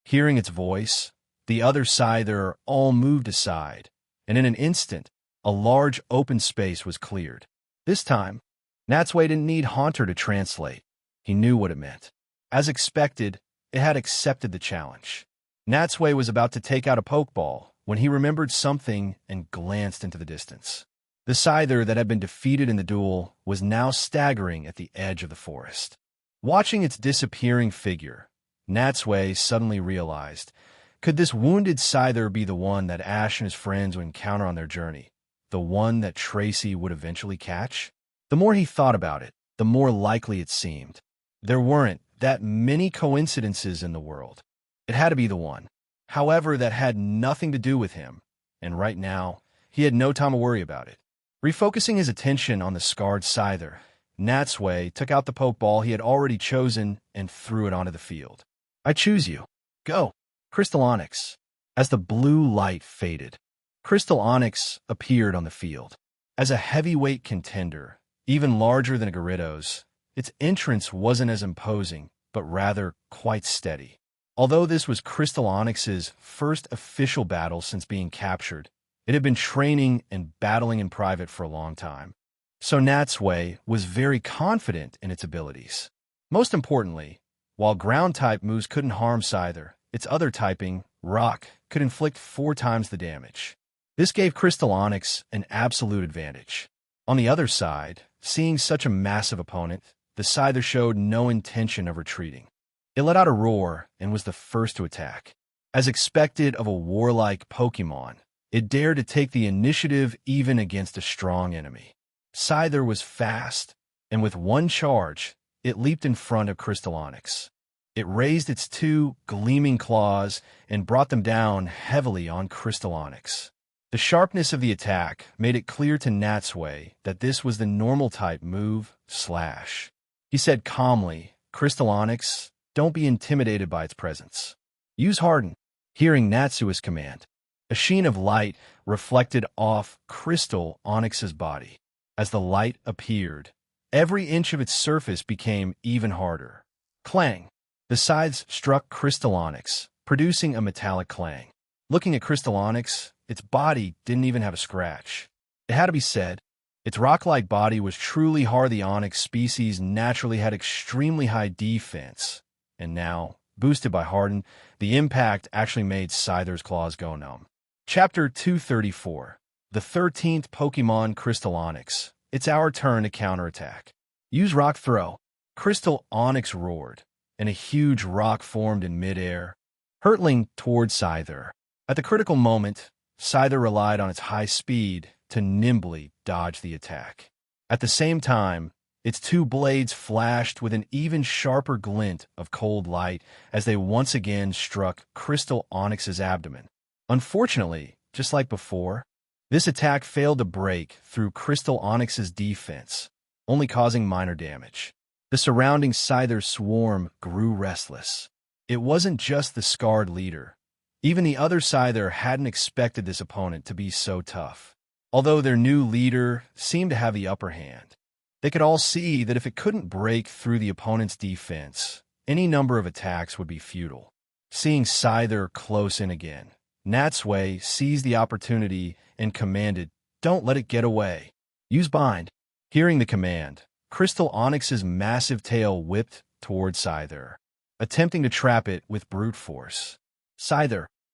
Hearing its voice, the other Scyther all moved aside, and in an instant, a large open space was cleared. This time, Natsui didn't need Haunter to translate. He knew what it meant. As expected, it had accepted the challenge. Natsui was about to take out a Pokeball when he remembered something and glanced into the distance. The Scyther that had been defeated in the duel was now staggering at the edge of the forest. Watching its disappearing figure, Natsui suddenly realized, could this wounded Scyther be the one that Ash and his friends would encounter on their journey? The one that Tracy would eventually catch? The more he thought about it, the more likely it seemed. There weren't that many coincidences in the world. It had to be the one. However, that had nothing to do with him, and right now, he had no time to worry about it. Refocusing his attention on the scarred Scyther, Natsui took out the Pokeball he had already chosen and threw it onto the field. I choose you. Go. Crystal Onyx. As the blue light faded, Crystal Onyx appeared on the field. As a heavyweight contender, even larger than a Gyarados, its entrance wasn't as imposing, but rather quite steady. Although this was Crystal Onyx's first official battle since being captured, it had been training and battling in private for a long time. So Natsui was very confident in its abilities. Most importantly, while ground-type moves couldn't harm Scyther, its other typing, Rock, could inflict 4 times the damage. This gave Crystal Onyx an absolute advantage. On the other side, seeing such a massive opponent, the Scyther showed no intention of retreating. It let out a roar and was the first to attack. As expected of a warlike Pokemon, it dared to take the initiative even against a strong enemy. Scyther was fast, and with one charge, it leaped in front of Crystal Onix. It raised its two gleaming claws and brought them down heavily on Crystal Onix. The sharpness of the attack made it clear to Natsui that this was the normal-type move, Slash. He said calmly, "Crystal Onix, don't be intimidated by its presence. Use Harden." Hearing Natsui's command, a sheen of light reflected off Crystal Onix's body. As the light appeared, every inch of its surface became even harder. Clang! The sides struck Crystal Onix, producing a metallic clang. Looking at Crystal Onix, its body didn't even have a scratch. It had to be said, its rock-like body was truly hard. The Onix species naturally had extremely high defense, and now, boosted by Harden, the impact actually made Scyther's claws go numb. Chapter 234. The 13th Pokemon Crystal Onix. It's our turn to counterattack. Use Rock Throw. Crystal Onix roared, and a huge rock formed in midair, hurtling toward Scyther. At the critical moment, Scyther relied on its high speed to nimbly dodge the attack. At the same time, its two blades flashed with an even sharper glint of cold light as they once again struck Crystal Onix's abdomen. Unfortunately, just like before, this attack failed to break through Crystal Onix's defense, only causing minor damage. The surrounding Scyther swarm grew restless. It wasn't just the scarred leader. Even the other Scyther hadn't expected this opponent to be so tough. Although their new leader seemed to have the upper hand, they could all see that if it couldn't break through the opponent's defense, any number of attacks would be futile. Seeing Scyther close in again, Natsui seized the opportunity and commanded, "Don't let it get away. Use Bind." Hearing the command, Crystal Onix's massive tail whipped toward Scyther, attempting to trap it with brute force.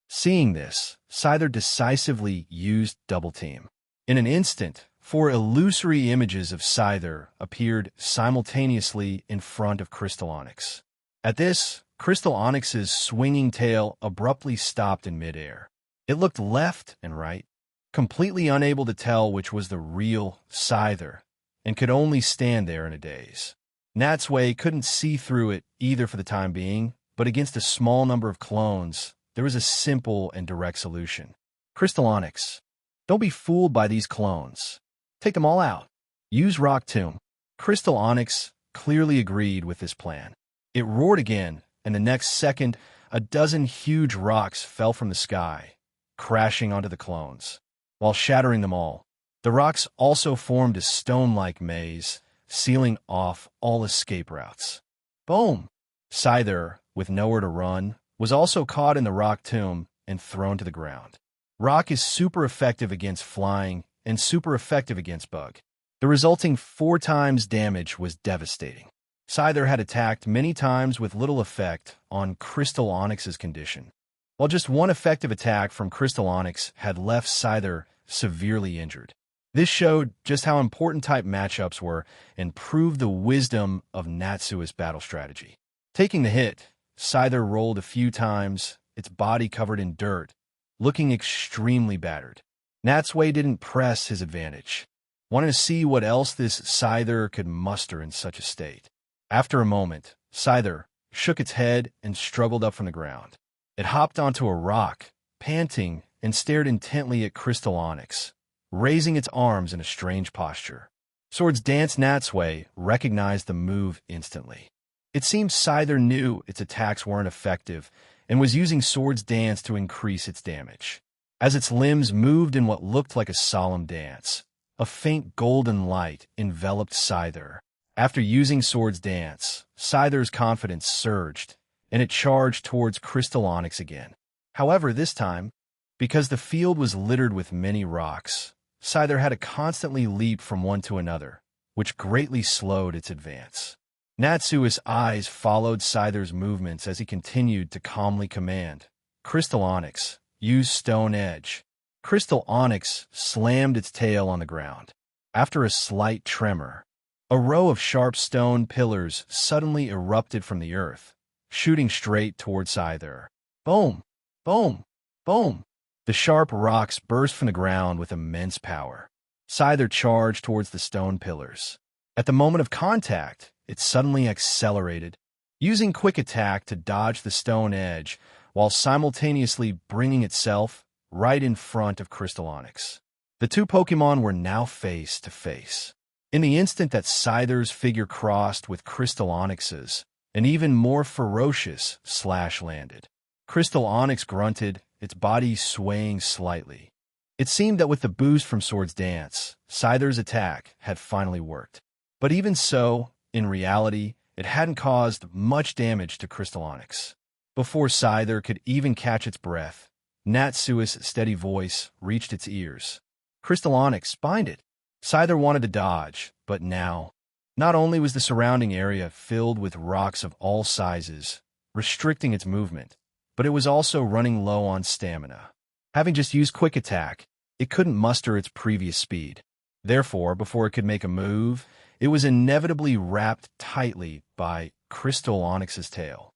Seeing this, Scyther decisively used Double Team. In an instant, 4 illusory images of Scyther appeared simultaneously in front of Crystal Onix. At this, Crystal Onix's swinging tail abruptly stopped in midair. It looked left and right, completely unable to tell which was the real Scyther, and could only stand there in a daze. Natsui couldn't see through it either for the time being, but against a small number of clones, there was a simple and direct solution. "Crystal Onix, don't be fooled by these clones. Take them all out. Use Rock Tomb." Crystal Onix clearly agreed with this plan. It roared again, and the next second, a dozen huge rocks fell from the sky, crashing onto the clones. While shattering them all, the rocks also formed a stone-like maze, sealing off all escape routes. Boom! Scyther, with nowhere to run, was also caught in the Rock Tomb and thrown to the ground. Rock is super effective against flying and super effective against bug. The resulting 4 times damage was devastating. Scyther had attacked many times with little effect on Crystal Onix's condition, while just one effective attack from Crystal Onix had left Scyther severely injured. This showed just how important type matchups were and proved the wisdom of Natsui's battle strategy. Taking the hit, Scyther rolled a few times, its body covered in dirt, looking extremely battered. Natsui didn't press his advantage, wanting to see what else this Scyther could muster in such a state. After a moment, Scyther shook its head and struggled up from the ground. It hopped onto a rock, panting, and stared intently at Crystal Onix, raising its arms in a strange posture. Swords Dance Natsui recognized the move instantly. It seemed Scyther knew its attacks weren't effective and was using Swords Dance to increase its damage. As its limbs moved in what looked like a solemn dance, a faint golden light enveloped Scyther. After using Swords Dance, Scyther's confidence surged, and it charged towards Crystal Onix again. However, this time, because the field was littered with many rocks, Scyther had to constantly leap from one to another, which greatly slowed its advance. Natsui's eyes followed Scyther's movements as he continued to calmly command, "Crystal Onix, use Stone Edge." Crystal Onix slammed its tail on the ground. After a slight tremor, a row of sharp stone pillars suddenly erupted from the earth, shooting straight toward Scyther. Boom! Boom! Boom! The sharp rocks burst from the ground with immense power. Scyther charged towards the stone pillars. At the moment of contact, it suddenly accelerated, using quick attack to dodge the stone edge while simultaneously bringing itself right in front of Crystal Onyx. The two Pokémon were now face to face. In the instant that Scyther's figure crossed with Crystal Onyx's, an even more ferocious slash landed. Crystal Onyx grunted, its body swaying slightly. It seemed that with the boost from Sword's Dance, Scyther's attack had finally worked. But even so, in reality, it hadn't caused much damage to Crystal Onyx. Before Scyther could even catch its breath, Natsui's steady voice reached its ears. Crystal Onyx spined it. Scyther wanted to dodge, but now, not only was the surrounding area filled with rocks of all sizes, restricting its movement, but it was also running low on stamina. Having just used Quick Attack, it couldn't muster its previous speed. Therefore, before it could make a move, it was inevitably wrapped tightly by Crystal Onyx's tail.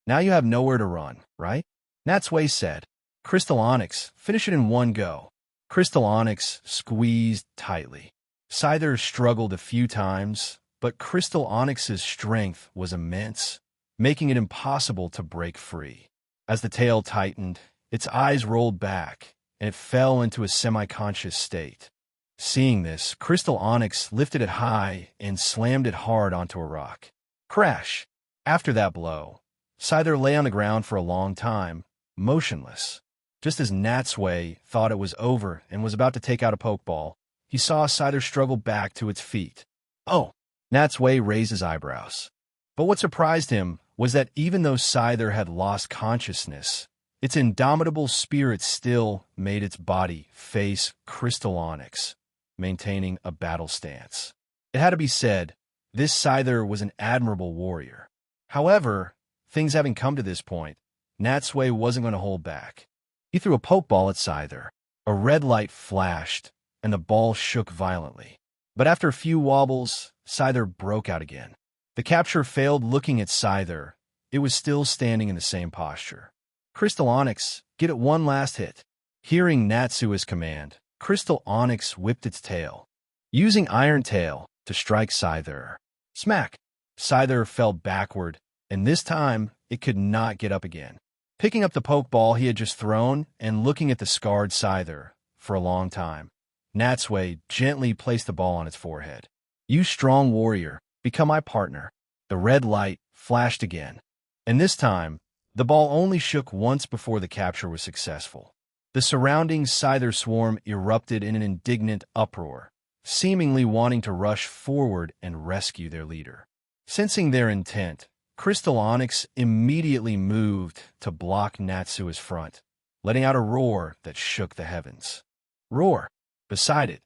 Now you have nowhere to run, right? Natsui said. Crystal Onyx, finish it in one go. Crystal Onyx squeezed tightly. Scyther struggled a few times, but Crystal Onyx's strength was immense, making it impossible to break free. As the tail tightened, its eyes rolled back, and it fell into a semi-conscious state. Seeing this, Crystal Onyx lifted it high and slammed it hard onto a rock. Crash! After that blow, Scyther lay on the ground for a long time, motionless. Just as Natsui thought it was over and was about to take out a Pokeball, he saw Scyther struggle back to its feet. Oh! Natsui raised his eyebrows. But what surprised him was that even though Scyther had lost consciousness, its indomitable spirit still made its body face Crystal Onyx, maintaining a battle stance. It had to be said, this Scyther was an admirable warrior. However, things having come to this point, Natsui wasn't going to hold back. He threw a Pokeball at Scyther. A red light flashed, and the ball shook violently. But after a few wobbles, Scyther broke out again. The capture failed. Looking at Scyther, it was still standing in the same posture. Crystal Onyx, get it one last hit. Hearing Natsui's command, Crystal Onyx whipped its tail, using Iron Tail to strike Scyther. Smack! Scyther fell backward, and this time it could not get up again. Picking up the Pokeball he had just thrown and looking at the scarred Scyther for a long time, Natsui gently placed the ball on its forehead. You strong warrior, become my partner. The red light flashed again, and this time, the ball only shook once before the capture was successful. The surrounding Scyther swarm erupted in an indignant uproar, seemingly wanting to rush forward and rescue their leader. Sensing their intent, Crystal Onyx immediately moved to block Natsui's front, letting out a roar that shook the heavens. Roar! Beside it,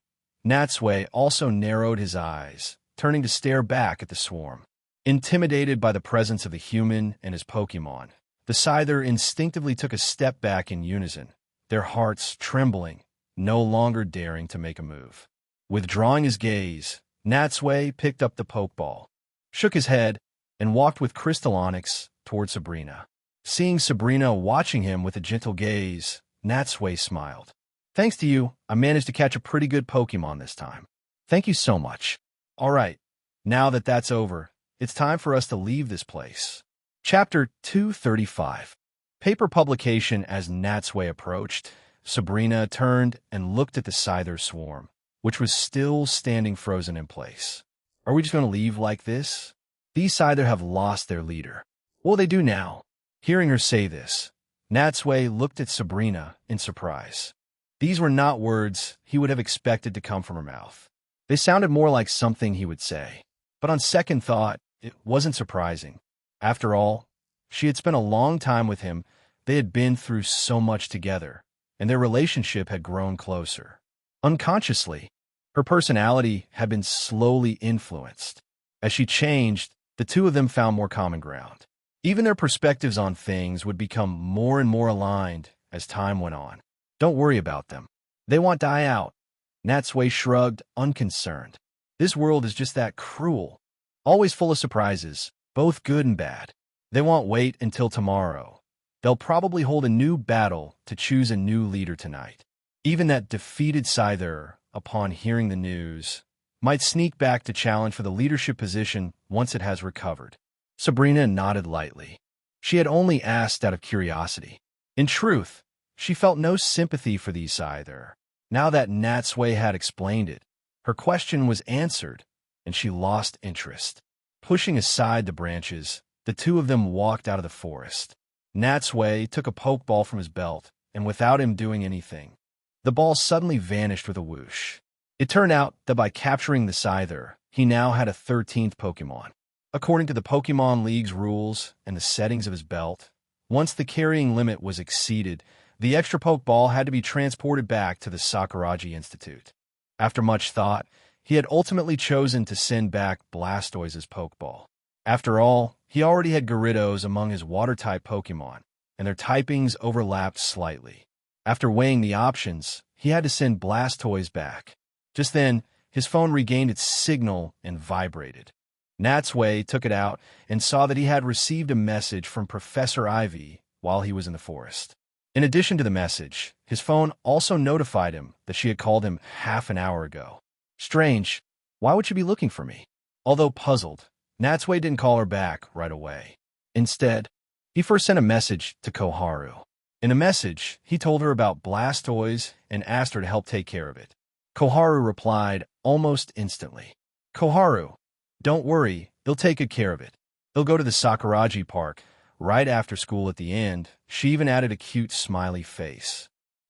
Natsui also narrowed his eyes, turning to stare back at the swarm. Intimidated by the presence of the human and his Pokémon, the Scyther instinctively took a step back in unison, their hearts trembling, no longer daring to make a move. Withdrawing his gaze, Natsui picked up the Pokeball, shook his head, and walked with Crystal Onyx toward Sabrina. Seeing Sabrina watching him with a gentle gaze, Natsui smiled. Thanks to you, I managed to catch a pretty good Pokémon this time. Thank you so much. All right, now that that's over, it's time for us to leave this place. Chapter 235. Paper publication. As Natsui approached, Sabrina turned and looked at the Scyther swarm, which was still standing frozen in place. Are we just going to leave like this? These Scyther have lost their leader. What will they do now? Hearing her say this, Natsui looked at Sabrina in surprise. These were not words he would have expected to come from her mouth. They sounded more like something he would say. But on second thought, it wasn't surprising. After all, she had spent a long time with him, they had been through so much together, and their relationship had grown closer. Unconsciously, her personality had been slowly influenced. As she changed, the two of them found more common ground. Even their perspectives on things would become more and more aligned as time went on. Don't worry about them. They won't die out. Natsui shrugged, unconcerned. This world is just that cruel. Always full of surprises, both good and bad. They won't wait until tomorrow. They'll probably hold a new battle to choose a new leader tonight. Even that defeated Scyther, upon hearing the news, might sneak back to challenge for the leadership position once it has recovered. Sabrina nodded lightly. She had only asked out of curiosity. In truth, she felt no sympathy for these Scyther. Now that Natsui had explained it, her question was answered, and she lost interest. Pushing aside the branches, the two of them walked out of the forest. Natsui took a pokeball from his belt, and without him doing anything, the ball suddenly vanished with a whoosh. It turned out that by capturing the Scyther, he now had a 13th Pokemon. According to the Pokemon League's rules and the settings of his belt, once the carrying limit was exceeded, the extra Pokeball had to be transported back to the Sakuragi Institute. After much thought, he had ultimately chosen to send back Blastoise's Pokeball. After all, he already had Gyarados among his Water-type Pokemon, and their typings overlapped slightly. After weighing the options, he had to send Blastoise back. Just then, his phone regained its signal and vibrated. Natsui took it out and saw that he had received a message from Professor Ivy while he was in the forest. In addition to the message, his phone also notified him that she had called him half an hour ago. Strange, why would she be looking for me? Although puzzled, Natsui didn't call her back right away. Instead, he first sent a message to Koharu. In the message, he told her about Blastoise and asked her to help take care of it. Koharu replied almost instantly. Koharu, don't worry, they'll take good care of it. They'll go to the Sakuragi Park right after school at the end. She even added a cute smiley face.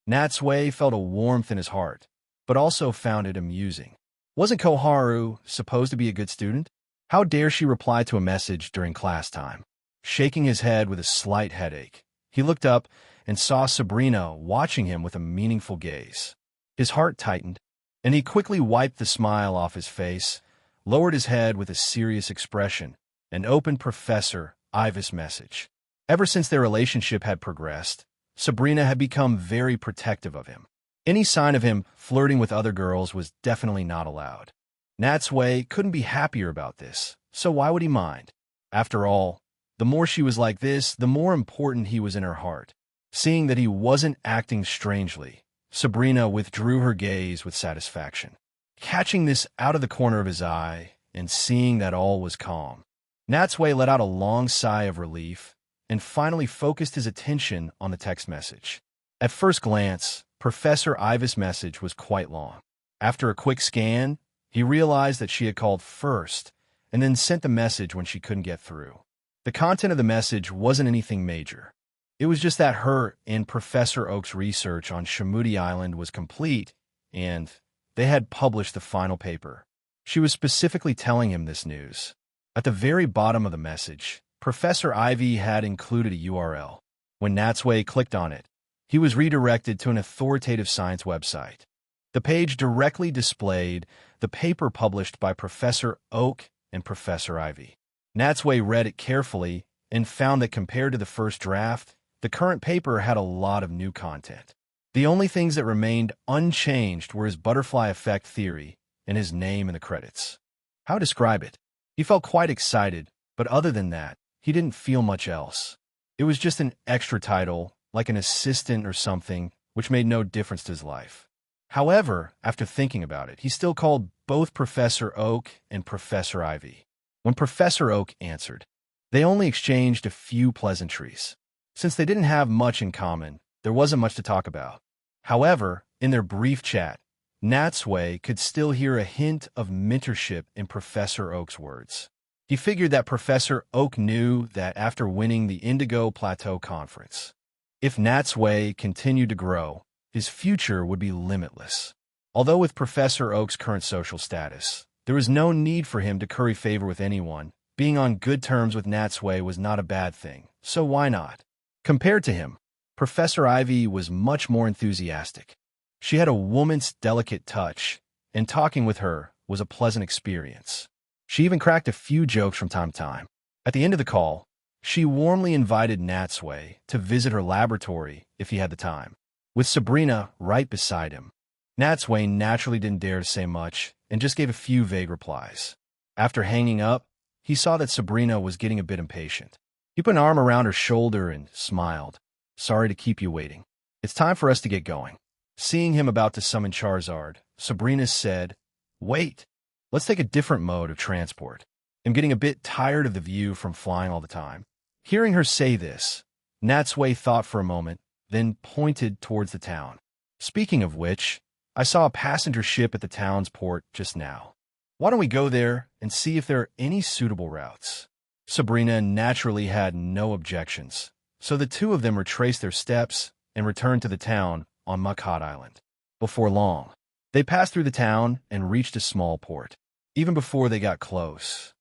Natsui felt a warmth in his heart, but also found it amusing. Wasn't Koharu supposed to be a good student? How dare she reply to a message during class time? Shaking his head with a slight headache, he looked up and saw Sabrina watching him with a meaningful gaze. His heart tightened, and he quickly wiped the smile off his face, lowered his head with a serious expression, and opened Professor Ivy's message. Ever since their relationship had progressed, Sabrina had become very protective of him. Any sign of him flirting with other girls was definitely not allowed. Natsui couldn't be happier about this, so why would he mind? After all, the more she was like this, the more important he was in her heart. Seeing that he wasn't acting strangely, Sabrina withdrew her gaze with satisfaction. Catching this out of the corner of his eye and seeing that all was calm, Natsui let out a long sigh of relief and finally focused his attention on the text message. At first glance, Professor Ivy's message was quite long. After a quick scan, he realized that she had called first and then sent the message when she couldn't get through. The content of the message wasn't anything major. It was just that her and Professor Oak's research on Shamuti Island was complete, and they had published the final paper. She was specifically telling him this news. At the very bottom of the message, Professor Ivy had included a URL. When Natsui clicked on it, he was redirected to an authoritative science website. The page directly displayed the paper published by Professor Oak and Professor Ivy. Natsui read it carefully and found that compared to the first draft, the current paper had a lot of new content. The only things that remained unchanged were his butterfly effect theory and his name in the credits. How describe it? He felt quite excited, but other than that, he didn't feel much else. It was just an extra title, like an assistant or something, which made no difference to his life. However, after thinking about it, he still called both Professor Oak and Professor Ivy. When Professor Oak answered, they only exchanged a few pleasantries. Since they didn't have much in common, there wasn't much to talk about. However, in their brief chat, Natsui could still hear a hint of mentorship in Professor Oak's words. He figured that Professor Oak knew that after winning the Indigo Plateau Conference, if Natsui continued to grow, his future would be limitless. Although with Professor Oak's current social status, there was no need for him to curry favor with anyone. Being on good terms with Natsui was not a bad thing, so why not? Compared to him, Professor Ivy was much more enthusiastic. She had a woman's delicate touch, and talking with her was a pleasant experience. She even cracked a few jokes from time to time. At the end of the call, she warmly invited Natsui to visit her laboratory if he had the time. With Sabrina right beside him, Natsui naturally didn't dare to say much and just gave a few vague replies. After hanging up, he saw that Sabrina was getting a bit impatient. He put an arm around her shoulder and smiled. Sorry to keep you waiting. It's time for us to get going." Seeing him about to summon Charizard, Sabrina said, "Wait, let's take a different mode of transport. I'm getting a bit tired of the view from flying all the time." Hearing her say this, Natsui thought for a moment, then pointed towards the town. "Speaking of which, I saw a passenger ship at the town's port just now. Why don't we go there and see if there are any suitable routes?" Sabrina naturally had no objections, so the two of them retraced their steps and returned to the town on Makhat Island. Before long, they passed through the town and reached a small port. Even before they got close,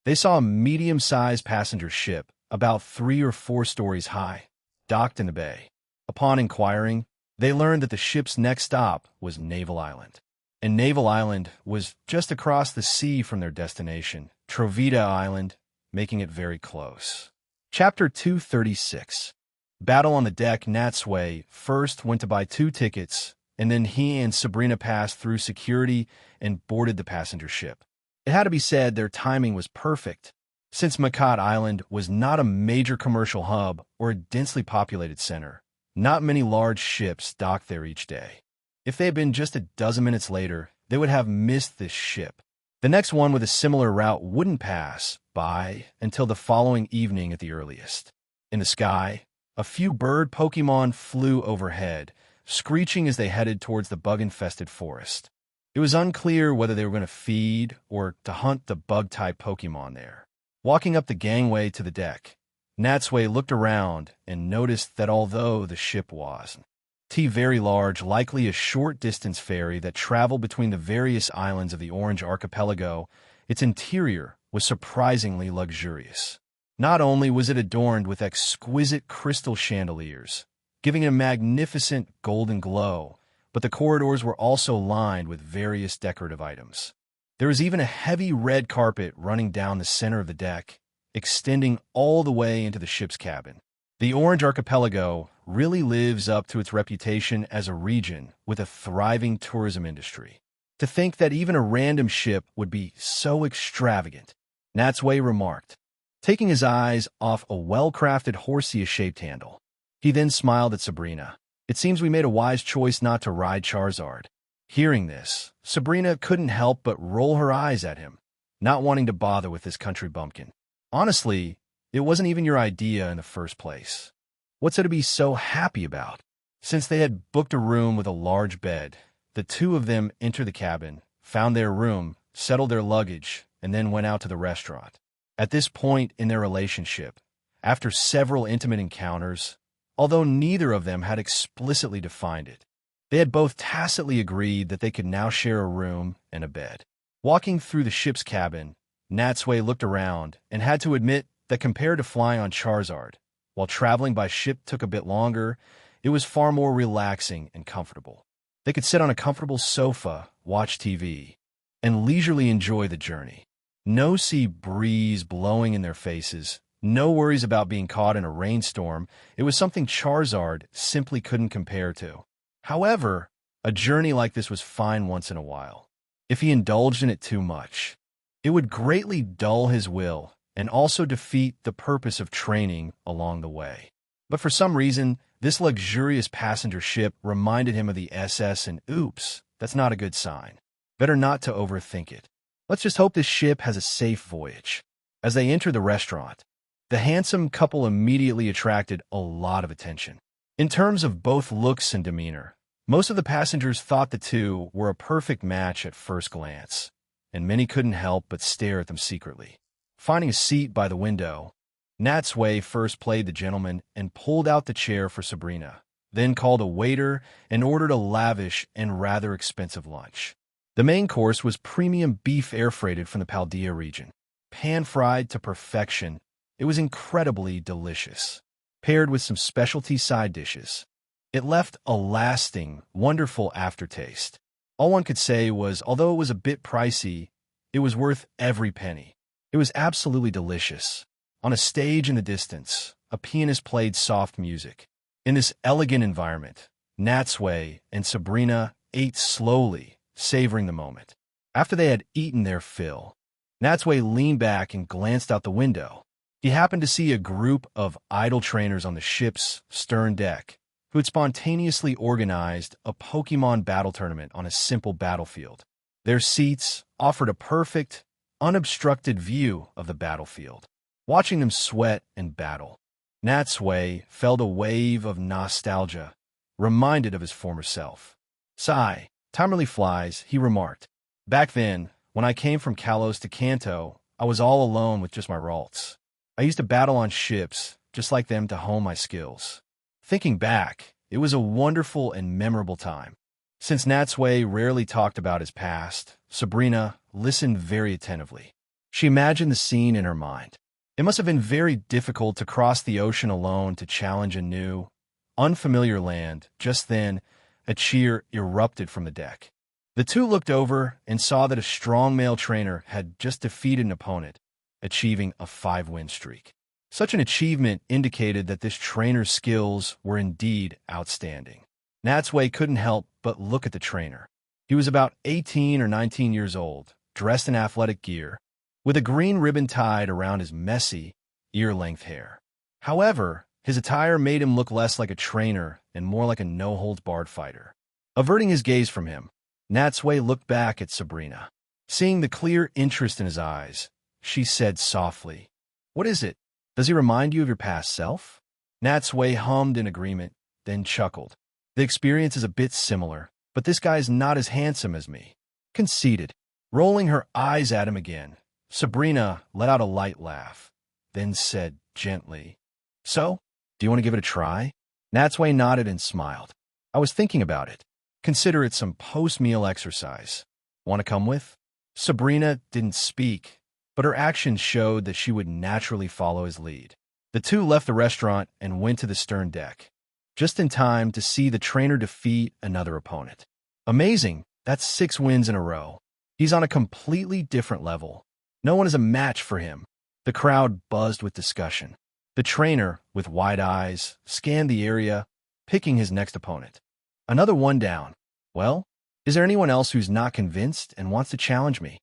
they saw a medium-sized passenger ship about 3 or 4 stories high, docked in the bay. Upon inquiring, they learned that the ship's next stop was Naval Island. And Naval Island was just across the sea from their destination, Trovita Island, making it very close. Chapter 236. Battle on the deck. Natsui first went to buy 2 tickets, and then he and Sabrina passed through security and boarded the passenger ship. It had to be said their timing was perfect, since Makhat Island was not a major commercial hub or a densely populated center. Not many large ships docked there each day. If they had been just a dozen minutes later, they would have missed this ship. The next one with a similar route wouldn't pass by until the following evening at the earliest. In the sky, a few bird Pokemon flew overhead, screeching as they headed towards the bug-infested forest. It was unclear whether they were going to feed or to hunt the bug-type Pokemon there. Walking up the gangway to the deck, Natsui looked around and noticed that although the ship was very large, likely a short-distance ferry that traveled between the various islands of the Orange Archipelago, its interior was surprisingly luxurious. Not only was it adorned with exquisite crystal chandeliers, giving it a magnificent golden glow, but the corridors were also lined with various decorative items. There was even a heavy red carpet running down the center of the deck, extending all the way into the ship's cabin. The Orange Archipelago really lives up to its reputation as a region with a thriving tourism industry. To think that even a random ship would be so extravagant, Natsui remarked, taking his eyes off a well-crafted Horseus-shaped handle. He then smiled at Sabrina. "It seems we made a wise choice not to ride Charizard." Hearing this, Sabrina couldn't help but roll her eyes at him, not wanting to bother with this country bumpkin. "Honestly, it wasn't even your idea in the first place. What's it to be so happy about?" Since they had booked a room with a large bed, the two of them entered the cabin, found their room, settled their luggage, and then went out to the restaurant. At this point in their relationship, after several intimate encounters, although neither of them had explicitly defined it, they had both tacitly agreed that they could now share a room and a bed. Walking through the ship's cabin, Natsui looked around and had to admit that compared to flying on Charizard, while traveling by ship took a bit longer, it was far more relaxing and comfortable. They could sit on a comfortable sofa, watch TV, and leisurely enjoy the journey. No sea breeze blowing in their faces, no worries about being caught in a rainstorm. It was something Charizard simply couldn't compare to. However, a journey like this was fine once in a while. If he indulged in it too much, it would greatly dull his will and also defeat the purpose of training along the way. But for some reason, this luxurious passenger ship reminded him of the SS, and oops, that's not a good sign. Better not to overthink it. Let's just hope this ship has a safe voyage. As they entered the restaurant, the handsome couple immediately attracted a lot of attention. In terms of both looks and demeanor, most of the passengers thought the two were a perfect match at first glance, and many couldn't help but stare at them secretly. Finding a seat by the window, Natsui first played the gentleman and pulled out the chair for Sabrina, then called a waiter and ordered a lavish and rather expensive lunch. The main course was premium beef air-freighted from the Paldea region. Pan-fried to perfection, it was incredibly delicious, paired with some specialty side dishes. It left a lasting, wonderful aftertaste. All one could say was, although it was a bit pricey, it was worth every penny. It was absolutely delicious. On a stage in the distance, a pianist played soft music. In this elegant environment, Natsui and Sabrina ate slowly, savoring the moment. After they had eaten their fill, Natsui leaned back and glanced out the window. He happened to see a group of idle trainers on the ship's stern deck who had spontaneously organized a Pokemon battle tournament on a simple battlefield. Their seats offered a perfect, unobstructed view of the battlefield. Watching them sweat and battle, Natsui felt a wave of nostalgia, reminded of his former self. Sigh, time really flies, he remarked. Back then, when I came from Kalos to Kanto, I was all alone with just my Ralts. I used to battle on ships, just like them, to hone my skills. Thinking back, it was a wonderful and memorable time. Since Natsui rarely talked about his past, Sabrina listened very attentively. She imagined the scene in her mind. It must have been very difficult to cross the ocean alone to challenge a new, unfamiliar land. Just then, a cheer erupted from the deck. The two looked over and saw that a strong male trainer had just defeated an opponent, achieving a 5-win streak. Such an achievement indicated that this trainer's skills were indeed outstanding. Natsui couldn't help but look at the trainer. He was about 18 or 19 years old, dressed in athletic gear, with a green ribbon tied around his messy, ear-length hair. However, his attire made him look less like a trainer and more like a no-holds-barred fighter. Averting his gaze from him, Natsui looked back at Sabrina. Seeing the clear interest in his eyes, she said softly, "What is it? Does he remind you of your past self?" Natsui hummed in agreement, then chuckled. "The experience is a bit similar, but this guy is not as handsome as me." Conceited. Rolling her eyes at him again, Sabrina let out a light laugh, then said gently, "So, do you want to give it a try?" Natsui nodded and smiled. "I was thinking about it. Consider it some post-meal exercise. Want to come with?" Sabrina didn't speak, but her actions showed that she would naturally follow his lead. The two left the restaurant and went to the stern deck, just in time to see the trainer defeat another opponent. Amazing, that's 6 wins in a row. He's on a completely different level. No one is a match for him. The crowd buzzed with discussion. The trainer, with wide eyes, scanned the area, picking his next opponent. Another one down. Well, is there anyone else who's not convinced and wants to challenge me?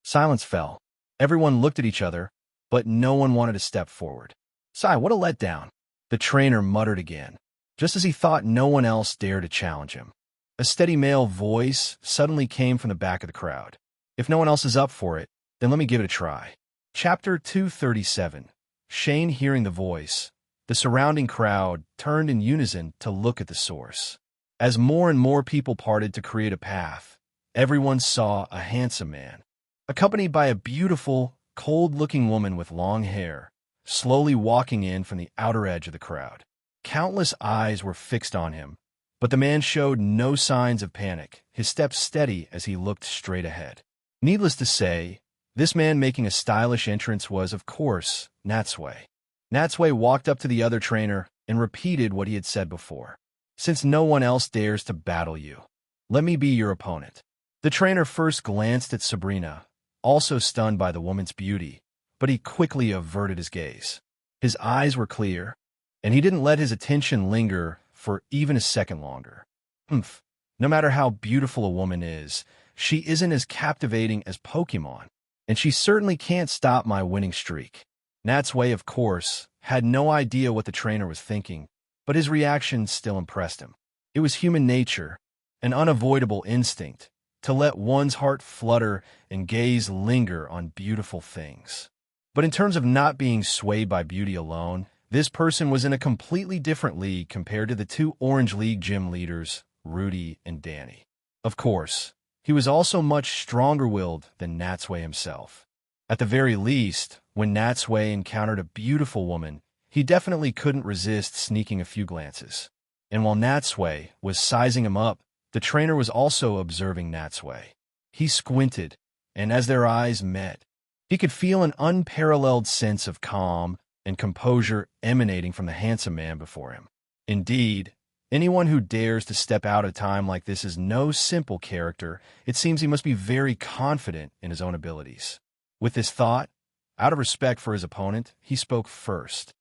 Silence fell. Everyone looked at each other, but no one wanted to step forward. Sigh, what a letdown. The trainer muttered again, just as he thought no one else dared to challenge him. A steady male voice suddenly came from the back of the crowd. If no one else is up for it, then let me give it a try. Chapter 237. Shane hearing the voice, the surrounding crowd turned in unison to look at the source. As more and more people parted to create a path, everyone saw a handsome man, accompanied by a beautiful, cold-looking woman with long hair, slowly walking in from the outer edge of the crowd. Countless eyes were fixed on him, but the man showed no signs of panic, his steps steady as he looked straight ahead. Needless to say, this man making a stylish entrance was, of course, Natsui. Natsui walked up to the other trainer and repeated what he had said before. "Since no one else dares to battle you, let me be your opponent." The trainer first glanced at Sabrina, also stunned by the woman's beauty, but he quickly averted his gaze. His eyes were clear, and he didn't let his attention linger for even a second longer. No matter how beautiful a woman is, she isn't as captivating as Pokemon, and she certainly can't stop my winning streak. Natsui, of course, had no idea what the trainer was thinking, but his reaction still impressed him. It was human nature, an unavoidable instinct, to let one's heart flutter and gaze linger on beautiful things. But in terms of not being swayed by beauty alone, this person was in a completely different league compared to the 2 Orange League gym leaders, Rudy and Danny. Of course, he was also much stronger-willed than Natsui himself. At the very least, when Natsui encountered a beautiful woman, he definitely couldn't resist sneaking a few glances. And while Natsui was sizing him up, the trainer was also observing Natsui. He squinted, and as their eyes met, he could feel an unparalleled sense of calm and composure emanating from the handsome man before him. Indeed, anyone who dares to step out at a time like this is no simple character. It seems he must be very confident in his own abilities. With this thought, out of respect for his opponent, he spoke first.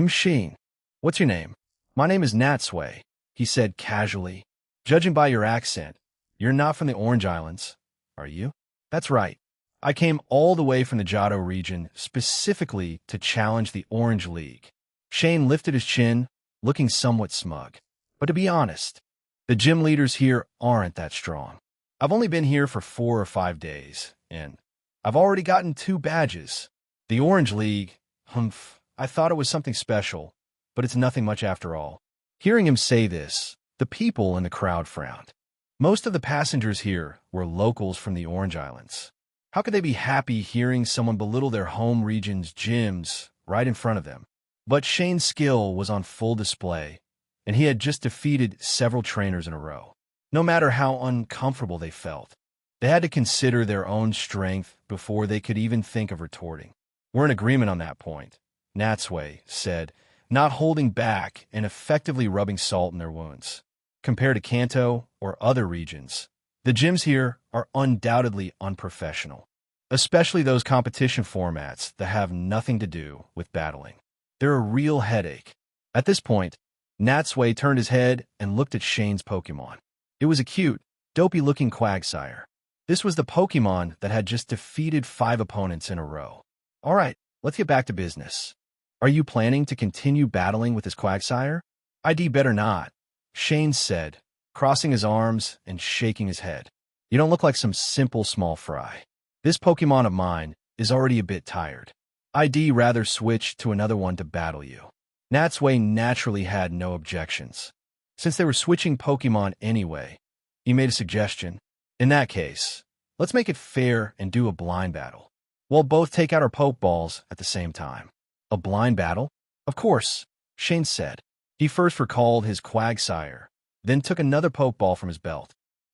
"Sheen, what's your name?" "My name is Natsui," he said casually. "Judging by your accent, you're not from the Orange Islands, are you?" "That's right. I came all the way from the Johto region specifically to challenge the Orange League. Shane lifted his chin, looking somewhat smug. But to be honest, the gym leaders here aren't that strong. I've only been here for 4 or 5 days, and I've already gotten 2 badges. The Orange League, I thought it was something special, but it's nothing much after all. Hearing him say this, the people in the crowd frowned. Most of the passengers here were locals from the Orange Islands. How could they be happy hearing someone belittle their home region's gyms right in front of them? But Shane's skill was on full display, and he had just defeated several trainers in a row. No matter how uncomfortable they felt, they had to consider their own strength before they could even think of retorting. We're in agreement on that point, Natsui said, not holding back and effectively rubbing salt in their wounds. Compared to Kanto or other regions, the gyms here are undoubtedly unprofessional, especially those competition formats that have nothing to do with battling. They're a real headache. At this point, Natsui turned his head and looked at Shane's Pokemon. It was a cute, dopey-looking Quagsire. This was the Pokemon that had just defeated 5 opponents in a row. All right, let's get back to business. Are you planning to continue battling with this Quagsire? I'd better not, Shane said, crossing his arms and shaking his head. You don't look like some simple small fry. This Pokemon of mine is already a bit tired. I'd rather switch to another one to battle you. Natsui naturally had no objections. Since they were switching Pokemon anyway, he made a suggestion. In that case, let's make it fair and do a blind battle. We'll both take out our Pokeballs at the same time. A blind battle? Of course, Shane said. He first recalled his Quagsire, then took another Pokeball from his belt.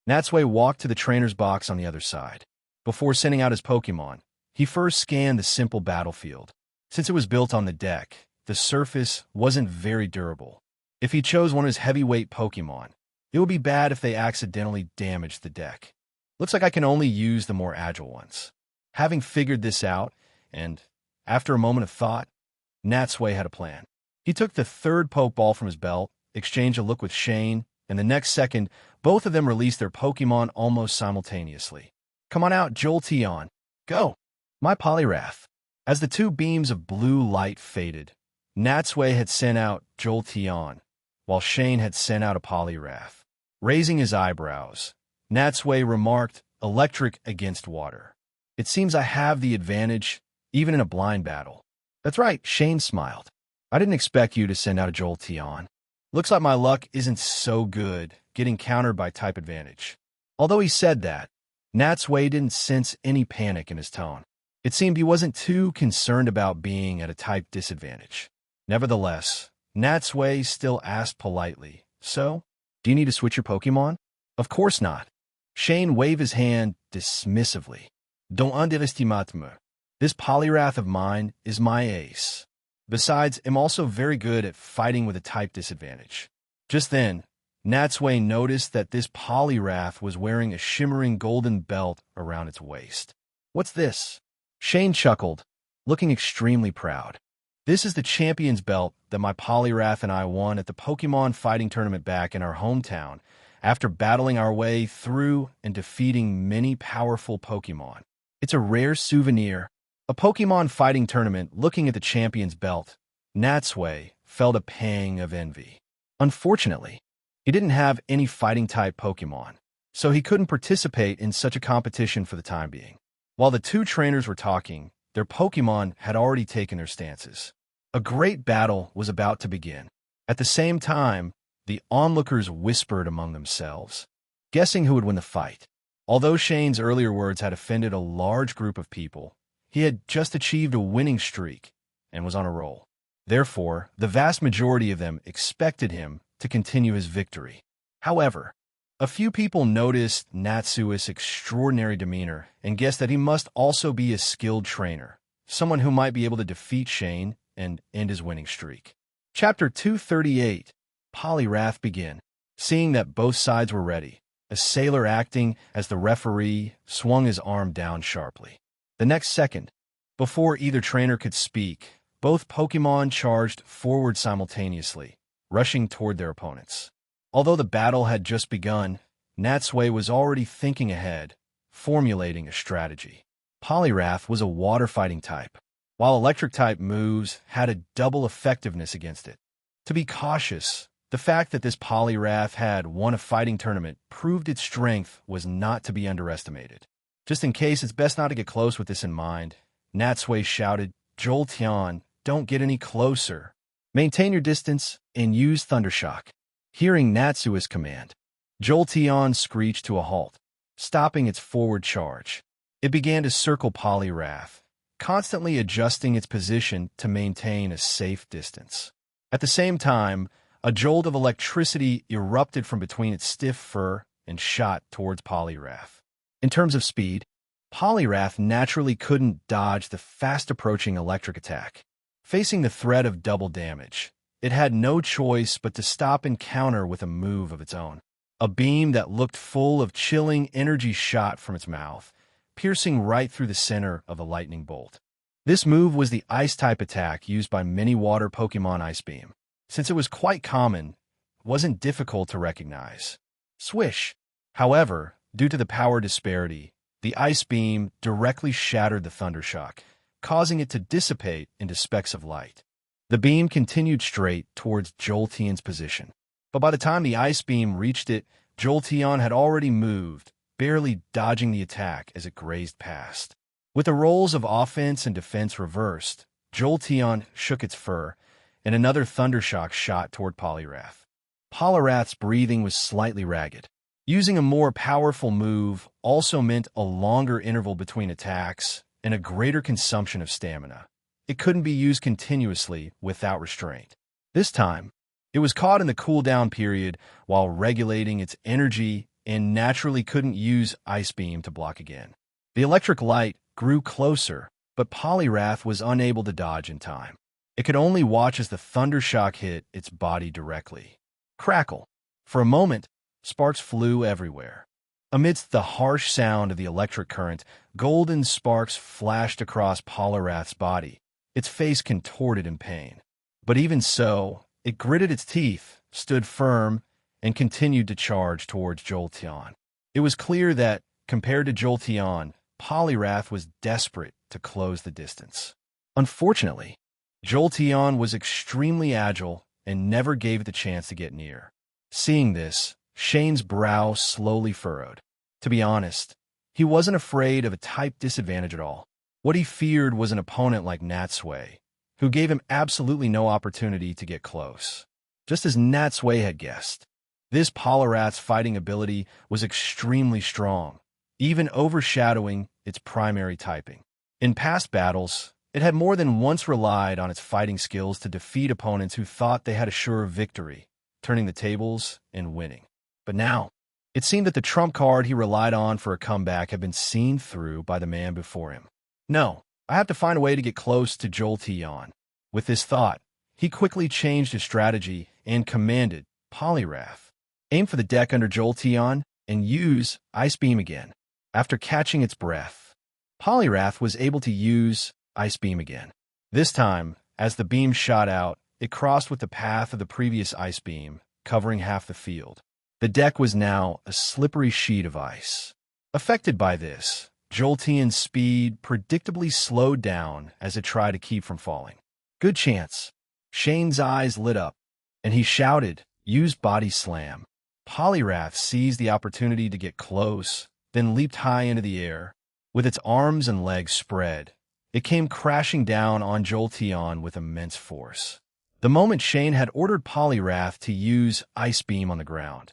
Natsui walked to the trainer's box on the other side. Before sending out his Pokemon, he first scanned the simple battlefield. Since it was built on the deck, the surface wasn't very durable. If he chose one of his heavyweight Pokemon, it would be bad if they accidentally damaged the deck. Looks like I can only use the more agile ones. Having figured this out, and after a moment of thought, Natsui had a plan. He took the 3rd Pokeball from his belt, exchanged a look with Shane, and the next second, both of them released their Pokemon almost simultaneously. Come on out, Jolteon. Go! My Poliwrath. As the 2 beams of blue light faded, Natsui had sent out Jolteon, while Shane had sent out a Poliwrath. Raising his eyebrows, Natsui remarked, electric against water. It seems I have the advantage, even in a blind battle. That's right, Shane smiled. I didn't expect you to send out a Jolteon. Looks like my luck isn't so good, getting countered by type advantage. Although he said that, Natsui didn't sense any panic in his tone. It seemed he wasn't too concerned about being at a type disadvantage. Nevertheless, Natsui still asked politely, so, do you need to switch your Pokemon? Of course not. Shane waved his hand dismissively. Don't underestimate me. This Poliwrath of mine is my ace. Besides, I'm also very good at fighting with a type disadvantage. Just then, Natsui noticed that this Poliwrath was wearing a shimmering golden belt around its waist. What's this? Shane chuckled, looking extremely proud. This is the champion's belt that my Poliwrath and I won at the Pokemon fighting tournament back in our hometown after battling our way through and defeating many powerful Pokemon. It's a rare souvenir. A Pokemon fighting tournament looking at the champion's belt, Natsui felt a pang of envy. Unfortunately, he didn't have any fighting-type Pokemon, so he couldn't participate in such a competition for the time being. While the 2 trainers were talking, their Pokemon had already taken their stances. A great battle was about to begin. At the same time, the onlookers whispered among themselves, guessing who would win the fight. Although Shane's earlier words had offended a large group of people, he had just achieved a winning streak and was on a roll. Therefore, the vast majority of them expected him to continue his victory. However, a few people noticed Natsui's extraordinary demeanor and guessed that he must also be a skilled trainer, someone who might be able to defeat Shane and end his winning streak. Chapter 238, Poliwrath Begin. Seeing that both sides were ready, a sailor acting as the referee swung his arm down sharply. The next second, before either trainer could speak, both Pokemon charged forward simultaneously, rushing toward their opponents. Although the battle had just begun, Natsui was already thinking ahead, formulating a strategy. Poliwrath was a water-fighting type, while electric-type moves had a double effectiveness against it. To be cautious, the fact that this Poliwrath had won a fighting tournament proved its strength was not to be underestimated. Just in case, it's best not to get close with this in mind. Natsui shouted, "Jolteon, don't get any closer. Maintain your distance and use Thundershock." Hearing Natsui's command, Jolteon screeched to a halt, stopping its forward charge. It began to circle Poliwrath, constantly adjusting its position to maintain a safe distance. At the same time, a jolt of electricity erupted from between its stiff fur and shot towards Poliwrath. In terms of speed, Poliwrath naturally couldn't dodge the fast-approaching electric attack. Facing the threat of double damage, it had no choice but to stop and counter with a move of its own. A beam that looked full of chilling energy shot from its mouth, piercing right through the center of a lightning bolt. This move was the Ice-type attack used by many water Pokemon. Ice Beam. Since it was quite common, it wasn't difficult to recognize. Swish! However, due to the power disparity, the Ice Beam directly shattered the Thundershock, causing it to dissipate into specks of light. The beam continued straight towards Jolteon's position. But by the time the Ice Beam reached it, Jolteon had already moved, barely dodging the attack as it grazed past. With the roles of offense and defense reversed, Jolteon shook its fur, and another Thundershock shot toward Poliwrath. Poliwrath's breathing was slightly ragged. Using a more powerful move also meant a longer interval between attacks and a greater consumption of stamina. It couldn't be used continuously without restraint. This time, it was caught in the cooldown period while regulating its energy and naturally couldn't use Ice Beam to block again. The electric light grew closer, but Poliwrath was unable to dodge in time. It could only watch as the Thundershock hit its body directly. Crackle! For a moment, sparks flew everywhere. Amidst the harsh sound of the electric current, golden sparks flashed across Poliwrath's body. Its face contorted in pain. But even so, it gritted its teeth, stood firm, and continued to charge towards Jolteon. It was clear that, compared to Jolteon, Poliwrath was desperate to close the distance. Unfortunately, Jolteon was extremely agile and never gave it the chance to get near. Seeing this, Shane's brow slowly furrowed. To be honest, he wasn't afraid of a type disadvantage at all. What he feared was an opponent like Natsui, who gave him absolutely no opportunity to get close. Just as Natsui had guessed, this Poliwrath's fighting ability was extremely strong, even overshadowing its primary typing. In past battles, it had more than once relied on its fighting skills to defeat opponents who thought they had a sure victory, turning the tables and winning. But now, it seemed that the trump card he relied on for a comeback had been seen through by the man before him. No, I have to find a way to get close to Jolteon. With this thought, he quickly changed his strategy and commanded, Poliwrath, aim for the deck under Jolteon and use Ice Beam again. After catching its breath, Poliwrath was able to use Ice Beam again. This time, as the beam shot out, it crossed with the path of the previous Ice Beam, covering half the field. The deck was now a slippery sheet of ice. Affected by this, Jolteon's speed predictably slowed down as it tried to keep from falling. Good chance. Shane's eyes lit up, and he shouted, "Use Body Slam." Poliwrath seized the opportunity to get close, then leaped high into the air. With its arms and legs spread, it came crashing down on Jolteon with immense force. The moment Shane had ordered Poliwrath to use Ice Beam on the ground,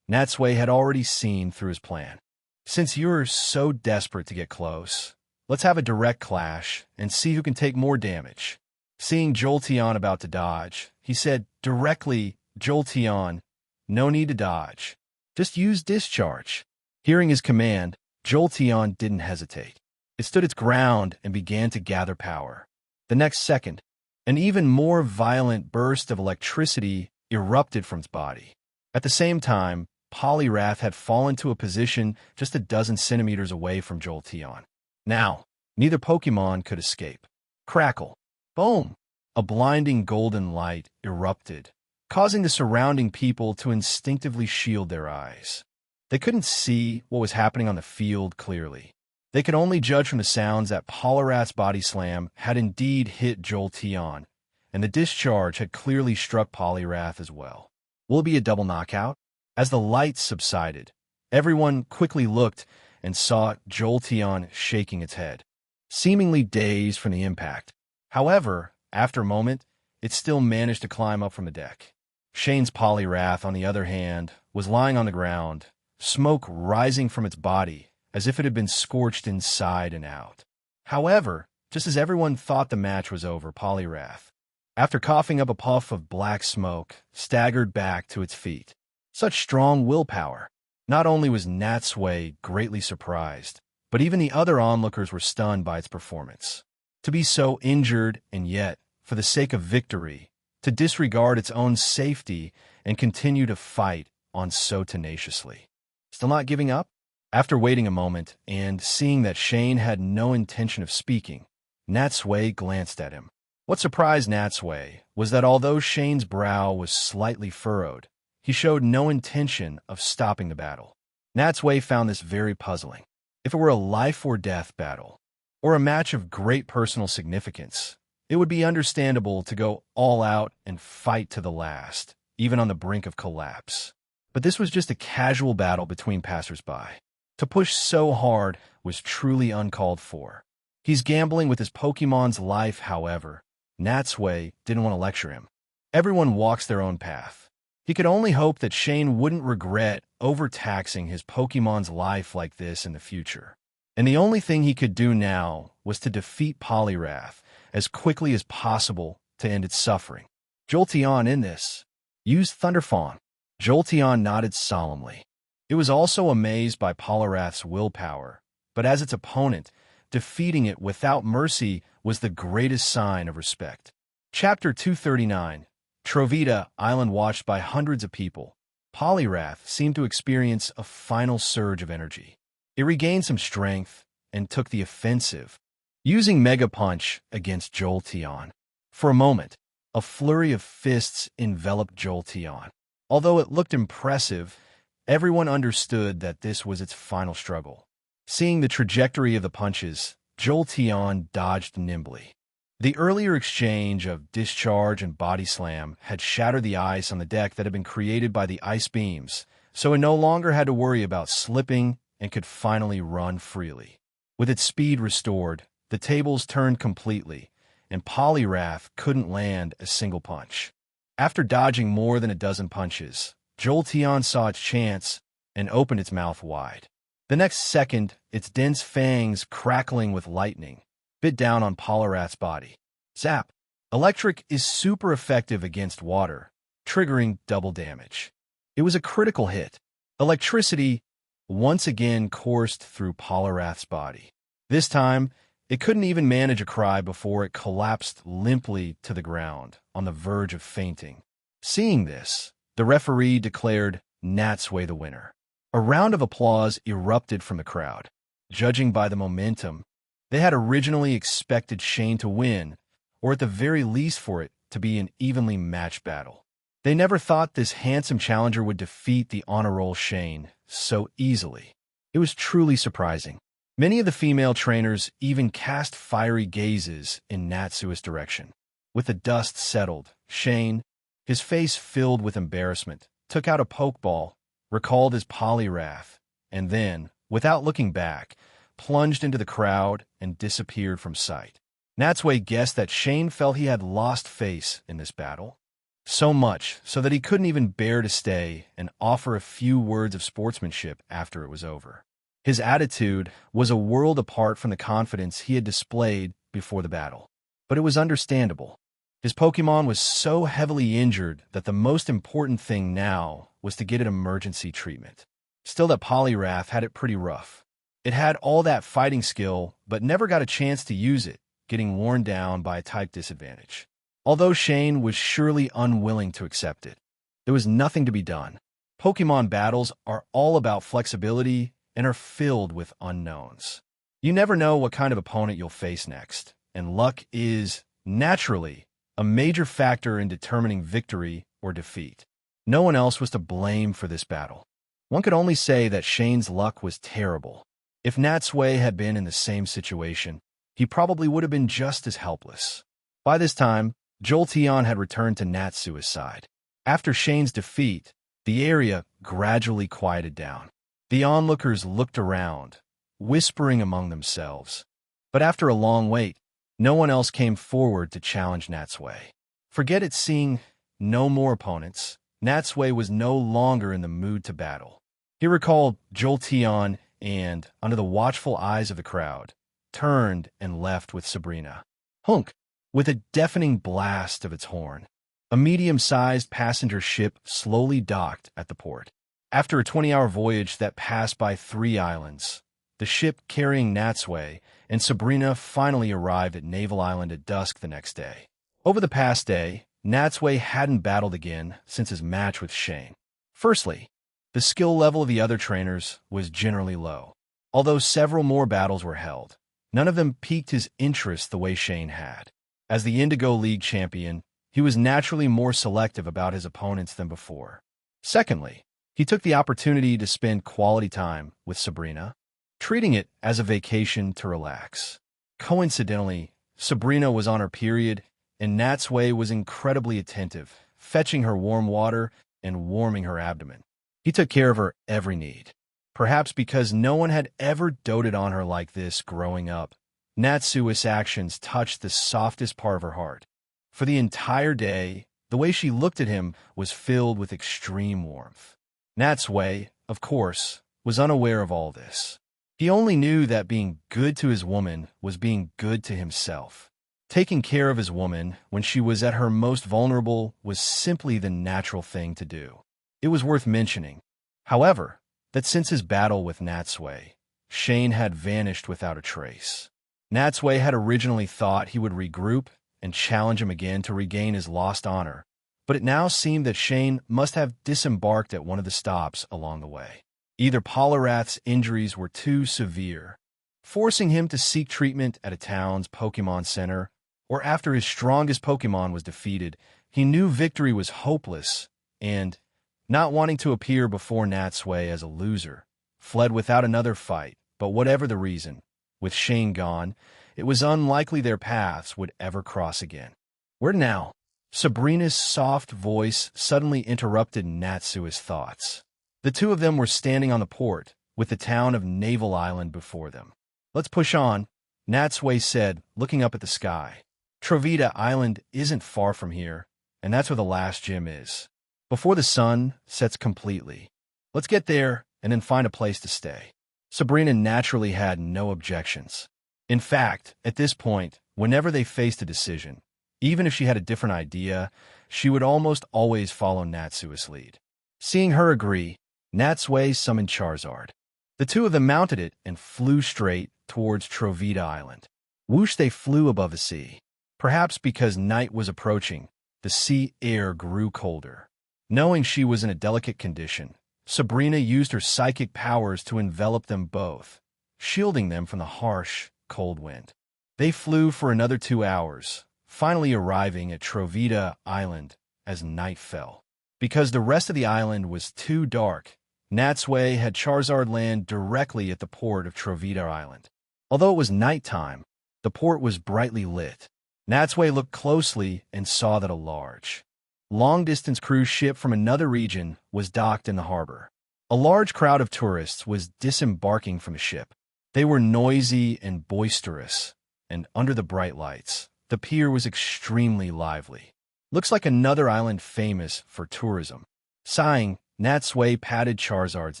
Natsui had already seen through his plan. Since you're so desperate to get close, let's have a direct clash and see who can take more damage. Seeing Jolteon about to dodge, he said directly, "Jolteon, no need to dodge. Just use Discharge." Hearing his command, Jolteon didn't hesitate. It stood its ground and began to gather power. The next second, an even more violent burst of electricity erupted from its body. At the same time, Poliwrath had fallen to a position just a dozen centimeters away from Jolteon. Now, neither Pokemon could escape. Crackle. Boom! A blinding golden light erupted, causing the surrounding people to instinctively shield their eyes. They couldn't see what was happening on the field clearly. They could only judge from the sounds that Polyrath's body slam had indeed hit Jolteon, and the discharge had clearly struck Polyrath as well. Will it be a double knockout? As the lights subsided, everyone quickly looked and saw Jolteon shaking its head, seemingly dazed from the impact. However, after a moment, it still managed to climb up from the deck. Shane's Polyrath, on the other hand, was lying on the ground, smoke rising from its body as if it had been scorched inside and out. However, just as everyone thought the match was over, Polyrath, after coughing up a puff of black smoke, staggered back to its feet. Such strong willpower. Not only was Natsui greatly surprised, but even the other onlookers were stunned by its performance. To be so injured and yet, for the sake of victory, to disregard its own safety and continue to fight on so tenaciously. Still not giving up? After waiting a moment and seeing that Shane had no intention of speaking, Natsui glanced at him. What surprised Natsui was that although Shane's brow was slightly furrowed, he showed no intention of stopping the battle. Natsui found this very puzzling. If it were a life-or-death battle, or a match of great personal significance, it would be understandable to go all out and fight to the last, even on the brink of collapse. But this was just a casual battle between passersby. To push so hard was truly uncalled for. He's gambling with his Pokemon's life, however. Natsui didn't want to lecture him. Everyone walks their own path. He could only hope that Shane wouldn't regret overtaxing his Pokemon's life like this in the future. And the only thing he could do now was to defeat Polyrath as quickly as possible to end its suffering. Jolteon in this. Use Thunderfawn. Jolteon nodded solemnly. It was also amazed by Polyrath's willpower, but as its opponent, defeating it without mercy was the greatest sign of respect. Chapter 239. Trovita Island watched by hundreds of people. Polyrath seemed to experience a final surge of energy. It regained some strength and took the offensive, using Mega Punch against Jolteon. For a moment, a flurry of fists enveloped Jolteon. Although it looked impressive, everyone understood that this was its final struggle. Seeing the trajectory of the punches, Jolteon dodged nimbly. The earlier exchange of discharge and body slam had shattered the ice on the deck that had been created by the ice beams, so it no longer had to worry about slipping and could finally run freely. With its speed restored, the tables turned completely, and Polyrath couldn't land a single punch. After dodging more than a dozen punches, Jolteon saw its chance and opened its mouth wide. The next second, its dense fangs crackling with lightning, bit down on Polyrath's body. Zap! Electric is super effective against water, triggering double damage. It was a critical hit. Electricity once again coursed through Polyrath's body. This time, it couldn't even manage a cry before it collapsed limply to the ground, on the verge of fainting. Seeing this, the referee declared Natsui the winner. A round of applause erupted from the crowd. Judging by the momentum, they had originally expected Shane to win, or at the very least for it to be an evenly matched battle. They never thought this handsome challenger would defeat the honor roll Shane so easily. It was truly surprising. Many of the female trainers even cast fiery gazes in Natsui's direction. With the dust settled, Shane, his face filled with embarrassment, took out a pokeball, recalled his Polyrath, and then, without looking back, plunged into the crowd and disappeared from sight. Natsui guessed that Shane felt he had lost face in this battle. So much so that he couldn't even bear to stay and offer a few words of sportsmanship after it was over. His attitude was a world apart from the confidence he had displayed before the battle. But it was understandable. His Pokemon was so heavily injured that the most important thing now was to get it emergency treatment. Still, that Polyrath had it pretty rough. It had all that fighting skill, but never got a chance to use it, getting worn down by a type disadvantage. Although Shane was surely unwilling to accept it, there was nothing to be done. Pokemon battles are all about flexibility and are filled with unknowns. You never know what kind of opponent you'll face next, and luck is, naturally, a major factor in determining victory or defeat. No one else was to blame for this battle. One could only say that Shane's luck was terrible. If Natsui had been in the same situation, he probably would have been just as helpless. By this time, Jolteon had returned to Natsui's side. After Shane's defeat, the area gradually quieted down. The onlookers looked around, whispering among themselves. But after a long wait, no one else came forward to challenge Natsui. Forget it, seeing no more opponents, Natsui was no longer in the mood to battle. He recalled Jolteon and, under the watchful eyes of the crowd, turned and left with Sabrina. Hunk! With a deafening blast of its horn, a medium-sized passenger ship slowly docked at the port. After a 20-hour voyage that passed by 3 islands, the ship carrying Natsui and Sabrina finally arrived at Naval Island at dusk the next day. Over the past day, Natsui hadn't battled again since his match with Shane. Firstly, the skill level of the other trainers was generally low. Although several more battles were held, none of them piqued his interest the way Shane had. As the Indigo League champion, he was naturally more selective about his opponents than before. Secondly, he took the opportunity to spend quality time with Sabrina, treating it as a vacation to relax. Coincidentally, Sabrina was on her period, and Natsui was incredibly attentive, fetching her warm water and warming her abdomen. He took care of her every need. Perhaps because no one had ever doted on her like this growing up, Natsui's actions touched the softest part of her heart. For the entire day, the way she looked at him was filled with extreme warmth. Natsui, of course, was unaware of all this. He only knew that being good to his woman was being good to himself. Taking care of his woman when she was at her most vulnerable was simply the natural thing to do. It was worth mentioning, however, that since his battle with Natsui, Shane had vanished without a trace. Natsui had originally thought he would regroup and challenge him again to regain his lost honor, but it now seemed that Shane must have disembarked at one of the stops along the way. Either Poliwrath's injuries were too severe, forcing him to seek treatment at a town's Pokemon Center, or after his strongest Pokemon was defeated, he knew victory was hopeless and, not wanting to appear before Natsui as a loser, fled without another fight. But whatever the reason, with Shane gone, it was unlikely their paths would ever cross again. Where now? Sabrina's soft voice suddenly interrupted Natsui's thoughts. The two of them were standing on the port, with the town of Naval Island before them. Let's push on, Natsui said, looking up at the sky. Trovita Island isn't far from here, and that's where the last gym is. Before the sun sets completely. Let's get there and then find a place to stay. Sabrina naturally had no objections. In fact, at this point, whenever they faced a decision, even if she had a different idea, she would almost always follow Natsui's lead. Seeing her agree, Natsui summoned Charizard. The two of them mounted it and flew straight towards Trovita Island. Whoosh, they flew above the sea. Perhaps because night was approaching, the sea air grew colder. Knowing she was in a delicate condition, Sabrina used her psychic powers to envelop them both, shielding them from the harsh, cold wind. They flew for another 2 hours, finally arriving at Trovita Island as night fell. Because the rest of the island was too dark, Natsui had Charizard land directly at the port of Trovita Island. Although it was nighttime, the port was brightly lit. Natsui looked closely and saw that a large, long-distance cruise ship from another region was docked in the harbor. A large crowd of tourists was disembarking from the ship. They were noisy and boisterous, and under the bright lights, the pier was extremely lively. Looks like another island famous for tourism. Sighing, Natsui patted Charizard's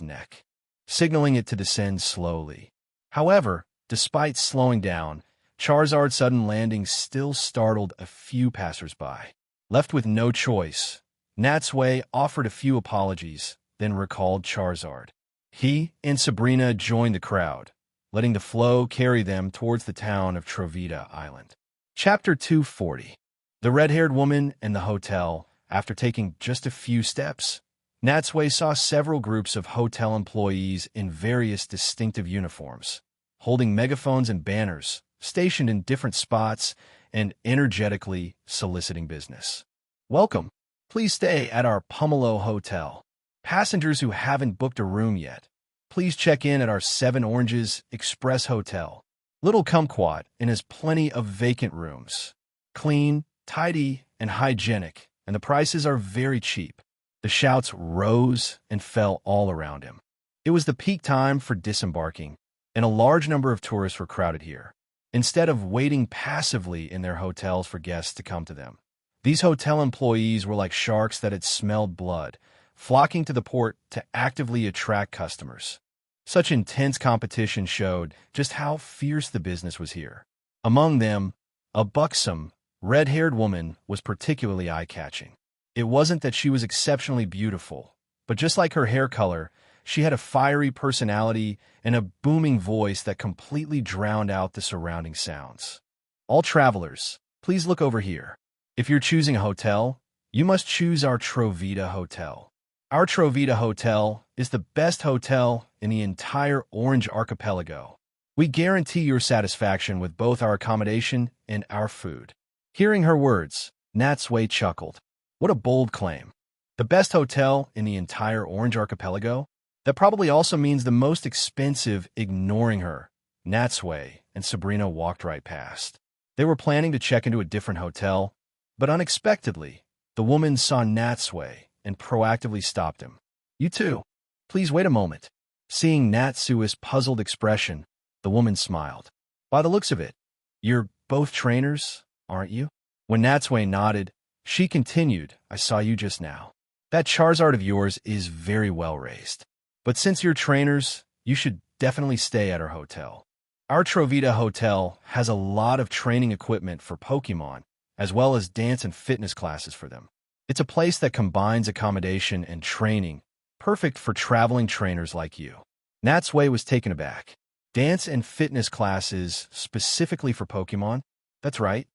neck, signaling it to descend slowly. However, despite slowing down, Charizard's sudden landing still startled a few passers-by. Left with no choice, Natsui offered a few apologies, then recalled Charizard. He and Sabrina joined the crowd, letting the flow carry them towards the town of Trovita Island. Chapter 240. The red-haired woman and the hotel. After taking just a few steps, Natsui saw several groups of hotel employees in various distinctive uniforms, holding megaphones and banners, stationed in different spots and energetically soliciting business. Welcome. Please stay at our Pomelo Hotel. Passengers who haven't booked a room yet, Please check in at our Seven Oranges Express Hotel. Little kumquat and has plenty of vacant rooms. Clean, tidy, and hygienic, and the prices are very cheap. The shouts rose and fell all around him. It was the peak time for disembarking, and a large number of tourists were crowded here. Instead of waiting passively in their hotels for guests to come to them, these hotel employees were like sharks that had smelled blood, flocking to the port to actively attract customers. Such intense competition showed just how fierce the business was here. Among them, a buxom, red-haired woman was particularly eye-catching. It wasn't that she was exceptionally beautiful, but just like her hair color, she had a fiery personality and a booming voice that completely drowned out the surrounding sounds. All travelers, please look over here. If you're choosing a hotel, you must choose our Trovita Hotel. Our Trovita Hotel is the best hotel in the entire Orange Archipelago. We guarantee your satisfaction with both our accommodation and our food. Hearing her words, Natsui chuckled. What a bold claim. The best hotel in the entire Orange Archipelago? That probably also means the most expensive. Ignoring her, Natsui and Sabrina walked right past. They were planning to check into a different hotel, but unexpectedly, the woman saw Natsui and proactively stopped him. You too. Please wait a moment. Seeing Natsui's puzzled expression, the woman smiled. By the looks of it, you're both trainers, aren't you? When Natsui nodded, she continued, I saw you just now. That Charizard of yours is very well raised. But since you're trainers, you should definitely stay at our hotel. Our Trovita Hotel has a lot of training equipment for Pokemon, as well as dance and fitness classes for them. It's a place that combines accommodation and training, perfect for traveling trainers like you. Natsui was taken aback. Dance and fitness classes specifically for Pokemon? That's right.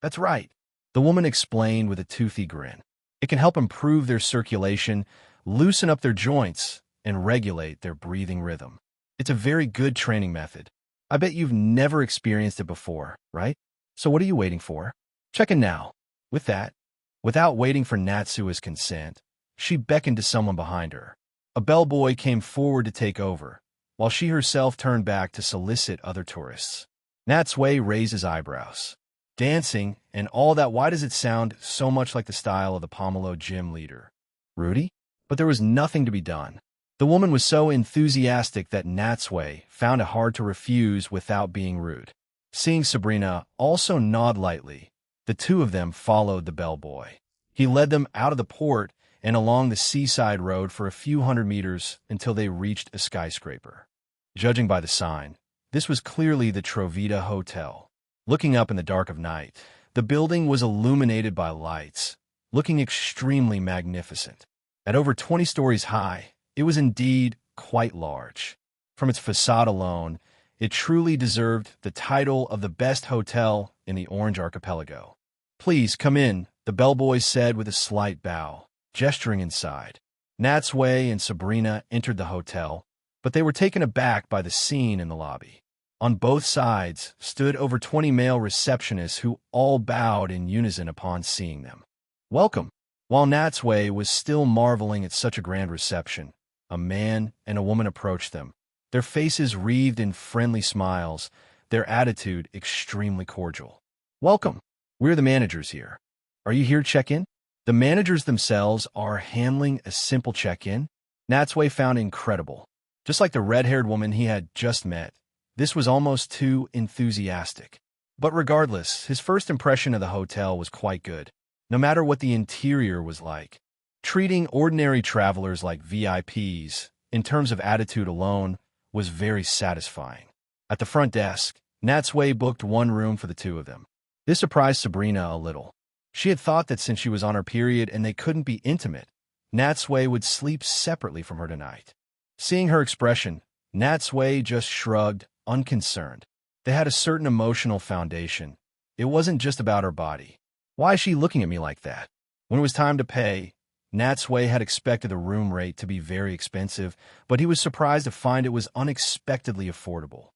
That's right. The woman explained with a toothy grin. It can help improve their circulation, loosen up their joints, and regulate their breathing rhythm. It's a very good training method. I bet you've never experienced it before, right? So what are you waiting for? Check in now. With that, without waiting for Natsui's consent, she beckoned to someone behind her. A bellboy came forward to take over, while she herself turned back to solicit other tourists. Natsui raised his eyebrows. Dancing and all that, why does it sound so much like the style of the Pomelo gym leader? Rudy? But there was nothing to be done. The woman was so enthusiastic that Natsui found it hard to refuse without being rude. Seeing Sabrina also nod lightly, the two of them followed the bellboy. He led them out of the port and along the seaside road for a few hundred meters until they reached a skyscraper. Judging by the sign, this was clearly the Trovita Hotel. Looking up in the dark of night, the building was illuminated by lights, looking extremely magnificent. At over 20 stories high, it was indeed quite large. From its facade alone, it truly deserved the title of the best hotel in the Orange Archipelago. Please come in, the bellboy said with a slight bow, gesturing inside. Natsui and Sabrina entered the hotel, but they were taken aback by the scene in the lobby. On both sides stood over 20 male receptionists who all bowed in unison upon seeing them. Welcome. While Natsui was still marveling at such a grand reception, a man and a woman approached them, their faces wreathed in friendly smiles, their attitude extremely cordial. Welcome. We're the managers here. Are you here to check in? The managers themselves are handling a simple check-in. Natsui found incredible. Just like the red-haired woman he had just met, this was almost too enthusiastic. But regardless, his first impression of the hotel was quite good, no matter what the interior was like. Treating ordinary travelers like VIPs, in terms of attitude alone, was very satisfying. At the front desk, Natsui booked one room for the two of them. This surprised Sabrina a little. She had thought that since she was on her period and they couldn't be intimate, Natsui would sleep separately from her tonight. Seeing her expression, Natsui just shrugged, unconcerned. They had a certain emotional foundation. It wasn't just about her body. Why is she looking at me like that? When it was time to pay, Natsui had expected the room rate to be very expensive, but he was surprised to find it was unexpectedly affordable.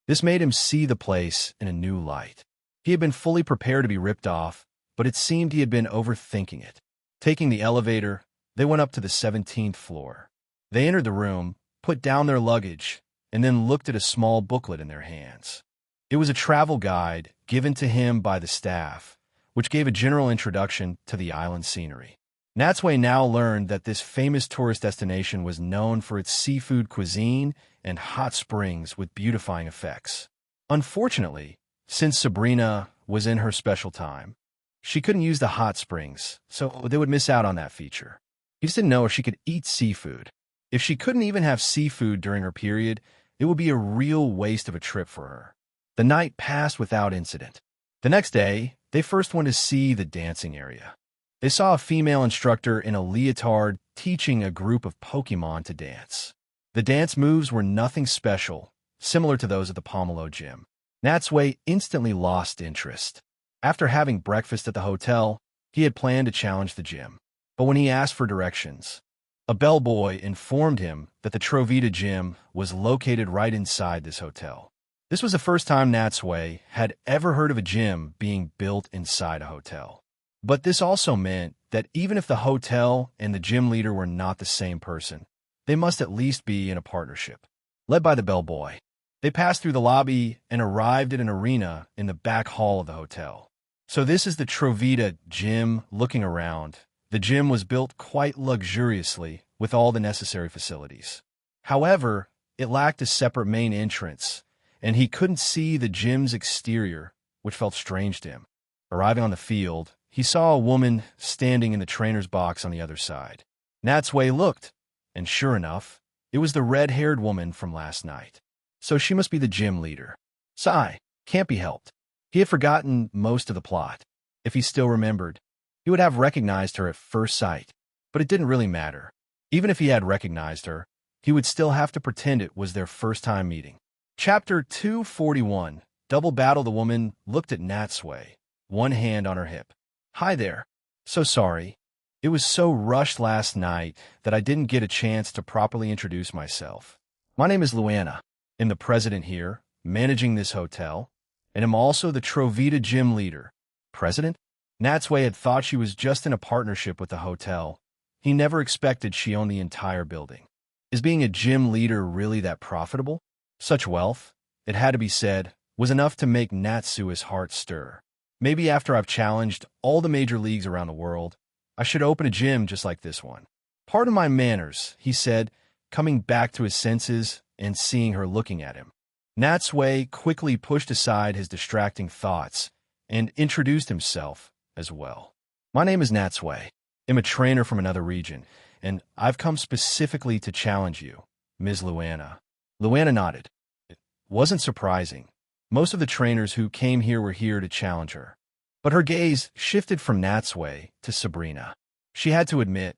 This made him see the place in a new light. He had been fully prepared to be ripped off, but it seemed he had been overthinking it. Taking the elevator, they went up to the 17th floor. They entered the room, put down their luggage, and then looked at a small booklet in their hands. It was a travel guide given to him by the staff, which gave a general introduction to the island scenery. Natsui now learned that this famous tourist destination was known for its seafood cuisine and hot springs with beautifying effects. Unfortunately, since Sabrina was in her special time, she couldn't use the hot springs, so they would miss out on that feature. He just didn't know if she could eat seafood. If she couldn't even have seafood during her period, it would be a real waste of a trip for her. The night passed without incident. The next day, they first went to see the dancing area. They saw a female instructor in a leotard teaching a group of Pokemon to dance. The dance moves were nothing special, similar to those at the Pomelo gym. Natsui instantly lost interest. After having breakfast at the hotel, he had planned to challenge the gym. But when he asked for directions, a bellboy informed him that the Trovita gym was located right inside this hotel. This was the first time Natsui had ever heard of a gym being built inside a hotel. But this also meant that even if the hotel and the gym leader were not the same person, they must at least be in a partnership. Led by the bellboy, they passed through the lobby and arrived at an arena in the back hall of the hotel. So this is the Trovita gym. Looking around, the gym was built quite luxuriously with all the necessary facilities. However, it lacked a separate main entrance, and he couldn't see the gym's exterior, which felt strange to him. Arriving on the field, he saw a woman standing in the trainer's box on the other side. Natsui looked, and sure enough, it was the red-haired woman from last night. So she must be the gym leader. Sigh, can't be helped. He had forgotten most of the plot. If he still remembered, he would have recognized her at first sight, but it didn't really matter. Even if he had recognized her, he would still have to pretend it was their first time meeting. Chapter 241, Double Battle. The woman looked at Natsui, one hand on her hip. Hi there. So sorry. It was so rushed last night that I didn't get a chance to properly introduce myself. My name is Luana. I'm the president here, managing this hotel, and I'm also the Trovita gym leader. President? Natsui had thought she was just in a partnership with the hotel. He never expected she owned the entire building. Is being a gym leader really that profitable? Such wealth, it had to be said, was enough to make Natsui's heart stir. Maybe after I've challenged all the major leagues around the world, I should open a gym just like this one. Pardon my manners, he said, coming back to his senses and seeing her looking at him. Natsui quickly pushed aside his distracting thoughts and introduced himself as well. My name is Natsui. I'm a trainer from another region, and I've come specifically to challenge you, Ms. Luana. Luana nodded. It wasn't surprising. Most of the trainers who came here were here to challenge her. But her gaze shifted from Natsui to Sabrina. She had to admit,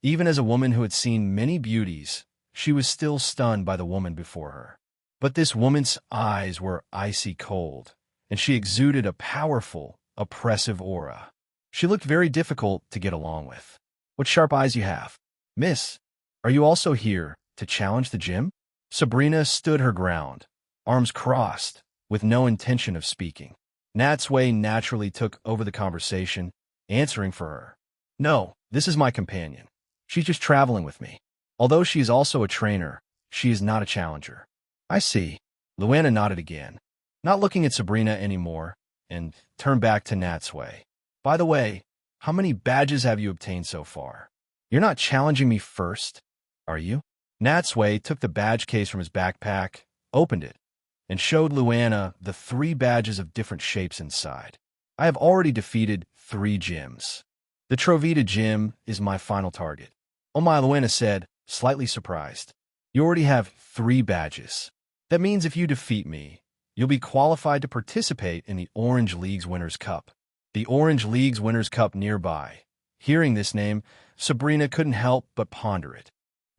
even as a woman who had seen many beauties, she was still stunned by the woman before her. But this woman's eyes were icy cold, and she exuded a powerful, oppressive aura. She looked very difficult to get along with. What sharp eyes you have. Miss, are you also here to challenge the gym? Sabrina stood her ground, arms crossed, with no intention of speaking. Natsui naturally took over the conversation, answering for her. No, this is my companion. She's just traveling with me. Although she is also a trainer, she is not a challenger. I see. Luana nodded again, not looking at Sabrina anymore, and turned back to Natsui. By the way, how many badges have you obtained so far? You're not challenging me first, are you? Natsui took the badge case from his backpack, opened it, and showed Luana the 3 badges of different shapes inside. I have already defeated 3 gyms. The Trovita gym is my final target. Oh my, Luana said, slightly surprised. You already have 3 badges. That means if you defeat me, you'll be qualified to participate in the Orange League's Winners' Cup. The Orange League's Winners' Cup nearby. Hearing this name, Sabrina couldn't help but ponder it.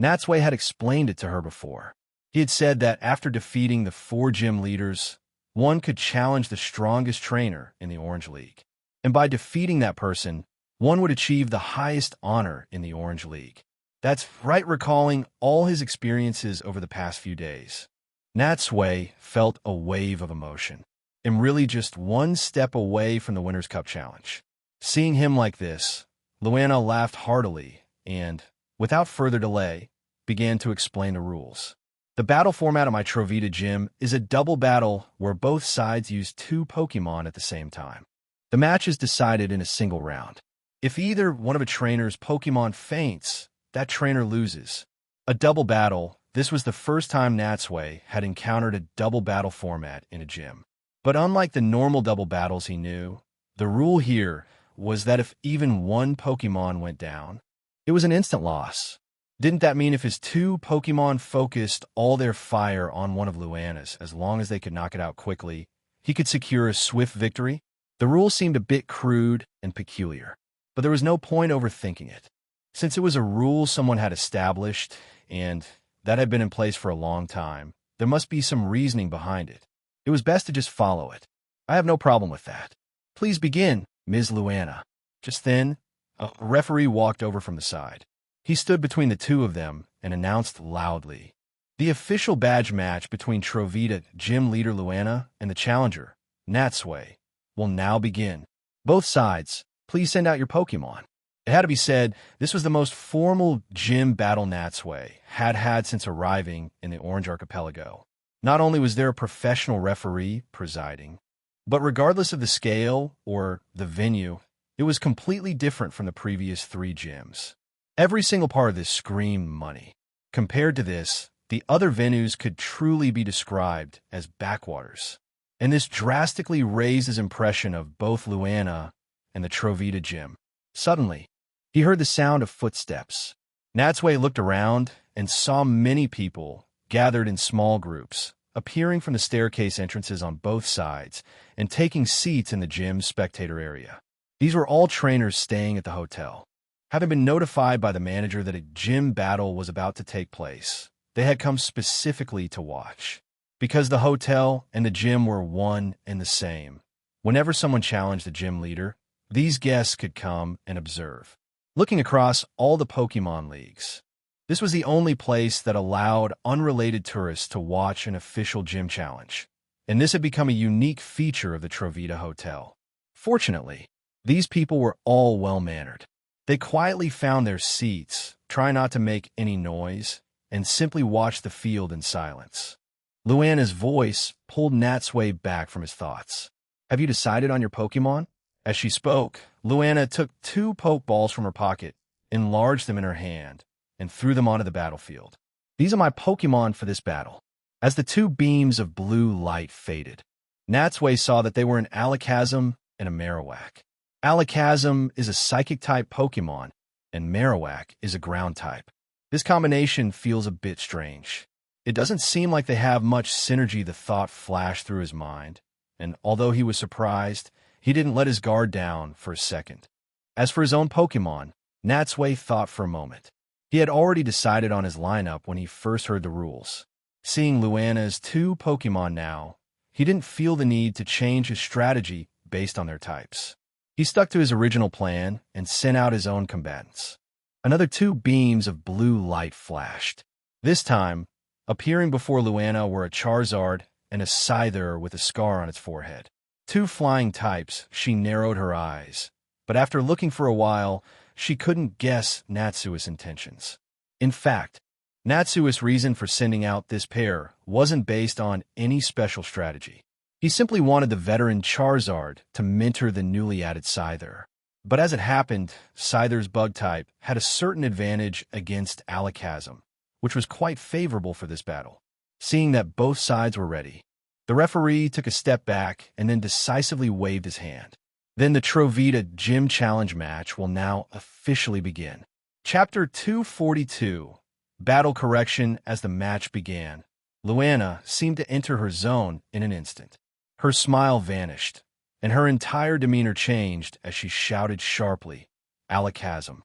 Natsui had explained it to her before. He had said that after defeating the 4 gym leaders, one could challenge the strongest trainer in the Orange League. And by defeating that person, one would achieve the highest honor in the Orange League. That's right, recalling all his experiences over the past few days. Natsui felt a wave of emotion, and really just one step away from the Winners' Cup challenge. Seeing him like this, Luana laughed heartily and, without further delay, began to explain the rules. The battle format of my Trovita gym is a double battle where both sides use two Pokemon at the same time. The match is decided in a single round. If either one of a trainer's Pokemon faints, that trainer loses. A double battle, this was the first time Natsui had encountered a double battle format in a gym. But unlike the normal double battles he knew, the rule here was that if even one Pokemon went down, it was an instant loss. Didn't that mean if his two Pokemon focused all their fire on one of Luana's, as long as they could knock it out quickly, he could secure a swift victory? The rule seemed a bit crude and peculiar, but there was no point overthinking it. Since it was a rule someone had established, and that had been in place for a long time, there must be some reasoning behind it. It was best to just follow it. I have no problem with that. Please begin, Ms. Luana. Just then, a referee walked over from the side. He stood between the two of them and announced loudly, "The official badge match between Trovita gym leader Luana and the challenger, Natsui, will now begin. Both sides, please send out your Pokemon." It had to be said, this was the most formal gym battle Natsui had since arriving in the Orange Archipelago. Not only was there a professional referee presiding, but regardless of the scale or the venue, it was completely different from the previous three gyms. Every single part of this screamed money. Compared to this, the other venues could truly be described as backwaters. And this drastically raised his impression of both Luana and the Trovita gym. Suddenly, he heard the sound of footsteps. Natsui looked around and saw many people gathered in small groups, appearing from the staircase entrances on both sides and taking seats in the gym's spectator area. These were all trainers staying at the hotel. Having been notified by the manager that a gym battle was about to take place, they had come specifically to watch. Because the hotel and the gym were one and the same, whenever someone challenged the gym leader, these guests could come and observe. Looking across all the Pokemon leagues, this was the only place that allowed unrelated tourists to watch an official gym challenge, and this had become a unique feature of the Trovita Hotel. Fortunately, these people were all well-mannered. They quietly found their seats, trying not to make any noise, and simply watched the field in silence. Luana's voice pulled Natsui back from his thoughts. "Have you decided on your Pokemon?" As she spoke, Luana took two Pokeballs from her pocket, enlarged them in her hand, and threw them onto the battlefield. "These are my Pokemon for this battle." As the two beams of blue light faded, Natsui saw that they were an Alakazam and a Marowak. Alakazam is a Psychic-type Pokemon, and Marowak is a Ground-type. This combination feels a bit strange. It doesn't seem like they have much synergy, the thought flashed through his mind, and although he was surprised, he didn't let his guard down for a second. As for his own Pokemon, Natsui thought for a moment. He had already decided on his lineup when he first heard the rules. Seeing Luana's two Pokemon now, he didn't feel the need to change his strategy based on their types. He stuck to his original plan and sent out his own combatants. Another two beams of blue light flashed. This time, appearing before Luana were a Charizard and a Scyther with a scar on its forehead. Two flying types, she narrowed her eyes, but after looking for a while, she couldn't guess Natsui's intentions. In fact, Natsui's reason for sending out this pair wasn't based on any special strategy. He simply wanted the veteran Charizard to mentor the newly added Scyther. But as it happened, Scyther's bug type had a certain advantage against Alakazam, which was quite favorable for this battle. Seeing that both sides were ready, the referee took a step back and then decisively waved his hand. Then the Trovita Gym Challenge match will now officially begin. Chapter 242, Battle Correction. As the match began, Luana seemed to enter her zone in an instant. Her smile vanished, and her entire demeanor changed as she shouted sharply, "Alakazam!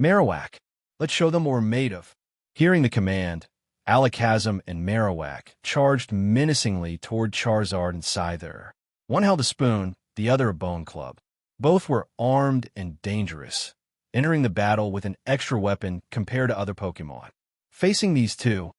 Marowak! Let's show them what we're made of!" Hearing the command, Alakazam and Marowak charged menacingly toward Charizard and Scyther. One held a spoon, the other a bone club. Both were armed and dangerous, entering the battle with an extra weapon compared to other Pokemon. Facing these two,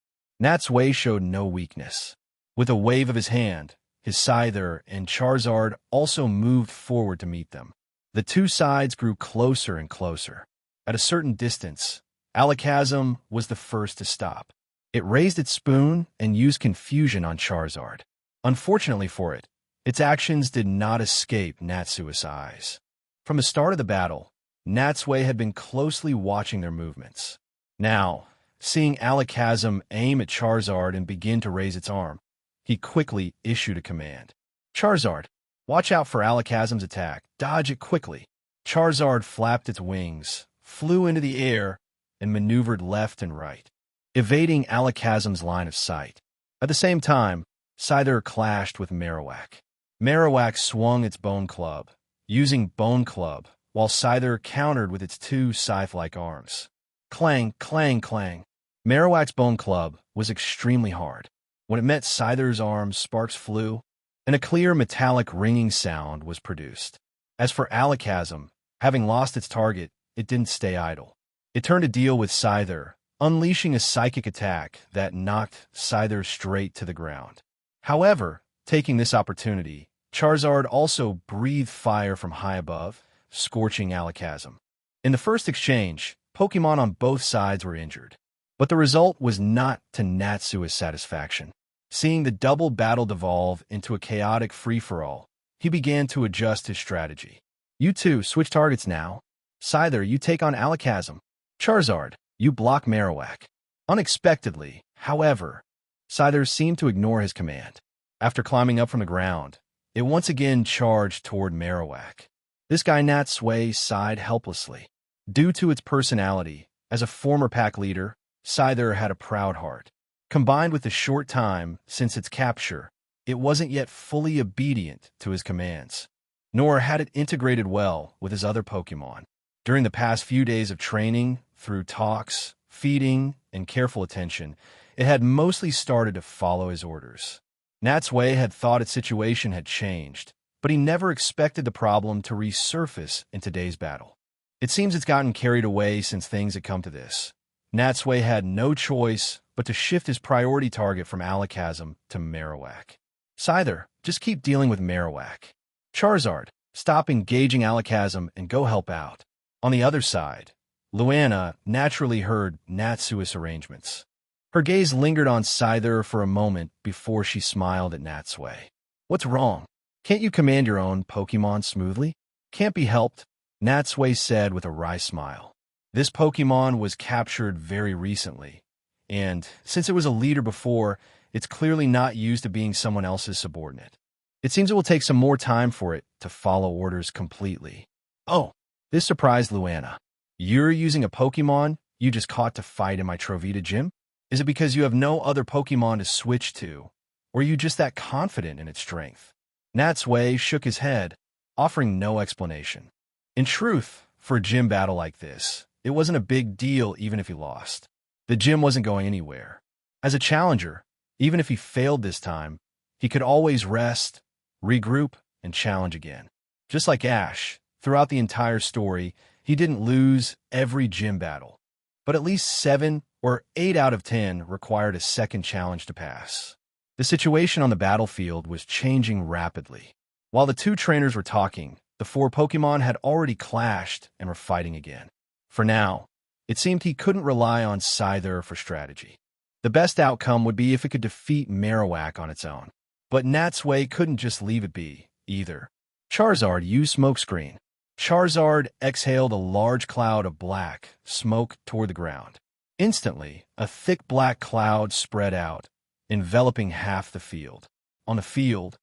Natsui showed no weakness. With a wave of his hand, his Scyther and Charizard also moved forward to meet them. The two sides grew closer and closer. At a certain distance, Alakazam was the first to stop. It raised its spoon and used confusion on Charizard. Unfortunately for it, its actions did not escape Natsui's eyes. From the start of the battle, Natsui had been closely watching their movements. Now, seeing Alakazam aim at Charizard and begin to raise its arm, he quickly issued a command. Charizard, watch out for Alakazam's attack. Dodge it quickly. Charizard flapped its wings, flew into the air, and maneuvered left and right, evading Alakazam's line of sight. At the same time, Scyther clashed with Marowak. Marowak swung its Bone Club, using Bone Club, while Scyther countered with its two scythe-like arms. Clang, clang, clang. Marowak's Bone Club was extremely hard. When it met Scyther's arms, sparks flew, and a clear metallic ringing sound was produced. As for Alakazam, having lost its target, it didn't stay idle. It turned to deal with Scyther, unleashing a psychic attack that knocked Scyther straight to the ground. However, taking this opportunity, Charizard also breathed fire from high above, scorching Alakazam. In the first exchange, Pokémon on both sides were injured. But the result was not to Natsui's satisfaction. Seeing the double battle devolve into a chaotic free-for-all, he began to adjust his strategy. You two, switch targets now. Scyther, you take on Alakazam. Charizard, you block Marowak. Unexpectedly, however, Scyther seemed to ignore his command. After climbing up from the ground, it once again charged toward Marowak. This guy Natsui sighed helplessly. Due to its personality, as a former pack leader, Scyther had a proud heart. Combined with the short time since its capture, it wasn't yet fully obedient to his commands, nor had it integrated well with his other Pokémon. During the past few days of training, through talks, feeding, and careful attention, it had mostly started to follow his orders. Natsui had thought its situation had changed, but he never expected the problem to resurface in today's battle. It seems it's gotten carried away since things had come to this. Natsui had no choice but to shift his priority target from Alakazam to Marowak. Scyther, just keep dealing with Marowak. Charizard, stop engaging Alakazam and go help out. On the other side, Luana naturally heard Natsui's arrangements. Her gaze lingered on Scyther for a moment before she smiled at Natsui. What's wrong? Can't you command your own Pokémon smoothly? Can't be helped, Natsui said with a wry smile. This Pokémon was captured very recently, and since it was a leader before, it's clearly not used to being someone else's subordinate. It seems it will take some more time for it to follow orders completely. Oh, this surprised Luana. You're using a Pokémon you just caught to fight in my Trovita gym? Is it because you have no other Pokémon to switch to, or are you just that confident in its strength? Natsui shook his head, offering no explanation. In truth, for a gym battle like this, it wasn't a big deal even if he lost. The gym wasn't going anywhere. As a challenger, even if he failed this time, he could always rest, regroup, and challenge again. Just like Ash, throughout the entire story, he didn't lose every gym battle. But at least 7 or 8 out of 10 required a second challenge to pass. The situation on the battlefield was changing rapidly. While the two trainers were talking, the 4 Pokémon had already clashed and were fighting again. For now, it seemed he couldn't rely on Scyther for strategy. The best outcome would be if it could defeat Marowak on its own. But Natsui couldn't just leave it be, either. Charizard used Smokescreen. Charizard exhaled a large cloud of black smoke toward the ground. Instantly, a thick black cloud spread out, enveloping half the field. On the field,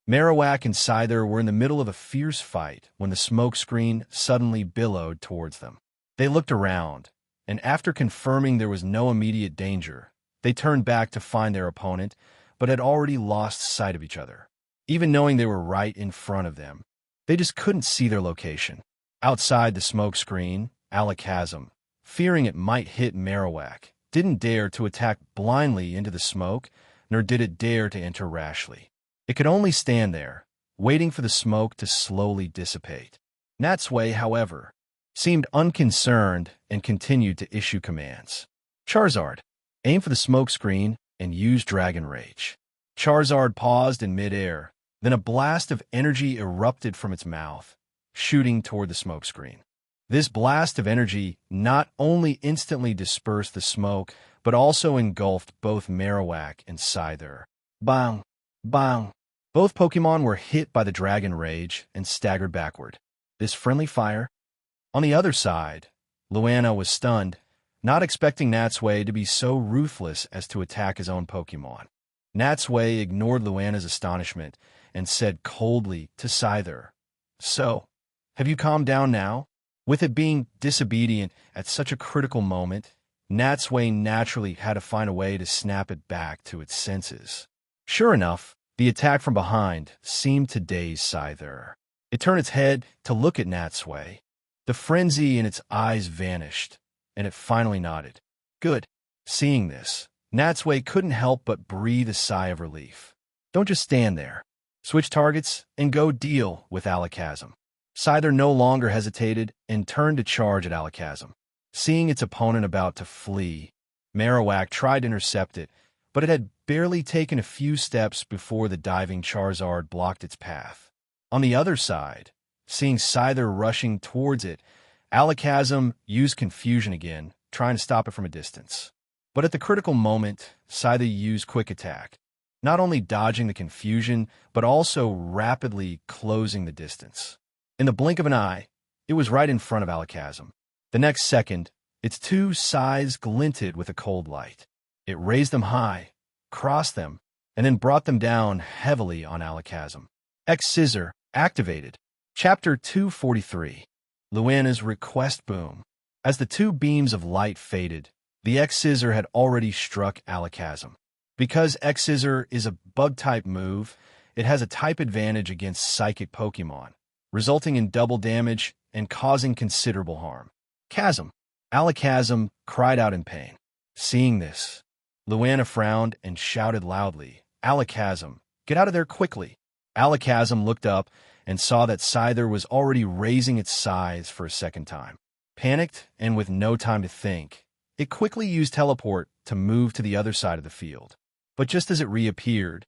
Marowak and Scyther were in the middle of a fierce fight when the smokescreen suddenly billowed towards them. They looked around, and after confirming there was no immediate danger, they turned back to find their opponent, but had already lost sight of each other. Even knowing they were right in front of them, they just couldn't see their location. Outside the smokescreen, Alakazam, fearing it might hit Marowak, didn't dare to attack blindly into the smoke, nor did it dare to enter rashly. It could only stand there, waiting for the smoke to slowly dissipate. Natsui, however, seemed unconcerned and continued to issue commands. Charizard, aim for the smokescreen and use Dragon Rage. Charizard paused in midair, then a blast of energy erupted from its mouth, shooting toward the smokescreen. This blast of energy not only instantly dispersed the smoke, but also engulfed both Marowak and Scyther. Bang! Bang! Both Pokemon were hit by the Dragon Rage and staggered backward. This friendly fire. On the other side, Luana was stunned, not expecting Natsui to be so ruthless as to attack his own Pokemon. Natsui ignored Luana's astonishment and said coldly to Scyther, "So, have you calmed down now?" With it being disobedient at such a critical moment, Natsui naturally had to find a way to snap it back to its senses. Sure enough, the attack from behind seemed to daze Scyther. It turned its head to look at Natsui. The frenzy in its eyes vanished, and it finally nodded. Good. Seeing this, Natsui couldn't help but breathe a sigh of relief. Don't just stand there. Switch targets and go deal with Alakazam. Scyther no longer hesitated and turned to charge at Alakazam. Seeing its opponent about to flee, Marowak tried to intercept it, but it had barely taken a few steps before the diving Charizard blocked its path. On the other side, seeing Scyther rushing towards it, Alakazam used confusion again, trying to stop it from a distance. But at the critical moment, Scyther used Quick Attack, not only dodging the confusion, but also rapidly closing the distance. In the blink of an eye, it was right in front of Alakazam. The next second, its two sides glinted with a cold light. It raised them high, crossed them, and then brought them down heavily on Alakazam. X-Scissor activated. Chapter 243. Luana's Request Boom. As the two beams of light faded, the X-Scissor had already struck Alakazam. Because X-Scissor is a bug-type move, it has a type advantage against psychic Pokemon, resulting in double damage and causing considerable harm. Chasm. Alakazam cried out in pain. Seeing this, Luana frowned and shouted loudly, "Alakazam, get out of there quickly!" Alakazam looked up and saw that Scyther was already raising its size for a second time. Panicked and with no time to think, it quickly used Teleport to move to the other side of the field. But just as it reappeared,